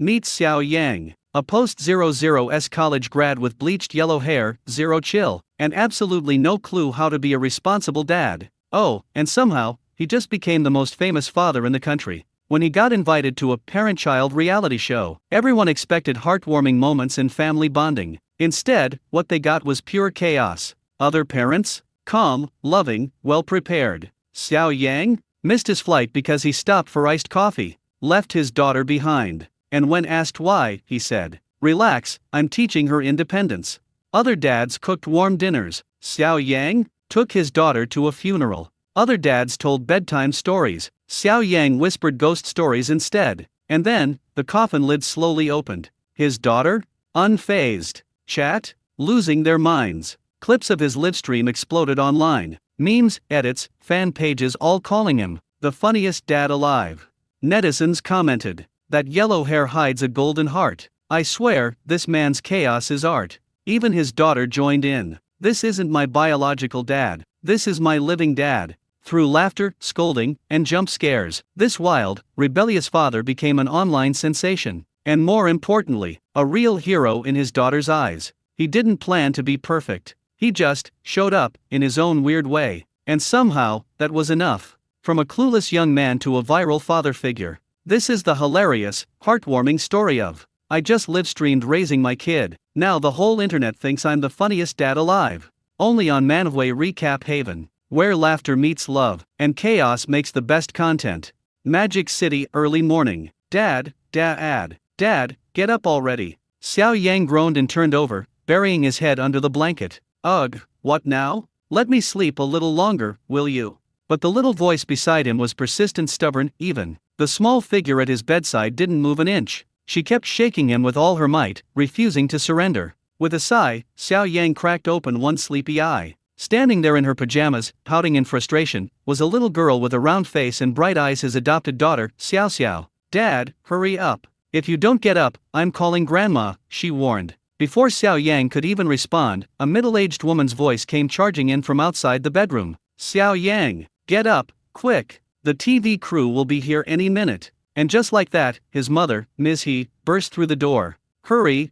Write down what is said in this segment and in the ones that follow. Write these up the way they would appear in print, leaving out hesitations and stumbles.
Meet Xiao Yang, a post-00s college grad with bleached yellow hair, zero chill, and absolutely no clue how to be a responsible dad. Oh, and somehow, he just became the most famous father in the country. When he got invited to a parent-child reality show, everyone expected heartwarming moments and family bonding. Instead, what they got was pure chaos. Other parents? Calm, loving, well-prepared. Xiao Yang missed his flight because he stopped for iced coffee, left his daughter behind. And when asked why, he said, "Relax, I'm teaching her independence." Other dads cooked warm dinners. Xiao Yang took his daughter to a funeral. Other dads told bedtime stories. Xiao Yang whispered ghost stories instead. And then, the coffin lid slowly opened. His daughter? Unfazed. Chat? Losing their minds. Clips of his livestream exploded online. Memes, edits, fan pages all calling him the funniest dad alive. Netizens commented, "That yellow hair hides a golden heart. I swear, this man's chaos is art." Even his daughter joined in. "This isn't my biological dad. This is my living dad." Through laughter, scolding, and jump scares, this wild, rebellious father became an online sensation. And more importantly, a real hero in his daughter's eyes. He didn't plan to be perfect. He just showed up in his own weird way. And somehow, that was enough. From a clueless young man to a viral father figure. This is the hilarious, heartwarming story of, "I just live-streamed raising my kid. Now the whole internet thinks I'm the funniest dad alive." Only on Manhwa Recap Haven, where laughter meets love, and chaos makes the best content. Magic City early morning. Dad, get up already. Xiao Yang groaned and turned over, burying his head under the blanket. Ugh, what now? Let me sleep a little longer, will you? But the little voice beside him was persistent, stubborn, even. The small figure at his bedside didn't move an inch. She kept shaking him with all her might, refusing to surrender. With a sigh, Xiao Yang cracked open one sleepy eye. Standing there in her pajamas, pouting in frustration, was a little girl with a round face and bright eyes, his adopted daughter, Xiao Xiao. "Dad, hurry up. If you don't get up, I'm calling Grandma," she warned. Before Xiao Yang could even respond, a middle-aged woman's voice came charging in from outside the bedroom. "Xiao Yang, get up, quick. The TV crew will be here any minute." And just like that, his mother, Ms. He, burst through the door. Hurry,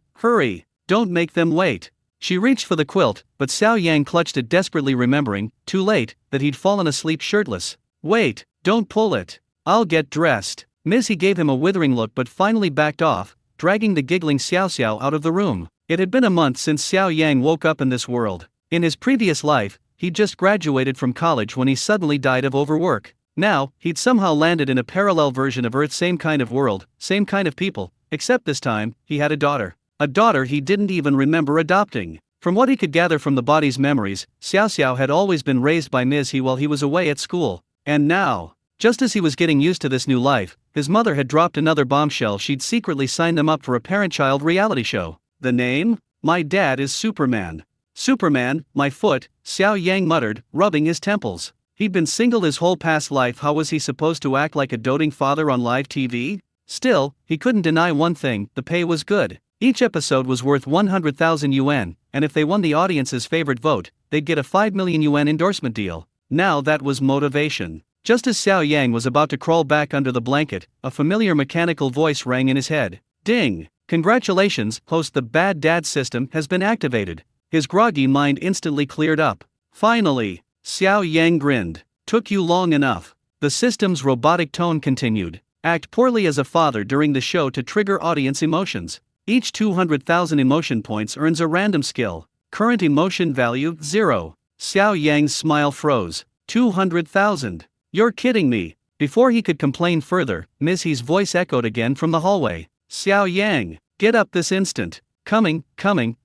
don't make them wait." She reached for the quilt, but Xiao Yang clutched it desperately, remembering, too late, that he'd fallen asleep shirtless. "Wait, don't pull it. I'll get dressed." Ms. He gave him a withering look but finally backed off, dragging the giggling Xiao Xiao out of the room. It had been a month since Xiao Yang woke up in this world. In his previous life, he'd just graduated from college when he suddenly died of overwork. Now, he'd somehow landed in a parallel version of Earth, same kind of world, same kind of people, except this time, he had a daughter. A daughter he didn't even remember adopting. From what he could gather from the body's memories, Xiao Xiao had always been raised by Ms. He while he was away at school. And now, just as he was getting used to this new life, his mother had dropped another bombshell. She'd secretly signed them up for a parent-child reality show. The name? "My dad is Superman." "Superman, my foot," Xiao Yang muttered, rubbing his temples. He'd been single his whole past life. How was he supposed to act like a doting father on live TV? Still, he couldn't deny one thing: the pay was good. Each episode was worth 100,000 yuan, and if they won the audience's favorite vote, they'd get a 5 million yuan endorsement deal. Now that was motivation. Just as Xiao Yang was about to crawl back under the blanket, a familiar mechanical voice rang in his head. Ding! "Congratulations, host, the bad dad system has been activated." His groggy mind instantly cleared up. Finally, Xiao Yang grinned. "Took you long enough." The system's robotic tone continued. "Act poorly as a father during the show to trigger audience emotions. Each 200,000 emotion points earns a random skill. Current emotion value, 0. Xiao Yang's smile froze. 200,000. "You're kidding me." Before he could complain further, Ms. He's voice echoed again from the hallway. "Xiao Yang, get up this instant." Coming,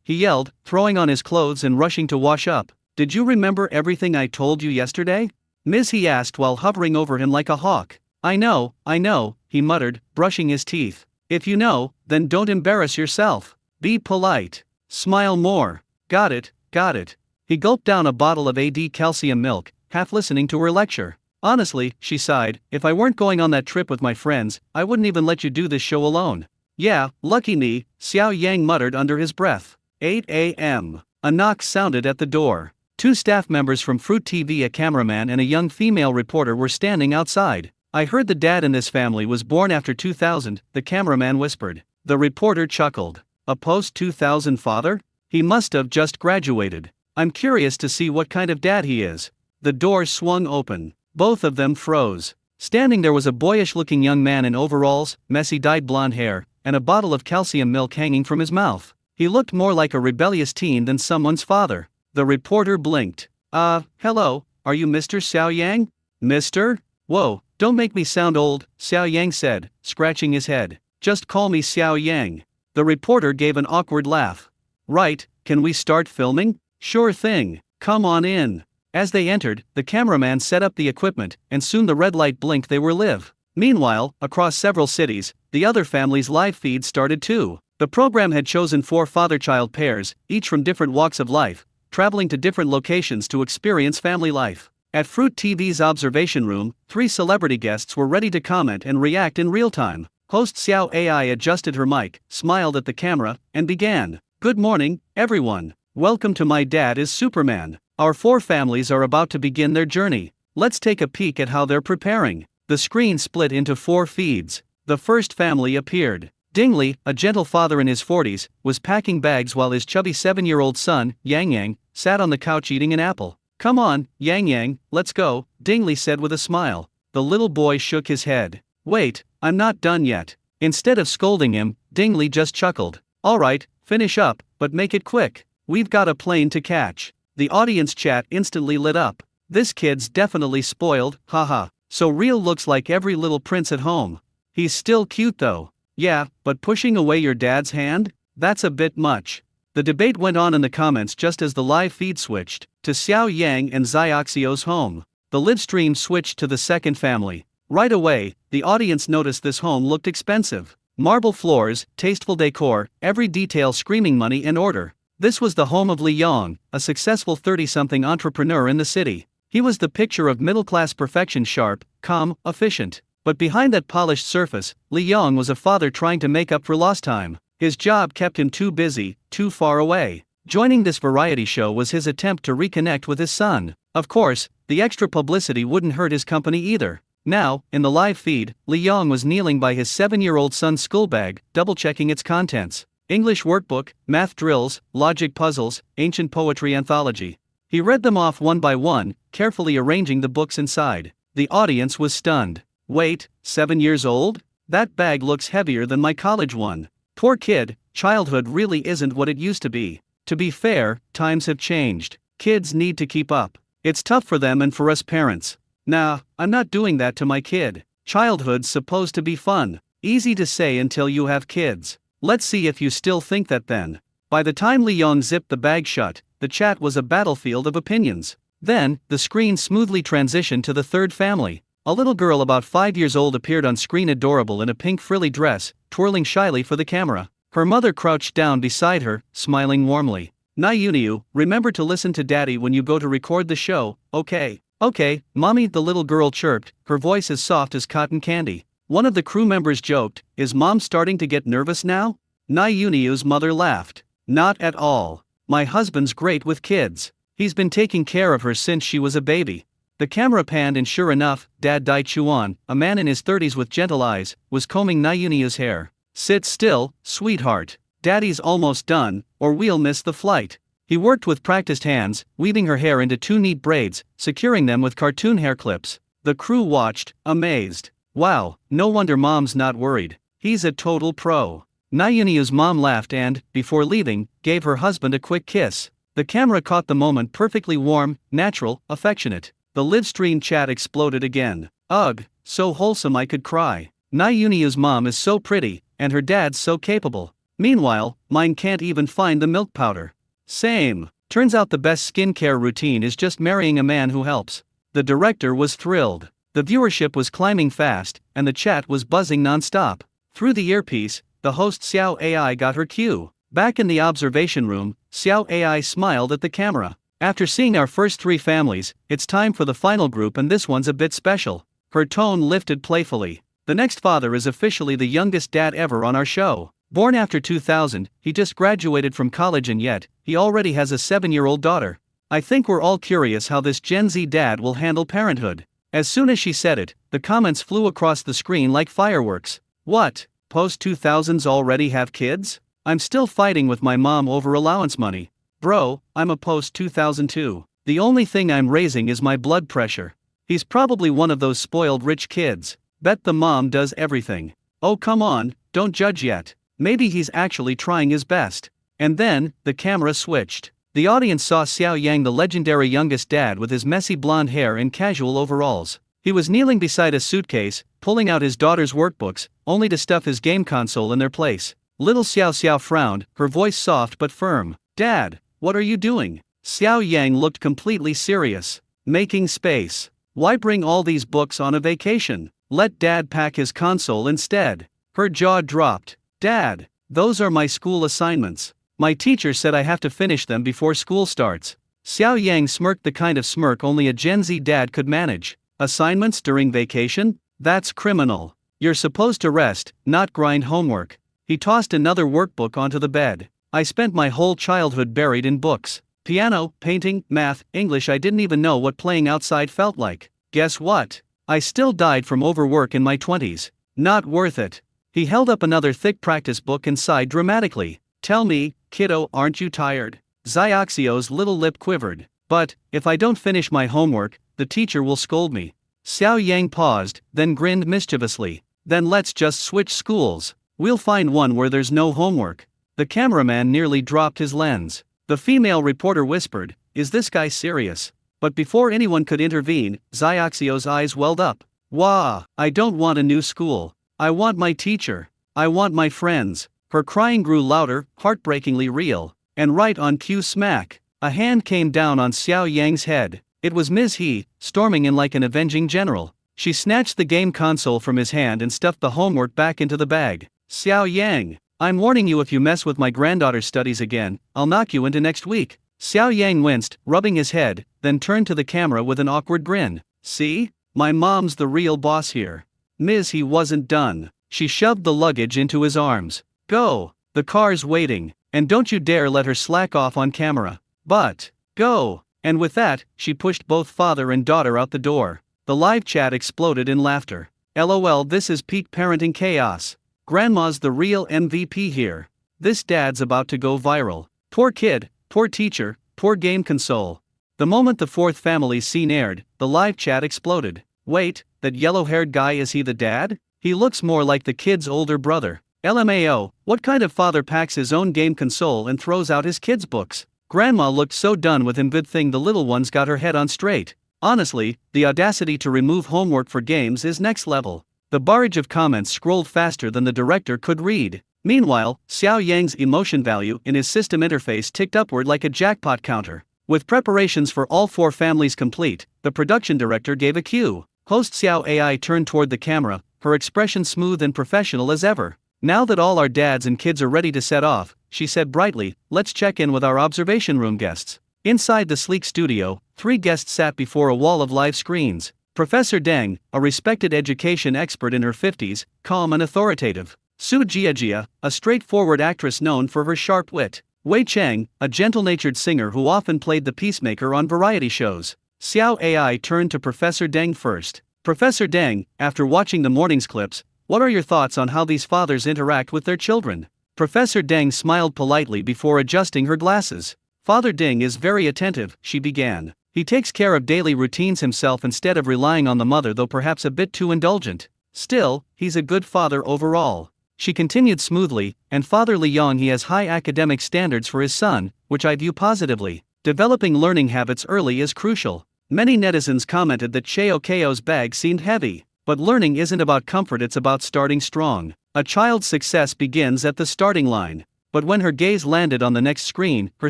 he yelled, throwing on his clothes and rushing to wash up. "Did you remember everything I told you yesterday?" Ms. He asked while hovering over him like a hawk. I know, he muttered, brushing his teeth. "If you know, then don't embarrass yourself. Be polite. Smile more." Got it. He gulped down a bottle of AD calcium milk, half listening to her lecture. "Honestly," she sighed, "if I weren't going on that trip with my friends, I wouldn't even let you do this show alone." "Yeah, lucky me," Xiao Yang muttered under his breath. 8 a.m. A knock sounded at the door. 2 staff members from Fruit TV, a cameraman and a young female reporter, were standing outside. "I heard the dad in this family was born after 2000, the cameraman whispered. The reporter chuckled. A post-2000 father? He must have just graduated. I'm curious to see what kind of dad he is. The door swung open. Both of them froze. Standing there was a boyish-looking young man in overalls, messy dyed blonde hair, and a bottle of calcium milk hanging from his mouth. He looked more like a rebellious teen than someone's father. The reporter blinked. Hello, are you Mr. Xiao Yang? Mr.? Whoa, don't make me sound old, Xiao Yang said, scratching his head. Just call me Xiao Yang. The reporter gave an awkward laugh. Right, can we start filming? Sure thing, come on in. As they entered, the cameraman set up the equipment, and soon the red light blinked they were live. Meanwhile, across several cities, the other family's live feeds started too. The program had chosen 4 father-child pairs, each from different walks of life, traveling to different locations to experience family life. At Fruit TV's observation room, 3 celebrity guests were ready to comment and react in real time. Host Xiao AI adjusted her mic, smiled at the camera, and began. Good morning, everyone. Welcome to My Dad is Superman. Our 4 families are about to begin their journey. Let's take a peek at how they're preparing. The screen split into 4 feeds. The first family appeared. Dingley, a gentle father in his 40s, was packing bags while his chubby 7-year-old son, Yang Yang, sat on the couch eating an apple. Come on, Yang Yang, let's go, Dingley said with a smile. The little boy shook his head. Wait, I'm not done yet. Instead of scolding him, Dingley just chuckled. All right, finish up, but make it quick. We've got a plane to catch. The audience chat instantly lit up. This kid's definitely spoiled, haha. So real looks like every little prince at home. He's still cute though. Yeah, but pushing away your dad's hand? That's a bit much. The debate went on in the comments just as the live feed switched to Xiao Yang and Xiaoxio's home. The live stream switched to the second family. Right away, the audience noticed this home looked expensive. Marble floors, tasteful decor, every detail screaming money and order. This was the home of Li Yong, a successful 30-something entrepreneur in the city. He was the picture of middle-class perfection, sharp, calm, efficient. But behind that polished surface, Li Yong was a father trying to make up for lost time. His job kept him too busy, too far away. Joining this variety show was his attempt to reconnect with his son. Of course, the extra publicity wouldn't hurt his company either. Now, in the live feed, Li Yong was kneeling by his 7-year-old son's school bag, double-checking its contents. English workbook, math drills, logic puzzles, ancient poetry anthology. He read them off one by one, carefully arranging the books inside. The audience was stunned. Wait, 7 years old? That bag looks heavier than my college one. Poor kid, childhood really isn't what it used to be. To be fair, times have changed. Kids need to keep up. It's tough for them and for us parents. Nah, I'm not doing that to my kid. Childhood's supposed to be fun. Easy to say until you have kids. Let's see if you still think that then. By the time Li Yong zipped the bag shut, the chat was a battlefield of opinions. Then, the screen smoothly transitioned to the third family. A little girl about 5 years old appeared on screen, adorable in a pink frilly dress, twirling shyly for the camera. Her mother crouched down beside her, smiling warmly. Na Yuniu, remember to listen to daddy when you go to record the show, okay? Okay, mommy, the little girl chirped, her voice as soft as cotton candy. One of the crew members joked, is mom starting to get nervous now? Na Yuniu's mother laughed. Not at all. My husband's great with kids. He's been taking care of her since she was a baby. The camera panned and sure enough, Dad Dai Chuan, a man in his 30s with gentle eyes, was combing Na Yuniu's hair. Sit still, sweetheart. Daddy's almost done, or we'll miss the flight. He worked with practiced hands, weaving her hair into 2 neat braids, securing them with cartoon hair clips. The crew watched, amazed. Wow, no wonder mom's not worried. He's a total pro. Na Yuniu's mom laughed and, before leaving, gave her husband a quick kiss. The camera caught the moment perfectly warm, natural, affectionate. The live stream chat exploded again. Ugh, so wholesome I could cry. Na Yuniu's mom is so pretty, and her dad's so capable. Meanwhile, mine can't even find the milk powder. Same. Turns out the best skincare routine is just marrying a man who helps. The director was thrilled. The viewership was climbing fast, and the chat was buzzing non-stop. Through the earpiece, the host Xiao AI got her cue. Back in the observation room, Xiao AI smiled at the camera. After seeing our first 3 families, it's time for the final group, and this one's a bit special. Her tone lifted playfully. The next father is officially the youngest dad ever on our show. Born after 2000, he just graduated from college and yet, he already has a 7-year-old daughter. I think we're all curious how this Gen Z dad will handle parenthood. As soon as she said it, the comments flew across the screen like fireworks. What? post 2000s already have kids? I'm still fighting with my mom over allowance money. Bro, I'm a post 2002. The only thing I'm raising is my blood pressure. He's probably one of those spoiled rich kids. Bet the mom does everything. Oh come on, don't judge yet. Maybe he's actually trying his best. And then, the camera switched. The audience saw Xiao Yang, the legendary youngest dad with his messy blonde hair and casual overalls. He was kneeling beside a suitcase, pulling out his daughter's workbooks, only to stuff his game console in their place. Little Xiao Xiao frowned, her voice soft but firm. Dad, what are you doing? Xiao Yang looked completely serious. Making space. Why bring all these books on a vacation? Let Dad pack his console instead. Her jaw dropped. Dad, those are my school assignments. My teacher said I have to finish them before school starts. Xiao Yang smirked the kind of smirk only a Gen Z dad could manage. Assignments during vacation? That's criminal. You're supposed to rest, not grind homework. He tossed another workbook onto the bed. I spent my whole childhood buried in books. Piano, painting, math, English. I didn't even know what playing outside felt like. Guess what? I still died from overwork in my 20s. Not worth it. He held up another thick practice book and sighed dramatically. Tell me, kiddo, aren't you tired? Xiaoxio's little lip quivered. But, if I don't finish my homework, the teacher will scold me. Xiao Yang paused, then grinned mischievously. Then let's just switch schools. We'll find one where there's no homework. The cameraman nearly dropped his lens. The female reporter whispered, is this guy serious? But before anyone could intervene, Xiaoxio's eyes welled up. Wah, I don't want a new school. I want my teacher. I want my friends. Her crying grew louder, heartbreakingly real. And right on cue smack, a hand came down on Xiao Yang's head. It was Ms. He, storming in like an avenging general. She snatched the game console from his hand and stuffed the homework back into the bag. Xiao Yang, I'm warning you, if you mess with my granddaughter's studies again, I'll knock you into next week. Xiao Yang winced, rubbing his head, then turned to the camera with an awkward grin. See? My mom's the real boss here. Ms. He wasn't done. She shoved the luggage into his arms. Go. The car's waiting. And don't you dare let her slack off on camera. But, go. And with that, she pushed both father and daughter out the door. The live chat exploded in laughter. LOL, this is peak parenting chaos. Grandma's the real MVP here. This dad's about to go viral. Poor kid, poor teacher, poor game console. The moment the fourth family scene aired, the live chat exploded. Wait, that yellow-haired guy, is he the dad? He looks more like the kid's older brother. LMAO, what kind of father packs his own game console and throws out his kids' books? Grandma looked so done with him. Good thing the little ones got her head on straight. Honestly, the audacity to remove homework for games is next level. The barrage of comments scrolled faster than the director could read. Meanwhile, Xiao Yang's emotion value in his system interface ticked upward like a jackpot counter. With preparations for all four families complete, the production director gave a cue. Host Xiao AI turned toward the camera, her expression smooth and professional as ever. Now that all our dads and kids are ready to set off, she said brightly, let's check in with our observation room guests. Inside the sleek studio, 3 guests sat before a wall of live screens. Professor Deng, a respected education expert in her 50s, calm and authoritative. Su Jiajia, a straightforward actress known for her sharp wit. Wei Cheng, a gentle-natured singer who often played the peacemaker on variety shows. Xiao AI turned to Professor Deng first. Professor Deng, after watching the morning's clips, what are your thoughts on how these fathers interact with their children? Professor Deng smiled politely before adjusting her glasses. Father Deng is very attentive, she began. He takes care of daily routines himself instead of relying on the mother, though perhaps a bit too indulgent. Still, he's a good father overall. She continued smoothly, and Father Li Yong, he has high academic standards for his son, which I view positively. Developing learning habits early is crucial. Many netizens commented that Cheo Ko's bag seemed heavy. But learning isn't about comfort, it's about starting strong. A child's success begins at the starting line. But when her gaze landed on the next screen, her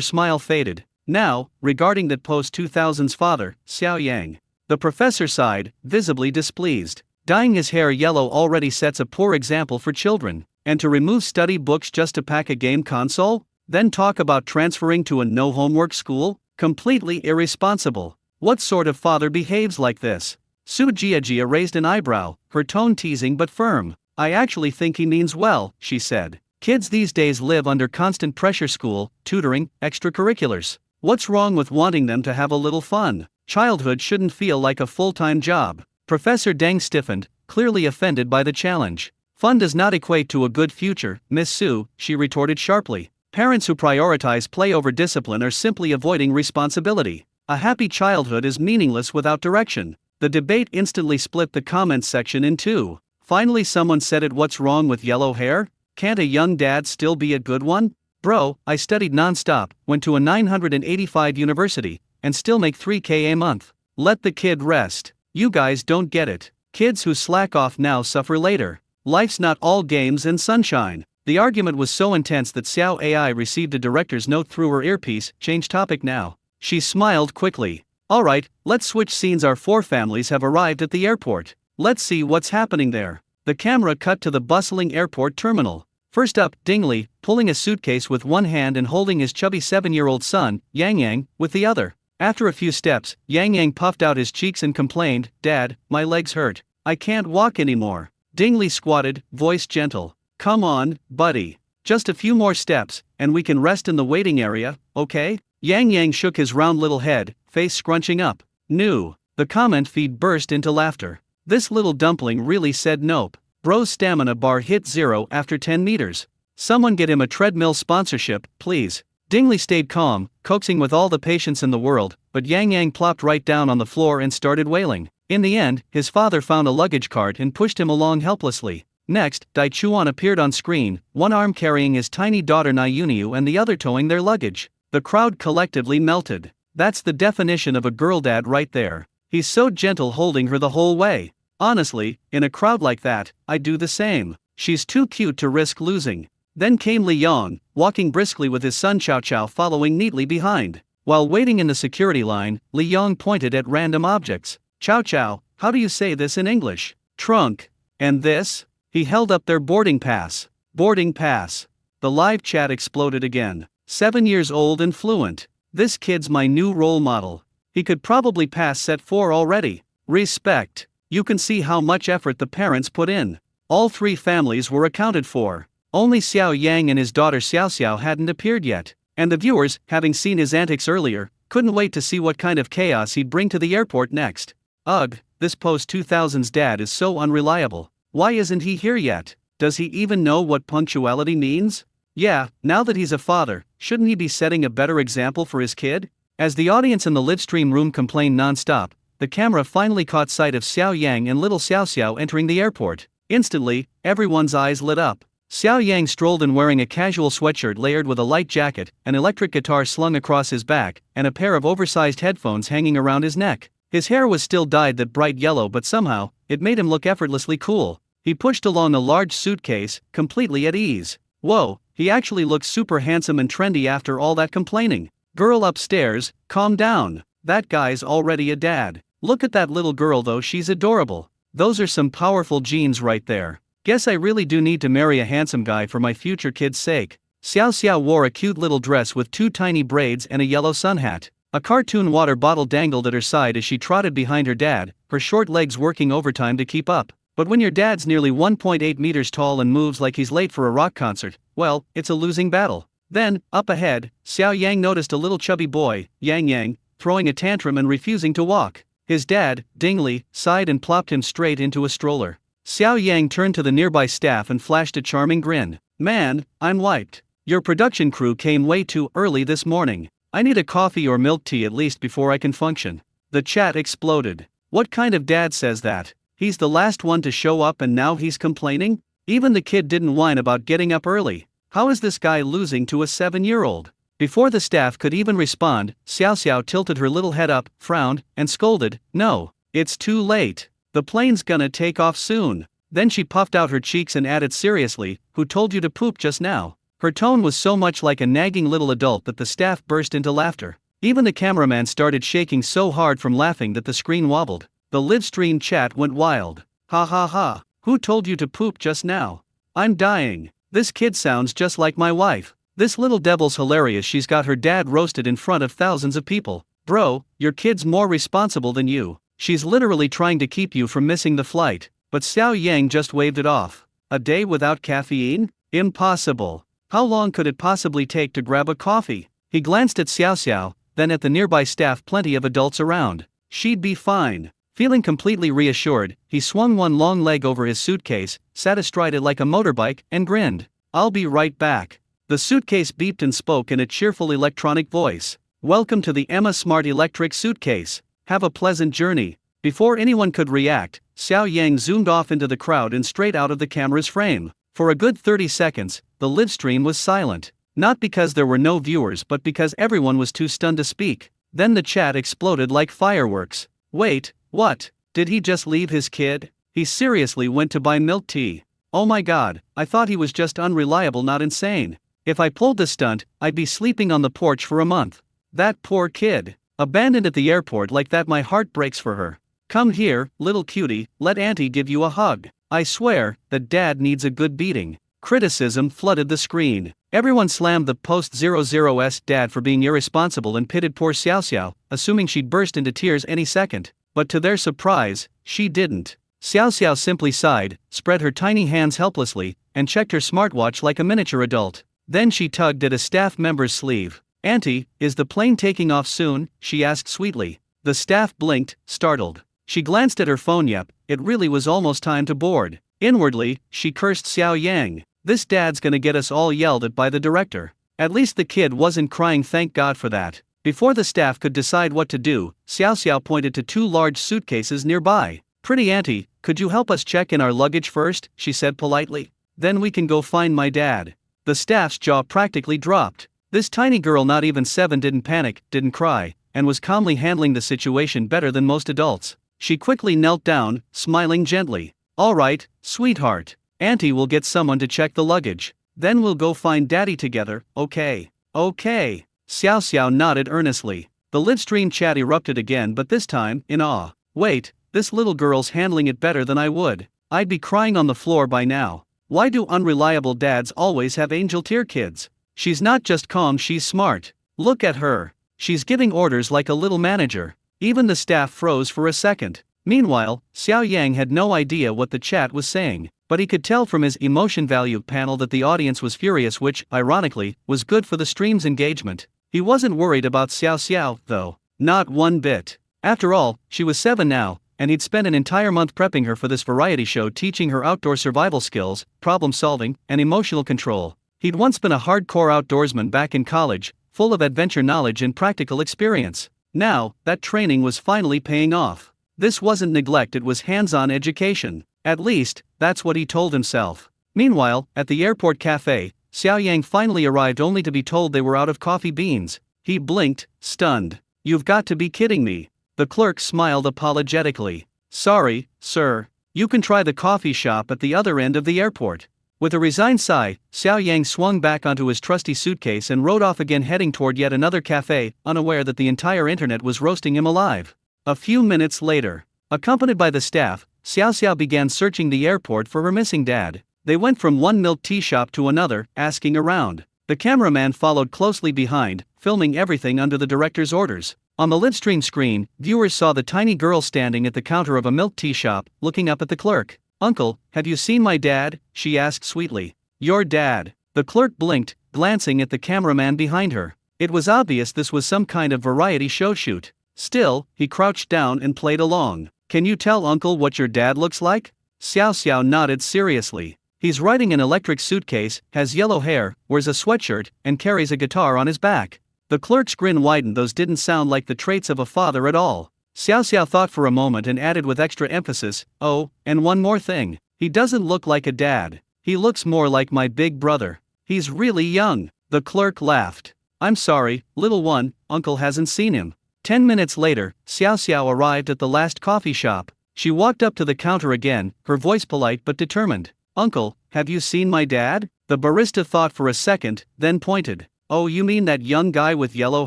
smile faded. Now, regarding that post-2000s father, Xiao Yang. The professor sighed, visibly displeased. Dyeing his hair yellow already sets a poor example for children. And to remove study books just to pack a game console? Then talk about transferring to a no-homework school? Completely irresponsible. What sort of father behaves like this? Su Jiajia raised an eyebrow, her tone teasing but firm. I actually think he means well, she said. Kids these days live under constant pressure: school, tutoring, extracurriculars. What's wrong with wanting them to have a little fun? Childhood shouldn't feel like a full-time job. Professor Deng stiffened, clearly offended by the challenge. Fun does not equate to a good future, Miss Sue, she retorted sharply. Parents who prioritize play over discipline are simply avoiding responsibility. A happy childhood is meaningless without direction. The debate instantly split the comments section in two. Finally, someone said it. What's wrong with yellow hair? Can't a young dad still be a good one? Bro, I studied non-stop, went to a 985 university, and still make 3K a month. Let the kid rest. You guys don't get it. Kids who slack off now suffer later. Life's not all games and sunshine. The argument was so intense that Xiao AI received a director's note through her earpiece. Change topic now. She smiled quickly. Alright, let's switch scenes. Our four families have arrived at the airport. Let's see what's happening there. The camera cut to the bustling airport terminal. First up, Dingley, pulling a suitcase with one hand and holding his chubby 7-year-old son, Yang Yang, with the other. After a few steps, Yang Yang puffed out his cheeks and complained, "Dad, my legs hurt. I can't walk anymore." Dingley squatted, voice gentle. "Come on, buddy. Just a few more steps, and we can rest in the waiting area, okay?" Yang Yang shook his round little head, face scrunching up. "No." The comment feed burst into laughter. This little dumpling really said nope. Bro's stamina bar hit 0 after 10 meters. Someone get him a treadmill sponsorship, please. Dingley stayed calm, coaxing with all the patience in the world, but Yang Yang plopped right down on the floor and started wailing. In the end, his father found a luggage cart and pushed him along helplessly. Next, Daichuan appeared on screen, one arm carrying his tiny daughter Nayuniu and the other towing their luggage. The crowd collectively melted. That's the definition of a girl dad right there. He's so gentle holding her the whole way. Honestly, in a crowd like that, I'd do the same. She's too cute to risk losing. Then came Li Yong, walking briskly with his son Chow Chow following neatly behind. While waiting in the security line, Li Yong pointed at random objects. "Chow Chow, how do you say this in English?" "Trunk." "And this?" He held up their boarding pass. "Boarding pass." The live chat exploded again. 7 years old and fluent. This kid's my new role model. He could probably pass set 4 already. Respect. You can see how much effort the parents put in. All three families were accounted for. Only Xiao Yang and his daughter Xiao Xiao hadn't appeared yet. And the viewers, having seen his antics earlier, couldn't wait to see what kind of chaos he'd bring to the airport next. Ugh, this post-2000s dad is so unreliable. Why isn't he here yet? Does he even know what punctuality means? Yeah, now that he's a father, shouldn't he be setting a better example for his kid? As the audience in the livestream room complained non-stop, the camera finally caught sight of Xiao Yang and little Xiao Xiao entering the airport. Instantly, everyone's eyes lit up. Xiao Yang strolled in wearing a casual sweatshirt layered with a light jacket, an electric guitar slung across his back, and a pair of oversized headphones hanging around his neck. His hair was still dyed that bright yellow, but somehow, it made him look effortlessly cool. He pushed along a large suitcase, completely at ease. Whoa, he actually looks super handsome and trendy after all that complaining. Girl upstairs, calm down. That guy's already a dad. Look at that little girl though, she's adorable. Those are some powerful genes right there. Guess I really do need to marry a handsome guy for my future kid's sake. Xiao Xiao wore a cute little dress with 2 tiny braids and a yellow sun hat. A cartoon water bottle dangled at her side as she trotted behind her dad, her short legs working overtime to keep up. But when your dad's nearly 1.8 meters tall and moves like he's late for a rock concert, well, it's a losing battle. Then, up ahead, Xiao Yang noticed a little chubby boy, Yang Yang, throwing a tantrum and refusing to walk. His dad, Dingley, sighed and plopped him straight into a stroller. Xiao Yang turned to the nearby staff and flashed a charming grin. "Man, I'm wiped. Your production crew came way too early this morning. I need a coffee or milk tea at least before I can function." The chat exploded. What kind of dad says that? He's the last one to show up and now he's complaining? Even the kid didn't whine about getting up early. How is this guy losing to a 7-year-old? Before the staff could even respond, Xiao Xiao tilted her little head up, frowned, and scolded, "No, it's too late. The plane's gonna take off soon." Then she puffed out her cheeks and added seriously, "Who told you to poop just now?" Her tone was so much like a nagging little adult that the staff burst into laughter. Even the cameraman started shaking so hard from laughing that the screen wobbled. The livestream chat went wild. "Ha ha ha, who told you to poop just now? I'm dying. This kid sounds just like my wife. This little devil's hilarious. She's got her dad roasted in front of thousands of people. Bro, your kid's more responsible than you. She's literally trying to keep you from missing the flight." But Xiao Yang just waved it off. A day without caffeine? Impossible. How long could it possibly take to grab a coffee? He glanced at Xiao Xiao, then at the nearby staff. Plenty of adults around. She'd be fine. Feeling completely reassured, he swung one long leg over his suitcase, sat astride it like a motorbike, and grinned. "I'll be right back." The suitcase beeped and spoke in a cheerful electronic voice. "Welcome to the Emma Smart Electric Suitcase. Have a pleasant journey." Before anyone could react, Xiao Yang zoomed off into the crowd and straight out of the camera's frame. For a good 30 seconds, the live stream was silent. Not because there were no viewers but because everyone was too stunned to speak. Then the chat exploded like fireworks. "Wait, what? Did he just leave his kid? He seriously went to buy milk tea. Oh my god, I thought he was just unreliable, not insane. If I pulled the stunt, I'd be sleeping on the porch for a month. That poor kid. Abandoned at the airport like that, my heart breaks for her. Come here, little cutie, let auntie give you a hug. I swear, that dad needs a good beating." Criticism flooded the screen. Everyone slammed the post-00s dad for being irresponsible and pitted poor Xiao Xiao, assuming she'd burst into tears any second. But to their surprise, she didn't. Xiao Xiao simply sighed, spread her tiny hands helplessly, and checked her smartwatch like a miniature adult. Then she tugged at a staff member's sleeve. "Auntie, is the plane taking off soon?" she asked sweetly. The staff blinked, startled. She glanced at her phone. Yep, it really was almost time to board. Inwardly, she cursed Xiao Yang. "This dad's gonna get us all yelled at by the director." At least the kid wasn't crying, thank God for that. Before the staff could decide what to do, Xiao Xiao pointed to two large suitcases nearby. "Pretty auntie, could you help us check in our luggage first?" she said politely. "Then we can go find my dad." The staff's jaw practically dropped. This tiny girl, not even 7, didn't panic, didn't cry, and was calmly handling the situation better than most adults. She quickly knelt down, smiling gently. "All right, sweetheart. Auntie will get someone to check the luggage. Then we'll go find daddy together, okay?" "Okay." Xiao Xiao nodded earnestly. The live stream chat erupted again, but this time, in awe. "Wait, this little girl's handling it better than I would. I'd be crying on the floor by now. Why do unreliable dads always have angel tier kids? She's not just calm, she's smart. Look at her. She's giving orders like a little manager." Even the staff froze for a second. Meanwhile, Xiao Yang had no idea what the chat was saying, but he could tell from his emotion value panel that the audience was furious, which, ironically, was good for the stream's engagement. He wasn't worried about Xiao Xiao, though. Not one bit. After all, she was 7 now, and he'd spent an entire month prepping her for this variety show, teaching her outdoor survival skills, problem solving, and emotional control. He'd once been a hardcore outdoorsman back in college, full of adventure knowledge and practical experience. Now, that training was finally paying off. This wasn't neglect, it was hands-on education. At least, that's what he told himself. Meanwhile, at the airport cafe, Xiao Yang finally arrived only to be told they were out of coffee beans. He blinked, stunned. "You've got to be kidding me." The clerk smiled apologetically. "Sorry, sir. You can try the coffee shop at the other end of the airport." With a resigned sigh, Xiao Yang swung back onto his trusty suitcase and rode off again, heading toward yet another cafe, unaware that the entire internet was roasting him alive. A few minutes later, accompanied by the staff, Xiao Xiao began searching the airport for her missing dad. They went from one milk tea shop to another, asking around. The cameraman followed closely behind, filming everything under the director's orders. On the livestream screen, viewers saw the tiny girl standing at the counter of a milk tea shop, looking up at the clerk. "Uncle, have you seen my dad?" she asked sweetly. "Your dad?" The clerk blinked, glancing at the cameraman behind her. It was obvious this was some kind of variety show shoot. Still, he crouched down and played along. "Can you tell Uncle what your dad looks like?" Xiao Xiao nodded seriously. "He's riding an electric suitcase, has yellow hair, wears a sweatshirt, and carries a guitar on his back." The clerk's grin widened. Those didn't sound like the traits of a father at all. Xiao Xiao thought for a moment and added with extra emphasis, "Oh, and one more thing. He doesn't look like a dad. He looks more like my big brother. He's really young." The clerk laughed. "I'm sorry, little one, Uncle hasn't seen him." 10 minutes later, Xiao Xiao arrived at the last coffee shop. She walked up to the counter again, her voice polite but determined. "Uncle, have you seen my dad?" The barista thought for a second, then pointed. "Oh, you mean that young guy with yellow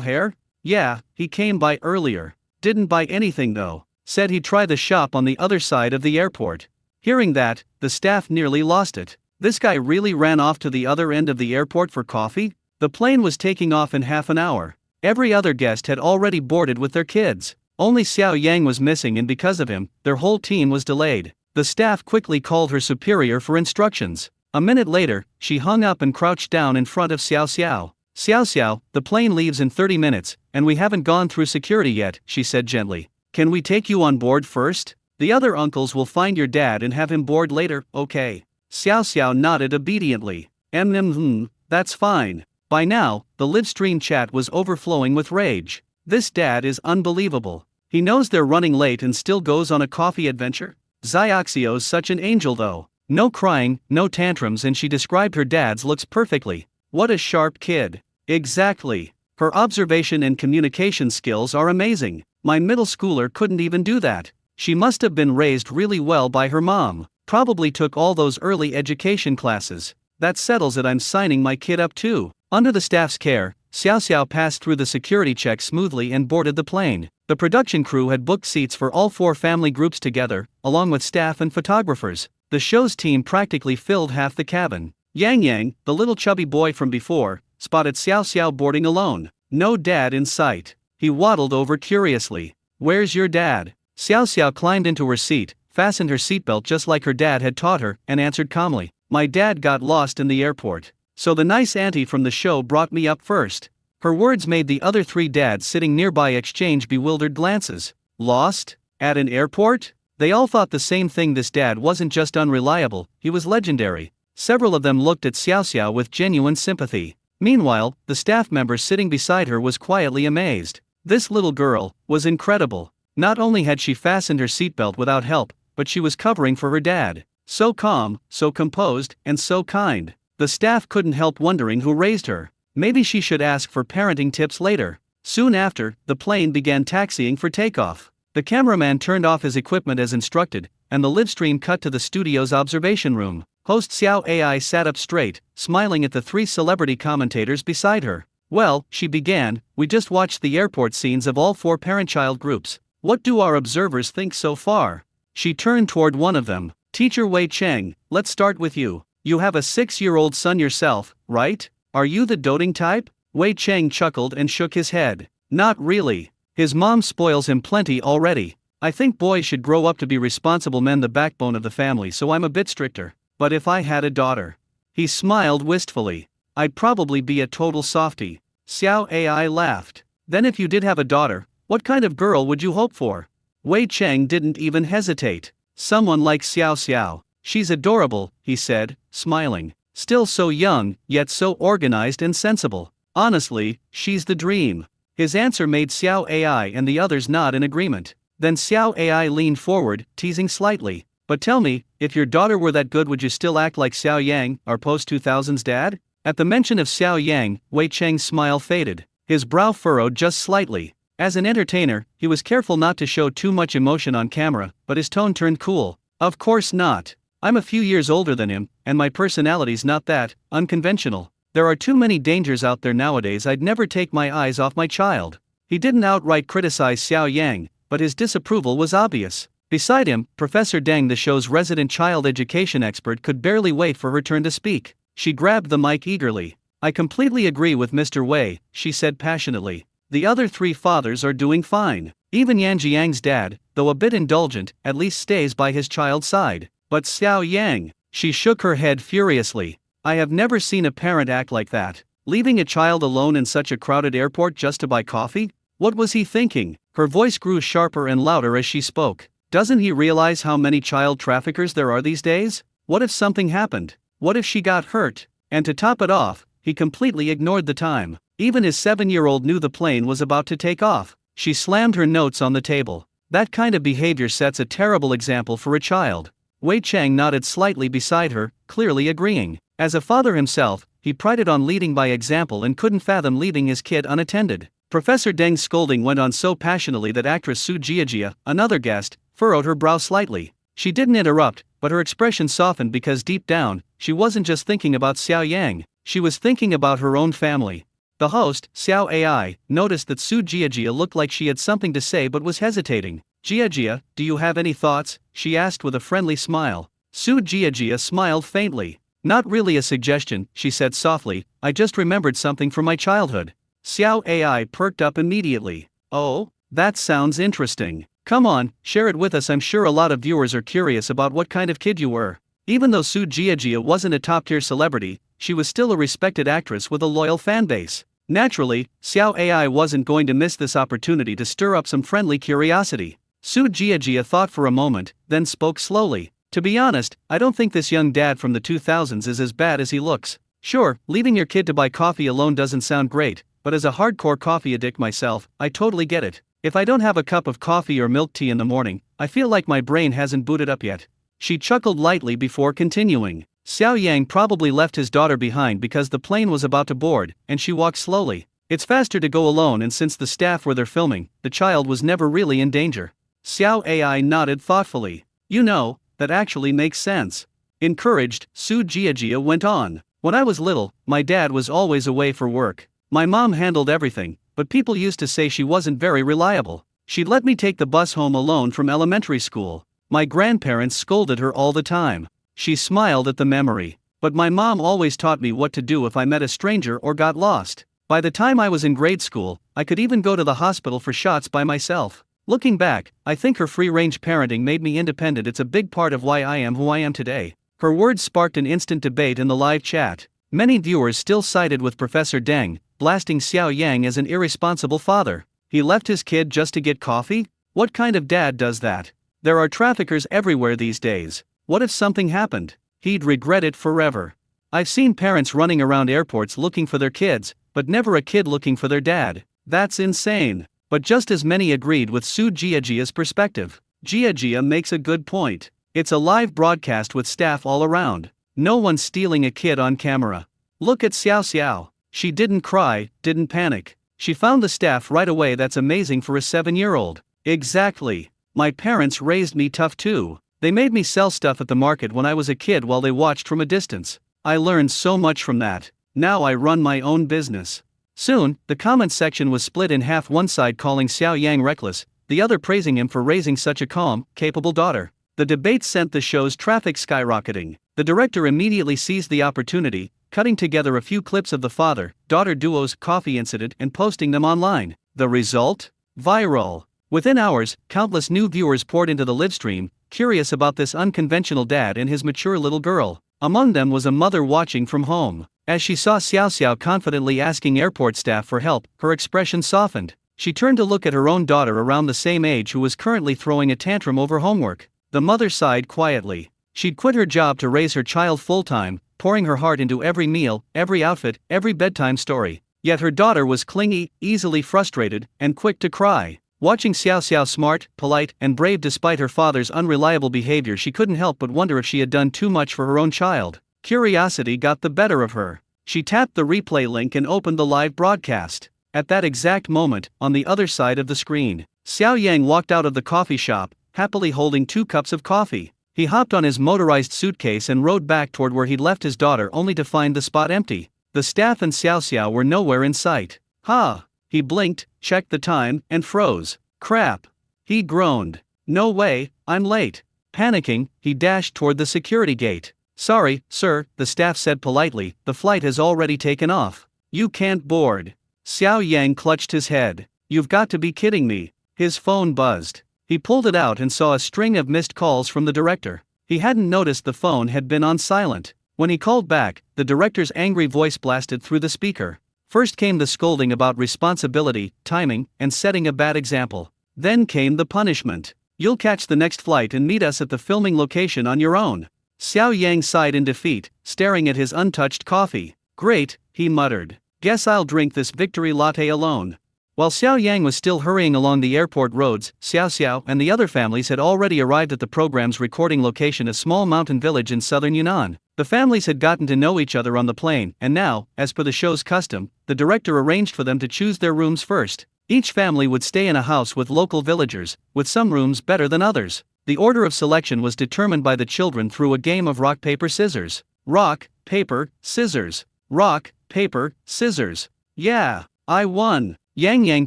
hair? Yeah, he came by earlier. Didn't buy anything though. Said he'd try the shop on the other side of the airport." Hearing that, the staff nearly lost it. This guy really ran off to the other end of the airport for coffee? The plane was taking off in half an hour. Every other guest had already boarded with their kids. Only Xiao Yang was missing, and because of him, their whole team was delayed. The staff quickly called her superior for instructions. A minute later, she hung up and crouched down in front of Xiao Xiao. "Xiao Xiao, the plane leaves in 30 minutes, and we haven't gone through security yet," she said gently. Can we take you on board first? The other uncles will find your dad and have him board later, okay? Xiao Xiao nodded obediently. That's fine. By now, the Livestream chat was overflowing with rage. This dad is unbelievable. He knows they're running late and still goes on a coffee adventure? Xiaoxio's such an angel though. No crying, no tantrums, and she described her dad's looks perfectly. What a sharp kid. Exactly. Her observation and communication skills are amazing. My middle schooler couldn't even do that. She must have been raised really well by her mom. Probably took all those early education classes. That settles it, I'm signing my kid up too. Under the staff's care, Xiao Xiao passed through the security check smoothly and boarded the plane. The production crew had booked seats for all 4 family groups together, along with staff and photographers. The show's team practically filled half the cabin. Yang Yang, the little chubby boy from before, spotted Xiao Xiao boarding alone. No dad in sight. He waddled over curiously. Where's your dad? Xiao Xiao climbed into her seat, fastened her seatbelt just like her dad had taught her, and answered calmly. My dad got lost in the airport. So the nice auntie from the show brought me up first. Her words made the other 3 dads sitting nearby exchange bewildered glances. Lost? At an airport? They all thought the same thing. This dad wasn't just unreliable, he was legendary. Several of them looked at Xiao Xiao with genuine sympathy. Meanwhile, the staff member sitting beside her was quietly amazed. This little girl was incredible. Not only had she fastened her seatbelt without help, but she was covering for her dad. So calm, so composed, and so kind. The staff couldn't help wondering who raised her. Maybe she should ask for parenting tips later. Soon after, the plane began taxiing for takeoff. The cameraman turned off his equipment as instructed, and the livestream cut to the studio's observation room. Host Xiao AI sat up straight, smiling at the 3 celebrity commentators beside her. Well, she began, we just watched the airport scenes of all 4 parent-child groups. What do our observers think so far? She turned toward one of them. Teacher Wei Cheng, let's start with you. You have a 6-year-old son yourself, right? Are you the doting type? Wei Cheng chuckled and shook his head. Not really. His mom spoils him plenty already. I think boys should grow up to be responsible men, the backbone of the family, so I'm a bit stricter. But if I had a daughter. He smiled wistfully. I'd probably be a total softie. Xiao AI laughed. Then if you did have a daughter, what kind of girl would you hope for? Wei Cheng didn't even hesitate. Someone like Xiao Xiao. She's adorable, he said, smiling. Still so young, yet so organized and sensible. Honestly, she's the dream. His answer made Xiao AI and the others nod in agreement. Then Xiao AI leaned forward, teasing slightly. But tell me, if your daughter were that good, would you still act like Xiao Yang, our post-2000s dad? At the mention of Xiao Yang, Wei Cheng's smile faded. His brow furrowed just slightly. As an entertainer, he was careful not to show too much emotion on camera, but his tone turned cool. Of course not. I'm a few years older than him, and my personality's not that unconventional. There are too many dangers out there nowadays. I'd never take my eyes off my child. He didn't outright criticize Xiao Yang, but his disapproval was obvious. Beside him, Professor Deng, the show's resident child education expert, could barely wait for her turn to speak. She grabbed the mic eagerly. I completely agree with Mr. Wei, she said passionately. The other 3 fathers are doing fine. Even Yan Jiang's dad, though a bit indulgent, at least stays by his child's side. But Xiao Yang, she shook her head furiously. I have never seen a parent act like that. Leaving a child alone in such a crowded airport just to buy coffee? What was he thinking? Her voice grew sharper and louder as she spoke. Doesn't he realize how many child traffickers there are these days? What if something happened? What if she got hurt? And to top it off, he completely ignored the time. Even his 7-year-old knew the plane was about to take off. She slammed her notes on the table. That kind of behavior sets a terrible example for a child. Wei Cheng nodded slightly beside her, clearly agreeing. As a father himself, he prided on leading by example and couldn't fathom leaving his kid unattended. Professor Deng's scolding went on so passionately that actress Su Jiajia, another guest, furrowed her brow slightly. She didn't interrupt, but her expression softened because deep down, she wasn't just thinking about Xiao Yang, she was thinking about her own family. The host, Xiao AI, noticed that Su Jiajia looked like she had something to say but was hesitating. Jiajia, do you have any thoughts? She asked with a friendly smile. Su Jiajia smiled faintly. Not really a suggestion, she said softly, I just remembered something from my childhood. Xiao AI perked up immediately. Oh, that sounds interesting. Come on, share it with us. I'm sure a lot of viewers are curious about what kind of kid you were. Even though Su Jiajia wasn't a top-tier celebrity, she was still a respected actress with a loyal fanbase. Naturally, Xiao AI wasn't going to miss this opportunity to stir up some friendly curiosity. Su Jiajia thought for a moment, then spoke slowly. To be honest, I don't think this young dad from the 2000s is as bad as he looks. Sure, leaving your kid to buy coffee alone doesn't sound great, but as a hardcore coffee addict myself, I totally get it. If I don't have a cup of coffee or milk tea in the morning, I feel like my brain hasn't booted up yet. She chuckled lightly before continuing. Xiao Yang probably left his daughter behind because the plane was about to board, and she walked slowly. It's faster to go alone, and since the staff were there filming, the child was never really in danger. Xiao Ai nodded thoughtfully. You know, that actually makes sense. Encouraged, Su Jiajia went on. When I was little, my dad was always away for work. My mom handled everything, but people used to say she wasn't very reliable. She'd let me take the bus home alone from elementary school. My grandparents scolded her all the time. She smiled at the memory. But my mom always taught me what to do if I met a stranger or got lost. By the time I was in grade school, I could even go to the hospital for shots by myself. Looking back, I think her free-range parenting made me independent. It's a big part of why I am who I am today. Her words sparked an instant debate in the live chat. Many viewers still sided with Professor Deng, blasting Xiao Yang as an irresponsible father. He left his kid just to get coffee? What kind of dad does that? There are traffickers everywhere these days. What if something happened? He'd regret it forever. I've seen parents running around airports looking for their kids, but never a kid looking for their dad. That's insane. But just as many agreed with Su Jiajia's perspective. Jiajia makes a good point. It's a live broadcast with staff all around. No one's stealing a kid on camera. Look at Xiao Xiao. She didn't cry, didn't panic. She found the staff right away. That's amazing for a 7-year-old. Exactly. My parents raised me tough too. They made me sell stuff at the market when I was a kid while they watched from a distance. I learned so much from that. Now I run my own business. Soon, the comment section was split in half, one side calling Xiao Yang reckless, the other praising him for raising such a calm, capable daughter. The debate sent the show's traffic skyrocketing. The director immediately seized the opportunity, cutting together a few clips of the father-daughter duo's coffee incident and posting them online. The result? Viral. Within hours, countless new viewers poured into the livestream, curious about this unconventional dad and his mature little girl. Among them was a mother watching from home. As she saw Xiao Xiao confidently asking airport staff for help, her expression softened. She turned to look at her own daughter around the same age who was currently throwing a tantrum over homework. The mother sighed quietly. She'd quit her job to raise her child full-time, pouring her heart into every meal, every outfit, every bedtime story. Yet her daughter was clingy, easily frustrated, and quick to cry. Watching Xiao Xiao smart, polite, and brave despite her father's unreliable behavior, she couldn't help but wonder if she had done too much for her own child. Curiosity got the better of her. She tapped the replay link and opened the live broadcast. At that exact moment, on the other side of the screen, Xiao Yang walked out of the coffee shop, happily holding 2 cups of coffee. He hopped on his motorized suitcase and rode back toward where he'd left his daughter, only to find the spot empty. The staff and Xiao Xiao were nowhere in sight. Ha! He blinked, checked the time, and froze. Crap! He groaned. No way, I'm late. Panicking, he dashed toward the security gate. Sorry, sir, the staff said politely, the flight has already taken off. You can't board. Xiao Yang clutched his head. You've got to be kidding me. His phone buzzed. He pulled it out and saw a string of missed calls from the director. He hadn't noticed the phone had been on silent. When he called back, the director's angry voice blasted through the speaker. First came the scolding about responsibility, timing, and setting a bad example. Then came the punishment. You'll catch the next flight and meet us at the filming location on your own. Xiao Yang sighed in defeat, staring at his untouched coffee. Great, he muttered. Guess I'll drink this victory latte alone. While Xiao Yang was still hurrying along the airport roads, Xiao Xiao and the other families had already arrived at the program's recording location, a small mountain village in southern Yunnan. The families had gotten to know each other on the plane, and now, as per the show's custom, the director arranged for them to choose their rooms first. Each family would stay in a house with local villagers, with some rooms better than others. The order of selection was determined by the children through a game of rock, paper, scissors. Rock, paper, scissors. Rock, paper, scissors. Yeah, I won. Yang Yang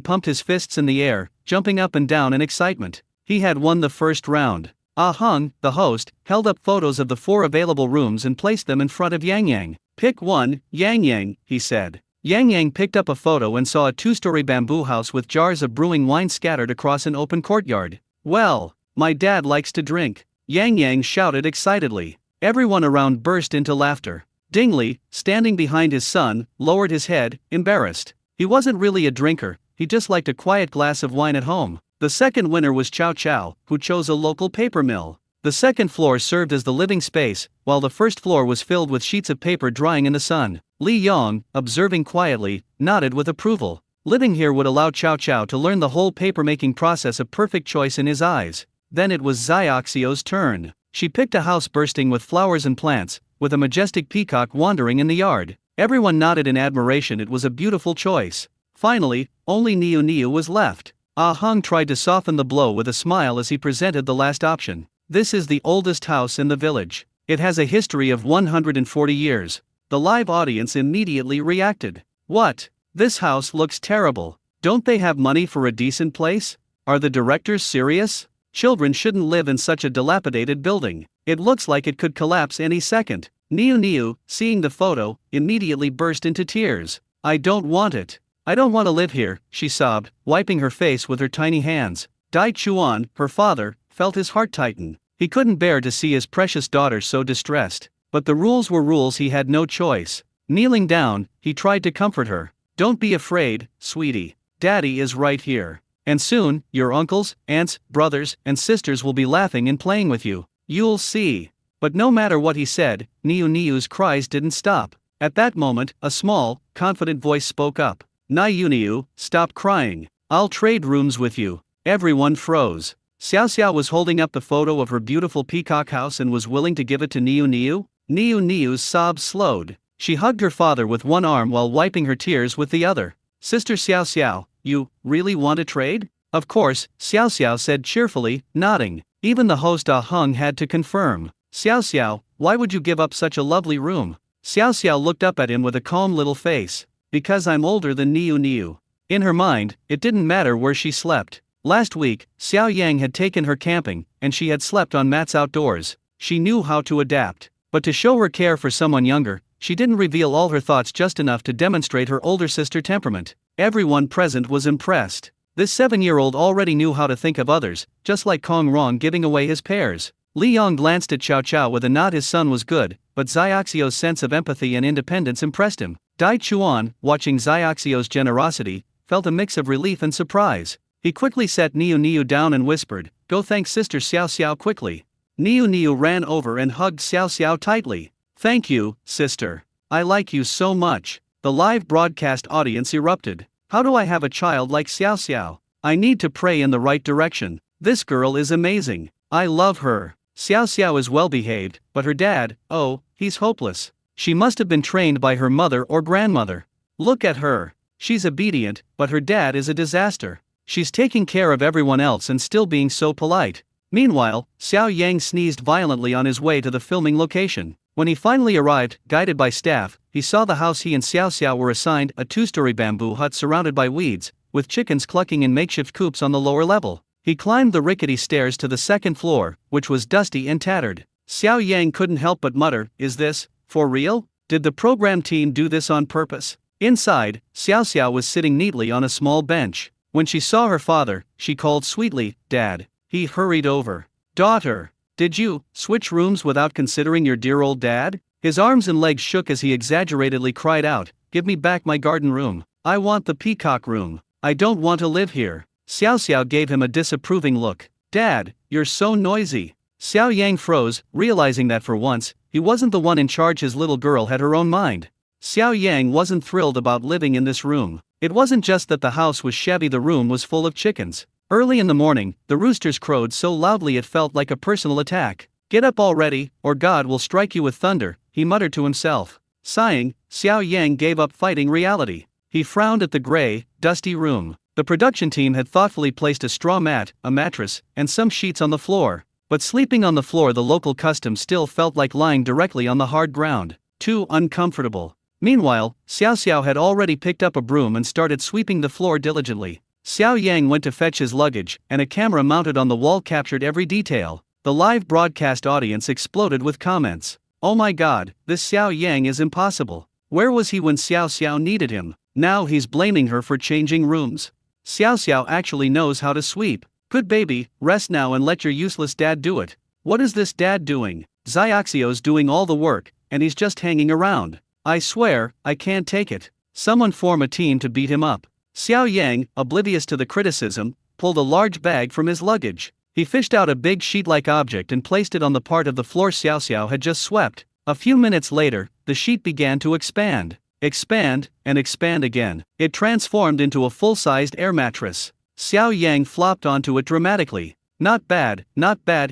pumped his fists in the air, jumping up and down in excitement. He had won the first round. Ah Hung, the host, held up photos of the 4 available rooms and placed them in front of Yang Yang. Pick one, Yang Yang, he said. Yang Yang picked up a photo and saw a 2-story bamboo house with jars of brewing wine scattered across an open courtyard. Well, my dad likes to drink. Yang Yang shouted excitedly. Everyone around burst into laughter. Dingley, standing behind his son, lowered his head, embarrassed. He wasn't really a drinker, he just liked a quiet glass of wine at home. The The second winner was Chow Chow, who chose a local paper mill. The second floor served as the living space, while the first floor was filled with sheets of paper drying in the sun. Li Yong, observing quietly, nodded with approval. Living here would allow Chow Chow to learn the whole paper-making process, a perfect choice in his eyes. Then it was Xiaoxiu's turn. She picked a house bursting with flowers and plants, with a majestic peacock wandering in the yard. Everyone nodded in admiration. It was a beautiful choice. Finally, only Niu Niu was left. Ah Hung tried to soften the blow with a smile as he presented the last option. This is the oldest house in the village. It has a history of 140 years. The live audience immediately reacted. What? This house looks terrible. Don't they have money for a decent place? Are the directors serious? Children shouldn't live in such a dilapidated building. It looks like it could collapse any second. Niu Niu, seeing the photo, immediately burst into tears. I don't want it. I don't want to live here, she sobbed, wiping her face with her tiny hands. Dai Chuan, her father, felt his heart tighten. He couldn't bear to see his precious daughter so distressed. But the rules were rules, he had no choice. Kneeling down, he tried to comfort her. Don't be afraid, sweetie. Daddy is right here. And soon, your uncles, aunts, brothers, and sisters will be laughing and playing with you. You'll see. But no matter what he said, Niu Niu's cries didn't stop. At that moment, a small, confident voice spoke up. Niu Niu, stop crying. I'll trade rooms with you. Everyone froze. Xiao Xiao was holding up the photo of her beautiful peacock house and was willing to give it to Niu Niu. Niu Niu's sobs slowed. She hugged her father with one arm while wiping her tears with the other. Sister Xiao Xiao, you really want to trade? Of course, Xiao Xiao said cheerfully, nodding. Even the host Ah Hung had to confirm. Xiao Xiao, why would you give up such a lovely room? Xiao Xiao looked up at him with a calm little face. Because I'm older than Niu Niu. In her mind, it didn't matter where she slept. Last week, Xiao Yang had taken her camping, and she had slept on mats outdoors. She knew how to adapt. But to show her care for someone younger, she didn't reveal all her thoughts, just enough to demonstrate her older sister temperament. Everyone present was impressed. This 7-year-old already knew how to think of others, just like Kong Rong giving away his pears. Li Yong glanced at Chow Chow with a nod. His son was good, but Xiaoxiu's sense of empathy and independence impressed him. Dai Chuan, watching Xiaoxiu's generosity, felt a mix of relief and surprise. He quickly set Niu Niu down and whispered, "Go thank Sister Xiao Xiao quickly." Niu Niu ran over and hugged Xiao Xiao tightly. "Thank you, sister. I like you so much." The live broadcast audience erupted. How do I have a child like Xiao Xiao? I need to pray in the right direction. This girl is amazing. I love her. Xiao Xiao is well behaved, but her dad, oh, he's hopeless. She must have been trained by her mother or grandmother. Look at her. She's obedient, but her dad is a disaster. She's taking care of everyone else and still being so polite. Meanwhile, Xiao Yang sneezed violently on his way to the filming location. When he finally arrived, guided by staff, he saw the house he and Xiao Xiao were assigned, a 2-story bamboo hut surrounded by weeds, with chickens clucking in makeshift coops on the lower level. He climbed the rickety stairs to the second floor, which was dusty and tattered. Xiao Yang couldn't help but mutter, "Is this for real? Did the program team do this on purpose?" Inside, Xiao Xiao was sitting neatly on a small bench. When she saw her father, she called sweetly, "Dad." He hurried over. "Daughter, did you switch rooms without considering your dear old dad?" His arms and legs shook as he exaggeratedly cried out, "Give me back my garden room. I want the peacock room. I don't want to live here." Xiao Xiao gave him a disapproving look. "Dad, you're so noisy." Xiao Yang froze, realizing that for once, he wasn't the one in charge. His little girl had her own mind. Xiao Yang wasn't thrilled about living in this room. It wasn't just that the house was shabby, the room was full of chickens. Early in the morning, the roosters crowed so loudly it felt like a personal attack. "Get up already, or God will strike you with thunder," he muttered to himself. Sighing, Xiao Yang gave up fighting reality. He frowned at the gray, dusty room. The production team had thoughtfully placed a straw mat, a mattress, and some sheets on the floor. But sleeping on the floor, the local custom, still felt like lying directly on the hard ground. Too uncomfortable. Meanwhile, Xiao Xiao had already picked up a broom and started sweeping the floor diligently. Xiao Yang went to fetch his luggage, and a camera mounted on the wall captured every detail. The live broadcast audience exploded with comments. "Oh my God, this Xiao Yang is impossible. Where was he when Xiao Xiao needed him? Now he's blaming her for changing rooms. Xiao Xiao actually knows how to sweep. Good baby, rest now and let your useless dad do it. What is this dad doing? Xiaoxiu's doing all the work, and he's just hanging around. I swear, I can't take it. Someone form a team to beat him up." Xiao Yang, oblivious to the criticism, pulled a large bag from his luggage. He fished out a big sheet-like object and placed it on the part of the floor Xiao Xiao had just swept. A few minutes later, the sheet began to expand, and expand again. It transformed into a full-sized air mattress. Xiao Yang flopped onto it dramatically. Not bad,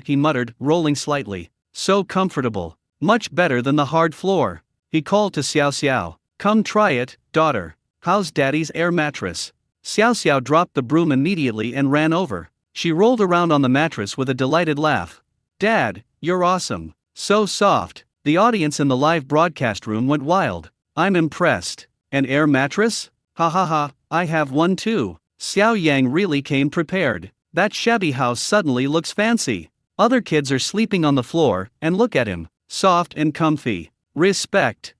he muttered, rolling slightly. So comfortable. Much better than the hard floor. He called to Xiao Xiao. Come try it, daughter. How's daddy's air mattress? Xiao Xiao dropped the broom immediately and ran over. She rolled around on the mattress with a delighted laugh. Dad, you're awesome. So soft. The audience in the live broadcast room went wild. I'm impressed. An air mattress? Ha ha ha, I have one too. Xiao Yang really came prepared. That shabby house suddenly looks fancy. Other kids are sleeping on the floor, and look at him. Soft and comfy. Respect.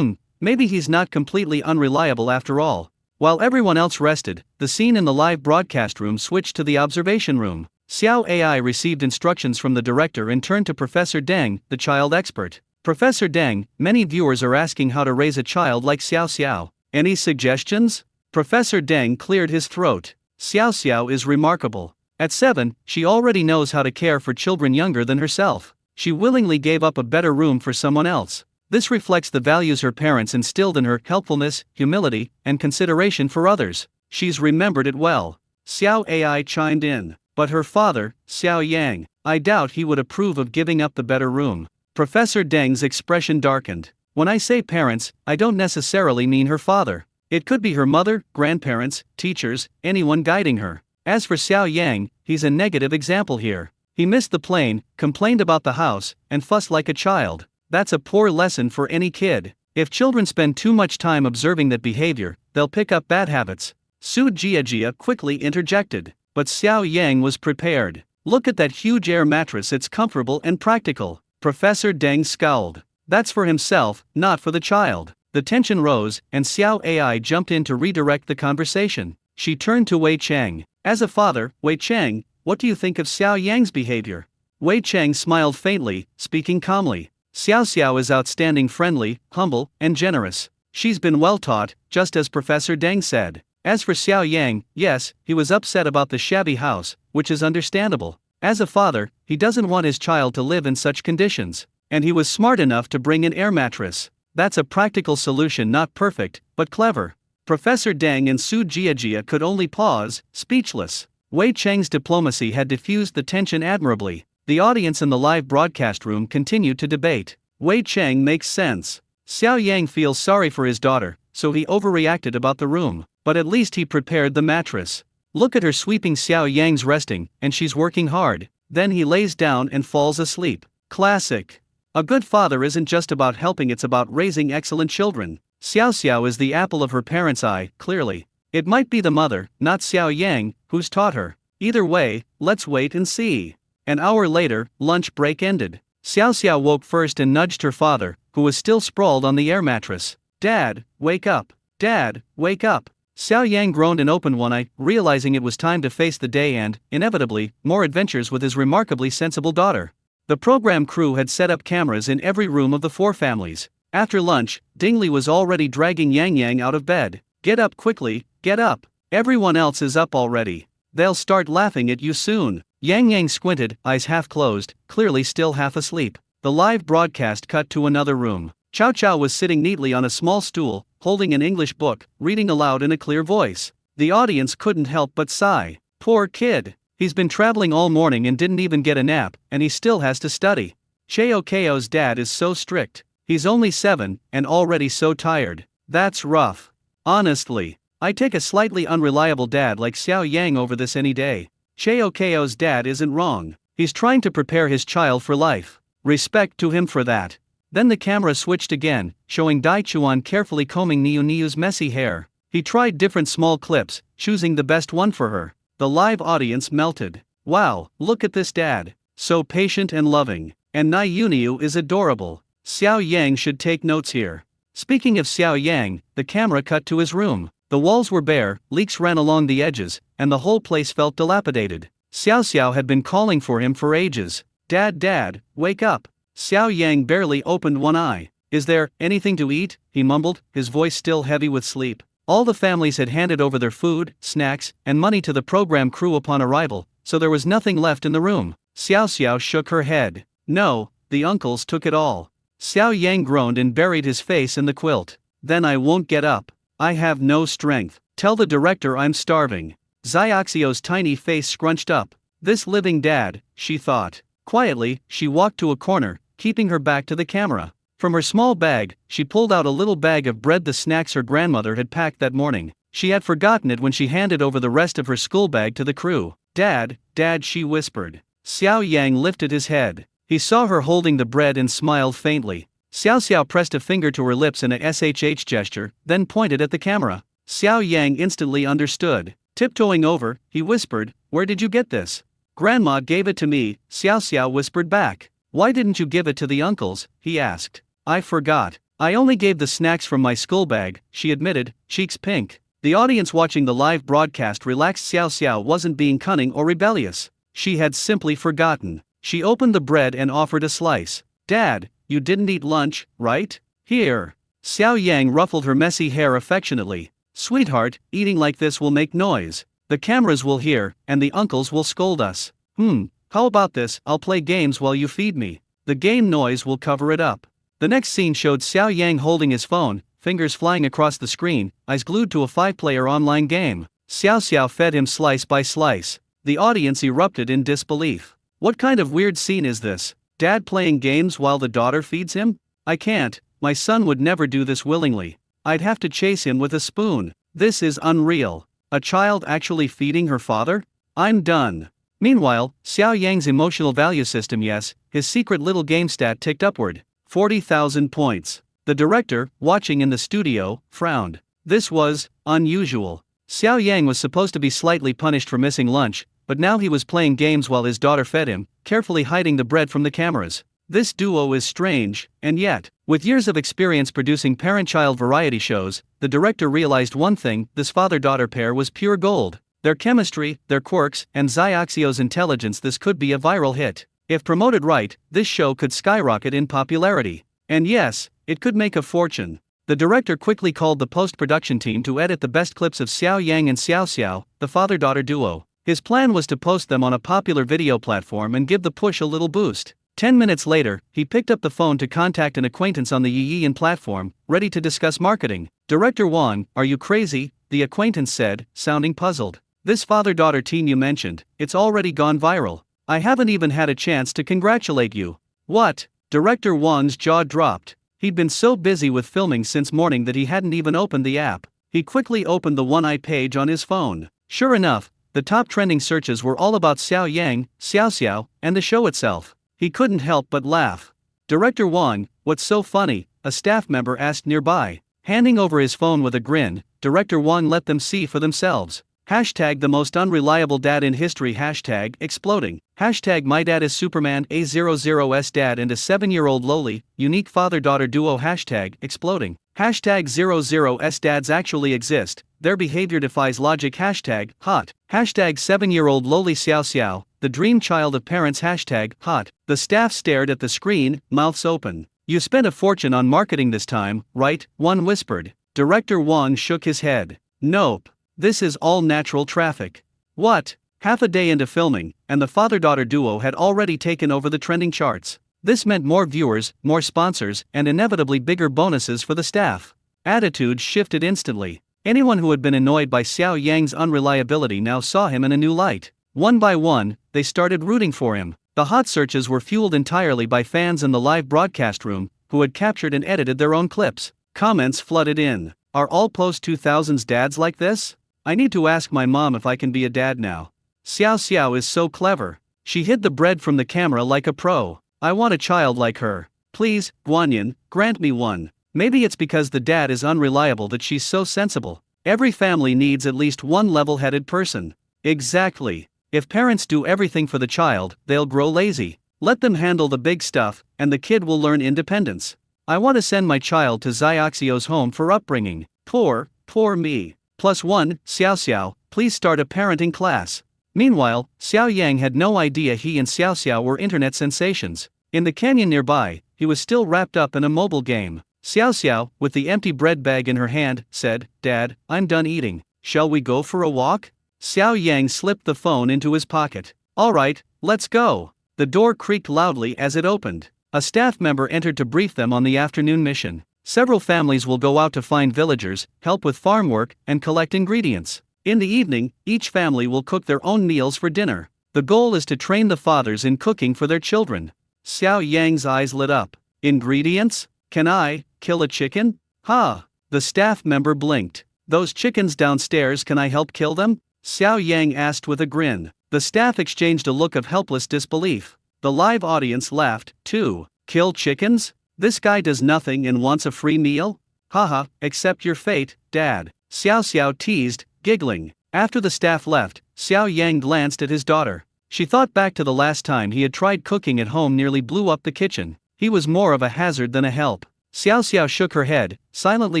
Maybe he's not completely unreliable after all. While everyone else rested, the scene in the live broadcast room switched to the observation room. Xiao AI received instructions from the director and turned to Professor Deng, the child expert. Professor Deng, many viewers are asking how to raise a child like Xiao Xiao. Any suggestions? Professor Deng cleared his throat. Xiao Xiao is remarkable. At 7, she already knows how to care for children younger than herself. She willingly gave up a better room for someone else. This reflects the values her parents instilled in her: helpfulness, humility, and consideration for others. She's remembered it well. Xiao AI chimed in. But her father, Xiao Yang, I doubt he would approve of giving up the better room. Professor Deng's expression darkened. When I say parents, I don't necessarily mean her father. It could be her mother, grandparents, teachers, anyone guiding her. As for Xiao Yang, he's a negative example here. He missed the plane, complained about the house, and fussed like a child. That's a poor lesson for any kid. If children spend too much time observing that behavior, they'll pick up bad habits. Su Jiajia quickly interjected. But Xiao Yang was prepared. Look at that huge air mattress, it's comfortable and practical. Professor Deng scowled. That's for himself, not for the child. The tension rose, and Xiao AI jumped in to redirect the conversation. She turned to Wei Cheng. As a father, Wei Cheng, what do you think of Xiao Yang's behavior? Wei Cheng smiled faintly, speaking calmly. Xiao Xiao is outstanding, friendly, humble, and generous. She's been well taught, just as Professor Deng said. As for Xiao Yang, yes, he was upset about the shabby house, which is understandable. As a father, he doesn't want his child to live in such conditions. And he was smart enough to bring an air mattress. That's a practical solution, not perfect, but clever. Professor Deng and Su Jiajia could only pause, speechless. Wei Cheng's diplomacy had diffused the tension admirably. The audience in the live broadcast room continued to debate. Wei Cheng makes sense. Xiao Yang feels sorry for his daughter, so he overreacted about the room. But at least he prepared the mattress. Look at her sweeping. Xiao Yang's resting, and she's working hard. Then he lays down and falls asleep. Classic. A good father isn't just about helping, it's about raising excellent children. Xiao Xiao is the apple of her parents' eye, clearly. It might be the mother, not Xiao Yang, who's taught her. Either way, let's wait and see. An hour later, lunch break ended. Xiao Xiao woke first and nudged her father, who was still sprawled on the air mattress. Dad, wake up. Dad, wake up. Xiao Yang groaned and opened one eye, realizing it was time to face the day and, inevitably, more adventures with his remarkably sensible daughter. The program crew had set up cameras in every room of the 4 families. After lunch, Dingli was already dragging Yang Yang out of bed. Get up quickly, get up. Everyone else is up already. They'll start laughing at you soon. Yang Yang squinted, eyes half closed, clearly still half asleep. The live broadcast cut to another room. Chow Chow was sitting neatly on a small stool, holding an English book, reading aloud in a clear voice. The audience couldn't help but sigh. Poor kid. He's been traveling all morning and didn't even get a nap, and he still has to study. Cheo Ko's dad is so strict. He's only 7, and already so tired. That's rough. Honestly, I take a slightly unreliable dad like Xiao Yang over this any day. Cheo Ko's dad isn't wrong. He's trying to prepare his child for life. Respect to him for that. Then the camera switched again, showing Dai Chuan carefully combing Niu Niu's messy hair. He tried different small clips, choosing the best one for her. The live audience melted. Wow, look at this dad. So patient and loving. And Niu Niu is adorable. Xiao Yang should take notes here. Speaking of Xiao Yang, the camera cut to his room. The walls were bare, leaks ran along the edges, and the whole place felt dilapidated. Xiao Xiao had been calling for him for ages. Dad, wake up. Xiao Yang barely opened one eye. Is there anything to eat? He mumbled, his voice still heavy with sleep. All the families had handed over their food, snacks, and money to the program crew upon arrival, so there was nothing left in the room. Xiao Xiao shook her head. No, the uncles took it all. Xiao Yang groaned and buried his face in the quilt. Then I won't get up. I have no strength. Tell the director I'm starving. Xiaoxiu's tiny face scrunched up. This living dad, she thought. Quietly, she walked to a corner, keeping her back to the camera. From her small bag, she pulled out a little bag of bread, the snacks her grandmother had packed that morning. She had forgotten it when she handed over the rest of her school bag to the crew. Dad, Dad, she whispered. Xiao Yang lifted his head. He saw her holding the bread and smiled faintly. Xiao Xiao pressed a finger to her lips in a SHH gesture, then pointed at the camera. Xiao Yang instantly understood. Tiptoeing over, he whispered, Where did you get this? Grandma gave it to me, Xiao Xiao whispered back. Why didn't you give it to the uncles? He asked. I forgot. I only gave the snacks from my school bag, she admitted, cheeks pink. The audience watching the live broadcast relaxed. Xiao Xiao wasn't being cunning or rebellious. She had simply forgotten. She opened the bread and offered a slice. Dad, you didn't eat lunch, right? Here. Xiao Yang ruffled her messy hair affectionately. Sweetheart, eating like this will make noise. The cameras will hear, and the uncles will scold us. How about this? I'll play games while you feed me. The game noise will cover it up. The next scene showed Xiao Yang holding his phone, fingers flying across the screen, eyes glued to a 5-player online game. Xiao Xiao fed him slice by slice. The audience erupted in disbelief. What kind of weird scene is this? Dad playing games while the daughter feeds him? I can't. My son would never do this willingly. I'd have to chase him with a spoon. This is unreal. A child actually feeding her father? I'm done. Meanwhile, Xiao Yang's emotional value system, yes, his secret little game stat ticked upward. 40,000 points. The director, watching in the studio, frowned. This was unusual. Xiao Yang was supposed to be slightly punished for missing lunch, but now he was playing games while his daughter fed him, carefully hiding the bread from the cameras. This duo is strange, and yet, with years of experience producing parent-child variety shows, the director realized one thing: this father-daughter pair was pure gold. Their chemistry, their quirks, and Xiaoxiu's intelligence. This could be a viral hit. If promoted right, this show could skyrocket in popularity. And yes, it could make a fortune. The director quickly called the post-production team to edit the best clips of Xiao Yang and Xiao Xiao, the father-daughter duo. His plan was to post them on a popular video platform and give the push a little boost. 10 minutes later, he picked up the phone to contact an acquaintance on the Yiyin platform, ready to discuss marketing. Director Wang, are you crazy? The acquaintance said, sounding puzzled. This father-daughter team you mentioned, it's already gone viral. I haven't even had a chance to congratulate you. What? Director Wang's jaw dropped. He'd been so busy with filming since morning that he hadn't even opened the app. He quickly opened the One Eye page on his phone. Sure enough, the top trending searches were all about Xiao Yang, Xiao Xiao, and the show itself. He couldn't help but laugh. Director Wang, what's so funny? A staff member asked nearby. Handing over his phone with a grin, Director Wang let them see for themselves. Hashtag the most unreliable dad in history. Hashtag exploding. Hashtag my dad is Superman. A00's dad and a 7-year-old lowly, unique father-daughter duo. Hashtag exploding. Hashtag 00's dads actually exist. Their behavior defies logic. Hashtag hot. Hashtag 7-year-old lowly Xiao Xiao, the dream child of parents. Hashtag hot. The staff stared at the screen, mouths open. You spent a fortune on marketing this time, right? One whispered. Director Wang shook his head. Nope. This is all natural traffic. What? Half a day into filming, and the father-daughter duo had already taken over the trending charts. This meant more viewers, more sponsors, and inevitably bigger bonuses for the staff. Attitudes shifted instantly. Anyone who had been annoyed by Xiao Yang's unreliability now saw him in a new light. One by one, they started rooting for him. The hot searches were fueled entirely by fans in the live broadcast room, who had captured and edited their own clips. Comments flooded in. Are all post-2000s dads like this? I need to ask my mom if I can be a dad now. Xiao Xiao is so clever. She hid the bread from the camera like a pro. I want a child like her. Please, Guanyin, grant me one. Maybe it's because the dad is unreliable that she's so sensible. Every family needs at least one level-headed person. Exactly. If parents do everything for the child, they'll grow lazy. Let them handle the big stuff, and the kid will learn independence. I want to send my child to Xiaoxiu's home for upbringing. Poor me. +1, Xiao Xiao, please start a parenting class. Meanwhile, Xiao Yang had no idea he and Xiao Xiao were internet sensations. In the canyon nearby, he was still wrapped up in a mobile game. Xiao Xiao, with the empty bread bag in her hand, said, "Dad, I'm done eating. Shall we go for a walk?" Xiao Yang slipped the phone into his pocket. "All right, let's go." The door creaked loudly as it opened. A staff member entered to brief them on the afternoon mission. Several families will go out to find villagers, help with farm work, and collect ingredients. In the evening, each family will cook their own meals for dinner. The goal is to train the fathers in cooking for their children. Xiao Yang's eyes lit up. Ingredients? Can I kill a chicken? Ha! The staff member blinked. Those chickens downstairs, can I help kill them? Xiao Yang asked with a grin. The staff exchanged a look of helpless disbelief. The live audience laughed, too. Kill chickens? This guy does nothing and wants a free meal? Haha, accept your fate, Dad. Xiao Xiao teased, giggling. After the staff left, Xiao Yang glanced at his daughter. She thought back to the last time he had tried cooking at home, nearly blew up the kitchen. He was more of a hazard than a help. Xiao Xiao shook her head, silently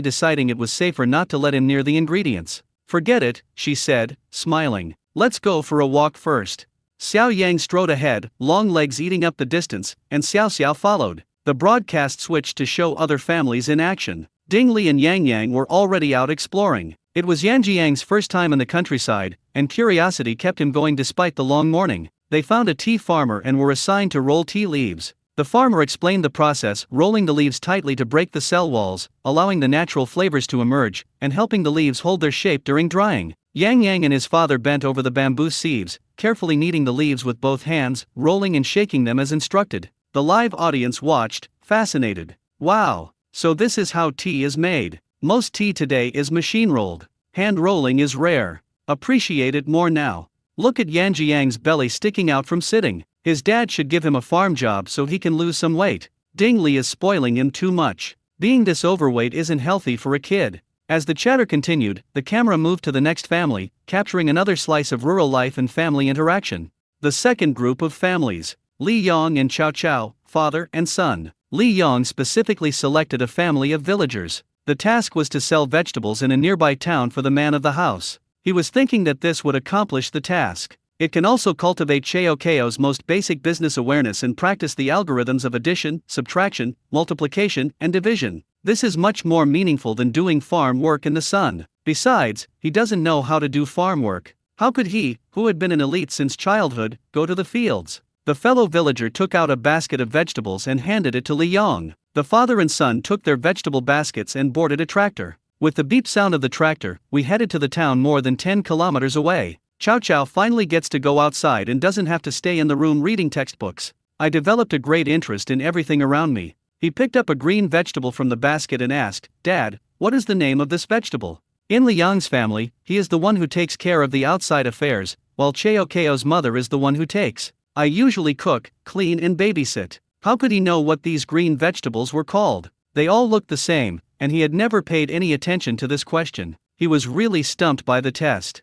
deciding it was safer not to let him near the ingredients. Forget it, she said, smiling. Let's go for a walk first. Xiao Yang strode ahead, long legs eating up the distance, and Xiao Xiao followed. The broadcast switched to show other families in action. Ding Li and Yang Yang were already out exploring. It was Yan Jiang's first time in the countryside, and curiosity kept him going despite the long morning. They found a tea farmer and were assigned to roll tea leaves. The farmer explained the process, rolling the leaves tightly to break the cell walls, allowing the natural flavors to emerge, and helping the leaves hold their shape during drying. Yang Yang and his father bent over the bamboo sieves, carefully kneading the leaves with both hands, rolling and shaking them as instructed. The live audience watched, fascinated. Wow! So this is how tea is made. Most tea today is machine-rolled. Hand rolling is rare. Appreciate it more now. Look at Yan Jiang's belly sticking out from sitting. His dad should give him a farm job so he can lose some weight. Ding Li is spoiling him too much. Being this overweight isn't healthy for a kid. As the chatter continued, the camera moved to the next family, capturing another slice of rural life and family interaction. The second group of families. Li Yong and Chao Chao, father and son. Li Yong specifically selected a family of villagers. The task was to sell vegetables in a nearby town for the man of the house. He was thinking that this would accomplish the task. It can also cultivate Chao Chao's most basic business awareness and practice the algorithms of addition, subtraction, multiplication, and division. This is much more meaningful than doing farm work in the sun. Besides, he doesn't know how to do farm work. How could he, who had been an elite since childhood, go to the fields? The fellow villager took out a basket of vegetables and handed it to Li Yong. The father and son took their vegetable baskets and boarded a tractor. With the beep sound of the tractor, we headed to the town more than 10 kilometers away. Chao Chao finally gets to go outside and doesn't have to stay in the room reading textbooks. I developed a great interest in everything around me. He picked up a green vegetable from the basket and asked, "Dad, what is the name of this vegetable?" In Li Yang's family, he is the one who takes care of the outside affairs, while Chao Chao's mother is the one who takes. I usually cook, clean and babysit. How could he know what these green vegetables were called? They all looked the same, and he had never paid any attention to this question. He was really stumped by the test.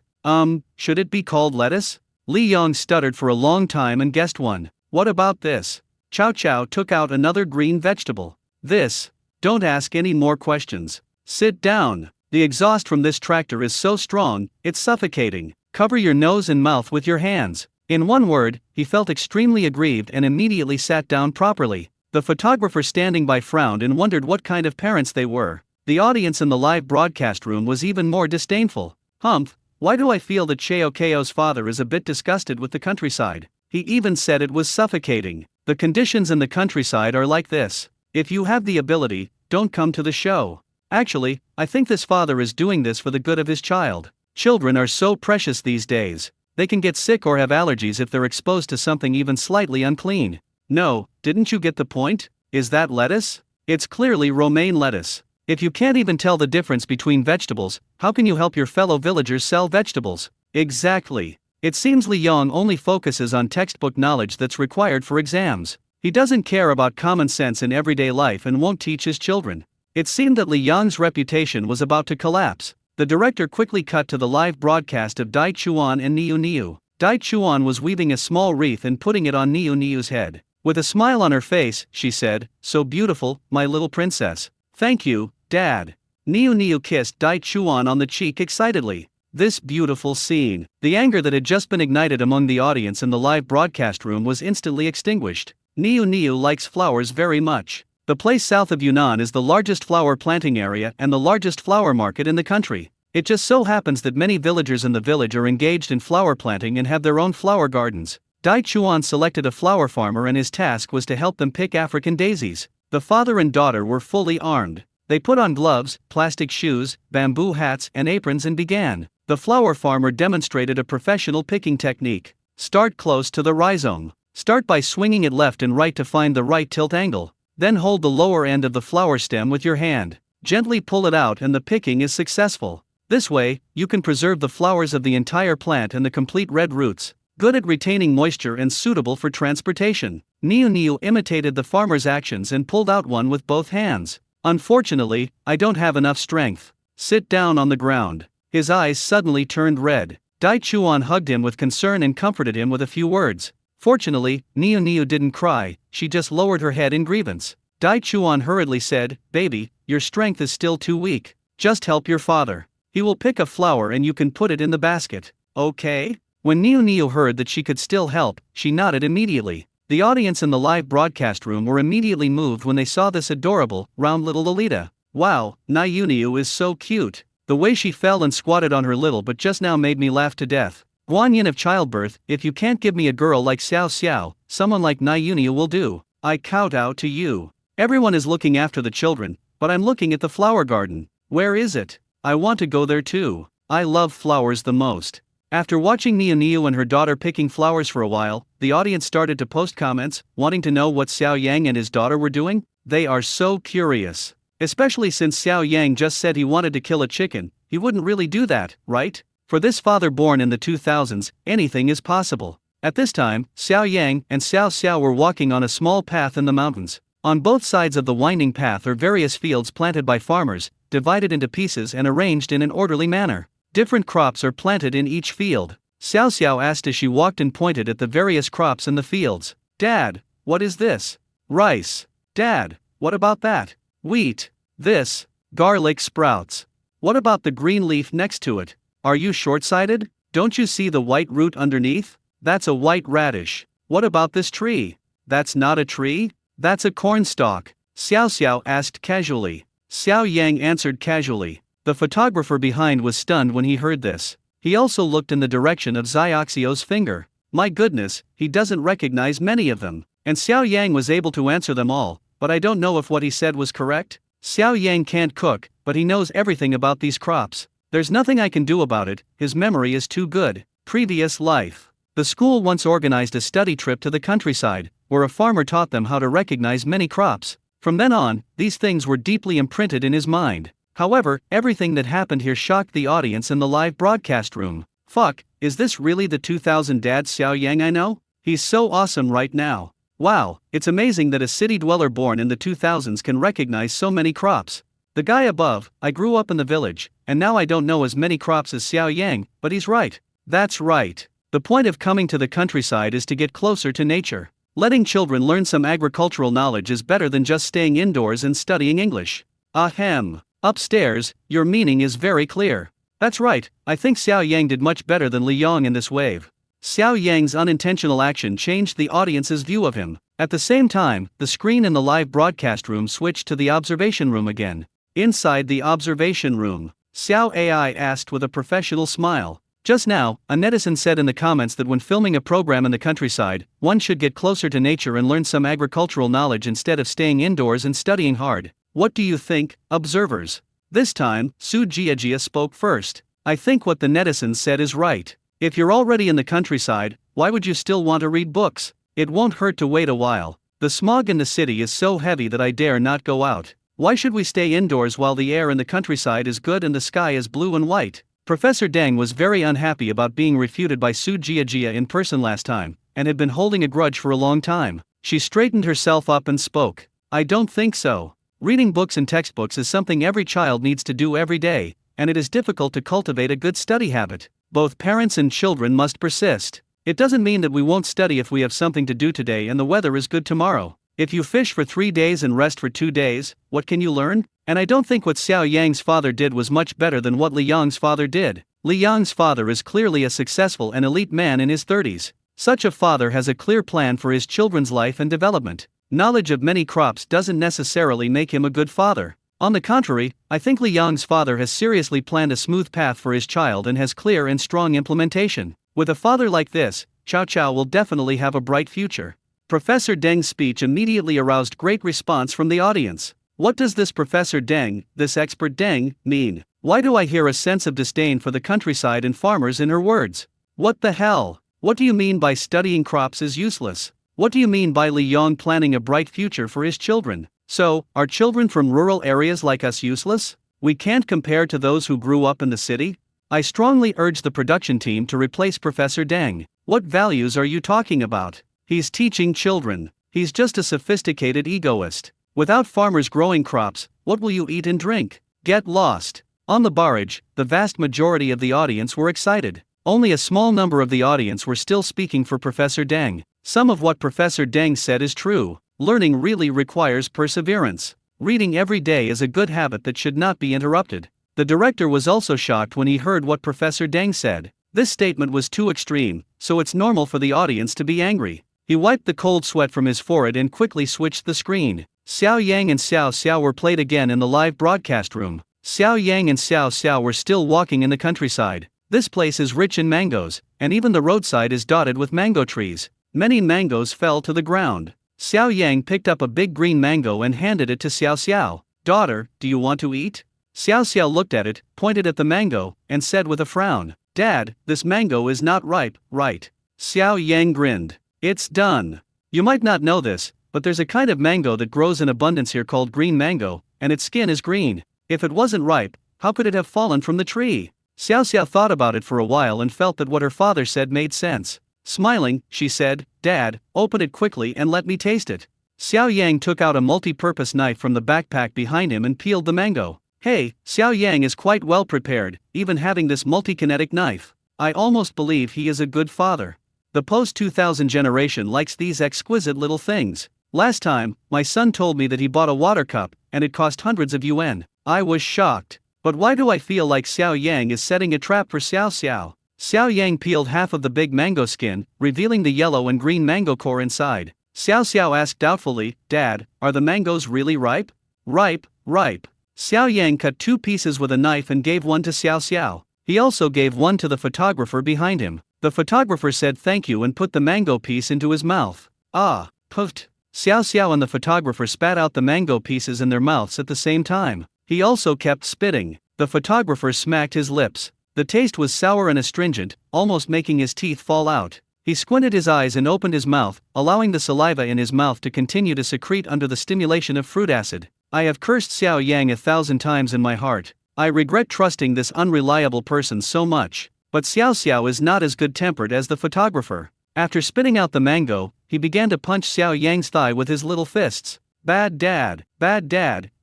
Should it be called lettuce? Li Yong stuttered for a long time and guessed one. What about this? Chao Chao took out another green vegetable. This. Don't ask any more questions. Sit down. The exhaust from this tractor is so strong, it's suffocating. Cover your nose and mouth with your hands. In one word, he felt extremely aggrieved and immediately sat down properly. The photographer standing by frowned and wondered what kind of parents they were. The audience in the live broadcast room was even more disdainful. Humph, why do I feel that Chao Chao's father is a bit disgusted with the countryside? He even said it was suffocating. The conditions in the countryside are like this. If you have the ability, don't come to the show. Actually, I think this father is doing this for the good of his child. Children are so precious these days. They can get sick or have allergies if they're exposed to something even slightly unclean. No, didn't you get the point? Is that lettuce? It's clearly romaine lettuce. If you can't even tell the difference between vegetables, how can you help your fellow villagers sell vegetables? Exactly. It seems Li Yong only focuses on textbook knowledge that's required for exams. He doesn't care about common sense in everyday life and won't teach his children. It seemed that Li Yong's reputation was about to collapse. The director quickly cut to the live broadcast of Dai Chuan and Niu Niu. Dai Chuan was weaving a small wreath and putting it on Niu Niu's head. With a smile on her face, she said, "So beautiful, my little princess." "Thank you, Dad." Niu Niu kissed Dai Chuan on the cheek excitedly. This beautiful scene. The anger that had just been ignited among the audience in the live broadcast room was instantly extinguished. Niu Niu likes flowers very much. The place south of Yunnan is the largest flower planting area and the largest flower market in the country. It just so happens that many villagers in the village are engaged in flower planting and have their own flower gardens. Dai Chuan selected a flower farmer and his task was to help them pick African daisies. The father and daughter were fully armed. They put on gloves, plastic shoes, bamboo hats, and aprons and began. The flower farmer demonstrated a professional picking technique. Start close to the rhizome. Start by swinging it left and right to find the right tilt angle. Then hold the lower end of the flower stem with your hand. Gently pull it out and the picking is successful. This way, you can preserve the flowers of the entire plant and the complete red roots. Good at retaining moisture and suitable for transportation. Niu Niu imitated the farmer's actions and pulled out one with both hands. Unfortunately, I don't have enough strength. Sit down on the ground. His eyes suddenly turned red. Dai Chuan hugged him with concern and comforted him with a few words. Fortunately, Niu Niu didn't cry, she just lowered her head in grievance. Dai Chuan hurriedly said, "Baby, your strength is still too weak. Just help your father. He will pick a flower and you can put it in the basket, okay?" When Niu Niu heard that she could still help, she nodded immediately. The audience in the live broadcast room were immediately moved when they saw this adorable, round little Lolita. Wow, Niu Niu is so cute. The way she fell and squatted on her little but just now made me laugh to death. Guanyin of childbirth, if you can't give me a girl like Xiao Xiao, someone like Niu Niu will do. I kowtow to you. Everyone is looking after the children, but I'm looking at the flower garden. Where is it? I want to go there too. I love flowers the most. After watching Niu Niu and her daughter picking flowers for a while, the audience started to post comments, wanting to know what Xiao Yang and his daughter were doing. They are so curious. Especially since Xiao Yang just said he wanted to kill a chicken, he wouldn't really do that, right? For this father born in the 2000s, anything is possible. At this time, Xiao Yang and Xiao Xiao were walking on a small path in the mountains. On both sides of the winding path are various fields planted by farmers, divided into pieces and arranged in an orderly manner. Different crops are planted in each field. Xiao Xiao asked as she walked and pointed at the various crops in the fields. "Dad, what is this?" "Rice." "Dad, what about that?" "Wheat." "This." "Garlic sprouts." "What about the green leaf next to it?" "Are you short-sighted? Don't you see the white root underneath? That's a white radish." "What about this tree?" "That's not a tree. That's a cornstalk." Xiao Xiao asked casually. Xiao Yang answered casually. The photographer behind was stunned when he heard this. He also looked in the direction of Xiaoxio's finger. My goodness, he doesn't recognize many of them. And Xiao Yang was able to answer them all, but I don't know if what he said was correct. Xiao Yang can't cook, but he knows everything about these crops. There's nothing I can do about it, his memory is too good. Previous life. The school once organized a study trip to the countryside, where a farmer taught them how to recognize many crops. From then on, these things were deeply imprinted in his mind. However, everything that happened here shocked the audience in the live broadcast room. Fuck, is this really the 2000 dad Xiao Yang I know? He's so awesome right now. Wow, it's amazing that a city dweller born in the 2000s can recognize so many crops. The guy above, I grew up in the village, and now I don't know as many crops as Xiao Yang, but he's right. That's right. The point of coming to the countryside is to get closer to nature. Letting children learn some agricultural knowledge is better than just staying indoors and studying English. Ahem. Upstairs, your meaning is very clear. That's right, I think Xiao Yang did much better than Li Yong in this wave. Xiao Yang's unintentional action changed the audience's view of him. At the same time, the screen in the live broadcast room switched to the observation room again. Inside the observation room, Xiao AI asked with a professional smile. Just now, a netizen said in the comments that when filming a program in the countryside, one should get closer to nature and learn some agricultural knowledge instead of staying indoors and studying hard. What do you think, observers? This time, Su Jiajia spoke first. I think what the netizens said is right. If you're already in the countryside, why would you still want to read books? It won't hurt to wait a while. The smog in the city is so heavy that I dare not go out. Why should we stay indoors while the air in the countryside is good and the sky is blue and white? Professor Deng was very unhappy about being refuted by Su Jiajia in person last time, and had been holding a grudge for a long time. She straightened herself up and spoke. I don't think so. Reading books and textbooks is something every child needs to do every day, and it is difficult to cultivate a good study habit. Both parents and children must persist. It doesn't mean that we won't study if we have something to do today and the weather is good tomorrow. If you fish for 3 days and rest for 2 days, what can you learn? And I don't think what Xiao Yang's father did was much better than what Li Yang's father did. Li Yang's father is clearly a successful and elite man in his 30s. Such a father has a clear plan for his children's life and development. knowledge of many crops doesn't necessarily make him a good father. On the contrary, I think Li Yang's father has seriously planned a smooth path for his child and has clear and strong implementation. With a father like this, Cao Cao will definitely have a bright future. Professor Deng's speech immediately aroused great response from the audience. What does this Professor Deng, this expert Deng, mean? Why do I hear a sense of disdain for the countryside and farmers in her words? What the hell? What do you mean by studying crops is useless? What do you mean by Li Yang planning a bright future for his children? So, are children from rural areas like us useless? We can't compare to those who grew up in the city? I strongly urge the production team to replace Professor Deng. What values are you talking about? He's teaching children. He's just a sophisticated egoist. Without farmers growing crops, what will you eat and drink? Get lost. On the barrage, the vast majority of the audience were excited. Only a small number of the audience were still speaking for Professor Deng. Some of what Professor Deng said is true. Learning really requires perseverance. Reading every day is a good habit that should not be interrupted. The director was also shocked when he heard what Professor Deng said. This statement was too extreme, so it's normal for the audience to be angry. He wiped the cold sweat from his forehead and quickly switched the screen. Xiao Yang and Xiao Xiao were played again in the live broadcast room. Xiao Yang and Xiao Xiao were still walking in the countryside. This place is rich in mangoes, and even the roadside is dotted with mango trees. Many mangoes fell to the ground. Xiao Yang picked up a big green mango and handed it to Xiao Xiao. Daughter, do you want to eat? Xiao Xiao looked at it, pointed at the mango, and said with a frown, Dad, this mango is not ripe, right? Xiao Yang grinned. It's done. You might not know this, but there's a kind of mango that grows in abundance here called green mango, and its skin is green. If it wasn't ripe, how could it have fallen from the tree? Xiao Xiao thought about it for a while and felt that what her father said made sense. Smiling, she said, Dad, open it quickly and let me taste it. Xiao Yang took out a multi-purpose knife from the backpack behind him and peeled the mango. Hey, Xiao Yang is quite well prepared, even having this multi-kinetic knife. I almost believe he is a good father. The post-2000 generation likes these exquisite little things. Last time, my son told me that he bought a water cup, and it cost hundreds of yuan. I was shocked. But why do I feel like Xiao Yang is setting a trap for Xiao Xiao? Xiao Yang peeled half of the big mango skin, revealing the yellow and green mango core inside. Xiao Xiao asked doubtfully, Dad, are the mangoes really ripe? Ripe, ripe. Xiao Yang cut 2 pieces with a knife and gave one to Xiao Xiao. He also gave one to the photographer behind him. The photographer said thank you and put the mango piece into his mouth. Ah, puffed. Xiao Xiao and the photographer spat out the mango pieces in their mouths at the same time. He also kept spitting. The photographer smacked his lips. The taste was sour and astringent, almost making his teeth fall out. He squinted his eyes and opened his mouth, allowing the saliva in his mouth to continue to secrete under the stimulation of fruit acid. I have cursed Xiao Yang 1,000 times in my heart. I regret trusting this unreliable person so much. But Xiao Xiao is not as good-tempered as the photographer. After spitting out the mango, he began to punch Xiao Yang's thigh with his little fists. Bad dad,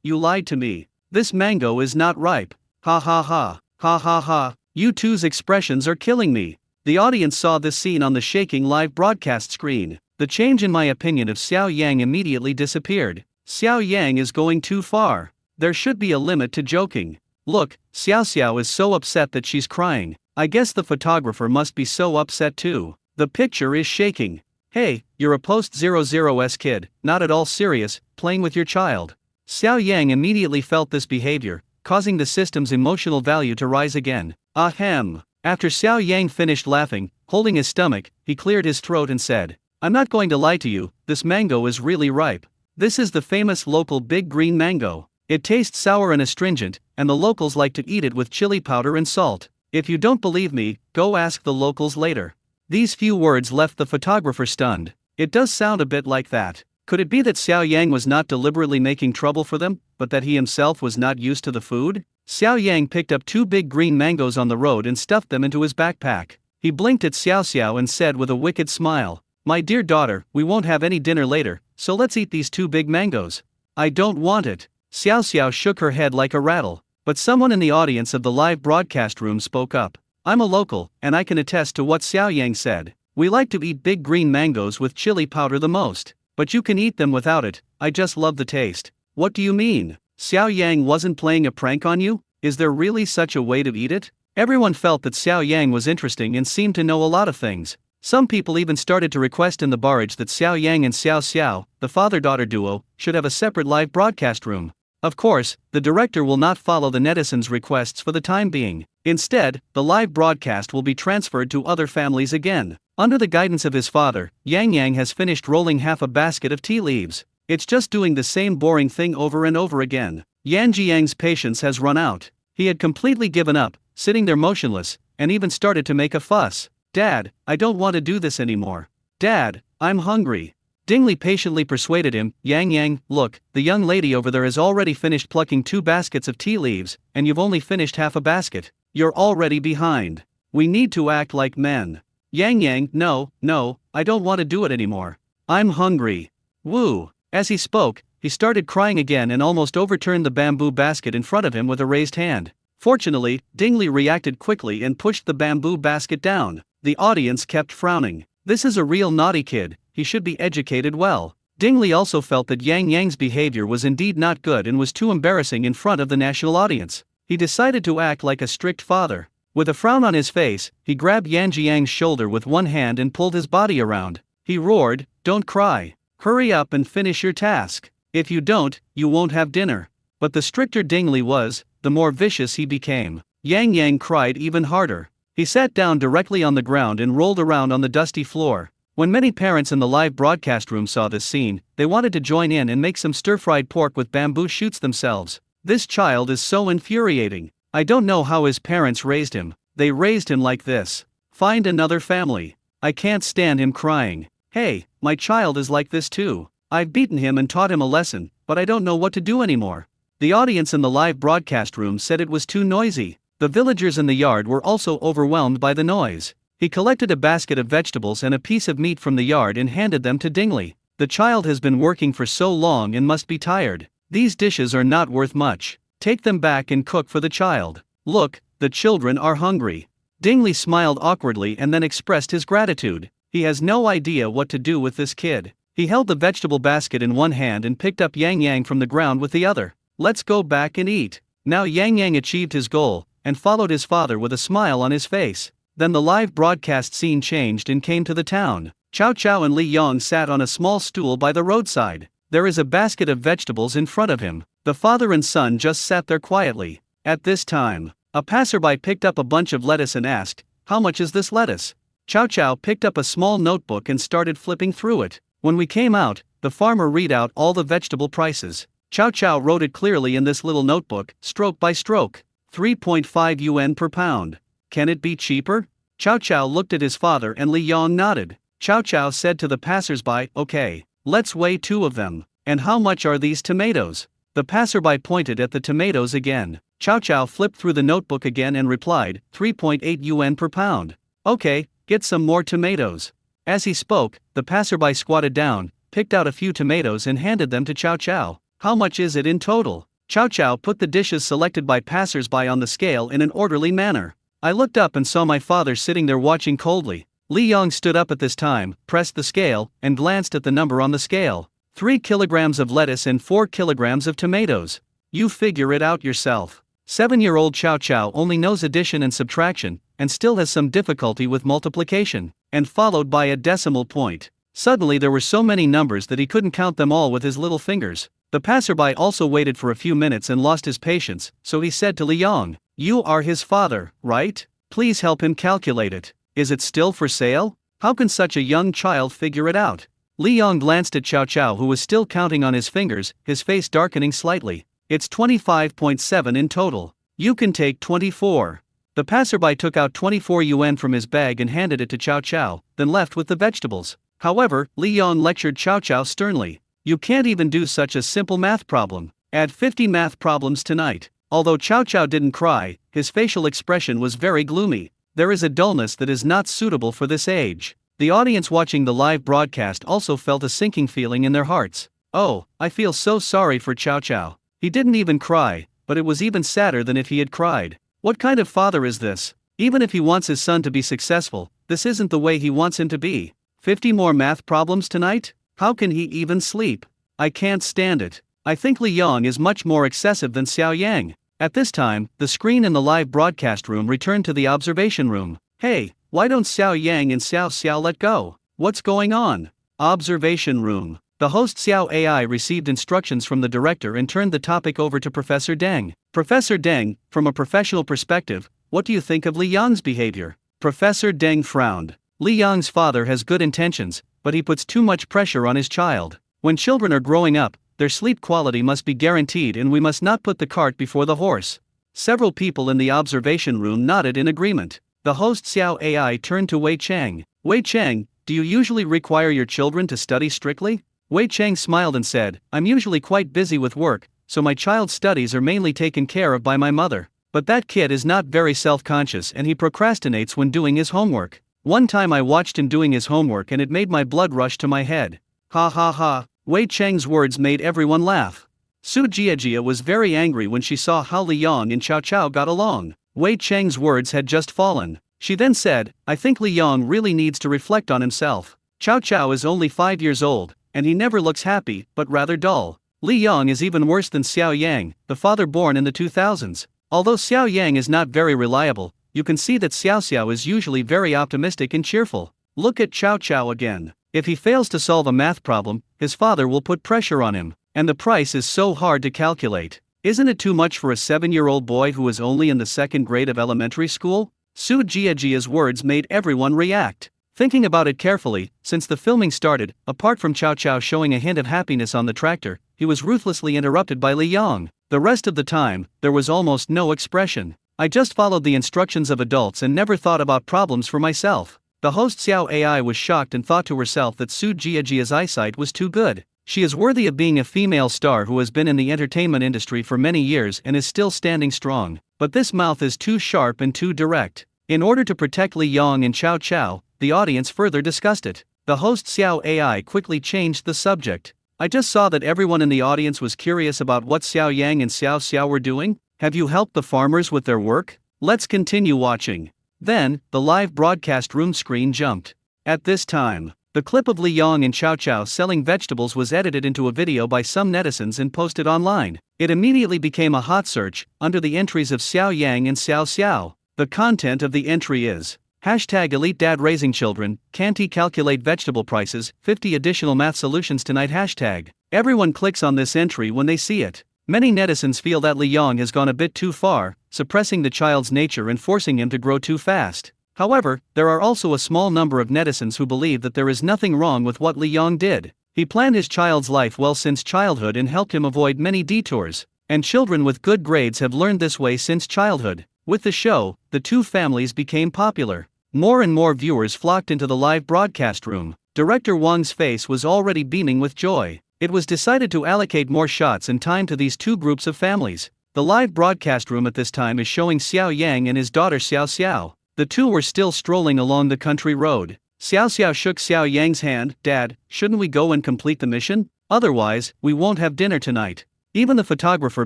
you lied to me. This mango is not ripe. Ha ha ha, ha ha ha. You two's expressions are killing me. The audience saw this scene on the shaking live broadcast screen. The change in my opinion of Xiao Yang immediately disappeared. Xiao Yang is going too far. There should be a limit to joking. Look, Xiao Xiao is so upset that she's crying. I guess the photographer must be so upset too. The picture is shaking. Hey, you're a post-00s kid, not at all serious, playing with your child. Xiao Yang immediately felt this behavior, causing the system's emotional value to rise again. Ahem. After Xiao Yang finished laughing, holding his stomach, he cleared his throat and said, I'm not going to lie to you, this mango is really ripe. This is the famous local big green mango. It tastes sour and astringent, and the locals like to eat it with chili powder and salt. If you don't believe me, go ask the locals later. These few words left the photographer stunned. It does sound a bit like that. Could it be that Xiao Yang was not deliberately making trouble for them, but that he himself was not used to the food? Xiao Yang picked up 2 big green mangoes on the road and stuffed them into his backpack. He blinked at Xiao Xiao and said with a wicked smile, My dear daughter, we won't have any dinner later, so let's eat these 2 big mangoes. I don't want it. Xiao Xiao shook her head like a rattle, but someone in the audience of the live broadcast room spoke up. I'm a local, and I can attest to what Xiao Yang said. We like to eat big green mangoes with chili powder the most. But you can eat them without it, I just love the taste. What do you mean? Xiao Yang wasn't playing a prank on you? Is there really such a way to eat it? Everyone felt that Xiao Yang was interesting and seemed to know a lot of things. Some people even started to request in the barrage that Xiao Yang and Xiao Xiao, the father-daughter duo, should have a separate live broadcast room. Of course, the director will not follow the netizens' requests for the time being. Instead, the live broadcast will be transferred to other families again. Under the guidance of his father, Yang Yang has finished rolling half a basket of tea leaves. It's just doing the same boring thing over and over again. Yan Jiang's patience has run out. He had completely given up, sitting there motionless, and even started to make a fuss. "Dad, I don't want to do this anymore. Dad, I'm hungry." Dingley patiently persuaded him, Yang, look, the young lady over there has already finished plucking 2 baskets of tea leaves, and you've only finished half a basket. You're already behind. We need to act like men. Yang, no, I don't want to do it anymore. I'm hungry. Woo. As he spoke, he started crying again and almost overturned the bamboo basket in front of him with a raised hand. Fortunately, Dingley reacted quickly and pushed the bamboo basket down. The audience kept frowning. This is a real naughty kid, he should be educated well. Dingley also felt that Yang Yang's behavior was indeed not good and was too embarrassing in front of the national audience. He decided to act like a strict father. With a frown on his face, he grabbed Yan Jiang's shoulder with one hand and pulled his body around. He roared, "Don't cry. Hurry up and finish your task. If you don't, you won't have dinner." But the stricter Dingley was, the more vicious he became. Yang Yang cried even harder. He sat down directly on the ground and rolled around on the dusty floor. When many parents in the live broadcast room saw this scene, they wanted to join in and make some stir-fried pork with bamboo shoots themselves. This child is so infuriating. I don't know how his parents raised him. They raised him like this. Find another family. I can't stand him crying. Hey, my child is like this too. I've beaten him and taught him a lesson, but I don't know what to do anymore. The audience in the live broadcast room said it was too noisy. The villagers in the yard were also overwhelmed by the noise. He collected a basket of vegetables and a piece of meat from the yard and handed them to Dingley. The child has been working for so long and must be tired. These dishes are not worth much. Take them back and cook for the child. Look, the children are hungry. Dingley smiled awkwardly and then expressed his gratitude. He has no idea what to do with this kid. He held the vegetable basket in one hand and picked up Yang Yang from the ground with the other. Let's go back and eat. Now Yang Yang achieved his goal, and followed his father with a smile on his face. Then the live broadcast scene changed and came to the town. Chow Chow and Li Yong sat on a small stool by the roadside. There is a basket of vegetables in front of him. The father and son just sat there quietly. At this time, a passerby picked up a bunch of lettuce and asked, "How much is this lettuce?" Chow Chow picked up a small notebook and started flipping through it. When we came out, the farmer read out all the vegetable prices. Chow Chow wrote it clearly in this little notebook, stroke by stroke. 3.5 yuan per pound. Can it be cheaper? Chow Chow looked at his father and Li Yong nodded. Chow Chow said to the passersby, "Okay, let's weigh 2 of them. And how much are these tomatoes?" The passerby pointed at the tomatoes again. Chow Chow flipped through the notebook again and replied, 3.8 yuan per pound. "Okay, get some more tomatoes." As he spoke, the passerby squatted down, picked out a few tomatoes and handed them to Chow Chow. "How much is it in total?" Chow Chow put the dishes selected by passersby on the scale in an orderly manner. I looked up and saw my father sitting there watching coldly. Li Yong stood up at this time, pressed the scale, and glanced at the number on the scale. 3 kilograms of lettuce and 4 kilograms of tomatoes. You figure it out yourself. 7-year-old Chow Chow only knows addition and subtraction, and still has some difficulty with multiplication, and followed by a decimal point. Suddenly there were so many numbers that he couldn't count them all with his little fingers. The passerby also waited for a few minutes and lost his patience, so he said to Li Yong, "You are his father, right? Please help him calculate it. Is it still for sale? How can such a young child figure it out?" Li Yong glanced at Chow Chow, who was still counting on his fingers, his face darkening slightly. "It's 25.7 in total. You can take 24. The passerby took out 24 yuan from his bag and handed it to Chow Chow, then left with the vegetables. However, Li Yong lectured Chow Chow sternly. "You can't even do such a simple math problem. Add 50 math problems tonight." Although Chow Chow didn't cry, his facial expression was very gloomy. There is a dullness that is not suitable for this age. The audience watching the live broadcast also felt a sinking feeling in their hearts. "Oh, I feel so sorry for Chow Chow. He didn't even cry, but it was even sadder than if he had cried. What kind of father is this? Even if he wants his son to be successful, this isn't the way he wants him to be. 50 more math problems tonight? How can he even sleep? I can't stand it." I think Li Yong is much more excessive than Xiao Yang. At this time, the screen in the live broadcast room returned to the observation room. "Hey, Why don't Xiao Yang and Xiao Xiao let go? What's going on? Observation room. The host Xiao AI received instructions from the director and turned the topic over to Professor Deng. Professor Deng, from a professional perspective, what do you think of Li Yang's behavior? Professor Deng frowned. Li Yang's father has good intentions, but he puts too much pressure on his child. When children are growing up, their sleep quality must be guaranteed and we must not put the cart before the horse. Several people in the observation room nodded in agreement. The host Xiao AI turned to Wei Cheng. Wei Cheng, do you usually require your children to study strictly? Wei Cheng smiled and said, I'm usually quite busy with work, so my child's studies are mainly taken care of by my mother. But that kid is not very self-conscious and he procrastinates when doing his homework. One time I watched him doing his homework and it made my blood rush to my head. Ha ha ha. Wei Cheng's words made everyone laugh. Su Jiajia was very angry when she saw how Li Yang and Chao Chao got along. Wei Cheng's words had just fallen. She then said, I think Li Yang really needs to reflect on himself. Chao Chao is only 5 years old, and he never looks happy, but rather dull. Li Yang is even worse than Xiao Yang, the father born in the 2000s. Although Xiao Yang is not very reliable, you can see that Xiao Xiao is usually very optimistic and cheerful. Look at Chao Chao again. If he fails to solve a math problem, his father will put pressure on him, and the price is so hard to calculate. Isn't it too much for a 7-year-old boy who is only in the 2nd grade of elementary school? Su Jiajia's words made everyone react. Thinking about it carefully, since the filming started, apart from Chao Chao showing a hint of happiness on the tractor, he was ruthlessly interrupted by Li Yang. The rest of the time, there was almost no expression. I just followed the instructions of adults and never thought about problems for myself. The host Xiao AI was shocked and thought to herself that Su Jiajia's eyesight was too good. She is worthy of being a female star who has been in the entertainment industry for many years and is still standing strong. But this mouth is too sharp and too direct. In order to protect Li Yang and Chao Chao, the audience further discussed it. The host Xiao AI quickly changed the subject. I just saw that everyone in the audience was curious about what Xiao Yang and Xiao Xiao were doing. Have you helped the farmers with their work? Let's continue watching. Then, the live broadcast room screen jumped. At this time, the clip of Li Yang and Chao Chao selling vegetables was edited into a video by some netizens and posted online. It immediately became a hot search, under the entries of Xiao Yang and Xiao Xiao. The content of the entry is #Elite Dad Raising Children, Can't He Calculate Vegetable Prices, 50 Additional Math Solutions Tonight #. Everyone clicks on this entry when they see it. Many netizens feel that Li Yang has gone a bit too far, suppressing the child's nature and forcing him to grow too fast. However, there are also a small number of netizens who believe that there is nothing wrong with what Li Yang did. He planned his child's life well since childhood and helped him avoid many detours. And children with good grades have learned this way since childhood. With the show, the two families became popular. More and more viewers flocked into the live broadcast room. Director Wang's face was already beaming with joy. It was decided to allocate more shots and time to these two groups of families. The live broadcast room at this time is showing Xiao Yang and his daughter Xiao Xiao. The two were still strolling along the country road. Xiao Xiao shook Xiao Yang's hand. Dad, shouldn't we go and complete the mission? Otherwise, we won't have dinner tonight. Even the photographer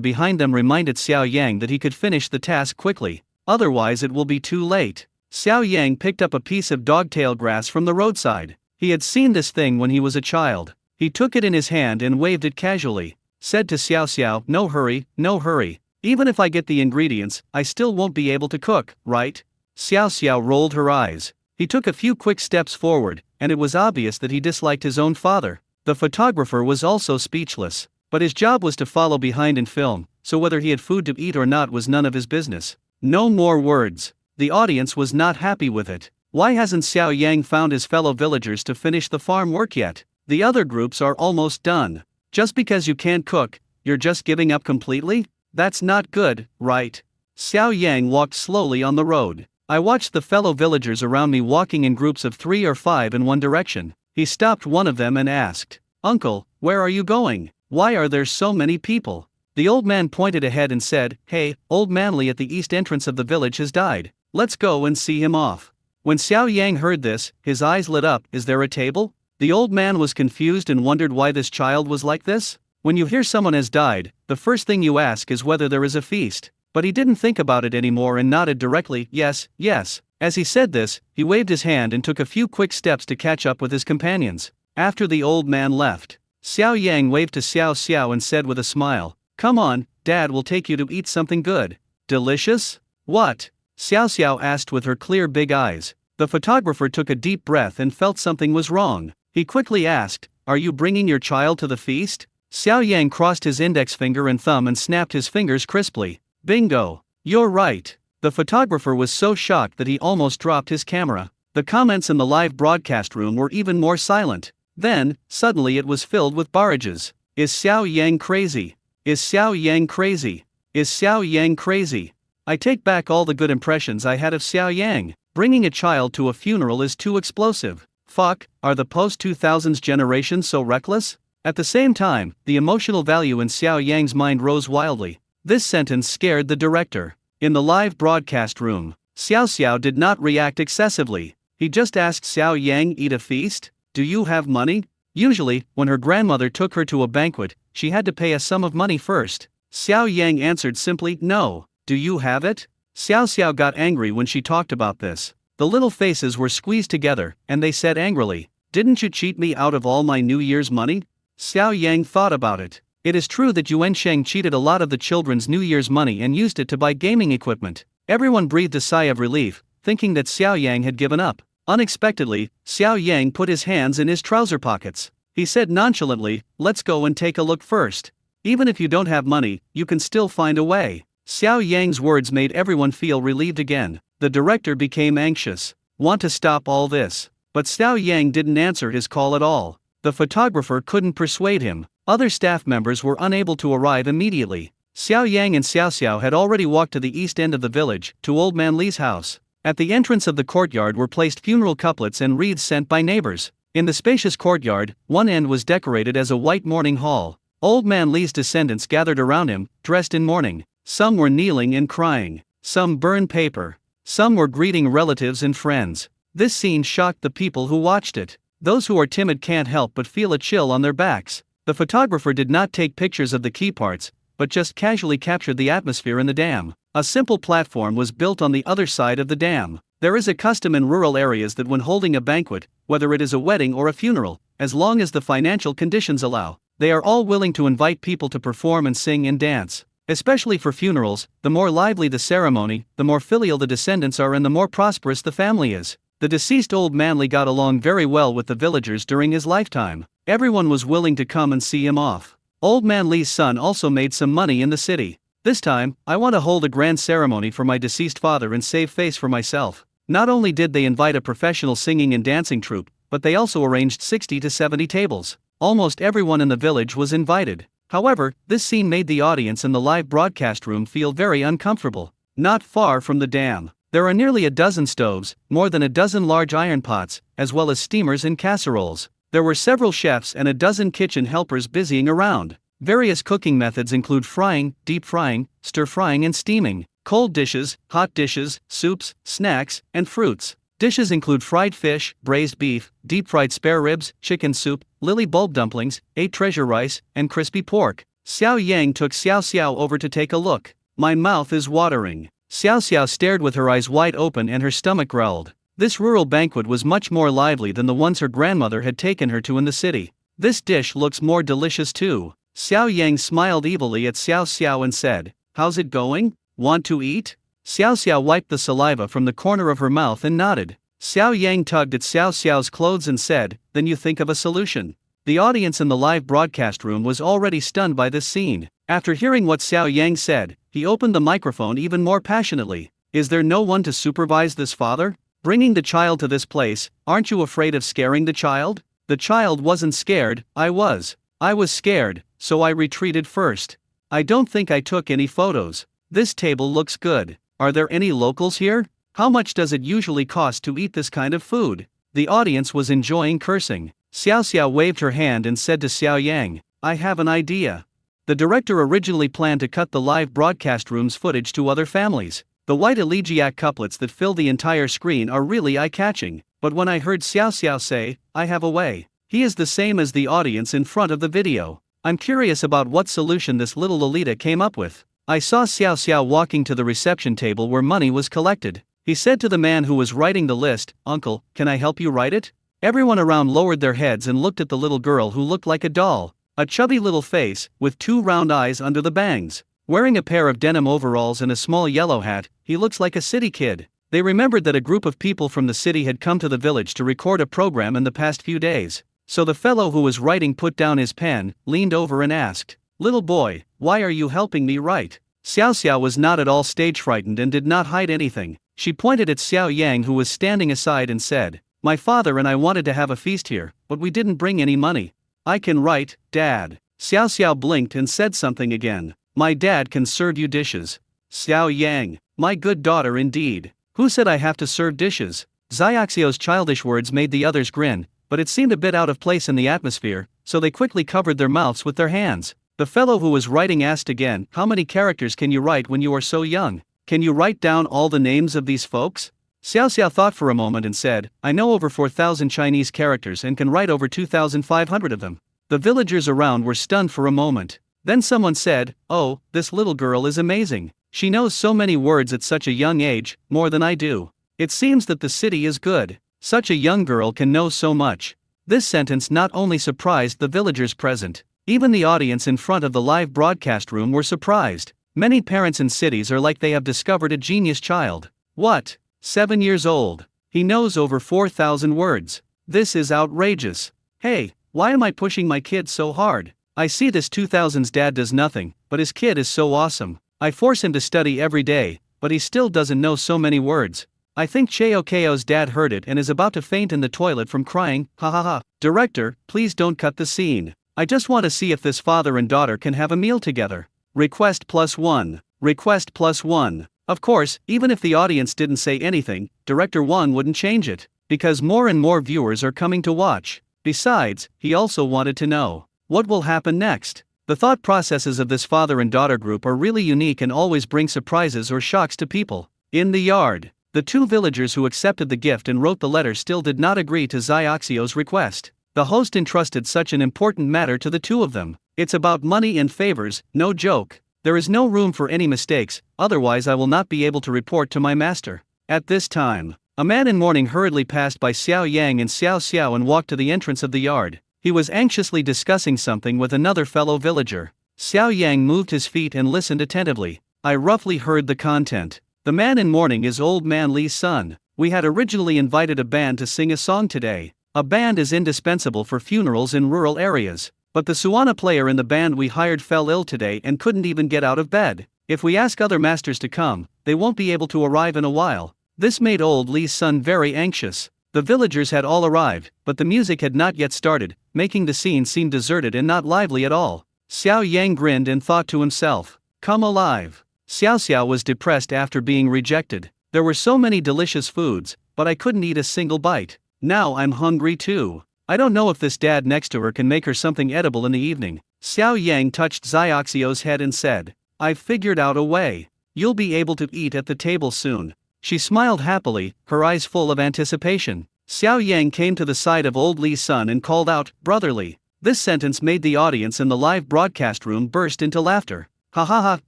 behind them reminded Xiao Yang that he could finish the task quickly. Otherwise it will be too late. Xiao Yang picked up a piece of dogtail grass from the roadside. He had seen this thing when he was a child. He took it in his hand and waved it casually. Said to Xiao Xiao, no hurry, no hurry. Even if I get the ingredients, I still won't be able to cook, right? Xiao Xiao rolled her eyes. He took a few quick steps forward, and it was obvious that he disliked his own father. The photographer was also speechless. But his job was to follow behind and film, so whether he had food to eat or not was none of his business. No more words. The audience was not happy with it. Why hasn't Xiao Yang found his fellow villagers to finish the farm work yet? The other groups are almost done. Just because you can't cook, you're just giving up completely? That's not good, right? Xiao Yang walked slowly on the road. I watched the fellow villagers around me walking in groups of 3 or 5 in one direction. He stopped one of them and asked, Uncle, where are you going? Why are there so many people? The old man pointed ahead and said, Hey, old Manly at the east entrance of the village has died. Let's go and see him off. When Xiao Yang heard this, his eyes lit up. Is there a table? The old man was confused and wondered why this child was like this. When you hear someone has died, the first thing you ask is whether there is a feast. But he didn't think about it anymore and nodded directly, yes, yes. As he said this, he waved his hand and took a few quick steps to catch up with his companions. After the old man left, Xiao Yang waved to Xiao Xiao and said with a smile, Come on, Dad will take you to eat something good. Delicious? What? Xiao Xiao asked with her clear big eyes. The photographer took a deep breath and felt something was wrong. He quickly asked, "Are you bringing your child to the feast?" Xiao Yang crossed his index finger and thumb and snapped his fingers crisply. "Bingo! You're right." The photographer was so shocked that he almost dropped his camera. The comments in the live broadcast room were even more silent. Then, suddenly it was filled with barrages. "Is Xiao Yang crazy? Is Xiao Yang crazy? Is Xiao Yang crazy? I take back all the good impressions I had of Xiao Yang. Bringing a child to a funeral is too explosive. Fuck, are the post-2000s generation so reckless?" At the same time, the emotional value in Xiao Yang's mind rose wildly. This sentence scared the director. In the live broadcast room, Xiao Xiao did not react excessively. He just asked Xiao Yang, "Eat a feast? Do you have money?" Usually, when her grandmother took her to a banquet, she had to pay a sum of money first. Xiao Yang answered simply, "No. Do you have it?" Xiao Xiao got angry when she talked about this. The little faces were squeezed together, and they said angrily, "Didn't you cheat me out of all my New Year's money?" Xiao Yang thought about it. It is true that Yuan Sheng cheated a lot of the children's New Year's money and used it to buy gaming equipment. Everyone breathed a sigh of relief, thinking that Xiao Yang had given up. Unexpectedly, Xiao Yang put his hands in his trouser pockets. He said nonchalantly, "Let's go and take a look first. Even if you don't have money, you can still find a way." Xiao Yang's words made everyone feel relieved again. The director became anxious. Want to stop all this? But Xiao Yang didn't answer his call at all. The photographer couldn't persuade him. Other staff members were unable to arrive immediately. Xiao Yang and Xiao Xiao had already walked to the east end of the village, to Old Man Li's house. At the entrance of the courtyard were placed funeral couplets and wreaths sent by neighbors. In the spacious courtyard, one end was decorated as a white mourning hall. Old Man Li's descendants gathered around him, dressed in mourning. Some were kneeling and crying. Some burned paper. Some were greeting relatives and friends. This scene shocked the people who watched it. Those who are timid can't help but feel a chill on their backs. The photographer did not take pictures of the key parts, but just casually captured the atmosphere in the dam. A simple platform was built on the other side of the dam. There is a custom in rural areas that when holding a banquet, whether it is a wedding or a funeral, as long as the financial conditions allow, they are all willing to invite people to perform and sing and dance. Especially for funerals, the more lively the ceremony, the more filial the descendants are and the more prosperous the family is. The deceased Old Manly got along very well with the villagers during his lifetime. Everyone was willing to come and see him off. Old Man Li's son also made some money in the city. "This time, I want to hold a grand ceremony for my deceased father and save face for myself." Not only did they invite a professional singing and dancing troupe, but they also arranged 60 to 70 tables. Almost everyone in the village was invited. However, this scene made the audience in the live broadcast room feel very uncomfortable. Not far from the dam, there are nearly a dozen stoves, more than a dozen large iron pots, as well as steamers and casseroles. There were several chefs and a dozen kitchen helpers busying around. Various cooking methods include frying, deep frying, stir frying and steaming, cold dishes, hot dishes, soups, snacks, and fruits. Dishes include fried fish, braised beef, deep-fried spare ribs, chicken soup, lily bulb dumplings, 8 treasure rice, and crispy pork. Xiao Yang took Xiao Xiao over to take a look. "My mouth is watering." Xiao Xiao stared with her eyes wide open and her stomach growled. This rural banquet was much more lively than the ones her grandmother had taken her to in the city. "This dish looks more delicious too." Xiao Yang smiled evilly at Xiao Xiao and said, "How's it going? Want to eat?" Xiao Xiao wiped the saliva from the corner of her mouth and nodded. Xiao Yang tugged at Xiao Xiao's clothes and said, "Then you think of a solution." The audience in the live broadcast room was already stunned by this scene. After hearing what Xiao Yang said, he opened the microphone even more passionately. "Is there no one to supervise this father? Bringing the child to this place, aren't you afraid of scaring the child?" "The child wasn't scared, I was. I was scared, so I retreated first. I don't think I took any photos. This table looks good. Are there any locals here? How much does it usually cost to eat this kind of food?" The audience was enjoying cursing. Xiao Xiao waved her hand and said to Xiao Yang, "I have an idea." The director originally planned to cut the live broadcast room's footage to other families. The white elegiac couplets that fill the entire screen are really eye-catching, but when I heard Xiao Xiao say, "I have a way," he is the same as the audience in front of the video. I'm curious about what solution this little Lolita came up with. I saw Xiao Xiao walking to the reception table where money was collected. He said to the man who was writing the list, "Uncle, can I help you write it?" Everyone around lowered their heads and looked at the little girl who looked like a doll. A chubby little face, with 2 round eyes under the bangs. Wearing a pair of denim overalls and a small yellow hat, he looks like a city kid. They remembered that a group of people from the city had come to the village to record a program in the past few days. So the fellow who was writing put down his pen, leaned over and asked, "Little boy, why are you helping me write?" Xiao Xiao was not at all stage frightened and did not hide anything. She pointed at Xiao Yang, who was standing aside, and said, "My father and I wanted to have a feast here, but we didn't bring any money." "I can write, Dad." Xiao Xiao blinked and said something again. "My dad can serve you dishes." Xiao Yang, my good daughter indeed. Who said I have to serve dishes? Xiaoxiao's childish words made the others grin, but it seemed a bit out of place in the atmosphere, so they quickly covered their mouths with their hands. The fellow who was writing asked again, "How many characters can you write when you are so young? Can you write down all the names of these folks?" Xiao Xiao thought for a moment and said, "I know over 4,000 Chinese characters and can write over 2,500 of them." The villagers around were stunned for a moment. Then someone said, "Oh, this little girl is amazing. She knows so many words at such a young age, more than I do. It seems that the city is good. Such a young girl can know so much." This sentence not only surprised the villagers present, even the audience in front of the live broadcast room were surprised. Many parents in cities are like they have discovered a genius child. What? 7 years old. He knows over 4,000 words. This is outrageous. Hey, why am I pushing my kid so hard? I see this 2000's dad does nothing, but his kid is so awesome. I force him to study every day, but he still doesn't know so many words. I think Cheo Ko's dad heard it and is about to faint in the toilet from crying, ha ha ha. Director, please don't cut the scene. I just want to see if this father and daughter can have a meal together. Request +1. Request +1. Of course, even if the audience didn't say anything, Director Wang wouldn't change it, because more and more viewers are coming to watch. Besides, he also wanted to know, what will happen next? The thought processes of this father and daughter group are really unique and always bring surprises or shocks to people. In the yard, the two villagers who accepted the gift and wrote the letter still did not agree to Xiaoxiao's request. The host entrusted such an important matter to the two of them. It's about money and favors, no joke. There is no room for any mistakes, otherwise I will not be able to report to my master. At this time, a man in mourning hurriedly passed by Xiao Yang and Xiao Xiao and walked to the entrance of the yard. He was anxiously discussing something with another fellow villager. Xiao Yang moved his feet and listened attentively. I roughly heard the content. The man in mourning is Old Man Li's son. We had originally invited a band to sing a song today. A band is indispensable for funerals in rural areas. But the suana player in the band we hired fell ill today and couldn't even get out of bed. If we ask other masters to come, they won't be able to arrive in a while. This made Old Li's son very anxious. The villagers had all arrived, but the music had not yet started, making the scene seem deserted and not lively at all. Xiao Yang grinned and thought to himself, "Come alive." Xiao Xiao was depressed after being rejected. There were so many delicious foods, but I couldn't eat a single bite. Now I'm hungry too. I don't know if this dad next to her can make her something edible in the evening. Xiao Yang touched Xiaoxiao's head and said, "I've figured out a way. You'll be able to eat at the table soon." She smiled happily, her eyes full of anticipation. Xiao Yang came to the side of Old Li's son and called out, "Brotherly." This sentence made the audience in the live broadcast room burst into laughter. "Ha ha ha,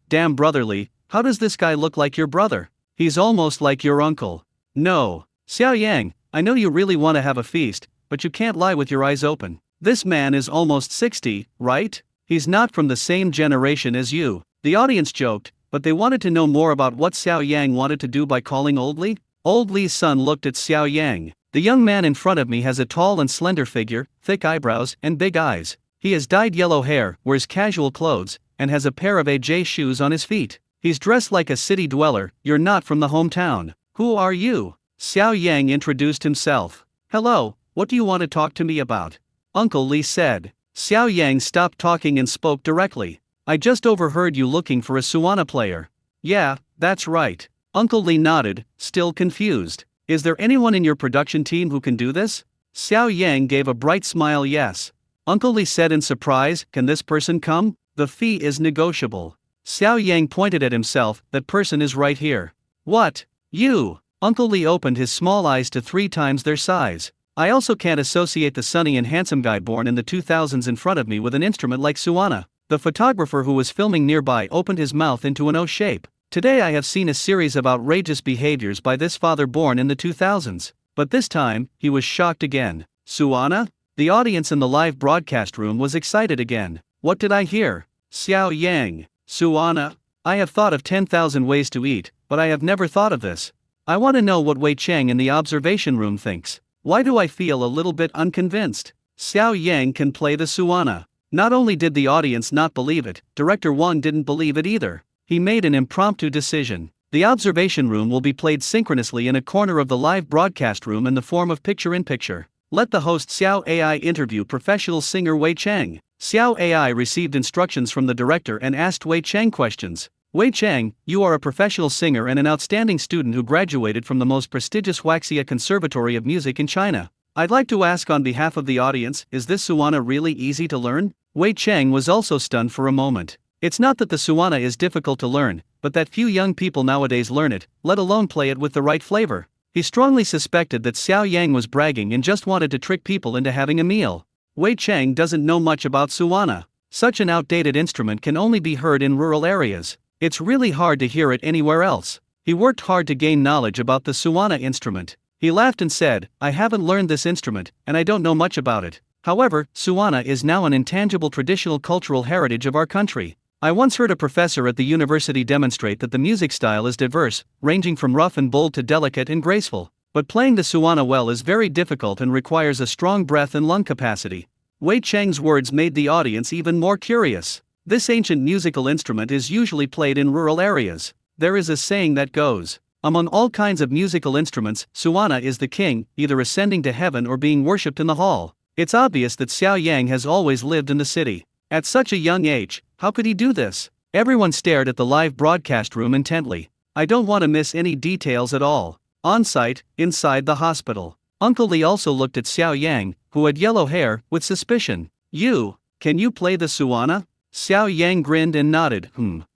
damn Brotherly, how does this guy look like your brother? He's almost like your uncle." "No. Xiao Yang, I know you really want to have a feast, but you can't lie with your eyes open. This man is almost 60, right? He's not from the same generation as you." The audience joked, but they wanted to know more about what Xiao Yang wanted to do by calling Old Li. Old Li's son looked at Xiao Yang. "The young man in front of me has a tall and slender figure, thick eyebrows, and big eyes. He has dyed yellow hair, wears casual clothes, and has a pair of AJ shoes on his feet. He's dressed like a city dweller. You're not from the hometown. Who are you?" Xiao Yang introduced himself. "Hello, what do you want to talk to me about?" Uncle Li said. Xiao Yang stopped talking and spoke directly. "I just overheard you looking for a suana player." "Yeah, that's right." Uncle Li nodded, still confused. "Is there anyone in your production team who can do this?" Xiao Yang gave a bright smile. "Yes." Uncle Li said in surprise, "Can this person come? The fee is negotiable." Xiao Yang pointed at himself, "That person is right here." "What? You?" Uncle Li opened his small eyes to 3 times their size. "I also can't associate the sunny and handsome guy born in the 2000s in front of me with an instrument like suana." The photographer who was filming nearby opened his mouth into an O shape. "Today I have seen a series of outrageous behaviors by this father born in the 2000s. But this time, he was shocked again. Suana? The audience in the live broadcast room was excited again. "What did I hear? Xiao Yang, suana? I have thought of 10,000 ways to eat, but I have never thought of this. I want to know what Wei Cheng in the observation room thinks. Why do I feel a little bit unconvinced? Xiao Yang can play the suana. Not only did the audience not believe it, Director Wang didn't believe it either. He made an impromptu decision. The observation room will be played synchronously in a corner of the live broadcast room in the form of picture-in-picture. Let the host Xiao AI interview professional singer Wei Cheng. Xiao AI received instructions from the director and asked Wei Cheng questions. Wei Cheng, you are a professional singer and an outstanding student who graduated from the most prestigious Huaxia Conservatory of Music in China. I'd like to ask on behalf of the audience, is this suana really easy to learn? Wei Cheng was also stunned for a moment. It's not that the suana is difficult to learn, but that few young people nowadays learn it, let alone play it with the right flavor. He strongly suspected that Xiao Yang was bragging and just wanted to trick people into having a meal. Wei Cheng doesn't know much about suana. Such an outdated instrument can only be heard in rural areas. It's really hard to hear it anywhere else. He worked hard to gain knowledge about the suana instrument. He laughed and said, I haven't learned this instrument, and I don't know much about it. However, suana is now an intangible traditional cultural heritage of our country. I once heard a professor at the university demonstrate that the music style is diverse, ranging from rough and bold to delicate and graceful. But playing the suana well is very difficult and requires a strong breath and lung capacity. Wei Cheng's words made the audience even more curious. This ancient musical instrument is usually played in rural areas. There is a saying that goes, among all kinds of musical instruments, suana is the king, either ascending to heaven or being worshipped in the hall. It's obvious that Xiao Yang has always lived in the city. At such a young age, how could he do this? Everyone stared at the live broadcast room intently. I don't want to miss any details at all. On site, inside the hospital, Uncle Li also looked at Xiao Yang, who had yellow hair, with suspicion. Can you play the suana? Xiao Yang grinned and nodded.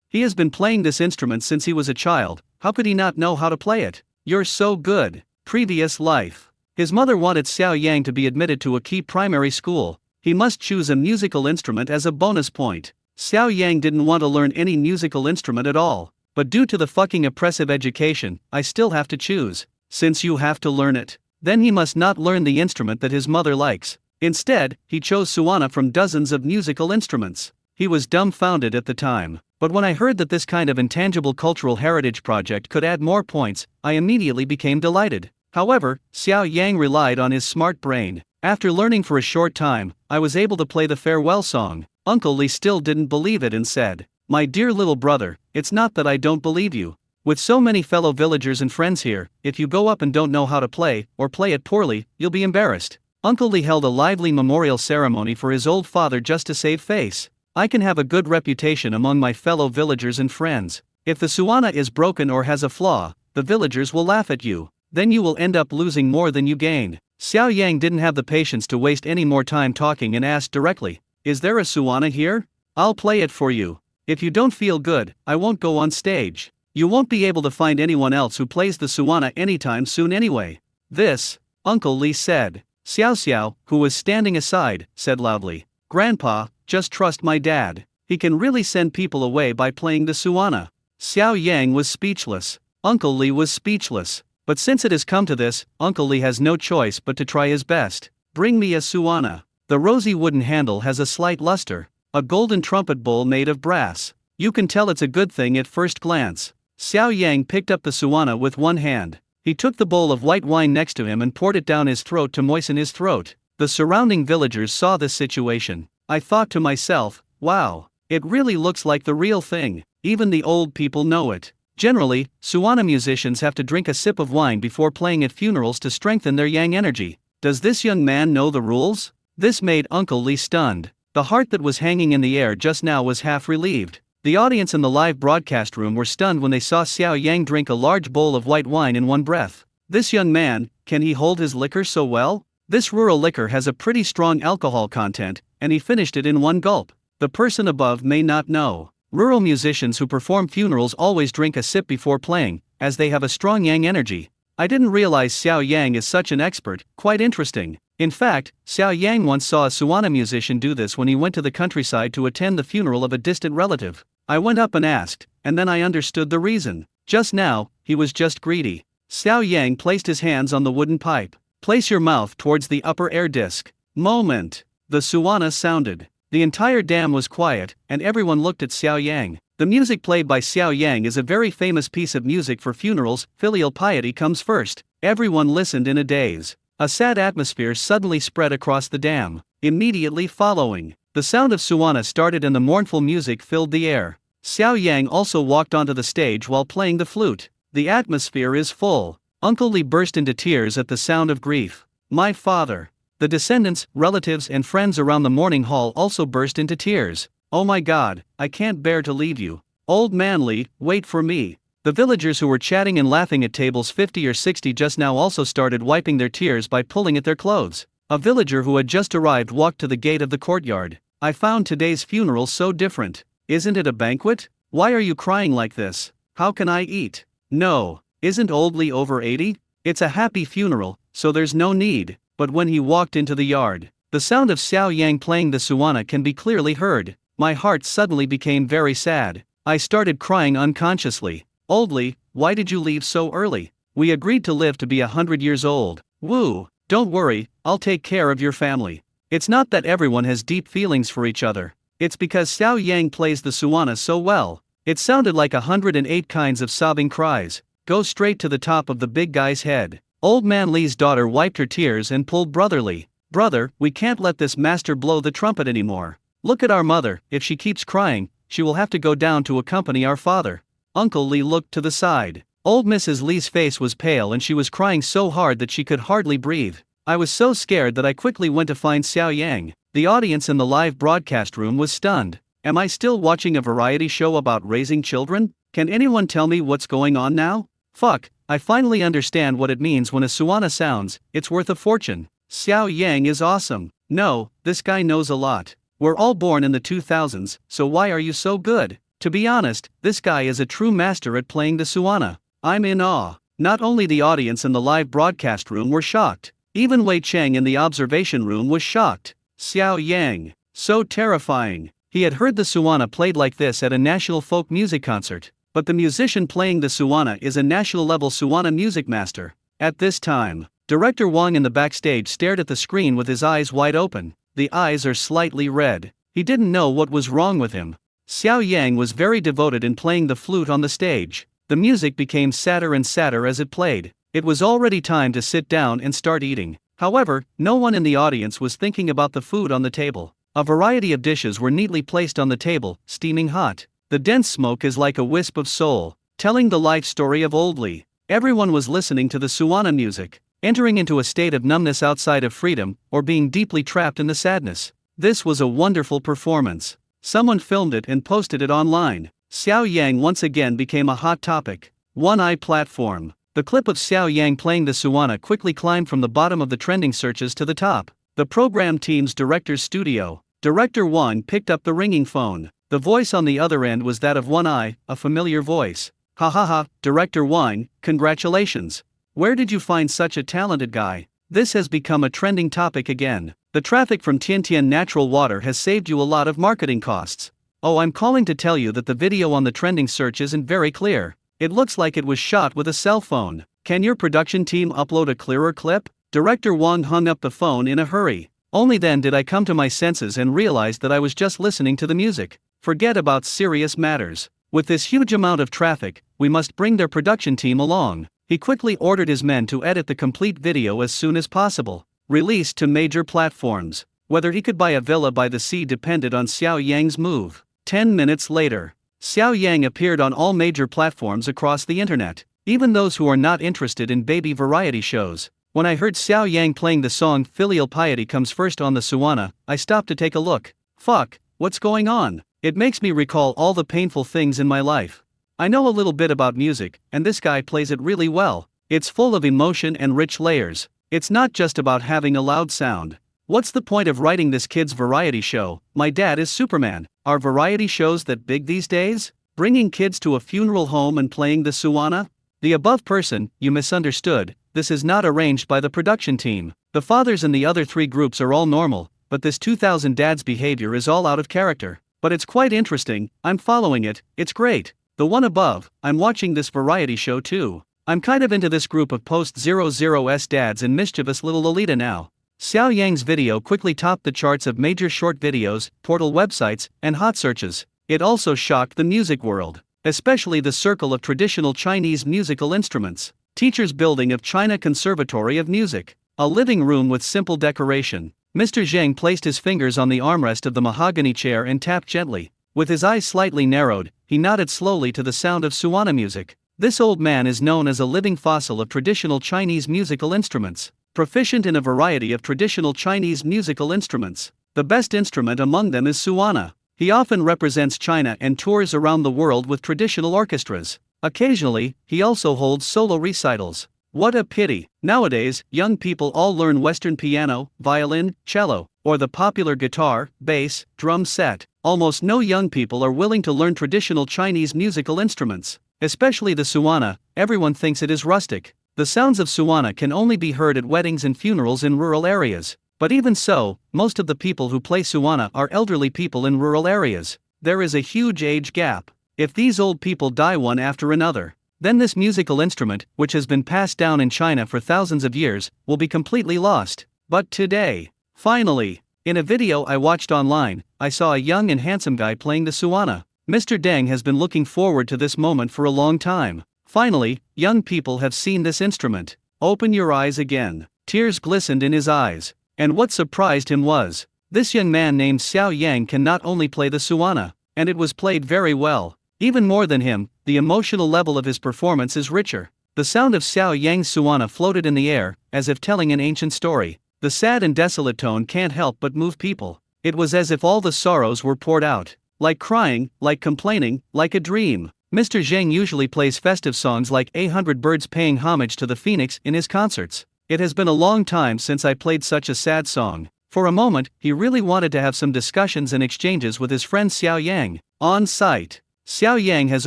He has been playing this instrument since he was a child, how could he not know how to play it? You're so good. Previous life. His mother wanted Xiao Yang to be admitted to a key primary school. He must choose a musical instrument as a bonus point. Xiao Yang didn't want to learn any musical instrument at all. But due to the fucking oppressive education, I still have to choose. Since you have to learn it, then he must not learn the instrument that his mother likes. Instead, he chose suana from dozens of musical instruments. He was dumbfounded at the time. But when I heard that this kind of intangible cultural heritage project could add more points, I immediately became delighted. However, Xiao Yang relied on his smart brain. After learning for a short time, I was able to play the farewell song. Uncle Li still didn't believe it and said, My dear little brother, it's not that I don't believe you. With so many fellow villagers and friends here, if you go up and don't know how to play, or play it poorly, you'll be embarrassed. Uncle Li held a lively memorial ceremony for his old father just to save face. I can have a good reputation among my fellow villagers and friends. If the suana is broken or has a flaw, the villagers will laugh at you. Then you will end up losing more than you gain. Xiao Yang didn't have the patience to waste any more time talking and asked directly, Is there a suana here? I'll play it for you. If you don't feel good, I won't go on stage. You won't be able to find anyone else who plays the suana anytime soon anyway. This, Uncle Li said. Xiao Xiao, who was standing aside, said loudly, Grandpa, just trust my dad. He can really send people away by playing the suana. Xiao Yang was speechless. Uncle Li was speechless. But since it has come to this, Uncle Li has no choice but to try his best. Bring me a suana. The rosy wooden handle has a slight luster. A golden trumpet bowl made of brass. You can tell it's a good thing at first glance. Xiao Yang picked up the suana with one hand. He took the bowl of white wine next to him and poured it down his throat to moisten his throat. The surrounding villagers saw this situation. I thought to myself, wow, it really looks like the real thing. Even the old people know it. Generally, suana musicians have to drink a sip of wine before playing at funerals to strengthen their yang energy. Does this young man know the rules? This made Uncle Li stunned. The heart that was hanging in the air just now was half relieved. The audience in the live broadcast room were stunned when they saw Xiao Yang drink a large bowl of white wine in one breath. This young man, can he hold his liquor so well? This rural liquor has a pretty strong alcohol content, and he finished it in one gulp. The person above may not know. Rural musicians who perform funerals always drink a sip before playing, as they have a strong yang energy. I didn't realize Xiao Yang is such an expert, quite interesting. In fact, Xiao Yang once saw a suana musician do this when he went to the countryside to attend the funeral of a distant relative. I went up and asked, and then I understood the reason. Just now, he was just greedy. Xiao Yang placed his hands on the wooden pipe. Place your mouth towards the upper air disc. Moment. The suana sounded. The entire dam was quiet, and everyone looked at Xiao Yang. The music played by Xiao Yang is a very famous piece of music for funerals. Filial piety comes first. Everyone listened in a daze. A sad atmosphere suddenly spread across the dam. Immediately following, the sound of suana started and the mournful music filled the air. Xiao Yang also walked onto the stage while playing the flute. The atmosphere is full. Uncle Li burst into tears at the sound of grief. My father. The descendants, relatives and friends around the mourning hall also burst into tears. Oh my God, I can't bear to leave you. Old man Li, wait for me. The villagers who were chatting and laughing at tables 50 or 60 just now also started wiping their tears by pulling at their clothes. A villager who had just arrived walked to the gate of the courtyard. I found today's funeral so different. Isn't it a banquet? Why are you crying like this? How can I eat? No, isn't Old Li over 80? It's a happy funeral, so there's no need. But when he walked into the yard, the sound of Xiao Yang playing the suana can be clearly heard. My heart suddenly became very sad. I started crying unconsciously. Old Li, why did you leave so early? We agreed to live to be 100 years old. Woo, don't worry, I'll take care of your family. It's not that everyone has deep feelings for each other. It's because Xiao Yang plays the suana so well. It sounded like 108 kinds of sobbing cries. Go straight to the top of the big guy's head. Old man Li's daughter wiped her tears and pulled Brother Li. Brother, we can't let this master blow the trumpet anymore. Look at our mother, if she keeps crying, she will have to go down to accompany our father. Uncle Li looked to the side. Old Mrs. Li's face was pale and she was crying so hard that she could hardly breathe. I was so scared that I quickly went to find Xiao Yang. The audience in the live broadcast room was stunned. Am I still watching a variety show about raising children? Can anyone tell me what's going on now? Fuck, I finally understand what it means when a suana sounds. It's worth a fortune. Xiao Yang is awesome. No, this guy knows a lot. We're all born in the 2000s, so why are you so good? To be honest, this guy is a true master at playing the suana. I'm in awe. Not only the audience in the live broadcast room were shocked. Even Wei Cheng in the observation room was shocked. Xiao Yang. So terrifying. He had heard the suana played like this at a national folk music concert. But the musician playing the suana is a national-level suana music master. At this time, Director Wang in the backstage stared at the screen with his eyes wide open. The eyes are slightly red. He didn't know what was wrong with him. Xiao Yang was very devoted in playing the flute on the stage. The music became sadder and sadder as it played. It was already time to sit down and start eating. However, no one in the audience was thinking about the food on the table. A variety of dishes were neatly placed on the table, steaming hot. The dense smoke is like a wisp of soul, telling the life story of Old Li. Everyone was listening to the suana music, entering into a state of numbness outside of freedom, or being deeply trapped in the sadness. This was a wonderful performance. Someone filmed it and posted it online. Xiao Yang once again became a hot topic. One Eye platform. The clip of Xiao Yang playing the suana quickly climbed from the bottom of the trending searches to the top. The program team's director's studio. Director Wang picked up the ringing phone. The voice on the other end was that of One Eye, a familiar voice. Ha ha ha, Director Wang, congratulations. Where did you find such a talented guy? This has become a trending topic again. The traffic from Tiantian natural water has saved you a lot of marketing costs. Oh, I'm calling to tell you that the video on the trending search isn't very clear. It looks like it was shot with a cell phone. Can your production team upload a clearer clip? Director Wang hung up the phone in a hurry. Only then did I come to my senses and realized that I was just listening to the music. Forget about serious matters. With this huge amount of traffic, we must bring their production team along. He quickly ordered his men to edit the complete video as soon as possible. Released to major platforms. Whether he could buy a villa by the sea depended on Xiao Yang's move. 10 minutes later, Xiao Yang appeared on all major platforms across the internet, even those who are not interested in baby variety shows. When I heard Xiao Yang playing the song Filial Piety Comes First on the suana, I stopped to take a look. Fuck, what's going on? It makes me recall all the painful things in my life. I know a little bit about music, and this guy plays it really well. It's full of emotion and rich layers. It's not just about having a loud sound. What's the point of writing this kid's variety show? My dad is Superman. Are variety shows that big these days? Bringing kids to a funeral home and playing the suana? The above person, you misunderstood. This is not arranged by the production team. The fathers in the other three groups are all normal, but this 2000 dad's behavior is all out of character. But it's quite interesting, I'm following it, it's great. The one above, I'm watching this variety show too. I'm kind of into this group of post-00s dads and mischievous little Lolita now. Xiao Yang's video quickly topped the charts of major short videos, portal websites, and hot searches. It also shocked the music world, especially the circle of traditional Chinese musical instruments. Teacher's building of China Conservatory of Music. A living room with simple decoration. Mr. Zheng placed his fingers on the armrest of the mahogany chair and tapped gently. With his eyes slightly narrowed, he nodded slowly to the sound of suana music. This old man is known as a living fossil of traditional Chinese musical instruments, proficient in a variety of traditional Chinese musical instruments. The best instrument among them is suana. He often represents China and tours around the world with traditional orchestras. Occasionally, he also holds solo recitals. What a pity! Nowadays, young people all learn Western piano, violin, cello, or the popular guitar, bass, drum set. Almost no young people are willing to learn traditional Chinese musical instruments, especially the suana. Everyone thinks it is rustic. The sounds of suana can only be heard at weddings and funerals in rural areas. But even so, most of the people who play suana are elderly people in rural areas. There is a huge age gap. If these old people die one after another, then this musical instrument, which has been passed down in China for thousands of years, will be completely lost. But today, finally, in a video I watched online, I saw a young and handsome guy playing the suana. Mr. Deng has been looking forward to this moment for a long time. Finally, young people have seen this instrument. Open your eyes again. Tears glistened in his eyes. And what surprised him was, this young man named Xiao Yang can not only play the suana, and it was played very well. Even more than him, the emotional level of his performance is richer. The sound of Xiao Yang's suana floated in the air, as if telling an ancient story. The sad and desolate tone can't help but move people. It was as if all the sorrows were poured out. Like crying, like complaining, like a dream. Mr. Zheng usually plays festive songs like 800 Birds paying homage to the phoenix in his concerts. It has been a long time since I played such a sad song. For a moment, he really wanted to have some discussions and exchanges with his friend Xiao Yang. On site, Xiao Yang has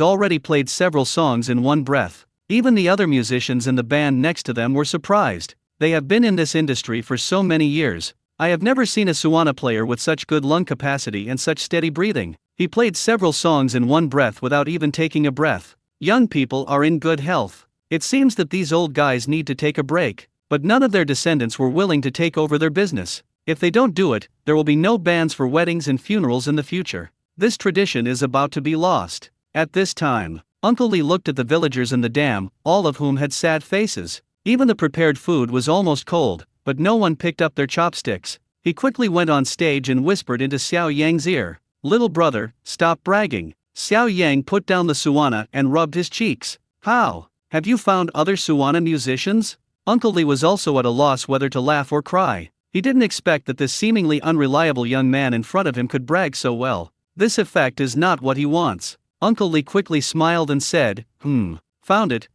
already played several songs in one breath. Even the other musicians in the band next to them were surprised. They have been in this industry for so many years. I have never seen a suana player with such good lung capacity and such steady breathing. He played several songs in one breath without even taking a breath. Young people are in good health. It seems that these old guys need to take a break. But none of their descendants were willing to take over their business. If they don't do it, there will be no bands for weddings and funerals in the future. This tradition is about to be lost. At this time, Uncle Lee looked at the villagers in the dam, all of whom had sad faces. Even the prepared food was almost cold, but no one picked up their chopsticks. He quickly went on stage and whispered into Xiao Yang's ear, "Little brother, stop bragging." Xiao Yang put down the suana and rubbed his cheeks. "How? Have you found other suana musicians?" Uncle Lee was also at a loss whether to laugh or cry. He didn't expect that this seemingly unreliable young man in front of him could brag so well. This effect is not what he wants. Uncle Lee quickly smiled and said, Found it,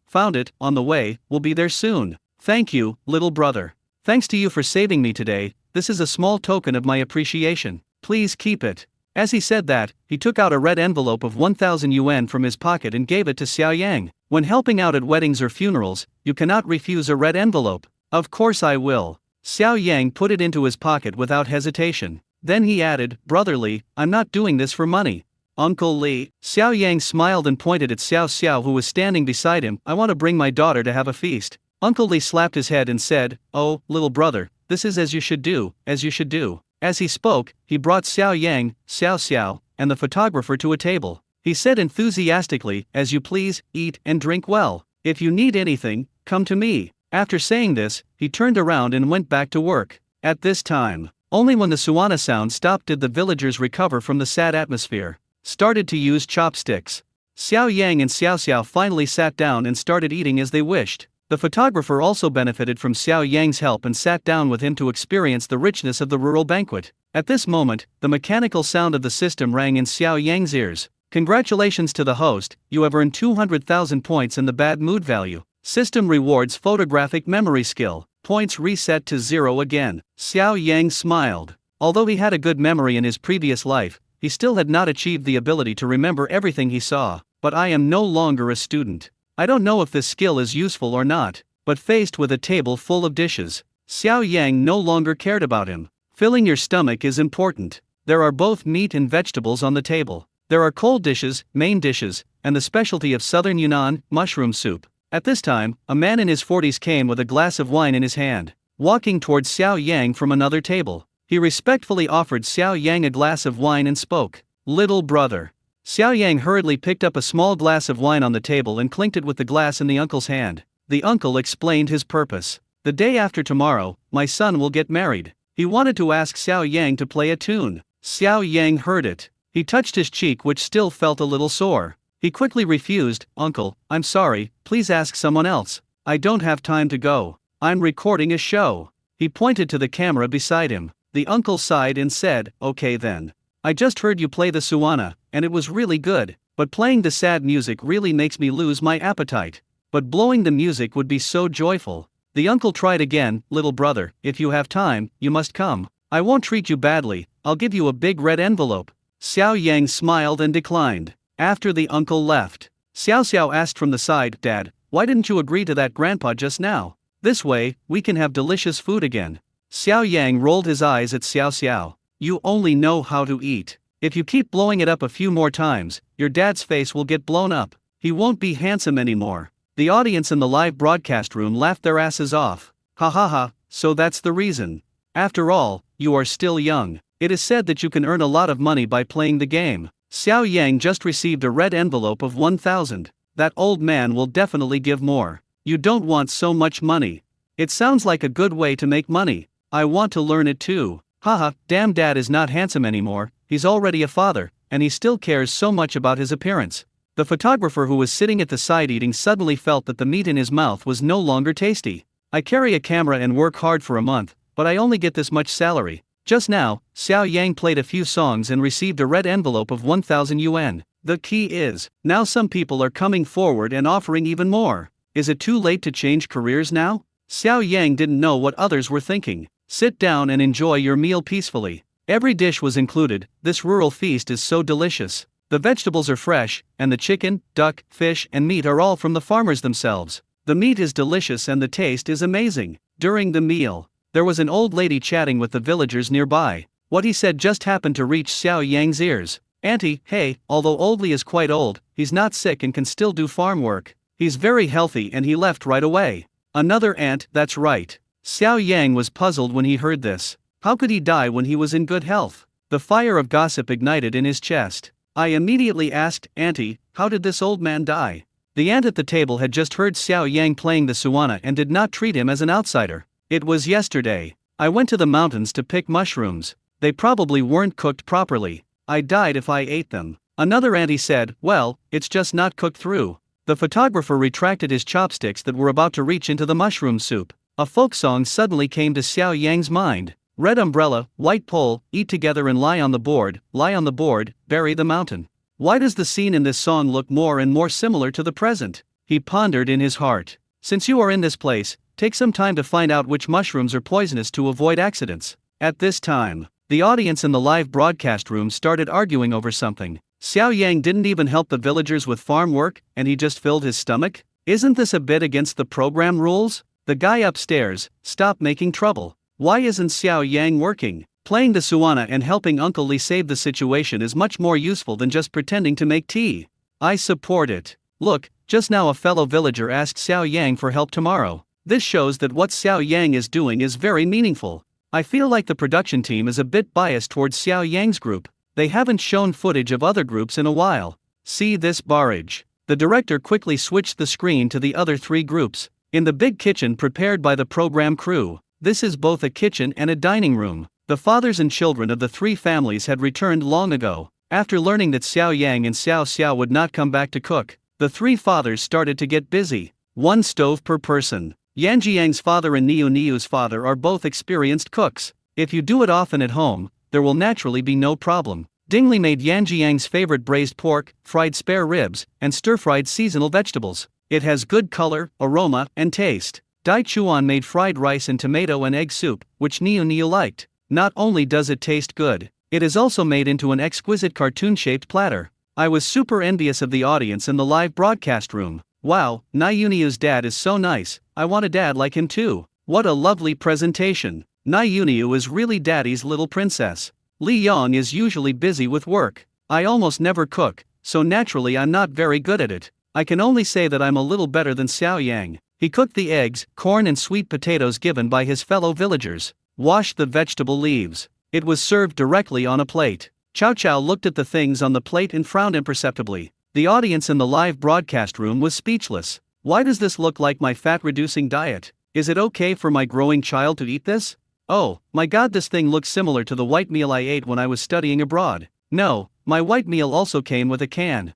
on the way, will be there soon. Thank you, little brother. Thanks to you for saving me today, this is a small token of my appreciation. Please keep it." As he said that, he took out a red envelope of 1,000 yuan from his pocket and gave it to Xiao Yang. When helping out at weddings or funerals, you cannot refuse a red envelope. "Of course I will." Xiao Yang put it into his pocket without hesitation. Then he added, "Brotherly, I'm not doing this for money." "Uncle Lee." Xiao Yang smiled and pointed at Xiao Xiao, who was standing beside him. "I want to bring my daughter to have a feast." Uncle Lee slapped his head and said, "Oh, little brother, this is as you should do, as you should do." As he spoke, he brought Xiao Yang, Xiao Xiao, and the photographer to a table. He said enthusiastically, "As you please, eat and drink well. If you need anything, come to me." After saying this, he turned around and went back to work. At this time, only when the suana sound stopped did the villagers recover from the sad atmosphere. Started to use chopsticks. Xiao Yang and Xiao Xiao finally sat down and started eating as they wished. The photographer also benefited from Xiao Yang's help and sat down with him to experience the richness of the rural banquet. At this moment, the mechanical sound of the system rang in Xiao Yang's ears. "Congratulations to the host, you have earned 200,000 points in the bad mood value. System rewards photographic memory skill. Points reset to 0 again." Xiao Yang smiled. Although he had a good memory in his previous life, he still had not achieved the ability to remember everything he saw. "But I am no longer a student. I don't know if this skill is useful or not." But faced with a table full of dishes, Xiao Yang no longer cared about him. Filling your stomach is important. There are both meat and vegetables on the table. There are cold dishes, main dishes, and the specialty of southern Yunnan, mushroom soup. At this time, a man in his 40s came with a glass of wine in his hand, walking towards Xiao Yang from another table. He respectfully offered Xiao Yang a glass of wine and spoke, "Little brother, Xiao Yang hurriedly picked up a small glass of wine on the table and clinked it with the glass in the uncle's hand. The uncle explained his purpose. The day after tomorrow, my son will get married. He wanted to ask Xiao Yang to play a tune. Xiao Yang heard it. He touched his cheek, which still felt a little sore. He quickly refused. Uncle, I'm sorry, please ask someone else. I don't have time to go. I'm recording a show. He pointed to the camera beside him. The uncle sighed and said, okay then. I just heard you play the suana, and it was really good, but playing the sad music really makes me lose my appetite. But blowing the music would be so joyful. The uncle tried again. Little brother, if you have time, you must come. I won't treat you badly, I'll give you a big red envelope. Xiao Yang smiled and declined. After the uncle left, Xiao Xiao asked from the side, Dad, why didn't you agree to that grandpa just now? This way, we can have delicious food again. Xiao Yang rolled his eyes at Xiao Xiao. You only know how to eat. If you keep blowing it up a few more times, your dad's face will get blown up. He won't be handsome anymore. The audience in the live broadcast room laughed their asses off. Ha ha ha, so that's the reason. After all, you are still young. It is said that you can earn a lot of money by playing the game. Xiao Yang just received a red envelope of 1,000. That old man will definitely give more. You don't want so much money. It sounds like a good way to make money. I want to learn it too. Haha, damn, dad is not handsome anymore, he's already a father, and he still cares so much about his appearance. The photographer who was sitting at the side eating suddenly felt that the meat in his mouth was no longer tasty. I carry a camera and work hard for a month, but I only get this much salary. Just now, Xiao Yang played a few songs and received a red envelope of 1,000 yuan. The key is, now some people are coming forward and offering even more. Is it too late to change careers now? Xiao Yang didn't know what others were thinking. Sit down and enjoy your meal peacefully. Every dish was included. This rural feast is so delicious. The vegetables are fresh, and the chicken, duck, fish, and meat are all from the farmers themselves. The meat is delicious and the taste is amazing. During the meal, there was an old lady chatting with the villagers nearby. What he said just happened to reach Xiao Yang's ears. Auntie, hey, although Oldly is quite old, he's not sick and can still do farm work. He's very healthy and he left right away. Another aunt, that's right. Xiao Yang was puzzled when he heard this. How could he die when he was in good health? The fire of gossip ignited in his chest. I immediately asked, Auntie, how did this old man die? The aunt at the table had just heard Xiao Yang playing the suana and did not treat him as an outsider. It was yesterday. I went to the mountains to pick mushrooms. They probably weren't cooked properly. I died if I ate them. Another auntie said, well, it's just not cooked through. The photographer retracted his chopsticks that were about to reach into the mushroom soup. A folk song suddenly came to Xiao Yang's mind. Red umbrella, white pole, eat together and lie on the board, bury the mountain. Why does the scene in this song look more and more similar to the present? He pondered in his heart. Since you are in this place, take some time to find out which mushrooms are poisonous to avoid accidents. At this time, the audience in the live broadcast room started arguing over something. Xiao Yang didn't even help the villagers with farm work, and he just filled his stomach? Isn't this a bit against the program rules? The guy upstairs, stop making trouble. Why isn't Xiao Yang working? Playing the suana and helping Uncle Li save the situation is much more useful than just pretending to make tea. I support it. Look, just now a fellow villager asked Xiao Yang for help tomorrow. This shows that what Xiao Yang is doing is very meaningful. I feel like the production team is a bit biased towards Xiao Yang's group. They haven't shown footage of other groups in a while. See this barrage. The director quickly switched the screen to the other three groups. In the big kitchen prepared by the program crew, this is both a kitchen and a dining room. The fathers and children of the three families had returned long ago. After learning that Xiao Yang and Xiao Xiao would not come back to cook, the three fathers started to get busy. One stove per person. Yan Jiang's father and Niu Niu's father are both experienced cooks. If you do it often at home, there will naturally be no problem. Dingli made Yan Jiang's favorite braised pork, fried spare ribs, and stir-fried seasonal vegetables. It has good color, aroma, and taste. Dai Chuan made fried rice and tomato and egg soup, which Niu Niu liked. Not only does it taste good, it is also made into an exquisite cartoon-shaped platter. I was super envious of the audience in the live broadcast room. Wow, Niu Niu's dad is so nice, I want a dad like him too. What a lovely presentation. Niu Niu is really daddy's little princess. Li Yong is usually busy with work. I almost never cook, so naturally I'm not very good at it. I can only say that I'm a little better than Xiao Yang. He cooked the eggs, corn and sweet potatoes given by his fellow villagers. Washed the vegetable leaves. It was served directly on a plate. Chow Chow looked at the things on the plate and frowned imperceptibly. The audience in the live broadcast room was speechless. Why does this look like my fat-reducing diet? Is it okay for my growing child to eat this? Oh, my god, this thing looks similar to the white meal I ate when I was studying abroad. No, my white meal also came with a can.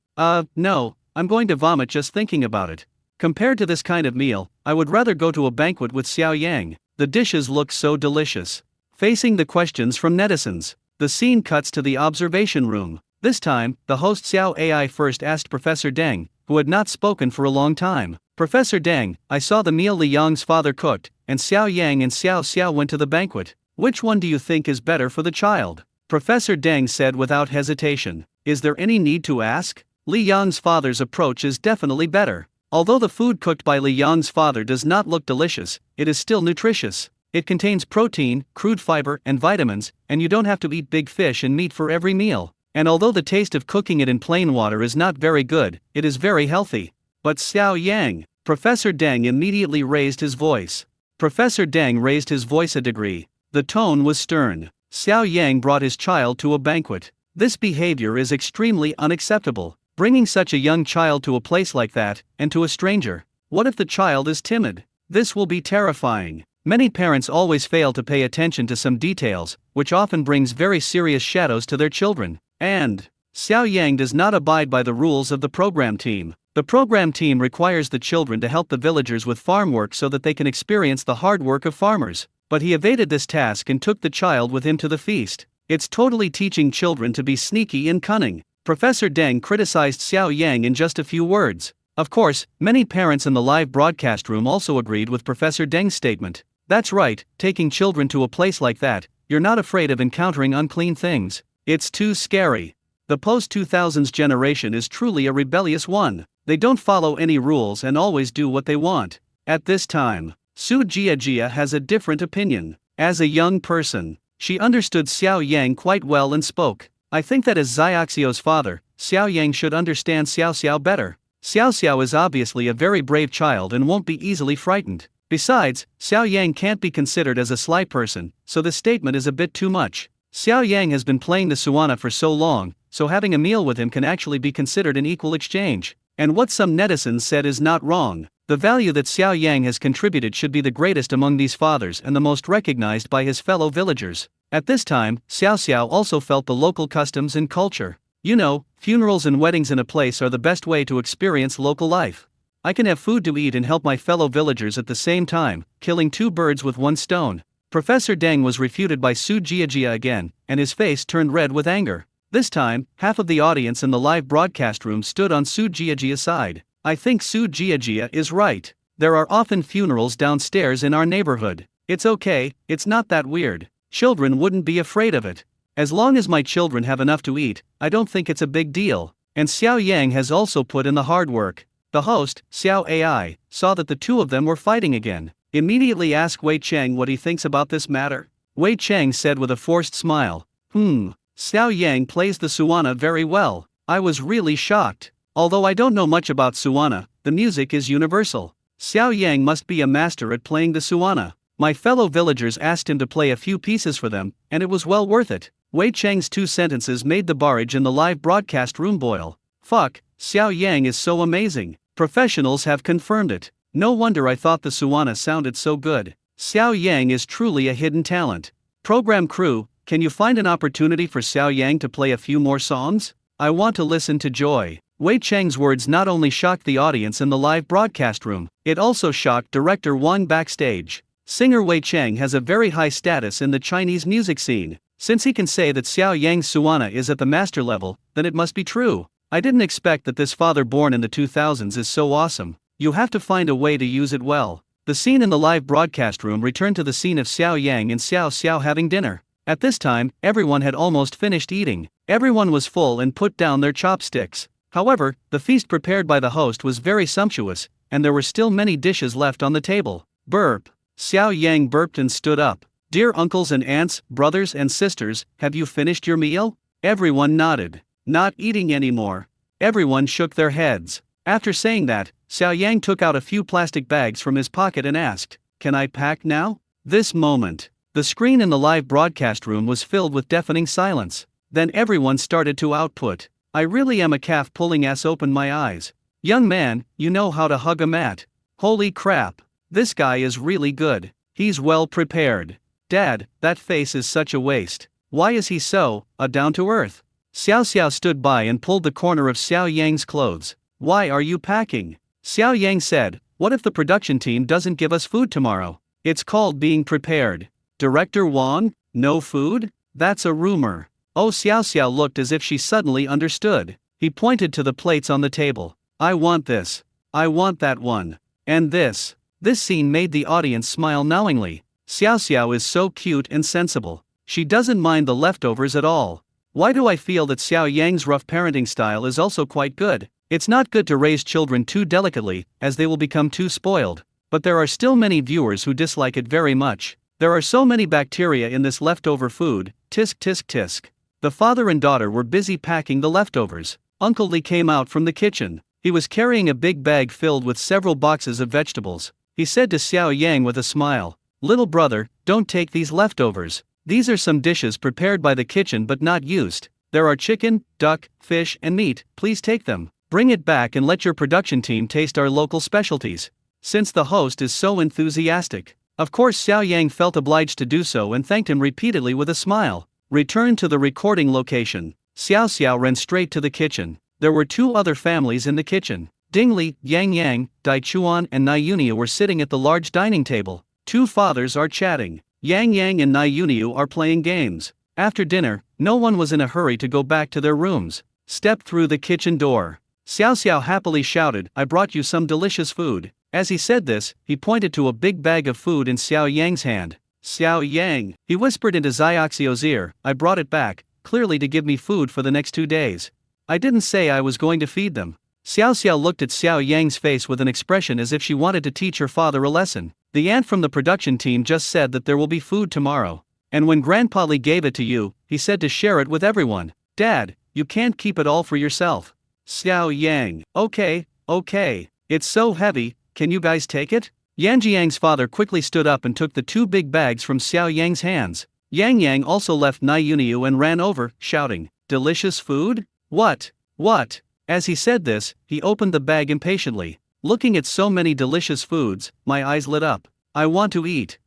No, I'm going to vomit just thinking about it. Compared to this kind of meal, I would rather go to a banquet with Xiao Yang. The dishes look so delicious. Facing the questions from netizens, the scene cuts to the observation room. This time, the host Xiao AI first asked Professor Deng, who had not spoken for a long time. Professor Deng, I saw the meal Li Yang's father cooked, and Xiao Yang and Xiao Xiao went to the banquet. Which one do you think is better for the child? Professor Deng said without hesitation. Is there any need to ask? Li Yang's father's approach is definitely better. Although the food cooked by Li Yang's father does not look delicious, it is still nutritious. It contains protein, crude fiber, and vitamins, and you don't have to eat big fish and meat for every meal. And although the taste of cooking it in plain water is not very good, it is very healthy. But Xiao Yang, Professor Deng immediately raised his voice. Professor Deng raised his voice a degree. The tone was stern. Xiao Yang brought his child to a banquet. This behavior is extremely unacceptable. Bringing such a young child to a place like that, and to a stranger. What if the child is timid? This will be terrifying. Many parents always fail to pay attention to some details, which often brings very serious shadows to their children. And Xiao Yang does not abide by the rules of the program team. The program team requires the children to help the villagers with farm work so that they can experience the hard work of farmers. But he evaded this task and took the child with him to the feast. It's totally teaching children to be sneaky and cunning. Professor Deng criticized Xiao Yang in just a few words. Of course, many parents in the live broadcast room also agreed with Professor Deng's statement. That's right, taking children to a place like that, you're not afraid of encountering unclean things. It's too scary. The post-2000s generation is truly a rebellious one. They don't follow any rules and always do what they want. At this time, Su Jiajia has a different opinion. As a young person, she understood Xiao Yang quite well and spoke. I think that as Xiaoxio's father, Xiao Yang should understand Xiao Xiao better. Xiao Xiao is obviously a very brave child and won't be easily frightened. Besides, Xiao Yang can't be considered as a sly person, so this statement is a bit too much. Xiao Yang has been playing the suana for so long, so having a meal with him can actually be considered an equal exchange. And what some netizens said is not wrong. The value that Xiao Yang has contributed should be the greatest among these fathers and the most recognized by his fellow villagers. At this time, Xiao Xiao also felt the local customs and culture. You know, funerals and weddings in a place are the best way to experience local life. I can have food to eat and help my fellow villagers at the same time, killing two birds with one stone. Professor Deng was refuted by Su Jiajia again, and his face turned red with anger. This time, half of the audience in the live broadcast room stood on Su Jiajia's side. I think Su Jiajia is right. There are often funerals downstairs in our neighborhood. It's okay, it's not that weird. Children wouldn't be afraid of it. As long as my children have enough to eat, I don't think it's a big deal. And Xiao Yang has also put in the hard work. The host, Xiao AI, saw that the two of them were fighting again. Immediately asked Wei Cheng what he thinks about this matter. Wei Cheng said with a forced smile, Xiao Yang plays the suana very well. I was really shocked. Although I don't know much about suana, the music is universal. Xiao Yang must be a master at playing the suana. My fellow villagers asked him to play a few pieces for them, and it was well worth it. Wei Cheng's two sentences made the barrage in the live broadcast room boil. Fuck, Xiao Yang is so amazing. Professionals have confirmed it. No wonder I thought the suana sounded so good. Xiao Yang is truly a hidden talent. Program crew, can you find an opportunity for Xiao Yang to play a few more songs? I want to listen to Joy. Wei Cheng's words not only shocked the audience in the live broadcast room, it also shocked director Wang backstage. Singer Wei Cheng has a very high status in the Chinese music scene. Since he can say that Xiao Yang's suana is at the master level, then it must be true. I didn't expect that this father born in the 2000s is so awesome. You have to find a way to use it well. The scene in the live broadcast room returned to the scene of Xiao Yang and Xiao Xiao having dinner. At this time, everyone had almost finished eating. Everyone was full and put down their chopsticks. However, the feast prepared by the host was very sumptuous, and there were still many dishes left on the table. Burp. Xiao Yang burped and stood up. Dear uncles and aunts, brothers and sisters, have you finished your meal? Everyone nodded. Not eating anymore. Everyone shook their heads. After saying that, Xiao Yang took out a few plastic bags from his pocket and asked, "Can I pack now?" This moment, the screen in the live broadcast room was filled with deafening silence. Then everyone started to output. I really am a calf pulling ass, open my eyes. Young man, you know how to hug a mat. Holy crap. This guy is really good. He's well prepared. Dad, that face is such a waste. Why is he so, down to earth? Xiao Xiao stood by and pulled the corner of Xiao Yang's clothes. Why are you packing? Xiao Yang said, what if the production team doesn't give us food tomorrow? It's called being prepared. Director Wang, no food? That's a rumor. Oh, Xiao Xiao looked as if she suddenly understood. He pointed to the plates on the table. I want this. I want that one. And this. This scene made the audience smile knowingly. Xiao Xiao is so cute and sensible. She doesn't mind the leftovers at all. Why do I feel that Xiao Yang's rough parenting style is also quite good? It's not good to raise children too delicately, as they will become too spoiled. But there are still many viewers who dislike it very much. There are so many bacteria in this leftover food, tisk tisk tisk. The father and daughter were busy packing the leftovers. Uncle Li came out from the kitchen. He was carrying a big bag filled with several boxes of vegetables. He said to Xiao Yang with a smile, little brother, don't take these leftovers. These are some dishes prepared by the kitchen but not used. There are chicken, duck, fish, and meat, please take them. Bring it back and let your production team taste our local specialties. Since the host is so enthusiastic. Of course Xiao Yang felt obliged to do so and thanked him repeatedly with a smile. Returned to the recording location. Xiao Xiao ran straight to the kitchen. There were two other families in the kitchen. Ding Li, Yang Yang, Dai Chuan and Nai Yuniu were sitting at the large dining table. Two fathers are chatting. Yang Yang and Nai Yuniu are playing games. After dinner, no one was in a hurry to go back to their rooms. Stepped through the kitchen door. Xiao Xiao happily shouted, I brought you some delicious food. As he said this, he pointed to a big bag of food in Xiao Yang's hand. Xiao Yang, he whispered into Xiaoxiu's ear, I brought it back, clearly to give me food for the next 2 days. I didn't say I was going to feed them. Xiao Xiao looked at Xiao Yang's face with an expression as if she wanted to teach her father a lesson. The aunt from the production team just said that there will be food tomorrow. And when Grandpa Li gave it to you, he said to share it with everyone. Dad, you can't keep it all for yourself. Xiao Yang, okay. It's so heavy, can you guys take it? Yang Jiang's father quickly stood up and took the 2 big bags from Xiao Yang's hands. Yang Yang also left Nai Yuniu and ran over, shouting, delicious food? What? As he said this, he opened the bag impatiently. Looking at so many delicious foods, my eyes lit up. I want to eat.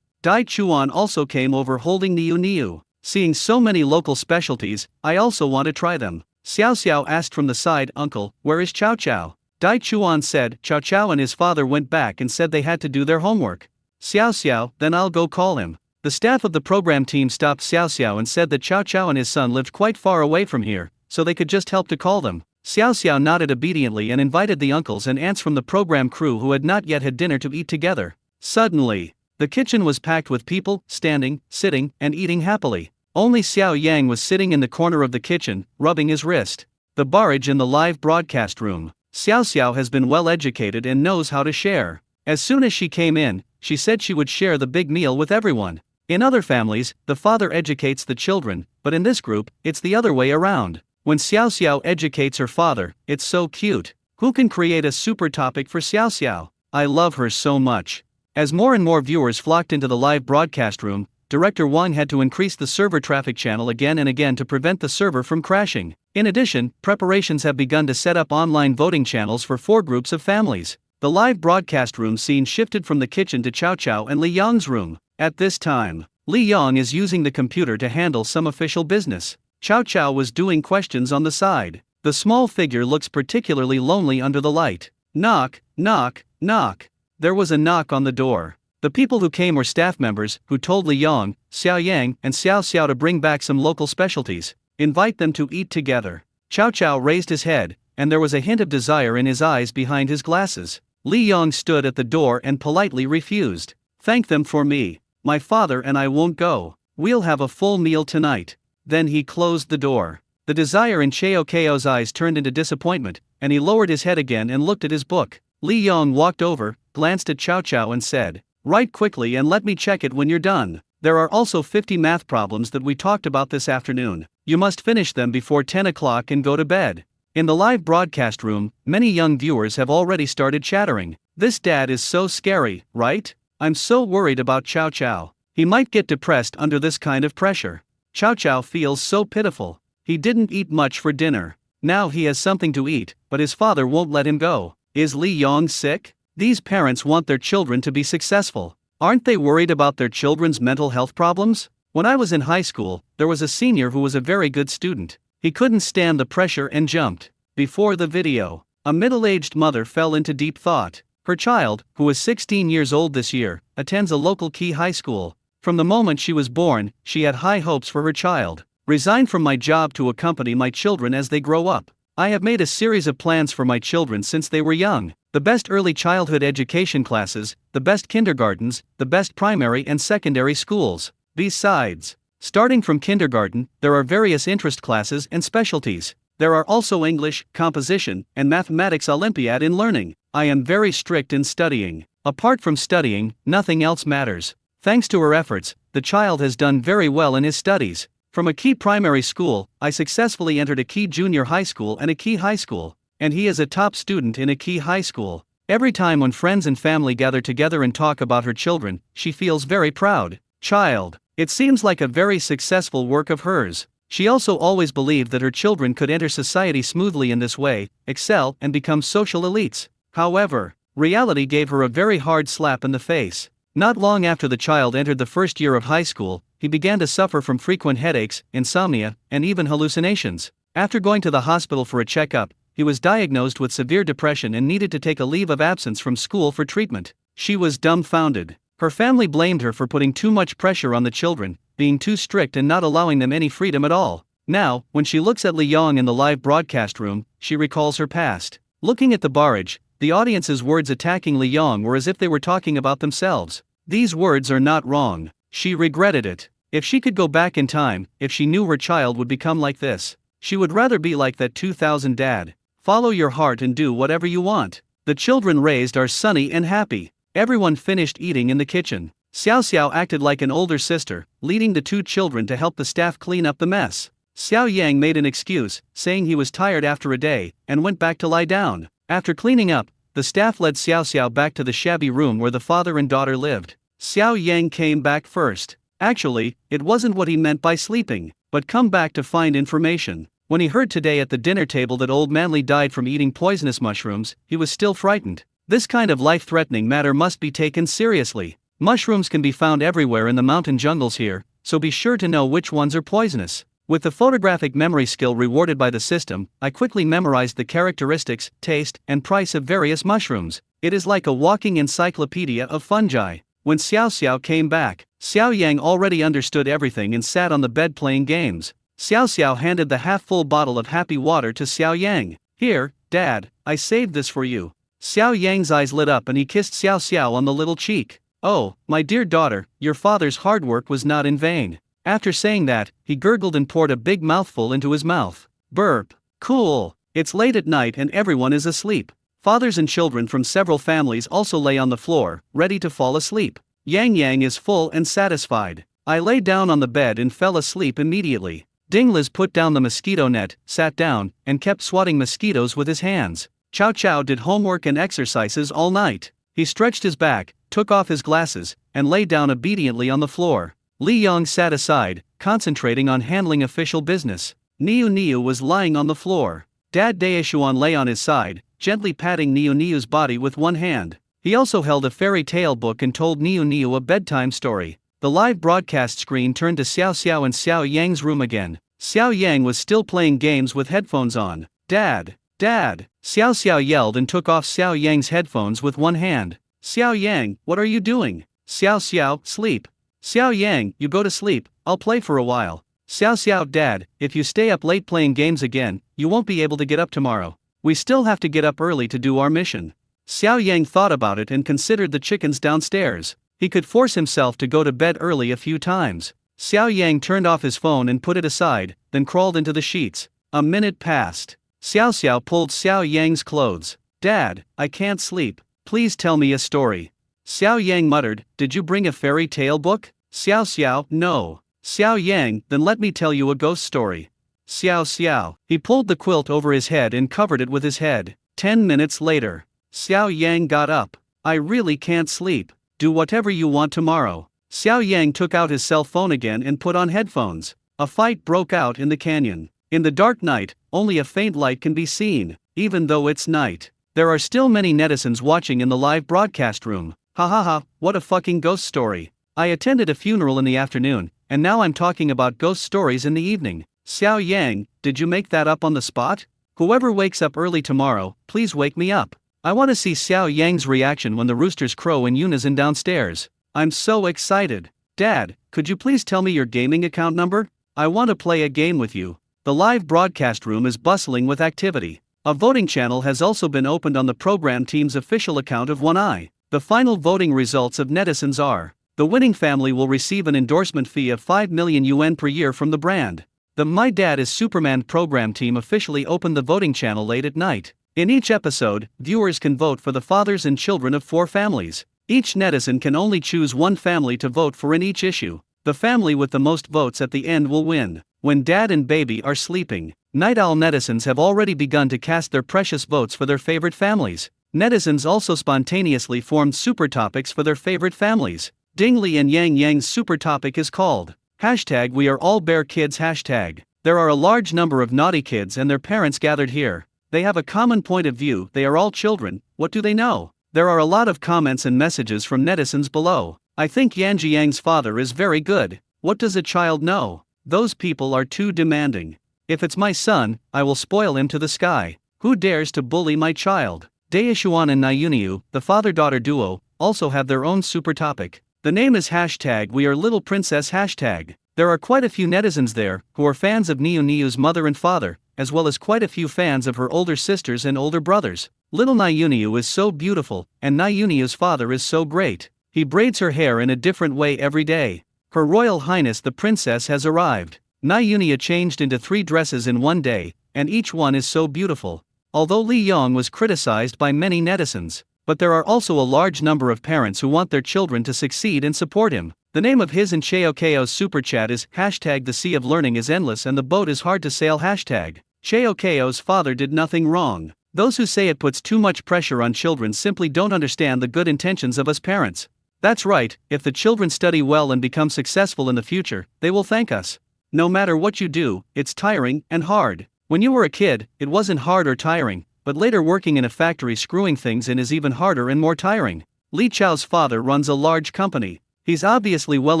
Dai Chuan also came over holding Niu Niu. Seeing so many local specialties, I also want to try them. Xiao Xiao asked from the side, Uncle, where is Chow Chow? Dai Chuan said, Chow Chow and his father went back and said they had to do their homework. Xiao Xiao, then I'll go call him. The staff of the program team stopped Xiao Xiao and said that Chow Chow and his son lived quite far away from here, so they could just help to call them. Xiao Xiao nodded obediently and invited the uncles and aunts from the program crew who had not yet had dinner to eat together. Suddenly, the kitchen was packed with people, standing, sitting, and eating happily. Only Xiao Yang was sitting in the corner of the kitchen, rubbing his wrist. The barrage in the live broadcast room. Xiao Xiao has been well educated and knows how to share. As soon as she came in, she said she would share the big meal with everyone. In other families, the father educates the children, but in this group, it's the other way around. When Xiao Xiao educates her father, it's so cute. Who can create a super topic for Xiao Xiao? I love her so much. As more and more viewers flocked into the live broadcast room, Director Wang had to increase the server traffic channel again and again to prevent the server from crashing. In addition, preparations have begun to set up online voting channels for 4 groups of families. The live broadcast room scene shifted from the kitchen to Chow Chow and Li Yang's room. At this time, Li Yang is using the computer to handle some official business. Chow Chow was doing questions on the side. The small figure looks particularly lonely under the light. Knock, knock, knock. There was a knock on the door. The people who came were staff members, who told Li Yang, Xiao Yang, and Xiao Xiao to bring back some local specialties. Invite them to eat together. Chow Chow raised his head, and there was a hint of desire in his eyes behind his glasses. Li Yang stood at the door and politely refused. Thank them for me. My father and I won't go. We'll have a full meal tonight. Then he closed the door. The desire in Chao Ko's eyes turned into disappointment, and he lowered his head again and looked at his book. Li Yang walked over, glanced at Chow Chow and said, write quickly and let me check it when you're done. There are also 50 math problems that we talked about this afternoon. You must finish them before 10 o'clock and go to bed. In the live broadcast room, many young viewers have already started chattering. This dad is so scary, right? I'm so worried about Chow Chow. He might get depressed under this kind of pressure. Chow Chow feels so pitiful. He didn't eat much for dinner. Now he has something to eat, but his father won't let him go. Is Li Yong sick? These parents want their children to be successful. Aren't they worried about their children's mental health problems? When I was in high school, there was a senior who was a very good student. He couldn't stand the pressure and jumped. Before the video, a middle-aged mother fell into deep thought. Her child, who is 16 years old this year, attends a local key high school. From the moment she was born, she had high hopes for her child. Resigned from my job to accompany my children as they grow up. I have made a series of plans for my children since they were young. The best early childhood education classes, the best kindergartens, the best primary and secondary schools. Besides, starting from kindergarten, there are various interest classes and specialties. There are also English, composition, and mathematics Olympiad in learning. I am very strict in studying. Apart from studying, nothing else matters. Thanks to her efforts, the child has done very well in his studies. From a key primary school, I successfully entered a key junior high school and a key high school, and he is a top student in a key high school. Every time when friends and family gather together and talk about her children, she feels very proud. Child. It seems like a very successful work of hers. She also always believed that her children could enter society smoothly in this way, excel, and become social elites. However, reality gave her a very hard slap in the face. Not long after the child entered the first year of high school, he began to suffer from frequent headaches, insomnia, and even hallucinations. After going to the hospital for a checkup, he was diagnosed with severe depression and needed to take a leave of absence from school for treatment. She was dumbfounded. Her family blamed her for putting too much pressure on the children, being too strict and not allowing them any freedom at all. Now, when she looks at Li Yong in the live broadcast room, she recalls her past. Looking at the barrage, the audience's words attacking Li Yong were as if they were talking about themselves. These words are not wrong. She regretted it. If she could go back in time, if she knew her child would become like this, she would rather be like that 2000 dad. Follow your heart and do whatever you want. The children raised are sunny and happy. Everyone finished eating in the kitchen. Xiao Xiao acted like an older sister, leading the two children to help the staff clean up the mess. Xiao Yang made an excuse, saying he was tired after a day, and went back to lie down. After cleaning up, the staff led Xiao Xiao back to the shabby room where the father and daughter lived. Xiao Yang came back first. Actually, it wasn't what he meant by sleeping, but come back to find information. When he heard today at the dinner table that old Manly died from eating poisonous mushrooms, he was still frightened. This kind of life-threatening matter must be taken seriously. Mushrooms can be found everywhere in the mountain jungles here, so be sure to know which ones are poisonous. With the photographic memory skill rewarded by the system, I quickly memorized the characteristics, taste, and price of various mushrooms. It is like a walking encyclopedia of fungi. When Xiao Xiao came back, Xiao Yang already understood everything and sat on the bed playing games. Xiao Xiao handed the half-full bottle of happy water to Xiao Yang. Here, Dad, I saved this for you. Xiao Yang's eyes lit up and he kissed Xiao Xiao on the little cheek. Oh, my dear daughter, your father's hard work was not in vain. After saying that, he gurgled and poured a big mouthful into his mouth. Burp. Cool. It's late at night and everyone is asleep. Fathers and children from several families also lay on the floor, ready to fall asleep. Yang Yang is full and satisfied. I lay down on the bed and fell asleep immediately. Dingliz put down the mosquito net, sat down, and kept swatting mosquitoes with his hands. Chow Chow did homework and exercises all night. He stretched his back, took off his glasses, and lay down obediently on the floor. Li Yong sat aside, concentrating on handling official business. Niu Niu was lying on the floor. Dad Daishuan lay on his side, gently patting Niu Niu's body with one hand. He also held a fairy tale book and told Niu Niu a bedtime story. The live broadcast screen turned to Xiao Xiao in Xiao Yang's room again. Xiao Yang was still playing games with headphones on. Dad! Dad! Xiao Xiao yelled and took off Xiao Yang's headphones with one hand. Xiao Yang, what are you doing? Xiao Xiao, sleep. Xiao Yang, you go to sleep, I'll play for a while. Xiao Xiao, Dad, if you stay up late playing games again, you won't be able to get up tomorrow. We still have to get up early to do our mission. Xiao Yang thought about it and considered the chickens downstairs. He could force himself to go to bed early a few times. Xiao Yang turned off his phone and put it aside, then crawled into the sheets. A minute passed. Xiao Xiao pulled Xiao Yang's clothes. Dad, I can't sleep. Please tell me a story. Xiao Yang muttered, did you bring a fairy tale book? Xiao Xiao, no. Xiao Yang, then let me tell you a ghost story. Xiao Xiao. He pulled the quilt over his head and covered it with his head. 10 minutes later. Xiao Yang got up. I really can't sleep. Do whatever you want tomorrow. Xiao Yang took out his cell phone again and put on headphones. A fight broke out in the canyon. In the dark night, only a faint light can be seen, even though it's night. There are still many netizens watching in the live broadcast room. Ha ha ha, what a fucking ghost story. I attended a funeral in the afternoon, and now I'm talking about ghost stories in the evening. Xiao Yang, did you make that up on the spot? Whoever wakes up early tomorrow, please wake me up. I want to see Xiao Yang's reaction when the roosters crow in unison downstairs. I'm so excited. Dad, could you please tell me your gaming account number? I want to play a game with you. The live broadcast room is bustling with activity. A voting channel has also been opened on the program team's official account of One Eye. The final voting results of netizens are: the winning family will receive an endorsement fee of 5 million yuan per year from the brand. The My Dad is Superman program team officially opened the voting channel late at night. In each episode, viewers can vote for the fathers and children of 4 families. Each netizen can only choose one family to vote for in each issue. The family with the most votes at the end will win. When dad and baby are sleeping, night owl netizens have already begun to cast their precious votes for their favorite families. Netizens also spontaneously formed super topics for their favorite families. Ding Li and Yang Yang's super topic is called #WeAreAllBearKids hashtag. There are a large number of naughty kids and their parents gathered here. They have a common point of view, they are all children, what do they know? There are a lot of comments and messages from netizens below. I think Yang Yang's father is very good. What does a child know? Those people are too demanding. If it's my son, I will spoil him to the sky. Who dares to bully my child? Daishuan and Nayuniu, the father-daughter duo, also have their own super topic. The name is #WeAreLittlePrincess hashtag. There are quite a few netizens there who are fans of Niu's mother and father, as well as quite a few fans of her older sisters and older brothers. Little Nayuniu is so beautiful, and Nayuniu's father is so great. He braids her hair in a different way every day. Her Royal Highness the Princess has arrived. Nayunia changed into 3 dresses in one day, and each one is so beautiful. Although Li Yong was criticized by many netizens, but there are also a large number of parents who want their children to succeed and support him. The name of his and Cheokeo's super chat is #The Sea of Learning is endless and the boat is hard to sail hashtag. Cheokeo's father did nothing wrong. Those who say it puts too much pressure on children simply don't understand the good intentions of us parents. That's right, if the children study well and become successful in the future, they will thank us. No matter what you do, it's tiring and hard. When you were a kid, it wasn't hard or tiring, but later working in a factory screwing things in is even harder and more tiring. Li Chao's father runs a large company. He's obviously well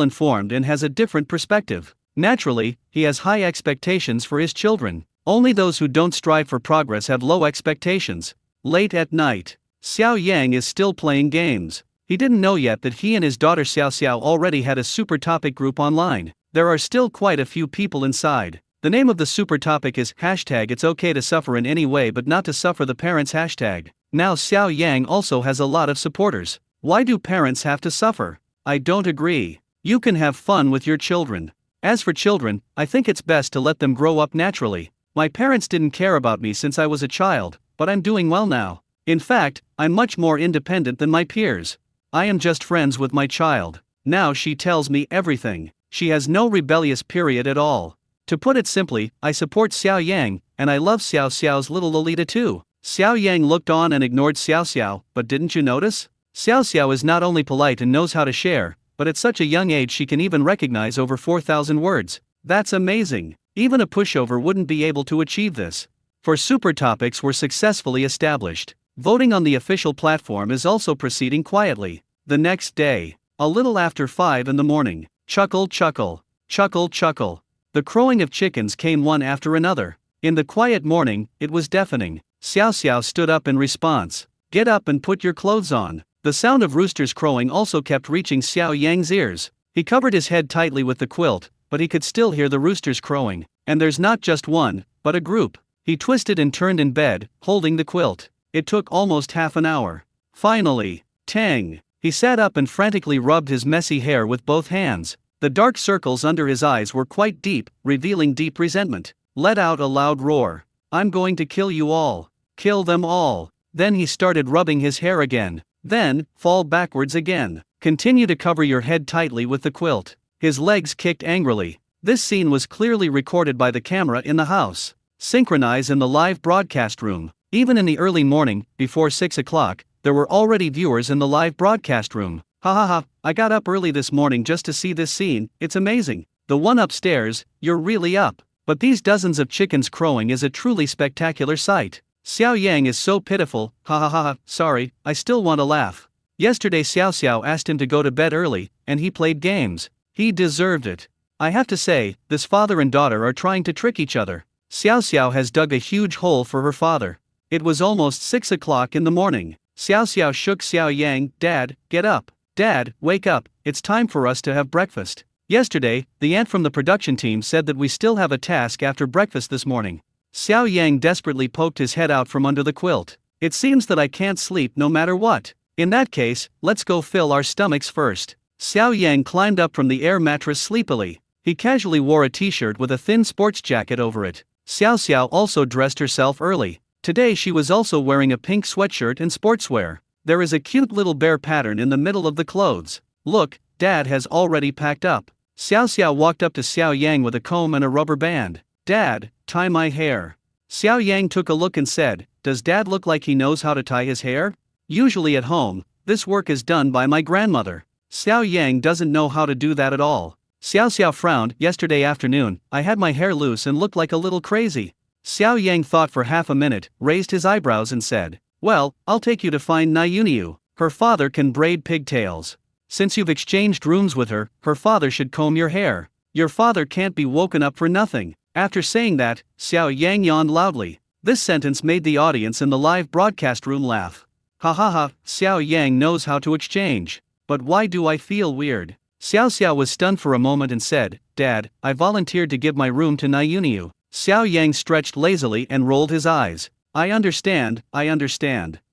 informed and has a different perspective. Naturally, he has high expectations for his children. Only those who don't strive for progress have low expectations. Late at night, Xiao Yang is still playing games. He didn't know yet that he and his daughter Xiao Xiao already had a super topic group online. There are still quite a few people inside. The name of the super topic is #It's okay to suffer in any way but not to suffer the parents hashtag. Now Xiao Yang also has a lot of supporters. Why do parents have to suffer? I don't agree. You can have fun with your children. As for children, I think it's best to let them grow up naturally. My parents didn't care about me since I was a child, but I'm doing well now. In fact, I'm much more independent than my peers. I am just friends with my child. Now she tells me everything. She has no rebellious period at all. To put it simply, I support Xiao Yang, and I love Xiao Xiao's little Lolita too. Xiao Yang looked on and ignored Xiao Xiao, but didn't you notice? Xiao Xiao is not only polite and knows how to share, but at such a young age she can even recognize over 4,000 words. That's amazing. Even a pushover wouldn't be able to achieve this. For super topics were successfully established. Voting on the official platform is also proceeding quietly. The next day, a little after 5 in the morning, chuckle chuckle, chuckle chuckle. The crowing of chickens came one after another. In the quiet morning, it was deafening. Xiao Xiao stood up in response. Get up and put your clothes on. The sound of roosters crowing also kept reaching Xiao Yang's ears. He covered his head tightly with the quilt, but he could still hear the roosters crowing. And there's not just one, but a group. He twisted and turned in bed, holding the quilt. It took almost half an hour. Finally, tang! He sat up and frantically rubbed his messy hair with both hands. The dark circles under his eyes were quite deep, revealing deep resentment. Let out a loud roar. I'm going to kill you all. Kill them all. Then he started rubbing his hair again. Then, fall backwards again. Continue to cover your head tightly with the quilt. His legs kicked angrily. This scene was clearly recorded by the camera in the house. Synchronize in the live broadcast room. Even in the early morning, before 6 o'clock, there were already viewers in the live broadcast room. Ha ha ha, I got up early this morning just to see this scene, it's amazing. The one upstairs, you're really up. But these dozens of chickens crowing is a truly spectacular sight. Xiao Yang is so pitiful, ha ha ha, sorry, I still want to laugh. Yesterday Xiao Xiao asked him to go to bed early, and he played games. He deserved it. I have to say, this father and daughter are trying to trick each other. Xiao Xiao has dug a huge hole for her father. It was almost 6 o'clock in the morning. Xiao Xiao shook Xiao Yang, Dad, get up. Dad, wake up, it's time for us to have breakfast. Yesterday, the aunt from the production team said that we still have a task after breakfast this morning. Xiao Yang desperately poked his head out from under the quilt. It seems that I can't sleep no matter what. In that case, let's go fill our stomachs first. Xiao Yang climbed up from the air mattress sleepily. He casually wore a t-shirt with a thin sports jacket over it. Xiao Xiao also dressed herself early. Today she was also wearing a pink sweatshirt and sportswear. There is a cute little bear pattern in the middle of the clothes. Look, Dad has already packed up. Xiao Xiao walked up to Xiao Yang with a comb and a rubber band. Dad, tie my hair. Xiao Yang took a look and said, does Dad look like he knows how to tie his hair? Usually at home, this work is done by my grandmother. Xiao Yang doesn't know how to do that at all. Xiao Xiao frowned. Yesterday afternoon, I had my hair loose and looked like a little crazy. Xiao Yang thought for half a minute, raised his eyebrows and said, well, I'll take you to find Niuniu. Her father can braid pigtails. Since you've exchanged rooms with her, her father should comb your hair. Your father can't be woken up for nothing. After saying that, Xiao Yang yawned loudly. This sentence made the audience in the live broadcast room laugh. Ha ha ha, Xiao Yang knows how to exchange. But why do I feel weird? Xiao Xiao was stunned for a moment and said, Dad, I volunteered to give my room to Niuniu. Xiao Yang stretched lazily and rolled his eyes. I understand.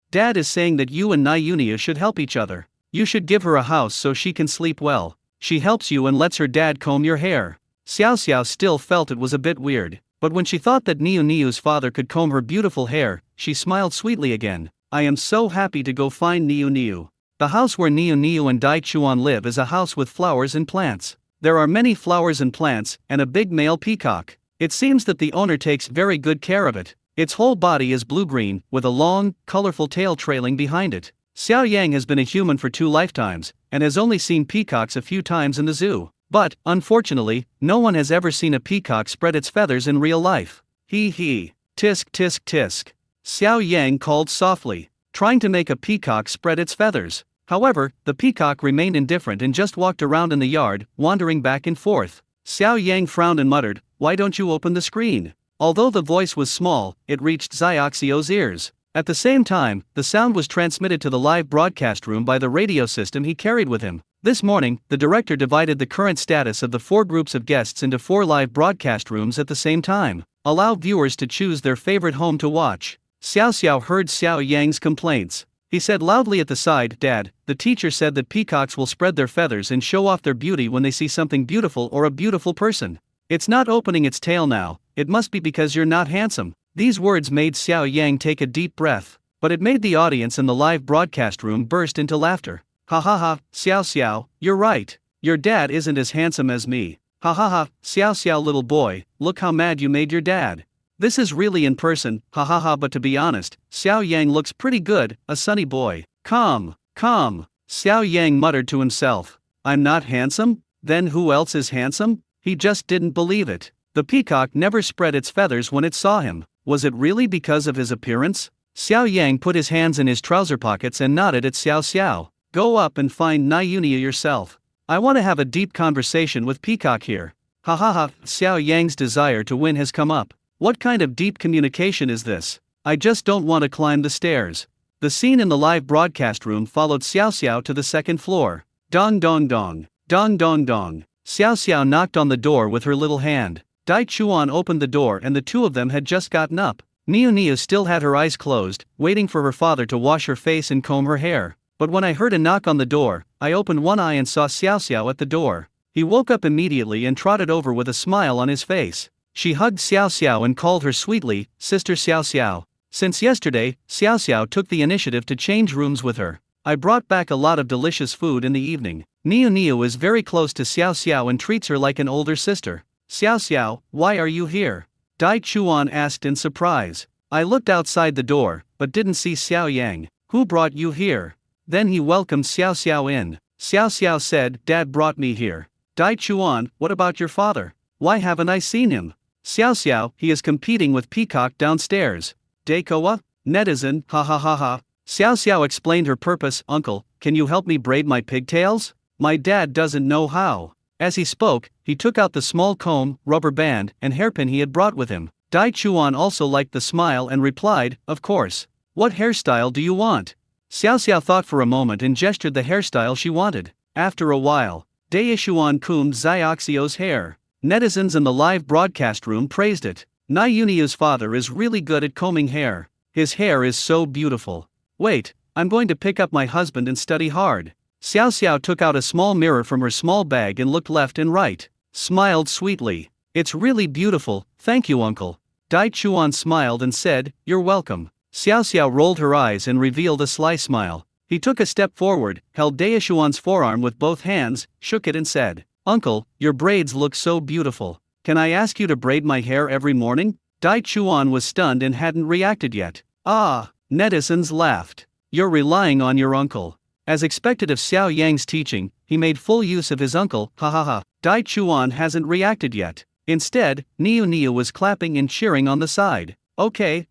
Dad is saying that you and Niuniu should help each other. You should give her a house so she can sleep well. She helps you and lets her dad comb your hair. Xiao Xiao still felt it was a bit weird, but when she thought that Niuniu's father could comb her beautiful hair, she smiled sweetly again. I am so happy to go find Niuniu. The house where Niuniu and Dai Chuan live is a house with flowers and plants. There are many flowers and plants, and a big male peacock. It seems that the owner takes very good care of it. Its whole body is blue-green, with a long, colorful tail trailing behind it. Xiao Yang has been a human for 2 lifetimes, and has only seen peacocks a few times in the zoo. But, unfortunately, no one has ever seen a peacock spread its feathers in real life. Hee. Tisk tisk tisk. Xiao Yang called softly, trying to make a peacock spread its feathers. However, the peacock remained indifferent and just walked around in the yard, wandering back and forth. Xiao Yang frowned and muttered, why don't you open the screen? Although the voice was small, it reached Xiaoxio's ears. At the same time, the sound was transmitted to the live broadcast room by the radio system he carried with him. This morning, the director divided the current status of the 4 groups of guests into 4 live broadcast rooms at the same time. Allow viewers to choose their favorite home to watch. Xiao Xiao heard Xiao Yang's complaints. He said loudly at the side, Dad, the teacher said that peacocks will spread their feathers and show off their beauty when they see something beautiful or a beautiful person. It's not opening its tail now, it must be because you're not handsome. These words made Xiao Yang take a deep breath, but it made the audience in the live broadcast room burst into laughter. Ha ha ha, Xiao Xiao, you're right. Your dad isn't as handsome as me. Ha ha ha, Xiao Xiao little boy, look how mad you made your dad. This is really in person, ha ha ha, but to be honest, Xiao Yang looks pretty good, a sunny boy. Calm. Xiao Yang muttered to himself. I'm not handsome? Then who else is handsome? He just didn't believe it. The peacock never spread its feathers when it saw him. Was it really because of his appearance? Xiao Yang put his hands in his trouser pockets and nodded at Xiao Xiao. Go up and find Niunia yourself. I want to have a deep conversation with Peacock here. Ha ha ha, Xiao Yang's desire to win has come up. What kind of deep communication is this? I just don't want to climb the stairs. The scene in the live broadcast room followed Xiao Xiao to the 2nd floor. Dong dong dong. Dong dong dong. Xiao Xiao knocked on the door with her little hand. Dai Chuan opened the door and the 2 of them had just gotten up. Niu still had her eyes closed, waiting for her father to wash her face and comb her hair. But when I heard a knock on the door, I opened one eye and saw Xiao Xiao at the door. He woke up immediately and trotted over with a smile on his face. She hugged Xiao Xiao and called her sweetly, Sister Xiao Xiao. Since yesterday, Xiao Xiao took the initiative to change rooms with her. I brought back a lot of delicious food in the evening. Niu is very close to Xiao Xiao and treats her like an older sister. Xiao Xiao, why are you here? Dai Chuan asked in surprise. I looked outside the door, but didn't see Xiao Yang. Who brought you here? Then he welcomed Xiao Xiao in. Xiao Xiao said, Dad brought me here. Dai Chuan, what about your father? Why haven't I seen him? Xiao Xiao, he is competing with Peacock downstairs. Daikoa? Netizen, ha ha ha ha. Xiao Xiao explained her purpose. Uncle, can you help me braid my pigtails? My dad doesn't know how. As he spoke, he took out the small comb, rubber band, and hairpin he had brought with him. Dai Chuan also liked the smile and replied, of course. What hairstyle do you want? Xiao Xiao thought for a moment and gestured the hairstyle she wanted. After a while, Daishuan combed Xiaoxiao's hair. Netizens in the live broadcast room praised it. Na Yuniu's father is really good at combing hair. His hair is so beautiful. Wait, I'm going to pick up my husband and study hard. Xiao Xiao took out a small mirror from her small bag and looked left and right. Smiled sweetly. It's really beautiful, thank you uncle. Dai Chuan smiled and said, you're welcome. Xiao Xiao rolled her eyes and revealed a sly smile. He took a step forward, held Daishuan's forearm with both hands, shook it and said, Uncle, your braids look so beautiful. Can I ask you to braid my hair every morning? Dai Chuan was stunned and hadn't reacted yet. Ah, netizens laughed. You're relying on your uncle. As expected of Xiao Yang's teaching, he made full use of his uncle, ha ha ha. Dai Chuan hasn't reacted yet. Instead, Niu was clapping and cheering on the side. Okay.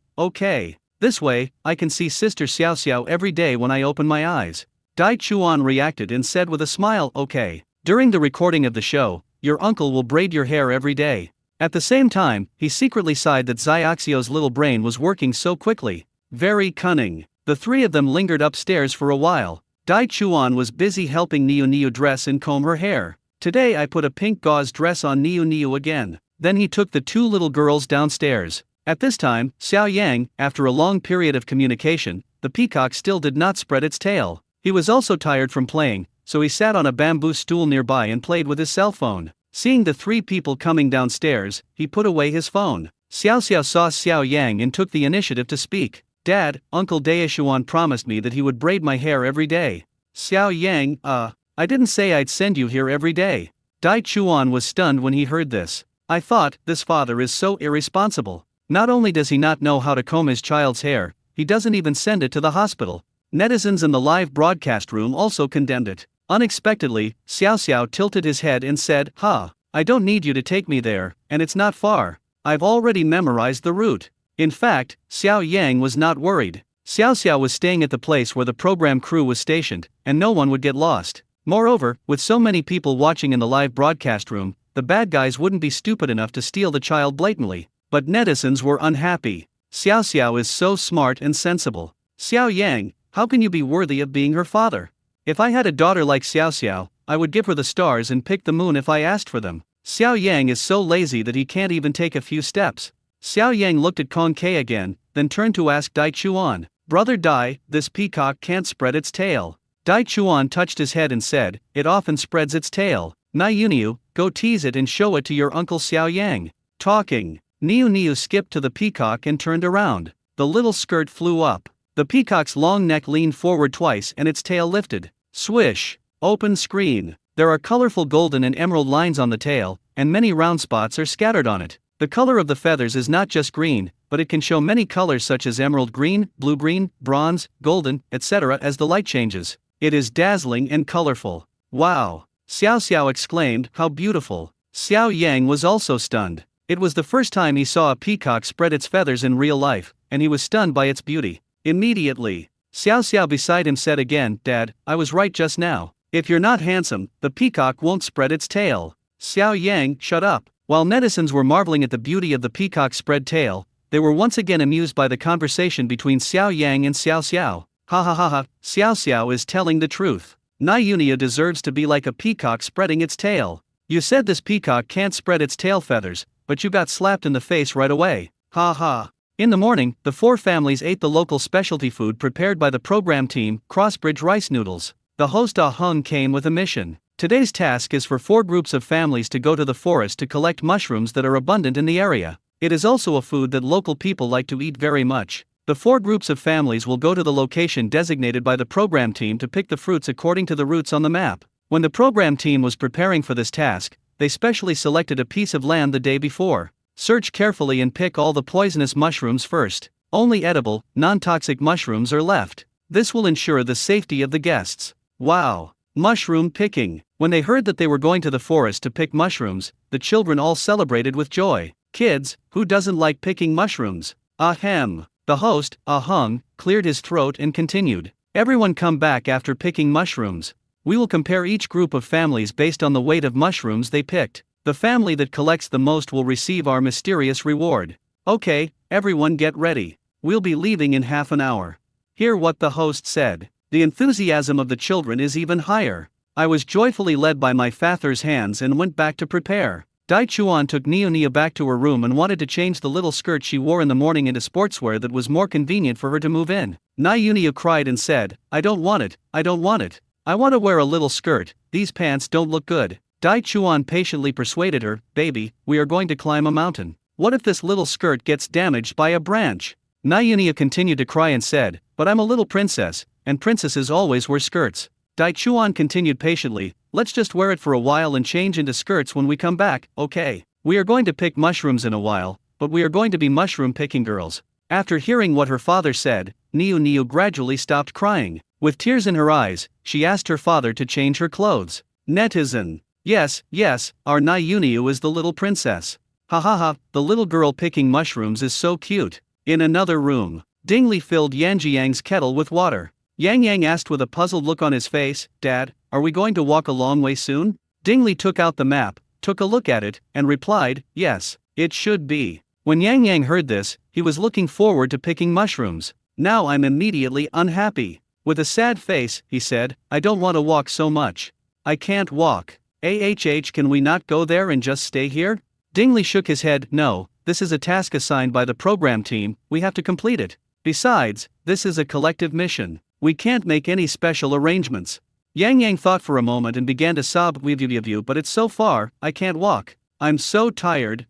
This way, I can see Sister Xiao Xiao every day when I open my eyes. Dai Chuan reacted and said with a smile, okay. During the recording of the show, your uncle will braid your hair every day. At the same time, he secretly sighed that Xiaoxiao's little brain was working so quickly. Very cunning. The three of them lingered upstairs for a while. Dai Chuan was busy helping Niu dress and comb her hair. Today I put a pink gauze dress on Niu again. Then he took the two little girls downstairs. At this time, Xiao Yang, after a long period of communication, the peacock still did not spread its tail. He was also tired from playing, so he sat on a bamboo stool nearby and played with his cell phone. Seeing the three people coming downstairs, he put away his phone. Xiao Xiao saw Xiao Yang and took the initiative to speak. Dad, Uncle Daishuan promised me that he would braid my hair every day. Xiao Yang, I didn't say I'd send you here every day. Dai Chuan was stunned when he heard this. I thought, this father is so irresponsible. Not only does he not know how to comb his child's hair, he doesn't even send it to the hospital. Netizens in the live broadcast room also condemned it. Unexpectedly, Xiao Xiao tilted his head and said, I don't need you to take me there, and it's not far. I've already memorized the route. In fact, Xiao Yang was not worried. Xiao Xiao was staying at the place where the program crew was stationed, and no one would get lost. Moreover, with so many people watching in the live broadcast room, the bad guys wouldn't be stupid enough to steal the child blatantly. But netizens were unhappy. Xiao Xiao is so smart and sensible. Xiao Yang, how can you be worthy of being her father? If I had a daughter like Xiao Xiao, I would give her the stars and pick the moon if I asked for them. Xiao Yang is so lazy that he can't even take a few steps. Xiao Yang looked at Kong Ke again, then turned to ask Dai Chuan, Brother Dai, this peacock can't spread its tail. Dai Chuan touched his head and said, it often spreads its tail. Na Yuniu, go tease it and show it to your uncle Xiao Yang. Talking. Niu skipped to the peacock and turned around. The little skirt flew up. The peacock's long neck leaned forward twice and its tail lifted. Swish. Open screen. There are colorful golden and emerald lines on the tail, and many round spots are scattered on it. The color of the feathers is not just green, but it can show many colors such as emerald green, blue-green, bronze, golden, etc. as the light changes. It is dazzling and colorful. Wow! Xiao Xiao exclaimed, how beautiful. Xiao Yang was also stunned. It was the first time he saw a peacock spread its feathers in real life, and he was stunned by its beauty. Immediately, Xiao Xiao beside him said again, Dad, I was right just now. If you're not handsome, the peacock won't spread its tail. Xiao Yang, shut up. While netizens were marveling at the beauty of the peacock's spread tail, they were once again amused by the conversation between Xiao Yang and Xiao Xiao. Ha ha ha ha, Xiao Xiao is telling the truth. Na Yunia deserves to be like a peacock spreading its tail. You said this peacock can't spread its tail feathers, but you got slapped in the face right away. Ha ha. In the morning, the four families ate the local specialty food prepared by the program team, Crossbridge rice noodles. The host Ah Hung came with a mission. Today's task is for 4 groups of families to go to the forest to collect mushrooms that are abundant in the area. It is also a food that local people like to eat very much. The 4 groups of families will go to the location designated by the program team to pick the fruits according to the routes on the map. When the program team was preparing for this task, they specially selected a piece of land the day before. Search carefully and pick all the poisonous mushrooms first. Only edible, non-toxic mushrooms are left. This will ensure the safety of the guests. Wow! Mushroom picking. When they heard that they were going to the forest to pick mushrooms, the children all celebrated with joy. Kids, who doesn't like picking mushrooms? Ahem. The host, Ahung, cleared his throat and continued. Everyone come back after picking mushrooms. We will compare each group of families based on the weight of mushrooms they picked. The family that collects the most will receive our mysterious reward. Okay, everyone get ready. We'll be leaving in half an hour. Hear what the host said. The enthusiasm of the children is even higher. I was joyfully led by my father's hands and went back to prepare. Dai Chuan took Nia back to her room and wanted to change the little skirt she wore in the morning into sportswear that was more convenient for her to move in. Nia cried and said, I don't want it, I don't want it. I want to wear a little skirt, these pants don't look good. Dai Chuan patiently persuaded her, baby, we are going to climb a mountain. What if this little skirt gets damaged by a branch? Nia continued to cry and said, but I'm a little princess, and princesses always wear skirts. Dai Chuan continued patiently, let's just wear it for a while and change into skirts when we come back, okay? We are going to pick mushrooms in a while, but we are going to be mushroom picking girls. After hearing what her father said, Nia gradually stopped crying. With tears in her eyes, she asked her father to change her clothes. Netizen. Yes, our Nia is the little princess. Ha ha ha, the little girl picking mushrooms is so cute. In another room, Dingli filled Yanjiang's kettle with water. Yang asked with a puzzled look on his face, Dad, are we going to walk a long way soon? Dingli took out the map, took a look at it, and replied, yes, it should be. When Yang heard this, he was looking forward to picking mushrooms. Now I'm immediately unhappy. With a sad face, he said, I don't want to walk so much. I can't walk. Can we not go there and just stay here? Dingli shook his head, no, this is a task assigned by the program team, we have to complete it. Besides, this is a collective mission. We can't make any special arrangements. Yang thought for a moment and began to sob, but it's so far, I can't walk. I'm so tired,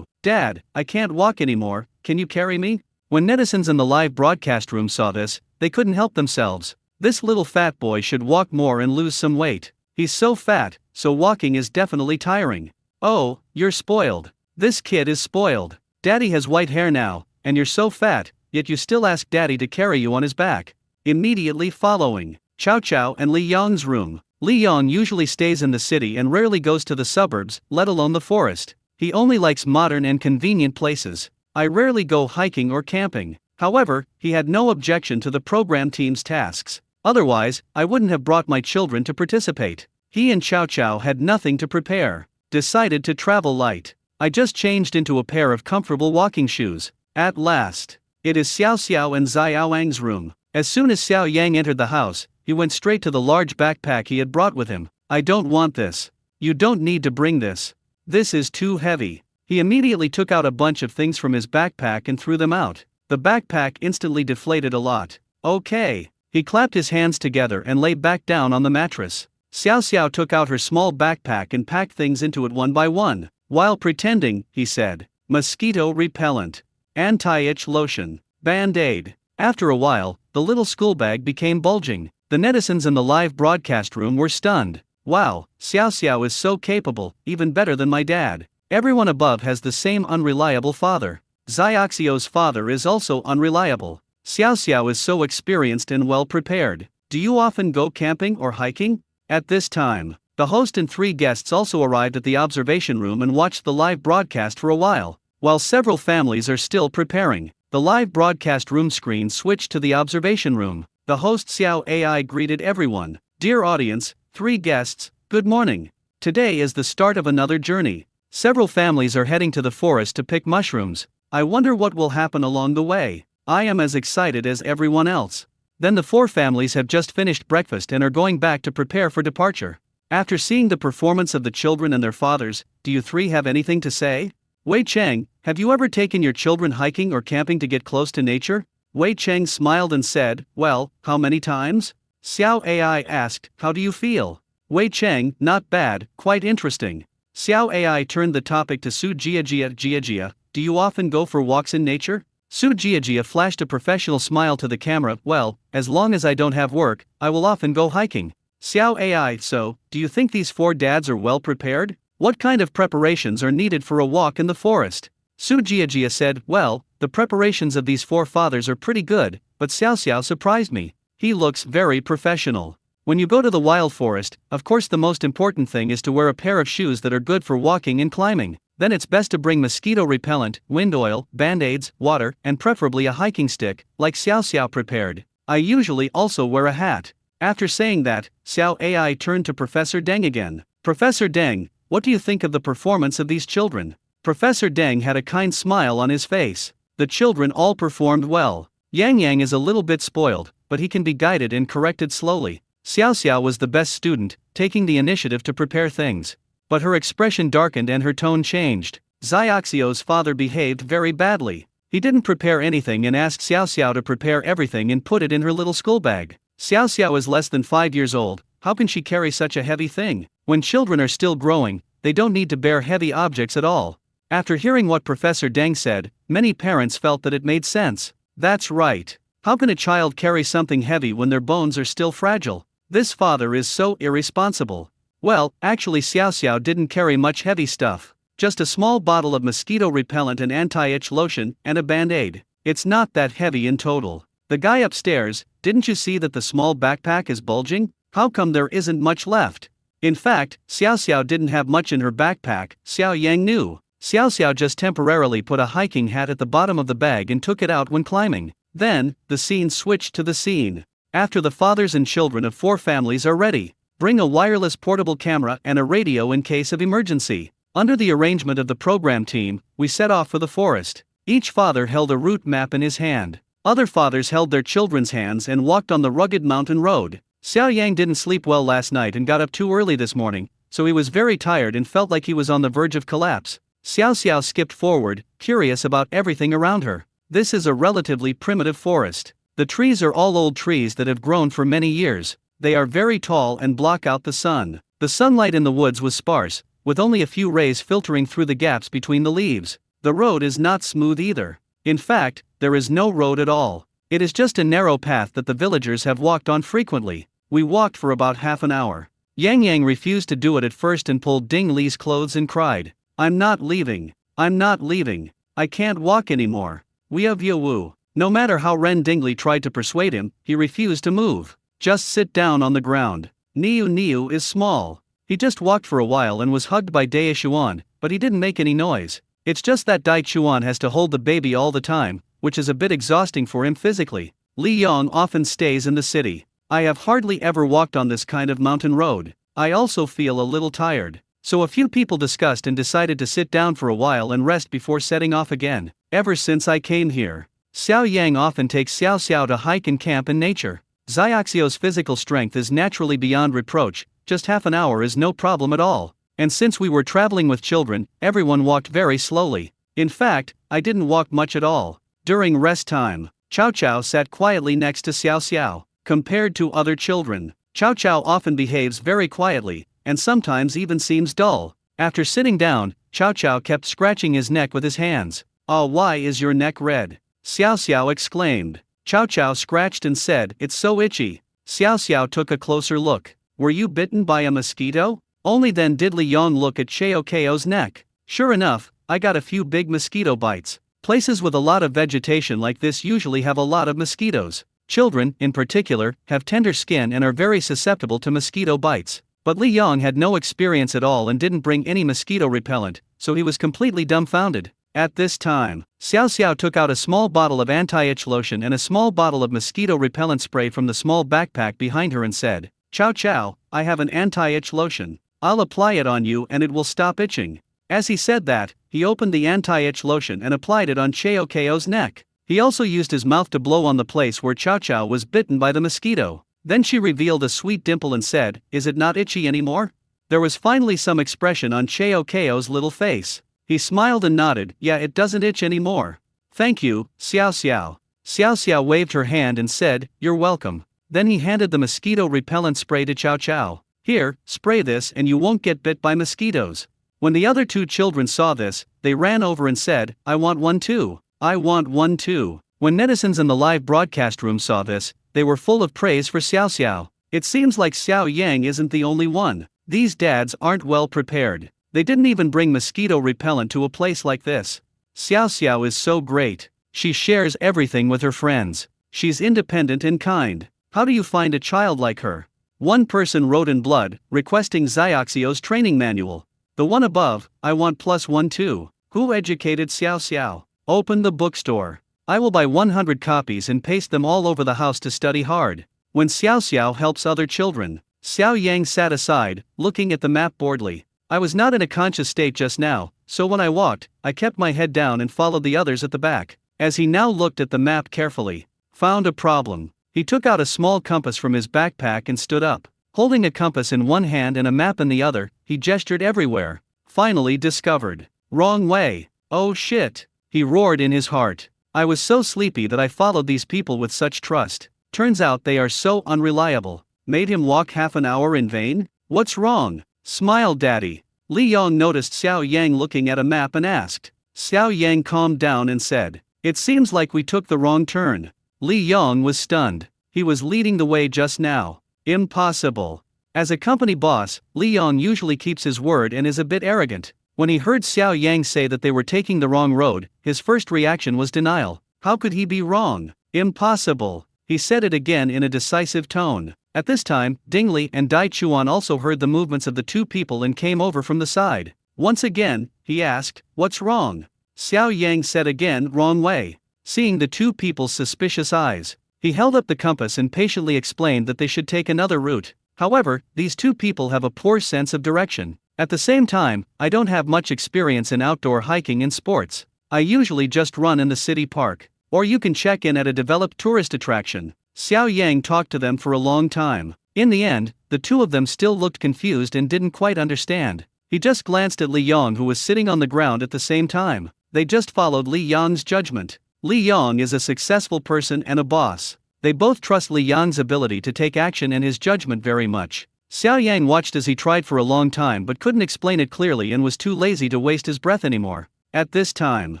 Dad, I can't walk anymore, can you carry me? When netizens in the live broadcast room saw this, they couldn't help themselves. This little fat boy should walk more and lose some weight. He's so fat, so walking is definitely tiring. Oh, you're spoiled. This kid is spoiled. Daddy has white hair now, and you're so fat, yet you still ask Daddy to carry you on his back. Immediately following, Chow Chow and Li Yong's room. Li Yong usually stays in the city and rarely goes to the suburbs, let alone the forest. He only likes modern and convenient places. I rarely go hiking or camping. However, he had no objection to the program team's tasks. Otherwise, I wouldn't have brought my children to participate. He and Chow Chow had nothing to prepare. Decided to travel light. I just changed into a pair of comfortable walking shoes. At last. It is Xiao Xiao and Xiao Wang's room. As soon as Xiao Yang entered the house, he went straight to the large backpack he had brought with him. I don't want this. You don't need to bring this. This is too heavy. He immediately took out a bunch of things from his backpack and threw them out. The backpack instantly deflated a lot. Okay. He clapped his hands together and lay back down on the mattress. Xiao Xiao took out her small backpack and packed things into it one by one. While pretending, he said, mosquito repellent, anti-itch lotion, band-aid. After a while, the little school bag became bulging. The netizens in the live broadcast room were stunned. Wow, Xiao Xiao is so capable, even better than my dad. Everyone above has the same unreliable father. Xiaoxio's father is also unreliable. Xiao Xiao is so experienced and well prepared. Do you often go camping or hiking? At this time, the host and 3 guests also arrived at the observation room and watched the live broadcast for a while. While several families are still preparing, the live broadcast room screen switched to the observation room. The host Xiao AI greeted everyone. Dear audience, 3 guests, good morning. Today is the start of another journey. Several families are heading to the forest to pick mushrooms. I wonder what will happen along the way. I am as excited as everyone else. Then the 4 families have just finished breakfast and are going back to prepare for departure. After seeing the performance of the children and their fathers, do you 3 have anything to say? Wei Cheng, have you ever taken your children hiking or camping to get close to nature? Wei Cheng smiled and said, well, how many times? Xiao AI asked, how do you feel? Wei Cheng, not bad, quite interesting. Xiao AI turned the topic to Su Jiajia, do you often go for walks in nature? Su Jiajia flashed a professional smile to the camera, well, as long as I don't have work, I will often go hiking. Xiao AI, so, do you think these 4 dads are well prepared? What kind of preparations are needed for a walk in the forest? Su Jiajia said, well, the preparations of these 4 fathers are pretty good, but Xiao Xiao surprised me. He looks very professional. When you go to the wild forest, of course the most important thing is to wear a pair of shoes that are good for walking and climbing. Then it's best to bring mosquito repellent, wind oil, band-aids, water, and preferably a hiking stick, like Xiao Xiao prepared. I usually also wear a hat. After saying that, Xiao AI turned to Professor Deng again. Professor Deng, what do you think of the performance of these children? Professor Deng had a kind smile on his face. The children all performed well. Yang Yang is a little bit spoiled, but he can be guided and corrected slowly. Xiao Xiao was the best student, taking the initiative to prepare things. But her expression darkened and her tone changed. Xiaoxio's father behaved very badly. He didn't prepare anything and asked Xiao Xiao to prepare everything and put it in her little school bag. Xiao Xiao is less than 5 years old. How can she carry such a heavy thing? When children are still growing, they don't need to bear heavy objects at all. After hearing what Professor Deng said, many parents felt that it made sense. That's right. How can a child carry something heavy when their bones are still fragile? This father is so irresponsible. Well, actually Xiao Xiao didn't carry much heavy stuff. Just a small bottle of mosquito repellent and anti-itch lotion, and a band-aid. It's not that heavy in total. The guy upstairs, didn't you see that the small backpack is bulging? How come there isn't much left? In fact, Xiao Xiao didn't have much in her backpack, Xiao Yang knew. Xiao Xiao just temporarily put a hiking hat at the bottom of the bag and took it out when climbing. Then, the scene switched to the scene. After the fathers and children of 4 families are ready, bring a wireless portable camera and a radio in case of emergency. Under the arrangement of the program team, we set off for the forest. Each father held a route map in his hand. Other fathers held their children's hands and walked on the rugged mountain road. Xiao Yang didn't sleep well last night and got up too early this morning, so he was very tired and felt like he was on the verge of collapse. Xiao Xiao skipped forward, curious about everything around her. This is a relatively primitive forest. The trees are all old trees that have grown for many years. They are very tall and block out the sun. The sunlight in the woods was sparse, with only a few rays filtering through the gaps between the leaves. The road is not smooth either. In fact, there is no road at all. It is just a narrow path that the villagers have walked on frequently. We walked for about half an hour. Yang Yang refused to do it at first and pulled Ding Li's clothes and cried, "I'm not leaving. I'm not leaving. I can't walk anymore." Wu. No matter how Ren Dingli tried to persuade him, he refused to move. Just sit down on the ground. Niu is small. He just walked for a while and was hugged by Dai Xuan, but he didn't make any noise. It's just that Dai Xuan has to hold the baby all the time, which is a bit exhausting for him physically. Li Yong often stays in the city. I have hardly ever walked on this kind of mountain road. I also feel a little tired. So a few people discussed and decided to sit down for a while and rest before setting off again. Ever since I came here, Xiao Yang often takes Xiao Xiao to hike and camp in nature. Xiaoxio's physical strength is naturally beyond reproach, just half an hour is no problem at all. And since we were traveling with children, everyone walked very slowly. In fact, I didn't walk much at all. During rest time, Chow Chow sat quietly next to Xiao Xiao. Compared to other children, Chow Chow often behaves very quietly, and sometimes even seems dull. After sitting down, Chow Chow kept scratching his neck with his hands. "Ah, why is your neck red?" Xiao Xiao exclaimed. Chow Chow scratched and said, "It's so itchy." Xiao Xiao took a closer look. "Were you bitten by a mosquito?" Only then did Li Yong look at Cheo Ko's neck. "Sure enough, I got a few big mosquito bites." Places with a lot of vegetation like this usually have a lot of mosquitoes. Children, in particular, have tender skin and are very susceptible to mosquito bites. But Li Yong had no experience at all and didn't bring any mosquito repellent, so he was completely dumbfounded. At this time, Xiao Xiao took out a small bottle of anti-itch lotion and a small bottle of mosquito repellent spray from the small backpack behind her and said, "Chow Chow, I have an anti-itch lotion. I'll apply it on you and it will stop itching." As he said that, he opened the anti-itch lotion and applied it on Cheo Ko's neck. He also used his mouth to blow on the place where Chow Chow was bitten by the mosquito. Then she revealed a sweet dimple and said, "Is it not itchy anymore?" There was finally some expression on Cheo Ko's little face. He smiled and nodded, "Yeah, it doesn't itch anymore. Thank you, Xiao Xiao." Xiao Xiao waved her hand and said, "You're welcome." Then he handed the mosquito repellent spray to Chow Chow. "Here, spray this and you won't get bit by mosquitoes." When the other 2 children saw this, they ran over and said, "I want one too. I want one too." When netizens in the live broadcast room saw this, they were full of praise for Xiao Xiao. It seems like Xiao Yang isn't the only one. These dads aren't well prepared. They didn't even bring mosquito repellent to a place like this. Xiao Xiao is so great. She shares everything with her friends. She's independent and kind. How do you find a child like her? One person wrote in blood, requesting Xiaoxio's training manual. The one above, I want +1 too. Who educated Xiao Xiao? Open the bookstore. I will buy 100 copies and paste them all over the house to study hard. When Xiao Xiao helps other children. Xiao Yang sat aside, looking at the map boredly. I was not in a conscious state just now, so when I walked, I kept my head down and followed the others at the back. As he now looked at the map carefully. Found a problem. He took out a small compass from his backpack and stood up. Holding a compass in one hand and a map in the other, he gestured everywhere. Finally discovered. Wrong way. Oh shit. He roared in his heart. I was so sleepy that I followed these people with such trust. Turns out they are so unreliable. Made him walk half an hour in vain? What's wrong? Smile, Daddy. Li Yong noticed Xiao Yang looking at a map and asked. Xiao Yang calmed down and said, it seems like we took the wrong turn. Li Yong was stunned. He was leading the way just now. Impossible. As a company boss, Li Yong usually keeps his word and is a bit arrogant. When he heard Xiao Yang say that they were taking the wrong road, his first reaction was denial. How could he be wrong? Impossible. He said it again in a decisive tone. At this time, Ding Li and Dai Chuan also heard the movements of the two people and came over from the side. Once again, he asked, what's wrong? Xiao Yang said again, wrong way. Seeing the two people's suspicious eyes, he held up the compass and patiently explained that they should take another route. However, these two people have a poor sense of direction. At the same time, I don't have much experience in outdoor hiking and sports. I usually just run in the city park. Or you can check in at a developed tourist attraction. Xiao Yang talked to them for a long time. In the end, the two of them still looked confused and didn't quite understand. He just glanced at Li Yong, who was sitting on the ground at the same time. They just followed Li Yong's judgment. Li Yong is a successful person and a boss. They both trust Li Yong's ability to take action and his judgment very much. Xiao Yang watched as he tried for a long time but couldn't explain it clearly and was too lazy to waste his breath anymore. At this time,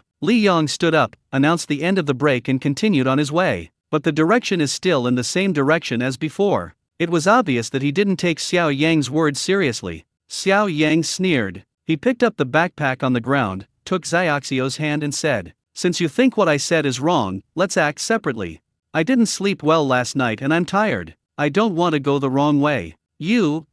Li Yong stood up, announced the end of the break and continued on his way. But the direction is still in the same direction as before. It was obvious that he didn't take Xiao Yang's words seriously. Xiao Yang sneered. He picked up the backpack on the ground, took Xiaoxio's hand and said, since you think what I said is wrong, let's act separately. I didn't sleep well last night and I'm tired. I don't want to go the wrong way. You.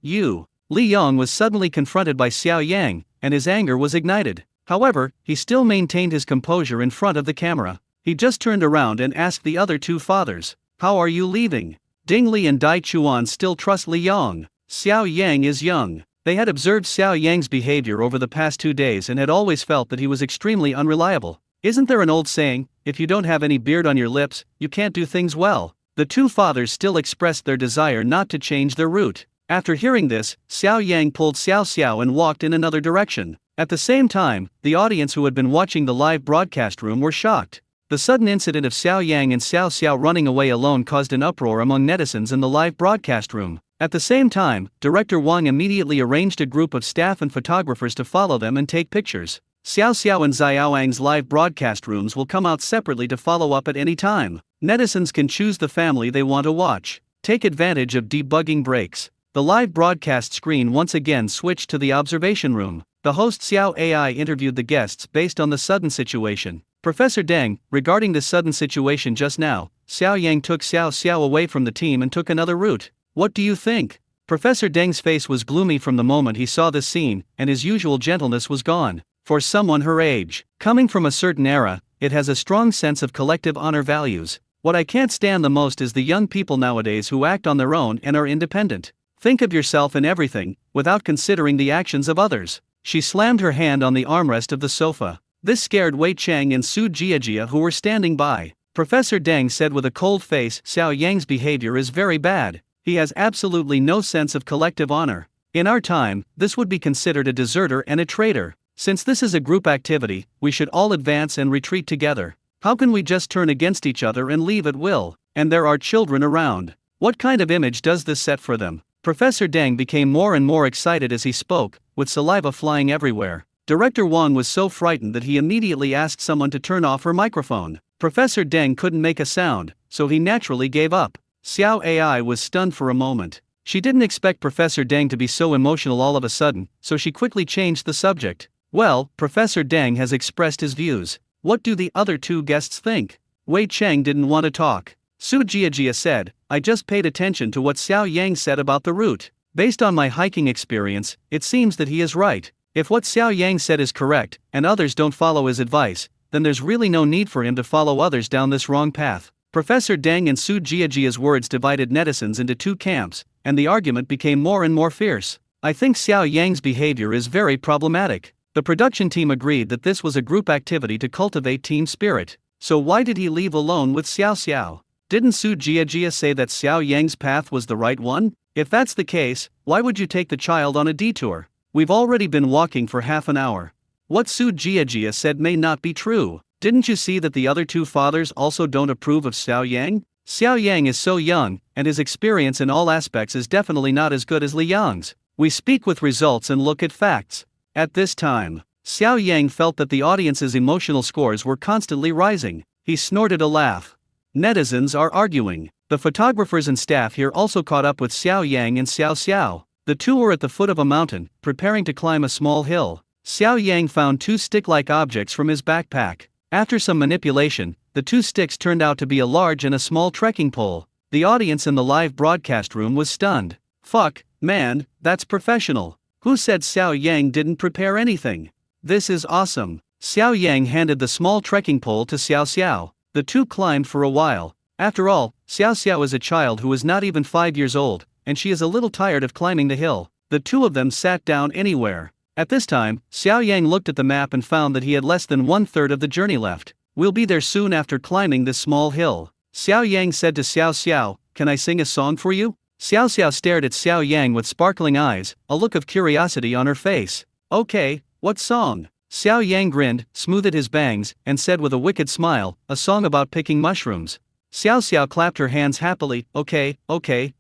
Li Yong was suddenly confronted by Xiao Yang, and his anger was ignited. However, he still maintained his composure in front of the camera. He just turned around and asked the other two fathers, how are you leaving? Ding Li and Dai Chuan still trust Li Yong. Xiao Yang is young. They had observed Xiao Yang's behavior over the past 2 days and had always felt that he was extremely unreliable. Isn't there an old saying, if you don't have any beard on your lips, you can't do things well? The two fathers still expressed their desire not to change their route. After hearing this, Xiao Yang pulled Xiao Xiao and walked in another direction. At the same time, the audience who had been watching the live broadcast room were shocked. The sudden incident of Xiao Yang and Xiao Xiao running away alone caused an uproar among netizens in the live broadcast room. At the same time, Director Wang immediately arranged a group of staff and photographers to follow them and take pictures. Xiao Xiao and Xiaoang's live broadcast rooms will come out separately to follow up at any time. Netizens can choose the family they want to watch. Take advantage of debugging breaks. The live broadcast screen once again switched to the observation room. The host Xiao AI interviewed the guests based on the sudden situation. Professor Deng, regarding the sudden situation just now, Xiao Yang took Xiao Xiao away from the team and took another route. What do you think? Professor Deng's face was gloomy from the moment he saw this scene, and his usual gentleness was gone. For someone her age, coming from a certain era, it has a strong sense of collective honor values. What I can't stand the most is the young people nowadays who act on their own and are independent. Think of yourself in everything, without considering the actions of others. She slammed her hand on the armrest of the sofa. This scared Wei Cheng and Su Jiajia, who were standing by. Professor Deng said with a cold face, Xiao Yang's behavior is very bad. He has absolutely no sense of collective honor. In our time, this would be considered a deserter and a traitor. Since this is a group activity, we should all advance and retreat together. How can we just turn against each other and leave at will? And there are children around. What kind of image does this set for them? Professor Deng became more and more excited as he spoke, with saliva flying everywhere. Director Wang was so frightened that he immediately asked someone to turn off her microphone. Professor Deng couldn't make a sound, so he naturally gave up. Xiao AI was stunned for a moment. She didn't expect Professor Deng to be so emotional all of a sudden, so she quickly changed the subject. Well, Professor Deng has expressed his views. What do the other two guests think? Wei Cheng didn't want to talk. Su Jiajia said, I just paid attention to what Xiao Yang said about the route. Based on my hiking experience, it seems that he is right. If what Xiao Yang said is correct, and others don't follow his advice, then there's really no need for him to follow others down this wrong path. Professor Deng and Su Jiajia's words divided netizens into two camps, and the argument became more and more fierce. I think Xiao Yang's behavior is very problematic. The production team agreed that this was a group activity to cultivate team spirit. So why did he leave alone with Xiao Xiao? Didn't Su Jiajia say that Xiao Yang's path was the right one? If that's the case, why would you take the child on a detour? We've already been walking for half an hour. What Su Jiajia said may not be true. Didn't you see that the other two fathers also don't approve of Xiao Yang? Xiao Yang is so young, and his experience in all aspects is definitely not as good as Li Yang's. We speak with results and look at facts. At this time, Xiao Yang felt that the audience's emotional scores were constantly rising. He snorted a laugh. Netizens are arguing. The photographers and staff here also caught up with Xiao Yang and Xiao Xiao. The two were at the foot of a mountain, preparing to climb a small hill. Xiao Yang found two stick-like objects from his backpack. After some manipulation, the two sticks turned out to be a large and a small trekking pole. The audience in the live broadcast room was stunned. Fuck, man, that's professional. Who said Xiao Yang didn't prepare anything? This is awesome. Xiao Yang handed the small trekking pole to Xiao Xiao. The two climbed for a while. After all, Xiao Xiao is a child who is not even 5 years old, and she is a little tired of climbing the hill. The two of them sat down anywhere. At this time, Xiao Yang looked at the map and found that he had less than 1/3 of the journey left. We'll be there soon after climbing this small hill. Xiao Yang said to Xiao Xiao, can I sing a song for you? Xiao Xiao stared at Xiao Yang with sparkling eyes, a look of curiosity on her face. Okay, what song? Xiao Yang grinned, smoothed his bangs, and said with a wicked smile, a song about picking mushrooms. Xiao Xiao clapped her hands happily, okay,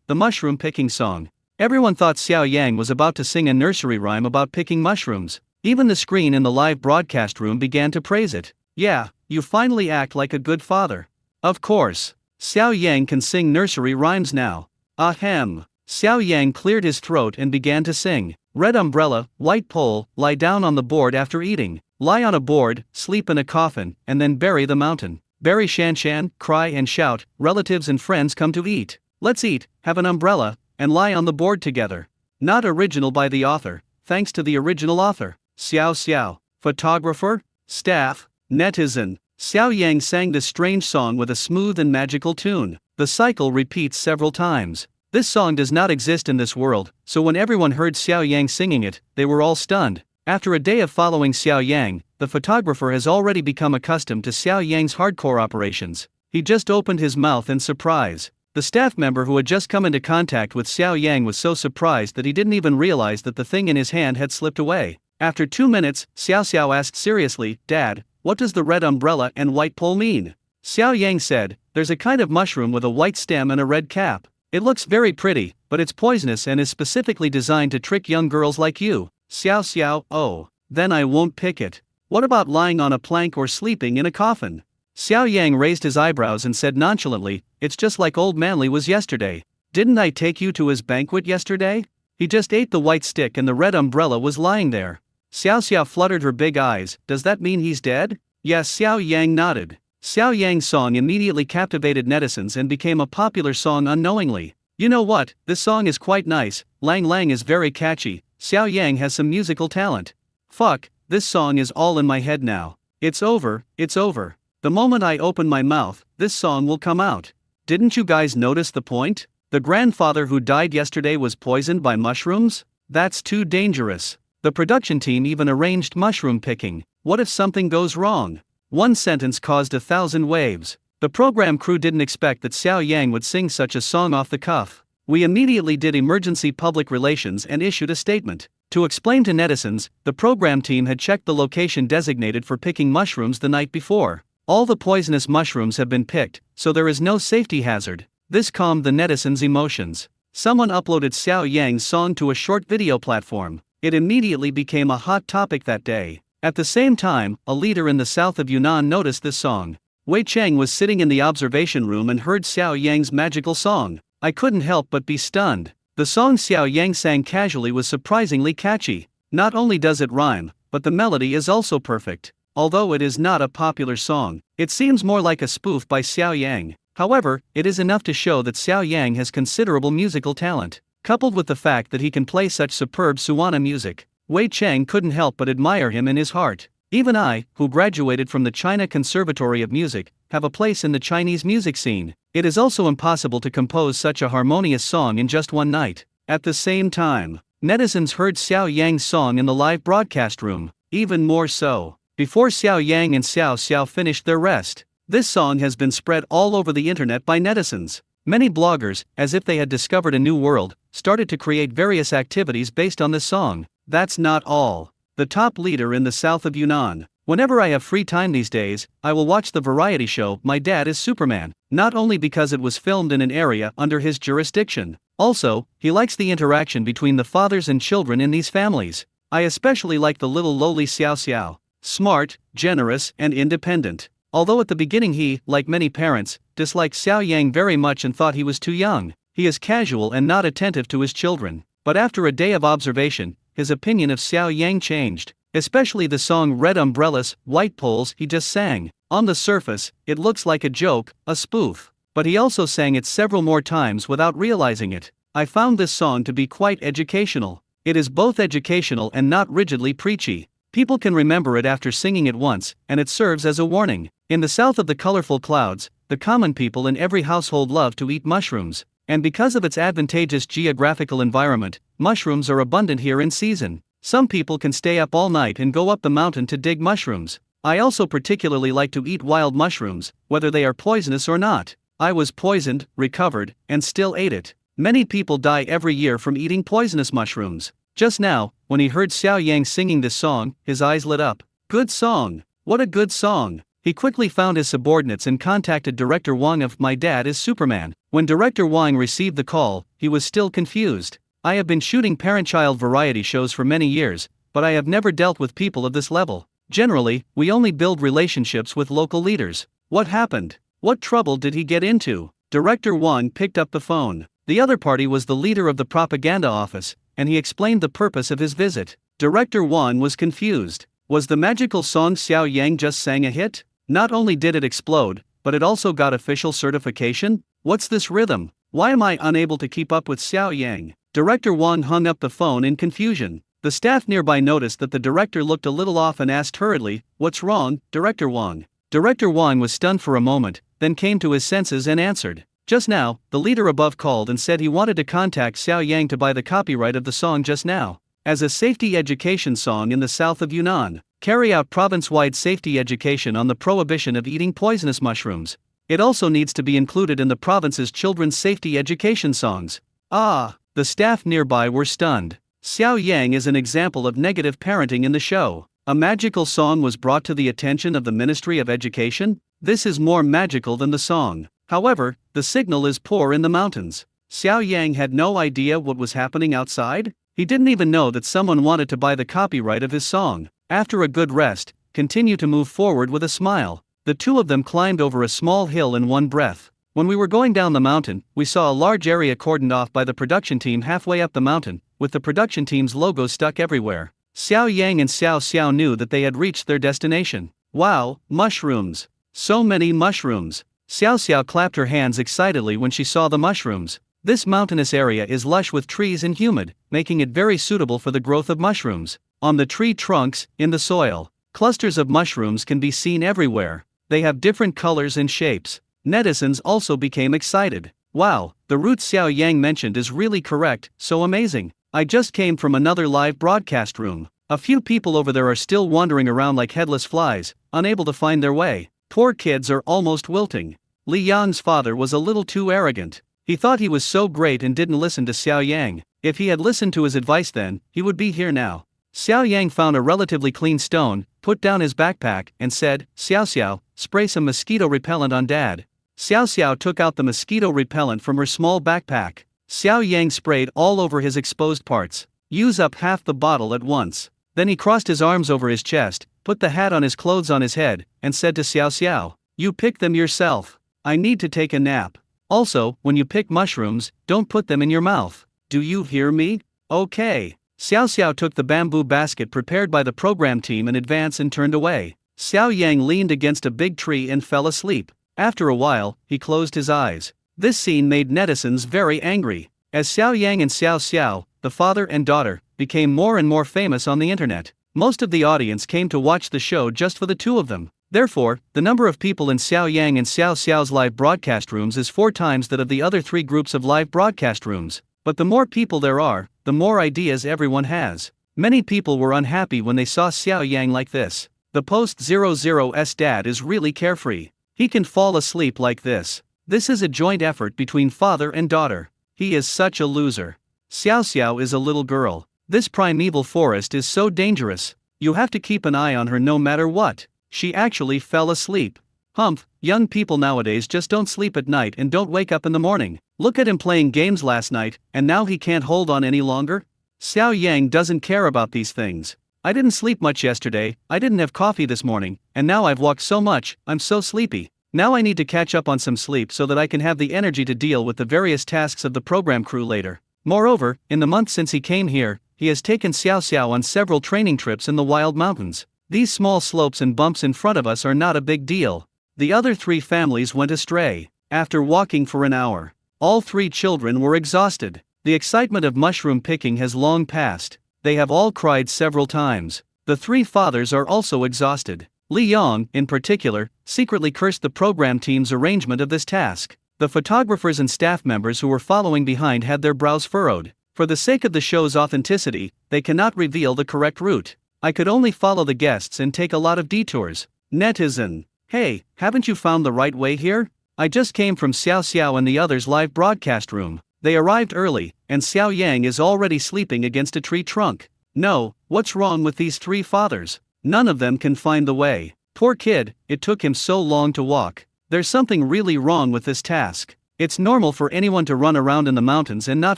the mushroom picking song. Everyone thought Xiao Yang was about to sing a nursery rhyme about picking mushrooms. Even the screen in the live broadcast room began to praise it. Yeah, you finally act like a good father. Of course. Xiao Yang can sing nursery rhymes now. Ahem. Xiao Yang cleared his throat and began to sing. Red umbrella, white pole, lie down on the board after eating. Lie on a board, sleep in a coffin, and then bury the mountain. Bury Shan Shan, cry and shout, relatives and friends come to eat. Let's eat, have an umbrella, and lie on the board together. Not original by the author, thanks to the original author. Xiao Xiao. Photographer? Staff? Netizen. Xiao Yang sang this strange song with a smooth and magical tune. The cycle repeats several times. This song does not exist in this world, so when everyone heard Xiao Yang singing it, they were all stunned. After a day of following Xiao Yang, the photographer has already become accustomed to Xiao Yang's hardcore operations. He just opened his mouth in surprise. The staff member who had just come into contact with Xiao Yang was so surprised that he didn't even realize that the thing in his hand had slipped away. After 2 minutes, Xiao Xiao asked seriously, Dad, what does the red umbrella and white pole mean? Xiao Yang said, there's a kind of mushroom with a white stem and a red cap. It looks very pretty, but it's poisonous and is specifically designed to trick young girls like you. Xiao Xiao, oh, then I won't pick it. What about lying on a plank or sleeping in a coffin? Xiao Yang raised his eyebrows and said nonchalantly, it's just like old Manly was yesterday. Didn't I take you to his banquet yesterday? He just ate the white stick and the red umbrella was lying there. Xiao Xiao fluttered her big eyes, does that mean he's dead? Yes, Xiao Yang nodded. Xiao Yang's song immediately captivated netizens and became a popular song unknowingly. You know what, this song is quite nice, Lang Lang is very catchy, Xiao Yang has some musical talent. Fuck, this song is all in my head now. It's over, it's over. The moment I open my mouth, this song will come out. Didn't you guys notice the point? The grandfather who died yesterday was poisoned by mushrooms? That's too dangerous. The production team even arranged mushroom picking. What if something goes wrong? One sentence caused 1,000 waves. The program crew didn't expect that Xiao Yang would sing such a song off the cuff. We immediately did emergency public relations and issued a statement. To explain to netizens, the program team had checked the location designated for picking mushrooms the night before. All the poisonous mushrooms have been picked, so there is no safety hazard. This calmed the netizens' emotions. Someone uploaded Xiao Yang's song to a short video platform. It immediately became a hot topic that day. At the same time, a leader in the south of Yunnan noticed this song. Wei Cheng was sitting in the observation room and heard Xiao Yang's magical song. I couldn't help but be stunned. The song Xiao Yang sang casually was surprisingly catchy. Not only does it rhyme, but the melody is also perfect. Although it is not a popular song, it seems more like a spoof by Xiao Yang. However, it is enough to show that Xiao Yang has considerable musical talent. Coupled with the fact that he can play such superb suana music, Wei Cheng couldn't help but admire him in his heart. Even I, who graduated from the China Conservatory of Music, have a place in the Chinese music scene. It is also impossible to compose such a harmonious song in just one night. At the same time, netizens heard Xiao Yang's song in the live broadcast room, even more so. Before Xiao Yang and Xiao Xiao finished their rest, this song has been spread all over the internet by netizens. Many bloggers, as if they had discovered a new world, started to create various activities based on this song. That's not all. The top leader in the south of Yunnan. Whenever I have free time these days, I will watch the variety show My Dad is Superman, not only because it was filmed in an area under his jurisdiction. Also, he likes the interaction between the fathers and children in these families. I especially like the little lowly Xiao Xiao. Smart, generous, and independent. Although at the beginning he, like many parents, disliked Xiao Yang very much and thought he was too young. He is casual and not attentive to his children. But after a day of observation, his opinion of Xiao Yang changed, especially the song Red Umbrellas, White Poles he just sang. On the surface, it looks like a joke, a spoof. But he also sang it several more times without realizing it. I found this song to be quite educational. It is both educational and not rigidly preachy. People can remember it after singing it once, and it serves as a warning. In the south of the colorful clouds, the common people in every household love to eat mushrooms. And because of its advantageous geographical environment, mushrooms are abundant here in season. Some people can stay up all night and go up the mountain to dig mushrooms. I also particularly like to eat wild mushrooms, whether they are poisonous or not. I was poisoned, recovered, and still ate it. Many people die every year from eating poisonous mushrooms. Just now, when he heard Xiao Yang singing this song, his eyes lit up. Good song! What a good song! He quickly found his subordinates and contacted Director Wang of My Dad is Superman. When Director Wang received the call, he was still confused. I have been shooting parent-child variety shows for many years, but I have never dealt with people of this level. Generally, we only build relationships with local leaders. What happened? What trouble did he get into? Director Wang picked up the phone. The other party was the leader of the propaganda office, and he explained the purpose of his visit. Director Wang was confused. Was the magical song Xiao Yang just sang a hit? Not only did it explode, but it also got official certification? What's this rhythm? Why am I unable to keep up with Xiao Yang? Director Wang hung up the phone in confusion. The staff nearby noticed that the director looked a little off and asked hurriedly, "What's wrong, Director Wang?" Director Wang was stunned for a moment, then came to his senses and answered. Just now, the leader above called and said he wanted to contact Xiao Yang to buy the copyright of the song just now. As a safety education song in the south of Yunnan, carry out province-wide safety education on the prohibition of eating poisonous mushrooms. It also needs to be included in the province's children's safety education songs. Ah, the staff nearby were stunned. Xiao Yang is an example of negative parenting in the show. A magical song was brought to the attention of the Ministry of Education? This is more magical than the song. However, the signal is poor in the mountains. Xiao Yang had no idea what was happening outside? He didn't even know that someone wanted to buy the copyright of his song. After a good rest, continue to move forward with a smile. The two of them climbed over a small hill in one breath. When we were going down the mountain, we saw a large area cordoned off by the production team halfway up the mountain, with the production team's logo stuck everywhere. Xiao Yang and Xiao Xiao knew that they had reached their destination. Wow, mushrooms! So many mushrooms! Xiao Xiao clapped her hands excitedly when she saw the mushrooms. This mountainous area is lush with trees and humid, making it very suitable for the growth of mushrooms. On the tree trunks, in the soil, clusters of mushrooms can be seen everywhere. They have different colors and shapes. Netizens also became excited. Wow, the route Xiao Yang mentioned is really correct, so amazing. I just came from another live broadcast room. A few people over there are still wandering around like headless flies, unable to find their way. Poor kids are almost wilting. Li Yang's father was a little too arrogant. He thought he was so great and didn't listen to Xiao Yang. If he had listened to his advice then, he would be here now. Xiao Yang found a relatively clean stone, put down his backpack, and said, "Xiao Xiao, spray some mosquito repellent on Dad." Xiao Xiao took out the mosquito repellent from her small backpack. Xiao Yang sprayed all over his exposed parts. Use up half the bottle at once. Then he crossed his arms over his chest, put the hat on his clothes on his head, and said to Xiao Xiao, "You pick them yourself. I need to take a nap. Also, when you pick mushrooms, don't put them in your mouth. Do you hear me?" "Okay." Xiao Xiao took the bamboo basket prepared by the program team in advance and turned away. Xiao Yang leaned against a big tree and fell asleep. After a while, he closed his eyes. This scene made netizens very angry. As Xiao Yang and Xiao Xiao, the father and daughter, became more and more famous on the internet, most of the audience came to watch the show just for the two of them. Therefore, the number of people in Xiao Yang and Xiao Xiao's live broadcast rooms is 4 times that of the other 3 groups of live broadcast rooms. But the more people there are, the more ideas everyone has. Many people were unhappy when they saw Xiao Yang like this. The post-00's dad is really carefree. He can fall asleep like this. This is a joint effort between father and daughter. He is such a loser. Xiao Xiao is a little girl. This primeval forest is so dangerous. You have to keep an eye on her no matter what. She actually fell asleep. Humph, young people nowadays just don't sleep at night and don't wake up in the morning. Look at him playing games last night, and now he can't hold on any longer? Xiao Yang doesn't care about these things. I didn't sleep much yesterday, I didn't have coffee this morning, and now I've walked so much, I'm so sleepy. Now I need to catch up on some sleep so that I can have the energy to deal with the various tasks of the program crew later. Moreover, in the month since he came here, he has taken Xiao Xiao on several training trips in the wild mountains. These small slopes and bumps in front of us are not a big deal. The other 3 families went astray. After walking for an hour, all 3 children were exhausted. The excitement of mushroom picking has long passed. They have all cried several times. The 3 fathers are also exhausted. Li Yong, in particular, secretly cursed the program team's arrangement of this task. The photographers and staff members who were following behind had their brows furrowed. For the sake of the show's authenticity, they cannot reveal the correct route. I could only follow the guests and take a lot of detours. Netizen: hey, haven't you found the right way here? I just came from Xiao Xiao and the others' live broadcast room. They arrived early, and Xiao Yang is already sleeping against a tree trunk. No, what's wrong with these 3 fathers? None of them can find the way. Poor kid, it took him so long to walk. There's something really wrong with this task. It's normal for anyone to run around in the mountains and not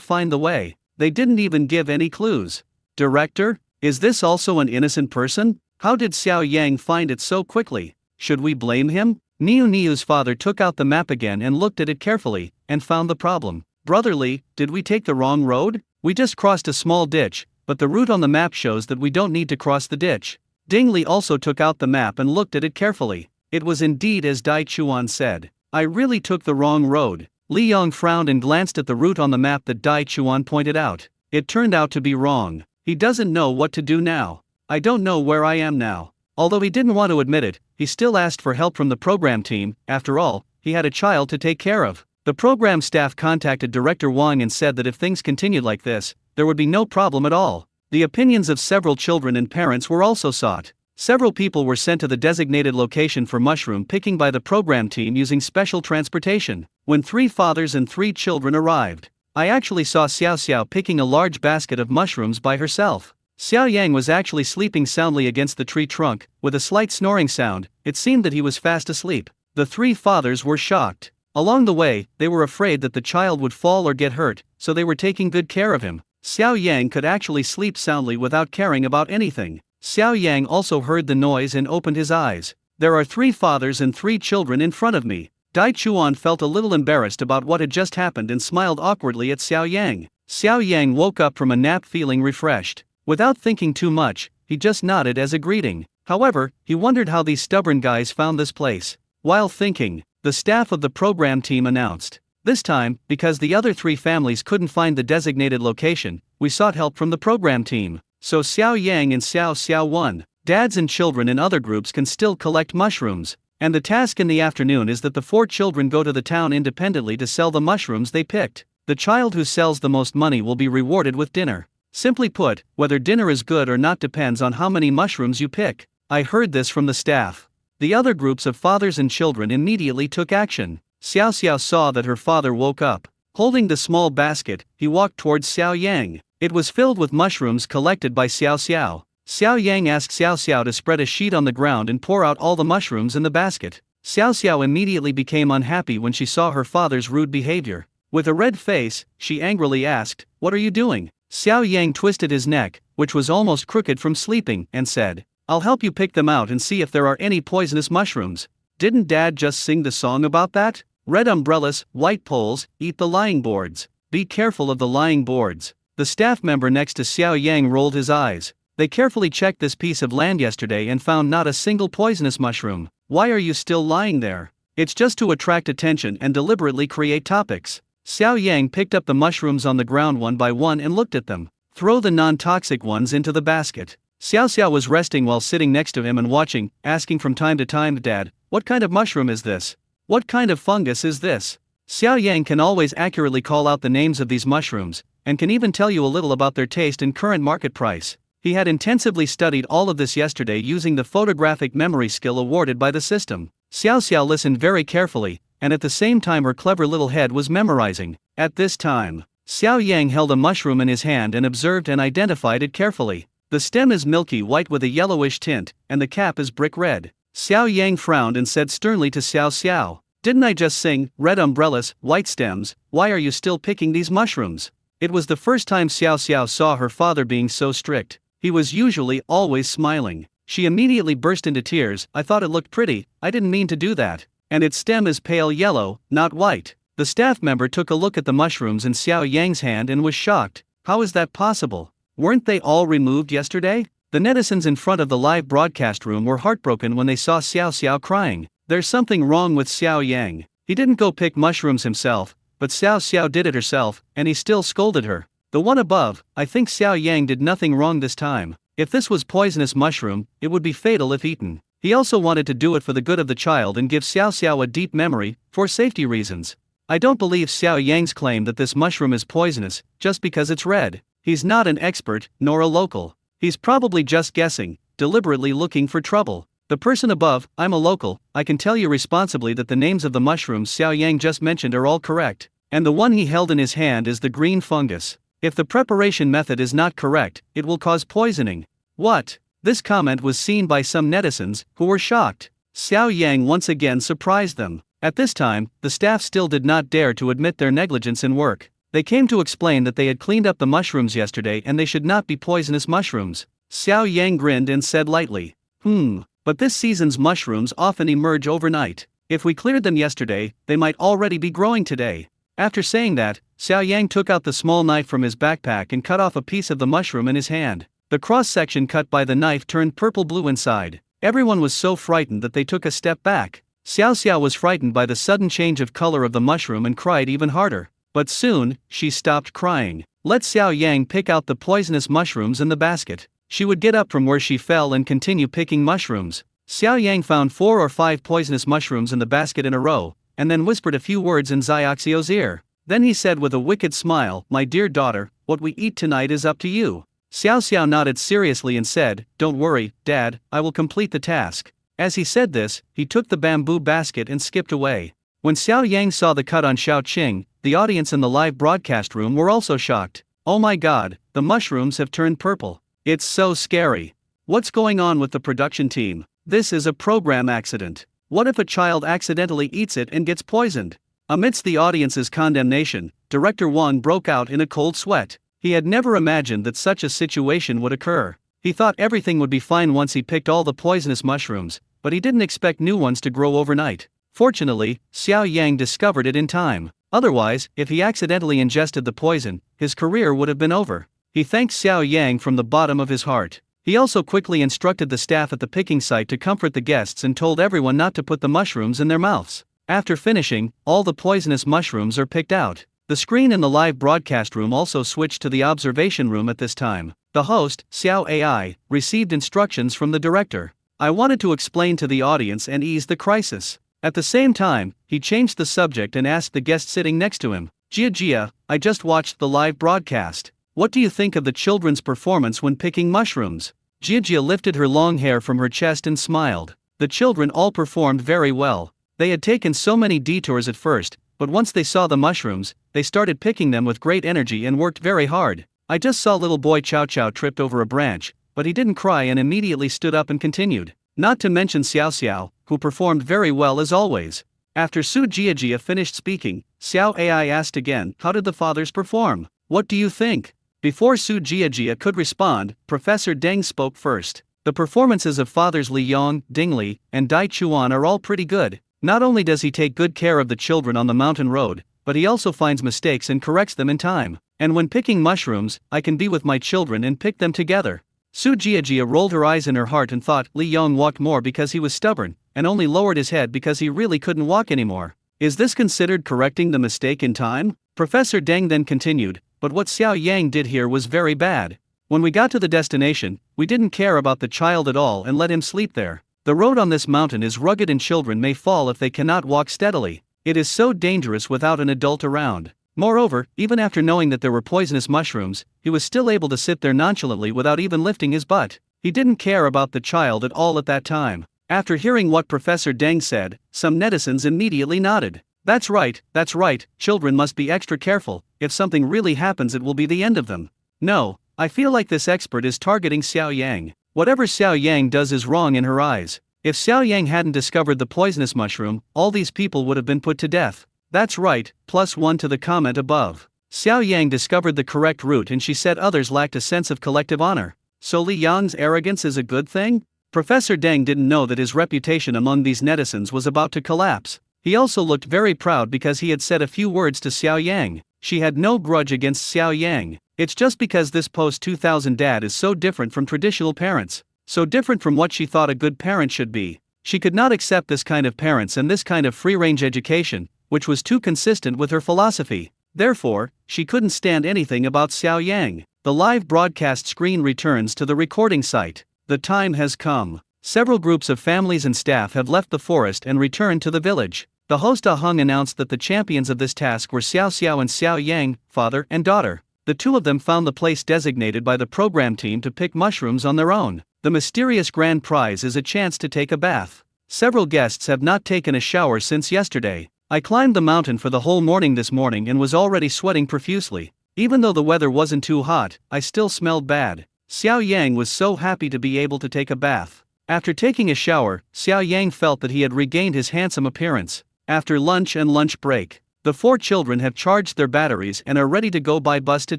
find the way. They didn't even give any clues. Director? Is this also an innocent person? How did Xiao Yang find it so quickly? Should we blame him? Niu's father took out the map again and looked at it carefully, and found the problem. Brotherly, did we take the wrong road? We just crossed a small ditch, but the route on the map shows that we don't need to cross the ditch. Ding Li also took out the map and looked at it carefully. It was indeed as Dai Chuan said. I really took the wrong road. Li Yong frowned and glanced at the route on the map that Dai Chuan pointed out. It turned out to be wrong. He doesn't know what to do now. I don't know where I am now. Although he didn't want to admit it, he still asked for help from the program team. After all, he had a child to take care of. The program staff contacted Director Wang and said that if things continued like this, there would be no problem at all. The opinions of several children and parents were also sought. Several people were sent to the designated location for mushroom picking by the program team using special transportation. When 3 fathers and 3 children arrived, I actually saw Xiao Xiao picking a large basket of mushrooms by herself. Xiao Yang was actually sleeping soundly against the tree trunk, with a slight snoring sound. It seemed that he was fast asleep. The 3 fathers were shocked. Along the way, they were afraid that the child would fall or get hurt, so they were taking good care of him. Xiao Yang could actually sleep soundly without caring about anything. Xiao Yang also heard the noise and opened his eyes. There are 3 fathers and 3 children in front of me. Dai Chuan felt a little embarrassed about what had just happened and smiled awkwardly at Xiao Yang. Xiao Yang woke up from a nap feeling refreshed. Without thinking too much, he just nodded as a greeting. However, he wondered how these stubborn guys found this place. While thinking, the staff of the program team announced. This time, because the other 3 families couldn't find the designated location, we sought help from the program team. So Xiao Yang and Xiao Xiao won. Dads and children in other groups can still collect mushrooms. And the task in the afternoon is that the 4 children go to the town independently to sell the mushrooms they picked. The child who sells the most money will be rewarded with dinner. Simply put, whether dinner is good or not depends on how many mushrooms you pick. I heard this from the staff. The other groups of fathers and children immediately took action. Xiao Xiao saw that her father woke up. Holding the small basket, he walked towards Xiao Yang. It was filled with mushrooms collected by Xiao Xiao. Xiao Yang asked Xiao Xiao to spread a sheet on the ground and pour out all the mushrooms in the basket. Xiao Xiao immediately became unhappy when she saw her father's rude behavior. With a red face, she angrily asked, "What are you doing?" Xiao Yang twisted his neck, which was almost crooked from sleeping, and said, "I'll help you pick them out and see if there are any poisonous mushrooms. Didn't Dad just sing the song about that? Red umbrellas, white poles, eat the lying boards. Be careful of the lying boards." The staff member next to Xiao Yang rolled his eyes. They carefully checked this piece of land yesterday and found not a single poisonous mushroom. Why are you still lying there? It's just to attract attention and deliberately create topics. Xiao Yang picked up the mushrooms on the ground one by one and looked at them. Throw the non-toxic ones into the basket. Xiao Xiao was resting while sitting next to him and watching, asking from time to time, Dad, what kind of mushroom is this? What kind of fungus is this? Xiao Yang can always accurately call out the names of these mushrooms, and can even tell you a little about their taste and current market price. He had intensively studied all of this yesterday using the photographic memory skill awarded by the system. Xiao Xiao listened very carefully, and at the same time her clever little head was memorizing. At this time, Xiao Yang held a mushroom in his hand and observed and identified it carefully. The stem is milky white with a yellowish tint, and the cap is brick red. Xiao Yang frowned and said sternly to Xiao Xiao, "Didn't I just sing, red umbrellas, white stems, why are you still picking these mushrooms?" It was the first time Xiao Xiao saw her father being so strict. He was usually always smiling. She immediately burst into tears. "I thought it looked pretty, I didn't mean to do that. And its stem is pale yellow, not white." The staff member took a look at the mushrooms in Xiao Yang's hand and was shocked. How is that possible? Weren't they all removed yesterday? The netizens in front of the live broadcast room were heartbroken when they saw Xiao Xiao crying. There's something wrong with Xiao Yang. He didn't go pick mushrooms himself, but Xiao Xiao did it herself, and he still scolded her. The one above, I think Xiao Yang did nothing wrong this time. If this was poisonous mushroom, it would be fatal if eaten. He also wanted to do it for the good of the child and give Xiao Xiao a deep memory, for safety reasons. I don't believe Xiao Yang's claim that this mushroom is poisonous, just because it's red. He's not an expert, nor a local. He's probably just guessing, deliberately looking for trouble. The person above, I'm a local, I can tell you responsibly that the names of the mushrooms Xiao Yang just mentioned are all correct, and the one he held in his hand is the green fungus. If the preparation method is not correct, it will cause poisoning. What? This comment was seen by some netizens, who were shocked. Xiao Yang once again surprised them. At this time, the staff still did not dare to admit their negligence in work. They came to explain that they had cleaned up the mushrooms yesterday and they should not be poisonous mushrooms. Xiao Yang grinned and said lightly, but this season's mushrooms often emerge overnight. If we cleared them yesterday, they might already be growing today. After saying that, Xiao Yang took out the small knife from his backpack and cut off a piece of the mushroom in his hand. The cross-section cut by the knife turned purple-blue inside. Everyone was so frightened that they took a step back. Xiao Xiao was frightened by the sudden change of color of the mushroom and cried even harder. But soon, she stopped crying. Let Xiao Yang pick out the poisonous mushrooms in the basket. She would get up from where she fell and continue picking mushrooms. Xiao Yang found 4 or 5 poisonous mushrooms in the basket in a row, and then whispered a few words in Xiaoxiu's ear. Then he said with a wicked smile, "My dear daughter, what we eat tonight is up to you." Xiao Xiao nodded seriously and said, "Don't worry, Dad, I will complete the task." As he said this, he took the bamboo basket and skipped away. When Xiao Yang saw the cut on Xiao Qing, the audience in the live broadcast room were also shocked. Oh my god, the mushrooms have turned purple. It's so scary. What's going on with the production team? This is a program accident. What if a child accidentally eats it and gets poisoned? Amidst the audience's condemnation, Director Wang broke out in a cold sweat. He had never imagined that such a situation would occur. He thought everything would be fine once he picked all the poisonous mushrooms, but he didn't expect new ones to grow overnight. Fortunately, Xiao Yang discovered it in time. Otherwise, if he accidentally ingested the poison, his career would have been over. He thanked Xiao Yang from the bottom of his heart. He also quickly instructed the staff at the picking site to comfort the guests and told everyone not to put the mushrooms in their mouths. After finishing, all the poisonous mushrooms are picked out. The screen in the live broadcast room also switched to the observation room at this time. The host, Xiao AI, received instructions from the director. I wanted to explain to the audience and ease the crisis. At the same time, he changed the subject and asked the guest sitting next to him, Jia Jia, I just watched the live broadcast. What do you think of the children's performance when picking mushrooms? Jia Jia lifted her long hair from her chest and smiled. The children all performed very well. They had taken so many detours at first, but once they saw the mushrooms, they started picking them with great energy and worked very hard. I just saw little boy Chow Chow tripped over a branch, but he didn't cry and immediately stood up and continued. Not to mention Xiao Xiao, who performed very well as always. After Su Jiajia finished speaking, Xiao AI asked again, how did the fathers perform? What do you think? Before Su Jiajia could respond, Professor Deng spoke first. The performances of fathers Li Yong, Ding Li, and Dai Chuan are all pretty good. Not only does he take good care of the children on the mountain road, but he also finds mistakes and corrects them in time. And when picking mushrooms, I can be with my children and pick them together. Su Jiajia rolled her eyes in her heart and thought Li Yong walked more because he was stubborn, and only lowered his head because he really couldn't walk anymore. Is this considered correcting the mistake in time? Professor Deng then continued, but what Xiao Yang did here was very bad. When we got to the destination, we didn't care about the child at all and let him sleep there. The road on this mountain is rugged and children may fall if they cannot walk steadily. It is so dangerous without an adult around. Moreover, even after knowing that there were poisonous mushrooms, he was still able to sit there nonchalantly without even lifting his butt. He didn't care about the child at all at that time. After hearing what Professor Deng said, some netizens immediately nodded. That's right, children must be extra careful. If something really happens, it will be the end of them. No, I feel like this expert is targeting Xiao Yang. Whatever Xiao Yang does is wrong in her eyes. If Xiao Yang hadn't discovered the poisonous mushroom, all these people would have been put to death. That's right, +1 to the comment above. Xiao Yang discovered the correct route and she said others lacked a sense of collective honor. So Li Yang's arrogance is a good thing? Professor Deng didn't know that his reputation among these netizens was about to collapse. He also looked very proud because he had said a few words to Xiao Yang. She had no grudge against Xiao Yang. It's just because this post-2000 dad is so different from traditional parents. So different from what she thought a good parent should be. She could not accept this kind of parents and this kind of free-range education, which was too consistent with her philosophy. Therefore, she couldn't stand anything about Xiao Yang. The live broadcast screen returns to the recording site. The time has come. Several groups of families and staff have left the forest and returned to the village. The host Ah Hung announced that the champions of this task were Xiao Xiao and Xiao Yang, father and daughter. The two of them found the place designated by the program team to pick mushrooms on their own. The mysterious grand prize is a chance to take a bath. Several guests have not taken a shower since yesterday. I climbed the mountain for the whole morning this morning and was already sweating profusely. Even though the weather wasn't too hot, I still smelled bad. Xiao Yang was so happy to be able to take a bath. After taking a shower, Xiao Yang felt that he had regained his handsome appearance. After lunch and lunch break, the 4 children have charged their batteries and are ready to go by bus to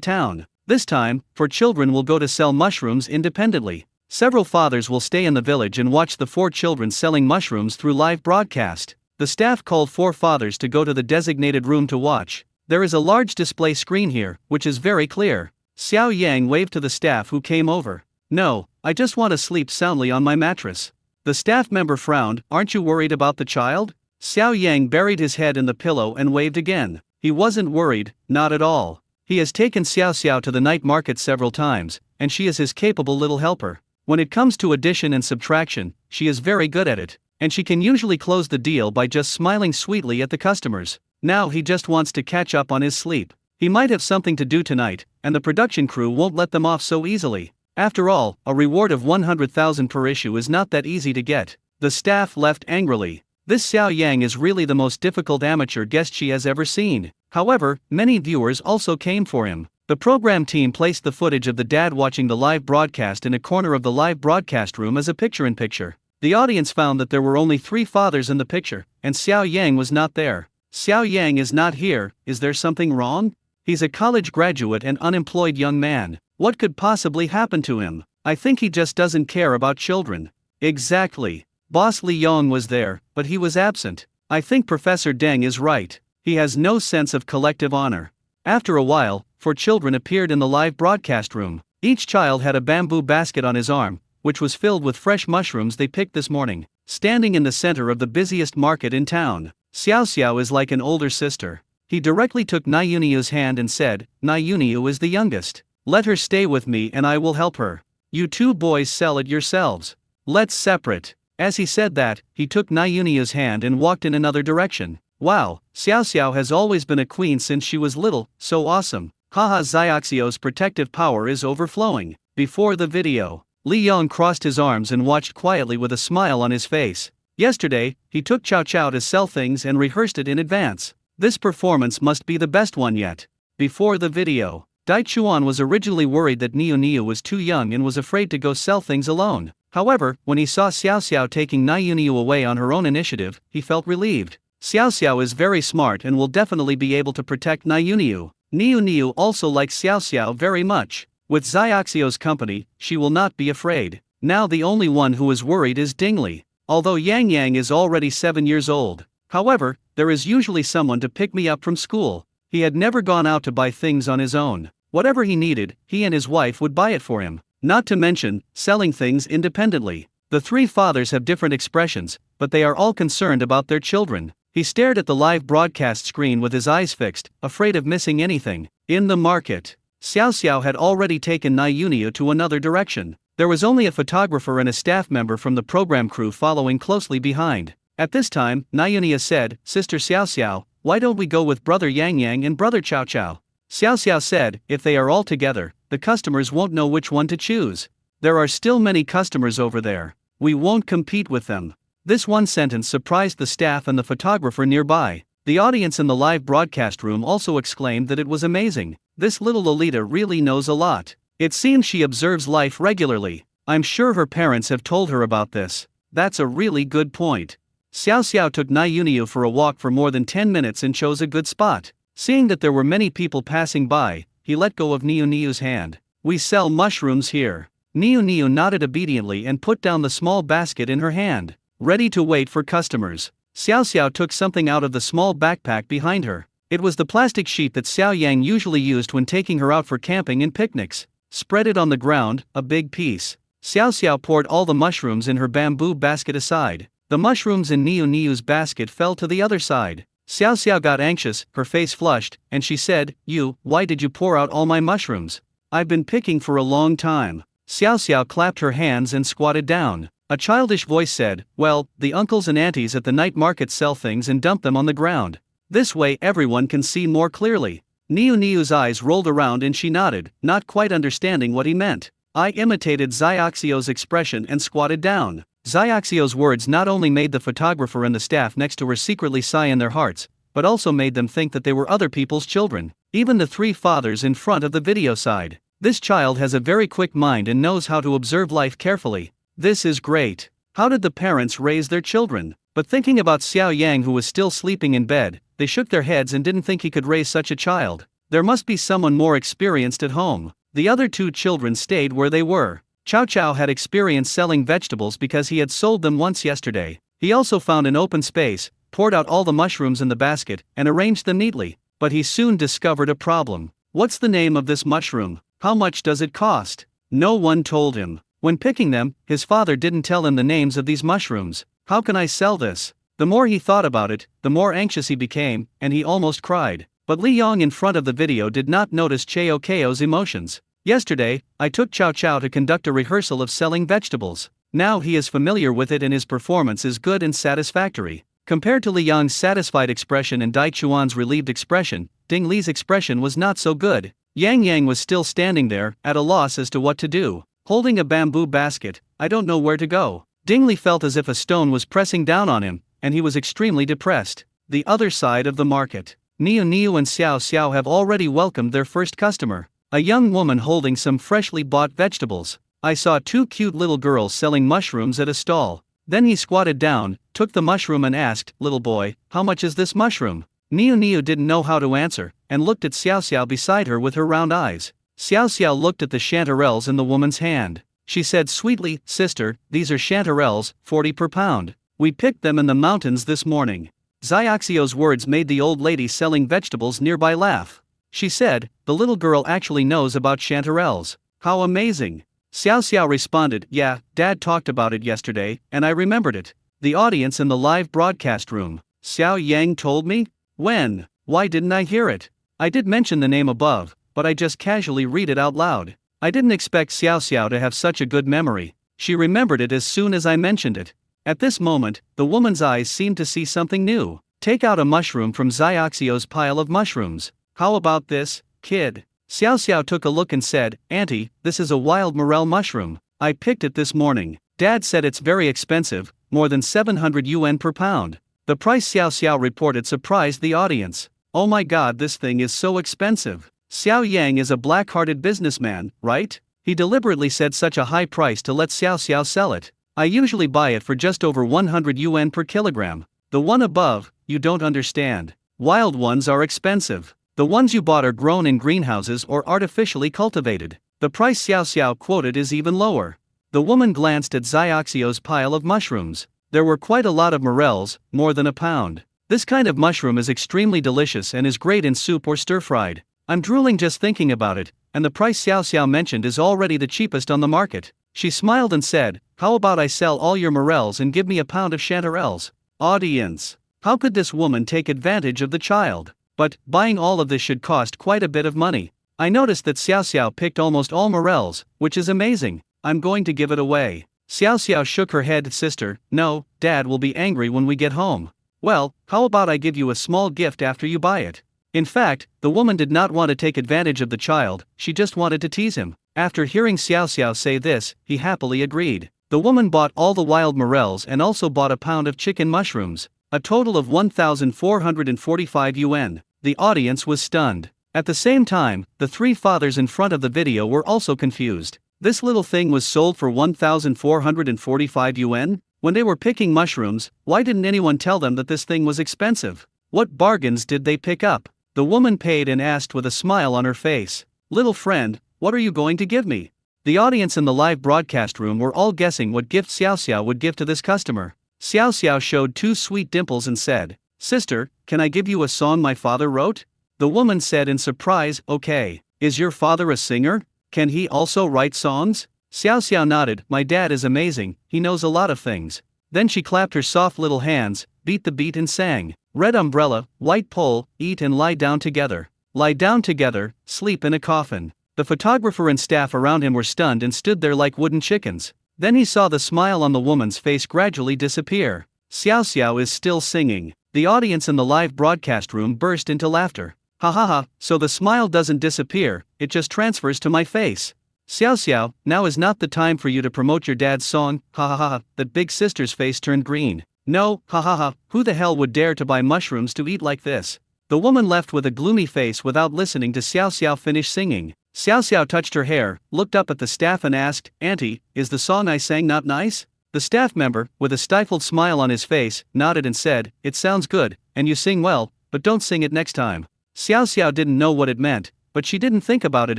town. This time, 4 children will go to sell mushrooms independently. Several fathers will stay in the village and watch the 4 children selling mushrooms through live broadcast. The staff called 4 fathers to go to the designated room to watch. There is a large display screen here, which is very clear. Xiao Yang waved to the staff who came over. No, I just want to sleep soundly on my mattress. The staff member frowned. Aren't you worried about the child? Xiao Yang buried his head in the pillow and waved again. He wasn't worried, not at all. He has taken Xiao Xiao to the night market several times, and she is his capable little helper. When it comes to addition and subtraction, she is very good at it, and she can usually close the deal by just smiling sweetly at the customers. Now he just wants to catch up on his sleep. He might have something to do tonight, and the production crew won't let them off so easily. After all, a reward of 100,000 per issue is not that easy to get. The staff left angrily. This Xiao Yang is really the most difficult amateur guest she has ever seen. However, many viewers also came for him. The program team placed the footage of the dad watching the live broadcast in a corner of the live broadcast room as a picture-in-picture. The audience found that there were only 3 fathers in the picture, and Xiao Yang was not there. Xiao Yang is not here. Is there something wrong? He's a college graduate and unemployed young man. What could possibly happen to him? I think he just doesn't care about children. Exactly. Boss Li Yong was there, but he was absent. I think Professor Deng is right. He has no sense of collective honor. After a while, 4 children appeared in the live broadcast room. Each child had a bamboo basket on his arm, which was filled with fresh mushrooms they picked this morning. Standing in the center of the busiest market in town, Xiao Xiao is like an older sister. He directly took Naiyuniu's hand and said, Naiyuniu is the youngest. Let her stay with me and I will help her. You 2 boys sell it yourselves. Let's separate. As he said that, he took Naiyuniu's hand and walked in another direction. Wow, Xiao Xiao has always been a queen since she was little, so awesome. Haha, Xiaoxiao's protective power is overflowing. Before the video, Li Yong crossed his arms and watched quietly with a smile on his face. Yesterday, he took Chow Chow to sell things and rehearsed it in advance. This performance must be the best one yet. Before the video, Dai Chuan was originally worried that Niu Niu was too young and was afraid to go sell things alone. However, when he saw Xiao Xiao taking Naiyuniu away on her own initiative, he felt relieved. Xiao Xiao is very smart and will definitely be able to protect Naiyuniu. Niu Niu also likes Xiao Xiao very much. With Xiaoxiao's company, she will not be afraid. Now the only one who is worried is Dingli. Although Yang Yang is already 7 years old. However, there is usually someone to pick me up from school. He had never gone out to buy things on his own. Whatever he needed, he and his wife would buy it for him. Not to mention, selling things independently. The three fathers have different expressions, but they are all concerned about their children. He stared at the live broadcast screen with his eyes fixed, afraid of missing anything. In the market, Xiao Xiao had already taken Na Yunyu to another direction. There was only a photographer and a staff member from the program crew following closely behind. At this time, Na Yunyu said, "Sister Xiao Xiao, why don't we go with Brother Yang Yang and Brother Chao Chao?" Xiao Xiao said, "If they are all together, the customers won't know which one to choose. There are still many customers over there. We won't compete with them." This one sentence surprised the staff and the photographer nearby. The audience in the live broadcast room also exclaimed that it was amazing. This little Lolita really knows a lot. It seems she observes life regularly. I'm sure her parents have told her about this. That's a really good point. Xiao Xiao took Na Yunyu for a walk for more than 10 minutes and chose a good spot. Seeing that there were many people passing by, he let go of Niu Niu's hand. "We sell mushrooms here." Niu Niu nodded obediently and put down the small basket in her hand, ready to wait for customers. Xiao Xiao took something out of the small backpack behind her. It was the plastic sheet that Xiao Yang usually used when taking her out for camping and picnics. Spread it on the ground, a big piece. Xiao Xiao poured all the mushrooms in her bamboo basket aside. The mushrooms in Niu Niu's basket fell to the other side. Xiao Xiao got anxious, her face flushed, and she said, "Why did you pour out all my mushrooms? I've been picking for a long time." Xiao Xiao clapped her hands and squatted down. A childish voice said, "Well, the uncles and aunties at the night market sell things and dump them on the ground. This way everyone can see more clearly." Niu Niu's eyes rolled around and she nodded, not quite understanding what he meant. I imitated Xiaoxio's expression and squatted down. Xiaoxio's words not only made the photographer and the staff next to her secretly sigh in their hearts, but also made them think that they were other people's children, even the three fathers in front of the video side. This child has a very quick mind and knows how to observe life carefully. This is great. How did the parents raise their children? But thinking about Xiao Yang, who was still sleeping in bed, they shook their heads and didn't think he could raise such a child. There must be someone more experienced at home. The other two children stayed where they were. Chao Chao had experience selling vegetables because he had sold them once yesterday. He also found an open space, poured out all the mushrooms in the basket, and arranged them neatly. But he soon discovered a problem. What's the name of this mushroom? How much does it cost? No one told him. When picking them, his father didn't tell him the names of these mushrooms. How can I sell this? The more he thought about it, the more anxious he became, and he almost cried. But Li Yong in front of the video did not notice Chao Kao's emotions. "Yesterday, I took Chao Chao to conduct a rehearsal of selling vegetables. Now he is familiar with it and his performance is good and satisfactory." Compared to Li Yong's satisfied expression and Dai Chuan's relieved expression, Ding Li's expression was not so good. Yang Yang was still standing there, at a loss as to what to do. Holding a bamboo basket, "I don't know where to go." Ding Li felt as if a stone was pressing down on him, and he was extremely depressed. The other side of the market. Niu Niu and Xiao Xiao have already welcomed their first customer. A young woman holding some freshly bought vegetables. I saw two cute little girls selling mushrooms at a stall. Then he squatted down, took the mushroom and asked, "Little boy, how much is this mushroom?" Niu Niu didn't know how to answer, and looked at Xiao Xiao beside her with her round eyes. Xiao Xiao looked at the chanterelles in the woman's hand. She said sweetly, "Sister, these are chanterelles, 40 per pound. We picked them in the mountains this morning." Xiaoxio's words made the old lady selling vegetables nearby laugh. She said, "The little girl actually knows about chanterelles. How amazing." Xiao Xiao responded, "Yeah, Dad talked about it yesterday, and I remembered it." The audience in the live broadcast room. "Xiao Yang told me? When? Why didn't I hear it? I did mention the name above, but I just casually read it out loud. I didn't expect Xiao Xiao to have such a good memory. She remembered it as soon as I mentioned it." At this moment, the woman's eyes seemed to see something new. "Take out a mushroom from Xiaoxio's pile of mushrooms. How about this, kid?" Xiao Xiao took a look and said, "Auntie, this is a wild morel mushroom. I picked it this morning. Dad said it's very expensive, more than 700 yuan per pound." The price Xiao Xiao reported surprised the audience. "Oh my god, this thing is so expensive. Xiao Yang is a black-hearted businessman, right? He deliberately said such a high price to let Xiao Xiao sell it. I usually buy it for just over 100 yuan per kilogram. The one above, you don't understand. Wild ones are expensive. The ones you bought are grown in greenhouses or artificially cultivated. The price Xiao Xiao quoted is even lower." The woman glanced at Xiaoxio's pile of mushrooms. There were quite a lot of morels, more than a pound. "This kind of mushroom is extremely delicious and is great in soup or stir-fried. I'm drooling just thinking about it, and the price Xiao Xiao mentioned is already the cheapest on the market." She smiled and said, how about I sell all your morels and give me a pound of chanterelles? Audience. How could this woman take advantage of the child? But, buying all of this should cost quite a bit of money. I noticed that Xiao Xiao picked almost all morels, which is amazing. I'm going to give it away. Xiao Xiao shook her head. Sister, no, Dad will be angry when we get home. Well, how about I give you a small gift after you buy it? In fact, the woman did not want to take advantage of the child, she just wanted to tease him. After hearing Xiao Xiao say this, he happily agreed. The woman bought all the wild morels and also bought a pound of chicken mushrooms, a total of 1,445 yuan. The audience was stunned. At the same time, the three fathers in front of the video were also confused. This little thing was sold for 1,445 yuan? When they were picking mushrooms, why didn't anyone tell them that this thing was expensive? What bargains did they pick up? The woman paid and asked with a smile on her face. Little friend, what are you going to give me? The audience in the live broadcast room were all guessing what gift Xiao Xiao would give to this customer. Xiao Xiao showed two sweet dimples and said, Sister, can I give you a song my father wrote? The woman said in surprise, okay. Is your father a singer? Can he also write songs? Xiao Xiao nodded. My dad is amazing, he knows a lot of things. Then she clapped her soft little hands, beat the beat and sang. Red umbrella, white pole, eat and lie down together. Lie down together, sleep in a coffin. The photographer and staff around him were stunned and stood there like wooden chickens. Then he saw the smile on the woman's face gradually disappear. Xiao Xiao is still singing. The audience in the live broadcast room burst into laughter. Ha ha ha, so the smile doesn't disappear, it just transfers to my face. Xiao Xiao, now is not the time for you to promote your dad's song, ha ha ha. That big sister's face turned green. No, ha ha ha, who the hell would dare to buy mushrooms to eat like this? The woman left with a gloomy face without listening to Xiao Xiao finish singing. Xiao Xiao touched her hair, looked up at the staff and asked, Auntie, is the song I sang not nice? The staff member, with a stifled smile on his face, nodded and said, It sounds good, and you sing well, but don't sing it next time. Xiao Xiao didn't know what it meant, but she didn't think about it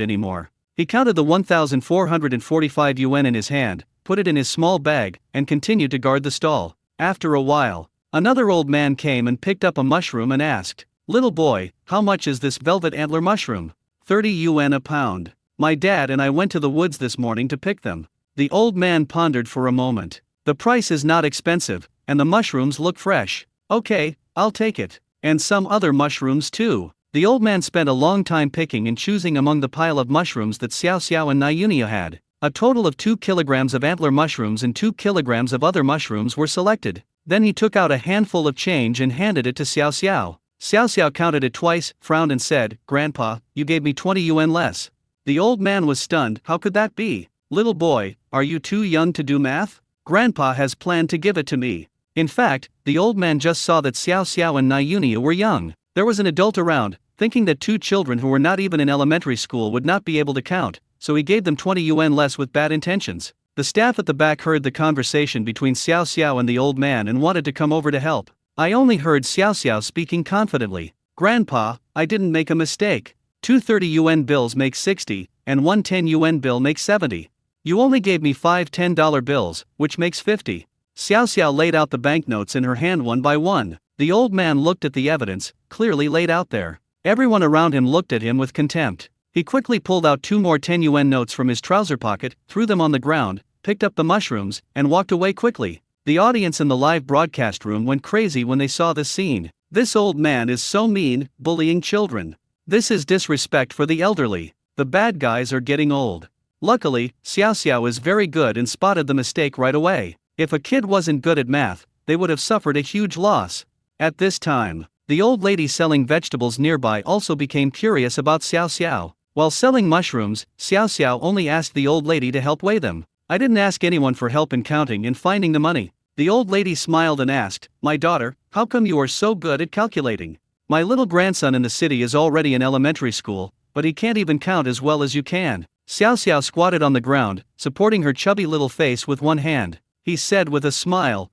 anymore. He counted the 1,445 yuan in his hand, put it in his small bag, and continued to guard the stall. After a while, another old man came and picked up a mushroom and asked, Little boy, how much is this velvet antler mushroom? 30 yuan a pound. My dad and I went to the woods this morning to pick them. The old man pondered for a moment. The price is not expensive, and the mushrooms look fresh. Okay, I'll take it. And some other mushrooms too. The old man spent a long time picking and choosing among the pile of mushrooms that Xiao Xiao and Nayunia had. A total of 2 kilograms of antler mushrooms and 2 kilograms of other mushrooms were selected. Then he took out a handful of change and handed it to Xiao Xiao. Xiao Xiao counted it twice, frowned and said, Grandpa, you gave me 20 yuan less. The old man was stunned. How could that be? Little boy, are you too young to do math? Grandpa has planned to give it to me. In fact, the old man just saw that Xiao Xiao and Nayunia were young. There was an adult around, thinking that two children who were not even in elementary school would not be able to count, so he gave them 20 yuan less with bad intentions. The staff at the back heard the conversation between Xiao Xiao and the old man and wanted to come over to help. I only heard Xiao Xiao speaking confidently. Grandpa, I didn't make a mistake. 2 30 yuan bills make 60, and 1 10 yuan bill makes 70. You only gave me 5 $10 bills, which makes 50. Xiao Xiao laid out the banknotes in her hand one by one. The old man looked at the evidence, clearly laid out there. Everyone around him looked at him with contempt. He quickly pulled out 2 more 10 yuan notes from his trouser pocket, threw them on the ground, picked up the mushrooms, and walked away quickly. The audience in the live broadcast room went crazy when they saw this scene. This old man is so mean, bullying children. This is disrespect for the elderly. The bad guys are getting old. Luckily, Xiao Xiao is very good and spotted the mistake right away. If a kid wasn't good at math, they would have suffered a huge loss. At this time, the old lady selling vegetables nearby also became curious about Xiao Xiao. While selling mushrooms, Xiao Xiao only asked the old lady to help weigh them. I didn't ask anyone for help in counting and finding the money. The old lady smiled and asked, My daughter, how come you are so good at calculating? My little grandson in the city is already in elementary school, but he can't even count as well as you can. Xiao Xiao squatted on the ground, supporting her chubby little face with one hand. He said with a smile,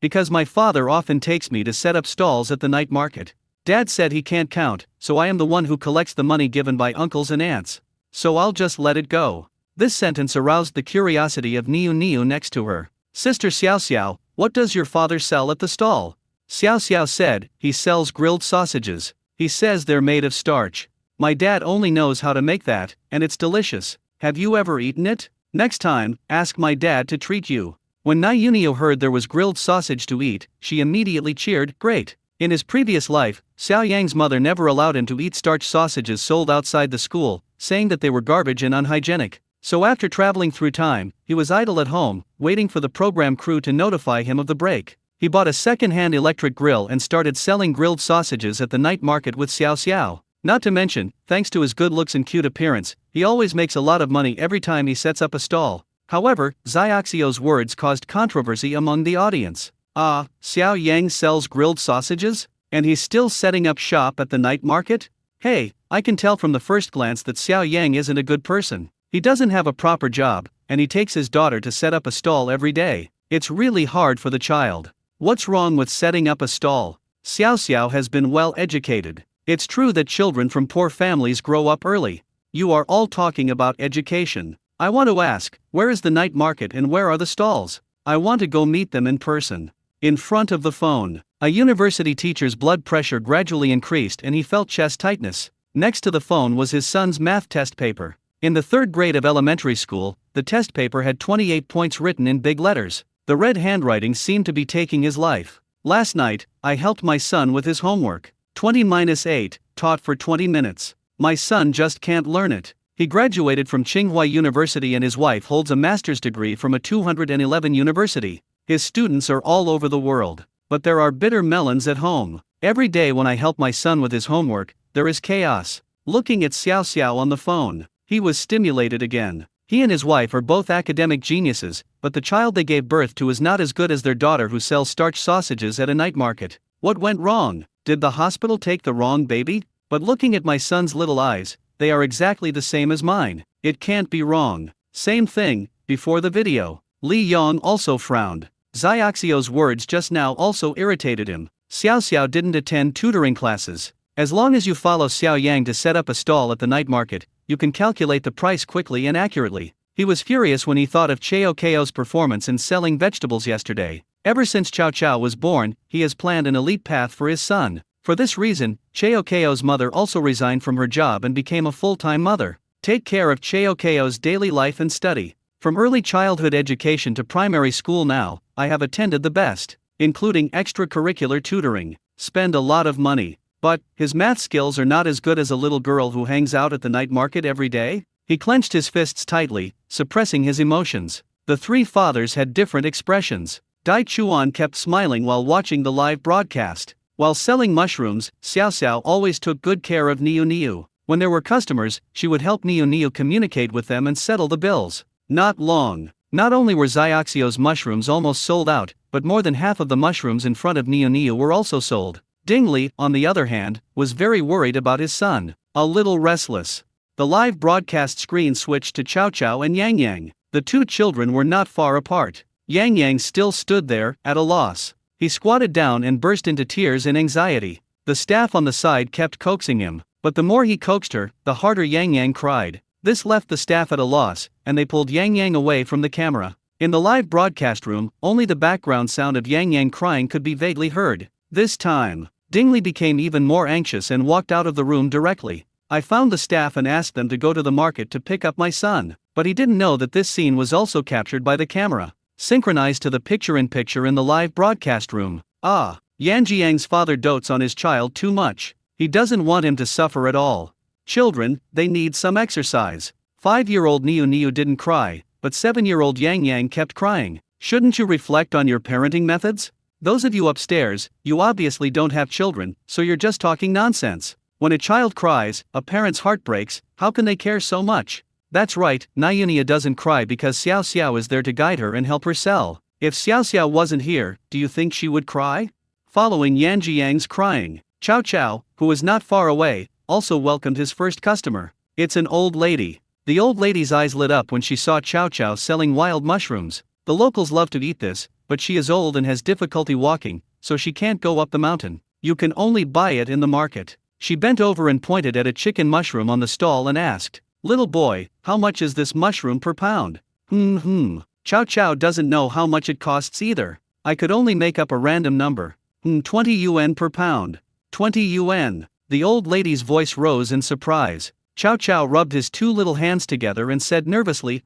because my father often takes me to set up stalls at the night market. Dad said he can't count, so I am the one who collects the money given by uncles and aunts. So I'll just let it go. This sentence aroused the curiosity of Niu Niu next to her. Sister Xiao Xiao, what does your father sell at the stall? Xiao Xiao said, he sells grilled sausages. He says they're made of starch. My dad only knows how to make that, and it's delicious. Have you ever eaten it? Next time, ask my dad to treat you. When Nyunio heard there was grilled sausage to eat, she immediately cheered, "Great." In his previous life, Xiao Yang's mother never allowed him to eat starch sausages sold outside the school, saying that they were garbage and unhygienic. So after traveling through time, he was idle at home, waiting for the program crew to notify him of the break. He bought a second-hand electric grill and started selling grilled sausages at the night market with Xiao Xiao. Not to mention, thanks to his good looks and cute appearance, he always makes a lot of money every time he sets up a stall. However, Xiaoxio's words caused controversy among the audience. Xiao Yang sells grilled sausages? And he's still setting up shop at the night market? Hey, I can tell from the first glance that Xiao Yang isn't a good person. He doesn't have a proper job, and he takes his daughter to set up a stall every day. It's really hard for the child. What's wrong with setting up a stall? Xiao Xiao has been well educated. It's true that children from poor families grow up early. You are all talking about education. I want to ask, where is the night market and where are the stalls? I want to go meet them in person. In front of the phone, a university teacher's blood pressure gradually increased and he felt chest tightness. Next to the phone was his son's math test paper. In the 3rd grade of elementary school, the test paper had 28 points written in big letters. The red handwriting seemed to be taking his life. Last night, I helped my son with his homework. 20-8, taught for 20 minutes. My son just can't learn it. He graduated from Tsinghua University and his wife holds a master's degree from a 211 university. His students are all over the world. But there are bitter melons at home. Every day when I help my son with his homework, there is chaos. Looking at Xiao Xiao on the phone, he was stimulated again. He and his wife are both academic geniuses, but the child they gave birth to is not as good as their daughter who sells starch sausages at a night market. What went wrong? Did the hospital take the wrong baby? But looking at my son's little eyes, they are exactly the same as mine. It can't be wrong. Same thing, before the video. Li Yong also frowned. Xiaoxio's words just now also irritated him. Xiao Xiao didn't attend tutoring classes. As long as you follow Xiao Yang to set up a stall at the night market, you can calculate the price quickly and accurately. He was furious when he thought of Chao Ko's performance in selling vegetables yesterday. Ever since Chao Chao was born, he has planned an elite path for his son. For this reason, Chao Ko's mother also resigned from her job and became a full-time mother. Take care of Chao Ko's daily life and study. From early childhood education to primary school now, I have attended the best, including extracurricular tutoring. Spend a lot of money. But, his math skills are not as good as a little girl who hangs out at the night market every day? He clenched his fists tightly, suppressing his emotions. The 3 fathers had different expressions. Dai Chuan kept smiling while watching the live broadcast. While selling mushrooms, Xiao Xiao always took good care of Niu Niu. When there were customers, she would help Niu Niu communicate with them and settle the bills. Not long. Not only were Xiaoxio's mushrooms almost sold out, but more than half of the mushrooms in front of Niu Niu were also sold. Ding Li, on the other hand, was very worried about his son. A little restless. The live broadcast screen switched to Chao Chao and Yang Yang. The 2 children were not far apart. Yang Yang still stood there, at a loss. He squatted down and burst into tears in anxiety. The staff on the side kept coaxing him, but the more he coaxed her, the harder Yang Yang cried. This left the staff at a loss, and they pulled Yang Yang away from the camera. In the live broadcast room, only the background sound of Yang Yang crying could be vaguely heard. This time, Ding Li became even more anxious and walked out of the room directly. I found the staff and asked them to go to the market to pick up my son, but he didn't know that this scene was also captured by the camera, synchronized to the picture-in-picture in the live broadcast room. Yan Jiang's father dotes on his child too much. He doesn't want him to suffer at all. Children, they need some exercise. 5-year-old Niu Niu didn't cry, but 7-year-old Yang Yang kept crying. Shouldn't you reflect on your parenting methods? Those of you upstairs, you obviously don't have children, so you're just talking nonsense. When a child cries, a parent's heart breaks. How can they care so much? That's right, Nyunia doesn't cry because Xiao Xiao is there to guide her and help her sell. If Xiao Xiao wasn't here, do you think she would cry? Following Yan Jiang's crying, Chao Chao, who was not far away, also welcomed his first customer. It's an old lady. The old lady's eyes lit up when she saw Chao Chao selling wild mushrooms. The locals love to eat this, but she is old and has difficulty walking, so she can't go up the mountain. You can only buy it in the market. She bent over and pointed at a chicken mushroom on the stall and asked, "Little boy, how much is this mushroom per pound?" Chao Chao doesn't know how much it costs either. I could only make up a random number. 20 yuan per pound. 20 yuan. The old lady's voice rose in surprise. Chao Chao rubbed his 2 little hands together and said nervously,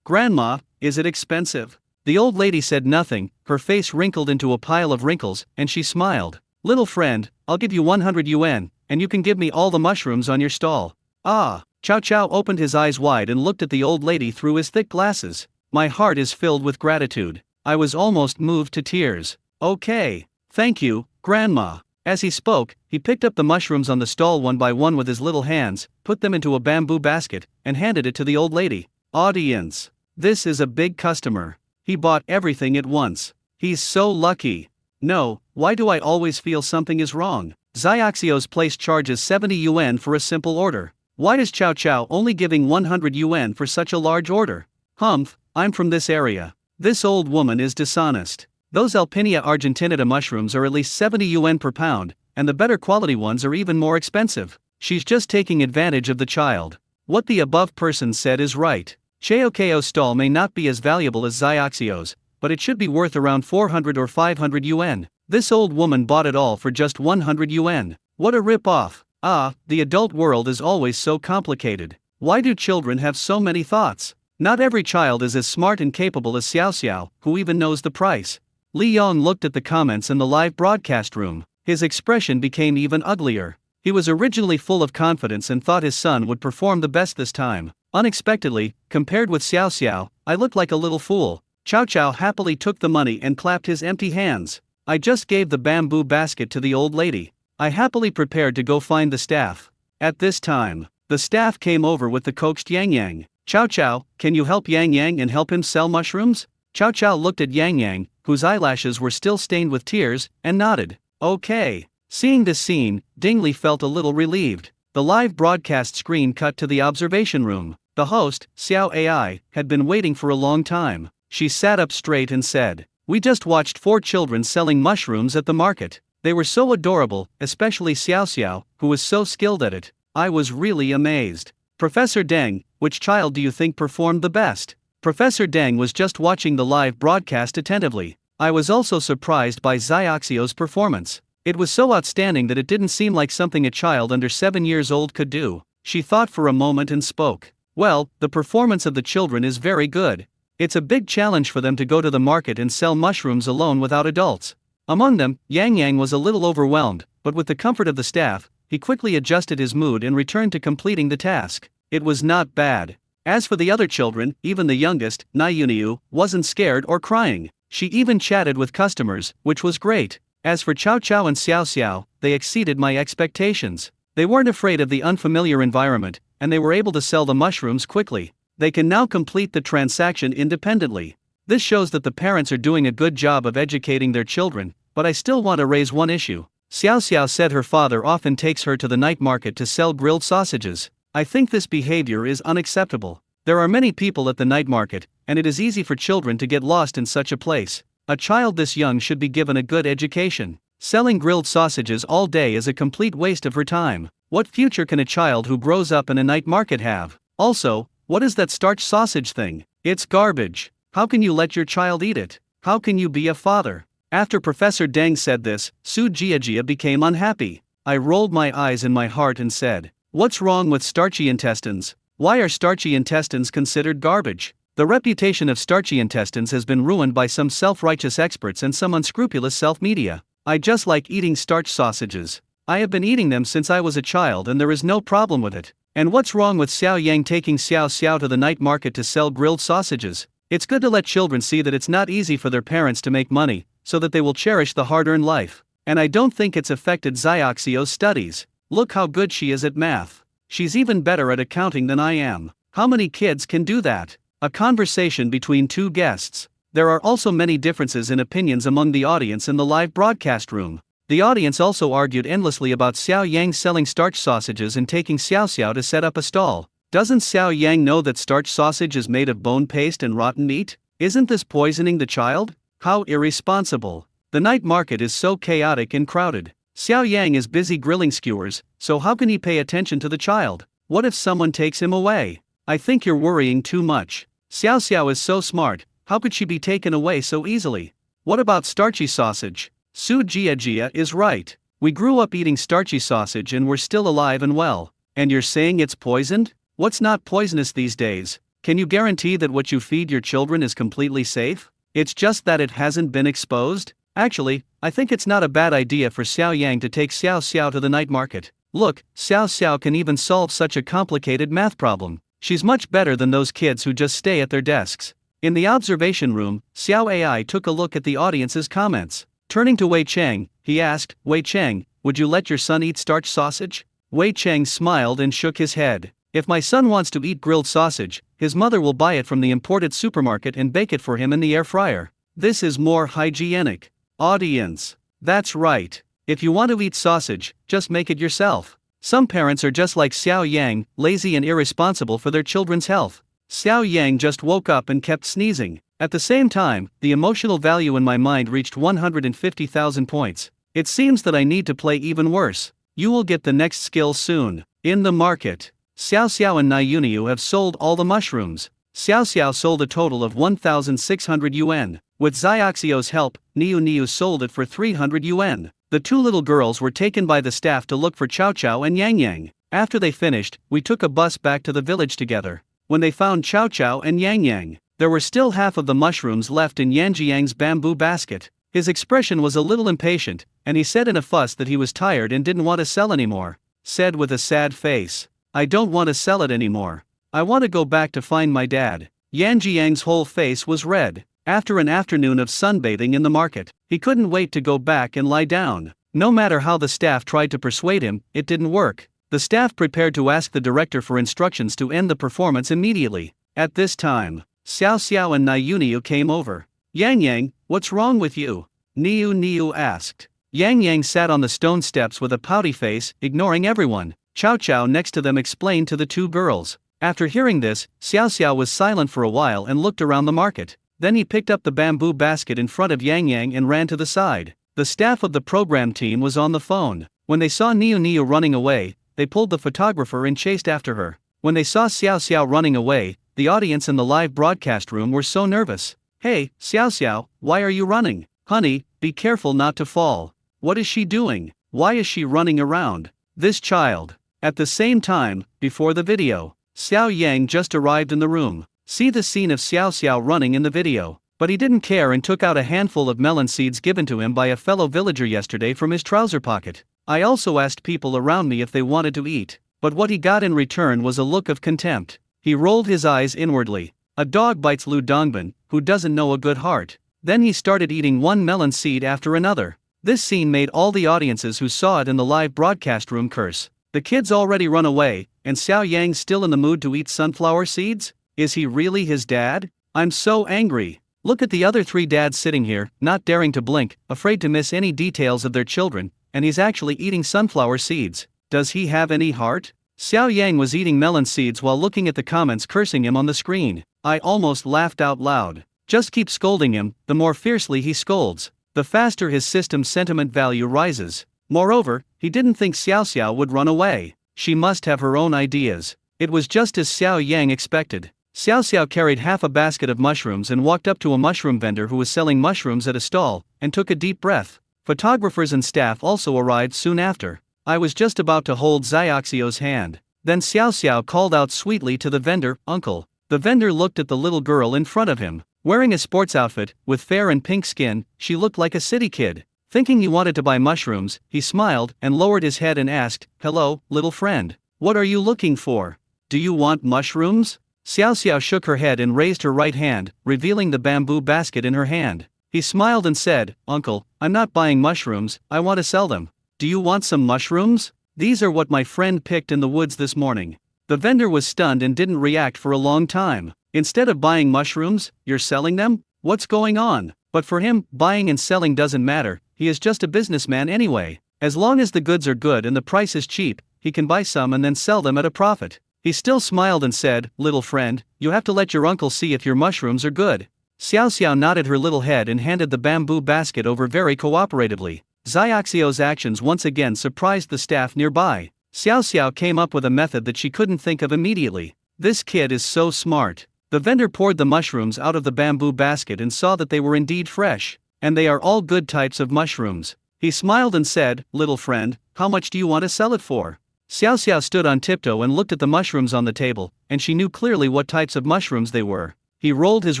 Grandma, is it expensive? The old lady said nothing, her face wrinkled into a pile of wrinkles, and she smiled. Little friend, I'll give you 100 yuan, and you can give me all the mushrooms on your stall. Ah! Chow Chow opened his eyes wide and looked at the old lady through his thick glasses. My heart is filled with gratitude. I was almost moved to tears. Okay. Thank you, Grandma. As he spoke, he picked up the mushrooms on the stall one by one with his little hands, put them into a bamboo basket, and handed it to the old lady. Audience. This is a big customer. He bought everything at once. He's so lucky. No, why do I always feel something is wrong? Xiaoxiao's place charges 70 yuan for a simple order. Why is Chow Chow only giving 100 yuan for such a large order? Humph, I'm from this area. This old woman is dishonest. Those Alpinia argentinata mushrooms are at least 70 yuan per pound, and the better quality ones are even more expensive. She's just taking advantage of the child. What the above person said is right. Cheokeo's stall may not be as valuable as Xiaoxiao's, but it should be worth around 400 or 500 yuan. This old woman bought it all for just 100 yuan. What a rip-off. Ah, the adult world is always so complicated. Why do children have so many thoughts? Not every child is as smart and capable as Xiao Xiao, who even knows the price. Li Yong looked at the comments in the live broadcast room. His expression became even uglier. He was originally full of confidence and thought his son would perform the best this time. Unexpectedly, compared with Xiao Xiao, I looked like a little fool. Chow Chow happily took the money and clapped his empty hands. I just gave the bamboo basket to the old lady. I happily prepared to go find the staff. At this time, the staff came over with the coaxed Yang Yang. Chow Chow, can you help Yang Yang and help him sell mushrooms? Chow Chow looked at Yang Yang, whose eyelashes were still stained with tears, and nodded. Okay. Seeing this scene, Dingley felt a little relieved. The live broadcast screen cut to the observation room. The host, Xiao AI, had been waiting for a long time. She sat up straight and said, "We just watched 4 children selling mushrooms at the market. They were so adorable, especially Xiao Xiao, who was so skilled at it. I was really amazed. Professor Deng, which child do you think performed the best?" Professor Deng was just watching the live broadcast attentively. I was also surprised by Xiaoxiao's performance. It was so outstanding that it didn't seem like something a child under 7 years old could do. She thought for a moment and spoke. Well, the performance of the children is very good. It's a big challenge for them to go to the market and sell mushrooms alone without adults. Among them, Yang Yang was a little overwhelmed, but with the comfort of the staff, he quickly adjusted his mood and returned to completing the task. It was not bad. As for the other children, even the youngest, Naiyuniu, wasn't scared or crying. She even chatted with customers, which was great. As for Chow Chow and Xiao Xiao, they exceeded my expectations. They weren't afraid of the unfamiliar environment, and they were able to sell the mushrooms quickly. They can now complete the transaction independently. This shows that the parents are doing a good job of educating their children, but I still want to raise one issue. Xiao Xiao said her father often takes her to the night market to sell grilled sausages. I think this behavior is unacceptable. There are many people at the night market, and it is easy for children to get lost in such a place. A child this young should be given a good education. Selling grilled sausages all day is a complete waste of her time. What future can a child who grows up in a night market have? Also, what is that starch sausage thing? It's garbage. How can you let your child eat it? How can you be a father? After Professor Deng said this, Su Jiajia became unhappy. I rolled my eyes in my heart and said, "What's wrong with starchy intestines? Why are starchy intestines considered garbage?" The reputation of starchy intestines has been ruined by some self-righteous experts and some unscrupulous self-media. I just like eating starch sausages. I have been eating them since I was a child and there is no problem with it. And what's wrong with Xiao Yang taking Xiao Xiao to the night market to sell grilled sausages? It's good to let children see that it's not easy for their parents to make money, so that they will cherish the hard-earned life. And I don't think it's affected Xiaoxiao's studies. Look how good she is at math. She's even better at accounting than I am. How many kids can do that? A conversation between 2 guests. There are also many differences in opinions among the audience in the live broadcast room. The audience also argued endlessly about Xiao Yang selling starch sausages and taking Xiao Xiao to set up a stall. Doesn't Xiao Yang know that starch sausage is made of bone paste and rotten meat? Isn't this poisoning the child? How irresponsible. The night market is so chaotic and crowded. Xiao Yang is busy grilling skewers, so how can he pay attention to the child? What if someone takes him away? I think you're worrying too much. Xiao Xiao is so smart, how could she be taken away so easily? What about starchy sausage? Su Jiajia is right. We grew up eating starchy sausage and we're still alive and well. And you're saying it's poisoned? What's not poisonous these days? Can you guarantee that what you feed your children is completely safe? It's just that it hasn't been exposed? Actually, I think it's not a bad idea for Xiao Yang to take Xiao Xiao to the night market. Look, Xiao Xiao can even solve such a complicated math problem. She's much better than those kids who just stay at their desks. In the observation room, Xiao AI took a look at the audience's comments. Turning to Wei Cheng, he asked, Wei Cheng, would you let your son eat starch sausage? Wei Cheng smiled and shook his head. If my son wants to eat grilled sausage, his mother will buy it from the imported supermarket and bake it for him in the air fryer. This is more hygienic. Audience. That's right. If you want to eat sausage, just make it yourself. Some parents are just like Xiao Yang, lazy and irresponsible for their children's health. Xiao Yang just woke up and kept sneezing. At the same time, the emotional value in my mind reached 150,000 points. It seems that I need to play even worse. You will get the next skill soon. In the market, Xiao Xiao and Niuniu have sold all the mushrooms. Xiao Xiao sold a total of 1,600 yuan. With Xiaoxio's help, Niuniu sold it for 300 yuan. The two little girls were taken by the staff to look for Chow Chow and Yang Yang. After they finished, we took a bus back to the village together. When they found Chow Chow and Yang Yang, there were still half of the mushrooms left in Yanjiang's bamboo basket. His expression was a little impatient, and he said in a fuss that he was tired and didn't want to sell anymore. Said with a sad face, I don't want to sell it anymore. I want to go back to find my dad. Yanjiang's whole face was red. After an afternoon of sunbathing in the market, he couldn't wait to go back and lie down. No matter how the staff tried to persuade him, it didn't work. The staff prepared to ask the director for instructions to end the performance immediately. At this time, Xiao Xiao and Niuniu came over. Yang Yang, what's wrong with you? Niu asked. Yang Yang sat on the stone steps with a pouty face, ignoring everyone. Chow Chow next to them explained to the two girls. After hearing this, Xiao Xiao was silent for a while and looked around the market. Then he picked up the bamboo basket in front of Yang Yang and ran to the side. The staff of the program team was on the phone. When they saw Niu running away, they pulled the photographer and chased after her. When they saw Xiao Xiao running away, the audience in the live broadcast room were so nervous. Hey, Xiao Xiao, why are you running? Honey, be careful not to fall. What is she doing? Why is she running around? This child. At the same time, before the video, Xiao Yang just arrived in the room. See the scene of Xiao Xiao running in the video. But he didn't care and took out a handful of melon seeds given to him by a fellow villager yesterday from his trouser pocket. I also asked people around me if they wanted to eat, but what he got in return was a look of contempt. He rolled his eyes inwardly. A dog bites Lu Dongbin, who doesn't know a good heart. Then he started eating one melon seed after another. This scene made all the audiences who saw it in the live broadcast room curse. The kids already run away, and Xiao Yang still in the mood to eat sunflower seeds? Is he really his dad? I'm so angry. Look at the other three dads sitting here, not daring to blink, afraid to miss any details of their children, and he's actually eating sunflower seeds. Does he have any heart? Xiao Yang was eating melon seeds while looking at the comments cursing him on the screen. I almost laughed out loud. Just keep scolding him, the more fiercely he scolds, the faster his system's sentiment value rises. Moreover, he didn't think Xiao Xiao would run away. She must have her own ideas. It was just as Xiao Yang expected. Xiao Xiao carried half a basket of mushrooms and walked up to a mushroom vendor who was selling mushrooms at a stall, and took a deep breath. Photographers and staff also arrived soon after. I was just about to hold Xiaoxio's hand. Then Xiao Xiao called out sweetly to the vendor, Uncle. The vendor looked at the little girl in front of him. Wearing a sports outfit, with fair and pink skin, she looked like a city kid. Thinking he wanted to buy mushrooms, he smiled and lowered his head and asked, Hello, little friend. What are you looking for? Do you want mushrooms? Xiao Xiao shook her head and raised her right hand, revealing the bamboo basket in her hand. He smiled and said, Uncle, I'm not buying mushrooms, I want to sell them. Do you want some mushrooms? These are what my friend picked in the woods this morning. The vendor was stunned and didn't react for a long time. Instead of buying mushrooms, you're selling them? What's going on? But for him, buying and selling doesn't matter, he is just a businessman anyway. As long as the goods are good and the price is cheap, he can buy some and then sell them at a profit. He still smiled and said, Little friend, you have to let your uncle see if your mushrooms are good. Xiao Xiao nodded her little head and handed the bamboo basket over very cooperatively. Xiaoxio's actions once again surprised the staff nearby. Xiao Xiao came up with a method that she couldn't think of immediately. This kid is so smart. The vendor poured the mushrooms out of the bamboo basket and saw that they were indeed fresh. And they are all good types of mushrooms. He smiled and said, Little friend, how much do you want to sell it for? Xiao Xiao stood on tiptoe and looked at the mushrooms on the table, and she knew clearly what types of mushrooms they were. He rolled his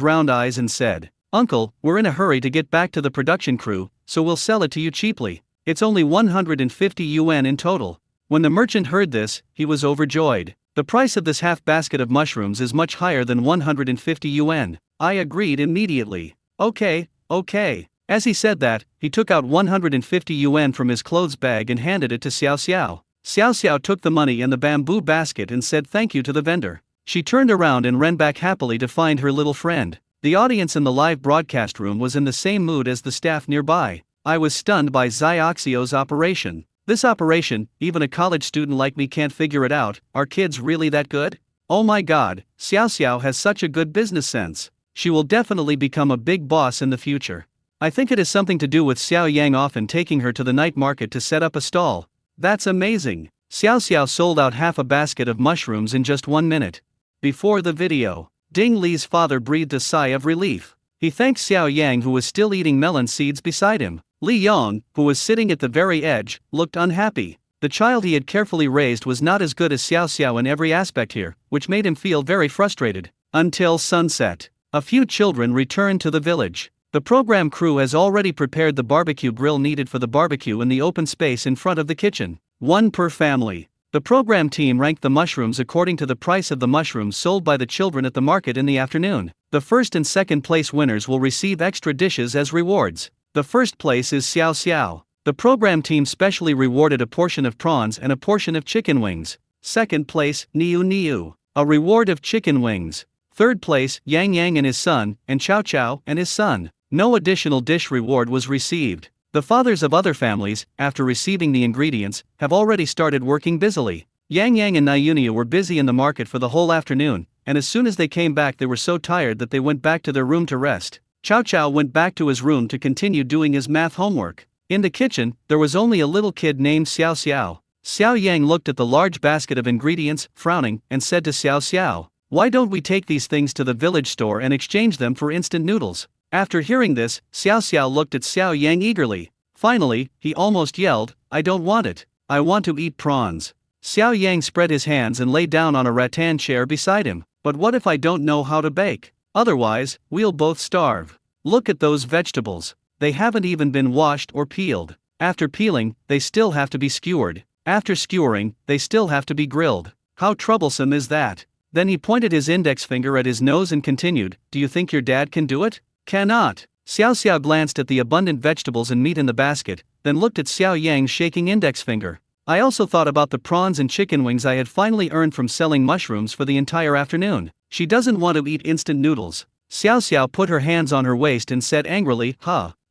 round eyes and said, "Uncle, we're in a hurry to get back to the production crew, so we'll sell it to you cheaply. It's only 150 yuan in total." When the merchant heard this, he was overjoyed. "The price of this half basket of mushrooms is much higher than 150 yuan. I agreed immediately. Okay. As he said that, he took out 150 yuan from his clothes bag and handed it to Xiao Xiao. Xiao Xiao took the money and the bamboo basket and said thank you to the vendor. She turned around and ran back happily to find her little friend. The audience in the live broadcast room was in the same mood as the staff nearby. I was stunned by Xiaoxio's operation. This operation, even a college student like me can't figure it out. Are kids really that good? Oh my god, Xiao Xiao has such a good business sense. She will definitely become a big boss in the future. I think it has something to do with Xiao Yang often taking her to the night market to set up a stall. That's amazing. Xiao Xiao sold out half a basket of mushrooms in just 1 minute. Before the video, Ding Li's father breathed a sigh of relief. He thanked Xiao Yang, who was still eating melon seeds beside him. Li Yong, who was sitting at the very edge, looked unhappy. The child he had carefully raised was not as good as Xiao Xiao in every aspect here, which made him feel very frustrated. Until sunset, a few children returned to the village. The program crew has already prepared the barbecue grill needed for the barbecue in the open space in front of the kitchen. One per family. The program team ranked the mushrooms according to the price of the mushrooms sold by the children at the market in the afternoon. The first and second place winners will receive extra dishes as rewards. The first place is Xiao Xiao. The program team specially rewarded a portion of prawns and a portion of chicken wings. Second place, Niu Niu. A reward of chicken wings. Third place, Yang Yang and his son, and Chow Chow and his son. No additional dish reward was received. The fathers of other families, after receiving the ingredients, have already started working busily. Yang Yang and Niunia were busy in the market for the whole afternoon, and as soon as they came back they were so tired that they went back to their room to rest. Chow Chow went back to his room to continue doing his math homework. In the kitchen, there was only a little kid named Xiao Xiao. Xiao Yang looked at the large basket of ingredients, frowning, and said to Xiao Xiao, "Why don't we take these things to the village store and exchange them for instant noodles?" After hearing this, Xiao Xiao looked at Xiao Yang eagerly. Finally, he almost yelled, "I don't want it. I want to eat prawns." Xiao Yang spread his hands and lay down on a rattan chair beside him. "But what if I don't know how to bake? Otherwise, we'll both starve. Look at those vegetables. They haven't even been washed or peeled. After peeling, they still have to be skewered. After skewering, they still have to be grilled. How troublesome is that?" Then he pointed his index finger at his nose and continued, "Do you think your dad can do it?" "Cannot." Xiao Xiao glanced at the abundant vegetables and meat in the basket, then looked at Xiao Yang's shaking index finger. "I also thought about the prawns and chicken wings I had finally earned from selling mushrooms for the entire afternoon. She doesn't want to eat instant noodles." Xiao Xiao put her hands on her waist and said angrily,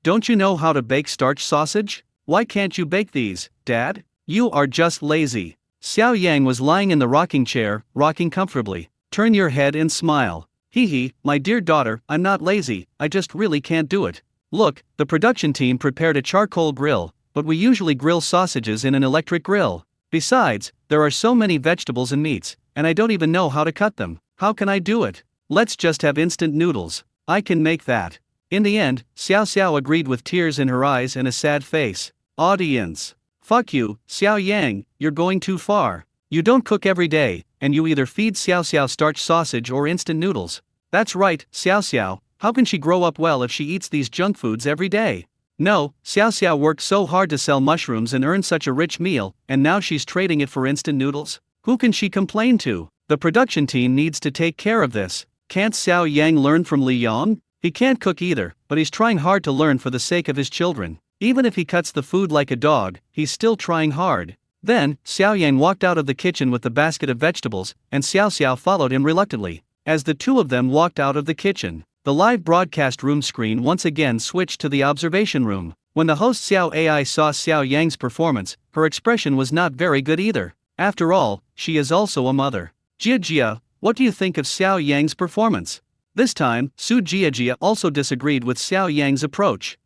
"Don't you know how to bake starch sausage? Why can't you bake these, Dad? You are just lazy." Xiao Yang was lying in the rocking chair, rocking comfortably. "Turn your head and smile. Hee, my dear daughter, I'm not lazy, I just really can't do it. Look, the production team prepared a charcoal grill, but we usually grill sausages in an electric grill. Besides, there are so many vegetables and meats, and I don't even know how to cut them. How can I do it? Let's just have instant noodles. I can make that." In the end, Xiao Xiao agreed with tears in her eyes and a sad face. Audience. "Fuck you, Xiao Yang, you're going too far. You don't cook every day, and you either feed Xiao Xiao starch sausage or instant noodles." "That's right, Xiao Xiao, how can she grow up well if she eats these junk foods every day?" "No, Xiao Xiao worked so hard to sell mushrooms and earn such a rich meal, and now she's trading it for instant noodles? Who can she complain to? The production team needs to take care of this. Can't Xiao Yang learn from Li Yong? He can't cook either, but he's trying hard to learn for the sake of his children. Even if he cuts the food like a dog, he's still trying hard." Then, Xiao Yang walked out of the kitchen with the basket of vegetables, and Xiao Xiao followed him reluctantly. As the two of them walked out of the kitchen, the live broadcast room screen once again switched to the observation room. When the host Xiao AI saw Xiao Yang's performance, her expression was not very good either. After all, she is also a mother. "Jia, what do you think of Xiao Yang's performance?" This time, Su Jia also disagreed with Xiao Yang's approach.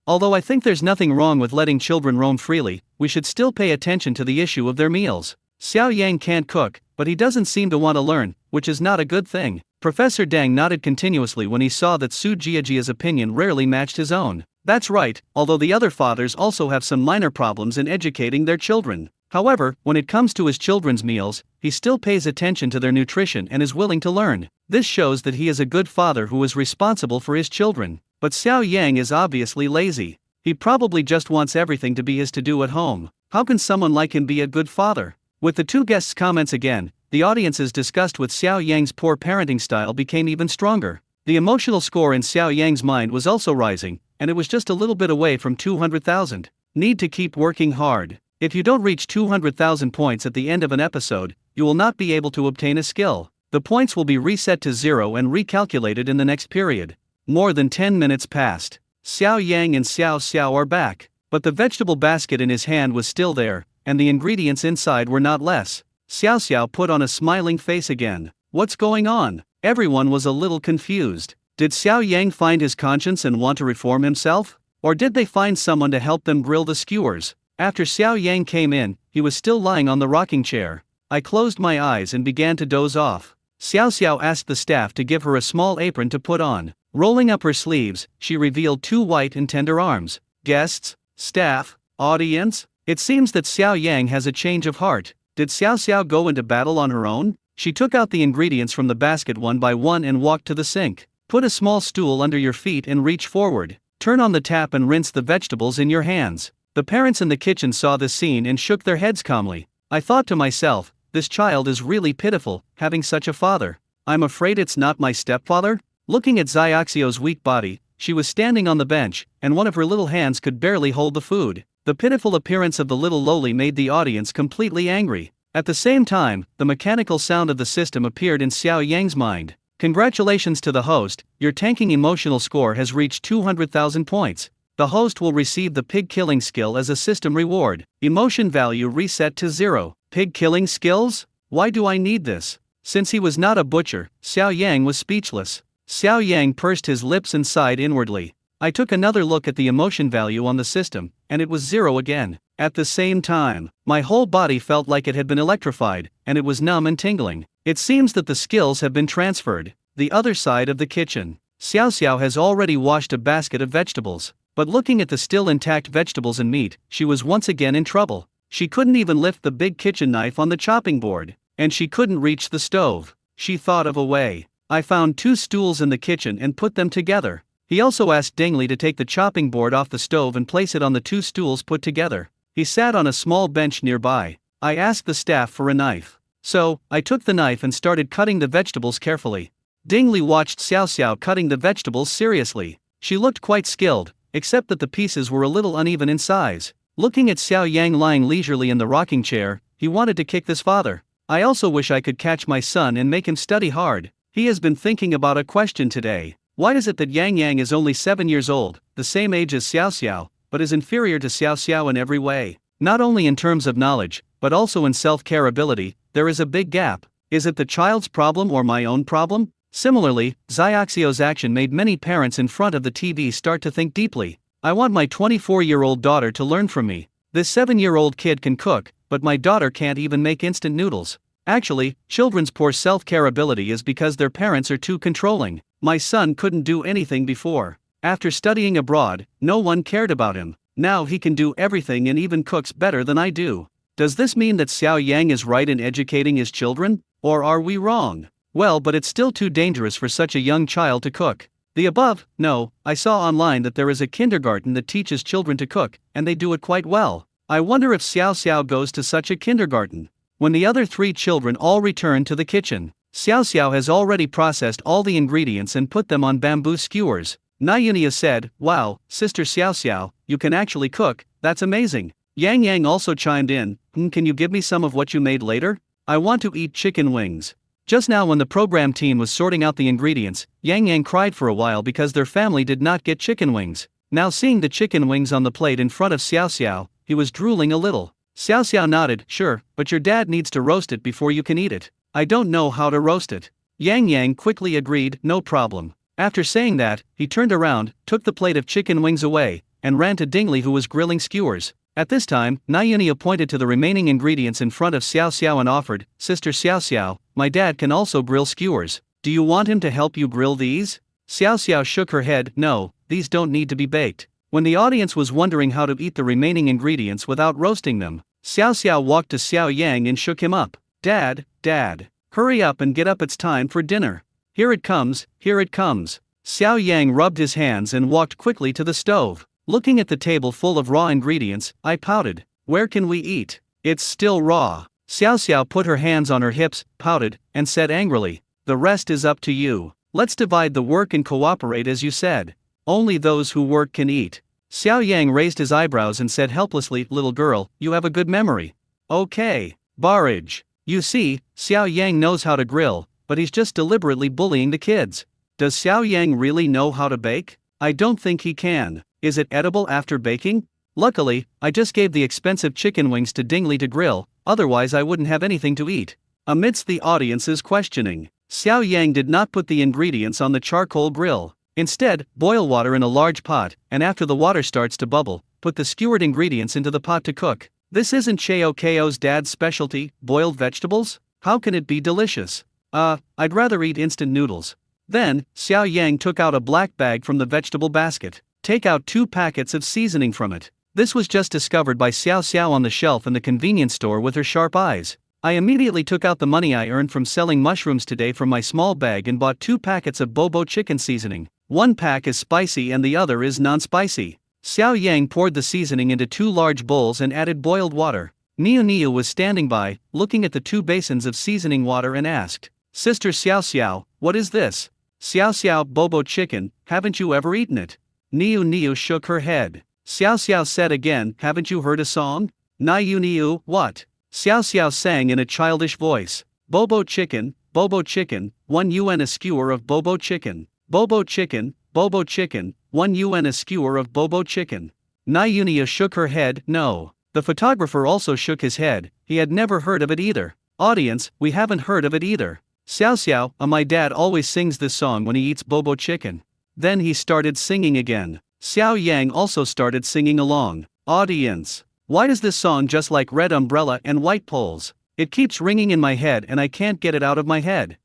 Although I think there's nothing wrong with letting children roam freely, we should still pay attention to the issue of their meals. Xiao Yang can't cook, but he doesn't seem to want to learn, which is not a good thing. Professor Deng nodded continuously when he saw that Su Jiajia's opinion rarely matched his own. That's right, although the other fathers also have some minor problems in educating their children. However, when it comes to his children's meals, he still pays attention to their nutrition and is willing to learn. This shows that he is a good father who is responsible for his children. But Xiao Yang is obviously lazy. He probably just wants everything to be his to-do at home. How can someone like him be a good father? With the two guests' comments again, the audience's disgust with Xiao Yang's poor parenting style became even stronger. The emotional score in Xiao Yang's mind was also rising, and it was just a little bit away from 200,000. Need to keep working hard. If you don't reach 200,000 points at the end of an episode, you will not be able to obtain a skill. The points will be reset to 0 and recalculated in the next period. More than 10 minutes passed. Xiao Yang and Xiao Xiao are back, but the vegetable basket in his hand was still there, and the ingredients inside were not less. Xiao Xiao put on a smiling face again. What's going on? Everyone was a little confused. Did Xiao Yang find his conscience and want to reform himself? Or did they find someone to help them grill the skewers? After Xiao Yang came in, he was still lying on the rocking chair. I closed my eyes and began to doze off. Xiao Xiao asked the staff to give her a small apron to put on. Rolling up her sleeves, she revealed 2 white and tender arms. Guests, staff, audience? It seems that Xiao Yang has a change of heart. Did Xiao Xiao go into battle on her own? She took out the ingredients from the basket one by one and walked to the sink. Put a small stool under your feet and reach forward. Turn on the tap and rinse the vegetables in your hands. The parents in the kitchen saw this scene and shook their heads calmly. I thought to myself, this child is really pitiful, having such a father. I'm afraid it's not my stepfather? Looking at Xiaoxiu's weak body, she was standing on the bench, and one of her little hands could barely hold the food. The pitiful appearance of the little lowly made the audience completely angry. At the same time, the mechanical sound of the system appeared in Xiao Yang's mind. Congratulations to the host, your tanking emotional score has reached 200,000 points. The host will receive the pig killing skill as a system reward. Emotion value reset to 0. Pig killing skills? Why do I need this? Since he was not a butcher, Xiao Yang was speechless. Xiao Yang pursed his lips and sighed inwardly. I took another look at the emotion value on the system, and it was 0 again. At the same time, my whole body felt like it had been electrified, and it was numb and tingling. It seems that the skills have been transferred. The other side of the kitchen. Xiao Xiao has already washed a basket of vegetables. But looking at the still intact vegetables and meat, she was once again in trouble. She couldn't even lift the big kitchen knife on the chopping board. And she couldn't reach the stove. She thought of a way. I found 2 stools in the kitchen and put them together. He also asked Dingley to take the chopping board off the stove and place it on the 2 stools put together. He sat on a small bench nearby. I asked the staff for a knife. So, I took the knife and started cutting the vegetables carefully. Dingley watched Xiao Xiao cutting the vegetables seriously. She looked quite skilled, except that the pieces were a little uneven in size. Looking at Xiao Yang lying leisurely in the rocking chair, he wanted to kick this father. I also wish I could catch my son and make him study hard. He has been thinking about a question today. Why is it that Yang Yang is only 7 years old, the same age as Xiao Xiao, but is inferior to Xiao Xiao in every way? Not only in terms of knowledge, but also in self-care ability, there is a big gap. Is it the child's problem or my own problem? Similarly, Xiaoxiu's action made many parents in front of the TV start to think deeply. I want my 24-year-old daughter to learn from me. This 7-year-old kid can cook, but my daughter can't even make instant noodles. Actually, children's poor self-care ability is because their parents are too controlling. My son couldn't do anything before. After studying abroad, no one cared about him. Now he can do everything and even cooks better than I do. Does this mean that Xiao Yang is right in educating his children? Or are we wrong? Well, but it's still too dangerous for such a young child to cook. The above, no, I saw online that there is a kindergarten that teaches children to cook, and they do it quite well. I wonder if Xiao Xiao goes to such a kindergarten. When the other 3 children all return to the kitchen, Xiao Xiao has already processed all the ingredients and put them on bamboo skewers. Nayunia said, "Wow, Sister Xiao Xiao, you can actually cook, that's amazing." Yang Yang also chimed in, "Can you give me some of what you made later? I want to eat chicken wings." Just now when the program team was sorting out the ingredients, Yang Yang cried for a while because their family did not get chicken wings. Now seeing the chicken wings on the plate in front of Xiao Xiao, he was drooling a little. Xiao Xiao nodded, "Sure, but your dad needs to roast it before you can eat it." "I don't know how to roast it." Yang Yang quickly agreed, "No problem." After saying that, he turned around, took the plate of chicken wings away, and ran to Dingley who was grilling skewers. At this time, Nayunia pointed to the remaining ingredients in front of Xiao Xiao and offered, "Sister Xiao Xiao, my dad can also grill skewers. Do you want him to help you grill these?" Xiao Xiao shook her head, "No, these don't need to be baked." When the audience was wondering how to eat the remaining ingredients without roasting them, Xiao Xiao walked to Xiao Yang and shook him up. Dad, Dad, hurry up and get up, it's time for dinner. Here it comes, here it comes. Xiao Yang rubbed his hands and walked quickly to the stove. Looking at the table full of raw ingredients, I pouted. Where can we eat? It's still raw. Xiao Xiao put her hands on her hips, pouted, and said angrily, the rest is up to you. Let's divide the work and cooperate as you said. Only those who work can eat. Xiao Yang raised his eyebrows and said helplessly, little girl, you have a good memory. Okay. Barrage. You see, Xiao Yang knows how to grill, but he's just deliberately bullying the kids. Does Xiao Yang really know how to bake? I don't think he can. Is it edible after baking? Luckily, I just gave the expensive chicken wings to Dingley to grill, otherwise I wouldn't have anything to eat. Amidst the audience's questioning, Xiao Yang did not put the ingredients on the charcoal grill. Instead, boil water in a large pot, and after the water starts to bubble, put the skewered ingredients into the pot to cook. This isn't Cheo Ko's dad's specialty, boiled vegetables? How can it be delicious? I'd rather eat instant noodles. Then, Xiao Yang took out a black bag from the vegetable basket. Take out 2 packets of seasoning from it. This was just discovered by Xiao Xiao on the shelf in the convenience store with her sharp eyes. I immediately took out the money I earned from selling mushrooms today from my small bag and bought 2 packets of bobo chicken seasoning. One pack is spicy and the other is non-spicy. Xiao Yang poured the seasoning into 2 large bowls and added boiled water. Niu Niu was standing by, looking at the 2 basins of seasoning water and asked, Sister Xiao Xiao, what is this? Xiao Xiao, bobo chicken, haven't you ever eaten it? Niu Niu shook her head. Xiao Xiao said again, haven't you heard a song? Niu Niu, what? Xiao Xiao sang in a childish voice. Bobo chicken, 1 UN a skewer of bobo chicken. Bobo chicken, 1 UN a skewer of bobo chicken. Niu Niu shook her head, no. The photographer also shook his head, he had never heard of it either. Audience, we haven't heard of it either. Xiao Xiao, my dad always sings this song when he eats bobo chicken. Then he started singing again. Xiao Yang also started singing along. Audience, why does this song just like Red Umbrella and White Poles? It keeps ringing in my head and I can't get it out of my head.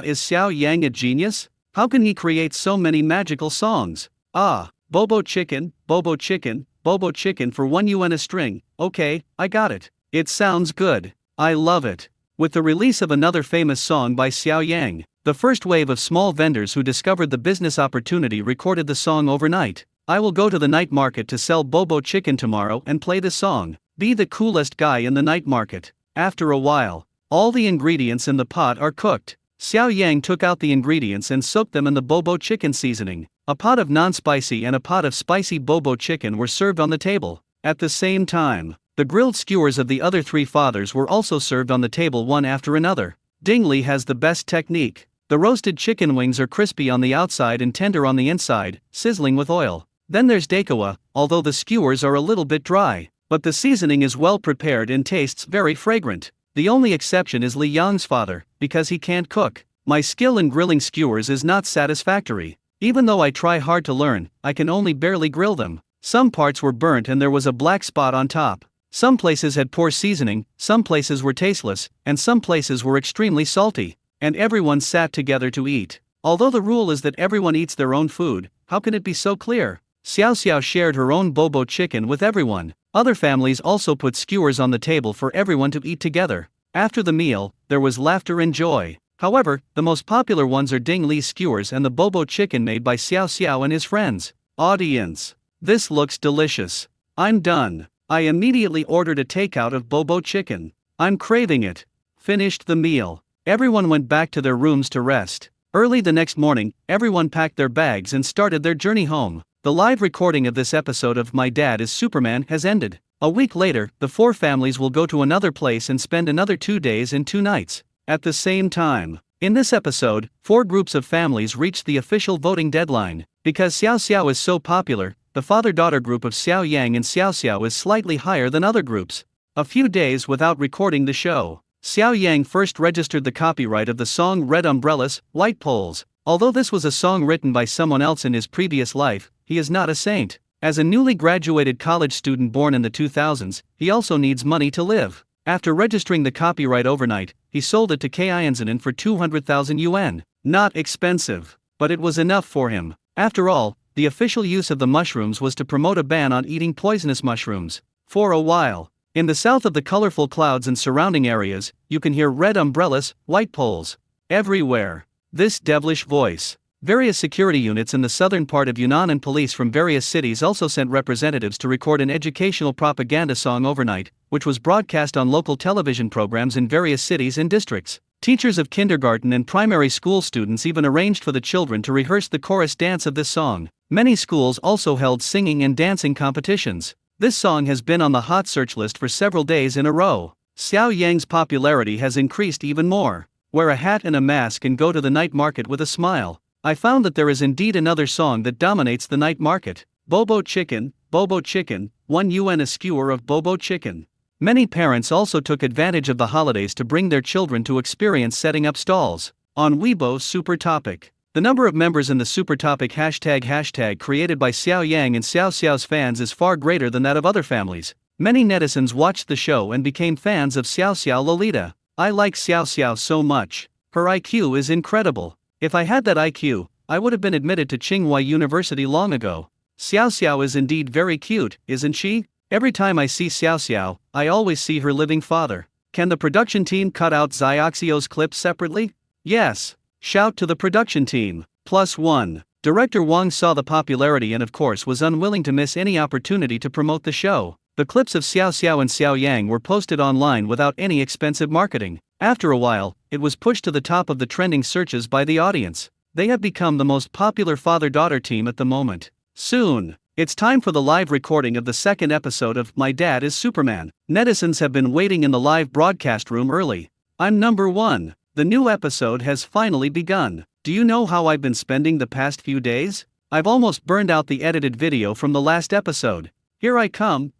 Is Xiao Yang a genius? How can he create so many magical songs? Bobo chicken for 1 UN a string. Okay, I got it. It sounds good. I love it. With the release of another famous song by Xiao Yang, the first wave of small vendors who discovered the business opportunity recorded the song overnight. I will go to the night market to sell bobo chicken tomorrow and play the song. Be the coolest guy in the night market. After a while, all the ingredients in the pot are cooked. Xiao Yang took out the ingredients and soaked them in the bobo chicken seasoning. A pot of non-spicy and a pot of spicy bobo chicken were served on the table. At the same time, the grilled skewers of the other 3 fathers were also served on the table one after another. Dingley has the best technique. The roasted chicken wings are crispy on the outside and tender on the inside, sizzling with oil. Then there's Daikawa, although the skewers are a little bit dry, but the seasoning is well prepared and tastes very fragrant. The only exception is Li Yang's father, because he can't cook. My skill in grilling skewers is not satisfactory. Even though I try hard to learn, I can only barely grill them. Some parts were burnt and there was a black spot on top. Some places had poor seasoning, some places were tasteless, and some places were extremely salty. And everyone sat together to eat. Although the rule is that everyone eats their own food, how can it be so clear? Xiao Xiao shared her own bobo chicken with everyone. Other families also put skewers on the table for everyone to eat together. After the meal, there was laughter and joy. However, the most popular ones are Ding Li's skewers and the bobo chicken made by Xiao Xiao and his friends. Audience, this looks delicious. I'm done. I immediately ordered a takeout of bobo chicken. I'm craving it. Finished the meal. Everyone went back to their rooms to rest. Early the next morning, everyone packed their bags and started their journey home. The live recording of this episode of My Dad is Superman has ended. A week later, the 4 families will go to another place and spend another 2 days and 2 nights. At the same time, in this episode, 4 groups of families reached the official voting deadline. Because Xiao Xiao is so popular, the father-daughter group of Xiao Yang and Xiao Xiao is slightly higher than other groups. A few days without recording the show, Xiao Yang first registered the copyright of the song Red Umbrellas, White Poles. Although this was a song written by someone else in his previous life, he is not a saint. As a newly graduated college student born in the 2000s, he also needs money to live. After registering the copyright overnight, he sold it to Kianzanin for 200,000 yuan. Not expensive, but it was enough for him. After all, the official use of the mushrooms was to promote a ban on eating poisonous mushrooms. For a while, In the south of the colorful clouds and surrounding areas, you can hear red umbrellas, white poles. Everywhere. This devilish voice. Various security units in the southern part of Yunnan and police from various cities also sent representatives to record an educational propaganda song overnight, which was broadcast on local television programs in various cities and districts. Teachers of kindergarten and primary school students even arranged for the children to rehearse the chorus dance of this song. Many schools also held singing and dancing competitions. This song has been on the hot search list for several days in a row. Xiao Yang's popularity has increased even more. Wear a hat and a mask and go to the night market with a smile. I found that there is indeed another song that dominates the night market. Bobo chicken, 1 yuan a skewer of bobo chicken. Many parents also took advantage of the holidays to bring their children to experience setting up stalls. On Weibo Super Topic. The number of members in the Super Topic hashtag created by Xiao Yang and Xiao Xiao's fans is far greater than that of other families. Many netizens watched the show and became fans of Xiao Xiao Lolita. I like Xiao Xiao so much. Her IQ is incredible. If I had that IQ, I would have been admitted to Tsinghua University long ago. Xiao Xiao is indeed very cute, isn't she? Every time I see Xiao Xiao, I always see her living father. Can the production team cut out Xiaoxio's clips separately? Yes. Shout to the production team. +1. Director Wang saw the popularity and of course was unwilling to miss any opportunity to promote the show. The clips of Xiao Xiao and Xiao Yang were posted online without any expensive marketing. After a while, it was pushed to the top of the trending searches by the audience. They have become the most popular father-daughter team at the moment. Soon, it's time for the live recording of the second episode of My Dad is Superman. Netizens have been waiting in the live broadcast room early. I'm number 1. The new episode has finally begun. Do you know how I've been spending the past few days? I've almost burned out the edited video from the last episode. Here I come.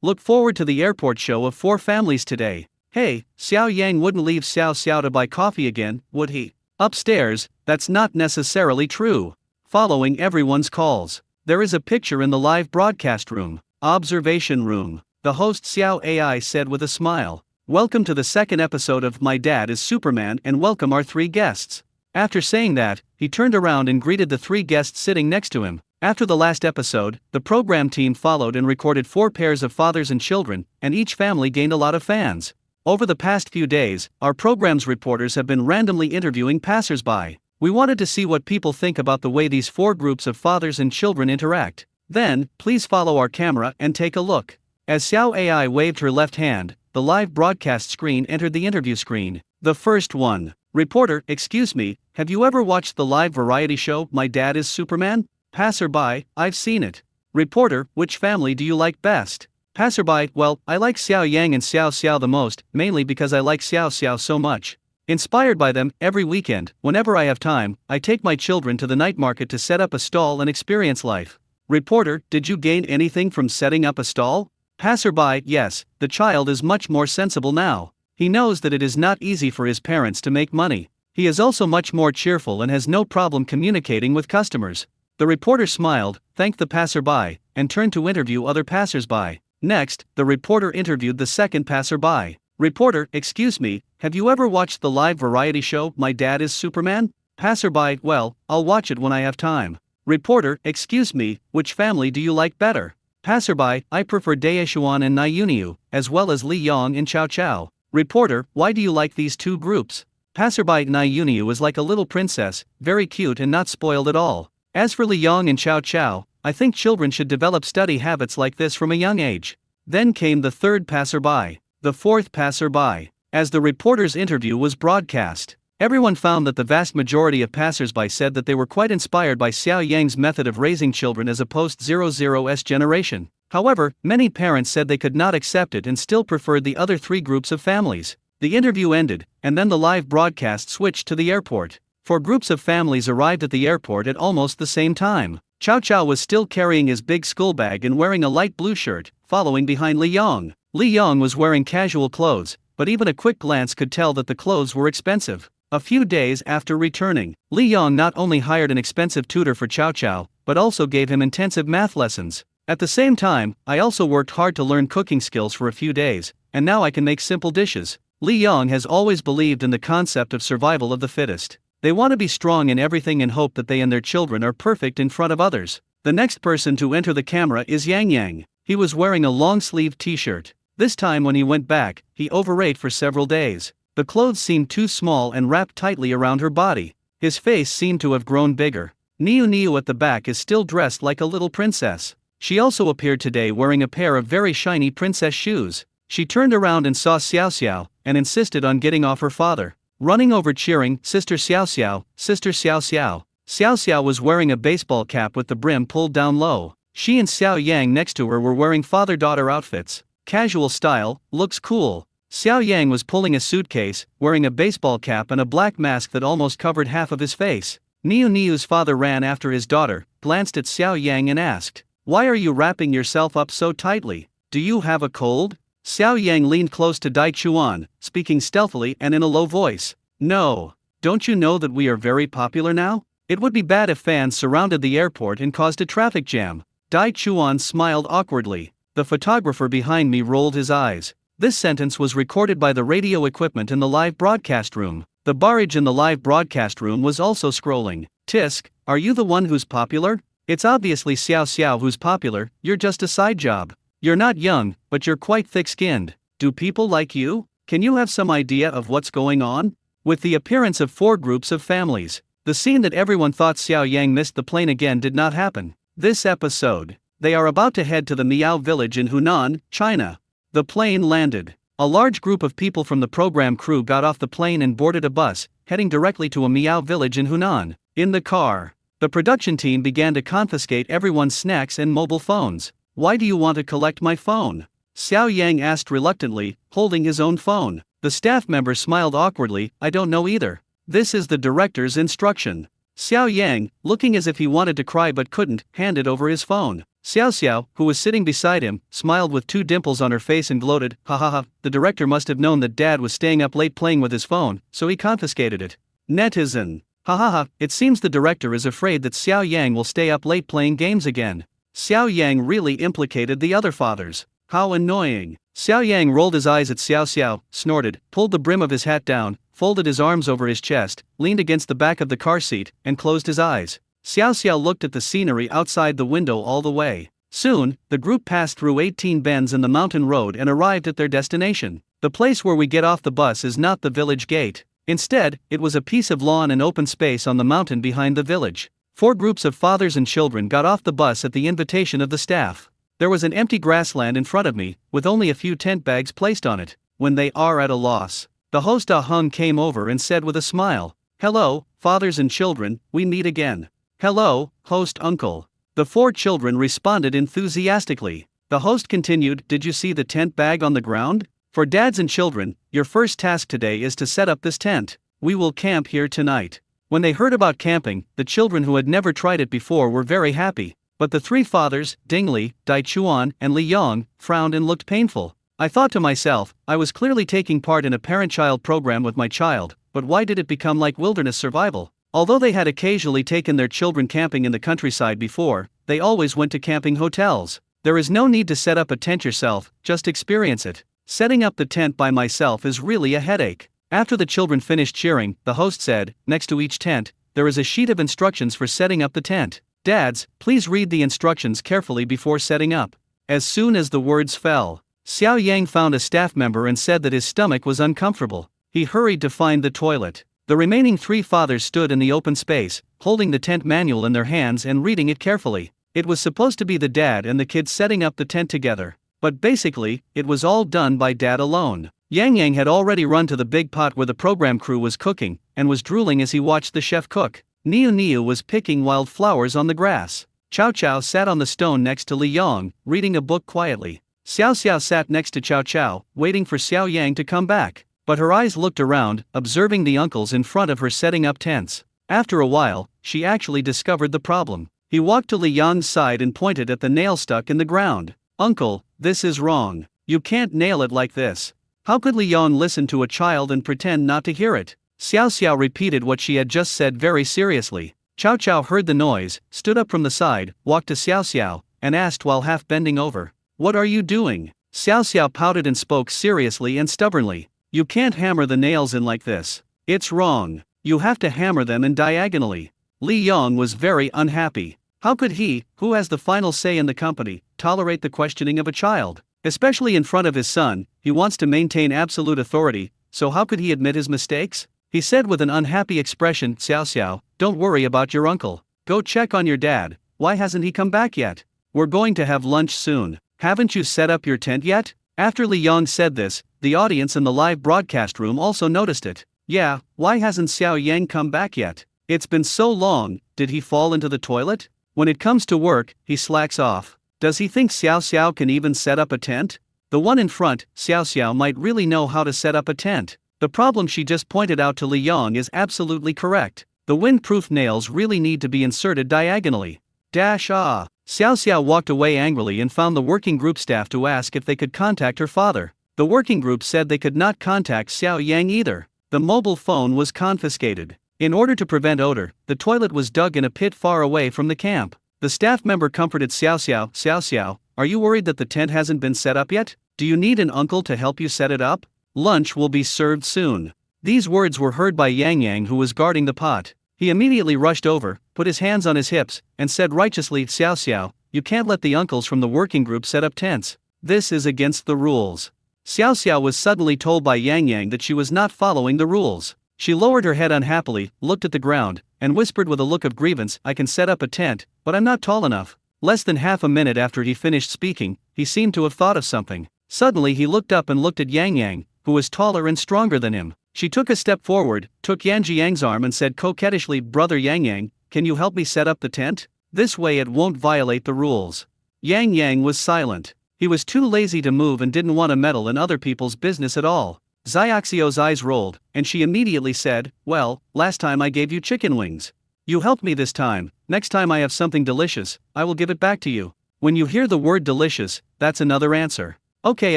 Look forward to the airport show of 4 families today. Hey, Xiao Yang wouldn't leave Xiao Xiao to buy coffee again, would he? Upstairs, that's not necessarily true. Following everyone's calls, there is a picture in the live broadcast room, observation room. The host Xiao AI said with a smile, "Welcome to the second episode of My Dad is Superman and welcome our 3 guests." After saying that, he turned around and greeted the 3 guests sitting next to him. After the last episode, the program team followed and recorded 4 pairs of fathers and children, and each family gained a lot of fans. Over the past few days, our program's reporters have been randomly interviewing passersby. We wanted to see what people think about the way these 4 groups of fathers and children interact. Then, please follow our camera and take a look. As Xiao AI waved her left hand, the live broadcast screen entered the interview screen. The first one. Reporter, excuse me, have you ever watched the live variety show My Dad is Superman? Passerby, I've seen it. Reporter, which family do you like best? Passerby, well, I like Xiao Yang and Xiao Xiao the most, mainly because I like Xiao Xiao so much. Inspired by them, every weekend, whenever I have time, I take my children to the night market to set up a stall and experience life. Reporter, did you gain anything from setting up a stall? Passerby, yes, the child is much more sensible now. He knows that it is not easy for his parents to make money. He is also much more cheerful and has no problem communicating with customers. The reporter smiled, thanked the passerby, and turned to interview other passersby. Next, the reporter interviewed the second passerby. Reporter, excuse me, have you ever watched the live variety show My Dad is Superman? Passerby, well, I'll watch it when I have time. Reporter, excuse me, which family do you like better? Passerby, I prefer Daeshuan and Naiyuniu, as well as Li Yong and Chao Chao. Reporter, why do you like these 2 groups? Passerby, Naiyuniu is like a little princess, very cute and not spoiled at all. As for Li Yong and Chao Chao, I think children should develop study habits like this from a young age. Then came the third passerby, the fourth passerby. As the reporter's interview was broadcast, everyone found that the vast majority of passersby said that they were quite inspired by Xiao Yang's method of raising children as a post-00s generation. However, many parents said they could not accept it and still preferred the other 3 groups of families. The interview ended, and then the live broadcast switched to the airport. 4 groups of families arrived at the airport at almost the same time. Chao Chao was still carrying his big school bag and wearing a light blue shirt, following behind Li Yong. Li Yong was wearing casual clothes, but even a quick glance could tell that the clothes were expensive. A few days after returning, Li Yong not only hired an expensive tutor for Chao Chao, but also gave him intensive math lessons. At the same time, I also worked hard to learn cooking skills for a few days, and now I can make simple dishes. Li Yong has always believed in the concept of survival of the fittest. They want to be strong in everything and hope that they and their children are perfect in front of others. The next person to enter the camera is Yang Yang. He was wearing a long-sleeved t-shirt. This time when he went back, he overate for several days. The clothes seemed too small and wrapped tightly around her body. His face seemed to have grown bigger. Niu at the back is still dressed like a little princess. She also appeared today wearing a pair of very shiny princess shoes. She turned around and saw Xiao Xiao, and insisted on getting off her father. Running over cheering, "Sister Xiao Xiao, Sister Xiao Xiao." Xiao Xiao was wearing a baseball cap with the brim pulled down low. She and Xiao Yang next to her were wearing father-daughter outfits. Casual style, looks cool. Xiao Yang was pulling a suitcase, wearing a baseball cap and a black mask that almost covered half of his face. Niu's father ran after his daughter, glanced at Xiao Yang and asked, "Why are you wrapping yourself up so tightly? Do you have a cold?" Xiao Yang leaned close to Dai Chuan, speaking stealthily and in a low voice. "No. Don't you know that we are very popular now? It would be bad if fans surrounded the airport and caused a traffic jam." Dai Chuan smiled awkwardly. The photographer behind me rolled his eyes. This sentence was recorded by the radio equipment in the live broadcast room. The barrage in the live broadcast room was also scrolling. "Tisk, are you the one who's popular? It's obviously Xiao Xiao who's popular, you're just a side job. You're not young, but you're quite thick-skinned. Do people like you? Can you have some idea of what's going on?" With the appearance of 4 groups of families, the scene that everyone thought Xiao Yang missed the plane again did not happen. This episode, they are about to head to the Miao village in Hunan, China. The plane landed. A large group of people from the program crew got off the plane and boarded a bus, heading directly to a Miao village in Hunan. In the car, the production team began to confiscate everyone's snacks and mobile phones. "Why do you want to collect my phone?" Xiao Yang asked reluctantly, holding his own phone. The staff member smiled awkwardly, "I don't know either. This is the director's instruction." Xiao Yang, looking as if he wanted to cry but couldn't, handed over his phone. Xiao Xiao, who was sitting beside him, smiled with 2 dimples on her face and gloated, "Ha ha ha, the director must have known that Dad was staying up late playing with his phone, so he confiscated it." Netizen. "Ha ha ha, it seems the director is afraid that Xiao Yang will stay up late playing games again." Xiao Yang really implicated the other fathers. How annoying. Xiao Yang rolled his eyes at Xiao Xiao, snorted, pulled the brim of his hat down, folded his arms over his chest, leaned against the back of the car seat, and closed his eyes. Xiao Xiao looked at the scenery outside the window all the way. Soon, the group passed through 18 bends in the mountain road and arrived at their destination. The place where we get off the bus is not the village gate. Instead, it was a piece of lawn and open space on the mountain behind the village. 4 groups of fathers and children got off the bus at the invitation of the staff. There was an empty grassland in front of me, with only a few tent bags placed on it. When they are at a loss, the host Ah Hung came over and said with a smile, "Hello, fathers and children, we meet again." "Hello, host uncle." The 4 children responded enthusiastically. The host continued, "Did you see the tent bag on the ground? For dads and children, your first task today is to set up this tent. We will camp here tonight." When they heard about camping, the children who had never tried it before were very happy. But the 3 fathers, Dingli, Dai Chuan, and Li Yong, frowned and looked painful. I thought to myself, I was clearly taking part in a parent-child program with my child, but why did it become like wilderness survival? Although they had occasionally taken their children camping in the countryside before, they always went to camping hotels. There is no need to set up a tent yourself, just experience it. Setting up the tent by myself is really a headache. After the children finished cheering, the host said, "Next to each tent, there is a sheet of instructions for setting up the tent. Dads, please read the instructions carefully before setting up." As soon as the words fell, Xiao Yang found a staff member and said that his stomach was uncomfortable. He hurried to find the toilet. The remaining 3 fathers stood in the open space, holding the tent manual in their hands and reading it carefully. It was supposed to be the dad and the kids setting up the tent together. But basically, it was all done by Dad alone. Yang had already run to the big pot where the program crew was cooking, and was drooling as he watched the chef cook. Niu was picking wild flowers on the grass. Chow Chow sat on the stone next to Li Yong, reading a book quietly. Xiao Xiao sat next to Chow Chow, waiting for Xiao Yang to come back. But her eyes looked around, observing the uncles in front of her setting up tents. After a while, she actually discovered the problem. He walked to Li Yong's side and pointed at the nail stuck in the ground. "Uncle, this is wrong. You can't nail it like this." How could Li Yong listen to a child and pretend not to hear it? Xiao Xiao repeated what she had just said very seriously. Chow Chow heard the noise, stood up from the side, walked to Xiao Xiao, and asked while half bending over, "What are you doing?" Xiao Xiao pouted and spoke seriously and stubbornly. "You can't hammer the nails in like this. It's wrong. You have to hammer them in diagonally." Li Yong was very unhappy. How could he, who has the final say in the company, tolerate the questioning of a child? Especially in front of his son, he wants to maintain absolute authority, so how could he admit his mistakes? He said with an unhappy expression, Xiao Xiao, don't worry about your uncle. Go check on your dad. Why hasn't he come back yet? We're going to have lunch soon. Haven't you set up your tent yet? After Li Yong said this, the audience in the live broadcast room also noticed it. Yeah, why hasn't Xiao Yang come back yet? It's been so long, did he fall into the toilet? When it comes to work, he slacks off. Does he think Xiao Xiao can even set up a tent? The one in front, Xiao Xiao might really know how to set up a tent. The problem she just pointed out to Li Yong is absolutely correct. The windproof nails really need to be inserted diagonally. Xiao Xiao walked away angrily and found the working group staff to ask if they could contact her father. The working group said they could not contact Xiao Yang either. The mobile phone was confiscated. In order to prevent odor, the toilet was dug in a pit far away from the camp. The staff member comforted Xiao Xiao. Xiao Xiao, are you worried that the tent hasn't been set up yet? Do you need an uncle to help you set it up? Lunch will be served soon. These words were heard by Yang Yang, who was guarding the pot. He immediately rushed over, put his hands on his hips, and said righteously, Xiao Xiao, you can't let the uncles from the working group set up tents. This is against the rules. Xiao Xiao was suddenly told by Yang Yang that she was not following the rules. She lowered her head unhappily, looked at the ground, and whispered with a look of grievance, I can set up a tent, but I'm not tall enough. Less than half a minute after he finished speaking, he seemed to have thought of something. Suddenly he looked up and looked at Yang Yang, who was taller and stronger than him. She took a step forward, took Yan Jiang's arm and said coquettishly, Brother Yang Yang, can you help me set up the tent? This way it won't violate the rules. Yang Yang was silent. He was too lazy to move and didn't want to meddle in other people's business at all. Xiaoxiu's eyes rolled, and she immediately said, well, last time I gave you chicken wings. You helped me this time. Next time I have something delicious, I will give it back to you. When you hear the word delicious, that's another answer. Okay,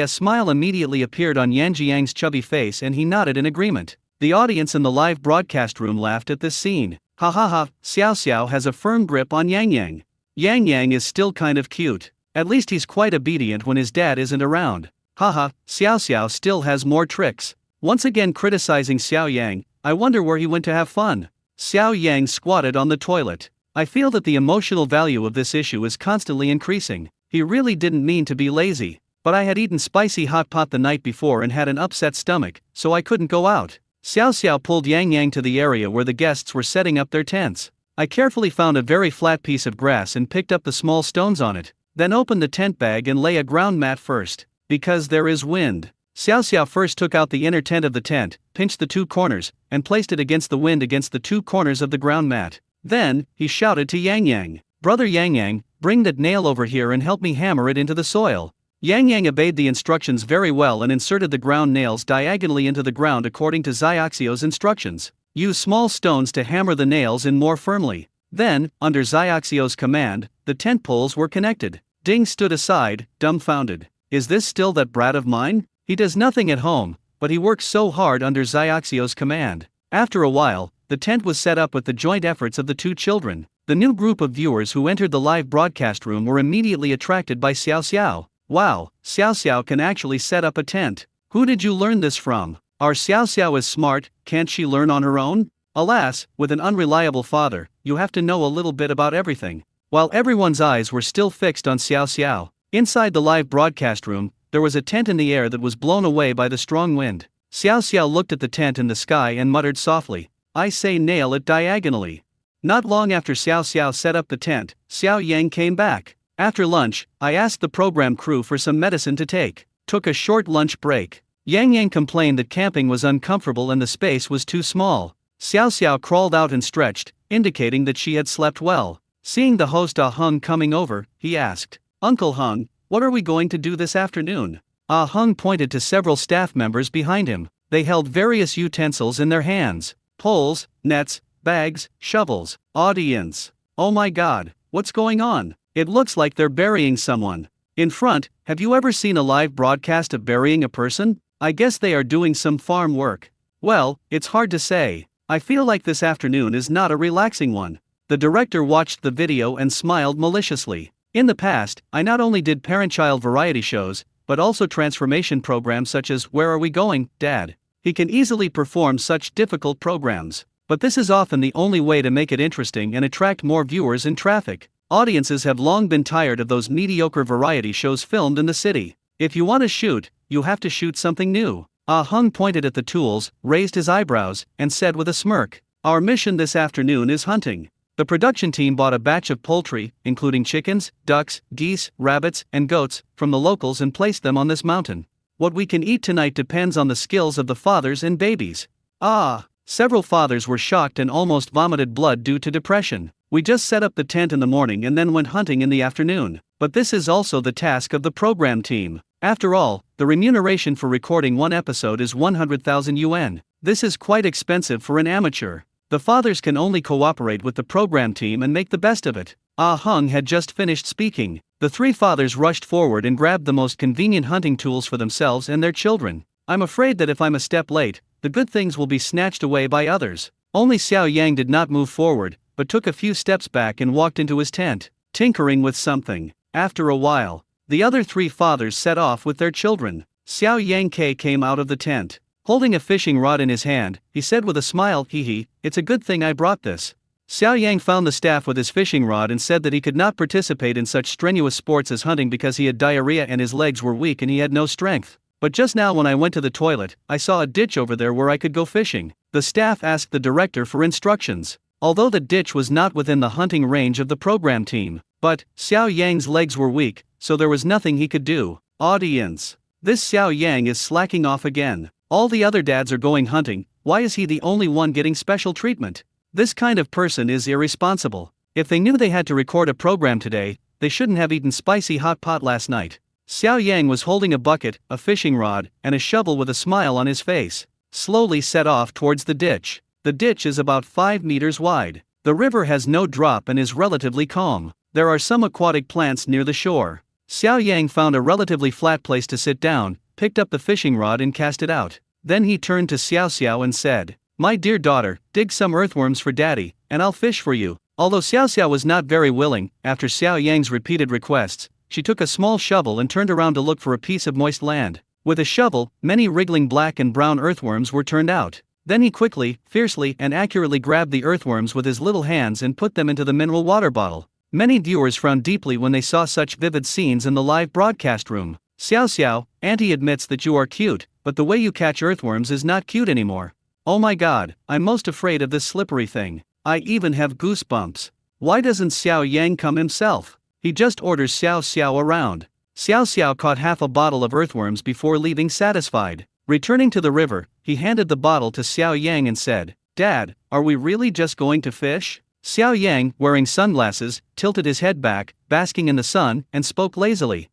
a smile immediately appeared on Yan Jiang's chubby face and he nodded in agreement. The audience in the live broadcast room laughed at this scene. Ha ha ha, Xiao Xiao has a firm grip on Yang Yang. Yang Yang is still kind of cute. At least he's quite obedient when his dad isn't around. Haha, Xiao Xiao still has more tricks. Once again criticizing Xiao Yang, I wonder where he went to have fun. Xiao Yang squatted on the toilet. I feel that the emotional value of this issue is constantly increasing. He really didn't mean to be lazy. But I had eaten spicy hot pot the night before and had an upset stomach, so I couldn't go out. Xiao Xiao pulled Yang Yang to the area where the guests were setting up their tents. I carefully found a very flat piece of grass and picked up the small stones on it, then opened the tent bag and lay a ground mat first. Because there is wind. Xiao Xiao first took out the inner tent of the tent, pinched the two corners, and placed it against the wind against the two corners of the ground mat. Then, he shouted to Yang Yang, Brother Yang Yang, bring that nail over here and help me hammer it into the soil. Yang Yang obeyed the instructions very well and inserted the ground nails diagonally into the ground according to Xiaoxiu's instructions. Use small stones to hammer the nails in more firmly. Then, under Xiaoxiu's command, the tent poles were connected. Ding stood aside, dumbfounded. Is this still that brat of mine? He does nothing at home, but he works so hard under Xiaoxiu's command. After a while, the tent was set up with the joint efforts of the two children. The new group of viewers who entered the live broadcast room were immediately attracted by Xiao Xiao. Wow, Xiao Xiao can actually set up a tent. Who did you learn this from? Our Xiao Xiao is smart, can't she learn on her own? Alas, with an unreliable father, you have to know a little bit about everything. While everyone's eyes were still fixed on Xiao Xiao, inside the live broadcast room, there was a tent in the air that was blown away by the strong wind. Xiao Xiao looked at the tent in the sky and muttered softly, I say nail it diagonally. Not long after Xiao Xiao set up the tent, Xiao Yang came back. After lunch, I asked the program crew for some medicine to take. Took a short lunch break. Yang Yang complained that camping was uncomfortable and the space was too small. Xiao Xiao crawled out and stretched, indicating that she had slept well. Seeing the host Ah Hung coming over, he asked, Uncle Hung, what are we going to do this afternoon? Ah Hung pointed to several staff members behind him. They held various utensils in their hands. Poles, nets, bags, shovels. Audience. Oh my god, what's going on? It looks like they're burying someone. In front, have you ever seen a live broadcast of burying a person? I guess they are doing some farm work. Well, it's hard to say. I feel like this afternoon is not a relaxing one. The director watched the video and smiled maliciously. In the past, I not only did parent-child variety shows, but also transformation programs such as Where Are We Going, Dad? He can easily perform such difficult programs. But this is often the only way to make it interesting and attract more viewers in traffic. Audiences have long been tired of those mediocre variety shows filmed in the city. If you want to shoot, you have to shoot something new. Ah Hung pointed at the tools, raised his eyebrows, and said with a smirk, "Our mission this afternoon is hunting." The production team bought a batch of poultry, including chickens, ducks, geese, rabbits, and goats, from the locals and placed them on this mountain. What we can eat tonight depends on the skills of the fathers and babies. Ah! Several fathers were shocked and almost vomited blood due to depression. We just set up the tent in the morning and then went hunting in the afternoon. But this is also the task of the program team. After all, the remuneration for recording one episode is 100,000 yuan. This is quite expensive for an amateur. The fathers can only cooperate with the program team and make the best of it. Ah Hung had just finished speaking. The three fathers rushed forward and grabbed the most convenient hunting tools for themselves and their children. I'm afraid that if I'm a step late, the good things will be snatched away by others. Only Xiao Yang did not move forward, but took a few steps back and walked into his tent, tinkering with something. After a while, the other three fathers set off with their children. Xiao Yang came out of the tent. Holding a fishing rod in his hand, he said with a smile, "Hee, it's a good thing I brought this." Xiao Yang found the staff with his fishing rod and said that he could not participate in such strenuous sports as hunting because he had diarrhea and his legs were weak and he had no strength. "But just now when I went to the toilet, I saw a ditch over there where I could go fishing." The staff asked the director for instructions. Although the ditch was not within the hunting range of the program team, but Xiao Yang's legs were weak, so there was nothing he could do. Audience. This Xiao Yang is slacking off again. All the other dads are going hunting, why is he the only one getting special treatment? This kind of person is irresponsible. If they knew they had to record a program today, they shouldn't have eaten spicy hot pot last night. Xiao Yang was holding a bucket, a fishing rod, and a shovel with a smile on his face. Slowly set off towards the ditch. The ditch is about 5 meters wide. The river has no drop and is relatively calm. There are some aquatic plants near the shore. Xiao Yang found a relatively flat place to sit down, picked up the fishing rod and cast it out. Then he turned to Xiao Xiao and said, "My dear daughter, dig some earthworms for daddy, and I'll fish for you." Although Xiao Xiao was not very willing, after Xiao Yang's repeated requests, she took a small shovel and turned around to look for a piece of moist land. With a shovel, many wriggling black and brown earthworms were turned out. Then he quickly, fiercely, and accurately grabbed the earthworms with his little hands and put them into the mineral water bottle. Many viewers frowned deeply when they saw such vivid scenes in the live broadcast room. "Xiao Xiao, Auntie admits that you are cute, but the way you catch earthworms is not cute anymore." "Oh my god, I'm most afraid of this slippery thing. I even have goosebumps." Why doesn't Xiao Yang come himself? He just orders Xiao Xiao around. Xiao Xiao caught half a bottle of earthworms before leaving satisfied. Returning to the river, he handed the bottle to Xiao Yang and said, "Dad, are we really just going to fish?" Xiao Yang, wearing sunglasses, tilted his head back, basking in the sun, and spoke lazily.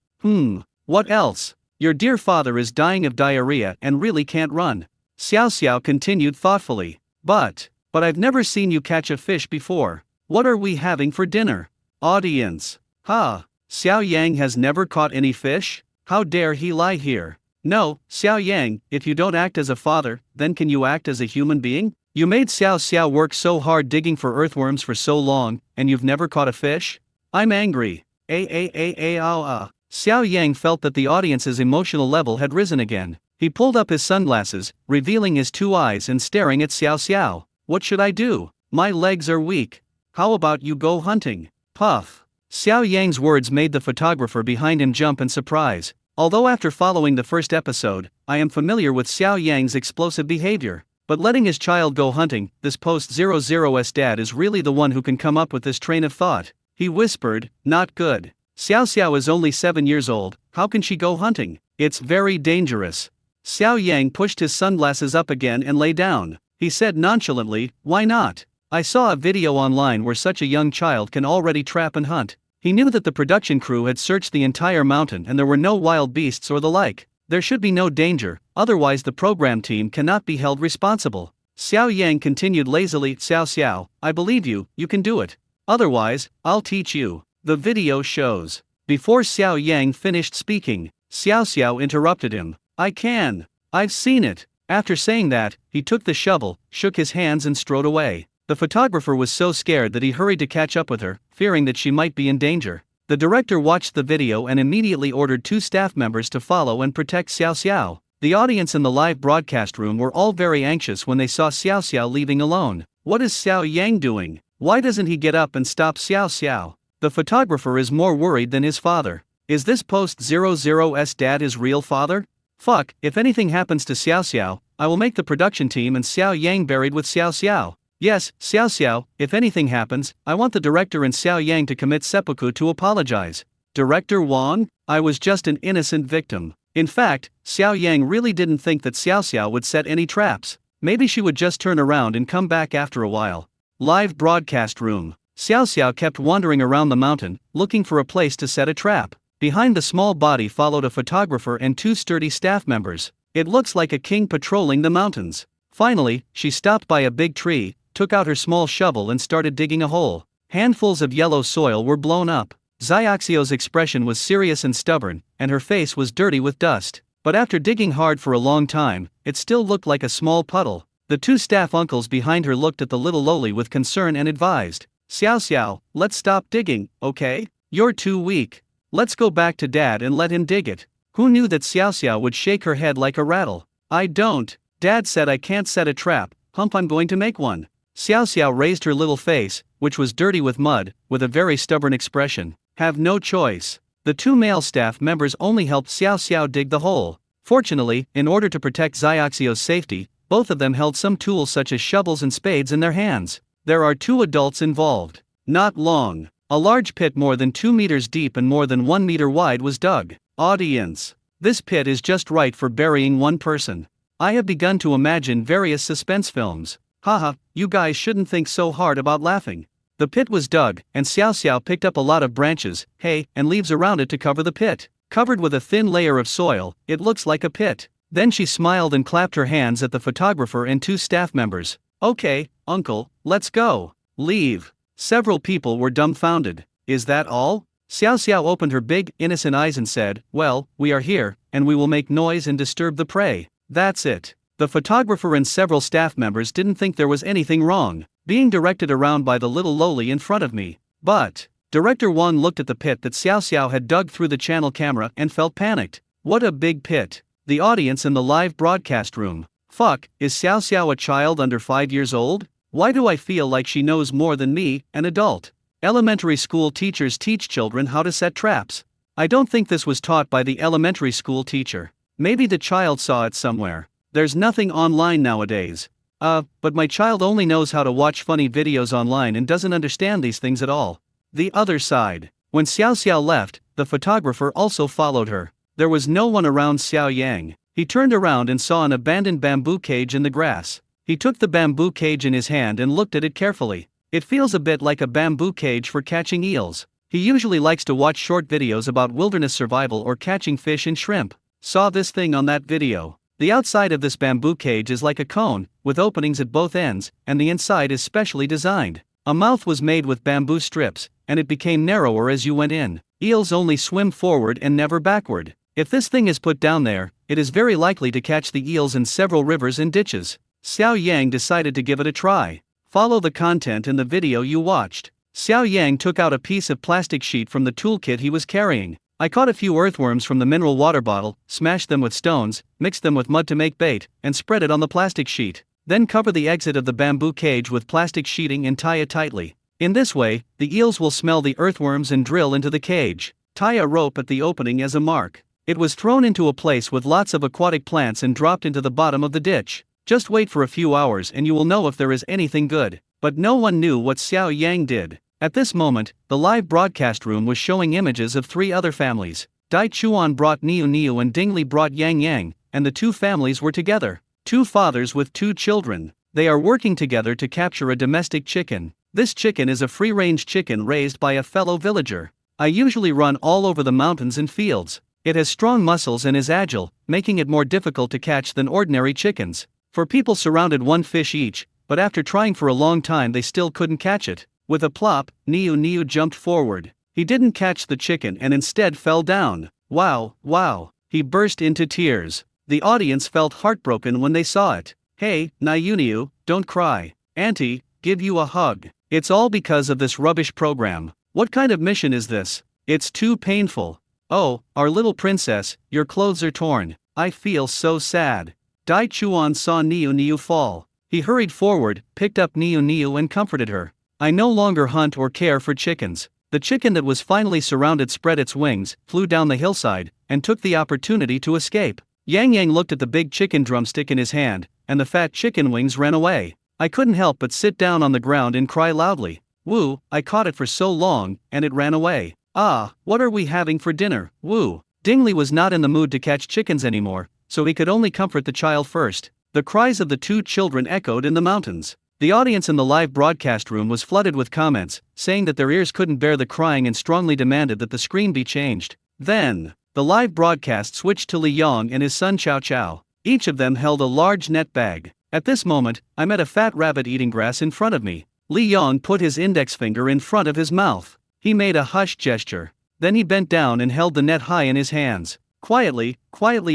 What else? Your dear father is dying of diarrhea and really can't run." Xiao Xiao continued thoughtfully. But I've never seen you catch a fish before. What are we having for dinner?" Audience. Xiao Yang has never caught any fish? How dare he lie here? No, Xiao Yang, if you don't act as a father, then can you act as a human being? You made Xiao Xiao work so hard digging for earthworms for so long, and you've never caught a fish? I'm angry. Xiao Yang felt that the audience's emotional level had risen again. He pulled up his sunglasses, revealing his 2 eyes and staring at Xiao Xiao. "What should I do? My legs are weak. How about you go hunting?" Puff. Xiao Yang's words made the photographer behind him jump in surprise. Although after following the first episode, I am familiar with Xiao Yang's explosive behavior. But letting his child go hunting, this post-00's dad is really the one who can come up with this train of thought. He whispered, "Not good. Xiao Xiao is only 7 years old, how can she go hunting? It's very dangerous." Xiao Yang pushed his sunglasses up again and lay down. He said nonchalantly, "Why not? I saw a video online where such a young child can already trap and hunt." He knew that the production crew had searched the entire mountain and there were no wild beasts or the like. There should be no danger, otherwise the program team cannot be held responsible. Xiao Yang continued lazily, "Xiao Xiao, I believe you, you can do it. Otherwise, I'll teach you." The video shows. Before Xiao Yang finished speaking, Xiao Xiao interrupted him. "I can. I've seen it." After saying that, he took the shovel, shook his hands and strode away. The photographer was so scared that he hurried to catch up with her, fearing that she might be in danger. The director watched the video and immediately ordered 2 staff members to follow and protect Xiao Xiao. The audience in the live broadcast room were all very anxious when they saw Xiao Xiao leaving alone. What is Xiao Yang doing? Why doesn't he get up and stop Xiao Xiao? The photographer is more worried than his father. Is this post 00's dad his real father? Fuck, if anything happens to Xiao Xiao, I will make the production team and Xiao Yang buried with Xiao Xiao. Yes, Xiao Xiao, if anything happens, I want the director and Xiao Yang to commit seppuku to apologize. Director Wang? I was just an innocent victim. In fact, Xiao Yang really didn't think that Xiao Xiao would set any traps. Maybe she would just turn around and come back after a while. Live broadcast room. Xiao Xiao kept wandering around the mountain, looking for a place to set a trap. Behind the small body followed a photographer and 2 sturdy staff members. It looks like a king patrolling the mountains. Finally, she stopped by a big tree, took out her small shovel and started digging a hole. Handfuls of yellow soil were blown up. Xiaoxiao's expression was serious and stubborn, and her face was dirty with dust. But after digging hard for a long time, it still looked like a small puddle. The 2 staff uncles behind her looked at the little lowly with concern and advised, Xiao Xiao, let's stop digging, okay? You're too weak. Let's go back to Dad and let him dig it. Who knew that Xiao Xiao would shake her head like a rattle? I don't. Dad said I can't set a trap, hump I'm going to make one. Xiao Xiao raised her little face, which was dirty with mud, with a very stubborn expression. Have no choice. The 2 male staff members only helped Xiao Xiao dig the hole. Fortunately, in order to protect Xiaoxiao's safety, both of them held some tools such as shovels and spades in their hands. There are 2 adults involved. Not long. A large pit more than 2 meters deep and more than 1 meter wide was dug. Audience. This pit is just right for burying one person. I have begun to imagine various suspense films. Haha, you guys shouldn't think so hard about laughing. The pit was dug, and Xiao Xiao picked up a lot of branches, hay, and leaves around it to cover the pit. Covered with a thin layer of soil, it looks like a pit. Then she smiled and clapped her hands at the photographer and 2 staff members. Okay, uncle, let's go. Leave. Several people were dumbfounded. Is that all? Xiao Xiao opened her big, innocent eyes and said, well, we are here, and we will make noise and disturb the prey. That's it. The photographer and several staff members didn't think there was anything wrong being directed around by the little lowly in front of me. But Director Wang looked at the pit that Xiao Xiao had dug through the channel camera and felt panicked. What a big pit. The audience in the live broadcast room. Fuck, is Xiao Xiao a child under 5 years old? Why do I feel like she knows more than me, an adult? Elementary school teachers teach children how to set traps. I don't think this was taught by the elementary school teacher. Maybe the child saw it somewhere. There's nothing online nowadays. But my child only knows how to watch funny videos online and doesn't understand these things at all. The other side. When Xiao Xiao left, the photographer also followed her. There was no one around Xiao Yang. He turned around and saw an abandoned bamboo cage in the grass. He took the bamboo cage in his hand and looked at it carefully. It feels a bit like a bamboo cage for catching eels. He usually likes to watch short videos about wilderness survival or catching fish and shrimp. Saw this thing on that video. The outside of this bamboo cage is like a cone, with openings at both ends, and the inside is specially designed. A mouth was made with bamboo strips, and it became narrower as you went in. Eels only swim forward and never backward. If this thing is put down there, it is very likely to catch the eels in several rivers and ditches. Xiao Yang decided to give it a try. Follow the content in the video you watched. Xiao Yang took out a piece of plastic sheet from the toolkit he was carrying. I caught a few earthworms from the mineral water bottle, smashed them with stones, mixed them with mud to make bait, and spread it on the plastic sheet. Then cover the exit of the bamboo cage with plastic sheeting and tie it tightly. In this way, the eels will smell the earthworms and drill into the cage. Tie a rope at the opening as a mark. It was thrown into a place with lots of aquatic plants and dropped into the bottom of the ditch. Just wait for a few hours and you will know if there is anything good. But no one knew what Xiao Yang did. At this moment, the live broadcast room was showing images of 3 other families. Dai Chuan brought Niu Niu and Dingli brought Yang Yang, and the 2 families were together. 2 fathers with 2 children. They are working together to capture a domestic chicken. This chicken is a free-range chicken raised by a fellow villager. I usually run all over the mountains and fields. It has strong muscles and is agile, making it more difficult to catch than ordinary chickens. For people surrounded 1 fish each, but after trying for a long time they still couldn't catch it. With a plop, Niu Niu jumped forward. He didn't catch the chicken and instead fell down. Wow, wow. He burst into tears. The audience felt heartbroken when they saw it. Hey, Niu Niu, don't cry. Auntie, give you a hug. It's all because of this rubbish program. What kind of mission is this? It's too painful. Oh, our little princess, your clothes are torn. I feel so sad. Dai Chuan saw Niu Niu fall. He hurried forward, picked up Niu Niu and comforted her. I no longer hunt or care for chickens. The chicken that was finally surrounded spread its wings, flew down the hillside, and took the opportunity to escape. Yang Yang looked at the big chicken drumstick in his hand, and the fat chicken wings ran away. I couldn't help but sit down on the ground and cry loudly. Woo, I caught it for so long, and it ran away. Ah, what are we having for dinner? Woo. Dingley was not in the mood to catch chickens anymore, so he could only comfort the child first. The cries of the two children echoed in the mountains. The audience in the live broadcast room was flooded with comments, saying that their ears couldn't bear the crying and strongly demanded that the screen be changed. Then, the live broadcast switched to Li Yong and his son Chow Chow. Each of them held a large net bag. At this moment, I met a fat rabbit eating grass in front of me. Li Yong put his index finger in front of his mouth. He made a hush gesture. Then he bent down and held the net high in his hands. Quietly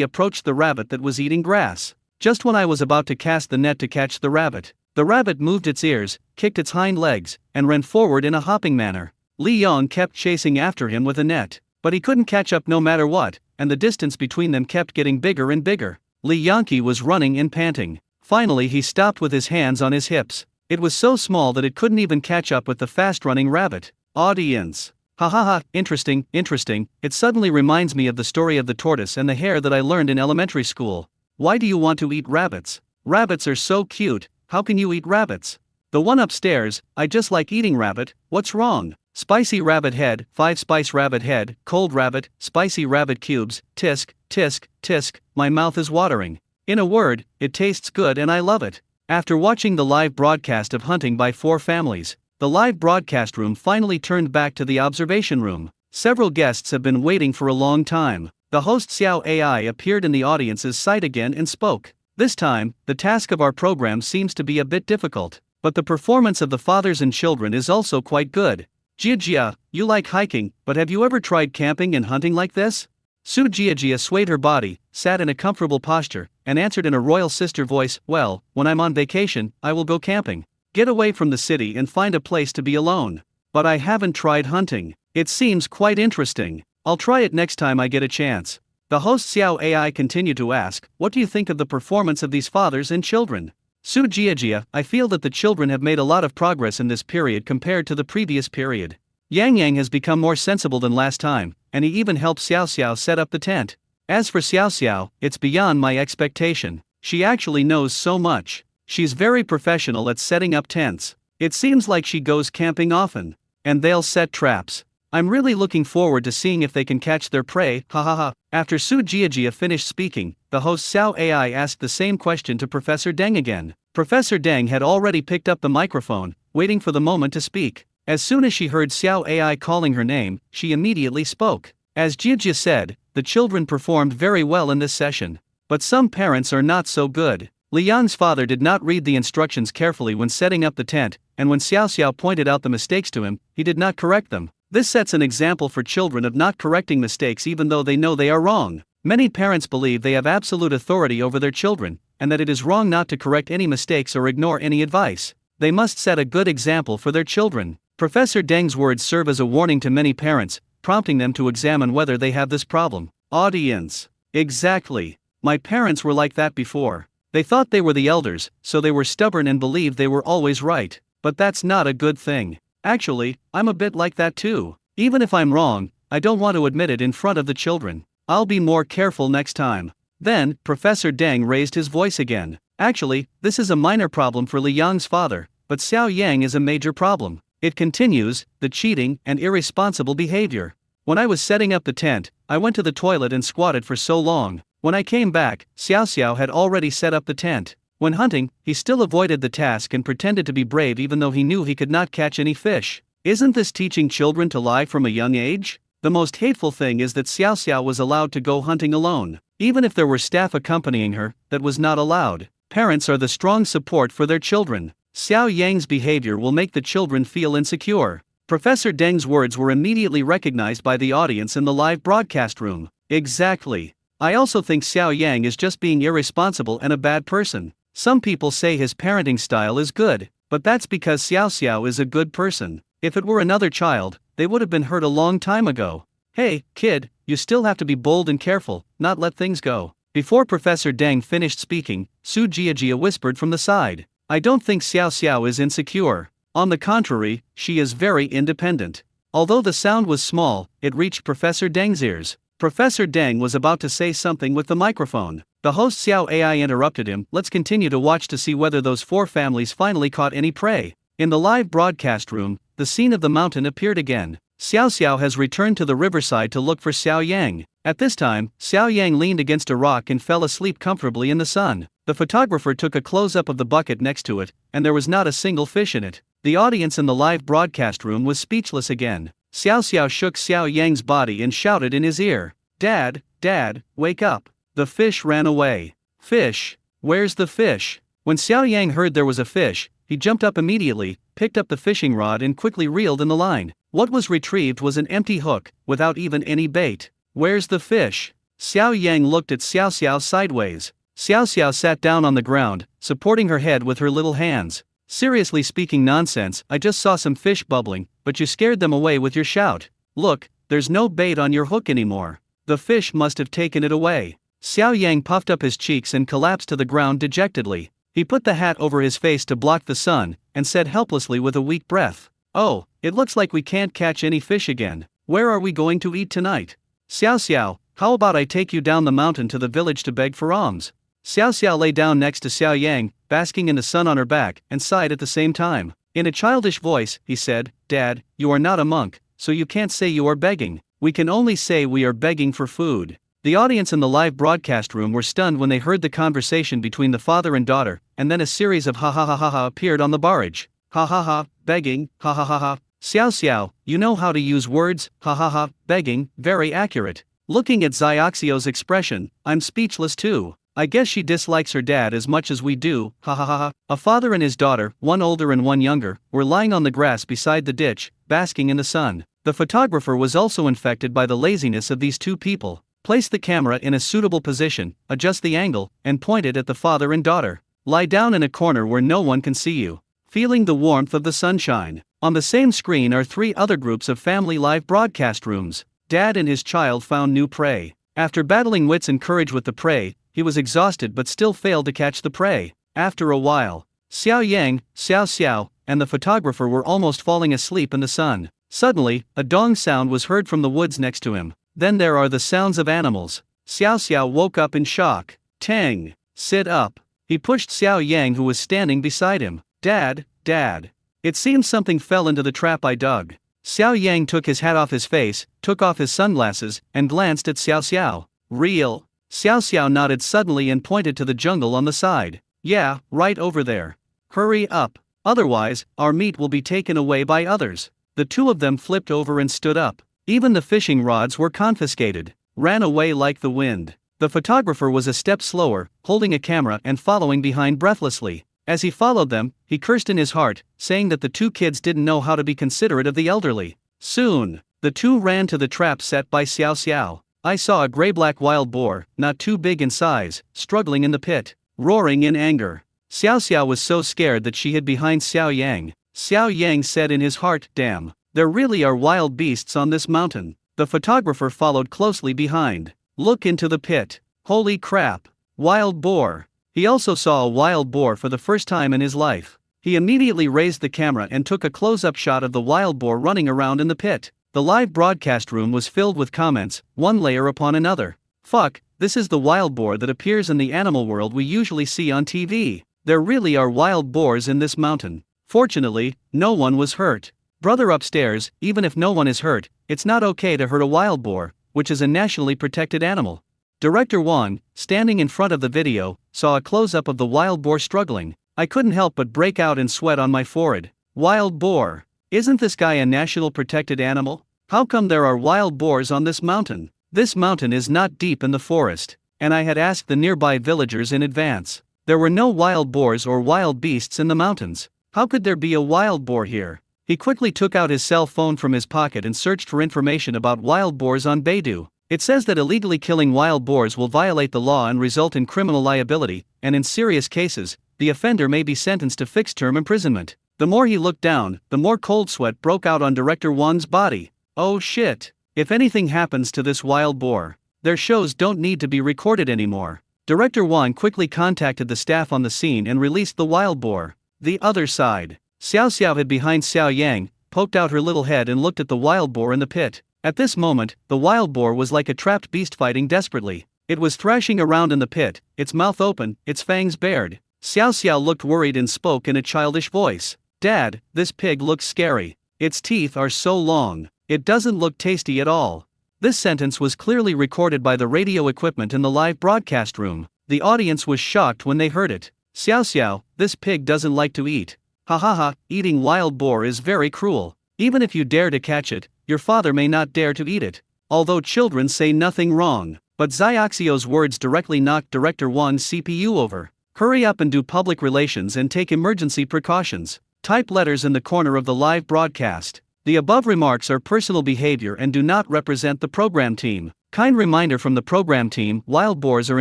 approached the rabbit that was eating grass. Just when I was about to cast the net to catch the rabbit moved its ears, kicked its hind legs, and ran forward in a hopping manner. Li Yong kept chasing after him with a net, but he couldn't catch up no matter what, and the distance between them kept getting bigger and bigger. Li Yongqi was running and panting. Finally he stopped with his hands on his hips. It was so small that it couldn't even catch up with the fast-running rabbit. Audience. Ha ha ha, interesting. It suddenly reminds me of the story of the tortoise and the hare that I learned in elementary school. Why do you want to eat rabbits? Rabbits are so cute, how can you eat rabbits? The one upstairs, I just like eating rabbit, what's wrong? Spicy rabbit head, 5 spice rabbit head, cold rabbit, spicy rabbit cubes, tisk, tisk, tisk, my mouth is watering. In a word, it tastes good and I love it. After watching the live broadcast of hunting by 4 families, the live broadcast room finally turned back to the observation room. Several guests have been waiting for a long time. The host Xiao AI appeared in the audience's sight again and spoke. This time, the task of our program seems to be a bit difficult, but the performance of the fathers and children is also quite good. Jia, you like hiking, but have you ever tried camping and hunting like this? Su Jia swayed her body, sat in a comfortable posture, and answered in a royal sister voice, well, when I'm on vacation, I will go camping. Get away from the city and find a place to be alone. But I haven't tried hunting. It seems quite interesting. I'll try it next time I get a chance. The host Xiao AI continued to ask, what do you think of the performance of these fathers and children? Su Jia, I feel that the children have made a lot of progress in this period compared to the previous period. Yang Yang has become more sensible than last time, and he even helped Xiao Xiao set up the tent. As for Xiao Xiao, it's beyond my expectation. She actually knows so much. She's very professional at setting up tents. It seems like she goes camping often. And they'll set traps. I'm really looking forward to seeing if they can catch their prey, ha ha ha. After Su Jia finished speaking, the host Xiao AI asked the same question to Professor Deng again. Professor Deng had already picked up the microphone, waiting for the moment to speak. As soon as she heard Xiao AI calling her name, she immediately spoke. As Jia said, the children performed very well in this session. But some parents are not so good. Li Yang's father did not read the instructions carefully when setting up the tent, and when Xiao Xiao pointed out the mistakes to him, he did not correct them. This sets an example for children of not correcting mistakes even though they know they are wrong. Many parents believe they have absolute authority over their children, and that it is wrong not to correct any mistakes or ignore any advice. They must set a good example for their children. Professor Deng's words serve as a warning to many parents, prompting them to examine whether they have this problem. Audience. Exactly. My parents were like that before. They thought they were the elders, so they were stubborn and believed they were always right. But that's not a good thing. Actually, I'm a bit like that too. Even if I'm wrong, I don't want to admit it in front of the children. I'll be more careful next time. Then, Professor Deng raised his voice again. Actually, this is a minor problem for Li Yang's father, but Xiao Yang is a major problem. It continues, the cheating and irresponsible behavior. When I was setting up the tent, I went to the toilet and squatted for so long. When I came back, Xiao Xiao had already set up the tent. When hunting, he still avoided the task and pretended to be brave even though he knew he could not catch any fish. Isn't this teaching children to lie from a young age? The most hateful thing is that Xiao Xiao was allowed to go hunting alone. Even if there were staff accompanying her, that was not allowed. Parents are the strong support for their children. Xiao Yang's behavior will make the children feel insecure. Professor Deng's words were immediately recognized by the audience in the live broadcast room. Exactly. I also think Xiao Yang is just being irresponsible and a bad person. Some people say his parenting style is good, but that's because Xiao Xiao is a good person. If it were another child, they would have been hurt a long time ago. Hey, kid, you still have to be bold and careful, not let things go. Before Professor Deng finished speaking, Su Jia whispered from the side. I don't think Xiao Xiao is insecure. On the contrary, she is very independent. Although the sound was small, it reached Professor Deng's ears. Professor Deng was about to say something with the microphone. The host Xiao AI interrupted him. Let's continue to watch to see whether those 4 families finally caught any prey. In the live broadcast room, the scene of the mountain appeared again. Xiao Xiao has returned to the riverside to look for Xiao Yang. At this time, Xiao Yang leaned against a rock and fell asleep comfortably in the sun. The photographer took a close-up of the bucket next to it, and there was not a single fish in it. The audience in the live broadcast room was speechless again. Xiao Xiao shook Xiao Yang's body and shouted in his ear, "Dad, Dad, wake up." The fish ran away. "Fish? Where's the fish?" When Xiao Yang heard there was a fish, he jumped up immediately, picked up the fishing rod and quickly reeled in the line. What was retrieved was an empty hook, without even any bait. "Where's the fish?" Xiao Yang looked at Xiao Xiao sideways. Xiao Xiao sat down on the ground, supporting her head with her little hands. "Seriously speaking, nonsense, I just saw some fish bubbling, but you scared them away with your shout. Look, there's no bait on your hook anymore. The fish must have taken it away." Xiao Yang puffed up his cheeks and collapsed to the ground dejectedly. He put the hat over his face to block the sun, and said helplessly with a weak breath, "Oh, it looks like we can't catch any fish again. Where are we going to eat tonight?" "Xiao Xiao, how about I take you down the mountain to the village to beg for alms?" Xiao Xiao lay down next to Xiao Yang, basking in the sun on her back, and sighed at the same time. In a childish voice, he said, "Dad, you are not a monk, so you can't say you are begging. We can only say we are begging for food." The audience in the live broadcast room were stunned when they heard the conversation between the father and daughter, and then a series of ha ha ha ha ha appeared on the barrage. "Ha ha ha, begging, ha ha ha ha. Xiao Xiao, you know how to use words, ha ha ha, begging, very accurate." Looking at Xiaoxio's expression, "I'm speechless too. I guess she dislikes her dad as much as we do, ha ha ha ha." A father and his daughter, one older and one younger, were lying on the grass beside the ditch, basking in the sun. The photographer was also infected by the laziness of these 2 people. Place the camera in a suitable position, adjust the angle, and point it at the father and daughter. Lie down in a corner where no one can see you, feeling the warmth of the sunshine. On the same screen are 3 other groups of family live broadcast rooms. Dad and his child found new prey. After battling wits and courage with the prey, he was exhausted but still failed to catch the prey. After a while, Xiao Yang, Xiao Xiao, and the photographer were almost falling asleep in the sun. Suddenly, a dong sound was heard from the woods next to him. Then there are the sounds of animals. Xiao Xiao woke up in shock. "Tang, sit up." He pushed Xiao Yang, who was standing beside him. "Dad, Dad. It seems something fell into the trap I dug." Xiao Yang took his hat off his face, took off his sunglasses, and glanced at Xiao Xiao. "Real?" Xiao Xiao nodded suddenly and pointed to the jungle on the side. "Yeah, right over there. Hurry up, otherwise, our meat will be taken away by others." The 2 of them flipped over and stood up. Even the fishing rods were confiscated. Ran away like the wind. The photographer was a step slower, holding a camera and following behind breathlessly. As he followed them, he cursed in his heart, saying that the 2 kids didn't know how to be considerate of the elderly. Soon, the 2 ran to the trap set by Xiao Xiao. I saw a gray-black wild boar, not too big in size, struggling in the pit, roaring in anger. Xiao Xiao was so scared that she hid behind Xiao Yang. Xiao Yang said in his heart, "Damn, there really are wild beasts on this mountain." The photographer followed closely behind. "Look into the pit. Holy crap, wild boar." He also saw a wild boar for the first time in his life. He immediately raised the camera and took a close-up shot of the wild boar running around in the pit. The live broadcast room was filled with comments, one layer upon another. "Fuck, this is the wild boar that appears in the animal world we usually see on TV. There really are wild boars in this mountain." Fortunately, no one was hurt. "Brother upstairs, even if no one is hurt, it's not okay to hurt a wild boar, which is a nationally protected animal." Director Wang, standing in front of the video, saw a close-up of the wild boar struggling. "I couldn't help but break out in sweat on my forehead. Wild boar. Isn't this guy a national protected animal? How come there are wild boars on this mountain? This mountain is not deep in the forest, and I had asked the nearby villagers in advance. There were no wild boars or wild beasts in the mountains. How could there be a wild boar here?" He quickly took out his cell phone from his pocket and searched for information about wild boars on Baidu. It says that illegally killing wild boars will violate the law and result in criminal liability, and in serious cases, the offender may be sentenced to fixed-term imprisonment. The more he looked down, the more cold sweat broke out on Director Wang's body. Oh shit! If anything happens to this wild boar, their shows don't need to be recorded anymore. Director Wang quickly contacted the staff on the scene and released the wild boar. The other side. Xiao Xiao hid behind Xiao Yang, poked out her little head and looked at the wild boar in the pit. At this moment, the wild boar was like a trapped beast fighting desperately. It was thrashing around in the pit, its mouth open, its fangs bared. Xiao Xiao looked worried and spoke in a childish voice. Dad, this pig looks scary. Its teeth are so long. It doesn't look tasty at all. This sentence was clearly recorded by the radio equipment in the live broadcast room. The audience was shocked when they heard it. Xiao Xiao, this pig doesn't like to eat. Ha ha ha, eating wild boar is very cruel. Even if you dare to catch it, your father may not dare to eat it. Although children say nothing wrong. But Xiaoxio's words directly knocked Director Wan's CPU over. Hurry up and do public relations and take emergency precautions. Type letters in the corner of the live broadcast. The above remarks are personal behavior and do not represent the program team. Kind reminder from the program team: wild boars are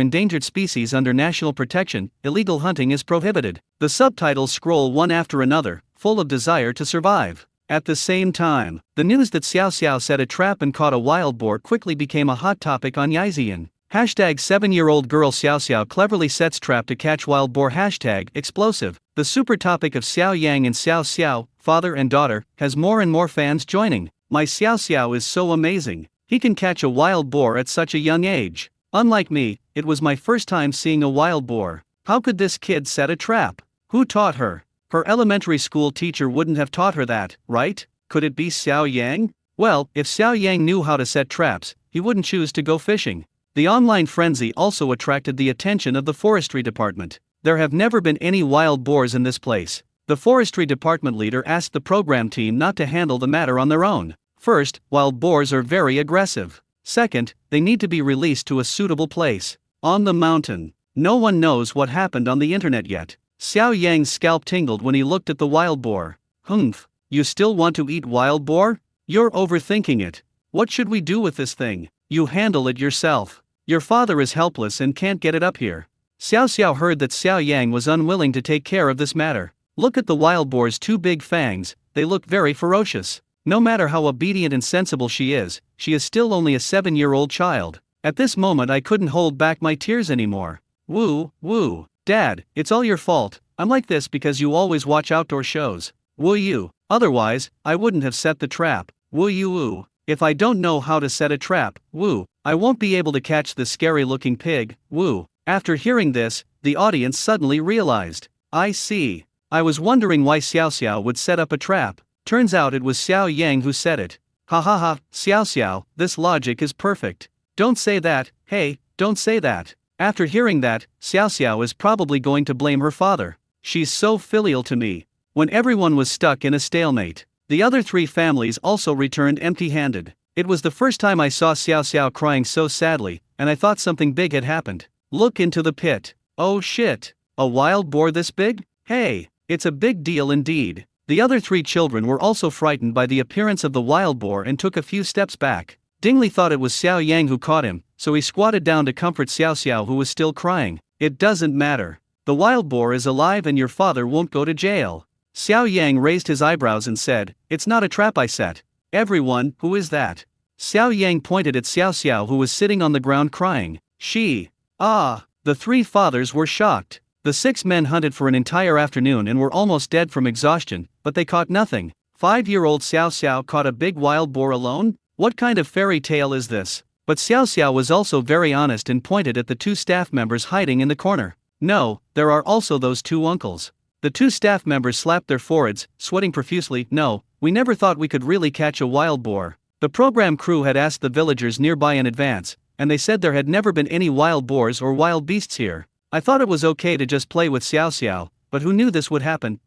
endangered species under national protection, illegal hunting is prohibited. The subtitles scroll one after another, full of desire to survive. At the same time, the news that Xiao Xiao set a trap and caught a wild boar quickly became a hot topic on Yixian. Hashtag 7-year-old girl Xiao Xiao cleverly sets trap to catch wild boar. Hashtag explosive. The super topic of Xiao Yang and Xiao Xiao, father and daughter, has more and more fans joining. My Xiao Xiao is so amazing. He can catch a wild boar at such a young age. Unlike me, it was my first time seeing a wild boar. How could this kid set a trap? Who taught her? Her elementary school teacher wouldn't have taught her that, right? Could it be Xiao Yang? Well, if Xiao Yang knew how to set traps, he wouldn't choose to go fishing. The online frenzy also attracted the attention of the forestry department. There have never been any wild boars in this place. The forestry department leader asked the program team not to handle the matter on their own. First, wild boars are very aggressive. Second, they need to be released to a suitable place. On the mountain. No one knows what happened on the internet yet. Xiao Yang's scalp tingled when he looked at the wild boar. Humph, you still want to eat wild boar? You're overthinking it. What should we do with this thing? You handle it yourself. Your father is helpless and can't get it up here. Xiao Xiao heard that Xiao Yang was unwilling to take care of this matter. Look at the wild boar's two big fangs, they look very ferocious. No matter how obedient and sensible she is still only a 7-year-old child. At this moment I couldn't hold back my tears anymore. Woo, woo. Dad, it's all your fault. I'm like this because you always watch outdoor shows. Woo you. Otherwise, I wouldn't have set the trap. Woo you woo. If I don't know how to set a trap, woo, I won't be able to catch this scary-looking pig, woo. After hearing this, the audience suddenly realized. I see. I was wondering why Xiao Xiao would set up a trap. Turns out it was Xiao Yang who said it. Ha ha ha, Xiao Xiao, this logic is perfect. Don't say that, hey, don't say that. After hearing that, Xiao Xiao is probably going to blame her father. She's so filial to me. When everyone was stuck in a stalemate, the other three families also returned empty-handed. It was the first time I saw Xiao Xiao crying so sadly, and I thought something big had happened. Look into the pit. Oh shit. A wild boar this big? Hey, it's a big deal indeed. The other three children were also frightened by the appearance of the wild boar and took a few steps back. Dingley thought it was Xiao Yang who caught him, so he squatted down to comfort Xiao Xiao, who was still crying. It doesn't matter. The wild boar is alive and your father won't go to jail. Xiao Yang raised his eyebrows and said, "It's not a trap I set." Everyone, who is that? Xiao Yang pointed at Xiao Xiao, who was sitting on the ground crying. She. Ah. The three fathers were shocked. The 6 men hunted for an entire afternoon and were almost dead from exhaustion, but they caught nothing. 5-year-old Xiao Xiao caught a big wild boar alone? What kind of fairy tale is this? But Xiao Xiao was also very honest and pointed at the 2 staff members hiding in the corner. No, there are also those 2 uncles. The 2 staff members slapped their foreheads, sweating profusely. No, we never thought we could really catch a wild boar. The program crew had asked the villagers nearby in advance, and they said there had never been any wild boars or wild beasts here. I thought it was okay to just play with Xiao Xiao, but who knew this would happen?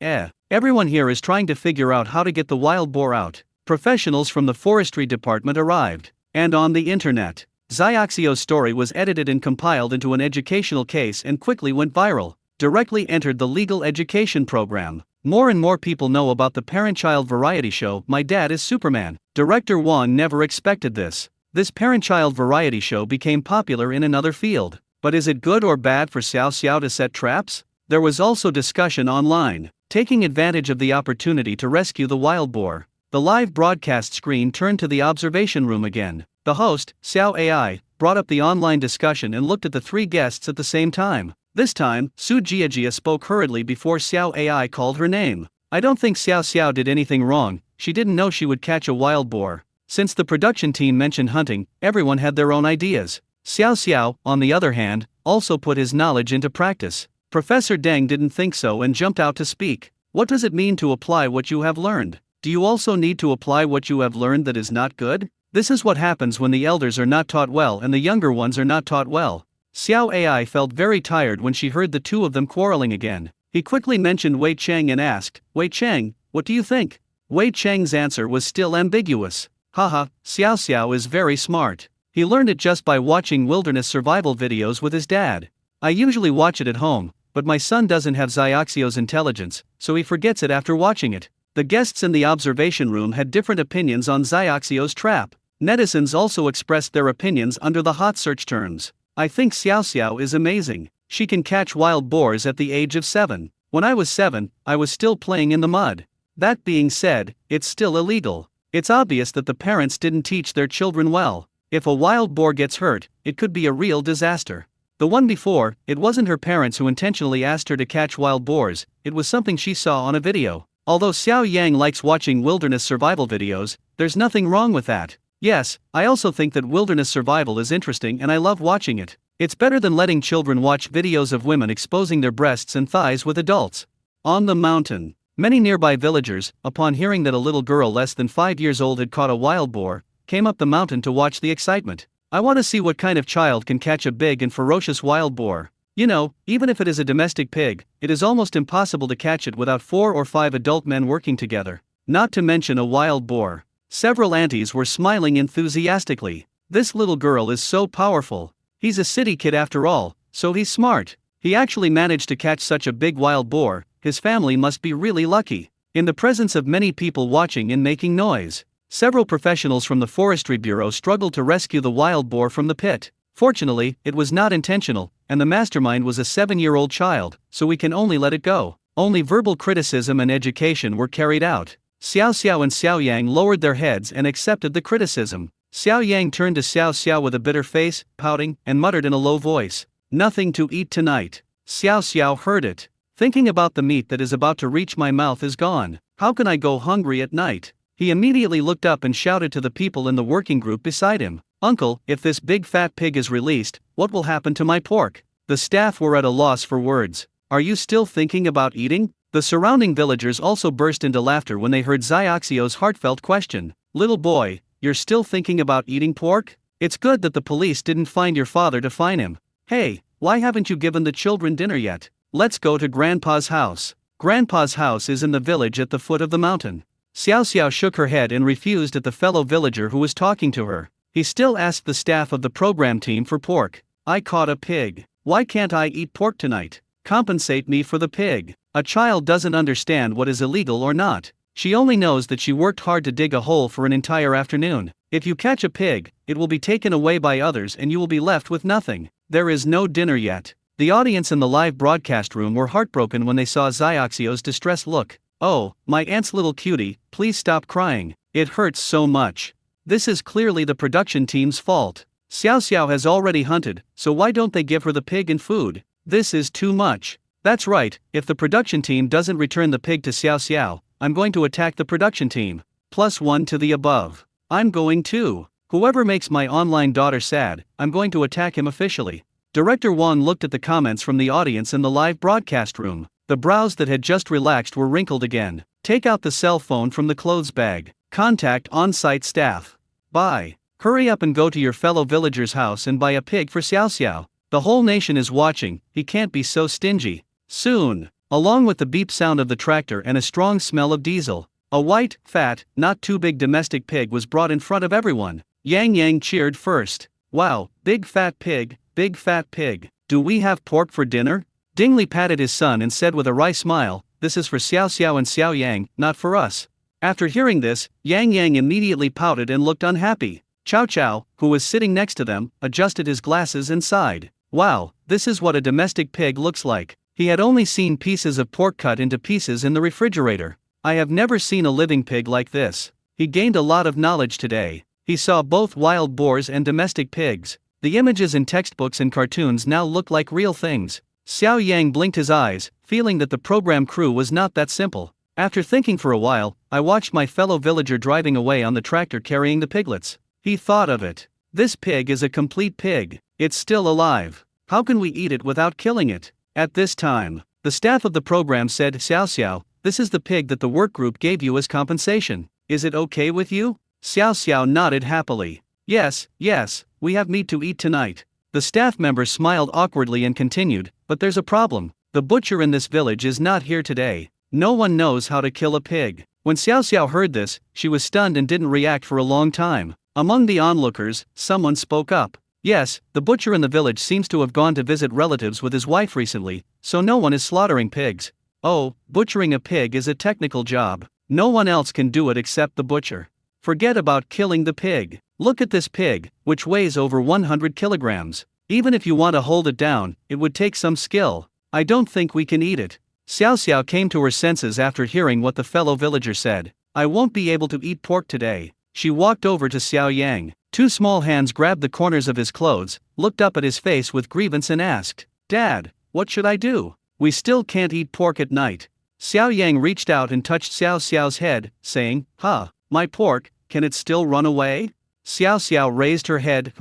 Everyone here is trying to figure out how to get the wild boar out. Professionals from the forestry department arrived. And on the internet, Xiaoxio's story was edited and compiled into an educational case and quickly went viral. Directly entered the legal education program. More and more people know about the parent-child variety show My Dad is Superman. Director Wan never expected this. This parent-child variety show became popular in another field. But is it good or bad for Xiao Xiao to set traps? There was also discussion online. Taking advantage of the opportunity to rescue the wild boar, the live broadcast screen turned to the observation room again. The host, Xiao AI, brought up the online discussion and looked at the 3 guests at the same time. This time, Su Jiajia spoke hurriedly before Xiao AI called her name. I don't think Xiao Xiao did anything wrong. she didn't know she would catch a wild boar. Since the production team mentioned hunting, everyone had their own ideas. Xiao Xiao, on the other hand, also put his knowledge into practice. Professor Deng didn't think so and jumped out to speak. What does it mean to apply what you have learned? Do you also need to apply what you have learned that is not good? This is what happens when the elders are not taught well and the younger ones are not taught well. Xiao Ai felt very tired when she heard the two of them quarreling again. He quickly mentioned Wei Cheng and asked, Wei Cheng, what do you think? Wei Cheng's answer was still ambiguous. Haha, Xiao Xiao is very smart. He learned it just by watching wilderness survival videos with his dad. I usually watch it at home, but my son doesn't have Xiaoxio's intelligence, so he forgets it after watching it. The guests in the observation room had different opinions on Xiaoxio's trap. Netizens also expressed their opinions under the hot search terms. I think Xiao Xiao is amazing. She can catch wild boars at the age of 7. When I was 7, I was still playing in the mud. That being said, it's still illegal. It's obvious that the parents didn't teach their children well. If a wild boar gets hurt, it could be a real disaster. The one before, it wasn't her parents who intentionally asked her to catch wild boars, it was something she saw on a video. Although Xiao Yang likes watching wilderness survival videos, there's nothing wrong with that. Yes, I also think that wilderness survival is interesting and I love watching it. It's better than letting children watch videos of women exposing their breasts and thighs with adults. On the mountain, many nearby villagers, upon hearing that a little girl less than 5 years old had caught a wild boar, came up the mountain to watch the excitement. I want to see what kind of child can catch a big and ferocious wild boar. You know, even if it is a domestic pig, it is almost impossible to catch it without 4 or 5 adult men working together. Not to mention a wild boar. Several aunties were smiling enthusiastically. This little girl is so powerful. He's a city kid after all, so he's smart. He actually managed to catch such a big wild boar. His family must be really lucky. In the presence of many people watching and making noise, several professionals from the Forestry Bureau struggled to rescue the wild boar from the pit. Fortunately, it was not intentional, and the mastermind was a 7-year-old child, so we can only let it go. Only verbal criticism and education were carried out. Xiao Xiao and Xiao Yang lowered their heads and accepted the criticism. Xiao Yang turned to Xiao Xiao with a bitter face, pouting, and muttered in a low voice, "Nothing to eat tonight." Xiao Xiao heard it. Thinking about the meat that is about to reach my mouth is gone. How can I go hungry at night? He immediately looked up and shouted to the people in the working group beside him, "Uncle, if this big fat pig is released, what will happen to my pork?" The staff were at a loss for words. Are you still thinking about eating? The surrounding villagers also burst into laughter when they heard Xiaoxio's heartfelt question. Little boy, you're still thinking about eating pork? It's good that the police didn't find your father to fine him. Hey, why haven't you given the children dinner yet? Let's go to Grandpa's house. Grandpa's house is in the village at the foot of the mountain. Xiao Xiao shook her head and refused at the fellow villager who was talking to her. He still asked the staff of the program team for pork. I caught a pig. Why can't I eat pork tonight? Compensate me for the pig. A child doesn't understand what is illegal or not. She only knows that she worked hard to dig a hole for an entire afternoon. If you catch a pig, it will be taken away by others and you will be left with nothing. There is no dinner yet. The audience in the live broadcast room were heartbroken when they saw Xiaoxio's distressed look. Oh, my aunt's little cutie, please stop crying. It hurts so much. This is clearly the production team's fault. Xiao Xiao has already hunted, so why don't they give her the pig and food? This is too much. That's right, if the production team doesn't return the pig to Xiao Xiao, I'm going to attack the production team. +1 to the above. I'm going to. Whoever makes my online daughter sad, I'm going to attack him officially. Director Wang looked at the comments from the audience in the live broadcast room. The brows that had just relaxed were wrinkled again. Take out the cell phone from the clothes bag. Contact on-site staff. Bye. Hurry up and go to your fellow villager's house and buy a pig for Xiao Xiao. The whole nation is watching, he can't be so stingy. Soon, along with the beep sound of the tractor and a strong smell of diesel, a white, fat, not too big domestic pig was brought in front of everyone. Yang Yang cheered first. Wow, big fat pig, big fat pig. Do we have pork for dinner? Dingley patted his son and said with a wry smile, this is for Xiao Xiao and Xiao Yang, not for us. After hearing this, Yang Yang immediately pouted and looked unhappy. Chow Chow, who was sitting next to them, adjusted his glasses and sighed. Wow, this is what a domestic pig looks like. He had only seen pieces of pork cut into pieces in the refrigerator. I have never seen a living pig like this. He gained a lot of knowledge today. He saw both wild boars and domestic pigs. The images in textbooks and cartoons now look like real things. Xiao Yang blinked his eyes, feeling that the program crew was not that simple. After thinking for a while, I watched my fellow villager driving away on the tractor carrying the piglets. He thought of it. This pig is a complete pig. It's still alive. How can we eat it without killing it? At this time, the staff of the program said, Xiao Xiao, this is the pig that the work group gave you as compensation. Is it okay with you? Xiao Xiao nodded happily. Yes, we have meat to eat tonight. The staff member smiled awkwardly and continued, but there's a problem. The butcher in this village is not here today. No one knows how to kill a pig. When Xiao Xiao heard this, she was stunned and didn't react for a long time. Among the onlookers, someone spoke up. Yes, the butcher in the village seems to have gone to visit relatives with his wife recently, so no one is slaughtering pigs. Oh, butchering a pig is a technical job. No one else can do it except the butcher. Forget about killing the pig. Look at this pig, which weighs over 100 kilograms. Even if you want to hold it down, it would take some skill. I don't think we can eat it. Xiao Xiao came to her senses after hearing what the fellow villager said. I won't be able to eat pork today. She walked over to Xiao Yang. Two small hands grabbed the corners of his clothes, looked up at his face with grievance and asked, Dad, what should I do? We still can't eat pork at night. Xiao Yang reached out and touched Xiao Xiao's head, saying, my pork, can it still run away? Xiao Xiao raised her head,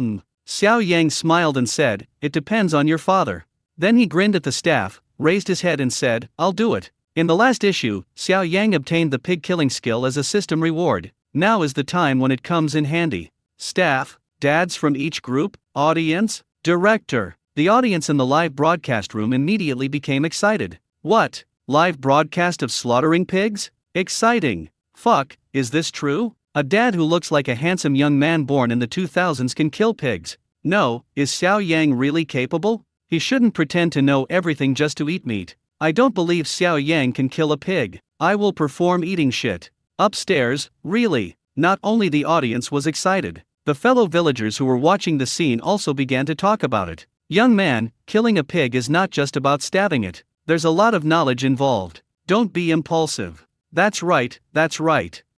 Xiao Yang smiled and said, it depends on your father. Then he grinned at the staff, raised his head and said, I'll do it. In the last issue, Xiao Yang obtained the pig killing skill as a system reward. Now is the time when it comes in handy. Staff, dads from each group, audience, director. The audience in the live broadcast room immediately became excited. What? Live broadcast of slaughtering pigs? Exciting. Fuck, is this true? A dad who looks like a handsome young man born in the 2000s can kill pigs. No, is Xiao Yang really capable? He shouldn't pretend to know everything just to eat meat. I don't believe Xiao Yang can kill a pig. I will perform eating shit. Upstairs, really? Not only the audience was excited. The fellow villagers who were watching the scene also began to talk about it. Young man, killing a pig is not just about stabbing it. There's a lot of knowledge involved. Don't be impulsive. That's right.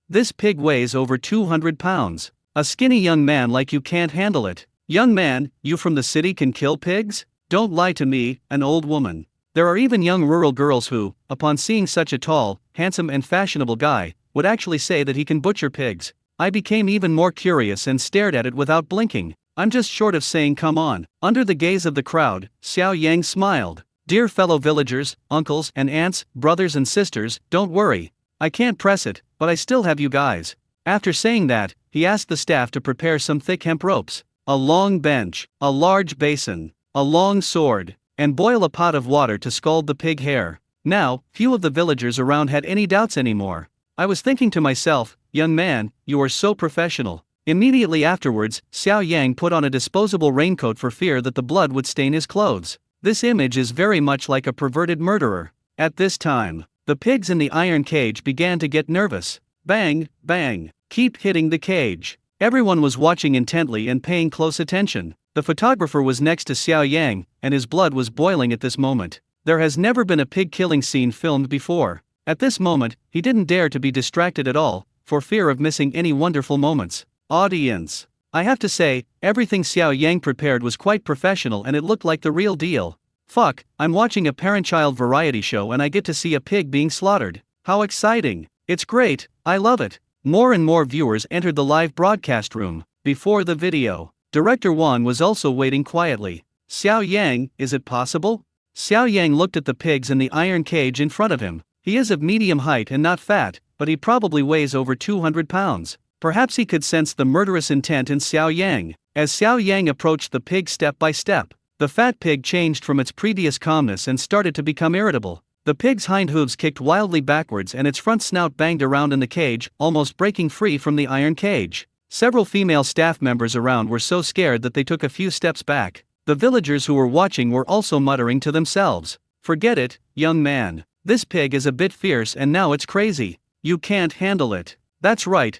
This pig weighs over 200 pounds. A skinny young man like you can't handle it. Young man, you from the city can kill pigs? Don't lie to me, an old woman. There are even young rural girls who, upon seeing such a tall, handsome and fashionable guy, would actually say that he can butcher pigs. I became even more curious and stared at it without blinking. I'm just short of saying come on. Under the gaze of the crowd, Xiao Yang smiled. Dear fellow villagers, uncles and aunts, brothers and sisters, don't worry. I can't press it, but I still have you guys. After saying that, he asked the staff to prepare some thick hemp ropes, a long bench, a large basin, a long sword, and boil a pot of water to scald the pig hair. Now, few of the villagers around had any doubts anymore. I was thinking to myself, young man, you are so professional. Immediately afterwards, Xiao Yang put on a disposable raincoat for fear that the blood would stain his clothes. This image is very much like a perverted murderer. At this time, the pigs in the iron cage began to get nervous. Bang, bang, keep hitting the cage. Everyone was watching intently and paying close attention. The photographer was next to Xiao Yang, and his blood was boiling at this moment. There has never been a pig killing scene filmed before. At this moment, he didn't dare to be distracted at all, for fear of missing any wonderful moments. Audience. I have to say, everything Xiao Yang prepared was quite professional and it looked like the real deal. Fuck, I'm watching a parent-child variety show and I get to see a pig being slaughtered. How exciting. It's great, I love it. More and more viewers entered the live broadcast room. Before the video, Director Wan was also waiting quietly. Xiao Yang, is it possible? Xiao Yang looked at the pigs in the iron cage in front of him. He is of medium height and not fat, but he probably weighs over 200 pounds. Perhaps he could sense the murderous intent in Xiao Yang. As Xiao Yang approached the pig step by step, the fat pig changed from its previous calmness and started to become irritable. The pig's hind hooves kicked wildly backwards and its front snout banged around in the cage, almost breaking free from the iron cage. Several female staff members around were so scared that they took a few steps back. The villagers who were watching were also muttering to themselves. Forget it, young man. This pig is a bit fierce and now it's crazy. You can't handle it. That's right,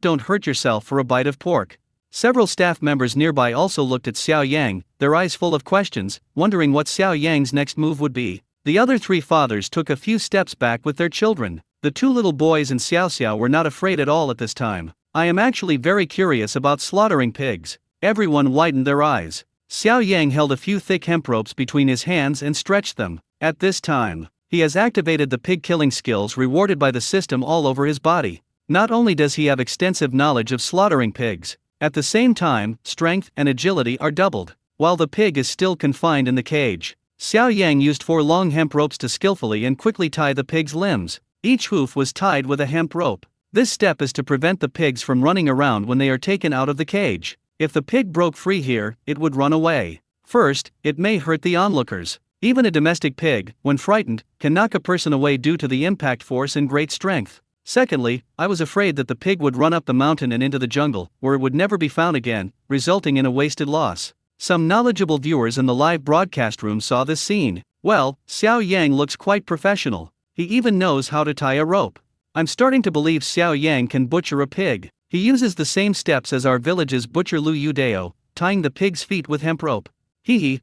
don't hurt yourself for a bite of pork. Several staff members nearby also looked at Xiao Yang, their eyes full of questions, wondering what Xiao Yang's next move would be. The other three fathers took a few steps back with their children. The two little boys and Xiao Xiao were not afraid at all at this time. I am actually very curious about slaughtering pigs. Everyone widened their eyes. Xiao Yang held a few thick hemp ropes between his hands and stretched them. At this time, He has activated the pig killing skills rewarded by the system all over his body. Not only does he have extensive knowledge of slaughtering pigs, at the same time, strength and agility are doubled. While the pig is still confined in the cage, Xiao Yang used 4 long hemp ropes to skillfully and quickly tie the pig's limbs. Each hoof was tied with a hemp rope. This step is to prevent the pigs from running around when they are taken out of the cage. If the pig broke free here, it would run away. First, it may hurt the onlookers. Even a domestic pig, when frightened, can knock a person away due to the impact force and great strength. Secondly, I was afraid that the pig would run up the mountain and into the jungle, where it would never be found again, resulting in a wasted loss. Some knowledgeable viewers in the live broadcast room saw this scene. Well, Xiao Yang looks quite professional. He even knows how to tie a rope. I'm starting to believe Xiao Yang can butcher a pig. He uses the same steps as our village's butcher Lu Yudeo, tying the pig's feet with hemp rope.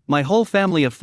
My whole family of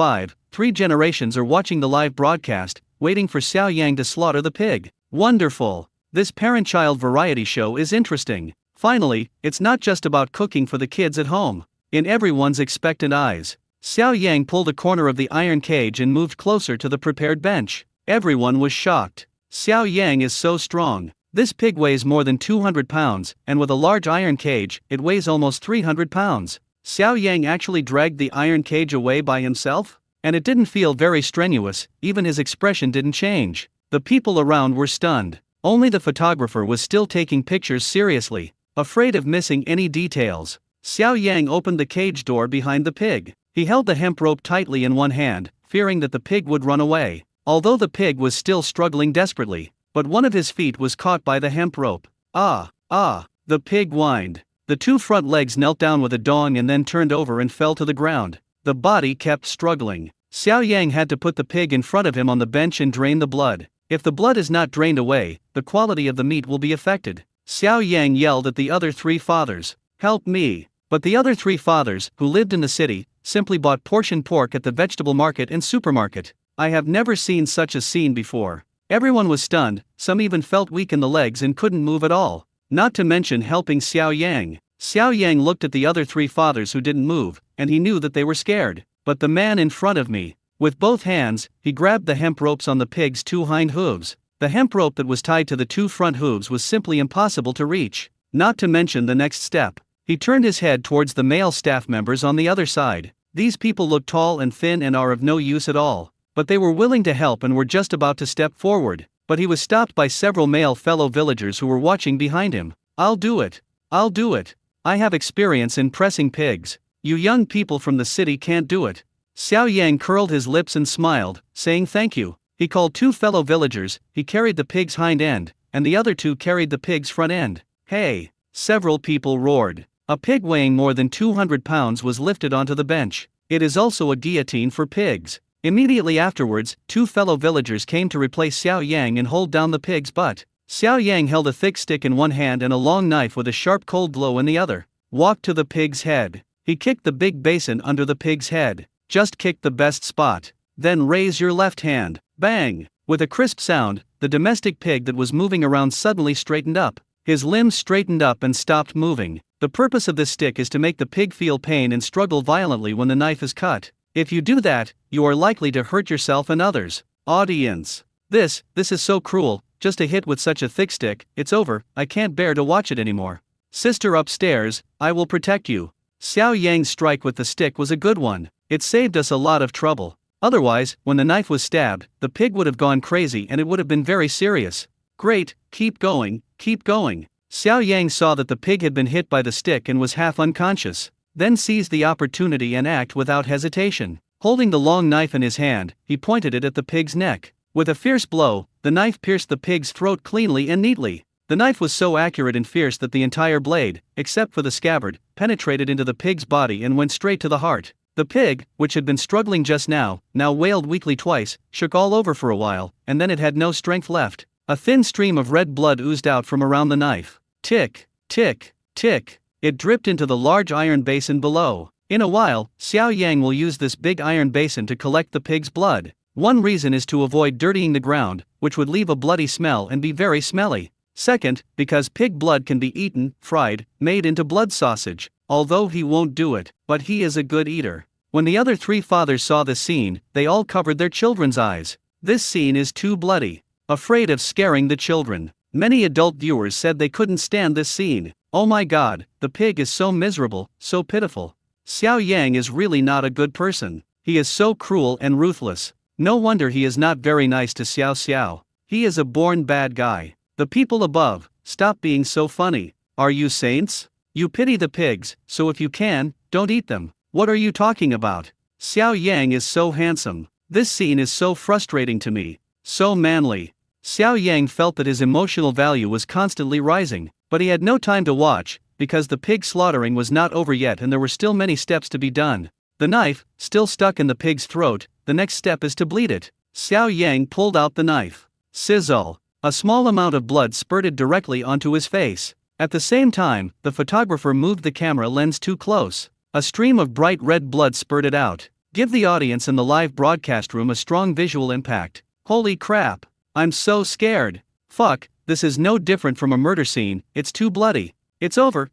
3 generations are watching the live broadcast, waiting for Xiao Yang to slaughter the pig. Wonderful! This parent-child variety show is interesting. Finally, it's not just about cooking for the kids at home. In everyone's expectant eyes, Xiao Yang pulled a corner of the iron cage and moved closer to the prepared bench. Everyone was shocked. Xiao Yang is so strong. This pig weighs more than 200 pounds, and with a large iron cage, it weighs almost 300 pounds. Xiao Yang actually dragged the iron cage away by himself? And it didn't feel very strenuous, even his expression didn't change. The people around were stunned. Only the photographer was still taking pictures seriously, afraid of missing any details. Xiao Yang opened the cage door behind the pig. He held the hemp rope tightly in one hand, fearing that the pig would run away. Although the pig was still struggling desperately, but one of his feet was caught by the hemp rope. The pig whined. The 2 front legs knelt down with a dong and then turned over and fell to the ground. The body kept struggling. Xiao Yang had to put the pig in front of him on the bench and drain the blood. If the blood is not drained away, the quality of the meat will be affected. Xiao Yang yelled at the other 3 fathers, "Help me!" But the other 3 fathers, who lived in the city, simply bought portion pork at the vegetable market and supermarket. I have never seen such a scene before. Everyone was stunned, some even felt weak in the legs and couldn't move at all. Not to mention helping Xiao Yang. Xiao Yang looked at the other 3 fathers who didn't move, and he knew that they were scared. But the man in front of me, with both hands, he grabbed the hemp ropes on the pig's 2 hind hooves. The hemp rope that was tied to the 2 front hooves was simply impossible to reach. Not to mention the next step. He turned his head towards the male staff members on the other side. These people look tall and thin and are of no use at all. But they were willing to help and were just about to step forward. But he was stopped by several male fellow villagers who were watching behind him. I'll do it. I have experience in pressing pigs. You young people from the city can't do it. Xiao Yang curled his lips and smiled, saying thank you. He called 2 fellow villagers, he carried the pig's hind end, and the other 2 carried the pig's front end. Hey! Several people roared. A pig weighing more than 200 pounds was lifted onto the bench. It is also a guillotine for pigs. Immediately afterwards, 2 fellow villagers came to replace Xiao Yang and hold down the pig's butt. Xiao Yang held a thick stick in one hand and a long knife with a sharp cold blow in the other. Walked to the pig's head. He kicked the big basin under the pig's head. Just kick the best spot. Then raise your left hand. Bang! With a crisp sound, the domestic pig that was moving around suddenly straightened up. His limbs straightened up and stopped moving. The purpose of this stick is to make the pig feel pain and struggle violently when the knife is cut. If you do that, you are likely to hurt yourself and others. Audience. This is so cruel, just a hit with such a thick stick, it's over, I can't bear to watch it anymore. Sister upstairs, I will protect you. Xiao Yang's strike with the stick was a good one. It saved us a lot of trouble. Otherwise, when the knife was stabbed, the pig would have gone crazy and it would have been very serious. Great, keep going, keep going. Xiao Yang saw that the pig had been hit by the stick and was half unconscious, then seized the opportunity and acted without hesitation. Holding the long knife in his hand, he pointed it at the pig's neck. With a fierce blow, the knife pierced the pig's throat cleanly and neatly. The knife was so accurate and fierce that the entire blade, except for the scabbard, penetrated into the pig's body and went straight to the heart. The pig, which had been struggling just now wailed weakly twice, shook all over for a while, and then it had no strength left. A thin stream of red blood oozed out from around the knife. Tick, tick, tick. It dripped into the large iron basin below. In a while, Xiao Yang will use this big iron basin to collect the pig's blood. One reason is to avoid dirtying the ground, which would leave a bloody smell and be very smelly. Second, because pig blood can be eaten, fried, made into blood sausage, although he won't do it, but he is a good eater. When the other 3 fathers saw this scene, they all covered their children's eyes. This scene is too bloody. Afraid of scaring the children. Many adult viewers said they couldn't stand this scene. Oh my god, the pig is so miserable, so pitiful. Xiao Yang is really not a good person. He is so cruel and ruthless. No wonder he is not very nice to Xiao Xiao. He is a born bad guy. The people above, stop being so funny. Are you saints? You pity the pigs, so if you can, don't eat them. What are you talking about? Xiao Yang is so handsome. This scene is so frustrating to me. So manly. Xiao Yang felt that his emotional value was constantly rising, but he had no time to watch, because the pig slaughtering was not over yet and there were still many steps to be done. The knife, still stuck in the pig's throat, the next step is to bleed it. Xiao Yang pulled out the knife. Sizzle. A small amount of blood spurted directly onto his face. At the same time, the photographer moved the camera lens too close. A stream of bright red blood spurted out. Give the audience in the live broadcast room a strong visual impact. Holy crap. I'm so scared. Fuck, this is no different from a murder scene, it's too bloody. It's over,